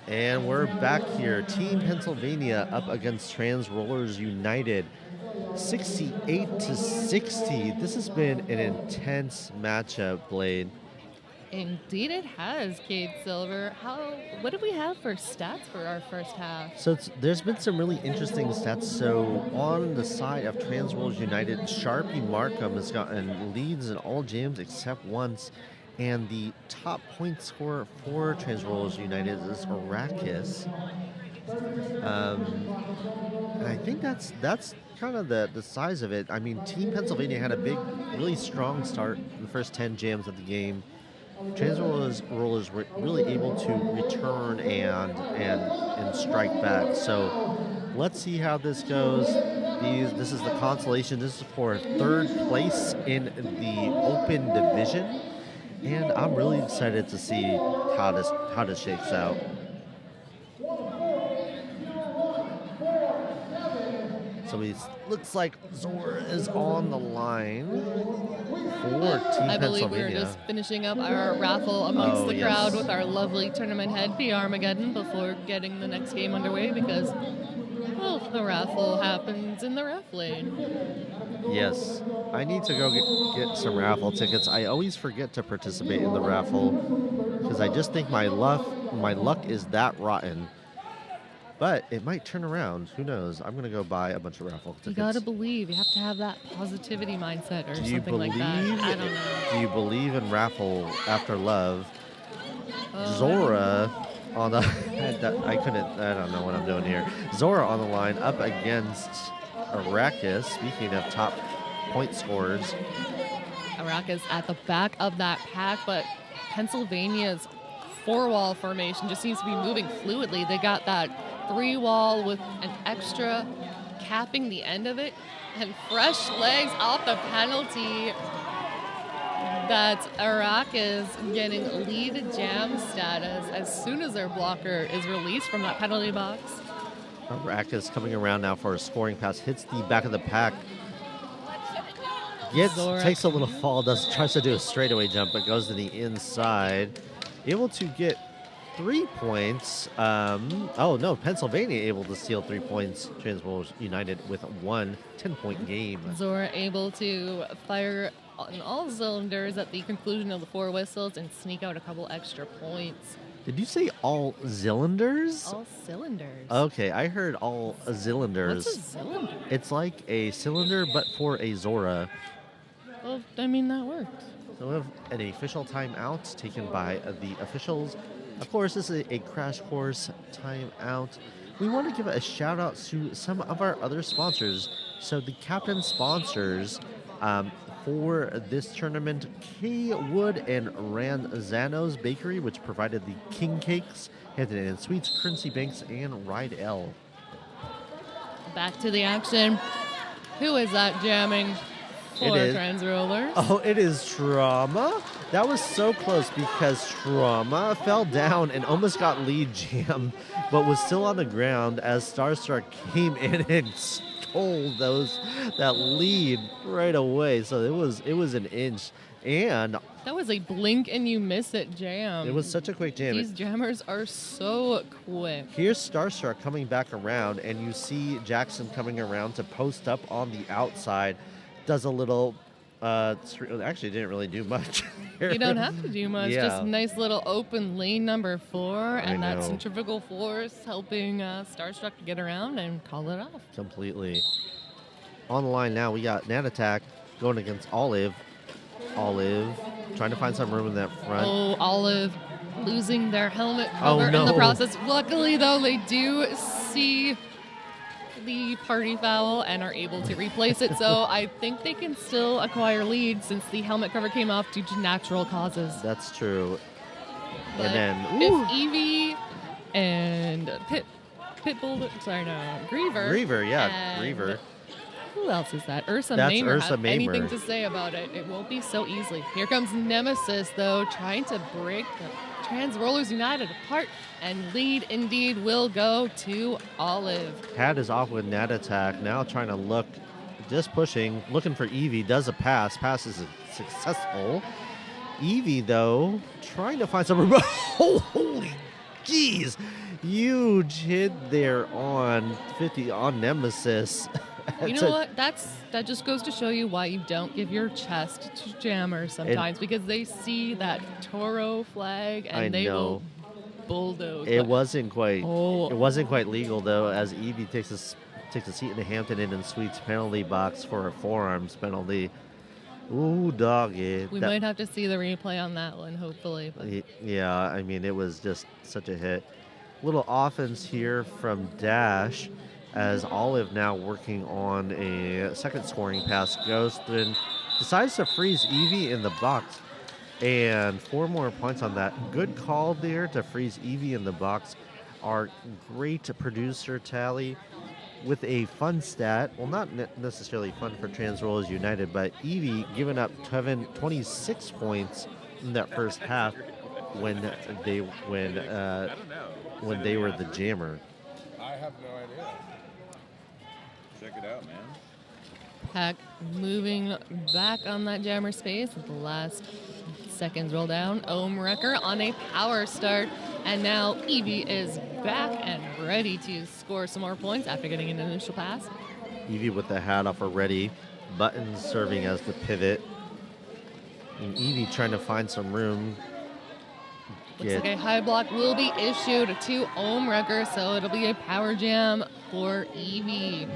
And we're back here. Team Pennsylvania up against Trans Rollers United. 68-60. This has been an intense matchup, Blade. Indeed it has, Kate Silver. What do we have for stats for our first half? So there's been some really interesting stats. So on the side of Trans Rollers United, Sharpie Markham has gotten leads in all games except once. And the top point scorer for Trans Rollers United is Arrakis. And I think that's kind of the size of it. I mean, Team Pennsylvania had a really strong start in the first 10 jams of the game. Trans Rollers were really able to return and strike back. So let's see how this goes. This is the consolation. This is for third place in the open division. And I'm really excited to see how this shakes out. So it looks like Zora is on the line for Team I believe Pennsylvania. we're just finishing up our raffle amongst the crowd with our lovely tournament head, P. Armageddon, before getting the next game underway because, well, the raffle happens in the ref lane. Yes, I need to go get some raffle tickets. I always forget to participate in the raffle because I just think my luck is that rotten. But it might turn around. Who knows? I'm going to go buy a bunch of raffle tickets. You gotta believe. You have to have that positivity mindset or something like that. I don't know. Do you believe in raffle after love? Zora on the... I don't know what I'm doing here. Zora on the line up against Arrakis. Speaking of top point scorers. Arrakis at the back of that pack, but Pennsylvania's four-wall formation just seems to be moving fluidly. They got that three-wall with an extra capping the end of it, and fresh legs off the penalty. That's Arrakis getting lead jam status as soon as their blocker is released from that penalty box. Arrakis coming around now for a scoring pass, hits the back of the pack. Takes a little fall, tries to do a straightaway jump, but goes to the inside. Able to get 3 points. Oh no, Pennsylvania able to steal 3 points. Trans Rollers United with a 10-point game. Zora able to fire on all cylinders at the conclusion of the 4 whistles and sneak out a couple extra points. Did you say all cylinders? All cylinders. Okay, I heard all cylinders. What's a cylinder? It's like a cylinder, but for a Zora. Well, I mean, that worked. So we have an official timeout taken by the officials. Of course, this is a crash course timeout. We want to give a shout out to some of our other sponsors. So the captain sponsors for this tournament, K Wood and Ranzano's Bakery, which provided the king cakes, Hampton Inn Sweets, Currency Banks, and Ride L. Back to the action. Who is that jamming for It is. Trans Rollers? Oh, it is Trauma. That was so close because Trauma fell down and almost got lead jam, but was still on the ground as Starstruck came in and stole that lead right away. So it was an inch, and That was a blink and you miss it jam. it was such a quick jam. These jammers are so quick. Here's Starstruck coming back around, and you see Jackson coming around to post up on the outside. Does a little, actually didn't really do much. You don't have to do much. Yeah. Just nice little open lane number 4, and I that know. centrifugal force helping Starstruck to get around and call it off. Completely. On the line now, we got Nat Attack going against Olive. Olive trying to find some room in that front. Oh, Olive losing their helmet cover no. in the process. Luckily, though, they do see the party foul and are able to replace it. So I think they can still acquire lead since the helmet cover came off due to natural causes. That's true. But and then, if ooh, Eevee and Pitbull, sorry, no, Griever, yeah, and Griever. Who else is that? Ursa That's Mamer Ursa have anything Mamer. to say about it. It won't be so easily. Here comes Nemesis, though, trying to break the Trans Rollers United apart, and lead indeed will go to Olive. Hat is off with Nat Attack. Now trying to look, just pushing, looking for Eevee. Does a pass. Pass is successful. Eevee, though, trying to find some room. Oh, holy jeez. Huge hit there on 50 on Nemesis. You know what? That just goes to show you why you don't give your chest to jammers sometimes, because they see that Toro flag and I they know. will bulldoze. It But- wasn't quite. Oh. It wasn't quite legal though, as Eevee takes a seat in the Hampton Inn and Suites penalty box for a forearms penalty. Ooh, doggy. We might have to see the replay on that one, hopefully. But Yeah, I mean it was just such a hit. Little offense here from Dash, as Olive now working on a second scoring pass. Goes through, decides to freeze Eevee in the box, and 4 more points on that. Good call there to freeze Eevee in the box. Our great producer Tally with a fun stat. Well, not necessarily fun for Trans Rollers United, but Eevee giving up 26 points in that first half when they were the jammer. I have no idea. Check it out, man. Pack moving back on that jammer space. The last seconds roll down. Ohm Wrecker on a power start. And now Eevee is back and ready to score some more points after getting an initial pass. Eevee with the hat off already. Buttons serving as the pivot. And Eevee trying to find some room. Looks like a high block will be issued to Ohm Wrecker, so it'll be a power jam for Eevee.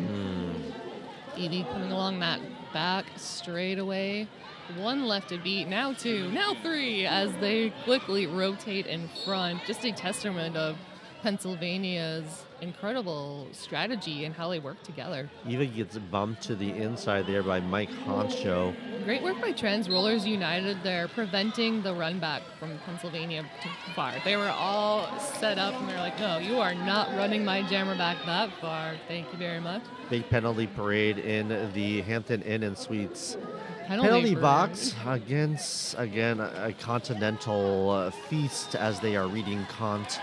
Eevee coming along that back straightaway. 1 left to beat, now 2, now 3, as they quickly rotate in front. Just a testament of Pennsylvania's incredible strategy and how they work together. Eevee gets bumped to the inside there by Mike Honcho. Great work by Trans Rollers United there, preventing the run back from Pennsylvania too far. They were all set up and they're like, no, you are not running my jammer back that far. Thank you very much. Big penalty parade in the Hampton Inn and Suites Penalty box against, again, a continental feast as they are reading Kant.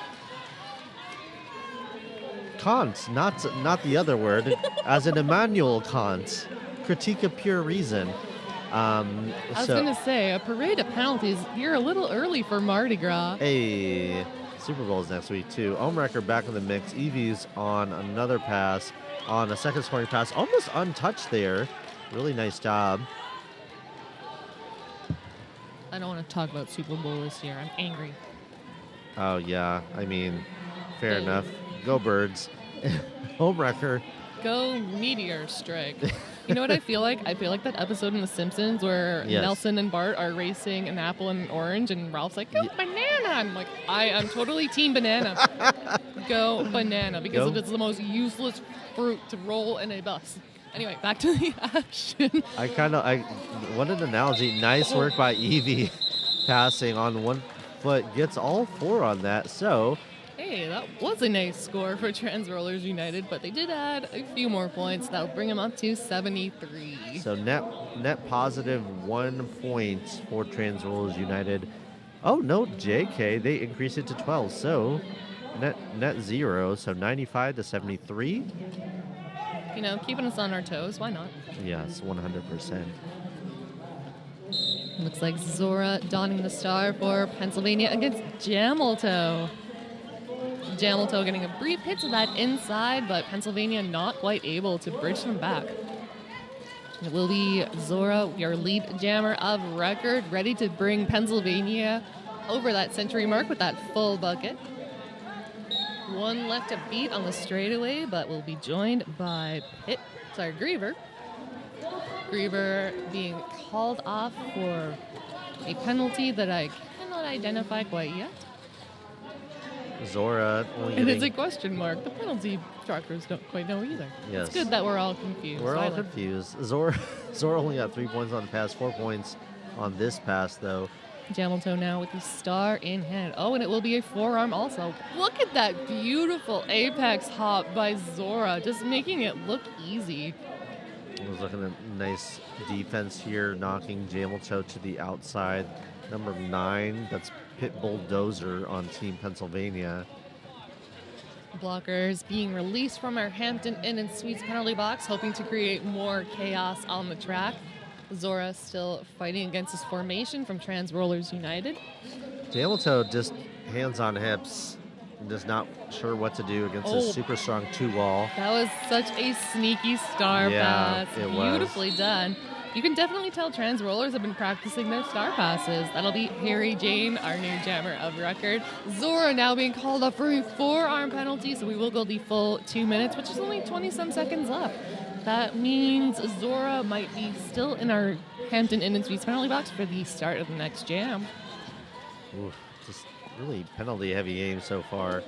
Kant, not the other word, as in Immanuel Kant. Critique of pure reason. I was going to say, a parade of penalties, you're a little early for Mardi Gras. Hey, Super Bowl is next week, too. Ohm Wrecker back in the mix. Eevee's on another pass, on a second scoring pass. Almost untouched there. Really nice job. I don't want to talk about Super Bowl this year. I'm angry. Oh, yeah. I mean, fair enough. Go Birds. Ohm Wrecker. Go Meteor Strike. You know what I feel like? I feel like that episode in The Simpsons where Yes. Nelson and Bart are racing an apple and an orange, and Ralph's like, go banana. I'm like, I am totally team banana. Go banana, because Go. it is the most useless fruit to roll in a bus. Anyway, back to the action. What an analogy. Nice work by Evie. Passing on 1 foot. Gets all 4 on that. So, Hey, that was a nice score for Trans Rollers United, but they did add a few more points. That'll bring them up to 73. so net positive 1 point for Trans Rollers United. Oh, no, JK. They increased it to 12. So, net 0. So, 95 to 73. You know, keeping us on our toes. Why not? Yes, 100%. Looks like Zora donning the star for Pennsylvania against Jamelto. Jamelto getting a brief hit to that inside, but Pennsylvania not quite able to bridge them back. It will be Zora, your lead jammer of record, ready to bring Pennsylvania over that century mark with that full bucket. 1 left to beat on the straightaway, but will be joined by Griever. Griever being called off for a penalty that I cannot identify quite yet. Zora only And it's getting- a question mark. The penalty trackers don't quite know either. Yes. It's good that we're all confused. We're I all like confused. Zora only got 3 points on the pass, 4 points on this pass, though. Jamelto now with the star in hand. Oh, and it will be a forearm also. Look at that beautiful apex hop by Zora, just making it look easy. I was looking at nice defense here, knocking Jamelto to the outside. Number 9, that's Pit Bulldozer on Team Pennsylvania. Blockers being released from our Hampton Inn and Suites penalty box, hoping to create more chaos on the track. Zora still fighting against his formation from Trans Rollers United. Jamelto just hands on hips, just not sure what to do against Oh. his super strong 2-wall. That was such a sneaky star Yeah, pass. it was. Beautifully done. You can definitely tell Trans Rollers have been practicing their star passes. That'll be Harry Jane, our new jammer of record. Zora now being called up for a forearm penalty, so we will go the full 2 minutes, which is only 20-some seconds left. That means Zora might be still in our Hampton Inn and Suites penalty box for the start of the next jam. Ooh, just really penalty heavy game so far.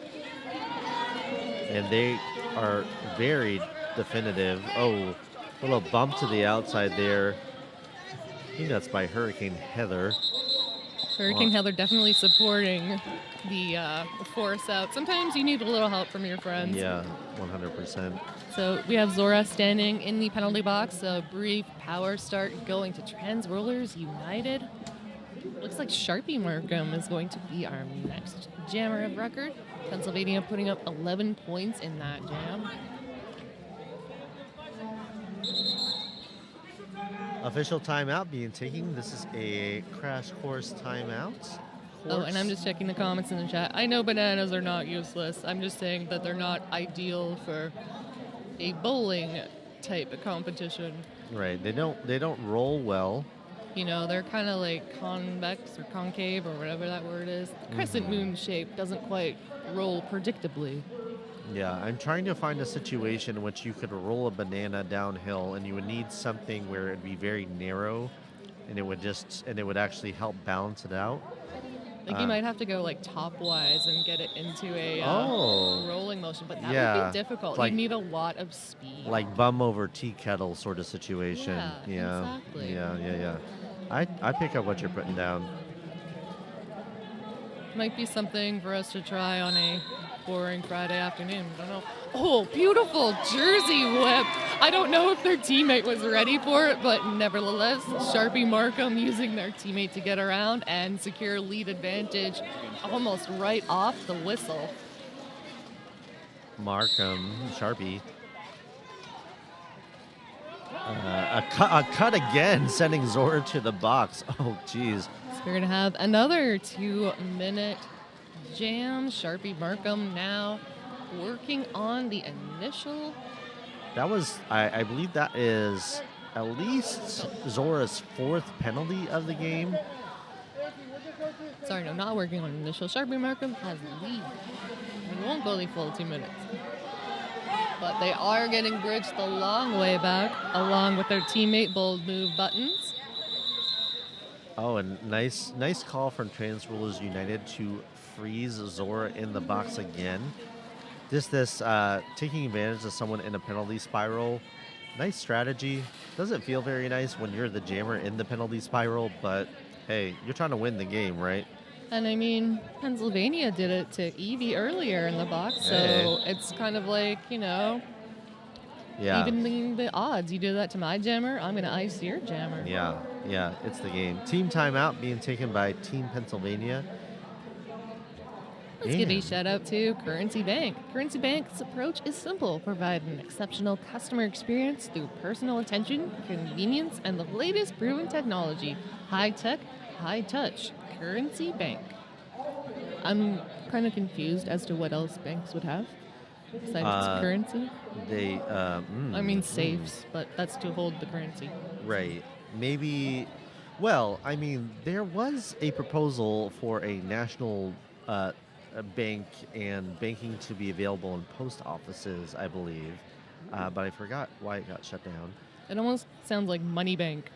And they are very definitive. Oh, a little bump to the outside there. I think that's by Hurricane Heather. Hurricane Heather definitely supporting the force out. Sometimes you need a little help from your friends. Yeah, 100%. So we have Zora standing in the penalty box. A brief power start going to Trans Rollers United. Looks like Sharpie Markham is going to be our next jammer of record. Pennsylvania putting up 11 points in that jam. Official timeout being taken. This is a crash course timeout. Oh, and I'm just checking the comments in the chat. I know bananas are not useless. I'm just saying that they're not ideal for a bowling type of competition. Right. They don't roll well. You know, they're kind of like convex or concave or whatever that word is. The crescent moon shape doesn't quite roll predictably. Yeah, I'm trying to find a situation in which you could roll a banana downhill and you would need something where it'd be very narrow and it would actually help balance it out. I think you might have to go like top-wise and get it into a rolling motion, but that Yeah, would be difficult. like- You need a lot of speed. Like bum over tea kettle sort of situation. Yeah, exactly. Yeah. I pick up what you're putting down. Might be something for us to try on a boring Friday afternoon. I don't know. Oh, beautiful Jersey whip. I don't know if their teammate was ready for it, but nevertheless, Sharpie Markham using their teammate to get around and secure lead advantage almost right off the whistle. Markham, Sharpie. A cut again, sending Zora to the box. Oh, geez. So we're going to have another 2-minute jam. Sharpie Markham now working on the initial. That was, I believe that is at least Zora's 4th penalty of the game. Sorry, no, not working on initial. Sharpie Markham has lead. We won't go the full 2 minutes. but they are getting bridged the long way back, along with their teammate Bold Move Buttons. Oh, and nice call from Trans Rulers United to freeze Zora in the box again. Just this taking advantage of someone in a penalty spiral. Nice strategy. Doesn't feel very nice when you're the jammer in the penalty spiral, but hey, you're trying to win the game, right? And I mean, Pennsylvania did it to Evie earlier in the box, so it's kind of like, Yeah. evening the odds. You do that to my jammer, I'm going to ice your jammer. Yeah, it's the game. Team timeout being taken by Team Pennsylvania. Let's give a shout out to Currency Bank. Currency Bank's approach is simple, provide an exceptional customer experience through personal attention, convenience, and the latest proven technology. High tech, high touch. Currency Bank. I'm kind of confused as to what else banks would have besides currency. I mean safes, but that's to hold the currency. Right. Maybe. Well, I mean, there was a proposal for a national bank and banking to be available in post offices, I believe, but I forgot why it got shut down. It almost sounds like money bank.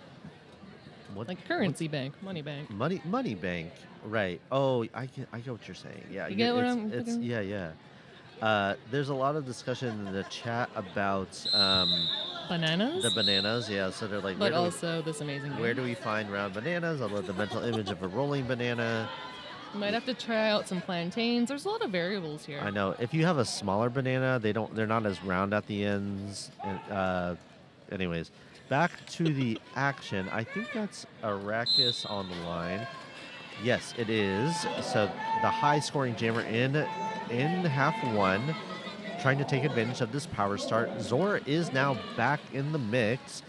What? Like currency bank, money bank. Money bank, right? Oh, I get what you're saying. Yeah, You get what I'm it's thinking? yeah. There's a lot of discussion in the chat about Bananas? the bananas. Yeah, so they're like, But also this amazing game. where do we find round bananas? I love the mental image of a rolling banana. You might have to try out some plantains. There's a lot of variables here. I know. If you have a smaller banana, they're not as round at the ends. And, anyways, back to the action. I think that's Arrakis on the line. Yes, it is. So the high-scoring jammer in half one, trying to take advantage of this power start. Zora is now back in the mix.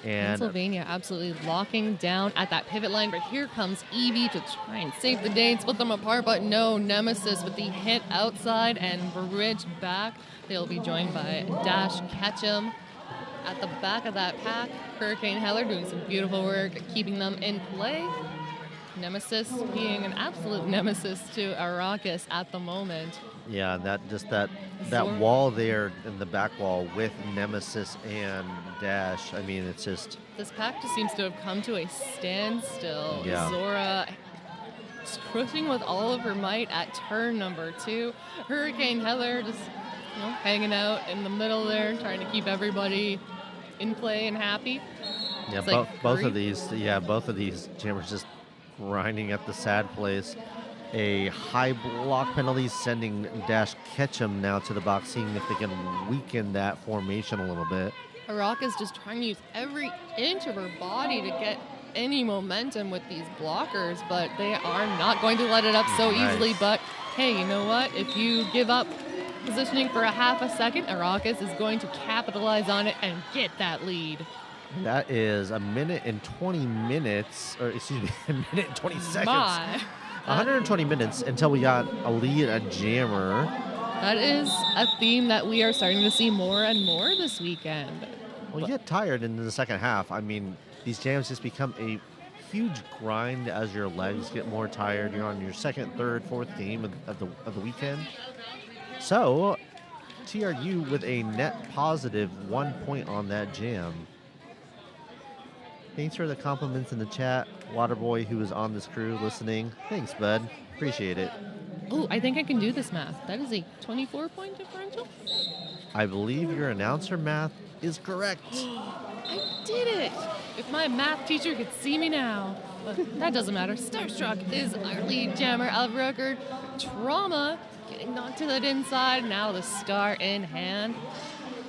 And Pennsylvania absolutely locking down at that pivot line, but here comes Evie to try and save the day and split them apart, but no, Nemesis with the hit outside and bridge back. They'll be joined by Dash Ketchum at the back of that pack. Hurricane Heller doing some beautiful work, keeping them in play. Nemesis being an absolute nemesis to Arrakis at the moment. yeah, that wall there in the back wall with Nemesis and Dash. I mean, it's just This pack just seems to have come to a standstill. Yeah. Zora pushing with all of her might at turn number 2. Hurricane Heller just hanging out in the middle there, trying to keep everybody in play and happy. yeah. It's like Both of these jammers just grinding at the sad place. A high block penalty sending Dash Ketchum now to the box, seeing if they can weaken that formation a little bit. Araka's just trying to use every inch of her body to get any momentum with these blockers, but they are not going to let it up so easily. Nice. But hey, you know what? If you give up positioning for a half a second, Arrakis is going to capitalize on it and get that lead. That is a minute and 20 minutes, or excuse me, a minute and 20 seconds. My. 120 minutes until we got a lead, a jammer. That is a theme that we are starting to see more and more this weekend. Well, you get tired in the second half. I mean, these jams just become a huge grind as your legs get more tired. You're on your second, third, fourth game of the weekend. So, TRU with a net positive 1 point on that jam. Thanks for the compliments in the chat. Waterboy, who is on this crew listening. Thanks, bud. Appreciate it. Oh, I think I can do this math. That is a 24-point differential. I believe your announcer math is correct. I did it! If my math teacher could see me now. But that doesn't matter. Starstruck is our lead jammer of record. Trauma getting knocked to that inside. Now the star in hand.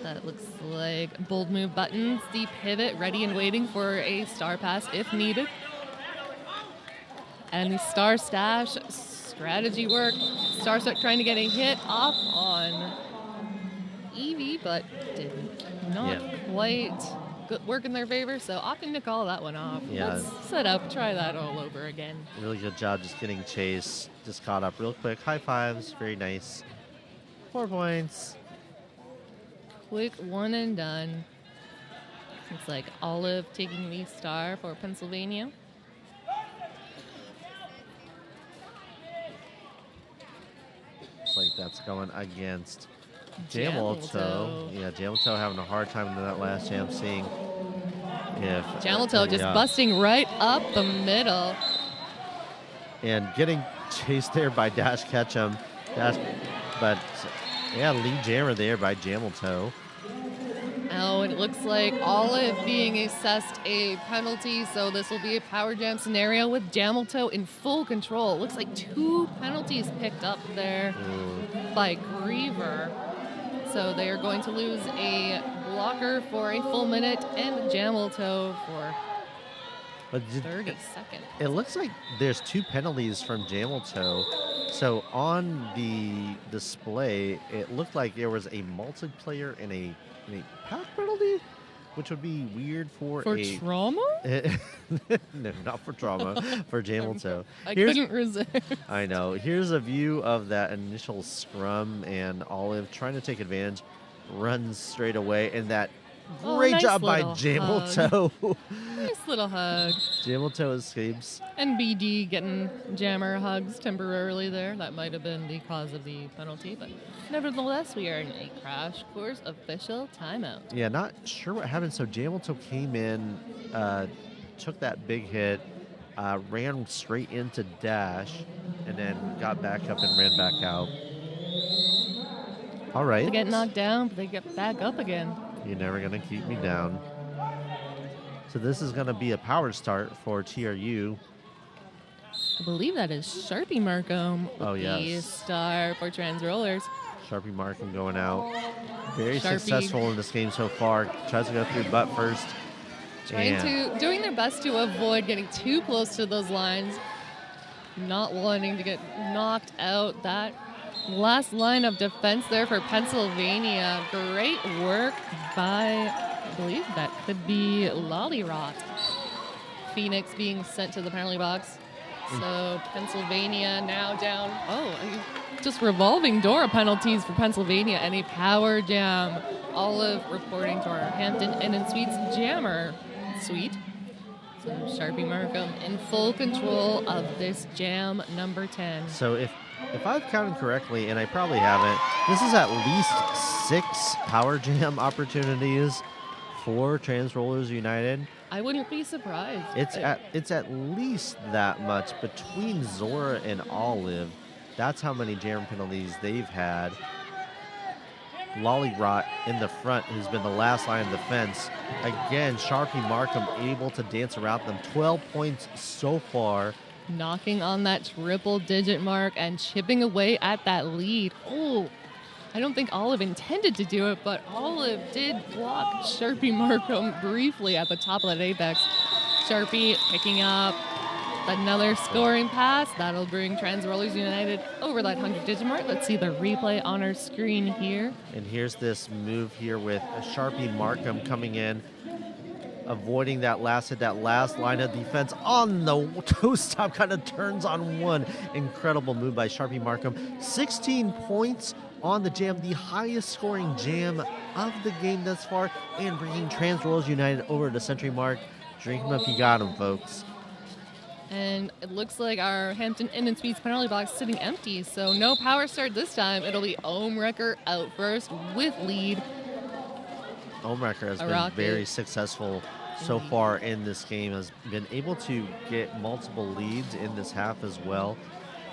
That looks like Bold Move Buttons. The pivot ready and waiting for a star pass if needed. And the star stash strategy work. Starstruck trying to get a hit off on Evie, but did not quite good work in their favor, so opting to call that one off. Yeah. Let's set up, try that all over again. Really good job just getting Chase. Just caught up real quick. High fives. Very nice. 4 points. Quick one and done. Looks like Olive taking the star for Pennsylvania. Looks like that's going against Jamelto. Yeah, Jamelto having a hard time in that last jam, seeing if Jamelto just busting right up the middle. And getting chased there by Dash Ketchum. But yeah, lead jammer there by Jamelto. Oh, and it looks like Olive being assessed a penalty, so this will be a power jam scenario with Jamelto in full control. It looks like 2 penalties picked up there by Griever. So they are going to lose a blocker for a full minute and Jamelto for 30 seconds. It looks like there's 2 penalties from Jamelto. So on the display, it looked like there was a multiplayer and a pack penalty, which would be weird for trauma? No, not for trauma, for Jamelto. I couldn't resist. I know. Here's a view of that initial scrum, and Olive trying to take advantage, runs straight away, and that great nice job by little Jamelto. Nice little hug. Jamelto escapes. And BD getting jammer hugs temporarily there. That might have been the cause of the penalty, but nevertheless, we are in a Crash Course official timeout. Yeah, not sure what happened. So Jamelto came in, took that big hit, ran straight into Dash, and then got back up and ran back out. All right. They get knocked down, but they get back up again. You're never going to keep me down. So this is going to be a power start for TRU. I believe that is Sharpie Markham. Oh, yes. The star for Trans Rollers. Sharpie Markham going out. Very Sharpie. successful in this game so far. Tries to go through butt first. Doing their best to avoid getting too close to those lines. Not wanting to get knocked out. That last line of defense there for Pennsylvania. Great work by, I believe that could be Lollyrot. Phoenix being sent to the penalty box. So Pennsylvania now down. Just revolving door penalties for Pennsylvania and a power jam. Olive reporting to our Hampton Inn and Suites jammer suite. So Sharpie Markham in full control of this jam number 10. So if I've counted correctly, and I probably haven't, this is at least 6 power jam opportunities for Trans Rollers United. I wouldn't be surprised. It's at least that much between Zora and Olive. That's how many jam penalties they've had. Lollyrot in the front, who's been the last line of defense. Again, Sharpie Markham able to dance around them. 12 points so far. Knocking on that triple-digit mark and chipping away at that lead. Oh, I don't think Olive intended to do it, but Olive did block Sharpie Markham briefly at the top of that apex. Sharpie picking up another scoring pass. That'll bring Trans Rollers United over that 100-digit mark. Let's see the replay on our screen here. And here's this move here with Sharpie Markham coming in, avoiding that last hit, that last line of defense on the toe stop, kind of turns on one. Incredible move by Sharpie Markham. 16 points on the jam, the highest scoring jam of the game thus far, and bringing Trans Rollers United over the century mark. Drink them if you got them, folks. And it looks like our Hampton Inn and Suites penalty box sitting empty, so no power start this time. It'll be Ohmwrecker out first with lead. Ohmwrecker has been very successful so far in this game, has been able to get multiple leads in this half as well.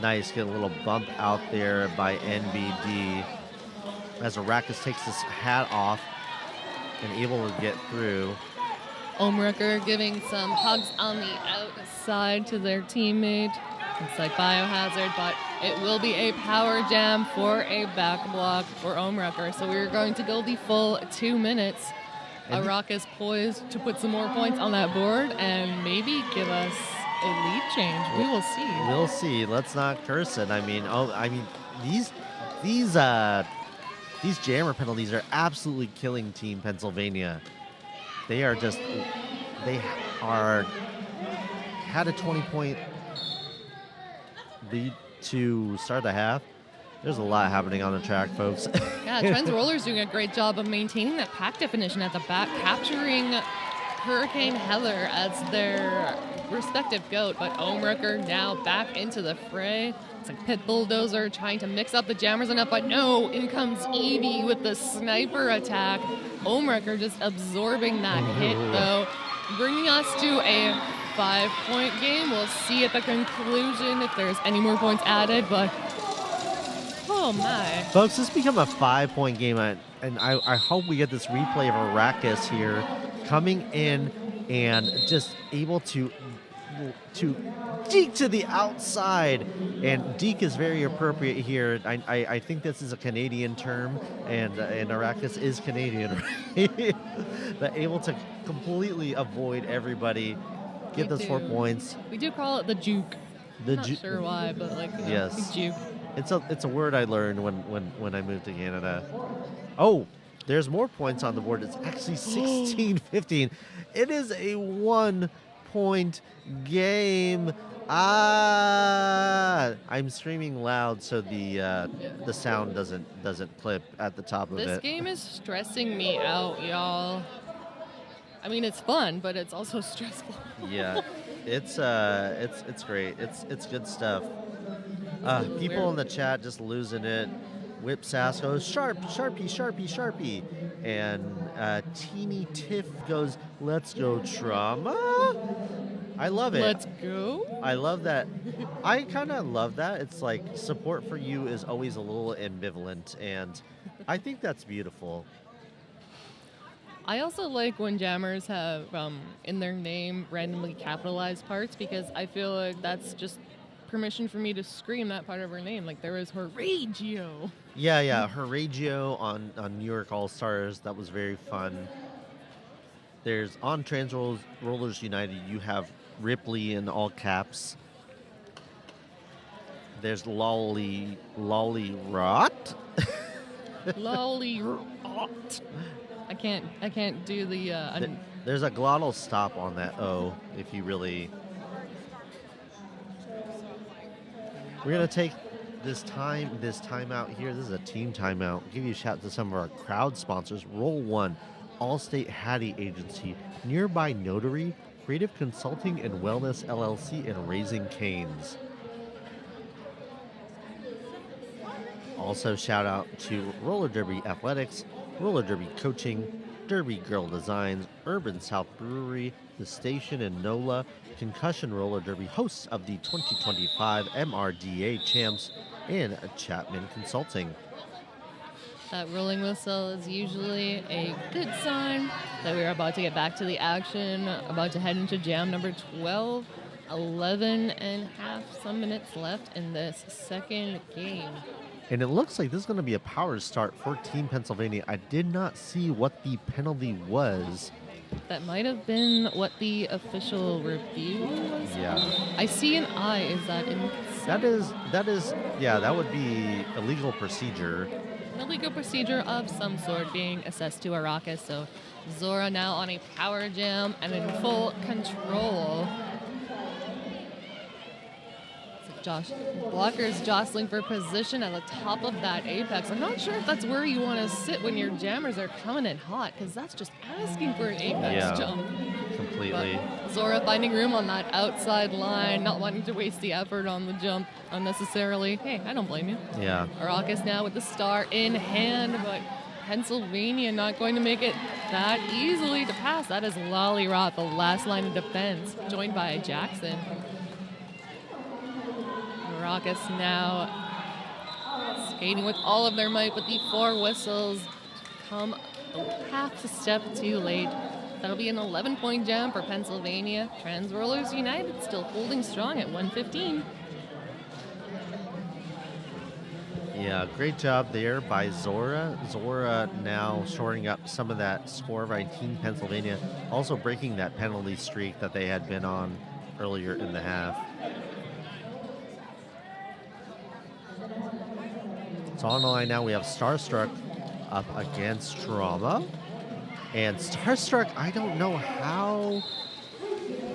Nice, get a little bump out there by NBD as Arrakis takes his hat off and able to get through. Ohmwrecker giving some hugs on the outside to their teammate. It's like Biohazard, but it will be a power jam for a back block for Ohmwrecker. So we're going to go the full 2 minutes. Arrakis poised to put some more points on that board and maybe give us a lead change. We will see. We'll see. Let's not curse it. These jammer penalties are absolutely killing Team Pennsylvania. They had a 20-point lead to start the half. There's a lot happening on the track, folks. Yeah, Trans Rollers doing a great job of maintaining that pack definition at the back, capturing Hurricane Heller as their respective goat, but Omricker now back into the fray. It's like Pit Bulldozer trying to mix up the jammers enough, but no, in comes Eevee with the sniper attack. Omricker just absorbing that hit, though, bringing us to a 5-point game. We'll see at the conclusion if there's any more points added, but oh my. Folks, this become a 5-point game, and I hope we get this replay of Arrakis here coming in and just able to deke to the outside, and deke is very appropriate here. I think this is a Canadian term, and Arrakis is Canadian, right? But able to completely avoid everybody, get those 4 points. We do call it the juke. Not sure why, but like yes, juke. It's a word I learned when I moved to Canada. Oh, there's more points on the board. It's actually 16-15. It is a 1-point game. I'm screaming loud so the sound doesn't clip at the top of it. This game is stressing me out, y'all. I mean, it's fun, but it's also stressful. Yeah, it's great. It's good stuff. People in the chat just losing it. Whip Sass goes, Sharpie. And Teeny Tiff goes, let's go, Trauma. I love it. Let's go. I love that. I kind of love that. It's like support for you is always a little ambivalent, and I think that's beautiful. I also like when jammers have in their name randomly capitalized parts, because I feel like that's just permission for me to scream that part of her name. Like there was Horatio. Yeah, Horatio on New York All-Stars. That was very fun. There's on Trans Rollers United, you have Ripley in all caps. There's Lolly Rot. Lolly Rot. I can't do the. There's a glottal stop on that O if you really. We're gonna take this timeout here. This is a team timeout. Give you a shout to some of our crowd sponsors. Roll One, Allstate Hattie Agency, Nearby Notary, Creative Consulting and Wellness LLC, and Raising Canes. Also, shout out to Roller Derby Athletics, Roller Derby Coaching, Derby Girl Designs, Urban South Brewery, The Station in NOLA, Concussion Roller Derby, hosts of the 2025 MRDA Champs, and Chapman Consulting. That rolling whistle is usually a good sign that we're about to get back to the action, about to head into jam number 12. 11 and a half some minutes left in this second game. And it looks like this is going to be a power start for Team Pennsylvania. I did not see what the penalty was. That might have been what the official review was. Yeah. I see an I. Is that in? That is, yeah, that would be illegal procedure. Illegal procedure of some sort being assessed to Arrakis. So Zora now on a power jam and in full control. Blockers jostling for position at the top of that apex. I'm not sure if that's where you want to sit when your jammers are coming in hot, because that's just asking for an apex jump. Completely. But Zora finding room on that outside line, not wanting to waste the effort on the jump unnecessarily. Hey, I don't blame you. Yeah. Arrakis now with the star in hand, but Pennsylvania not going to make it that easily to pass. That is Lollyrot, the last line of defense, joined by Jackson. Arrakis now skating with all of their might, but the four whistles come half a step too late. That'll be an 11-point jam for Pennsylvania. Trans Rollers United still holding strong at 115. Yeah, great job there by Zora. Zora now shoring up some of that score by Team Pennsylvania, also breaking that penalty streak that they had been on earlier in the half. So on the line now, we have Starstruck up against Trauma. And Starstruck, I don't know how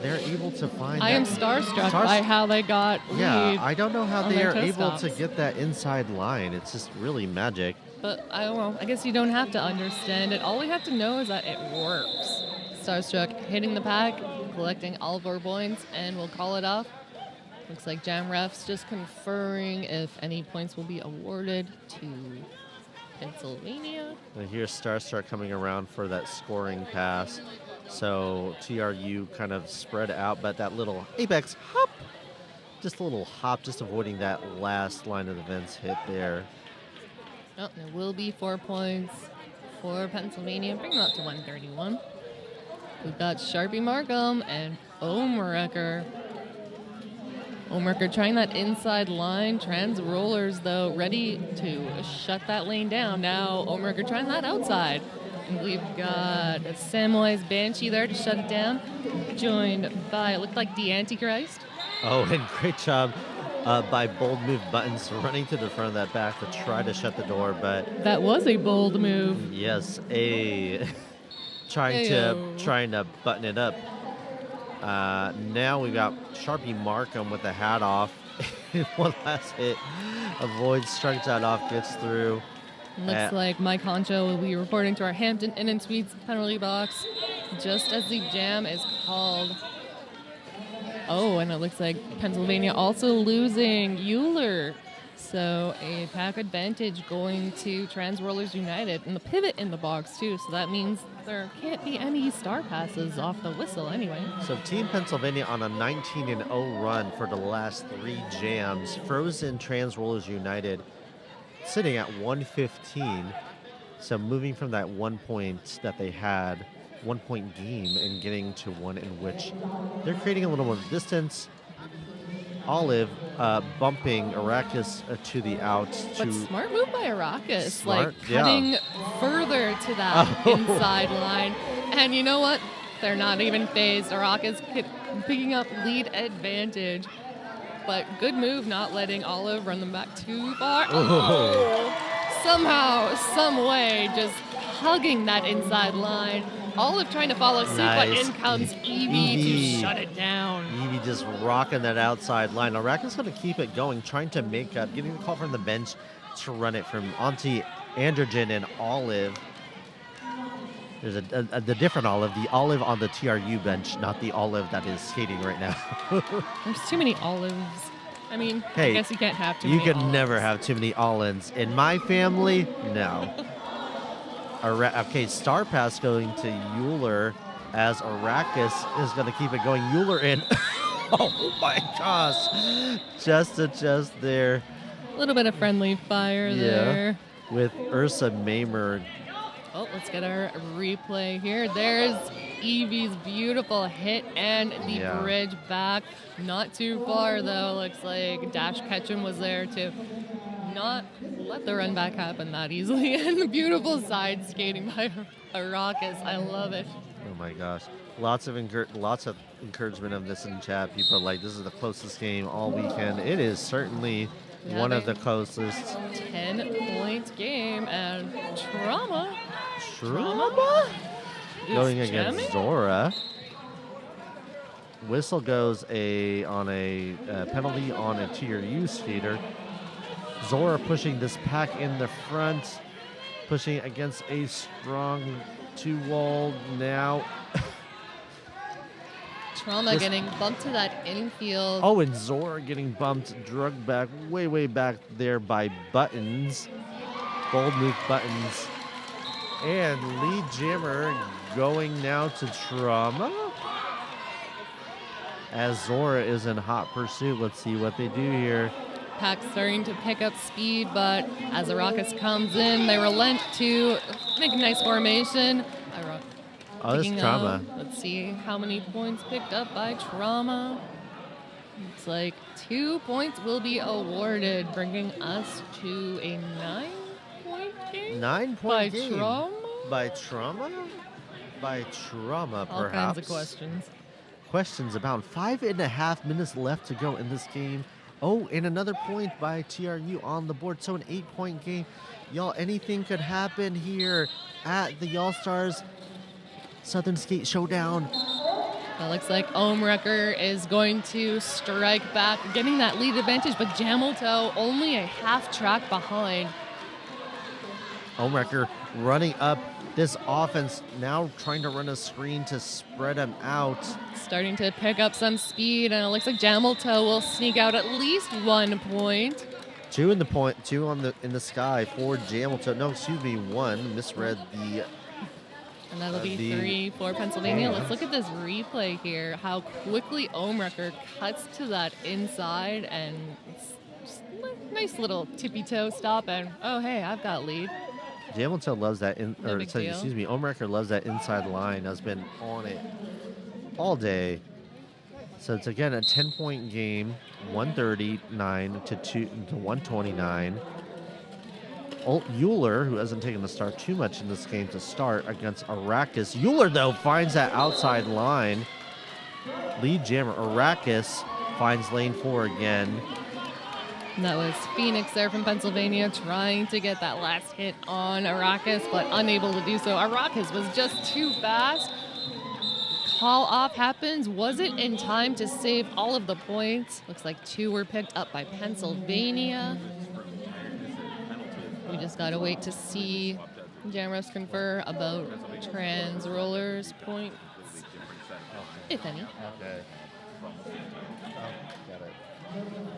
they're able to find I am starstruck by how they got lead. Yeah, I don't know how they are able stops. to get that inside line. It's just really magic. But I guess you don't have to understand it. All we have to know is that it works. Starstruck hitting the pack, collecting all 4 points, and we'll call it off. Looks like Jam Ref's just conferring if any points will be awarded to Pennsylvania. And here's Starstruck coming around for that scoring pass. So TRU kind of spread out, but that little Apex hop, just a little hop, just avoiding that last line of defense hit there. Oh, there will be 4 points for Pennsylvania, bring them up to 131. We've got Sharpie Markham and Omrecker. Omrecker trying that inside line. Trans Rollers, though, ready to shut that lane down. Now Omrecker trying that outside. And we've got Samwise Banshee there to shut it down. Joined by, it looked like the Antichrist. Oh, and great job by Bold Move Buttons running to the front of that back to try to shut the door, but... That was a bold move. Yes, trying to button it up. Now we've got Sharpie Markham with the hat off. One last hit. Avoids, strikes that off, gets through. Looks like Mike Honcho will be reporting to our Hampton Inn and Suites penalty box just as the jam is called. Oh, and it looks like Pennsylvania also losing Euler. So a pack advantage going to Trans Rollers United, and the pivot in the box too. So that means there can't be any star passes off the whistle anyway. So Team Pennsylvania on a 19-0 run for the last 3 jams. Frozen Trans Rollers United sitting at 115. So moving from that 1 point that they had, 1 point game, and getting to one in which they're creating a little more distance. Olive bumping Arrakis to the out. But smart move by Arrakis, Smart, like cutting further to that inside line. And you know what? They're not even phased. Arrakis picking up lead advantage. But good move not letting Olive run them back too far. Somehow, some way, just hugging that inside line. Olive trying to follow suit, but in comes Evie to shut it down. Evie just rocking that outside line. Arrakis going to keep it going, trying to make up, getting the call from the bench to run it from Auntie Androgen and Olive. There's the different Olive, the Olive on the TRU bench, not the Olive that is skating right now. There's too many Olives. I mean, hey, I guess you can't have too many You can Olives. never have too many Olives. In my family, no. Okay, Star Pass going to Euler as Arrakis is going to keep it going. Euler in. Oh my gosh. Just there. A little bit of friendly fire there. With Ursa Mamer. Oh, let's get our replay here. There's Evie's beautiful hit and the bridge back. Not too far, though. Looks like Dash Ketchum was there to not let the run back happen that easily. And the beautiful side skating by Arrakis. I love it. Oh, my gosh. Lots of encouragement of this in chat. People are like, this is the closest game all weekend. It is certainly one of the closest. 10-point game, and Trauma going against Zora. Whistle goes on a penalty on a TRU skater. Zora pushing this pack in the front, pushing against a strong 2-wall now. Trauma getting bumped to that infield. Oh, and Zora getting bumped, drugged back, way back there by Buttons. Bold move Buttons. And lead jammer going now to Trauma. As Zora is in hot pursuit. Let's see what they do here. Pack starting to pick up speed, but as Arrakis comes in, they relent to make a nice formation. Oh, that's Trauma. Let's see how many points picked up by Trauma. It's like 2 points will be awarded, bringing us to a 9-point game. 9-point game. By Trauma? By Trauma, perhaps. All kinds of questions. Questions about 5.5 minutes left to go in this game. Oh, and another point by TRU on the board. So an 8-point game. Y'all, anything could happen here at the Y'all-Stars Southern Skate Showdown. It looks like Omrecker is going to strike back, getting that lead advantage, but Jamilto only a half track behind. Omrecker running up this offense, now trying to run a screen to spread them out. Starting to pick up some speed, and it looks like Jamilto will sneak out at least 1 point. 2 in the sky for Jamilton. No, excuse me, 1. Misread the. And that'll be 3 for Pennsylvania. Let's look at this replay here. How quickly Omrecker cuts to that inside, and it's just a nice little tippy toe stop. And oh hey, I've got lead. Jamilton loves that. Omrecker loves that inside line. Has been on it all day. So it's again a 10-point game, 139 to 129. Euler, who hasn't taken the start too much in this game to start against Arrakis. Euler, though, finds that outside line. Lead jammer Arrakis finds lane 4 again. And that was Phoenix there from Pennsylvania trying to get that last hit on Arrakis, but unable to do so. Arrakis was just too fast. Call off happens. Was it in time to save all of the points? Looks like 2 were picked up by Pennsylvania. We just gotta wait to see Jamrus confer about trans rollers points, if any. Okay. Got it.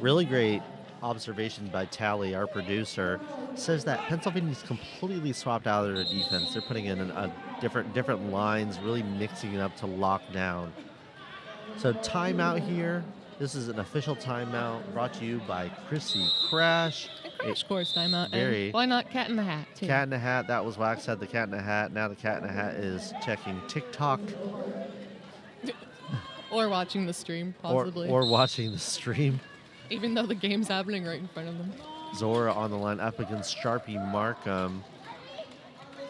Really great observation by Tally, our producer. Says that Pennsylvania's completely swapped out of their defense. They're putting in a different lines, really mixing it up to lock down. So timeout here. This is an official timeout brought to you by Chrissy Crash. Crash course timeout. Very. And why not Cat in the Hat, too? Cat in the Hat. That was Wax had the Cat in the Hat. Now the Cat in the Hat is checking TikTok. Or watching the stream, possibly. Or watching the stream. Even though the game's happening right in front of them. Zora on the line up against Sharpie Markham.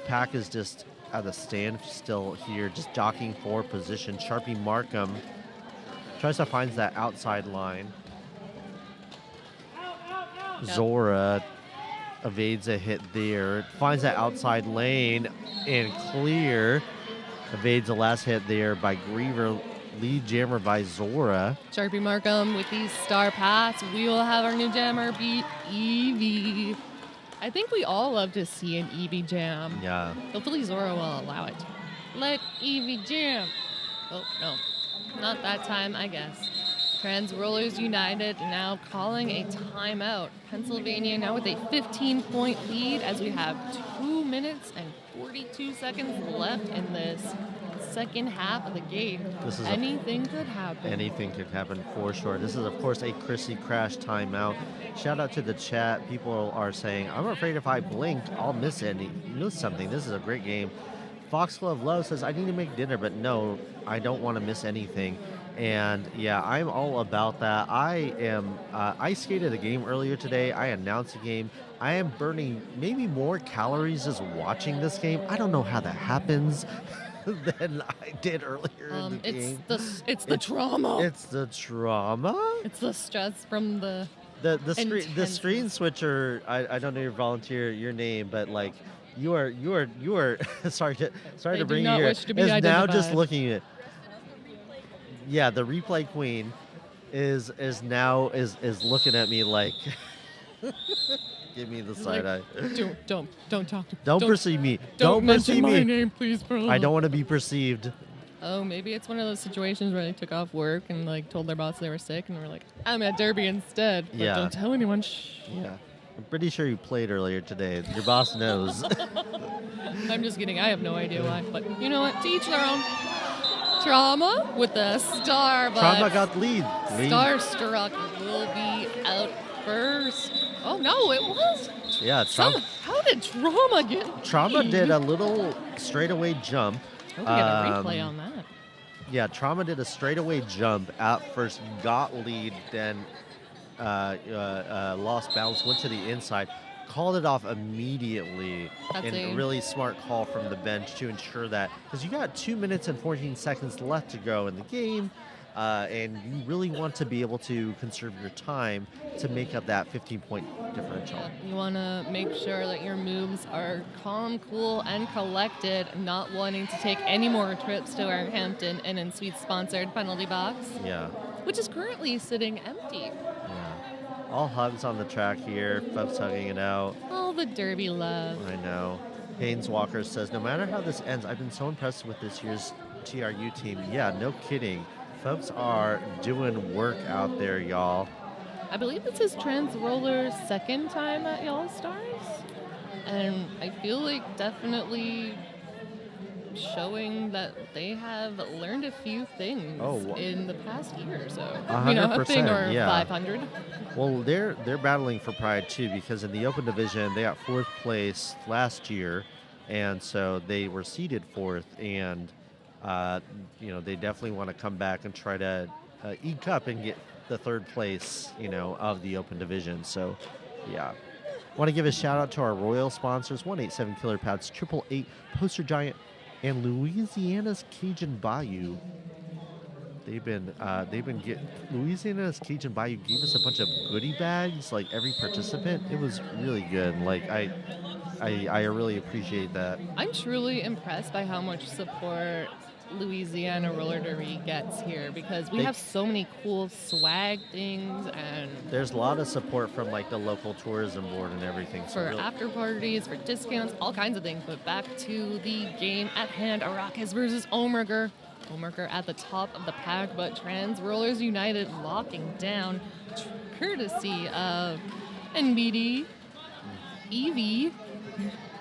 Pack is just at the stand still here, just jockeying for position. Sharpie Markham tries to find that outside line. Yep. Zora evades a hit there. Finds that outside lane and clear. Evades the last hit there by Griever. Lead jammer by Zora. Sharpie Markham with these star paths. We will have our new jammer beat Eevee. I think we all love to see an Eevee jam. Yeah. Hopefully Zora will allow it. Let Eevee jam. Oh, no. Not that time, I guess. Trans Rollers United now calling a timeout. Pennsylvania now with a 15-point lead as we have 2 minutes and 42 seconds left in this second half of the game. Anything could happen. Anything could happen for sure. This is, of course, a Chrissy Crash timeout. Shout out to the chat. People are saying, I'm afraid if I blink, I'll miss something. This is a great game. Foxglove Love says, I need to make dinner, but no, I don't want to miss anything. And yeah, I'm all about that. I skated a game earlier today. I announced a game. I am burning maybe more calories just watching this game. I don't know how that happens than I did earlier in the game. It's the trauma. It's the trauma? It's the stress from the screen switcher. I don't know your name, but like you are sorry to bring you here. Is now just looking at. Yeah, the replay queen is looking at me like give me the side eye. Don't talk to me. Don't perceive me. Don't perceive mention my me. name, please, bro. I don't want to be perceived. Oh, maybe it's one of those situations where they took off work and like told their boss they were sick and were like, I'm at Derby instead. But Yeah. don't tell anyone. Shh. Yeah. I'm pretty sure you played earlier today. Your boss knows. I'm just kidding. I have no idea why. But you know what? To each their own. Trauma with the star. Trauma got lead. Starstruck will be out first. Oh, no, it was. Yeah, Trauma. How did Trauma get Trauma lead? did a little straightaway jump. Oh, we got a replay on that. Yeah, Trauma did a straightaway jump at first, got lead, then lost balance, went to the inside, called it off immediately. That's and a really smart call from the bench to ensure that, because you got 2 minutes and 14 seconds left to go in the game, and you really want to be able to conserve your time to make up that 15-point differential. You want to make sure that your moves are calm, cool, and collected, not wanting to take any more trips to our Hampton Inn and Suites sponsored penalty box. Yeah. Which is currently sitting empty. All hugs on the track here, folks hugging it out. All the Derby love. I know. Haynes Walker says, no matter how this ends, I've been so impressed with this year's TRU team. Yeah, no kidding. Folks are doing work out there, y'all. I believe this is Trans Roller's second time at Y'all Stars. And I feel like definitely showing that they have learned a few things in the past year or so. 100%, a thing or yeah. 500. Well, they're battling for pride too, because in the open division they got 4th place last year, and so they were seeded 4th, and they definitely want to come back and try to eke up and get the 3rd place, of the open division. So, yeah. Want to give a shout out to our royal sponsors: 187 Killer Pads, 888 Poster Giant, and Louisiana's Cajun Bayou. They've been getting Louisiana's Cajun Bayou gave us a bunch of goodie bags, like every participant. It was really good. Like I really appreciate that. I'm truly impressed by how much support Louisiana Roller Derby gets here, because we have so many cool swag things, and there's a lot of support from like the local tourism board and everything. For after parties, for discounts, all kinds of things. But back to the game at hand, Arrakis versus Omriker. Omriker at the top of the pack, but Trans Rollers United locking down, courtesy of NBD, Evie,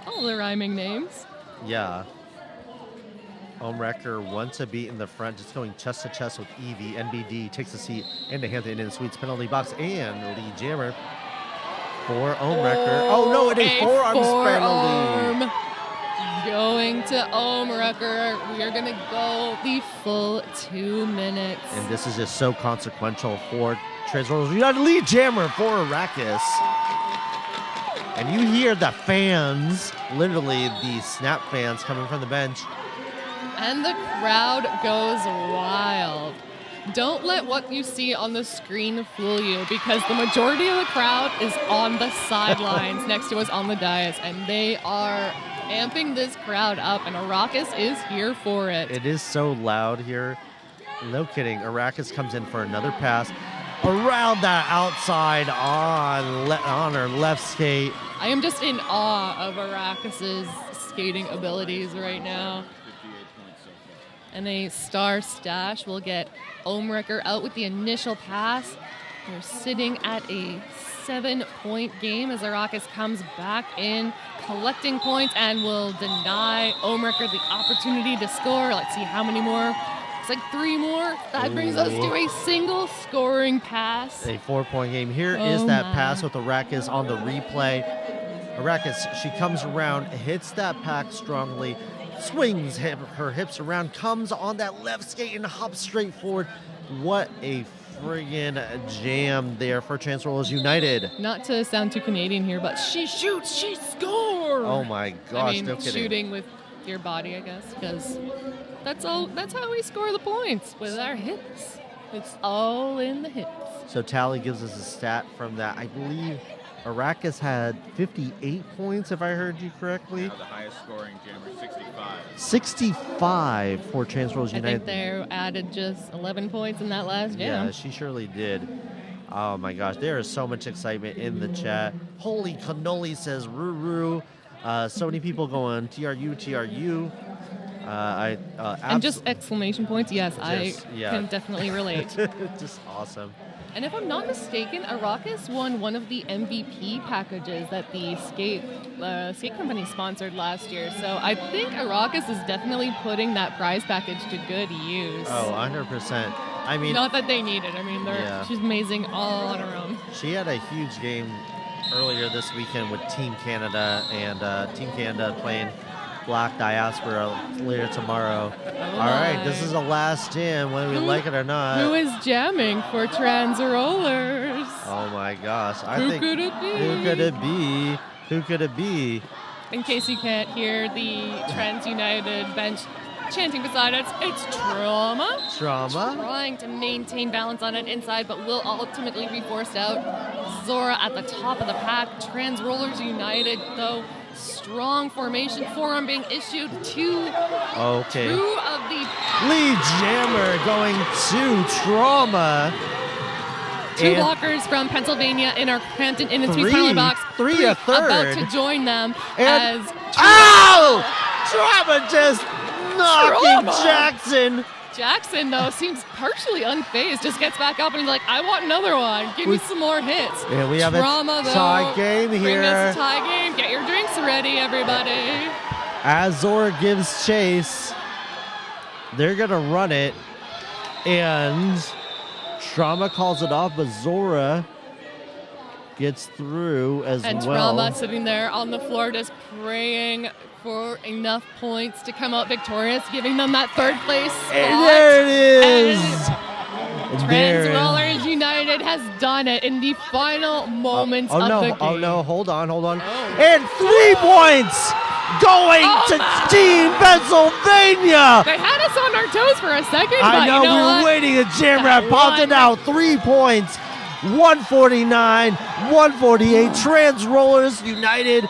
all the rhyming names. Yeah. Omriker wants a beat in the front, just going chest to chest with Evie. NBD takes a seat and the hand in the Sweets penalty box, and Lee Jammer for Omriker. Oh no, it is forearm penalty. Going to Omriker. We are going to go the full 2 minutes. And this is just so consequential for Trans Rollers United. Lee Jammer for Arrakis. And you hear the fans, literally the snap fans coming from the bench. And the crowd goes wild. Don't let what you see on the screen fool you, because the majority of the crowd is on the sidelines next to us on the dais, and they are amping this crowd up, and Arrakis is here for it. It is so loud here. No kidding. Arrakis comes in for another pass around that outside on her left skate. I am just in awe of Arrakis' skating abilities right now. And a star stash will get Omriker out with the initial pass. They're sitting at a 7-point game as Arrakis comes back in, collecting points, and will deny Omriker the opportunity to score. Let's see how many more. It's like 3 more. That brings us to a single scoring pass. A 4-point game. Here is that pass with Arrakis on the replay. Arrakis, she comes around, hits that pack strongly, swings her hips around, comes on that left skate and hops straight forward. What a friggin' jam there for Trans Rollers United. Not to sound too Canadian here, but she shoots, she scores. Oh my gosh, I mean, no kidding. Shooting with your body, I guess, because that's how we score the points, with our hips. It's all in the hips. So Tally gives us a stat from that. I believe Arrakis had 58 points, if I heard you correctly. Now the highest scoring jammer, 65. 65 for Trans Rollers United. I think they added just 11 points in that last jam. Yeah, she surely did. Oh my gosh, there is so much excitement in the chat. Holy cannoli, says Ruru. So many people going TRU, TRU. And just exclamation points. Yes, I can definitely relate. Just awesome. And if I'm not mistaken, Arrakis won one of the MVP packages that the skate company sponsored last year. So I think Arrakis is definitely putting that prize package to good use. Oh, 100%. I mean, not that they need it. I mean, she's amazing all on her own. She had a huge game earlier this weekend with Team Canada, and Team Canada playing Black Diaspora later tomorrow. All right, this is the last jam, whether we like it or not. Who is jamming for Trans Rollers? Oh my gosh. Who could it be? Who could it be? Who could it be? In case you can't hear the Trans United bench chanting beside us, it's Trauma. Trauma. Trying to maintain balance on it inside, but will ultimately be forced out. Zora at the top of the pack. Trans Rollers United, though. Strong formation, forearm being issued to okay. 2 of the... Lee Jammer going to Trauma. two And blockers from Pennsylvania in our Hampton in the Three. penalty box. Three, a about third. to join them And- as Trauma just knocking Trauma. Jackson. Jackson, though, seems partially unfazed. Just gets back up and he's like, I want another one. Give me some more hits. And we have Trauma, a though. tie game Bring here. us a tie game. Get your drinks ready, everybody. As Zora gives chase, they're going to run it. And Trauma calls it off, but Zora gets through as And well. Trauma sitting there on the floor just praying for enough points to come out victorious, giving them that third place spot. And there it is. Trans There. Rollers United has done it in the final moments of the game. Oh no, hold on. And 3 points going to Team Pennsylvania. They had us on our toes for a second, I but know, you know we what? were waiting. A jam rat popped it out. 3 points. 149, 148. Trans Rollers United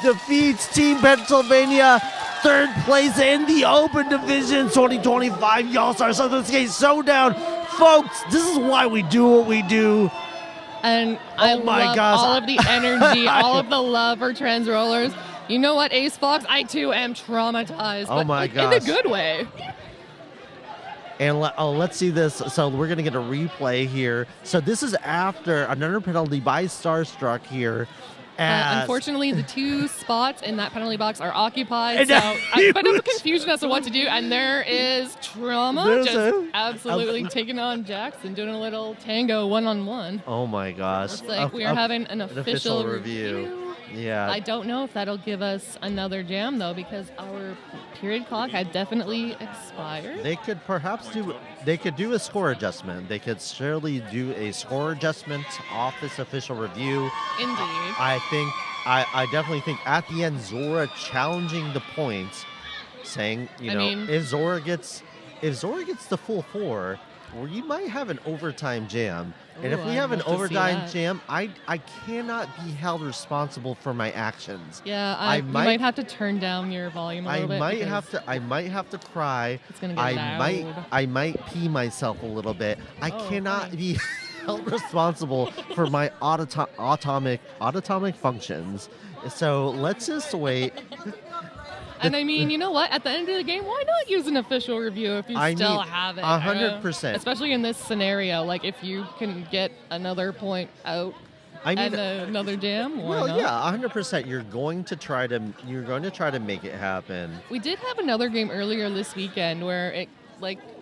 defeats Team Pennsylvania. 3rd place in the Open Division 2025 All-Star Southern Skate Showdown. Folks, this is why we do what we do. And I my love gosh. all of the energy, all of the love for Trans Rollers. You know what, Ace Fox? I too am traumatized. Oh but my in a gosh. good way. And let's see this. So we're going to get a replay here. So this is after another penalty by Starstruck here. Unfortunately, the 2 spots in that penalty box are occupied. And So he a bit of confusion as to what to do. And there is Trauma There's just absolutely taking on Jackson, doing a little tango one-on-one. Oh my gosh. Looks like we are having an official review. Yeah. I don't know if that'll give us another jam, though, because our period clock had definitely expired. They could perhaps do a score adjustment. They could surely do a score adjustment off this official review. Indeed. I definitely think at the end, Zora challenging the points, saying, if Zora gets the full 4, we might have an overtime jam. And if we have an overtime jam, I cannot be held responsible for my actions. Yeah, you might have to turn down your volume a little bit. I might have to cry. It's gonna get loud. I might pee myself a little bit. I cannot be held responsible for my autonomic functions. So let's just wait. And I mean, you know what? At the end of the game, why not use an official review if you still have it? 100%. Especially in this scenario, like if you can get another point out and another jam, why not? Yeah, 100%. You're going to try to make it happen. We did have another game earlier this weekend where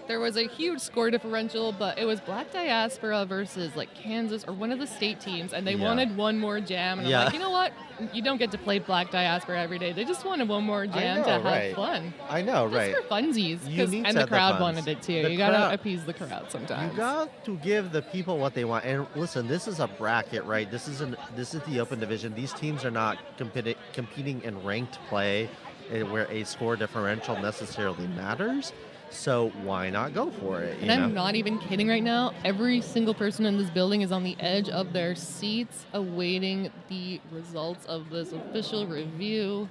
there was a huge score differential, but it was Black Diaspora versus Kansas or one of the state teams, and they wanted one more jam. And I'm like, you know what? You don't get to play Black Diaspora every day. They just wanted one more jam to have fun. I know, right? Just for funsies, and the crowd wanted it too. You gotta appease the crowd sometimes. You got to give the people what they want. And listen, this is a bracket, right? This is the Open Division. These teams are not competing in ranked play, where a score differential necessarily matters. So why not go for it? And I'm not even kidding right now. Every single person in this building is on the edge of their seats awaiting the results of this official review.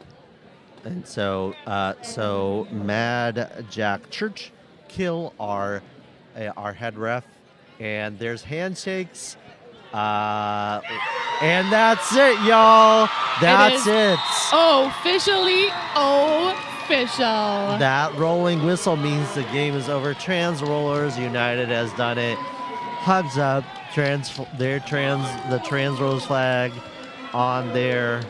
And so Mad Jack Churchkill, our head ref, and there's handshakes. And that's it, y'all. That's it. Officially official. That rolling whistle means the game is over. Trans Rollers United has done it. Hugs up. The Trans Rollers flag on there.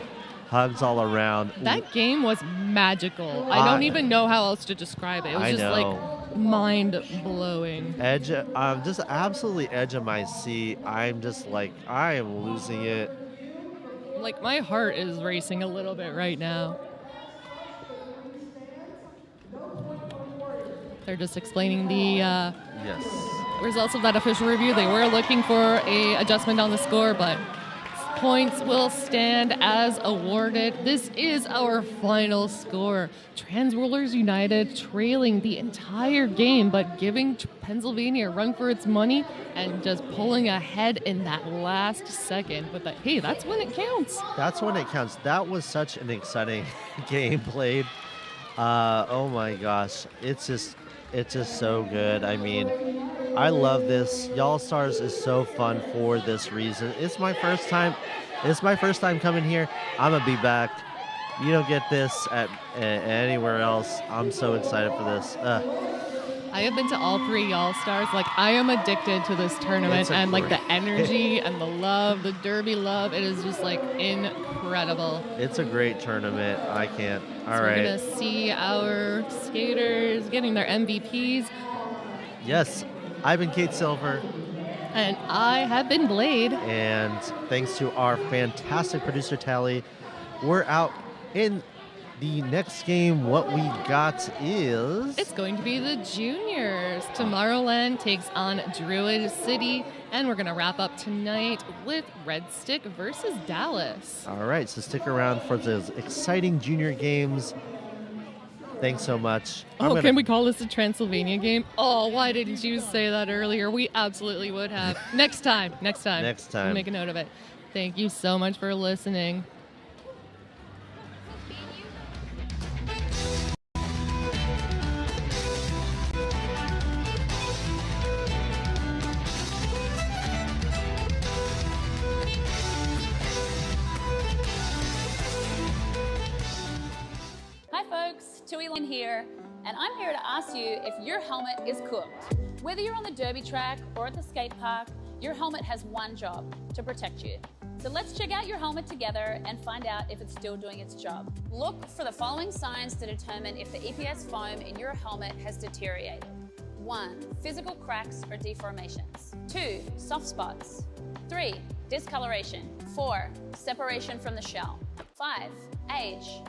Hugs all around. That game was magical. I don't even know how else to describe it. It was just mind blowing. Just absolutely edge of my seat. I'm just I am losing it. My heart is racing a little bit right now. They're just explaining the results of that official review. They were looking for an adjustment on the score, but points will stand as awarded. This is our final score. Trans Rollers United trailing the entire game, but giving Pennsylvania a run for its money and just pulling ahead in that last second. But hey, that's when it counts. That's when it counts. That was such an exciting game played. Oh my gosh, it's just so good. I mean, I love this. Y'all Stars is so fun for this reason. It's my first time. It's my first time coming here. I'm gonna be back. You don't get this at anywhere else. I'm so excited for this. I have been to all 3 Y'all Stars. Like, I am addicted to this tournament and like the energy and the love, the Derby love. It is just like incredible. It's a great tournament. I can't. All So right. We're gonna see our skaters getting their MVPs. Yes, I've been Kate Silver. And I have been Blade. And thanks to our fantastic producer, Tally, we're out in the next game. What we got is... It's going to be the juniors. Tomorrowland takes on Druid City. And we're going to wrap up tonight with Red Stick versus Dallas. All right, so stick around for those exciting junior games. Thanks so much. Can we call this a Transylvania game? Oh, why didn't you say that earlier? We absolutely would have. Next time. Next time. Make a note of it. Thank you so much for listening. Hi folks, Tui Lin here, and I'm here to ask you if your helmet is cooked. Whether you're on the derby track or at the skate park, your helmet has one job, to protect you. So let's check out your helmet together and find out if it's still doing its job. Look for the following signs to determine if the EPS foam in your helmet has deteriorated. 1. Physical cracks or deformations. 2. Soft spots. 3. Discoloration. 4. Separation from the shell. 5. Age.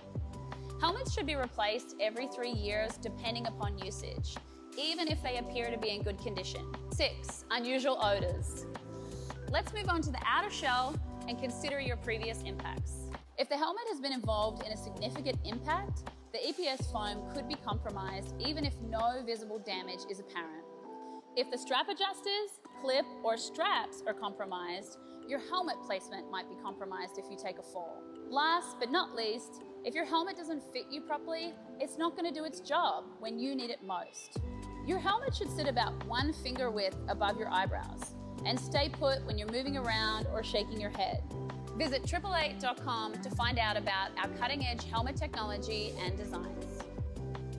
Helmets should be replaced every 3 years depending upon usage, even if they appear to be in good condition. 6. Unusual odors. Let's move on to the outer shell and consider your previous impacts. If the helmet has been involved in a significant impact, the EPS foam could be compromised even if no visible damage is apparent. If the strap adjusters, clip, or straps are compromised, your helmet placement might be compromised if you take a fall. Last but not least, if your helmet doesn't fit you properly, it's not going to do its job when you need it most. Your helmet should sit about 1 finger width above your eyebrows and stay put when you're moving around or shaking your head. Visit 888.com to find out about our cutting-edge helmet technology and designs.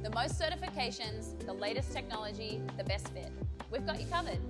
The most certifications, the latest technology, the best fit. We've got you covered.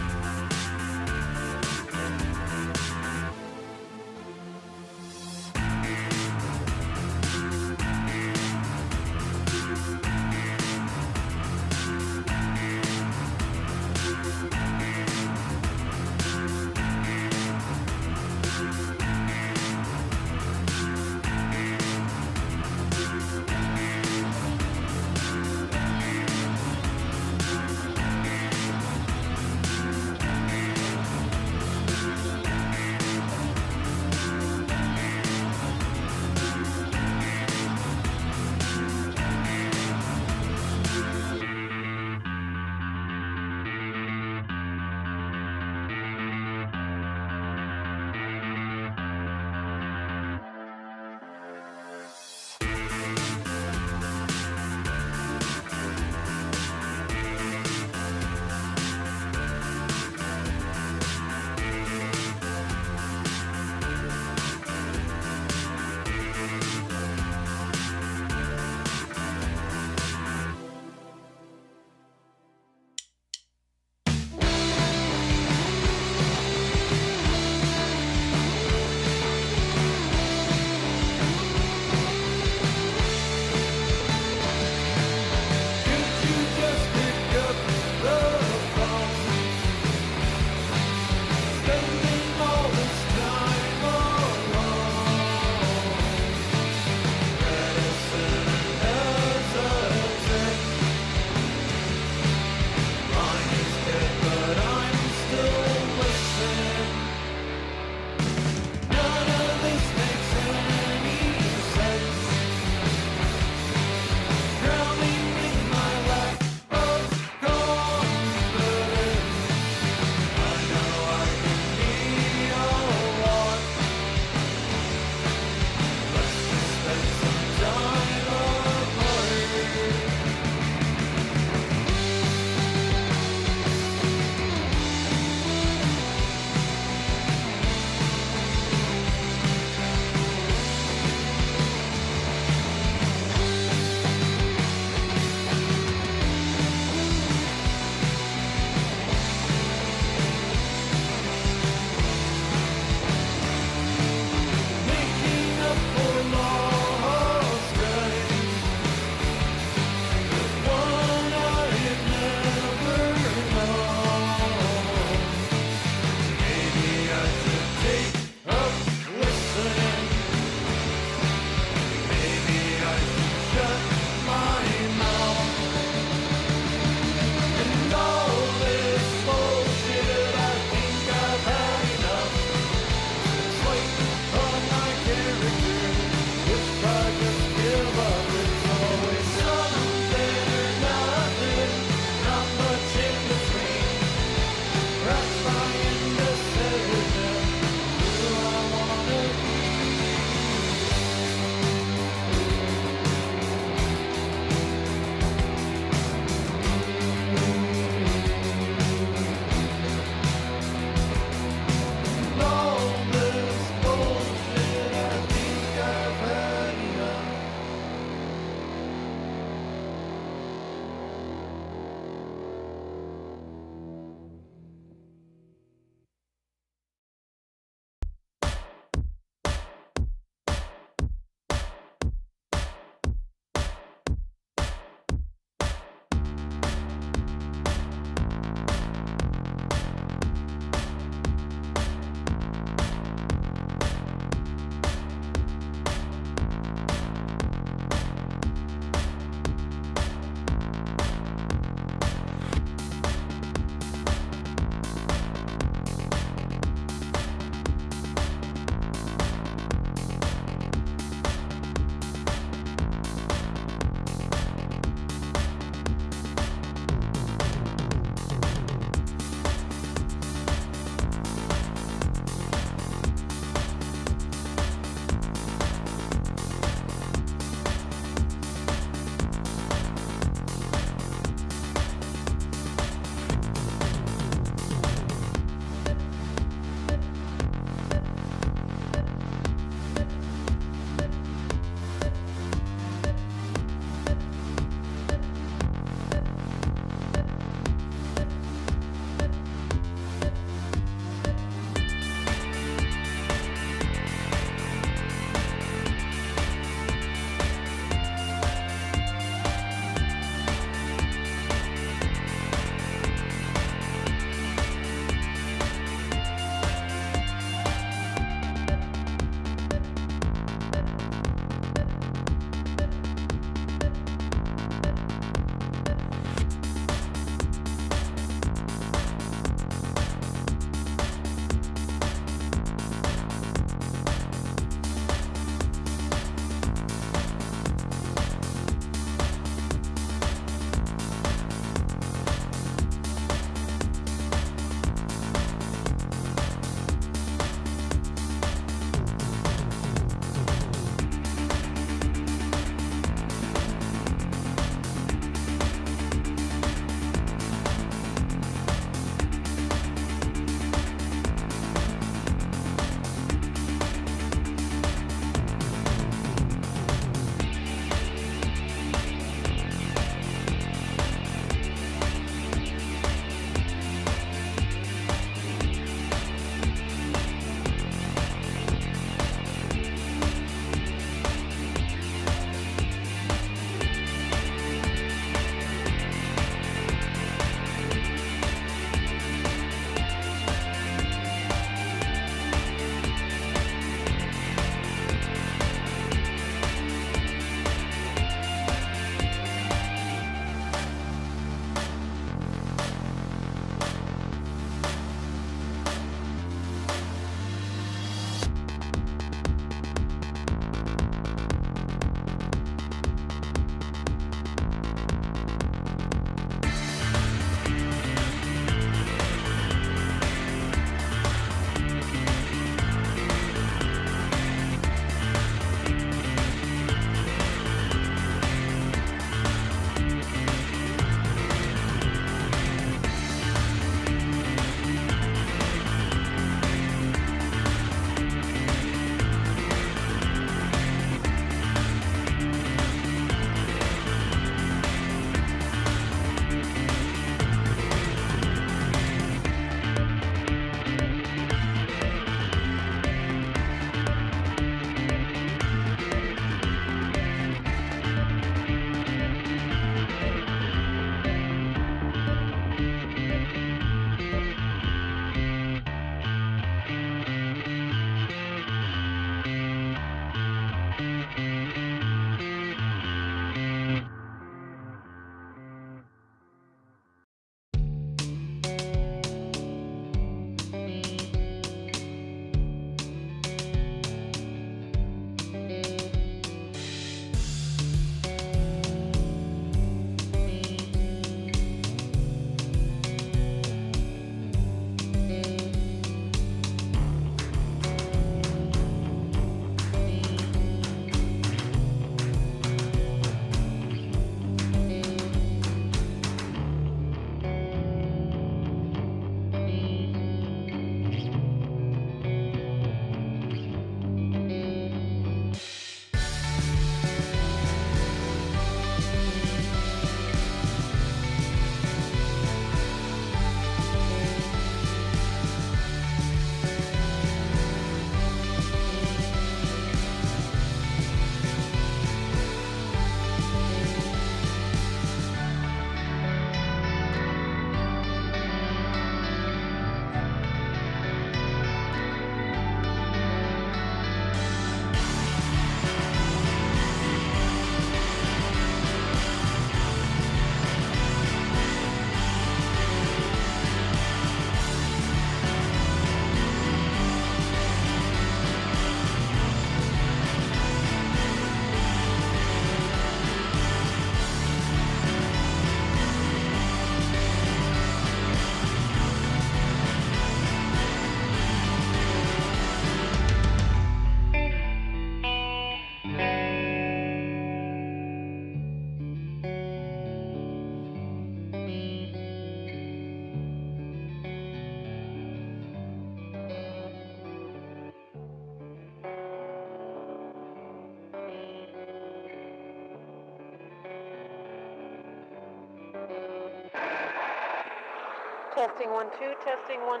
Testing 1 2, testing 1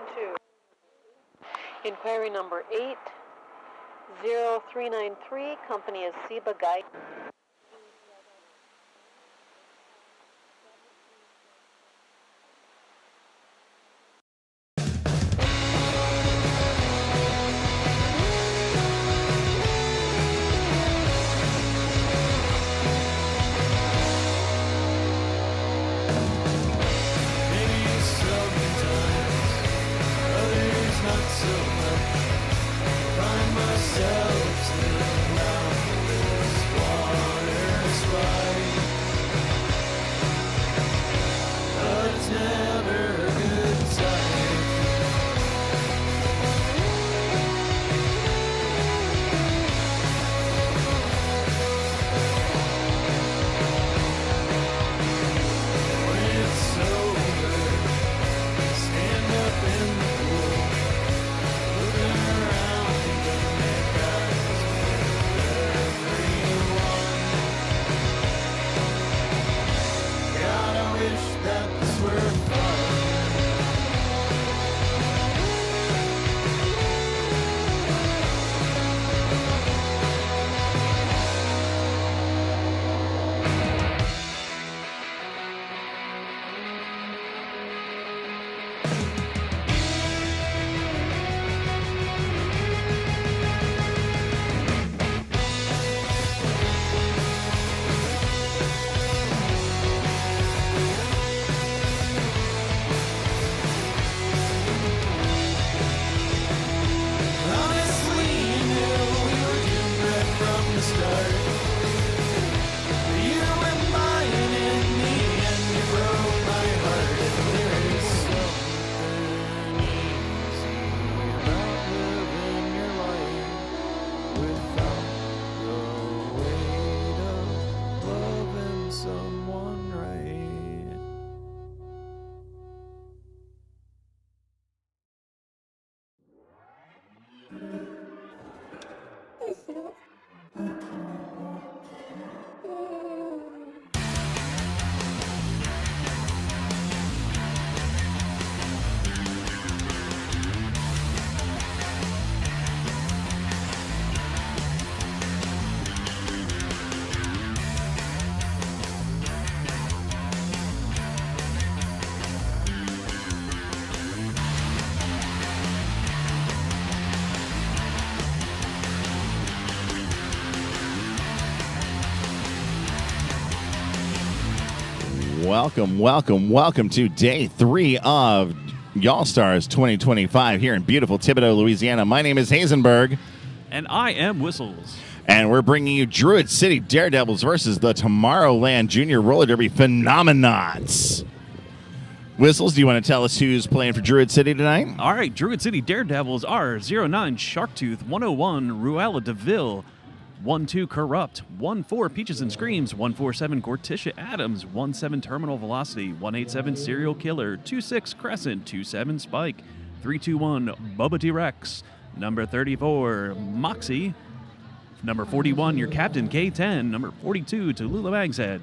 2. Inquiry number 80393, company is Seba Guide. Welcome to day 3 of Y'all Stars 2025 here in beautiful Thibodaux, Louisiana. My name is Hazenberg. And I am Whistles. And we're bringing you Druid City Daredevils versus the Tomorrowland Junior Roller Derby Phenomenauts. Whistles, do you want to tell us who's playing for Druid City tonight? All right, Druid City Daredevils are 09 Sharktooth, 101 Ruella DeVille, 1-2 Corrupt, 1-4 Peaches and Screams, 147 Gorticia Adams, 1-7 Terminal Velocity, 187 Serial Killer, 2-6 Crescent, 2-7 Spike, 3-2-1 Bubba T-Rex, number 34 Moxie, number 41 your Captain K10, number 42 Tallulah Bagshead,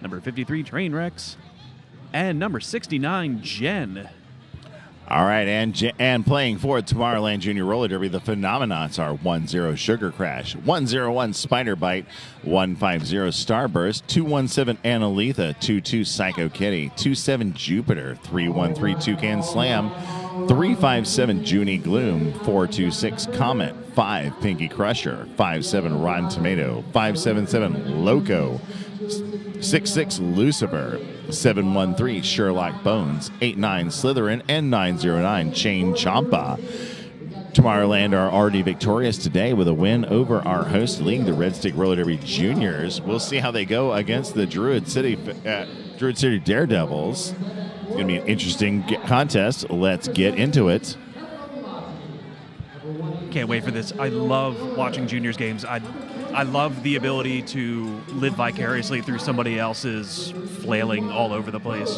number 53 Trainwrecks, and number 69 Jen. All right, and playing for Tomorrowland Junior Roller Derby, the Phenomenauts are 1-0 Sugar Crash, 101 Spider Bite, 150 Starburst, 217 Annalitha, 22 Psycho Kitty, 27 Jupiter, 313 Toucan Slam, 357 Junie Gloom, 426 Comet, 5 Pinky Crusher, 57 Rotten Tomato, 577 Loco, 66 Lucifer, 713 Sherlock Bones, 89 Slytherin, and 909 Chain Champa. Tomorrowland are already victorious today with a win over our host league, the Red Stick Roller Derby Juniors. We'll see how they go against the Druid City Daredevils. It's going to be an interesting contest. Let's get into it. Can't wait for this. I love watching juniors games. I love the ability to live vicariously through somebody else's flailing all over the place.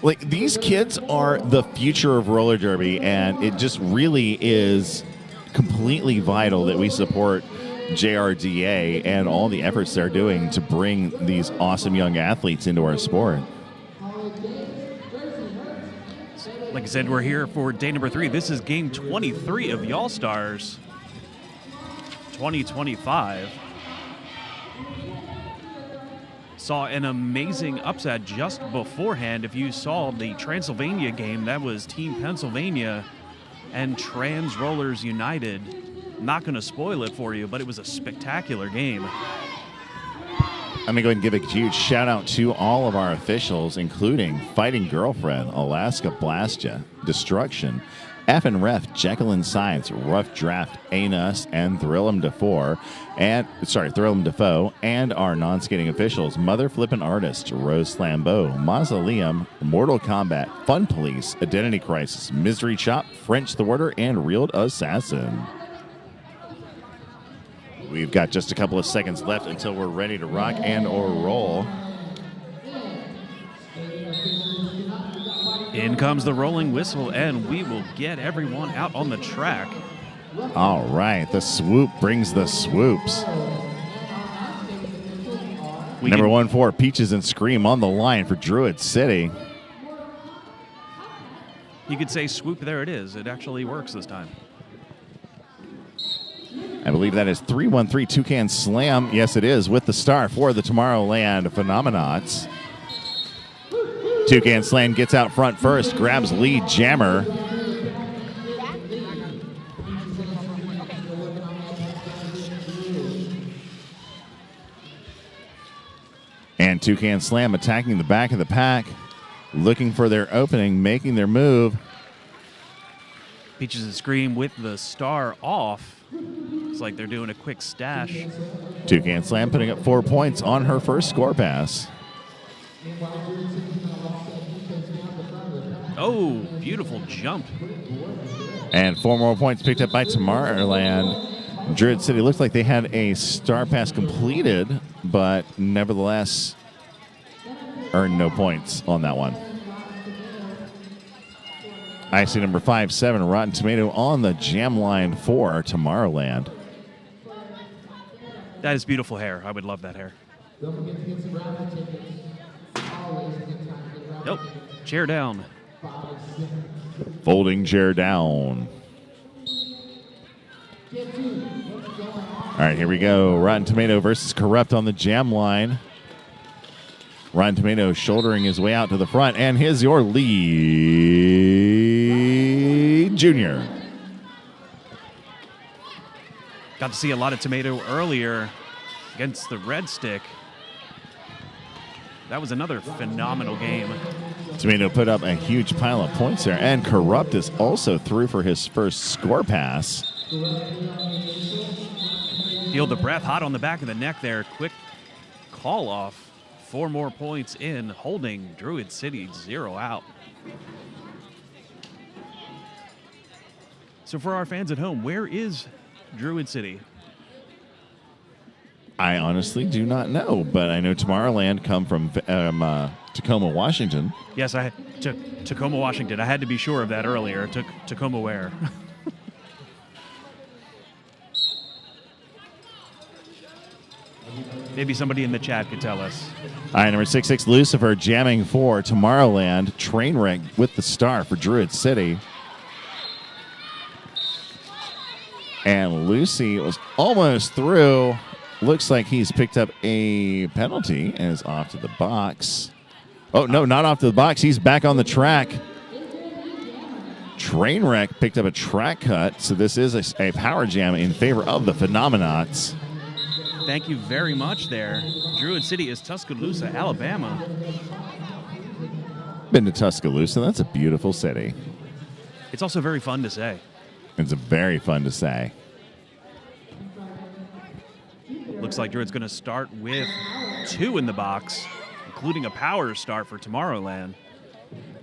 Like, these kids are the future of roller derby, and it just really is completely vital that we support JRDA and all the efforts they're doing to bring these awesome young athletes into our sport. Like I said, we're here for day number 3. This is game 23 of the All-Stars 2025. Saw an amazing upset just beforehand. If you saw the Transylvania game, that was Team Pennsylvania and Trans Rollers United. Not going to spoil it for you, but it was a spectacular game. I'm going to go ahead and give a huge shout out to all of our officials, including Fighting Girlfriend, Alaska Blastya, Destruction, F and Ref, Jekyll and Science, Rough Draft, Anus, and Thrillum Defoe, and our non-skating officials, Mother Flippin' Artist, Rose Slambeau, Mausoleum, Mortal Kombat, Fun Police, Identity Crisis, Misery Chop, French Thwarter, and Reeled Assassin. We've got just a couple of seconds left until we're ready to rock and or roll. In comes the rolling whistle, and we will get everyone out on the track. All right, the swoop brings the swoops. Number 1-4, Peaches and Scream on the line for Druid City. You could say swoop, there it is. It actually works this time. I believe that is 313 Toucan Slam. Yes, it is, with the star for the Tomorrowland Phenomenauts. Toucan Slam gets out front first, grabs lead jammer. And Toucan Slam attacking the back of the pack, looking for their opening, making their move. Peaches and Scream with the star off. It's like they're doing a quick stash. Toucan Slam putting up 4 points on her first score pass. Oh, beautiful jump. And 4 more points picked up by Tomorrowland. Druid City looks like they had a star pass completed, but nevertheless earned no points on that one. I see number 5-7, Rotten Tomato on the jam line for Tomorrowland. That is beautiful hair. I would love that hair. Nope. Chair down. Folding chair down. All right, here we go. Rotten Tomato versus Corrupt on the jam line. Rotten Tomato shouldering his way out to the front, and here's your lead, Junior. Got to see a lot of Tomato earlier against the Red Stick. That was another phenomenal game. Tomato put up a huge pile of points there, and Corrupt is also through for his first score pass. Feel the breath hot on the back of the neck there. Quick call off. 4 more points in, holding Druid City 0 out. So for our fans at home, where is Druid City? I honestly do not know, but I know Tomorrowland come from Tacoma, Washington. Yes, I took Tacoma, Washington. I had to be sure of that earlier. Took Tacoma where? Maybe somebody in the chat could tell us. All right, number 66, Lucifer jamming for Tomorrowland. Trainwreck with the star for Druid City. And Lucy was almost through. Looks like he's picked up a penalty and is off to the box. Oh, no, not off to the box. He's back on the track. Trainwreck picked up a track cut, so this is a power jam in favor of the Phenomenauts. Thank you very much there. Druid City is Tuscaloosa, Alabama. Been to Tuscaloosa. That's a beautiful city. It's also very fun to say. It's very fun to say. Looks like Druid's going to start with 2 in the box, including a power start for Tomorrowland.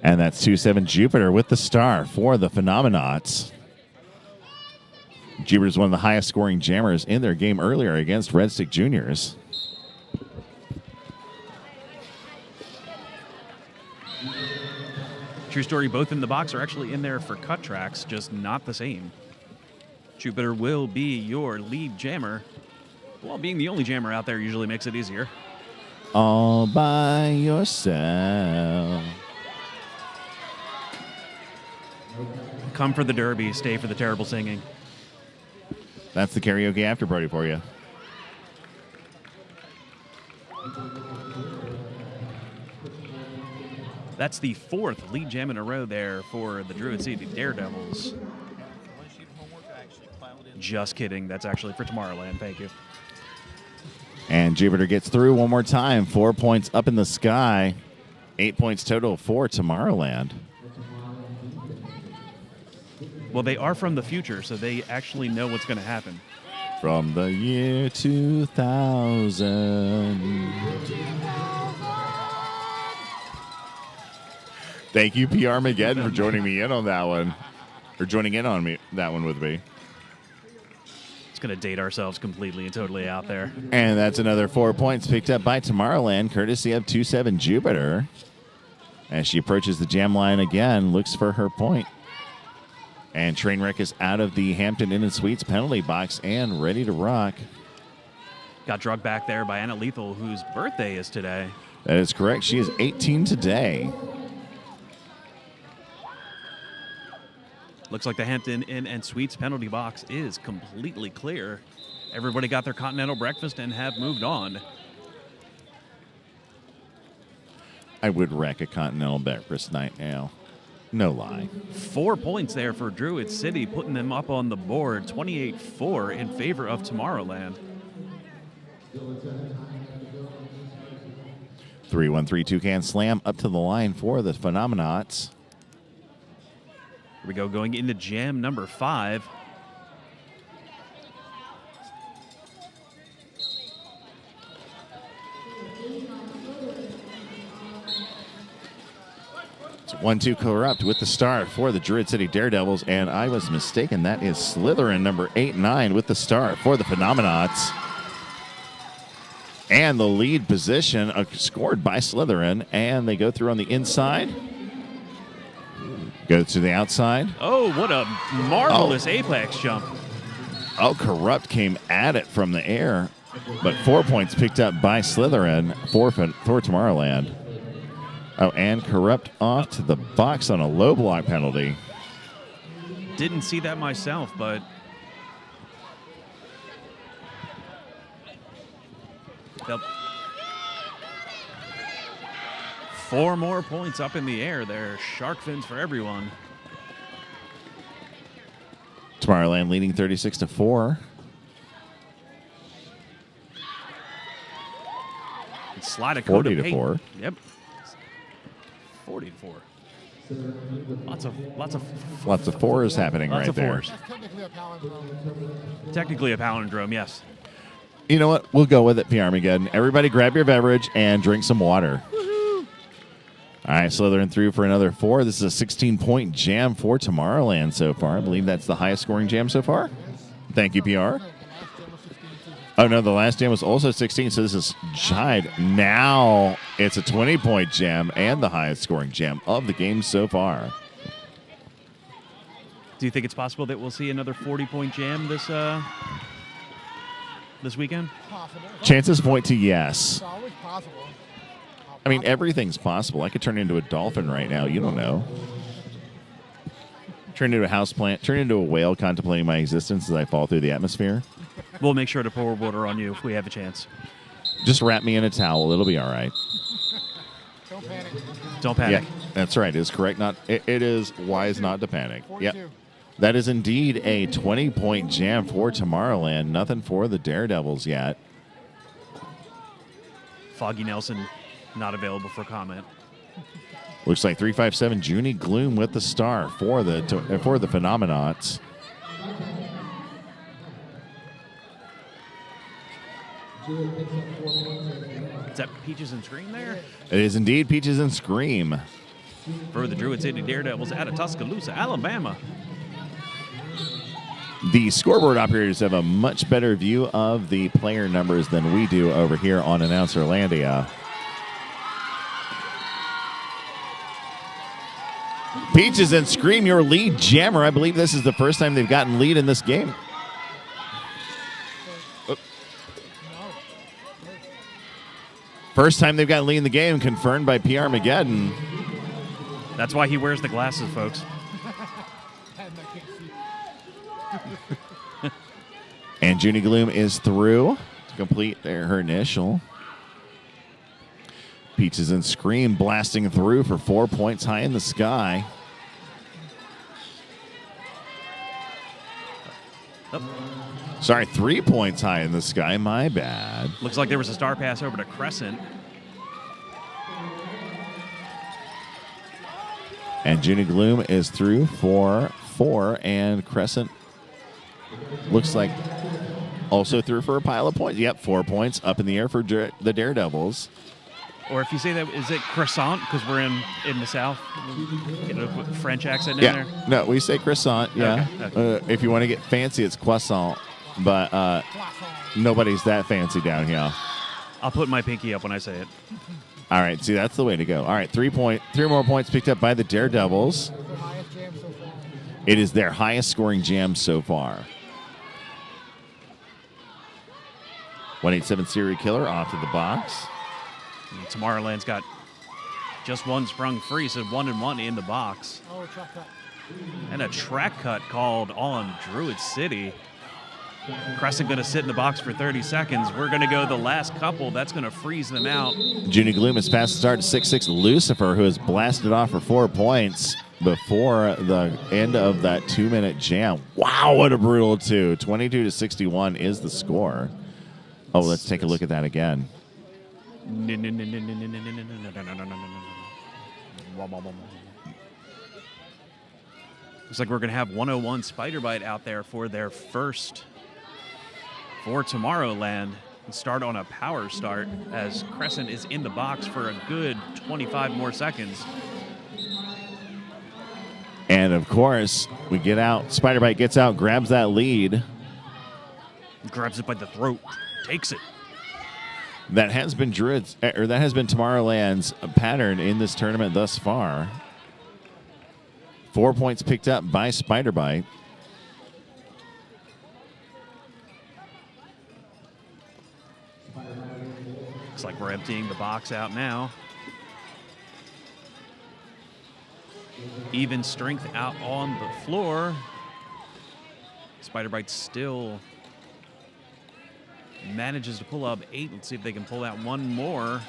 And that's 2-7 Jupiter with the star for the Phenomenauts. Jupiter's one of the highest scoring jammers in their game earlier against Red Stick Juniors. True story, both in the box are actually in there for cut tracks, just not the same. Jupiter will be your lead jammer. Well, being the only jammer out there usually makes it easier. All by yourself. Come for the derby, stay for the terrible singing. That's the karaoke after party for you. That's the 4th lead jam in a row there for the Druid City Daredevils. Just kidding. That's actually for Tomorrowland. Thank you. And Jupiter gets through one more time. 4 points up in the sky. 8 points total for Tomorrowland. Well, they are from the future, so they actually know what's going to happen. From the year 2000. Thank you, PR Mageddon, for joining me in on that one. Or joining in on that one with me. It's going to date ourselves completely and totally out there. And that's another 4 points picked up by Tomorrowland, courtesy of 2-7 Jupiter. As she approaches the jam line again, looks for her point. And Trainwreck is out of the Hampton Inn and Suites penalty box and ready to rock. Got drugged back there by Anna Lethal, whose birthday is today. That is correct. She is 18 today. Looks like the Hampton Inn and Suites penalty box is completely clear. Everybody got their continental breakfast and have moved on. I would wreck a continental breakfast night now. No lie. 4 points there for Druid City, putting them up on the board, 28-4 in favor of Tomorrowland. 3-1-3 Toucan Slam up to the line for the Phenomenauts. Here we go, going into jam number 5. It's 1-2 Corrupt with the start for the Druid City Daredevils, and I was mistaken. That is Slytherin, number 8-9, with the start for the Phenomenauts. And the lead position scored by Slytherin, and they go through on the inside. Go to the outside. Oh, what a marvelous apex jump. Oh, Corrupt came at it from the air, but 4 points picked up by Slytherin for Tomorrowland. Oh, and Corrupt off to the box on a low block penalty. Didn't see that myself, but they'll 4 more points up in the air there. Shark fins for everyone. Tomorrowland leading 36-4. Slide a 40-4. Yep. 40-4. Lots of fours happening lots right of there. fours. Technically a palindrome, yes. You know what? We'll go with it, PR Armageddon. Everybody grab your beverage and drink some water. All right, Slytherin through for another 4. This is a 16-point jam for Tomorrowland so far. I believe that's the highest scoring jam so far. Thank you, PR. Oh, no, the last jam was also 16, so this is tied. Now it's a 20-point jam and the highest scoring jam of the game so far. Do you think it's possible that we'll see another 40-point jam this weekend? Possible. Chances point to yes. It's always possible. I mean, everything's possible. I could turn into a dolphin right now. You don't know. Turn into a houseplant. Turn into a whale contemplating my existence as I fall through the atmosphere. We'll make sure to pour water on you if we have a chance. Just wrap me in a towel. It'll be all right. Don't panic. Don't panic. Yeah, that's right. It's correct. It is wise not to panic. 42. Yep. That is indeed a 20-point jam for Tomorrowland. Nothing for the Daredevils yet. Foggy Nelson not available for comment. Looks like 357 Junie Gloom with the star for the Phenomenauts. Is that Peaches and Scream there? It is indeed Peaches and Scream. For the Druid City Daredevils out of Tuscaloosa, Alabama. The scoreboard operators have a much better view of the player numbers than we do over here on Announcerlandia. Peaches and Scream, your lead jammer. I believe this is the first time they've gotten lead in this game. First time they've gotten lead in the game, confirmed by PR Mageddon. That's why he wears the glasses, folks. And Junie Gloom is through to complete her initial. Peaches and Scream blasting through for 4 points high in the sky. Sorry, 3 points high in the sky. My bad. Looks like there was a star pass over to Crescent. And Junie Gloom is through for 4, and Crescent looks like also through for a pile of points. Yep, 4 points up in the air for the Daredevils. Or if you say that, is it croissant? Because we're in the South. Get a French accent in Yeah, there. no, we say croissant, yeah. Okay. If you want to get fancy, it's croissant. But nobody's that fancy down here. I'll put my pinky up when I say it. All right, see, that's the way to go. All right, 3 more points picked up by the Daredevils. It is their highest scoring jam so far. 187 Serial Killer off to the box. And Tomorrowland's got just one sprung free, so 1-1 in the box. Oh, track cut. And a track cut called on Druid City. Crescent going to sit in the box for 30 seconds. We're going to go the last couple. That's going to freeze them out. Junie Gloom has passed the start to 6-6 Lucifer, who has blasted off for 4 points before the end of that 2-minute jam. Wow, what a brutal 2. 22-61 is the score. Oh, let's take a look at that again. Looks like we're going to have 101 Spider Bite out there for their first for Tomorrowland and start on a power start as Crescent is in the box for a good 25 more seconds. And, of course, we get out. Spider Bite gets out, grabs that lead. Grabs it by the throat, takes it. That has been Tomorrowland's pattern in this tournament thus far. 4 points picked up by Spider Bite. Looks like we're emptying the box out now. Even strength out on the floor. Spider Bite still manages to pull up 8. Let's see if they can pull out one more.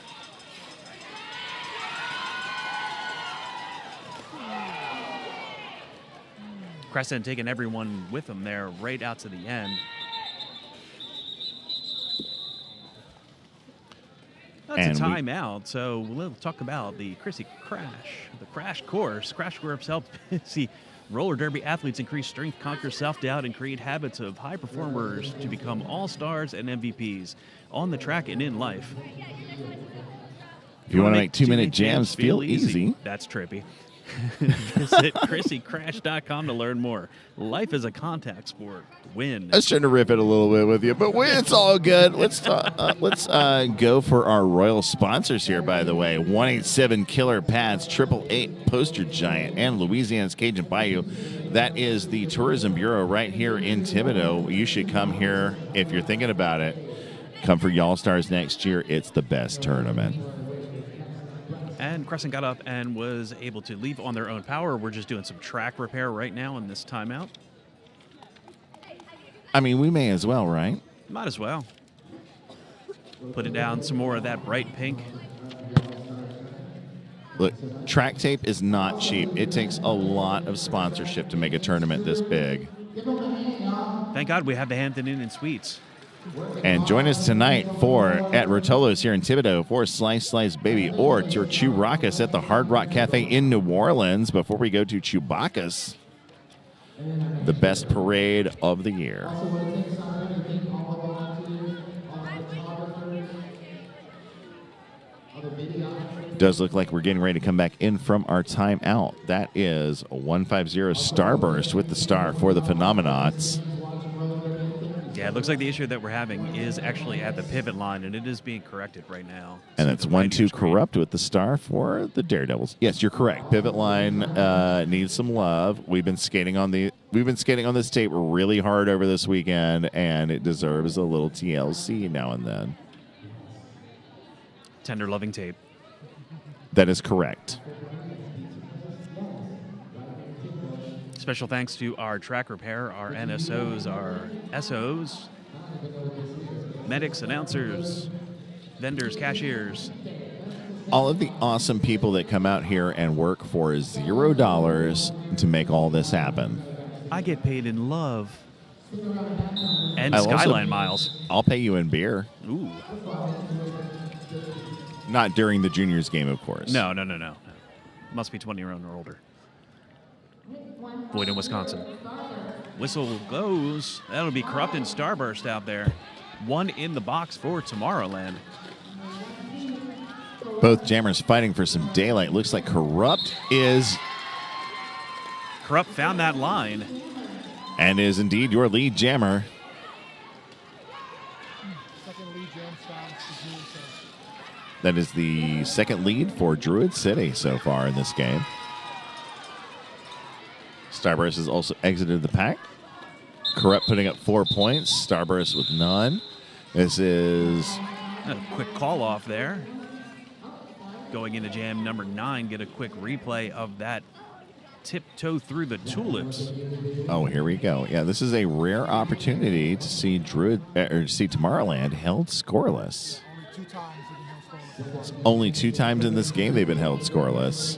Crescent taking everyone with them there right out to the end. That's a timeout, so we'll talk about the Chrissy Crash, the Crash Course. Crash Course helps see roller derby athletes increase strength, conquer self-doubt, and create habits of high performers to become all-stars and MVPs on the track and in life. If you want to make 2-minute jams feel easy. That's trippy. Visit ChrissyCrash.com to learn more. Life is a contact sport. Win. I was trying to rip it a little bit with you, but it's all good. Let's go for our royal sponsors here, by the way. 187 Killer Pads, 888 Poster Giant, and Louisiana's Cajun Bayou. That is the Tourism Bureau right here in Thibodaux. You should come here if you're thinking about it. Come for Y'all Stars next year. It's the best tournament. And Crescent got up and was able to leave on their own power. We're just doing some track repair right now in this timeout. I mean, we may as well, right? Might as well. Put it down some more of that bright pink. Look, track tape is not cheap. It takes a lot of sponsorship to make a tournament this big. Thank God we have the Hampton Inn and Suites. And join us tonight at Rotolo's here in Thibodaux for Slice Slice Baby or to Chewbacca's at the Hard Rock Cafe in New Orleans before we go to Chewbacca's, the best parade of the year. Does look like we're getting ready to come back in from our timeout. That is a 150 Starburst with the star for the Phenomenauts. Yeah, it looks like the issue that we're having is actually at the pivot line, and it is being corrected right now. And it's 1-2 Corrupt with the star for the Daredevils. Yes, you're correct. Pivot line needs some love. We've been skating on this tape really hard over this weekend, and it deserves a little TLC now and then. Tender loving tape. That is correct. Special thanks to our track repair, our NSOs, our SOs, medics, announcers, vendors, cashiers. All of the awesome people that come out here and work for $0 to make all this happen. I get paid in love and I'll Skyline miles. I'll pay you in beer. Ooh. Not during the juniors game, of course. No. Must be 20 or older. Boyd in Wisconsin. Whistle goes. That'll be Corrupt and Starburst out there. One in the box for Tomorrowland. Both jammers fighting for some daylight. Looks like Corrupt found that line. And is indeed your lead jammer. That is the second lead for Druid City so far in this game. Starburst has also exited the pack. Corrupt putting up 4 points. Starburst with none. This is a quick call off there. Going into jam number 9, get a quick replay of that tiptoe through the tulips. Oh, here we go. Yeah, this is a rare opportunity to see Tomorrowland held scoreless. Only 2 times in this game they've been held scoreless.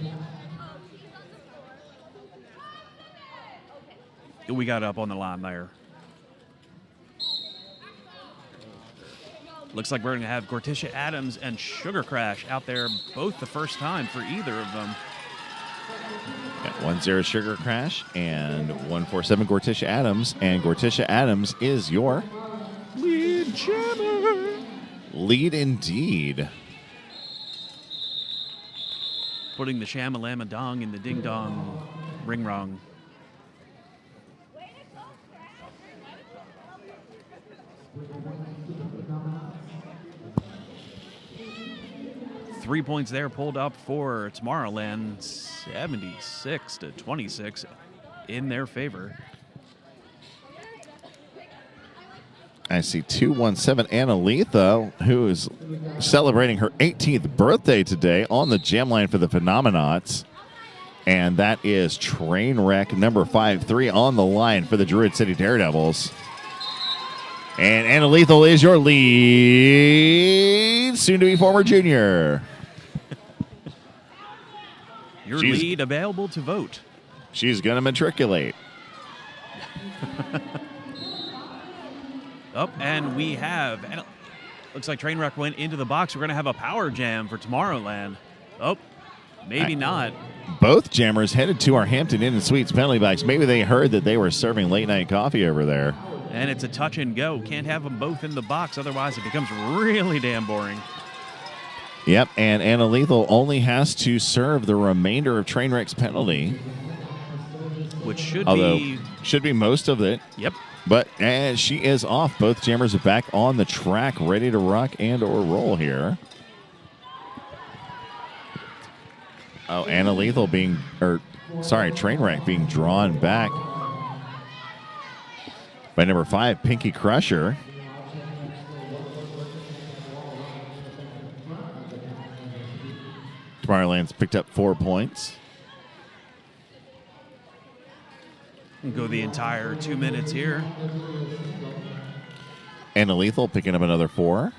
We got up on the line there. Looks like we're going to have Gorticia Adams and Sugar Crash out there, both the first time for either of them. Got 1-0 Sugar Crash and 147 Gorticia Adams. And Gorticia Adams is your lead jammer. Lead indeed. Putting the shamalama dong in the ding dong ring rong. Three points there pulled up for Tomorrowland, 76-26 in their favor. I see 217 Anna Letha, who is celebrating her 18th birthday today on the jam line for the Phenomenauts. And that is Trainwreck number 5-3 on the line for the Druid City Daredevils. And Anna Lethal is your lead, soon-to-be former junior. Your lead available to vote. She's going to matriculate. Oh, and we have, and it looks like Trainwreck went into the box. We're going to have a power jam for Tomorrowland. Oh, maybe not. Both jammers headed to our Hampton Inn and Suites penalty box. Maybe they heard that they were serving late-night coffee over there. And it's a touch and go. Can't have them both in the box, otherwise it becomes really damn boring. Yep, and Anna Lethal only has to serve the remainder of Trainwreck's penalty. Which should be most of it. Yep. But as she is off, both jammers are back on the track, ready to rock and or roll here. Oh, Anna Lethal Trainwreck being drawn back by number 5, Pinky Crusher. Tomorrowland's picked up 4 points. Go the entire 2 minutes here. Anna Lethal picking up another 4.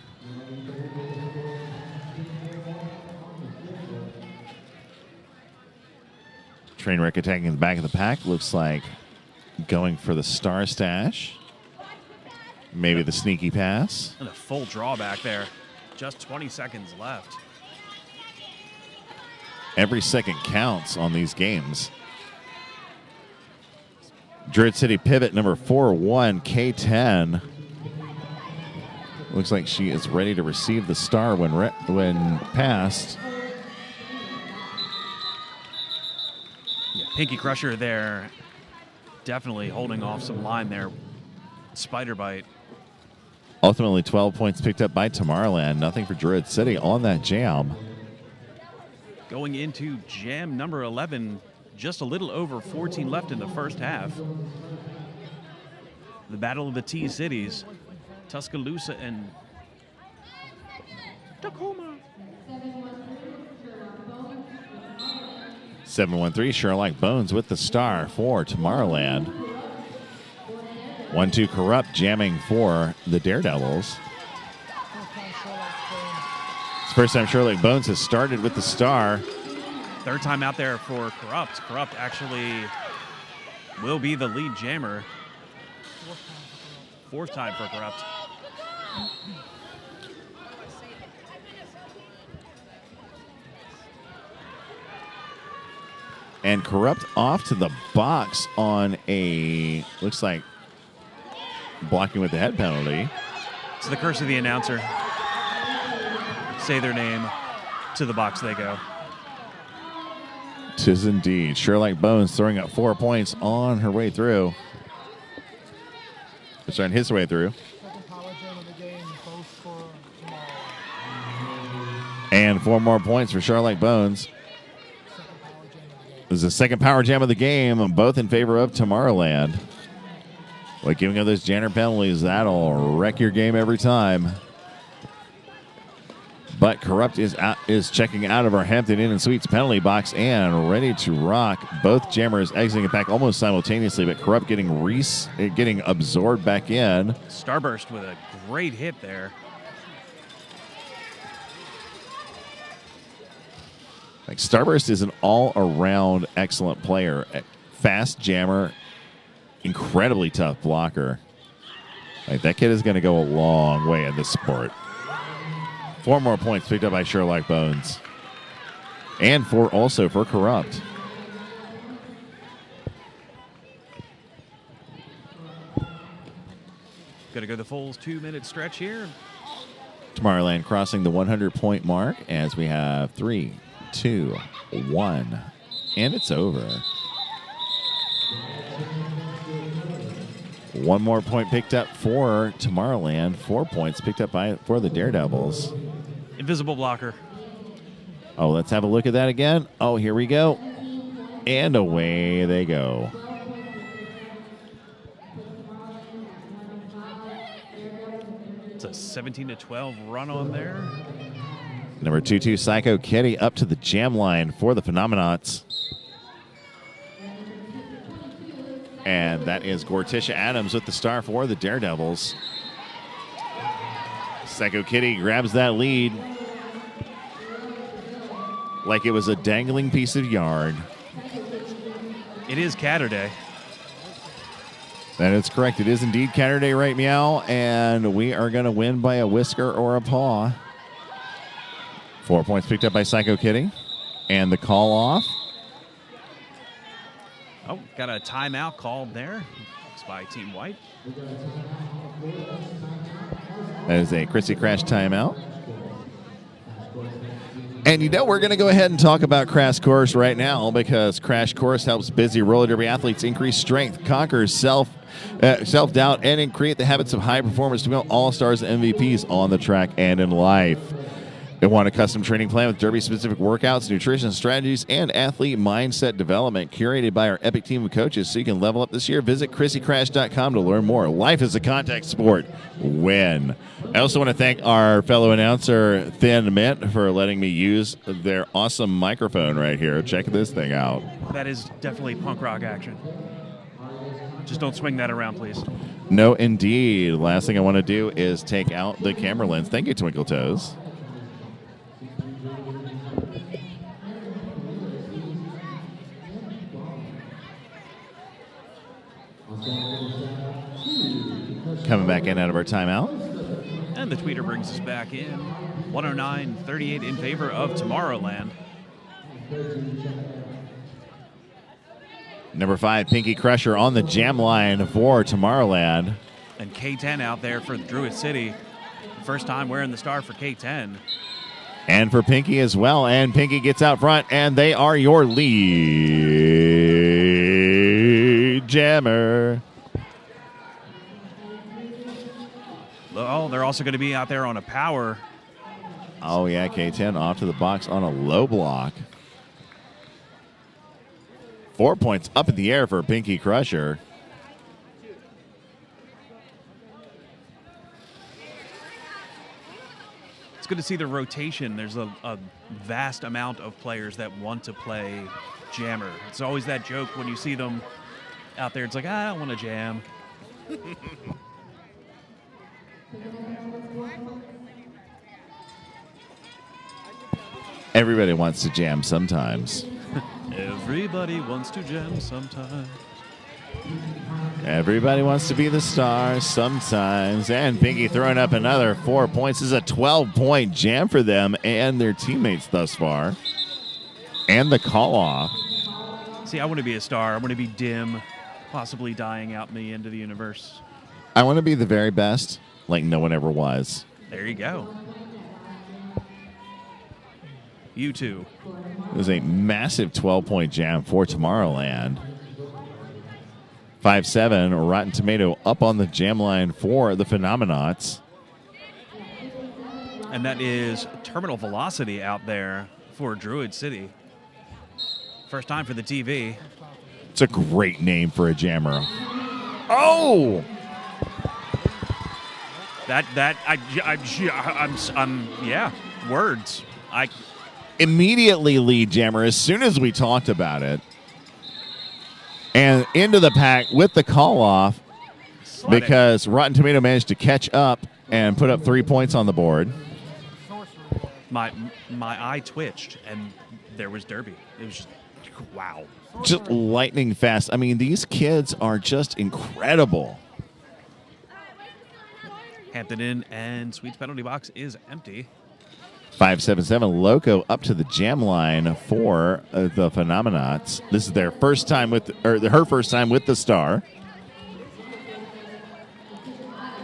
Trainwreck attacking the back of the pack. Looks like going for the Star Stash. Maybe the sneaky pass. And a full drawback there. Just 20 seconds left. Every second counts on these games. Druid City pivot number 4-1, K10. Looks like she is ready to receive the star when passed. Yeah, Pinky Crusher there. Definitely holding off some line there. Spider Bite. Ultimately 12 points picked up by Tomorrowland. Nothing for Druid City on that jam. Going into jam number 11. Just a little over 14 left in the first half. The Battle of the T-Cities. Tuscaloosa and Tacoma. 713, Sherlock Bones with the star for Tomorrowland. 1-2 Corrupt jamming for the Daredevils. It's the first time Sherlock Bones has started with the star. Third time out there for Corrupt. Corrupt actually will be the lead jammer. Fourth time for Corrupt. And Corrupt off to the box on a, looks like, blocking with the head penalty. It's the curse of the announcer. Say their name, to the box they go. Tis indeed. Sherlock Bones throwing up 4 points on her way through. Starting his way through. And 4 more points for Sherlock Bones. This is the second power jam of the game, both in favor of Tomorrowland. Like giving up those Janner penalties, that'll wreck your game every time. But Corrupt is checking out of our Hampton Inn and Suites penalty box and ready to rock. Both jammers exiting the pack almost simultaneously, but Corrupt getting absorbed back in. Starburst with a great hit there. Like Starburst is an all-around excellent player. Fast jammer, incredibly tough blocker. Like that kid is going to go a long way in this sport. 4 more points picked up by Sherlock Bones. And 4 also for Corrupt. Got to go the full 2-minute stretch here. Tomorrowland crossing the 100-point mark as we have 3, 2, 1, and it's over. 1 more point picked up for Tomorrowland. 4 points picked up for the Daredevils. Invisible blocker. Oh, let's have a look at that again. Oh, here we go. And away they go. It's a 17-12 run on there. Number 22, Psycho Kitty up to the jam line for the Phenomenauts. And that is Gorticia Adams with the star for the Daredevils. Psycho Kitty grabs that lead like it was a dangling piece of yarn. It is Catterday. That is correct. It is indeed Catterday, right, Meow? And we are going to win by a whisker or a paw. 4 points picked up by Psycho Kitty. And the call off. Oh, got a timeout called there. It's by Team White. That is a Chrissy Crash timeout. And you know, we're going to go ahead and talk about Crash Course right now because Crash Course helps busy roller derby athletes increase strength, conquer self-doubt, and create the habits of high performance to become all-stars and MVPs on the track and in life. They want a custom training plan with derby-specific workouts, nutrition strategies, and athlete mindset development curated by our epic team of coaches so you can level up this year. Visit ChrissyCrash.com to learn more. Life is a contact sport. Win. I also want to thank our fellow announcer, Thin Mint, for letting me use their awesome microphone right here. Check this thing out. That is definitely punk rock action. Just don't swing that around, please. No, indeed. Last thing I want to do is take out the camera lens. Thank you, Twinkle Toes. Coming back in out of our timeout. And the tweeter brings us back in. 109-38 in favor of Tomorrowland. Number 5, Pinky Crusher on the jam line for Tomorrowland. And K10 out there for Druid City. First time wearing the star for K10. And for Pinky as well. And Pinky gets out front, and they are your lead jammer. Oh, they're also going to be out there on a power. Oh, yeah, K10 off to the box on a low block. 4 points up in the air for Pinky Crusher. It's good to see the rotation. There's a vast amount of players that want to play jammer. It's always that joke when you see them out there. It's like, I don't want to jam. Everybody wants to jam sometimes. Everybody wants to jam sometimes. Everybody wants to be the star sometimes. And Pinky throwing up another 4 points. This is a 12-point jam for them and their teammates thus far. And the call-off. See, I want to be a star. I want to be dim, possibly dying out in the end of the universe. I want to be the very best, like no one ever was. There you go. You too. It was a massive 12-point jam for Tomorrowland. 5-7, Rotten Tomato up on the jam line for the Phenomenauts. And that is Terminal Velocity out there for Druid City. First time for the TV. It's a great name for a jammer. Oh! Yeah, words. Immediately lead jammer as soon as we talked about it. And into the pack with the call-off because Rotten Tomato managed to catch up and put up 3 points on the board. My eye twitched, and there was Derby. It was just, wow. Just lightning fast. I mean, these kids are just incredible. Hampton Inn and Sweets penalty box is empty. 5-7-7 Loco up to the jam line for the Phenomenauts. This is their first time with, or her first time with the star.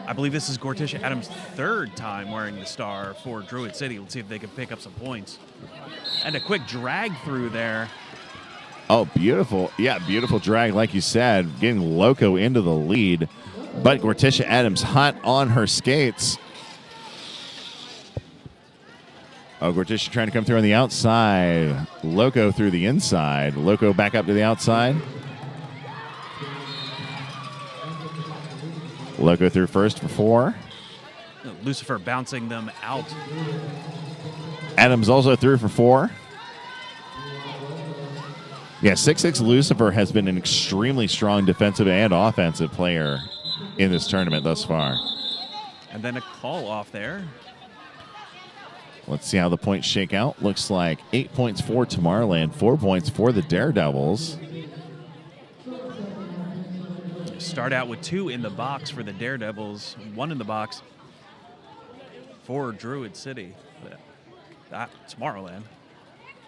I believe this is Gorticia Adams' third time wearing the star for Druid City. Let's see if they can pick up some points. And a quick drag through there. Oh, beautiful. Yeah, beautiful drag, like you said, getting Loco into the lead. But Gorticia Adams hot on her skates. Oh, Gorticia trying to come through on the outside. Loco through the inside. Loco back up to the outside. Loco through first for 4. Lucifer bouncing them out. Adams also through for 4. Yeah, 6'6 Lucifer has been an extremely strong defensive and offensive player in this tournament thus far. And then a call off there. Let's see how the points shake out. Looks like 8 points for Tomorrowland, 4 points for the Daredevils. Start out with 2 in the box for the Daredevils, 1 in the box for Druid City. Tomorrowland.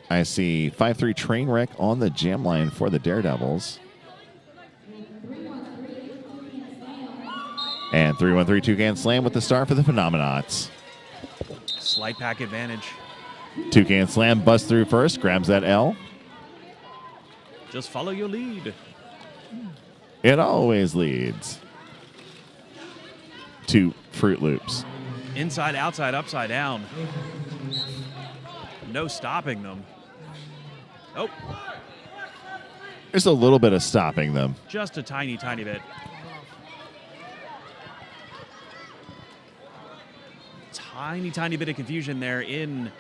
I see 5-3 train wreck on the jam line for the Daredevils. And 3-1-3 Toucan Slam with the star for the Phenomenauts. Slight pack advantage. Toucan Slam busts through first, grabs that L. Just follow your lead. It always leads to Fruit Loops. Inside, outside, upside down. No stopping them. Oh. There's a little bit of stopping them. Just a tiny, tiny bit. Tiny, tiny bit of confusion there in,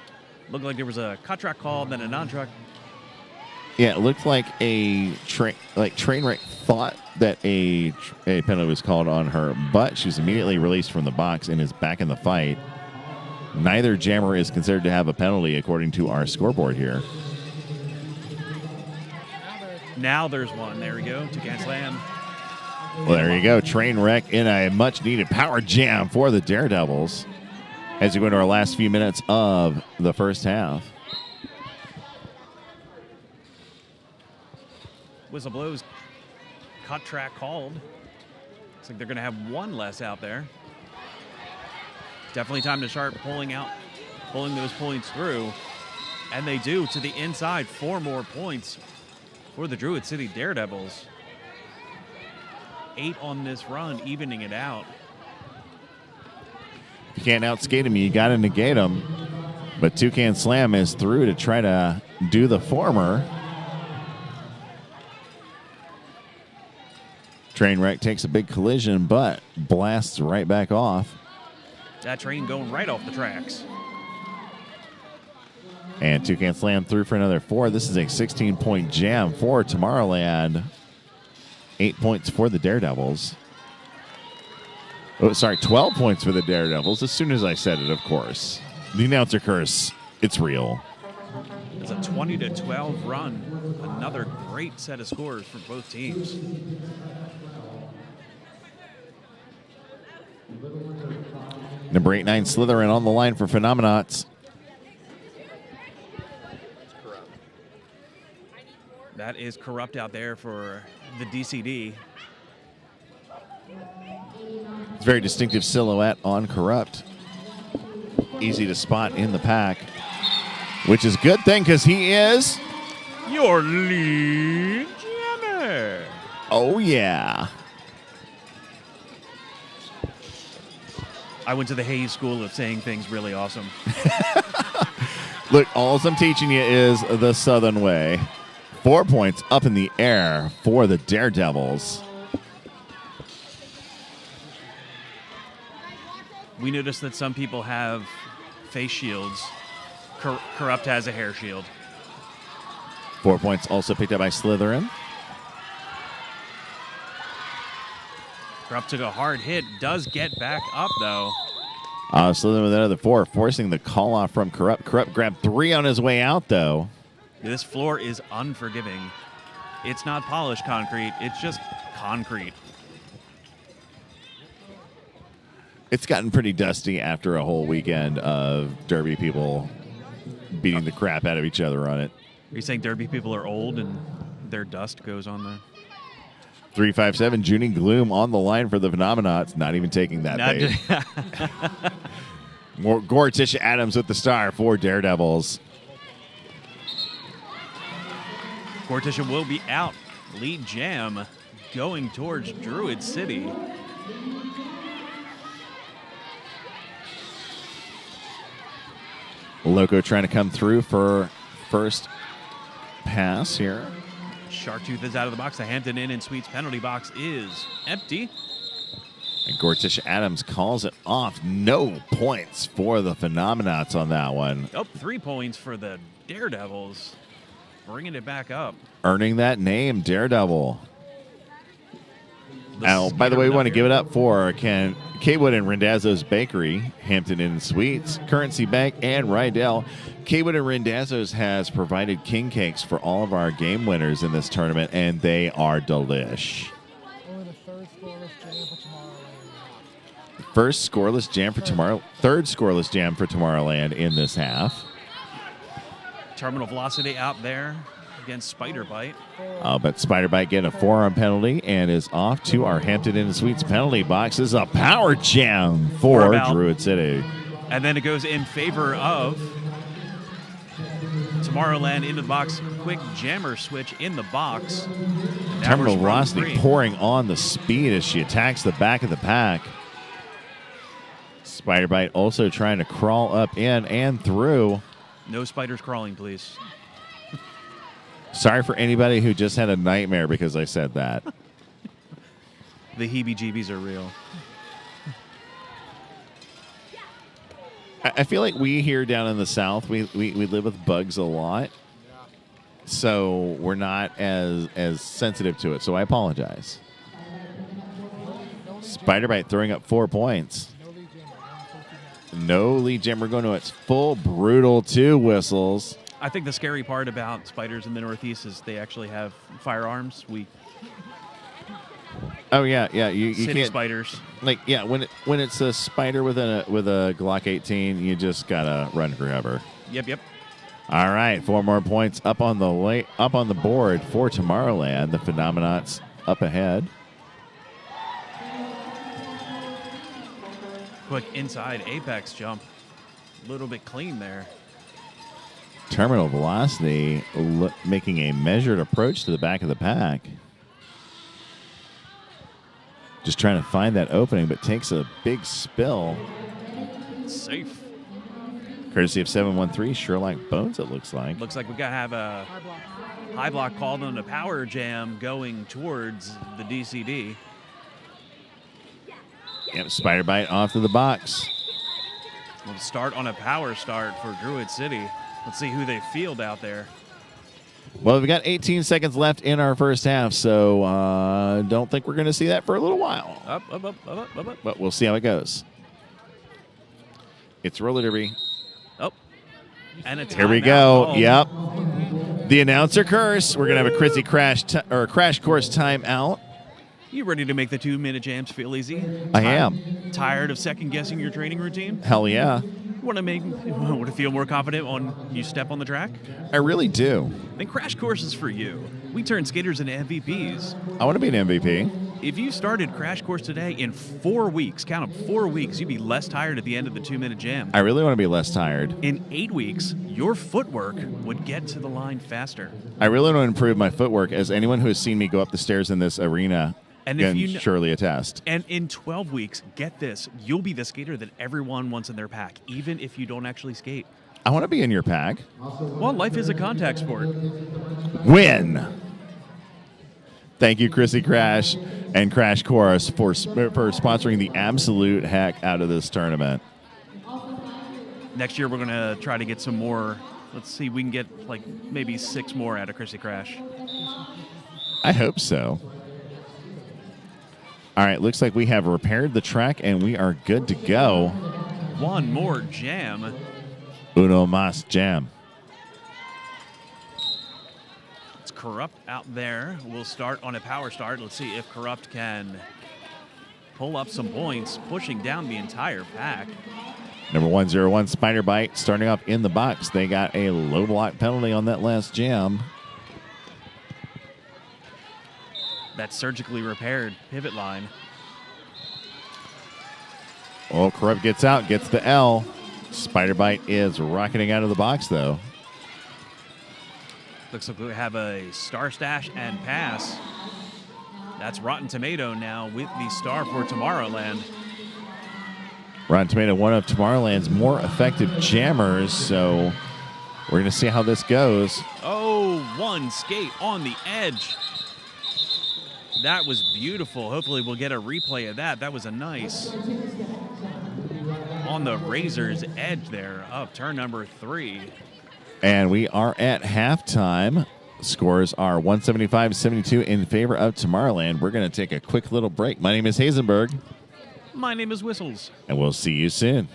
looked like there was a cut track call, then a non-truck. Yeah, it looked like train wreck thought that a penalty was called on her, but she was immediately released from the box and is back in the fight. Neither jammer is considered to have a penalty according to our scoreboard here. Now there's one. There we go. Toucan Slam. Well, there you go. Train wreck in a much-needed power jam for the Daredevils as we go into our last few minutes of the first half. Whistle blows. Cut track called. Looks like they're going to have one less out there. Definitely time to start pulling those points through. And they do to the inside. 4 more points for the Druid City Daredevils. 8 on this run, evening it out. If you can't outskate him, you got to negate him. But Toucan Slam is through to try to do the former. Trainwreck takes a big collision, but blasts right back off. That train going right off the tracks. And Toucan Slam through for another 4. This is a 16-point jam for Tomorrowland. 8 points for the Daredevils. Oh, sorry, 12 points for the Daredevils. As soon as I said it, of course. The announcer curse, it's real. It's a 20-12 run. Another great set of scores for both teams. Number 8-9 Slytherin on the line for Phenomenauts. That is Corrupt out there for the DCD. It's a very distinctive silhouette on Corrupt. Easy to spot in the pack, which is a good thing because he is your lead jammer. Oh, yeah. I went to the Hayes School of saying things really awesome. Look, all I'm teaching you is the Southern way. 4 points up in the air for the Daredevils. We noticed that some people have face shields. Corrupt has a hair shield. 4 points also picked up by Slytherin. Corrupt took a hard hit, does get back up though. Slytherin with another 4, forcing the call off from Corrupt. Corrupt grabbed 3 on his way out, though. This floor is unforgiving. It's not polished concrete, it's just concrete. It's gotten pretty dusty after a whole weekend of Derby people beating the crap out of each other on it. Are you saying Derby people are old and their dust goes on the... 357 Junie Gloom on the line for the Phenomenauts, not even taking that bait. More Tisha Adams with the star for Daredevils. Tisha will be out. Lead jam going towards Druid City. Loco trying to come through for first pass here. Sharktooth is out of the box. The Hampton Inn and Suites penalty box is empty. And Tisha Adams calls it off. No points for the Phenomenauts on that one. Oh, 3 points for the Daredevils. Bringing it back up. Earning that name, Daredevil. Now, by the way, we want to give it up for Kaywood and Rendazzo's Bakery, Hampton Inn and Suites, Currency Bank, and Rydell. Kaywood and Rendazzo's has provided king cakes for all of our game winners in this tournament, and they are delish. Only the third scoreless jam for Tomorrowland. First scoreless jam for tomorrow. Third scoreless jam for Tomorrowland in this half. Terminal Velocity out there against Spider Bite. But Spider Bite getting a forearm penalty and is off to our Hampton Inn and Suites penalty box. This is a power jam for Druid City. And then it goes in favor of Tomorrowland into the box. Quick jammer switch in the box. Terminal Velocity pouring on the speed as she attacks the back of the pack. Spider Bite also trying to crawl up in and through. No spiders crawling, please. Sorry for anybody who just had a nightmare because I said that. The heebie-jeebies are real. I feel like we here down in the South, we live with bugs a lot. So we're not as sensitive to it. So I apologize. Spider Bite throwing up 4 points. No lead jammer going to its full brutal 2 whistles. I think the scary part about spiders in the Northeast is they actually have firearms. Oh yeah. You city can't spiders. Like when it's a spider with a Glock 18, you just gotta run for cover. Yep. All right, 4 more points up on the board for Tomorrowland. The Phenomenauts up ahead. Quick inside apex jump. A little bit clean there. Terminal Velocity making a measured approach to the back of the pack. Just trying to find that opening, but takes a big spill. Safe. Courtesy of 713 Sherlock Bones, it looks like. Looks like we got to have a high block called on a power jam going towards the DCD. Yep, Spider Bite off to the box. We'll start on a power start for Druid City. Let's see who they field out there. Well, we've got 18 seconds left in our first half, so don't think we're going to see that for a little while. Up. But we'll see how it goes. It's roller derby. Oh, and a Here we timeout go. called. Yep. The announcer curse. We're going to have a Chrissy crash course timeout. You ready to make the 2-minute jams feel easy? I am. Tired of second guessing your training routine? Hell yeah. Want to feel more confident when you step on the track? I really do. Then Crash Course is for you. We turn skaters into MVPs. I want to be an MVP. If you started Crash Course today in 4 weeks, count them, 4 weeks, you'd be less tired at the end of the 2-minute jam. I really want to be less tired. In 8 weeks, your footwork would get to the line faster. I really want to improve my footwork, as anyone who has seen me go up the stairs in this arena And can if you surely attest. And in 12 weeks, get this, you'll be the skater that everyone wants in their pack, even if you don't actually skate. I want to be in your pack. Well, life is a contact sport. Win. Thank you, Chrissy Crash and Crash Course, for sponsoring the absolute heck out of this tournament. Next year, we're going to try to get some more. Let's see, we can get like maybe 6 more out of Chrissy Crash. I hope so. All right, looks like we have repaired the track and we are good to go. One more jam. Uno mas jam. It's Corrupt out there. We'll start on a power start. Let's see if Corrupt can pull up some points, pushing down the entire pack. Number 101, Spider Bite, starting up in the box. They got a low block penalty on that last jam. That surgically repaired pivot line. Oh, Corrupt gets out, gets the L. Spider Bite is rocketing out of the box, though. Looks like we have a star stash and pass. That's Rotten Tomato now with the star for Tomorrowland. Rotten Tomato, one of Tomorrowland's more effective jammers, so we're going to see how this goes. Oh, one skate on the edge. That was beautiful. Hopefully we'll get a replay of that. That was a nice on the razor's edge there of turn number 3. And we are at halftime. Scores are 175-72 in favor of Tomorrowland. We're going to take a quick little break. My name is Hazenberg. My name is Whistles. And we'll see you soon.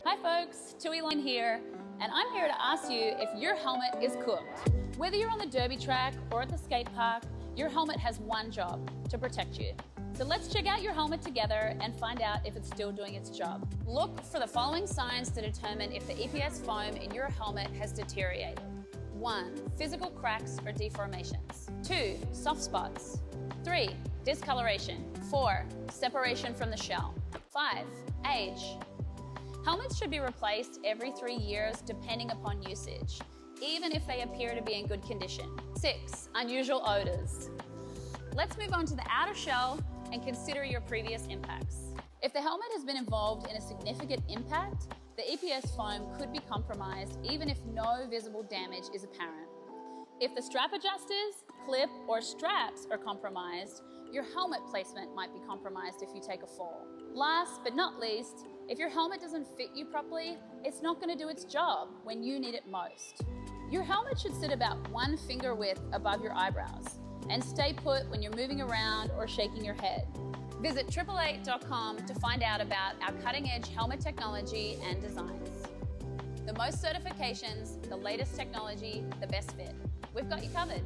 Hi folks, Tui Line here, and I'm here to ask you if your helmet is cooked. Whether you're on the derby track or at the skate park, your helmet has one job, to protect you. So let's check out your helmet together and find out if it's still doing its job. Look for the following signs to determine if the EPS foam in your helmet has deteriorated. 1. Physical cracks or deformations. 2. Soft spots. 3. Discoloration. 4. Separation from the shell. 5. Age. Helmets should be replaced every 3 years depending upon usage, even if they appear to be in good condition. 6. Unusual odors. Let's move on to the outer shell and consider your previous impacts. If the helmet has been involved in a significant impact, the EPS foam could be compromised even if no visible damage is apparent. If the strap adjusters, clip, or straps are compromised, your helmet placement might be compromised if you take a fall. Last but not least, if your helmet doesn't fit you properly, it's not going to do its job when you need it most. Your helmet should sit about 1 finger width above your eyebrows and stay put when you're moving around or shaking your head. Visit 888.com to find out about our cutting-edge helmet technology and designs. The most certifications, the latest technology, the best fit. We've got you covered.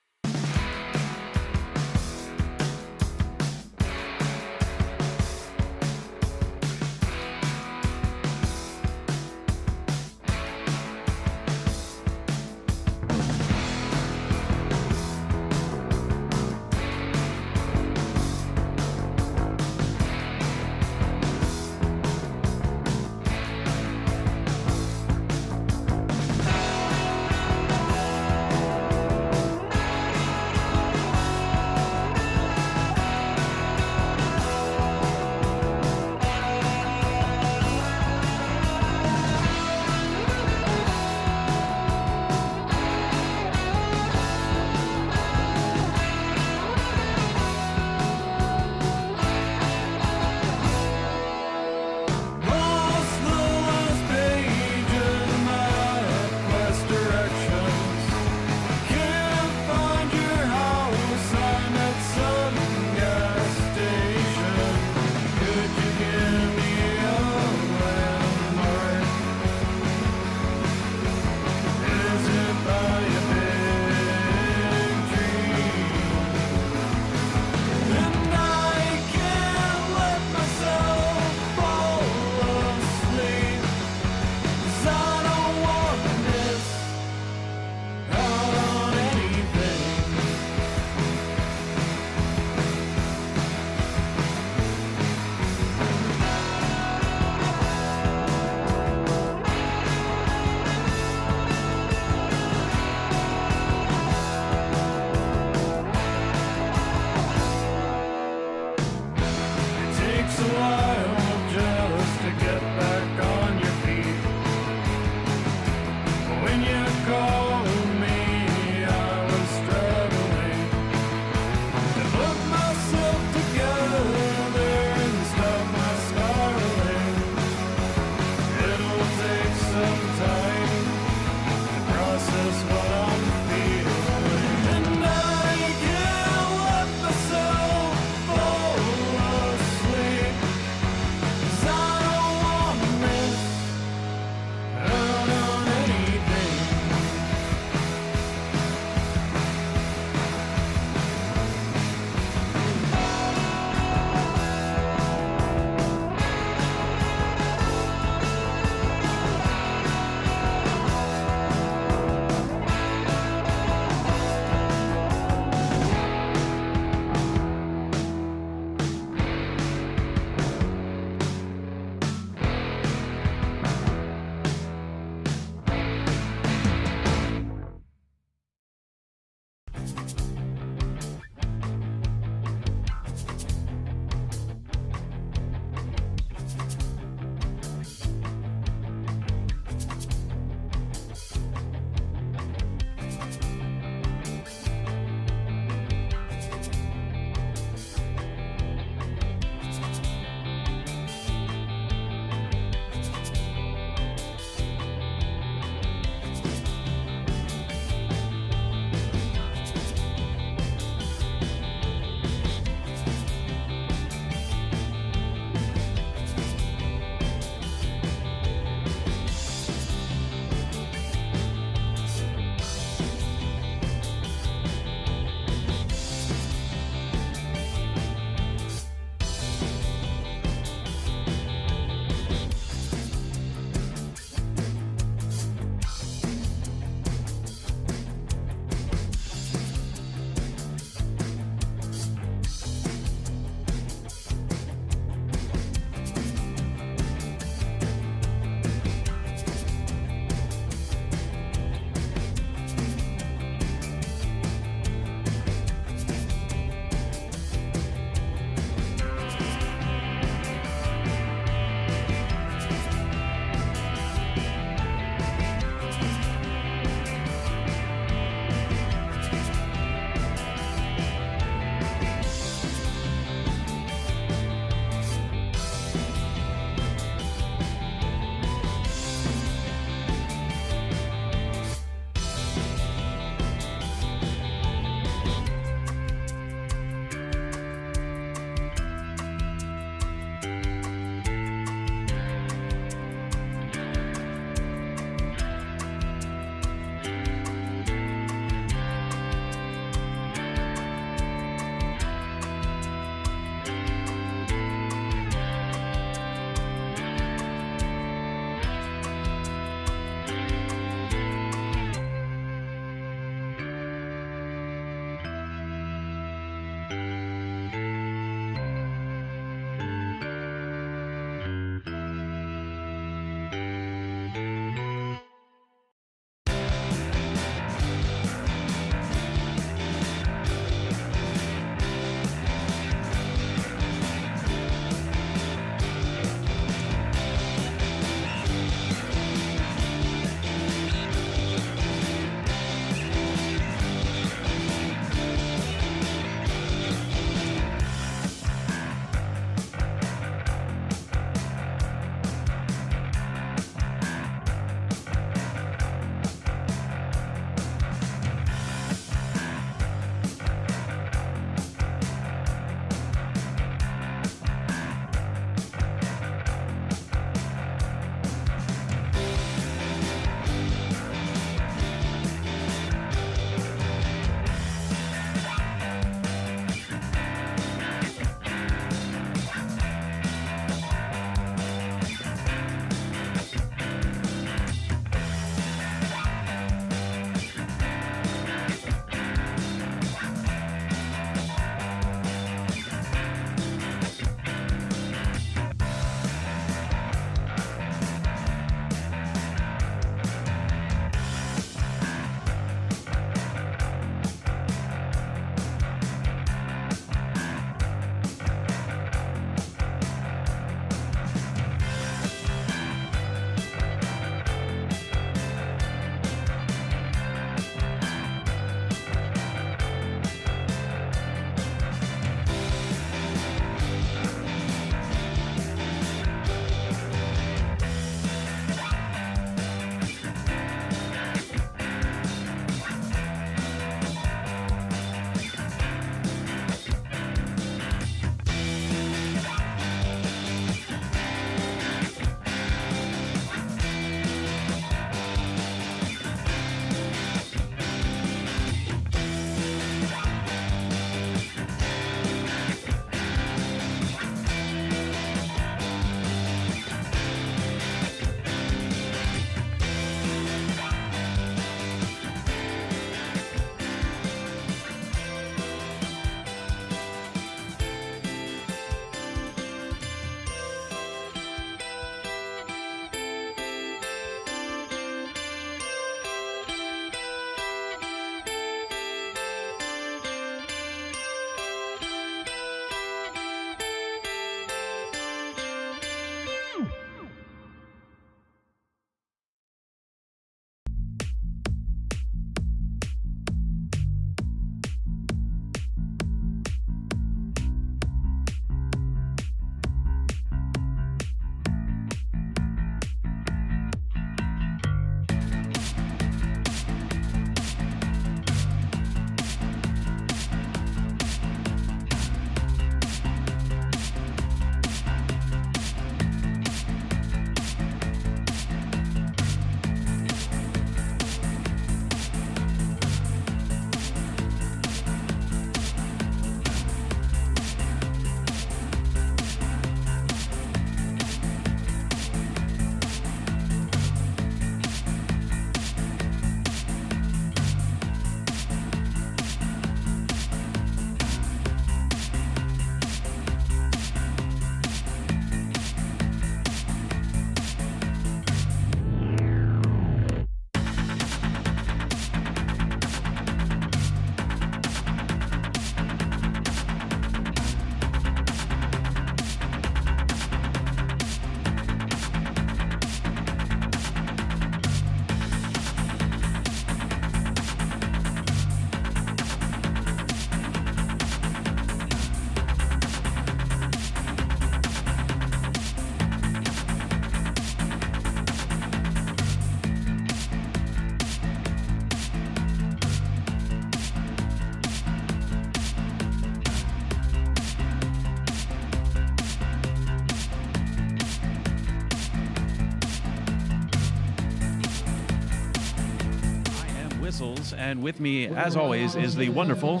whistles, and with me, as always, is the wonderful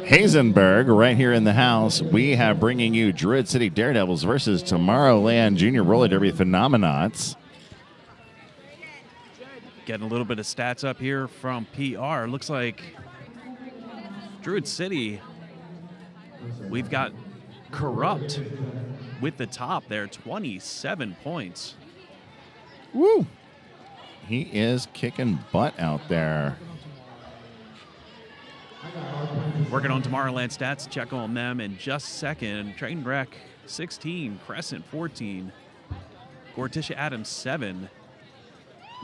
Hazenberg right here in the house. We have bringing you Druid City Daredevils versus Tomorrowland Junior Roller Derby Phenomenauts. Getting a little bit of stats up here from PR. Looks like Druid City, we've got Corrupt with the top there, 27 points. Woo! He is kicking butt out there. Working on Tomorrowland stats, check on them in just a second. Trainwreck 16, Crescent 14, Gorticia Adams 7,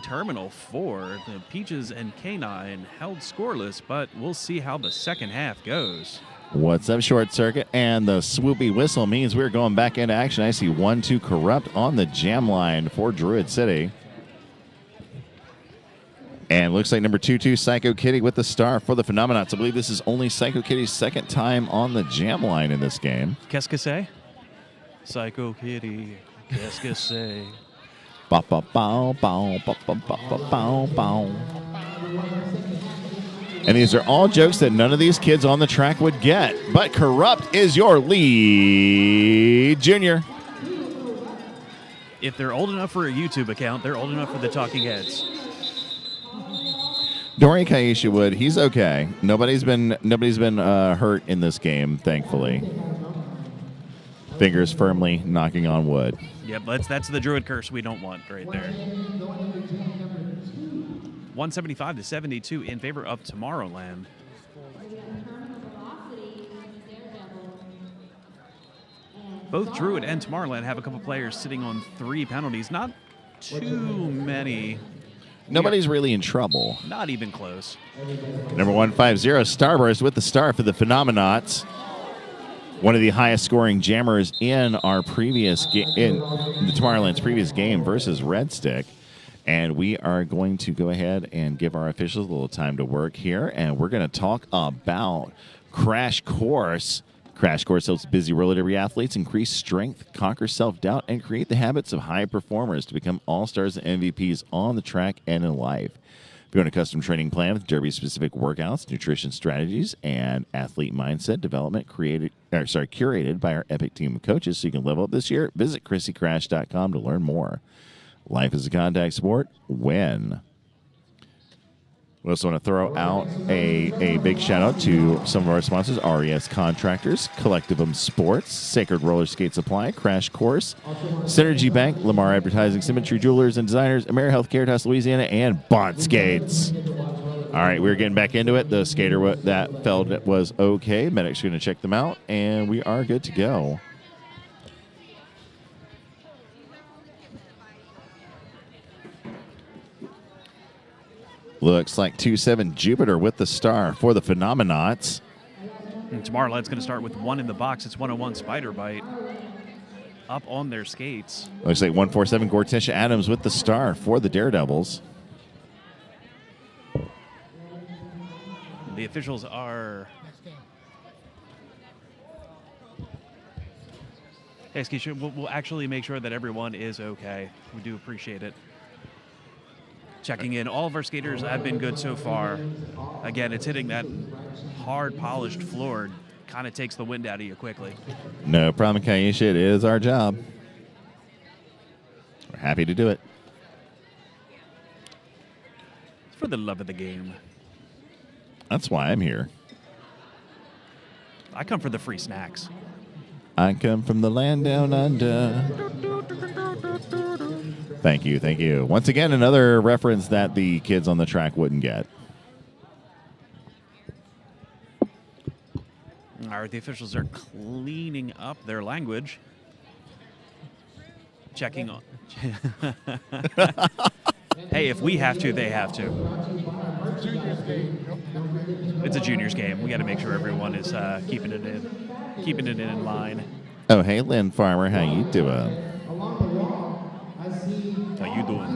Terminal 4. The Peaches and K9 held scoreless, but we'll see how the second half goes. What's up, Short Circuit? And the swoopy whistle means we're going back into action. I see 1-2 Corrupt on the jam line for Druid City. And looks like number 2-2 Psycho Kitty with the star for the Phenomenauts. I believe this is only Psycho Kitty's second time on the jam line in this game. Qu'est-ce que c'est? Psycho Kitty, qu'est-ce que c'est? Ba ba bow bow ba ba ba ba bow bow. And these are all jokes that none of these kids on the track would get. But Corrupt is your lead junior. If they're old enough for a YouTube account, they're old enough for the Talking Heads. Dory Kaisha Wood, he's okay. Nobody's been hurt in this game, thankfully. Fingers firmly knocking on wood. Yep, that's the Druid curse we don't want right there. 175-72 in favor of Tomorrowland. Both Druid and Tomorrowland have a couple players sitting on 3 penalties. Not too many. Nobody's really in trouble. Not even close. Number 150, Starburst with the star for the Phenomenauts. One of the highest scoring jammers in our previous in the Tomorrowland's previous game versus Red Stick. And we are going to go ahead and give our officials a little time to work here. And we're going to talk about Crash Course. Crash Course helps busy roller derby athletes increase strength, conquer self-doubt, and create the habits of high performers to become all-stars and MVPs on the track and in life. If you want a custom training plan with derby-specific workouts, nutrition strategies, and athlete mindset development curated by our epic team of coaches so you can level up this year, visit ChrissyCrash.com to learn more. Life is a contact sport. Win. We also want to throw out a big shout-out to some of our sponsors, RES Contractors, Collectivum Sports, Sacred Roller Skate Supply, Crash Course, Synergy Bank, Lamar Advertising, Symmetry Jewelers and Designers, AmeriHealth Caritas Louisiana, and Bond Skates. All right, we're getting back into it. The skater that fell was okay. Medics are going to check them out, and we are good to go. Looks like 2-7 Jupiter with the star for the Phenomenauts. And Tomorrowland's going to start with 1 in the box. It's 101 Spider Bite up on their skates. Looks like 147 Gorticia Adams with the star for the Daredevils. The officials are... Hey, Skisha, we'll actually make sure that everyone is okay. We do appreciate it. Checking in. All of our skaters have been good so far. Again, it's hitting that hard, polished floor. Kind of takes the wind out of you quickly. No problem, Kaisha. It is our job. We're happy to do it. For the love of the game. That's why I'm here. I come for the free snacks. I come from the land down under. Thank you, thank you. Once again, another reference that the kids on the track wouldn't get. All right, the officials are cleaning up their language. Checking on. Hey, if we have to, they have to. It's a juniors game. We got to make sure everyone is keeping it in line. Oh, hey, Lynn Farmer, how you doing? How you doing?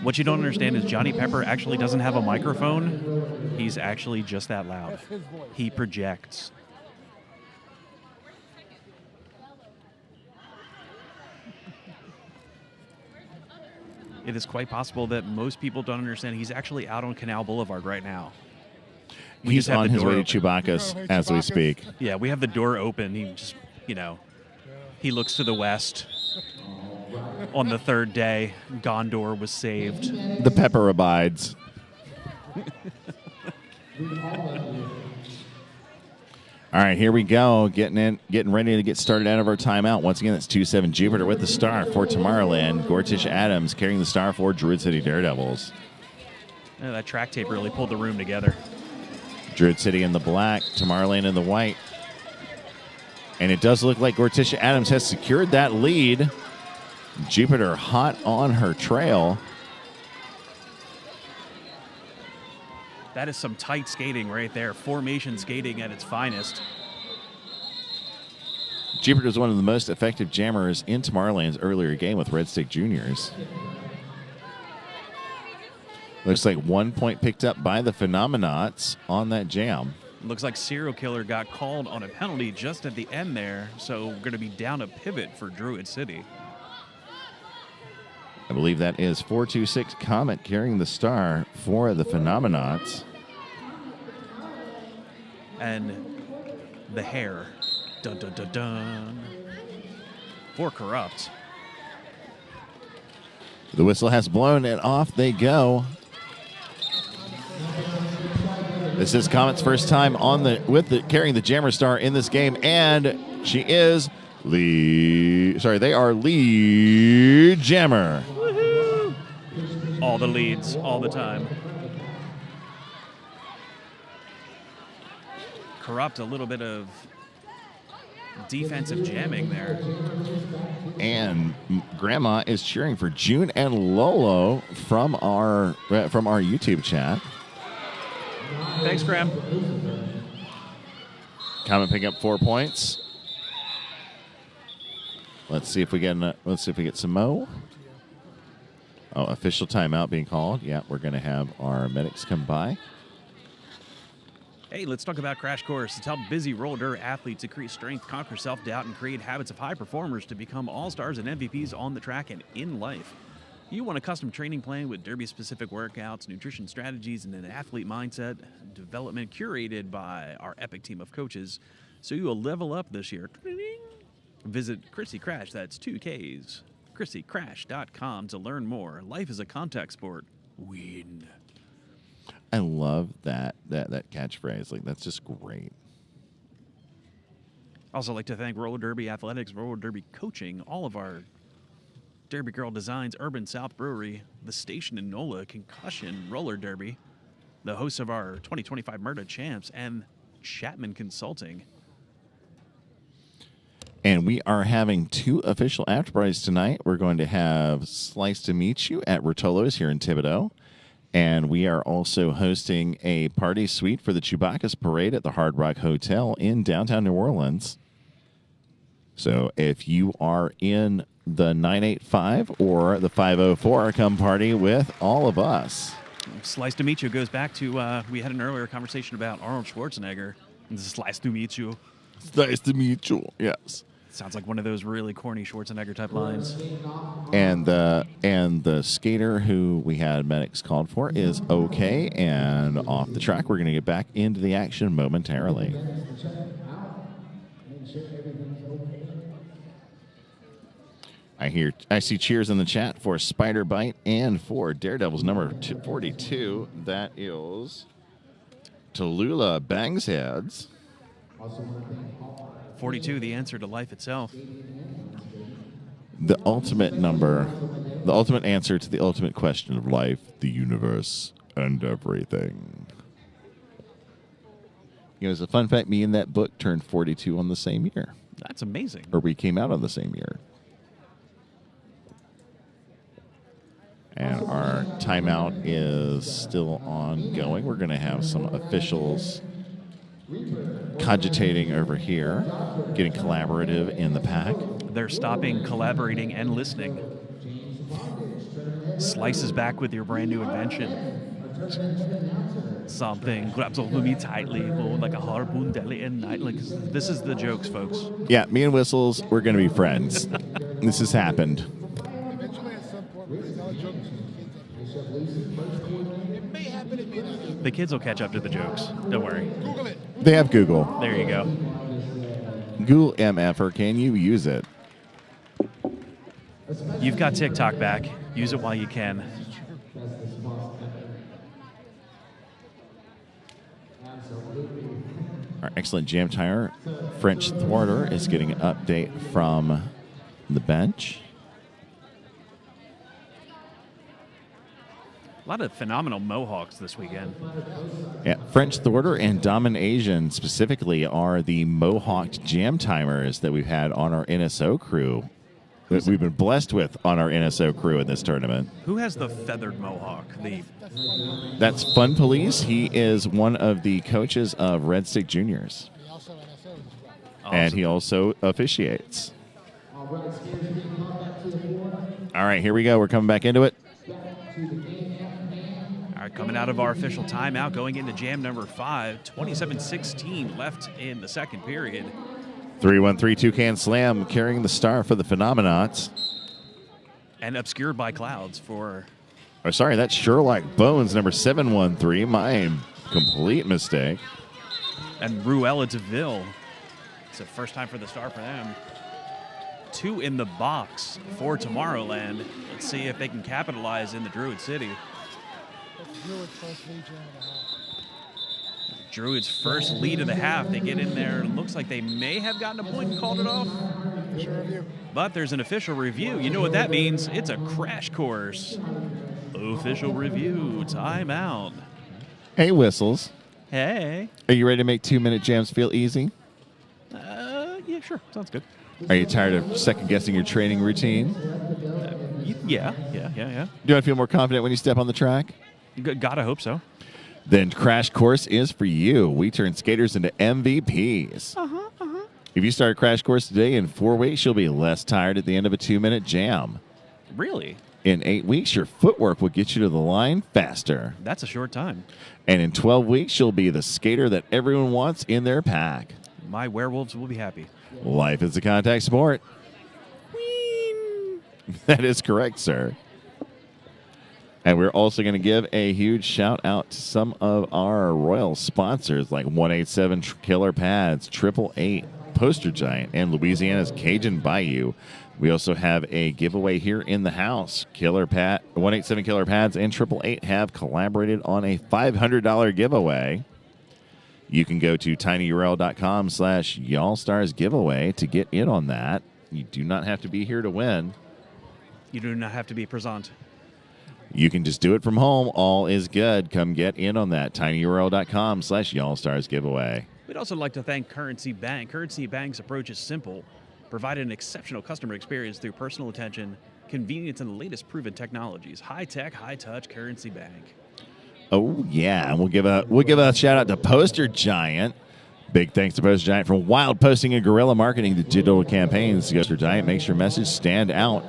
What you don't understand is Johnny Pepper actually doesn't have a microphone. He's actually just that loud. That's his voice. He projects. It is quite possible that most people don't understand he's actually out on Canal Boulevard right now. We He's just have on the his door way to open. Chewbacca's as we speak. Yeah, we have the door open. He just, he looks to the west. On the third day, Gondor was saved. The pepper abides. All right, here we go. Getting ready to get started out of our timeout. Once again, it's 2-7 Jupiter with the star for Tomorrowland. Gortish Adams carrying the star for Druid City Daredevils. Yeah, that track tape really pulled the room together. Druid City in the black, Tomorrowland in the white. And it does look like Gortish Adams has secured that lead. Jupiter hot on her trail. That is some tight skating right there. Formation skating at its finest. Jupiter was one of the most effective jammers in Tomorrowland's earlier game with Red Stick Juniors. Looks like 1 point picked up by the Phenomenauts on that jam. Looks like Serial Killer got called on a penalty just at the end there, so we're going to be down a pivot for Druid City. I believe that is 426 Comet carrying the star for the Phenomenauts. And the hair. Dun, dun, dun, dun. For Corrupt. The whistle has blown and off they go. This is Comet's first time on carrying the Jammer Star in this game, and she is they are lead jammer. Woohoo! All the leads, all the time. Corrupt, a little bit of defensive jamming there. And Grandma is cheering for June and Lolo from our YouTube chat. Thanks, Graham. Comet picking up 4 points. Let's see if we get some mo. Oh, official timeout being called. Yeah, we're going to have our medics come by. Hey, let's talk about Crash Course. It's help busy roller derby athletes increase strength, conquer self-doubt, and create habits of high performers to become all-stars and MVPs on the track and in life. You want a custom training plan with derby-specific workouts, nutrition strategies, and an athlete mindset development curated by our epic team of coaches, so you will level up this year. Visit Chrissy Crash, that's 2 Ks, ChrissyCrash.com to learn more. Life is a contact sport. Win. I love that catchphrase. Like, that's just great. Also like to thank Roller Derby Athletics, Roller Derby Coaching, all of our Derby Girl Designs, Urban South Brewery, The Station in NOLA, Concussion, Roller Derby, the hosts of our 2025 Murda Champs, and Chapman Consulting. And we are having 2 official after parties tonight. We're going to have Slice to Meet You at Rotolo's here in Thibodaux. And we are also hosting a party suite for the Chewbacca's Parade at the Hard Rock Hotel in downtown New Orleans. So if you are in the 985 or the 504, come party with all of us. Slice to Meet You goes back to, we had an earlier conversation about Arnold Schwarzenegger. And this is Slice to Meet You. Slice to Meet You, yes. Sounds like one of those really corny Schwarzenegger type lines. And the skater who we had medics called for is okay and off the track. We're going to get back into the action momentarily. I see cheers in the chat for Spider Bite and for Daredevils number 42. That is Tallulah Bangsheads. 42, the answer to life itself. The ultimate answer to the ultimate question of life, the universe, and everything. You know, it's a fun fact, me and that book turned 42 on the same year. That's amazing. Or we came out on the same year. And our timeout is still ongoing. We're going to have some officials cogitating over here, getting collaborative in the pack. They're stopping, collaborating, and listening. slices back with your brand new invention. Something grabs hold of me tightly, like a harpoon deadly at night. Like, this is the jokes, folks. Yeah, me and Whistles, we're going to be friends. This has happened. Eventually, at some point, we're going to tell a joke to the kids. It may happen, it may not happen. The kids will catch up to the jokes. Don't worry. Google it. They have Google. There you go. Google MF, can you use it? You've got TikTok back. Use it while you can. Our excellent jam tire, French Thwarter, is getting an update from the bench. A lot of phenomenal Mohawks this weekend. Yeah, French Thwarter and Domin Asian specifically are the Mohawked jam timers that we've had on our NSO crew. That we've been blessed with on our NSO crew in this tournament. Who has the feathered Mohawk? That's Fun Police. He is one of the coaches of Red Stick Juniors. And he also officiates. All right, here we go. We're coming back into it. All right, coming out of our official timeout, going into jam number 5, 27-16 left in the second period. 3-1-3 Toucan Slam carrying the star for the Phenomenauts. And obscured by clouds for... Oh, sorry, that's Sherlock Bones, number 713. My complete mistake. And Ruella DeVille. It's the first time for the star for them. 2 in the box for Tomorrowland. Let's see if they can capitalize in the Druid City. Druid's first lead of the half. They get in there. Looks like they may have gotten a point and called it off. But there's an official review. You know what that means? It's a crash course. Official review. Timeout. Hey, Whistles. Hey. Are you ready to make 2-minute jams feel easy? Yeah, sure. Sounds good. Are you tired of second-guessing your training routine? Yeah. Do you want to feel more confident when you step on the track? Gotta hope so. Then Crash Course is for you. We turn skaters into MVPs. If you start Crash Course today, in 4 weeks, you'll be less tired at the end of a 2-minute jam. Really? In 8 weeks, your footwork will get you to the line faster. That's a short time. And in 12 weeks, you'll be the skater that everyone wants in their pack. My werewolves will be happy. Life is a contact sport. That is correct, sir. And we're also going to give a huge shout out to some of our royal sponsors like 187 Killer Pads, 888 Poster Giant, and Louisiana's Cajun Bayou. We also have a giveaway here in the house. 187 Killer Pads and 888 have collaborated on a $500 giveaway. You can go to tinyurl.com/y'allstars giveaway to get in on that. You do not have to be here to win. You do not have to be present. You can just do it from home. All is good. Come get in on that. tinyurl.com/y'allstars giveaway. We'd also like to thank Currency Bank. Currency Bank's approach is simple. Provide an exceptional customer experience through personal attention, convenience, and the latest proven technologies. High tech, high touch, Currency Bank. Oh yeah, and we'll give a shout out to Poster Giant. Big thanks to Poster Giant for wild posting and guerrilla marketing the digital campaigns. Poster Giant makes your message stand out.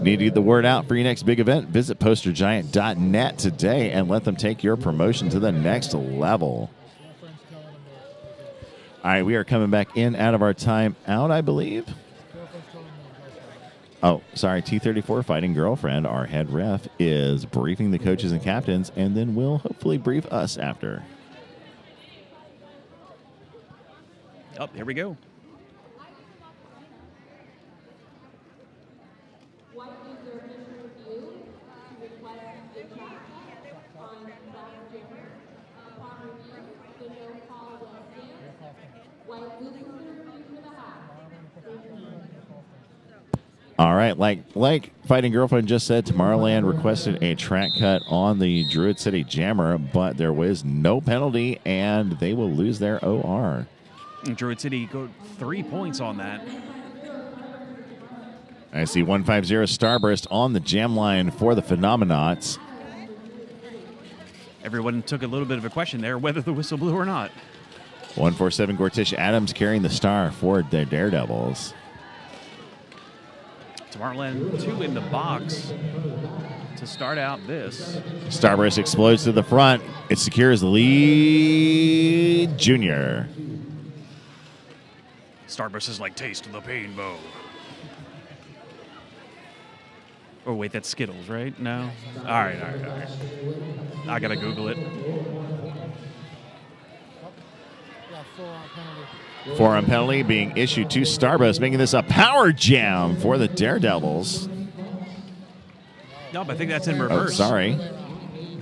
Need to get the word out for your next big event? Visit postergiant.net today and let them take your promotion to the next level. All right, we are coming back in out of our time out, I believe. Oh, sorry, T34 Fighting Girlfriend, our head ref, is briefing the coaches and captains, and then will hopefully brief us after. Oh, here we go. All right, like Fighting Girlfriend just said, Tomorrowland requested a track cut on the Druid City Jammer, but there was no penalty, and they will lose their OR. Druid City got 3 points on that. I see 150 Starburst on the jam line for the Phenomenauts. Everyone took a little bit of a question there whether the whistle blew or not. 147 Gortish Adams carrying the star for the Daredevils. Tomorrowland 2 in the box. to start out this. Starburst explodes to the front. It secures the lead. Junior. Starburst is like taste the painbow. Oh, wait, that's Skittles, right? No? All right. I got to Google it. Forearm penalty being issued to Starburst, making this a power jam for the Daredevils. No, but I think that's in Oh, reverse. sorry.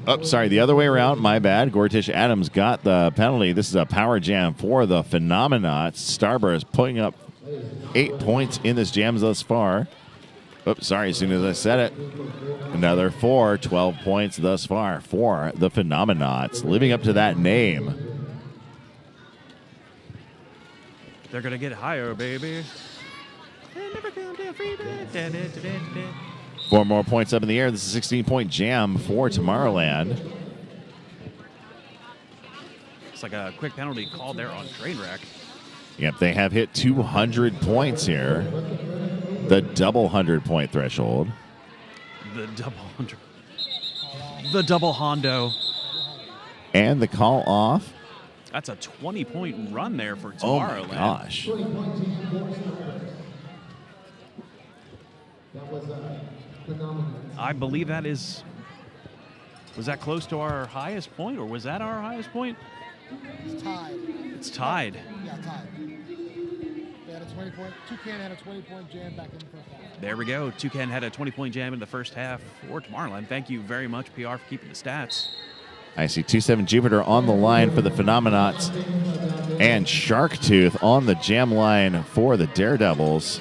Oh, sorry. The other way around. My bad. Gortish Adams got the penalty. This is a power jam for the Phenomenauts. Starburst putting up 8 points in this jam thus far. Oops, sorry. As soon as I said it. Another 4, 12 points thus far for the Phenomenauts. Living up to that name. They're going to get higher, baby. 4 more points up in the air. This is a 16-point jam for Tomorrowland. It's like a quick penalty called there on Trainwreck. Yep, they have hit 200 points here. The double 100-point threshold. The double 100. The double Hondo. And the call off. That's a 20-point run there for Oh, Tomorrowland. my gosh. I believe that is... Was that close to our highest point, or was that our highest point? It's tied. It's tied. Yeah, tied. They had a 20-point. Toucan had a 20-point jam back in the first half. There we go. Toucan had a 20-point jam in the first half for Tomorrowland. Thank you very much, PR, for keeping the stats. I see 2-7 Jupiter on the line for the Phenomenauts. And Sharktooth on the jam line for the Daredevils.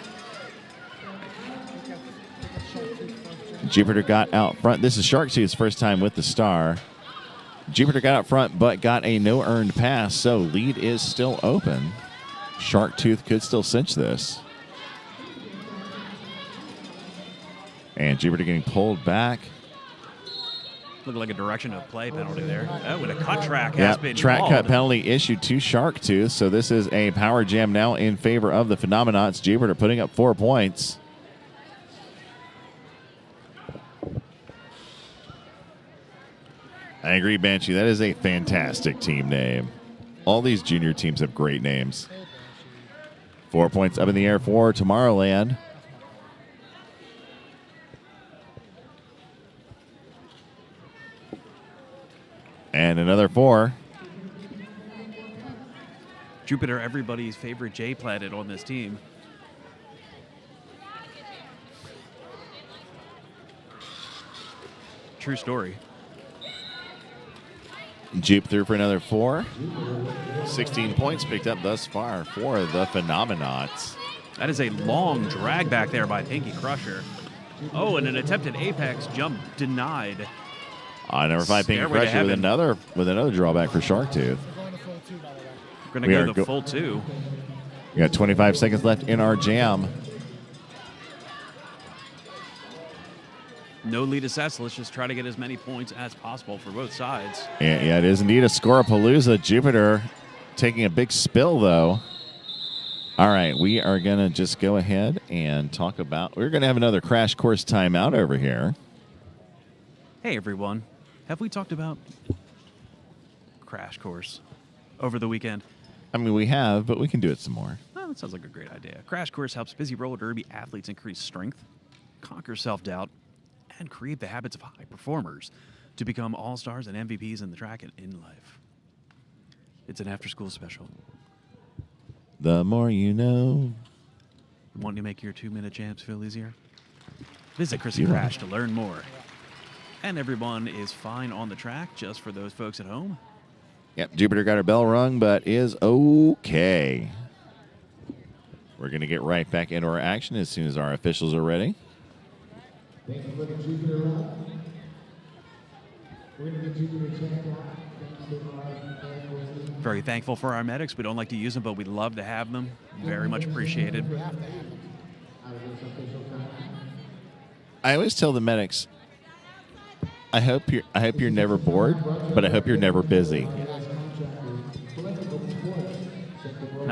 Jupiter got out front. This is Sharktooth's first time with the star. Jupiter got out front, but got a no-earned pass, so lead is still open. Sharktooth could still cinch this. And Jupiter getting pulled back. Looked like a direction of play penalty there. Oh, and a cut track has been track called. cut penalty issued to Sharktooth, so this is a power jam now in favor of the Phenomenauts. Jupiter putting up 4 points. I agree, Banshee. That is a fantastic team name. All these junior teams have great names. 4 points up in the air for Tomorrowland. And another 4. Jupiter, everybody's favorite J-Planet on this team. True story. Jupe through for another 4. 16 points picked up thus far for the Phenomenauts. That is a long drag back there by Pinky Crusher. Oh, and an attempted apex jump denied. Number 5, Pinky Stairway to Crusher with another drawback for Sharktooth. We're going to go the full 2. We got 25 seconds left in our jam. No lead assessed. Let's just try to get as many points as possible for both sides. Yeah, it is indeed a Scorapalooza. Jupiter taking a big spill, though. All right, we are going to just go ahead and talk about... We're going to have another crash course timeout over here. Hey, everyone. Have we talked about Crash Course over the weekend? I mean, we have, but we can do it some more. Oh, that sounds like a great idea. Crash Course helps busy roller derby athletes increase strength, conquer self-doubt, and create the habits of high performers to become all-stars and MVPs in the track and in life. It's an after-school special. The more you know. Want to make your 2-minute jams feel easier? Visit Chrissy Crash to learn more. And everyone is fine on the track, just for those folks at home. Yep, Jupiter got her bell rung, but is okay. We're going to get right back into our action as soon as our officials are ready. Thank you for the Jupiter run. We're going to get Jupiter checked out. Very thankful for our medics. We don't like to use them, but we love to have them. Very much appreciated. I always tell the medics, I hope you're never bored, but I hope you're never busy.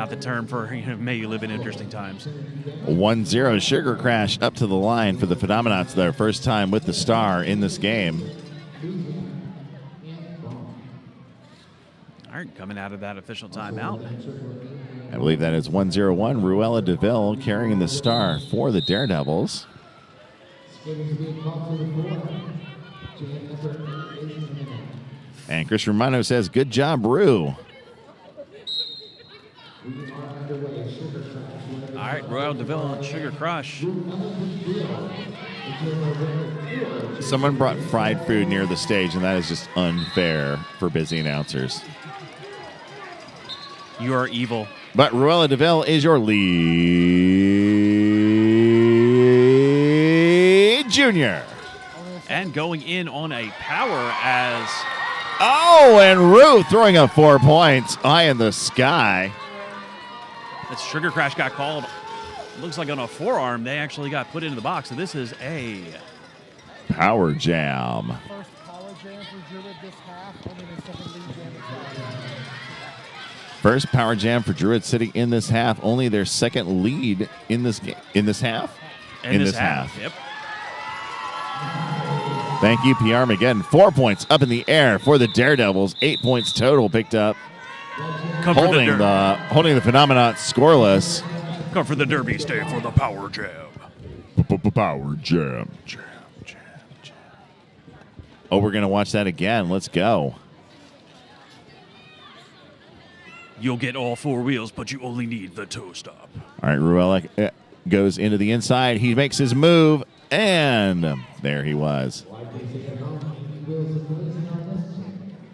not the term for may you live in interesting times. 1-0 Sugar Crash up to the line for the Phenomenauts, their first time with the star in this game. All right, coming out of that official timeout. I believe that is 101 Ruella DeVille carrying the star for the Daredevils. And Chris Romano says, good job, Rue. All right, Royal DeVille and Sugar Crush. Someone brought fried food near the stage, and that is just unfair for busy announcers. You are evil. But Ruella DeVille is your lead junior. And going in on a power as... Oh, and Rue throwing up 4 points high in the sky. That Sugar Crash got called, looks like on a forearm. They actually got put into the box. So this is a... Power jam. First power jam for Druid this half, only the second lead jam itself. First power jam for Druid City in this half. Only their second lead in this game. In this half? In this half. Yep. Thank you, PR Armageddon. 4 points up in the air for the Daredevils. 8 points total picked up. Holding the Phenomenauts scoreless. Come for the Derby, stay for the power jam. Power jam. Oh, we're going to watch that again. Let's go. You'll get all 4 wheels, but you only need the toe stop. All right, Ruella goes into the inside. He makes his move, and there he was.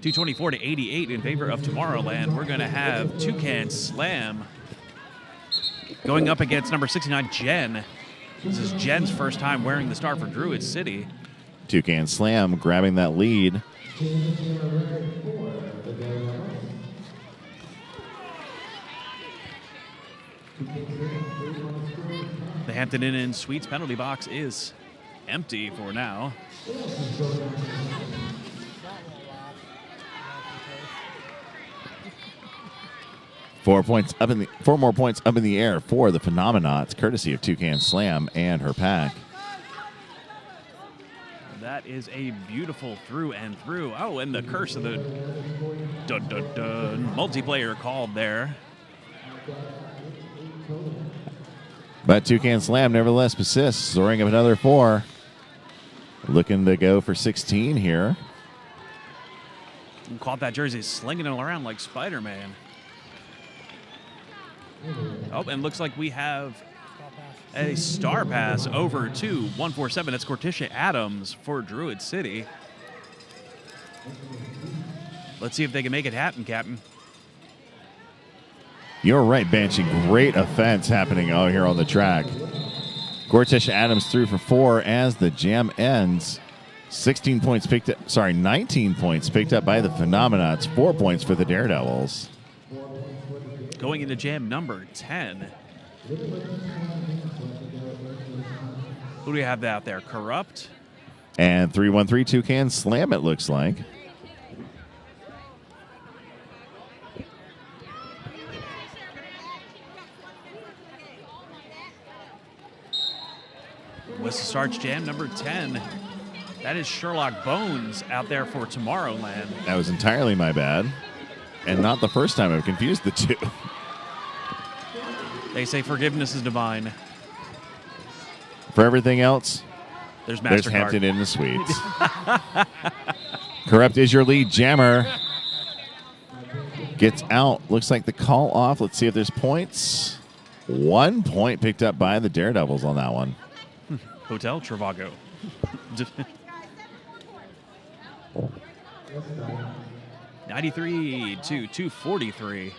224 to 88 in favor of Tomorrowland. We're going to have Toucan Slam going up against number 69, Jen. This is Jen's first time wearing the star for Druid City. Toucan Slam grabbing that lead. The Hampton Inn and Suites penalty box is empty for now. Four more points up in the air for the Phenomenauts, courtesy of Toucan Slam and her pack. That is a beautiful through and through. Oh, and the curse of the multiplayer called there. But Toucan Slam nevertheless persists, soaring up another 4. Looking to go for 16 here. Caught that jersey slinging it around like Spider-Man. Oh, and looks like we have a star pass over to 147. That's Corticia Adams for Druid City. Let's see if they can make it happen, Captain. You're right, Banshee. Great offense happening out here on the track. Corticia Adams through for 4 as the jam ends. 19 points picked up by the Phenomenauts. 4 points for the Daredevils. Going into jam number 10. Who do we have out there? Corrupt. And 313 Toucan Slam, it looks like. Whistle Starch Jam number 10. That is Sherlock Bones out there for Tomorrowland. That was entirely my bad. And not the first time I've confused the two. They say forgiveness is divine. For everything else, there's Hampton Inn and Suites. Corrupt is your lead jammer. Gets out. Looks like the call off. Let's see if there's points. 1 point picked up by the Daredevils on that one. Hotel Travago. 93 to 243.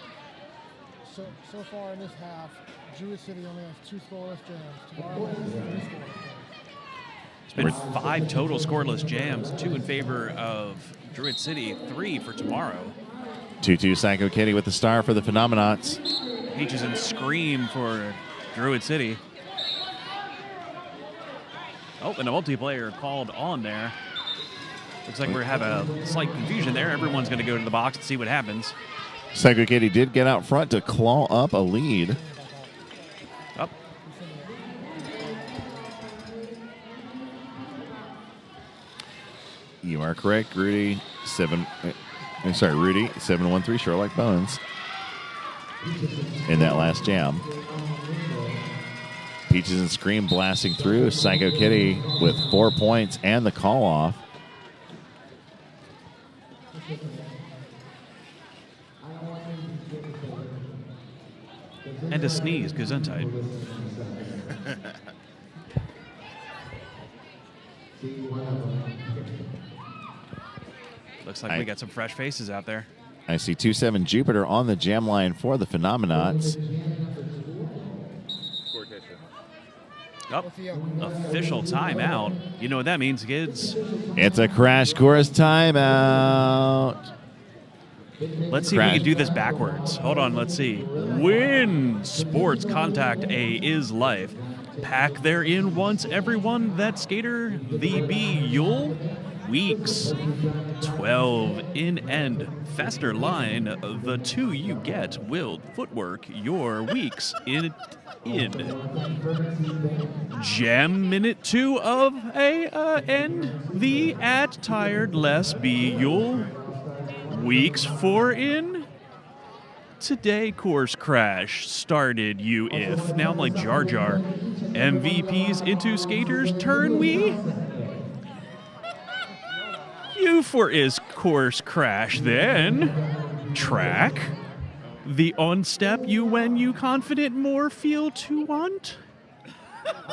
So far in this half, Druid City only has 2 scoreless jams. Tomorrowland has 3 scoreless jams. It's been 5 total scoreless jams, 2 in favor of Druid City, 3 for tomorrow. 2-2 Psycho Kitty with the star for the Phenomenauts. Peaches and Scream for Druid City. Oh, and a multiplayer called on there. Looks like we're having a slight confusion there. Everyone's going to go to the box and see what happens. Psycho Kitty did get out front to claw up a lead. Up. You are correct, Rudy. Rudy, 713, sure like bones. In that last jam. Peaches and Scream blasting through. Psycho Kitty with 4 points and the call off. And a sneeze, because Untitled. Looks like we got some fresh faces out there. I see 2-7 Jupiter on the jam line for the Phenomenauts. Oh, official timeout. You know what that means, kids. It's a Crash Course timeout. Let's see if we can do this backwards. Hold on, let's see. When sports contact A is life, pack therein once everyone that skater the be you'll weeks 12 in end faster line the two you get willed footwork your weeks in jam minute 2 of a end the at tired less be you'll weeks 4 in today course crash started you if now I'm like Jar Jar MVPs into skaters turn we you for is course crash then track the on step you when you confident more feel to want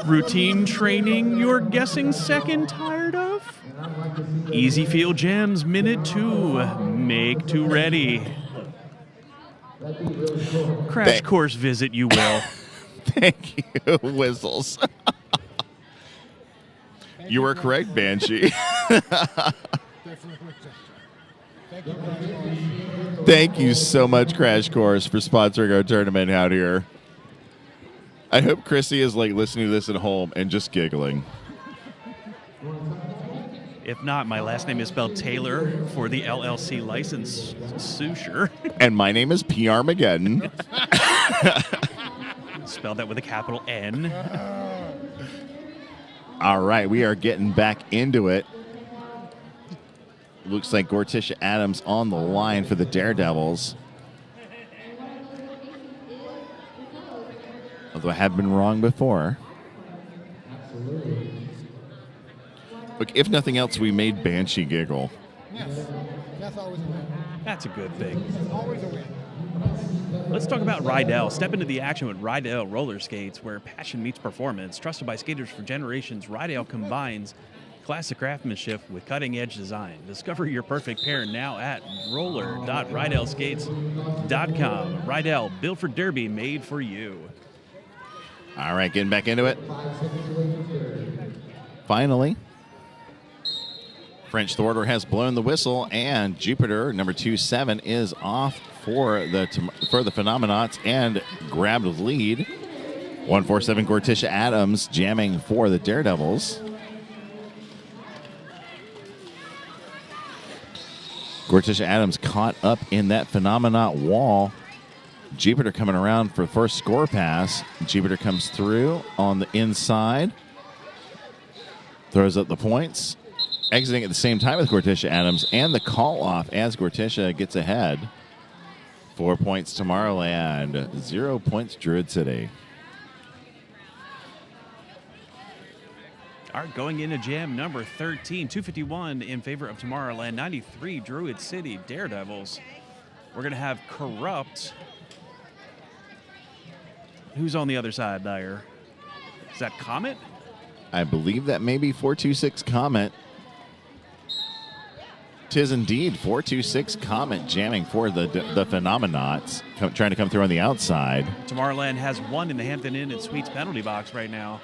routine training you're guessing second tired of easy feel jams minute 2 make to ready crash course visit you will. Thank you, Whistles. You were correct, Banshee. Thank you so much, Crash Course, for sponsoring our tournament out here. I hope Chrissy is like listening to this at home and just giggling. If not, my last name is spelled Taylor for the LLC license. Sure. And my name is P. Armageddon. Spelled that with a capital N. All right, we are getting back into it. Looks like Gorticia Adams on the line for the Daredevils. Although I have been wrong before. Look, if nothing else, we made Banshee giggle. Yes, that's always a win. That's a good thing. Always a win. Let's talk about Rydell. Step into the action with Rydell roller skates, where passion meets performance. Trusted by skaters for generations, Rydell combines classic craftsmanship with cutting-edge design. Discover your perfect pair now at roller.rydellskates.com. Rydell, built for derby, made for you. All right, getting back into it. Finally, French Thwarter has blown the whistle, and Jupiter, number 2-7, is off for the Phenomenauts and grabbed the lead. 147 Gorticia Adams jamming for the Daredevils. Gorticia Adams caught up in that Phenomenaut wall. Jupiter coming around for the first score pass. Jupiter comes through on the inside. Throws up the points. Exiting at the same time with Gorticia Adams, and the call off as Gorticia gets ahead. 4 points Tomorrowland, 0 points Druid City. All right, going into jam number 13, 251 in favor of Tomorrowland, 93 Druid City Daredevils. We're going to have Corrupt. Who's on the other side there? Is that Comet? I believe that may be 426 Comet. Tis indeed 426 Comet jamming for the Phenomenauts, trying to come through on the outside. Tomorrowland has one in the Hampton Inn and Suites penalty box right now.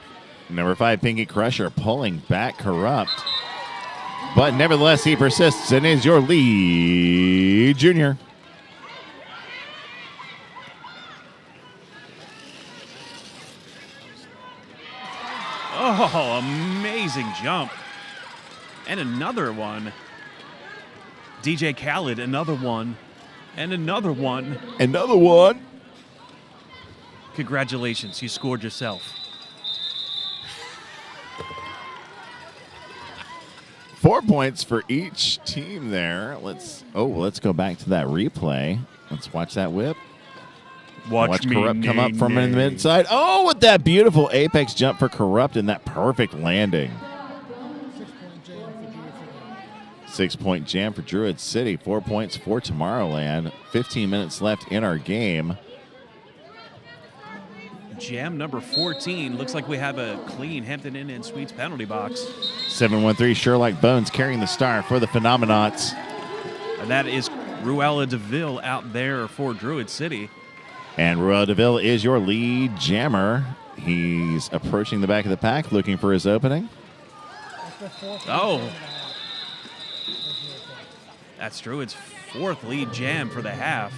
Number 5, Pinky Crusher, pulling back Corrupt. But nevertheless, he persists and is your lead junior. Oh, amazing jump. And another one. DJ Khaled, another one. And another one. Another one. Congratulations, you scored yourself. 4 points for each team there. Let's go back to that replay. Let's watch that whip. Watch me Corrupt come up from nay, in the nay. mid-side. Oh, with that beautiful apex jump for Corrupt and that perfect landing. 6-point jam for Druid City. 4 points for Tomorrowland. 15 minutes left in our game. Jam number 14. Looks like we have a clean Hampton Inn and Suites penalty box. 713 Sherlock Bones carrying the star for the Phenomenauts. And that is Ruella DeVille out there for Druid City. And Ruella DeVille is your lead jammer. He's approaching the back of the pack, looking for his opening. Oh. That's Druid's fourth lead jam for the half.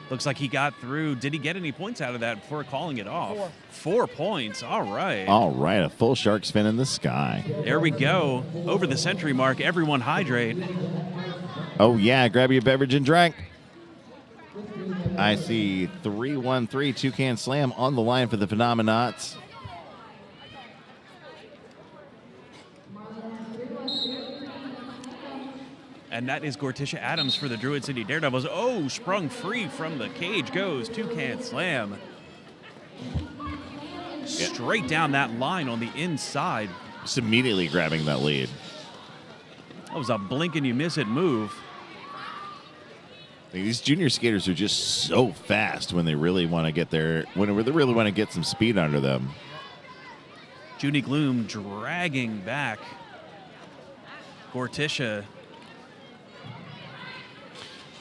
Looks like he got through. Did he get any points out of that before calling it off? 4 points. All right. All right, a full shark spin in the sky. There we go. Over the century mark. Everyone hydrate. Oh, yeah, grab your beverage and drink. I see 313 Toucan Slam on the line for the Phenomenauts. And that is Gorticia Adams for the Druid City Daredevils. Oh, sprung free from the cage goes Toucan Slam. Straight down that line on the inside. Just immediately grabbing that lead. That was a blink and you miss it move. These junior skaters are just so fast when they really want to get some speed under them. Junie Gloom dragging back Gorticia.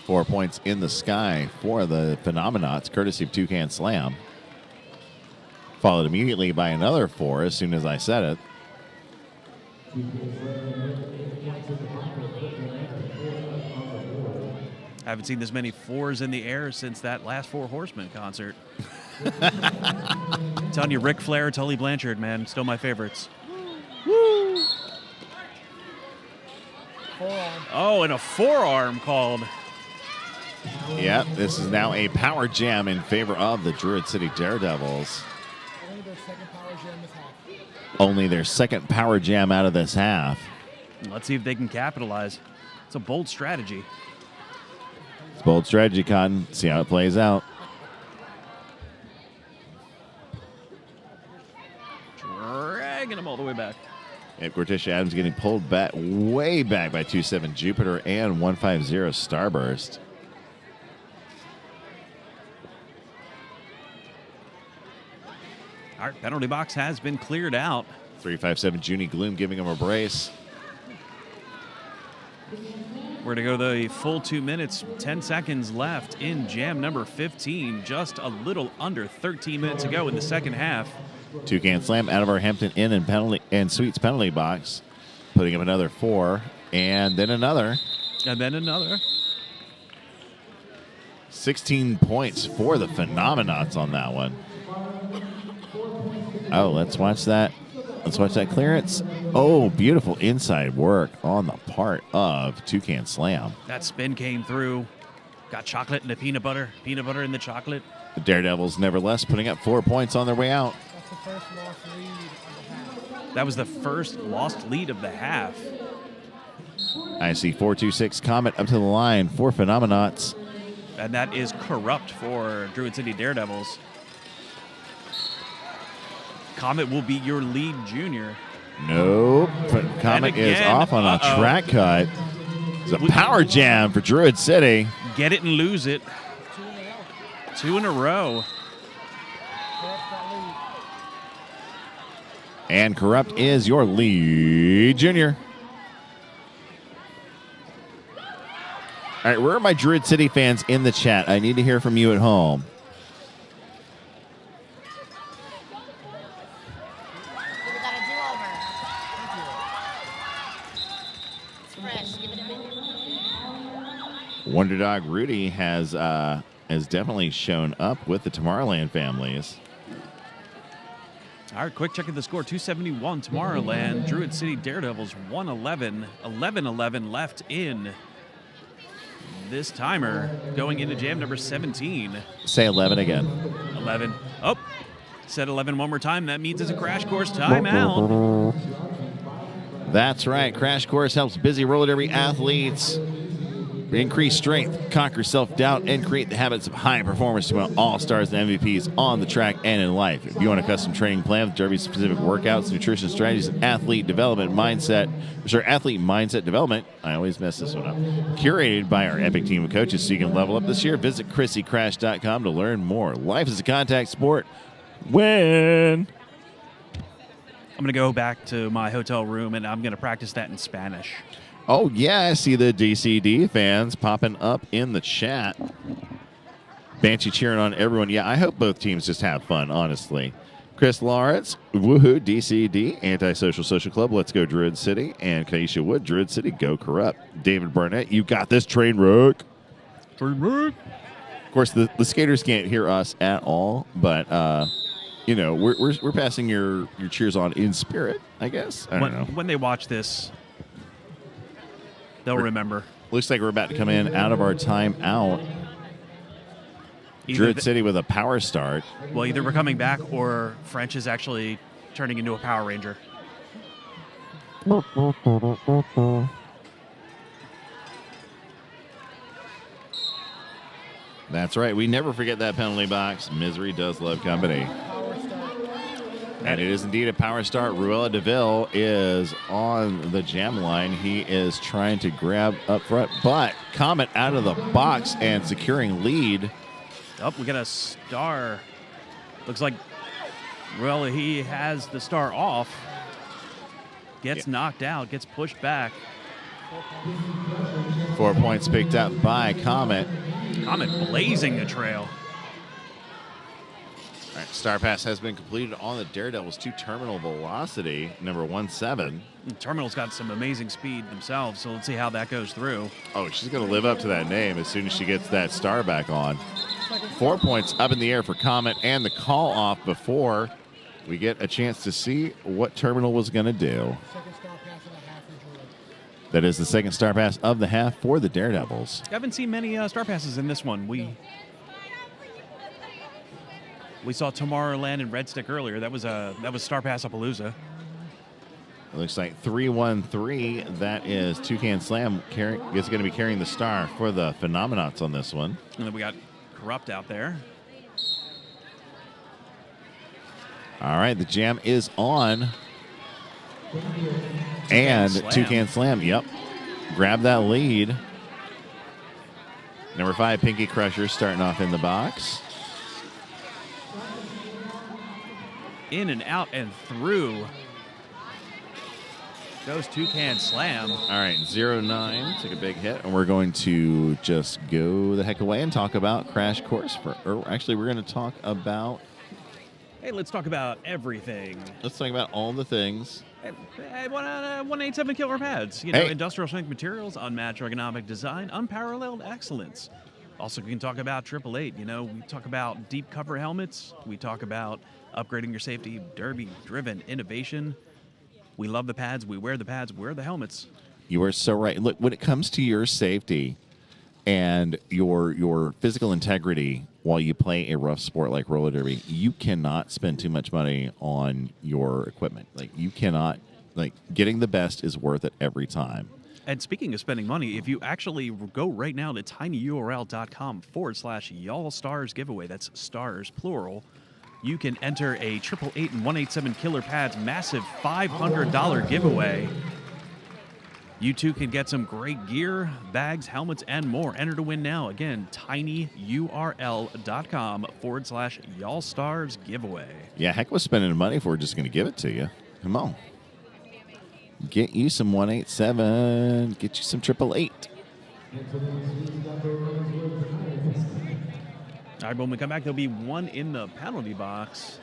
4 points in the sky for the Phenomenauts, courtesy of Toucan Slam. Followed immediately by another 4 as soon as I said it. I haven't seen this many 4s in the air since that last Four Horsemen concert. Telling you, Ric Flair, Tully Blanchard, man, still my favorites. Woo! Oh, and a forearm called. Yeah, this is now a power jam in favor of the Druid City Daredevils. Only their second power jam out of this half. Let's see if they can capitalize. It's a bold strategy. It's bold strategy, Cotton. See how it plays out. Dragging them all the way back. And Gorticia Adams getting pulled back, way back by 2-7 Jupiter and 150 Starburst. Our penalty box has been cleared out. 357 Junie Gloom giving him a brace. We're going to go the full 2 minutes, 10 seconds left in jam number 15. Just a little under 13 minutes to go in the second half. Toucan Slam out of our Hampton Inn and Suites penalty box, putting up another 4, and then another. And then another. 16 points for the Phenomenauts on that one. Oh, let's watch that. Let's watch that clearance. Oh, beautiful inside work on the part of Toucan Slam. That spin came through. Got chocolate and the peanut butter in the chocolate. The Daredevils, nevertheless, putting up 4 points on their way out. That was the first lost lead of the half. I see 426 Comet up to the line for Phenomenauts. And that is Corrupt for Druid City Daredevils. Comet will be your lead junior. Nope. Comet is off on a track cut. It's a power jam for Druid City. Get it and lose it. 2 in a row. And Corrupt is your lead junior. All right, where are my Druid City fans in the chat? I need to hear from you at home. Wonder Dog Rudy has definitely shown up with the Tomorrowland families. All right, quick check of the score. 271 Tomorrowland. Druid City Daredevils 111. 11-11 left in this timer going into jam number 17. Say 11 again. 11. Oh, said 11 one more time. That means it's a crash course timeout. That's right. Crash Course helps busy roller derby athletes increase strength, conquer self-doubt, and create the habits of high performance to become all-stars and MVPs on the track and in life. If you want a custom training plan with derby-specific workouts, nutrition strategies, and athlete mindset development, I always mess this one up, curated by our epic team of coaches so you can level up this year, visit ChrissyCrash.com to learn more. Life is a contact sport. Win! I'm going to go back to my hotel room, and I'm going to practice that in Spanish. Oh, yeah, I see the DCD fans popping up in the chat. Banshee cheering on everyone. Yeah, I hope both teams just have fun, honestly. Chris Lawrence, woohoo, DCD, Antisocial Social Club, let's go Druid City. And Kaisha Wood, Druid City, go Corrupt. David Barnett, you got this, train wreck. Train wreck. Of course, the skaters can't hear us at all, but, you know, we're passing your cheers on in spirit, I guess. I don't know. When they watch this, they'll remember. Looks like we're about to come in out of our timeout. Druid City with a power start. Well, either we're coming back or French is actually turning into a Power Ranger. That's right. We never forget that penalty box. Misery does love company. And it is indeed a power start. Ruella DeVille is on the jam line. He is trying to grab up front, but Comet out of the box and securing lead. Oh, we got a star. Looks like Ruella, he has the star off. Gets knocked out, gets pushed back. 4 points picked up by Comet. Comet blazing the trail. All right, Star Pass has been completed on the Daredevils to terminal velocity, number 17. Terminal's got some amazing speed themselves, so let's see how that goes through. Oh, she's going to live up to that name as soon as she gets that star back on. 4 points up in the air for Comet, and the call off before we get a chance to see what Terminal was going to do. That is the second Star Pass of the half for the Daredevils. I haven't seen many Star Passes in this one. We saw Tomorrowland and Red Stick earlier. That was Star Pass-a-Palooza. It looks like 313. That is Toucan Slam is going to be carrying the star for the Phenomenauts on this one. And then we got Corrupt out there. All right, the jam is on. And Toucan Slam, yep. Grab that lead. Number 5, Pinky Crusher starting off in the box. In and out and through goes Toucan Slam. All right, 09 took a big hit, and we're going to just go the heck away and talk about Crash Course. Actually, we're going to talk about... Hey, let's talk about everything. Let's talk about all the things. Hey, 187 killer pads. You know, industrial strength materials, unmatched ergonomic design, unparalleled excellence. Also, we can talk about 888. You know, we talk about deep cover helmets. We talk about upgrading your safety, derby-driven innovation. We love the pads. We wear the pads. Wear the helmets. You are so right. Look, when it comes to your safety and your physical integrity while you play a rough sport like roller derby, you cannot spend too much money on your equipment. Like, you cannot, getting the best is worth it every time. And speaking of spending money, if you actually go right now to tinyurl.com/y'all stars giveaway, that's stars plural, you can enter a 888 and 187 Killer Pads massive $500 giveaway. You too can get some great gear, bags, helmets, and more. Enter to win now. Again, tinyurl.com/y'all stars giveaway. Yeah, heck with spending money if we're just going to give it to you. Come on. Get you some 187. Get you some 888. All right, when we come back, there'll be one in the penalty box.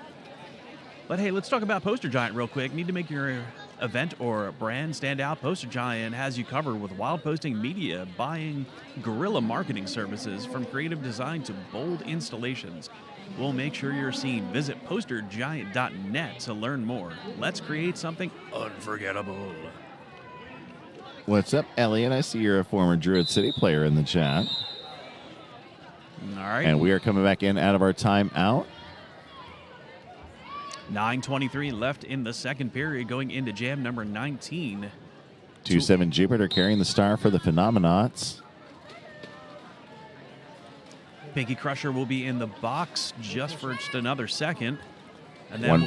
But hey, let's talk about Poster Giant real quick. Need to make your event or brand stand out? Poster Giant has you covered with wild posting media, buying, guerrilla marketing services, from creative design to bold installations. We'll make sure you're seen. Visit postergiant.net to learn more. Let's create something unforgettable. What's up, Elliot? I see you're a former Druid City player in the chat. All right. And we are coming back in out of our timeout. 9:23 left in the second period, going into jam number 19. 2-7 Jupiter carrying the star for the Phenomenauts. Pinky Crusher will be in the box just for just another second. And then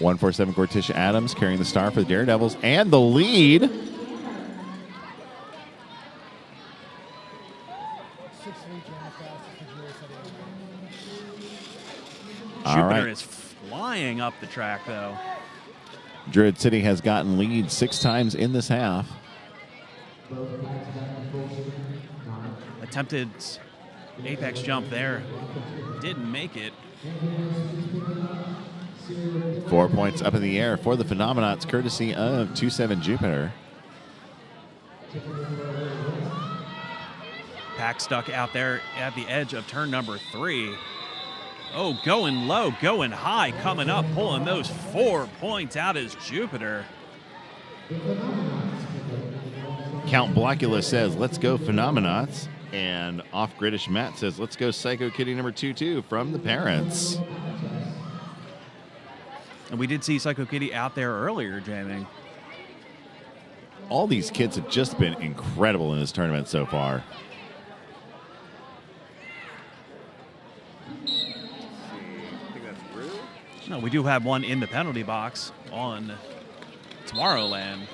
147 Gorticia Adams carrying the star for the Daredevils and the lead. Jupiter is flying up the track, though. Druid City has gotten lead 6 times in this half. Attempted apex jump there. Didn't make it. 4 points up in the air for the Phenomenauts, courtesy of 2-7 Jupiter. Pack stuck out there at the edge of turn number 3. Oh, going low, going high, coming up, pulling those 4 points out is Jupiter. Count Blackula says, let's go Phenomenauts. And Off-Gridish Matt says, let's go Psycho Kitty number 2-2 from the parents. And we did see Psycho Kitty out there earlier jamming. All these kids have just been incredible in this tournament so far. No, we do have one in the penalty box on Tomorrowland.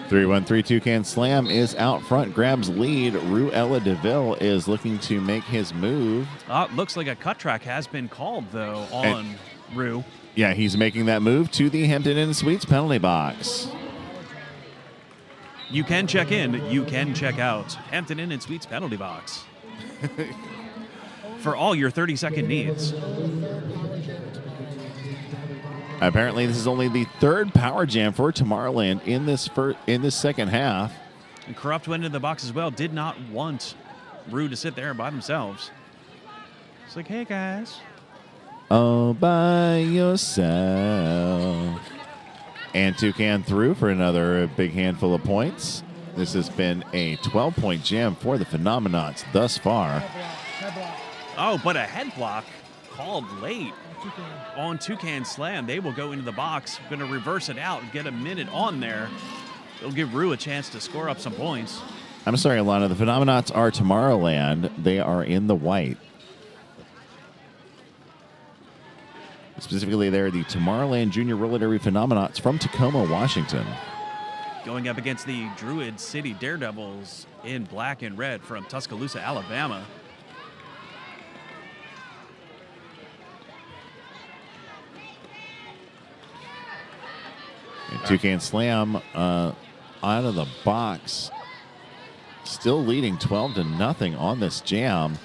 3-1-3 Toucan Slam is out front, grabs lead. Ruella DeVille is looking to make his move. Looks like a cut track has been called, though, on Rue. Yeah, he's making that move to the Hampton Inn Suites penalty box. You can check in, you can check out. Hampton Inn and Suites penalty box. For all your 30-second needs. Apparently, this is only the 3rd power jam for Tomorrowland in this second half. And Corrupt went into the box as well. Did not want Rue to sit there by themselves. It's like, hey, guys. All by yourself. And Toucan through for another big handful of points. This has been a 12-point jam for the Phenomenauts thus far. Oh, but a head block called late on Toucan Slam. They will go into the box, going to reverse it out and get a minute on there. It'll give Rue a chance to score up some points. I'm sorry, Alana. The Phenomenauts are Tomorrowland. They are in the white. Specifically, they're the Tomorrowland Junior Roller Derby Phenomenauts from Tacoma, Washington. Going up against the Druid City Daredevils in black and red from Tuscaloosa, Alabama. And Toucan Slam out of the box, still leading 12-0 on this jam.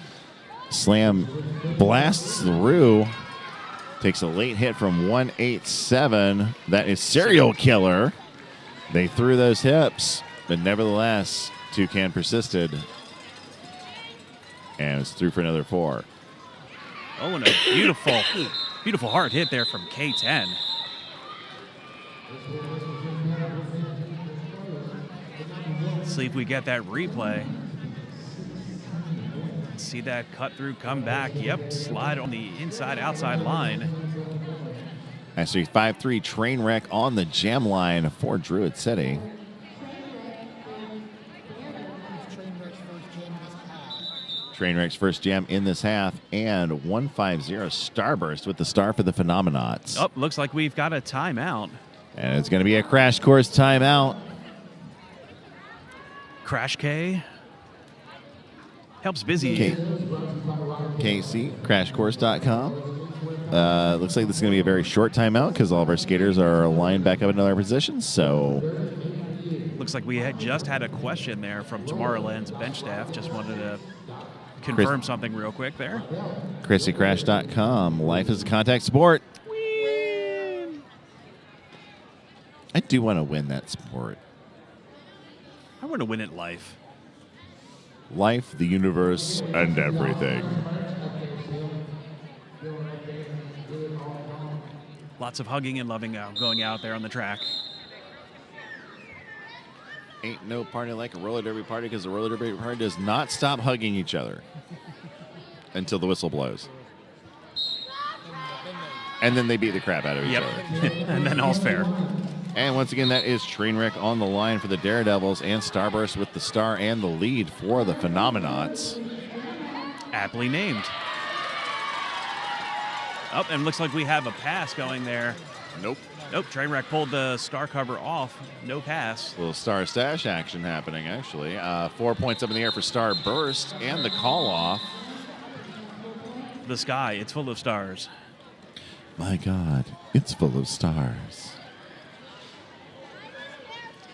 Slam blasts through, takes a late hit from 187. That is Serial Killer. They threw those hips, but nevertheless, Toucan persisted. And it's through for another 4. Oh, and a beautiful, beautiful hard hit there from K10. See if we get that replay. See that cut through, come back. Yep, slide on the inside-outside line. Actually, 5-3 train wreck on the jam line for Druid City. Trainwreck's first jam in this half, and 150 Starburst with the star for the Phenomenauts. Oh, looks like we've got a timeout. And it's going to be a Crash Course timeout. Crash K helps Busy. KC, crashcourse.com. Looks like this is going to be a very short timeout because all of our skaters are lined back up in other positions. So, looks like we had just had a question there from Tomorrowland's bench staff. Just wanted to confirm something real quick there. ChristyCrash.com. Life is a contact sport. I do want to win that sport. I want to win at life. Life, the universe, and everything. Lots of hugging and loving going out there on the track. Ain't no party like a roller derby party, because the roller derby party does not stop hugging each other until the whistle blows. And then they beat the crap out of each other. And then all's fair. And once again, that is Trainwreck on the line for the Daredevils, and Starburst with the star and the lead for the Phenomenauts. Aptly named. Oh, and looks like we have a pass going there. Nope. Nope, Trainwreck pulled the star cover off. No pass. A little star stash action happening, actually. 4 points up in the air for Starburst, and the call off. The sky, it's full of stars. My God, it's full of stars.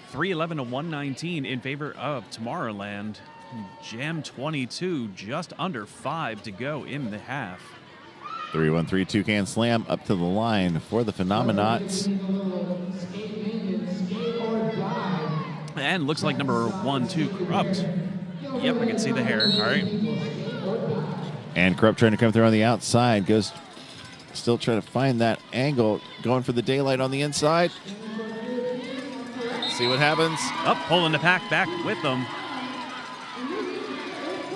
311 to 119 in favor of Tomorrowland. Jam 22, just under 5 to go in the half. 3-1-3 Toucan Slam up to the line for the Phenomenauts. And looks like number 1-2 Corrupt. Yep, I can see the hair. All right. And Corrupt trying to come through on the outside. Goes, still trying to find that angle. Going for the daylight on the inside. See what happens. Up, pulling the pack back with them.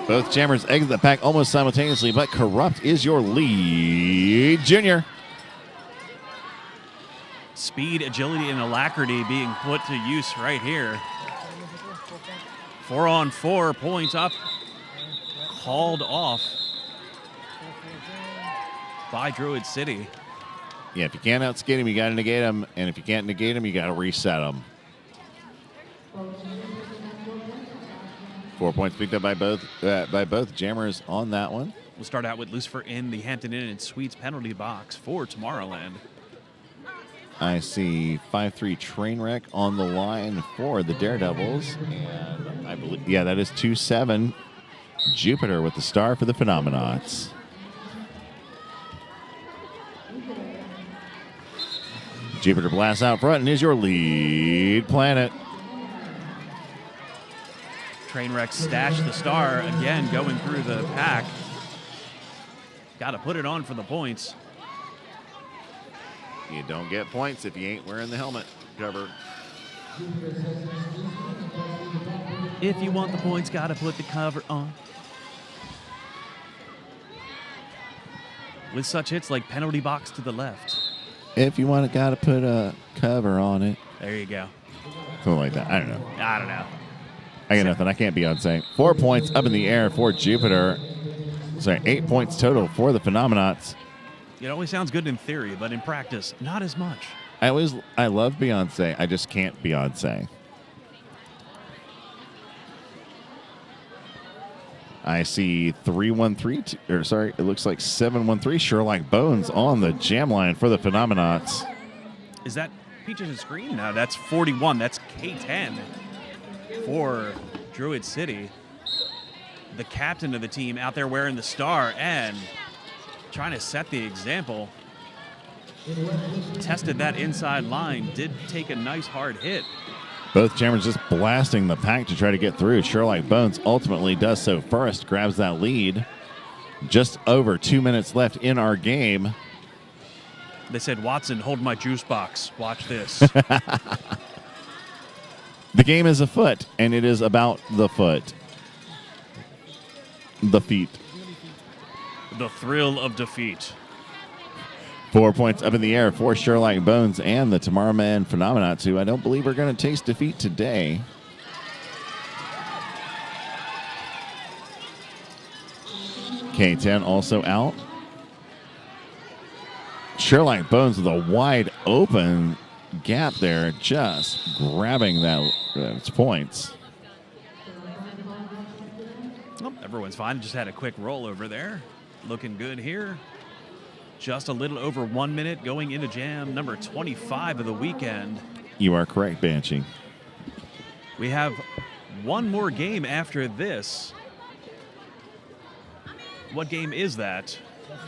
Both jammers exit the pack almost simultaneously, but Corrupt is your lead junior. Speed, agility, and alacrity being put to use right here. 4-on-4, points up. Called off by Druid City. Yeah, if you can't outskate him, you got to negate him. And if you can't negate him, you got to reset him. 4 points picked up by both jammers on that one. We'll start out with Lucifer in the Hampton Inn and Suites penalty box for Tomorrowland. I see 5-3 Trainwreck on the line for the Daredevils. And I believe, yeah, that is 2-7 Jupiter with the star for the Phenomenauts. Jupiter blasts out front and is your lead planet. Trainwreck stashed the star again, going through the pack. Got to put it on for the points. You don't get points if you ain't wearing the helmet cover. If you want the points, got to put the cover on. With such hits like penalty box to the left. If you want it, got to put a cover on it. There you go. Something like that. I don't know. I don't know. I got nothing. I can't be on saying. 4 points up in the air for Jupiter. Sorry, 8 points total for the Phenomenauts. It always sounds good in theory, but in practice, not as much. I love Beyonce. I just can't Beyonce. I see 3-1-3, or sorry, it looks like 7-1-3 Sure Like Bones on the jam line for the Phenomenauts. Is that Peaches and Scream? No, that's 41. That's K10 for Druid City. The captain of the team out there wearing the star and trying to set the example. Tested that inside line, did take a nice hard hit. Both jammers just blasting the pack to try to get through. Sure Like Bones ultimately does so first, grabs that lead. Just over 2 minutes left in our game. They said, Watson, hold my juice box. Watch this. The game is afoot, and it is about the foot. The feet. The thrill of defeat. 4 points up in the air for Sure Like Bones and the Tomorrowland Phenomenauts, who I don't believe are going to taste defeat today. K10 also out. Sure Like Bones with a wide open gap there, just grabbing those points. Oh, everyone's fine. Just had a quick roll over there. Looking good here. Just a little over 1 minute going into jam number 25 of the weekend. You are correct, Banshee. We have one more game after this. What game is that?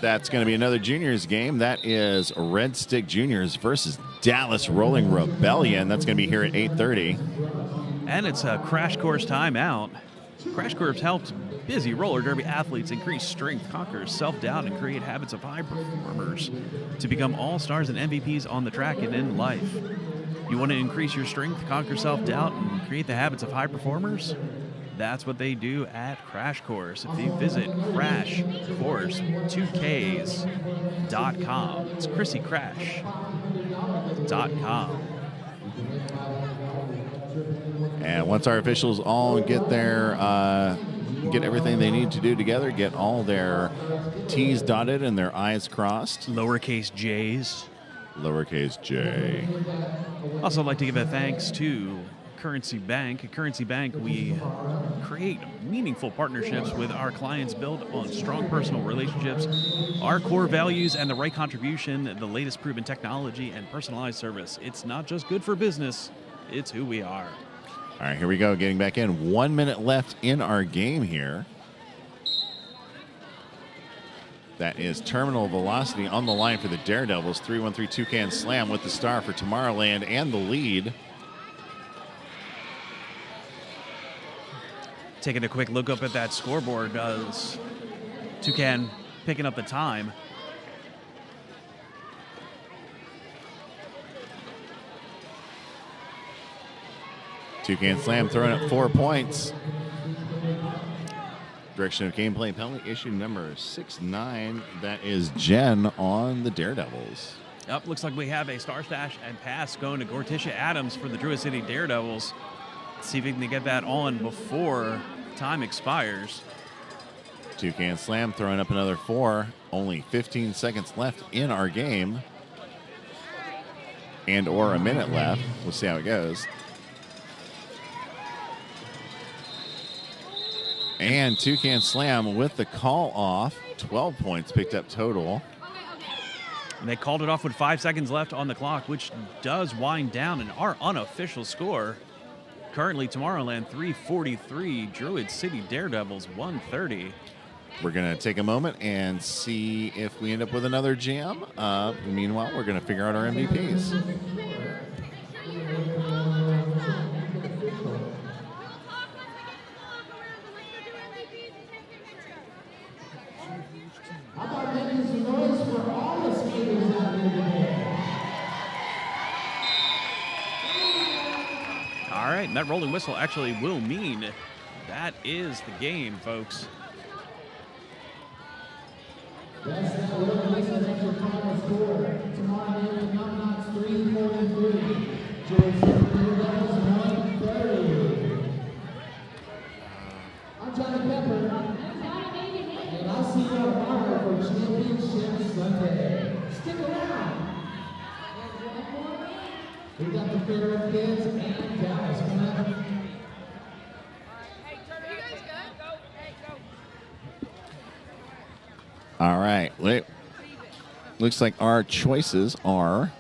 That's going to be another juniors game. That is Red Stick Juniors versus Dallas Rolling Rebellion. That's going to be here at 8:30. And it's a Crash Course timeout. Crash Course helped busy roller derby athletes increase strength, conquer self-doubt, and create habits of high performers to become all-stars and MVPs on the track and in life. You want to increase your strength, conquer self-doubt, and create the habits of high performers? That's what they do at Crash Course. If you visit crashcourse2ks.com, it's ChrissyCrash.com. And once our officials all get get everything they need to do together, get all their T's dotted and their I's crossed. Lowercase J's. Lowercase J. Also, I'd like to give a thanks to Currency Bank. At Currency Bank, we create meaningful partnerships with our clients built on strong personal relationships, our core values, and the right contribution, the latest proven technology, and personalized service. It's not just good for business, it's who we are. All right, here we go. Getting back in. 1 minute left in our game here. That is Terminal Velocity on the line for the Daredevils. 3-1-3 Toucan Slam with the star for Tomorrowland and the lead. Taking a quick look up at that scoreboard, does Toucan picking up the time. Toucan Slam throwing up 4 points. Direction of gameplay penalty issue number 6-9. That is Jen on the Daredevils. Yep, looks like we have a star stash and pass going to Gorticia Adams for the Druid City Daredevils. Let's see if we can get that on before time expires. Toucan Slam throwing up another 4. Only 15 seconds left in our game. And or a minute left. We'll see how it goes. And Toucan Slam with the call off. 12 points picked up total. And they called it off with 5 seconds left on the clock, which does wind down in our unofficial score. Currently, Tomorrowland 343, Druid City Daredevils 130. We're going to take a moment and see if we end up with another jam. Meanwhile, we're going to figure out our MVPs. All right, and that rolling whistle actually will mean that is the game, folks. I'm Johnny Pepper, and I'll see you tomorrow for Championship Sunday. Stick around. We got the Fair of Kids and Dallas coming up. All right. Looks like our choices are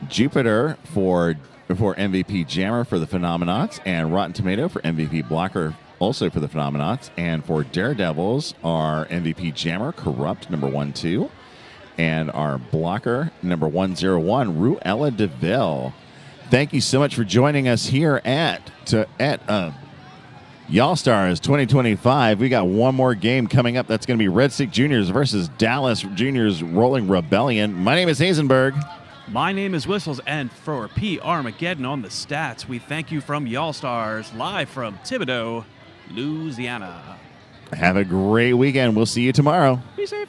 Jupiter for MVP Jammer for the Phenomenauts and Rotten Tomato for MVP Blocker also for the Phenomenauts. And for Daredevils, our MVP Jammer, Corrupt, number 1-2. And our blocker, number 101, Ruella DeVille. Thank you so much for joining us here at Y'all Stars 2025. We got one more game coming up. That's going to be Red Stick Juniors versus Dallas Juniors Rolling Rebellion. My name is Hazenberg. My name is Whistles, and for P. Armageddon on the stats, we thank you from Y'all Stars, live from Thibodaux, Louisiana. Have a great weekend. We'll see you tomorrow. Be safe.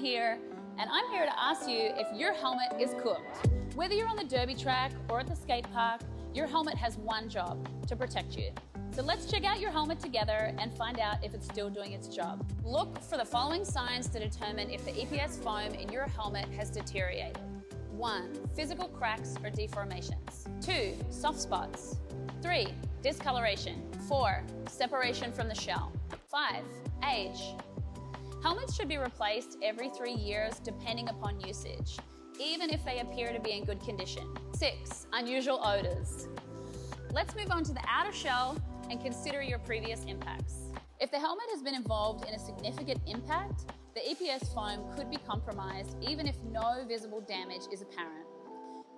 Here, and I'm here to ask you if your helmet is cooked. Whether you're on the derby track or at the skate park, your helmet has one job: to protect you. So let's check out your helmet together and find out if it's still doing its job. Look for the following signs to determine if the EPS foam in your helmet has deteriorated. 1. Physical cracks or deformations. 2. Soft spots. 3. Discoloration. 4. Separation from the shell. 5. Age. Helmets should be replaced every 3 years depending upon usage, even if they appear to be in good condition. 6. Unusual odors. Let's move on to the outer shell and consider your previous impacts. If the helmet has been involved in a significant impact, the EPS foam could be compromised even if no visible damage is apparent.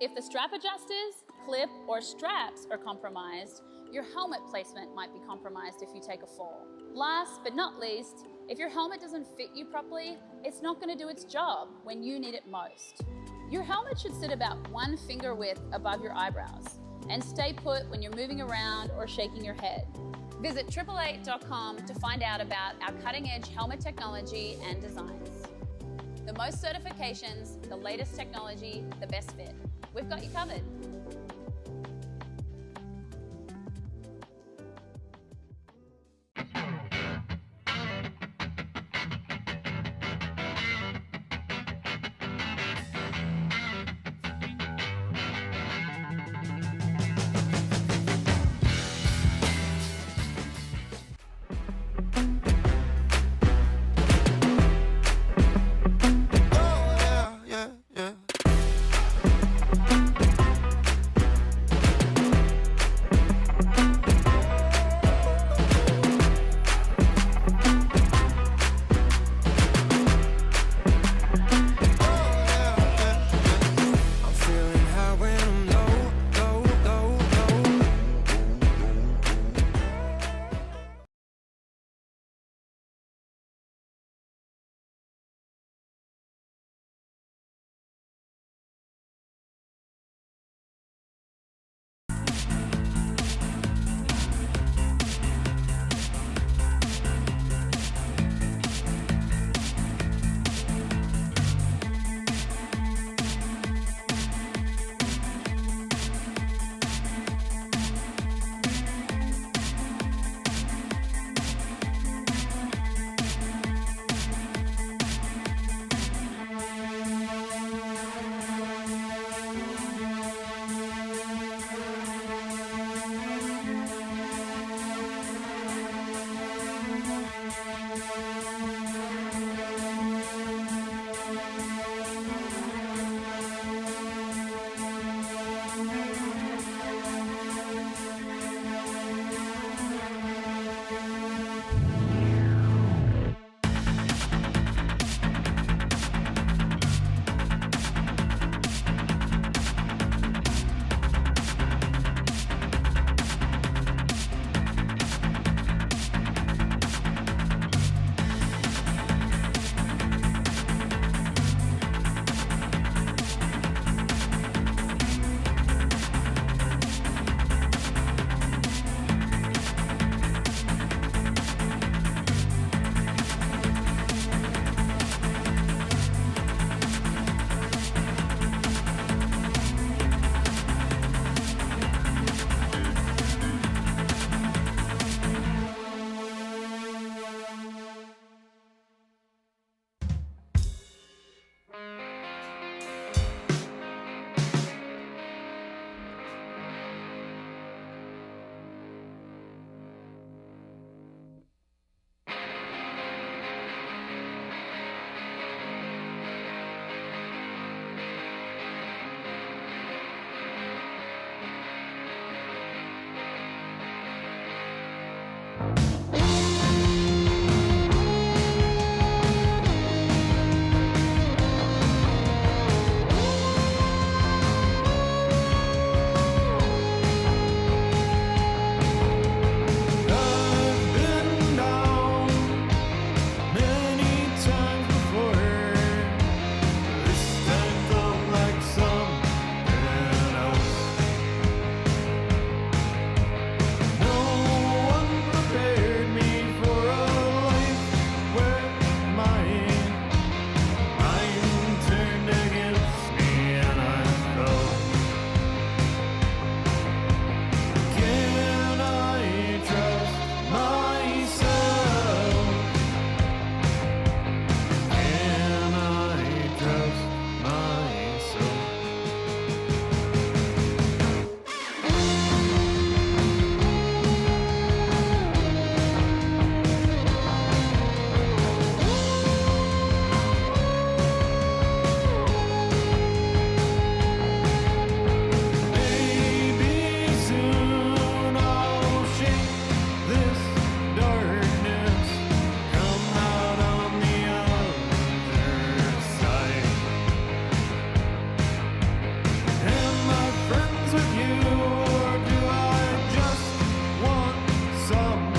If the strap adjusters, clip, or straps are compromised, your helmet placement might be compromised if you take a fall. Last but not least, if your helmet doesn't fit you properly, it's not going to do its job when you need it most. Your helmet should sit about 1 finger width above your eyebrows and stay put when you're moving around or shaking your head. Visit 888.com to find out about our cutting-edge helmet technology and designs. The most certifications, the latest technology, the best fit. We've got you covered. come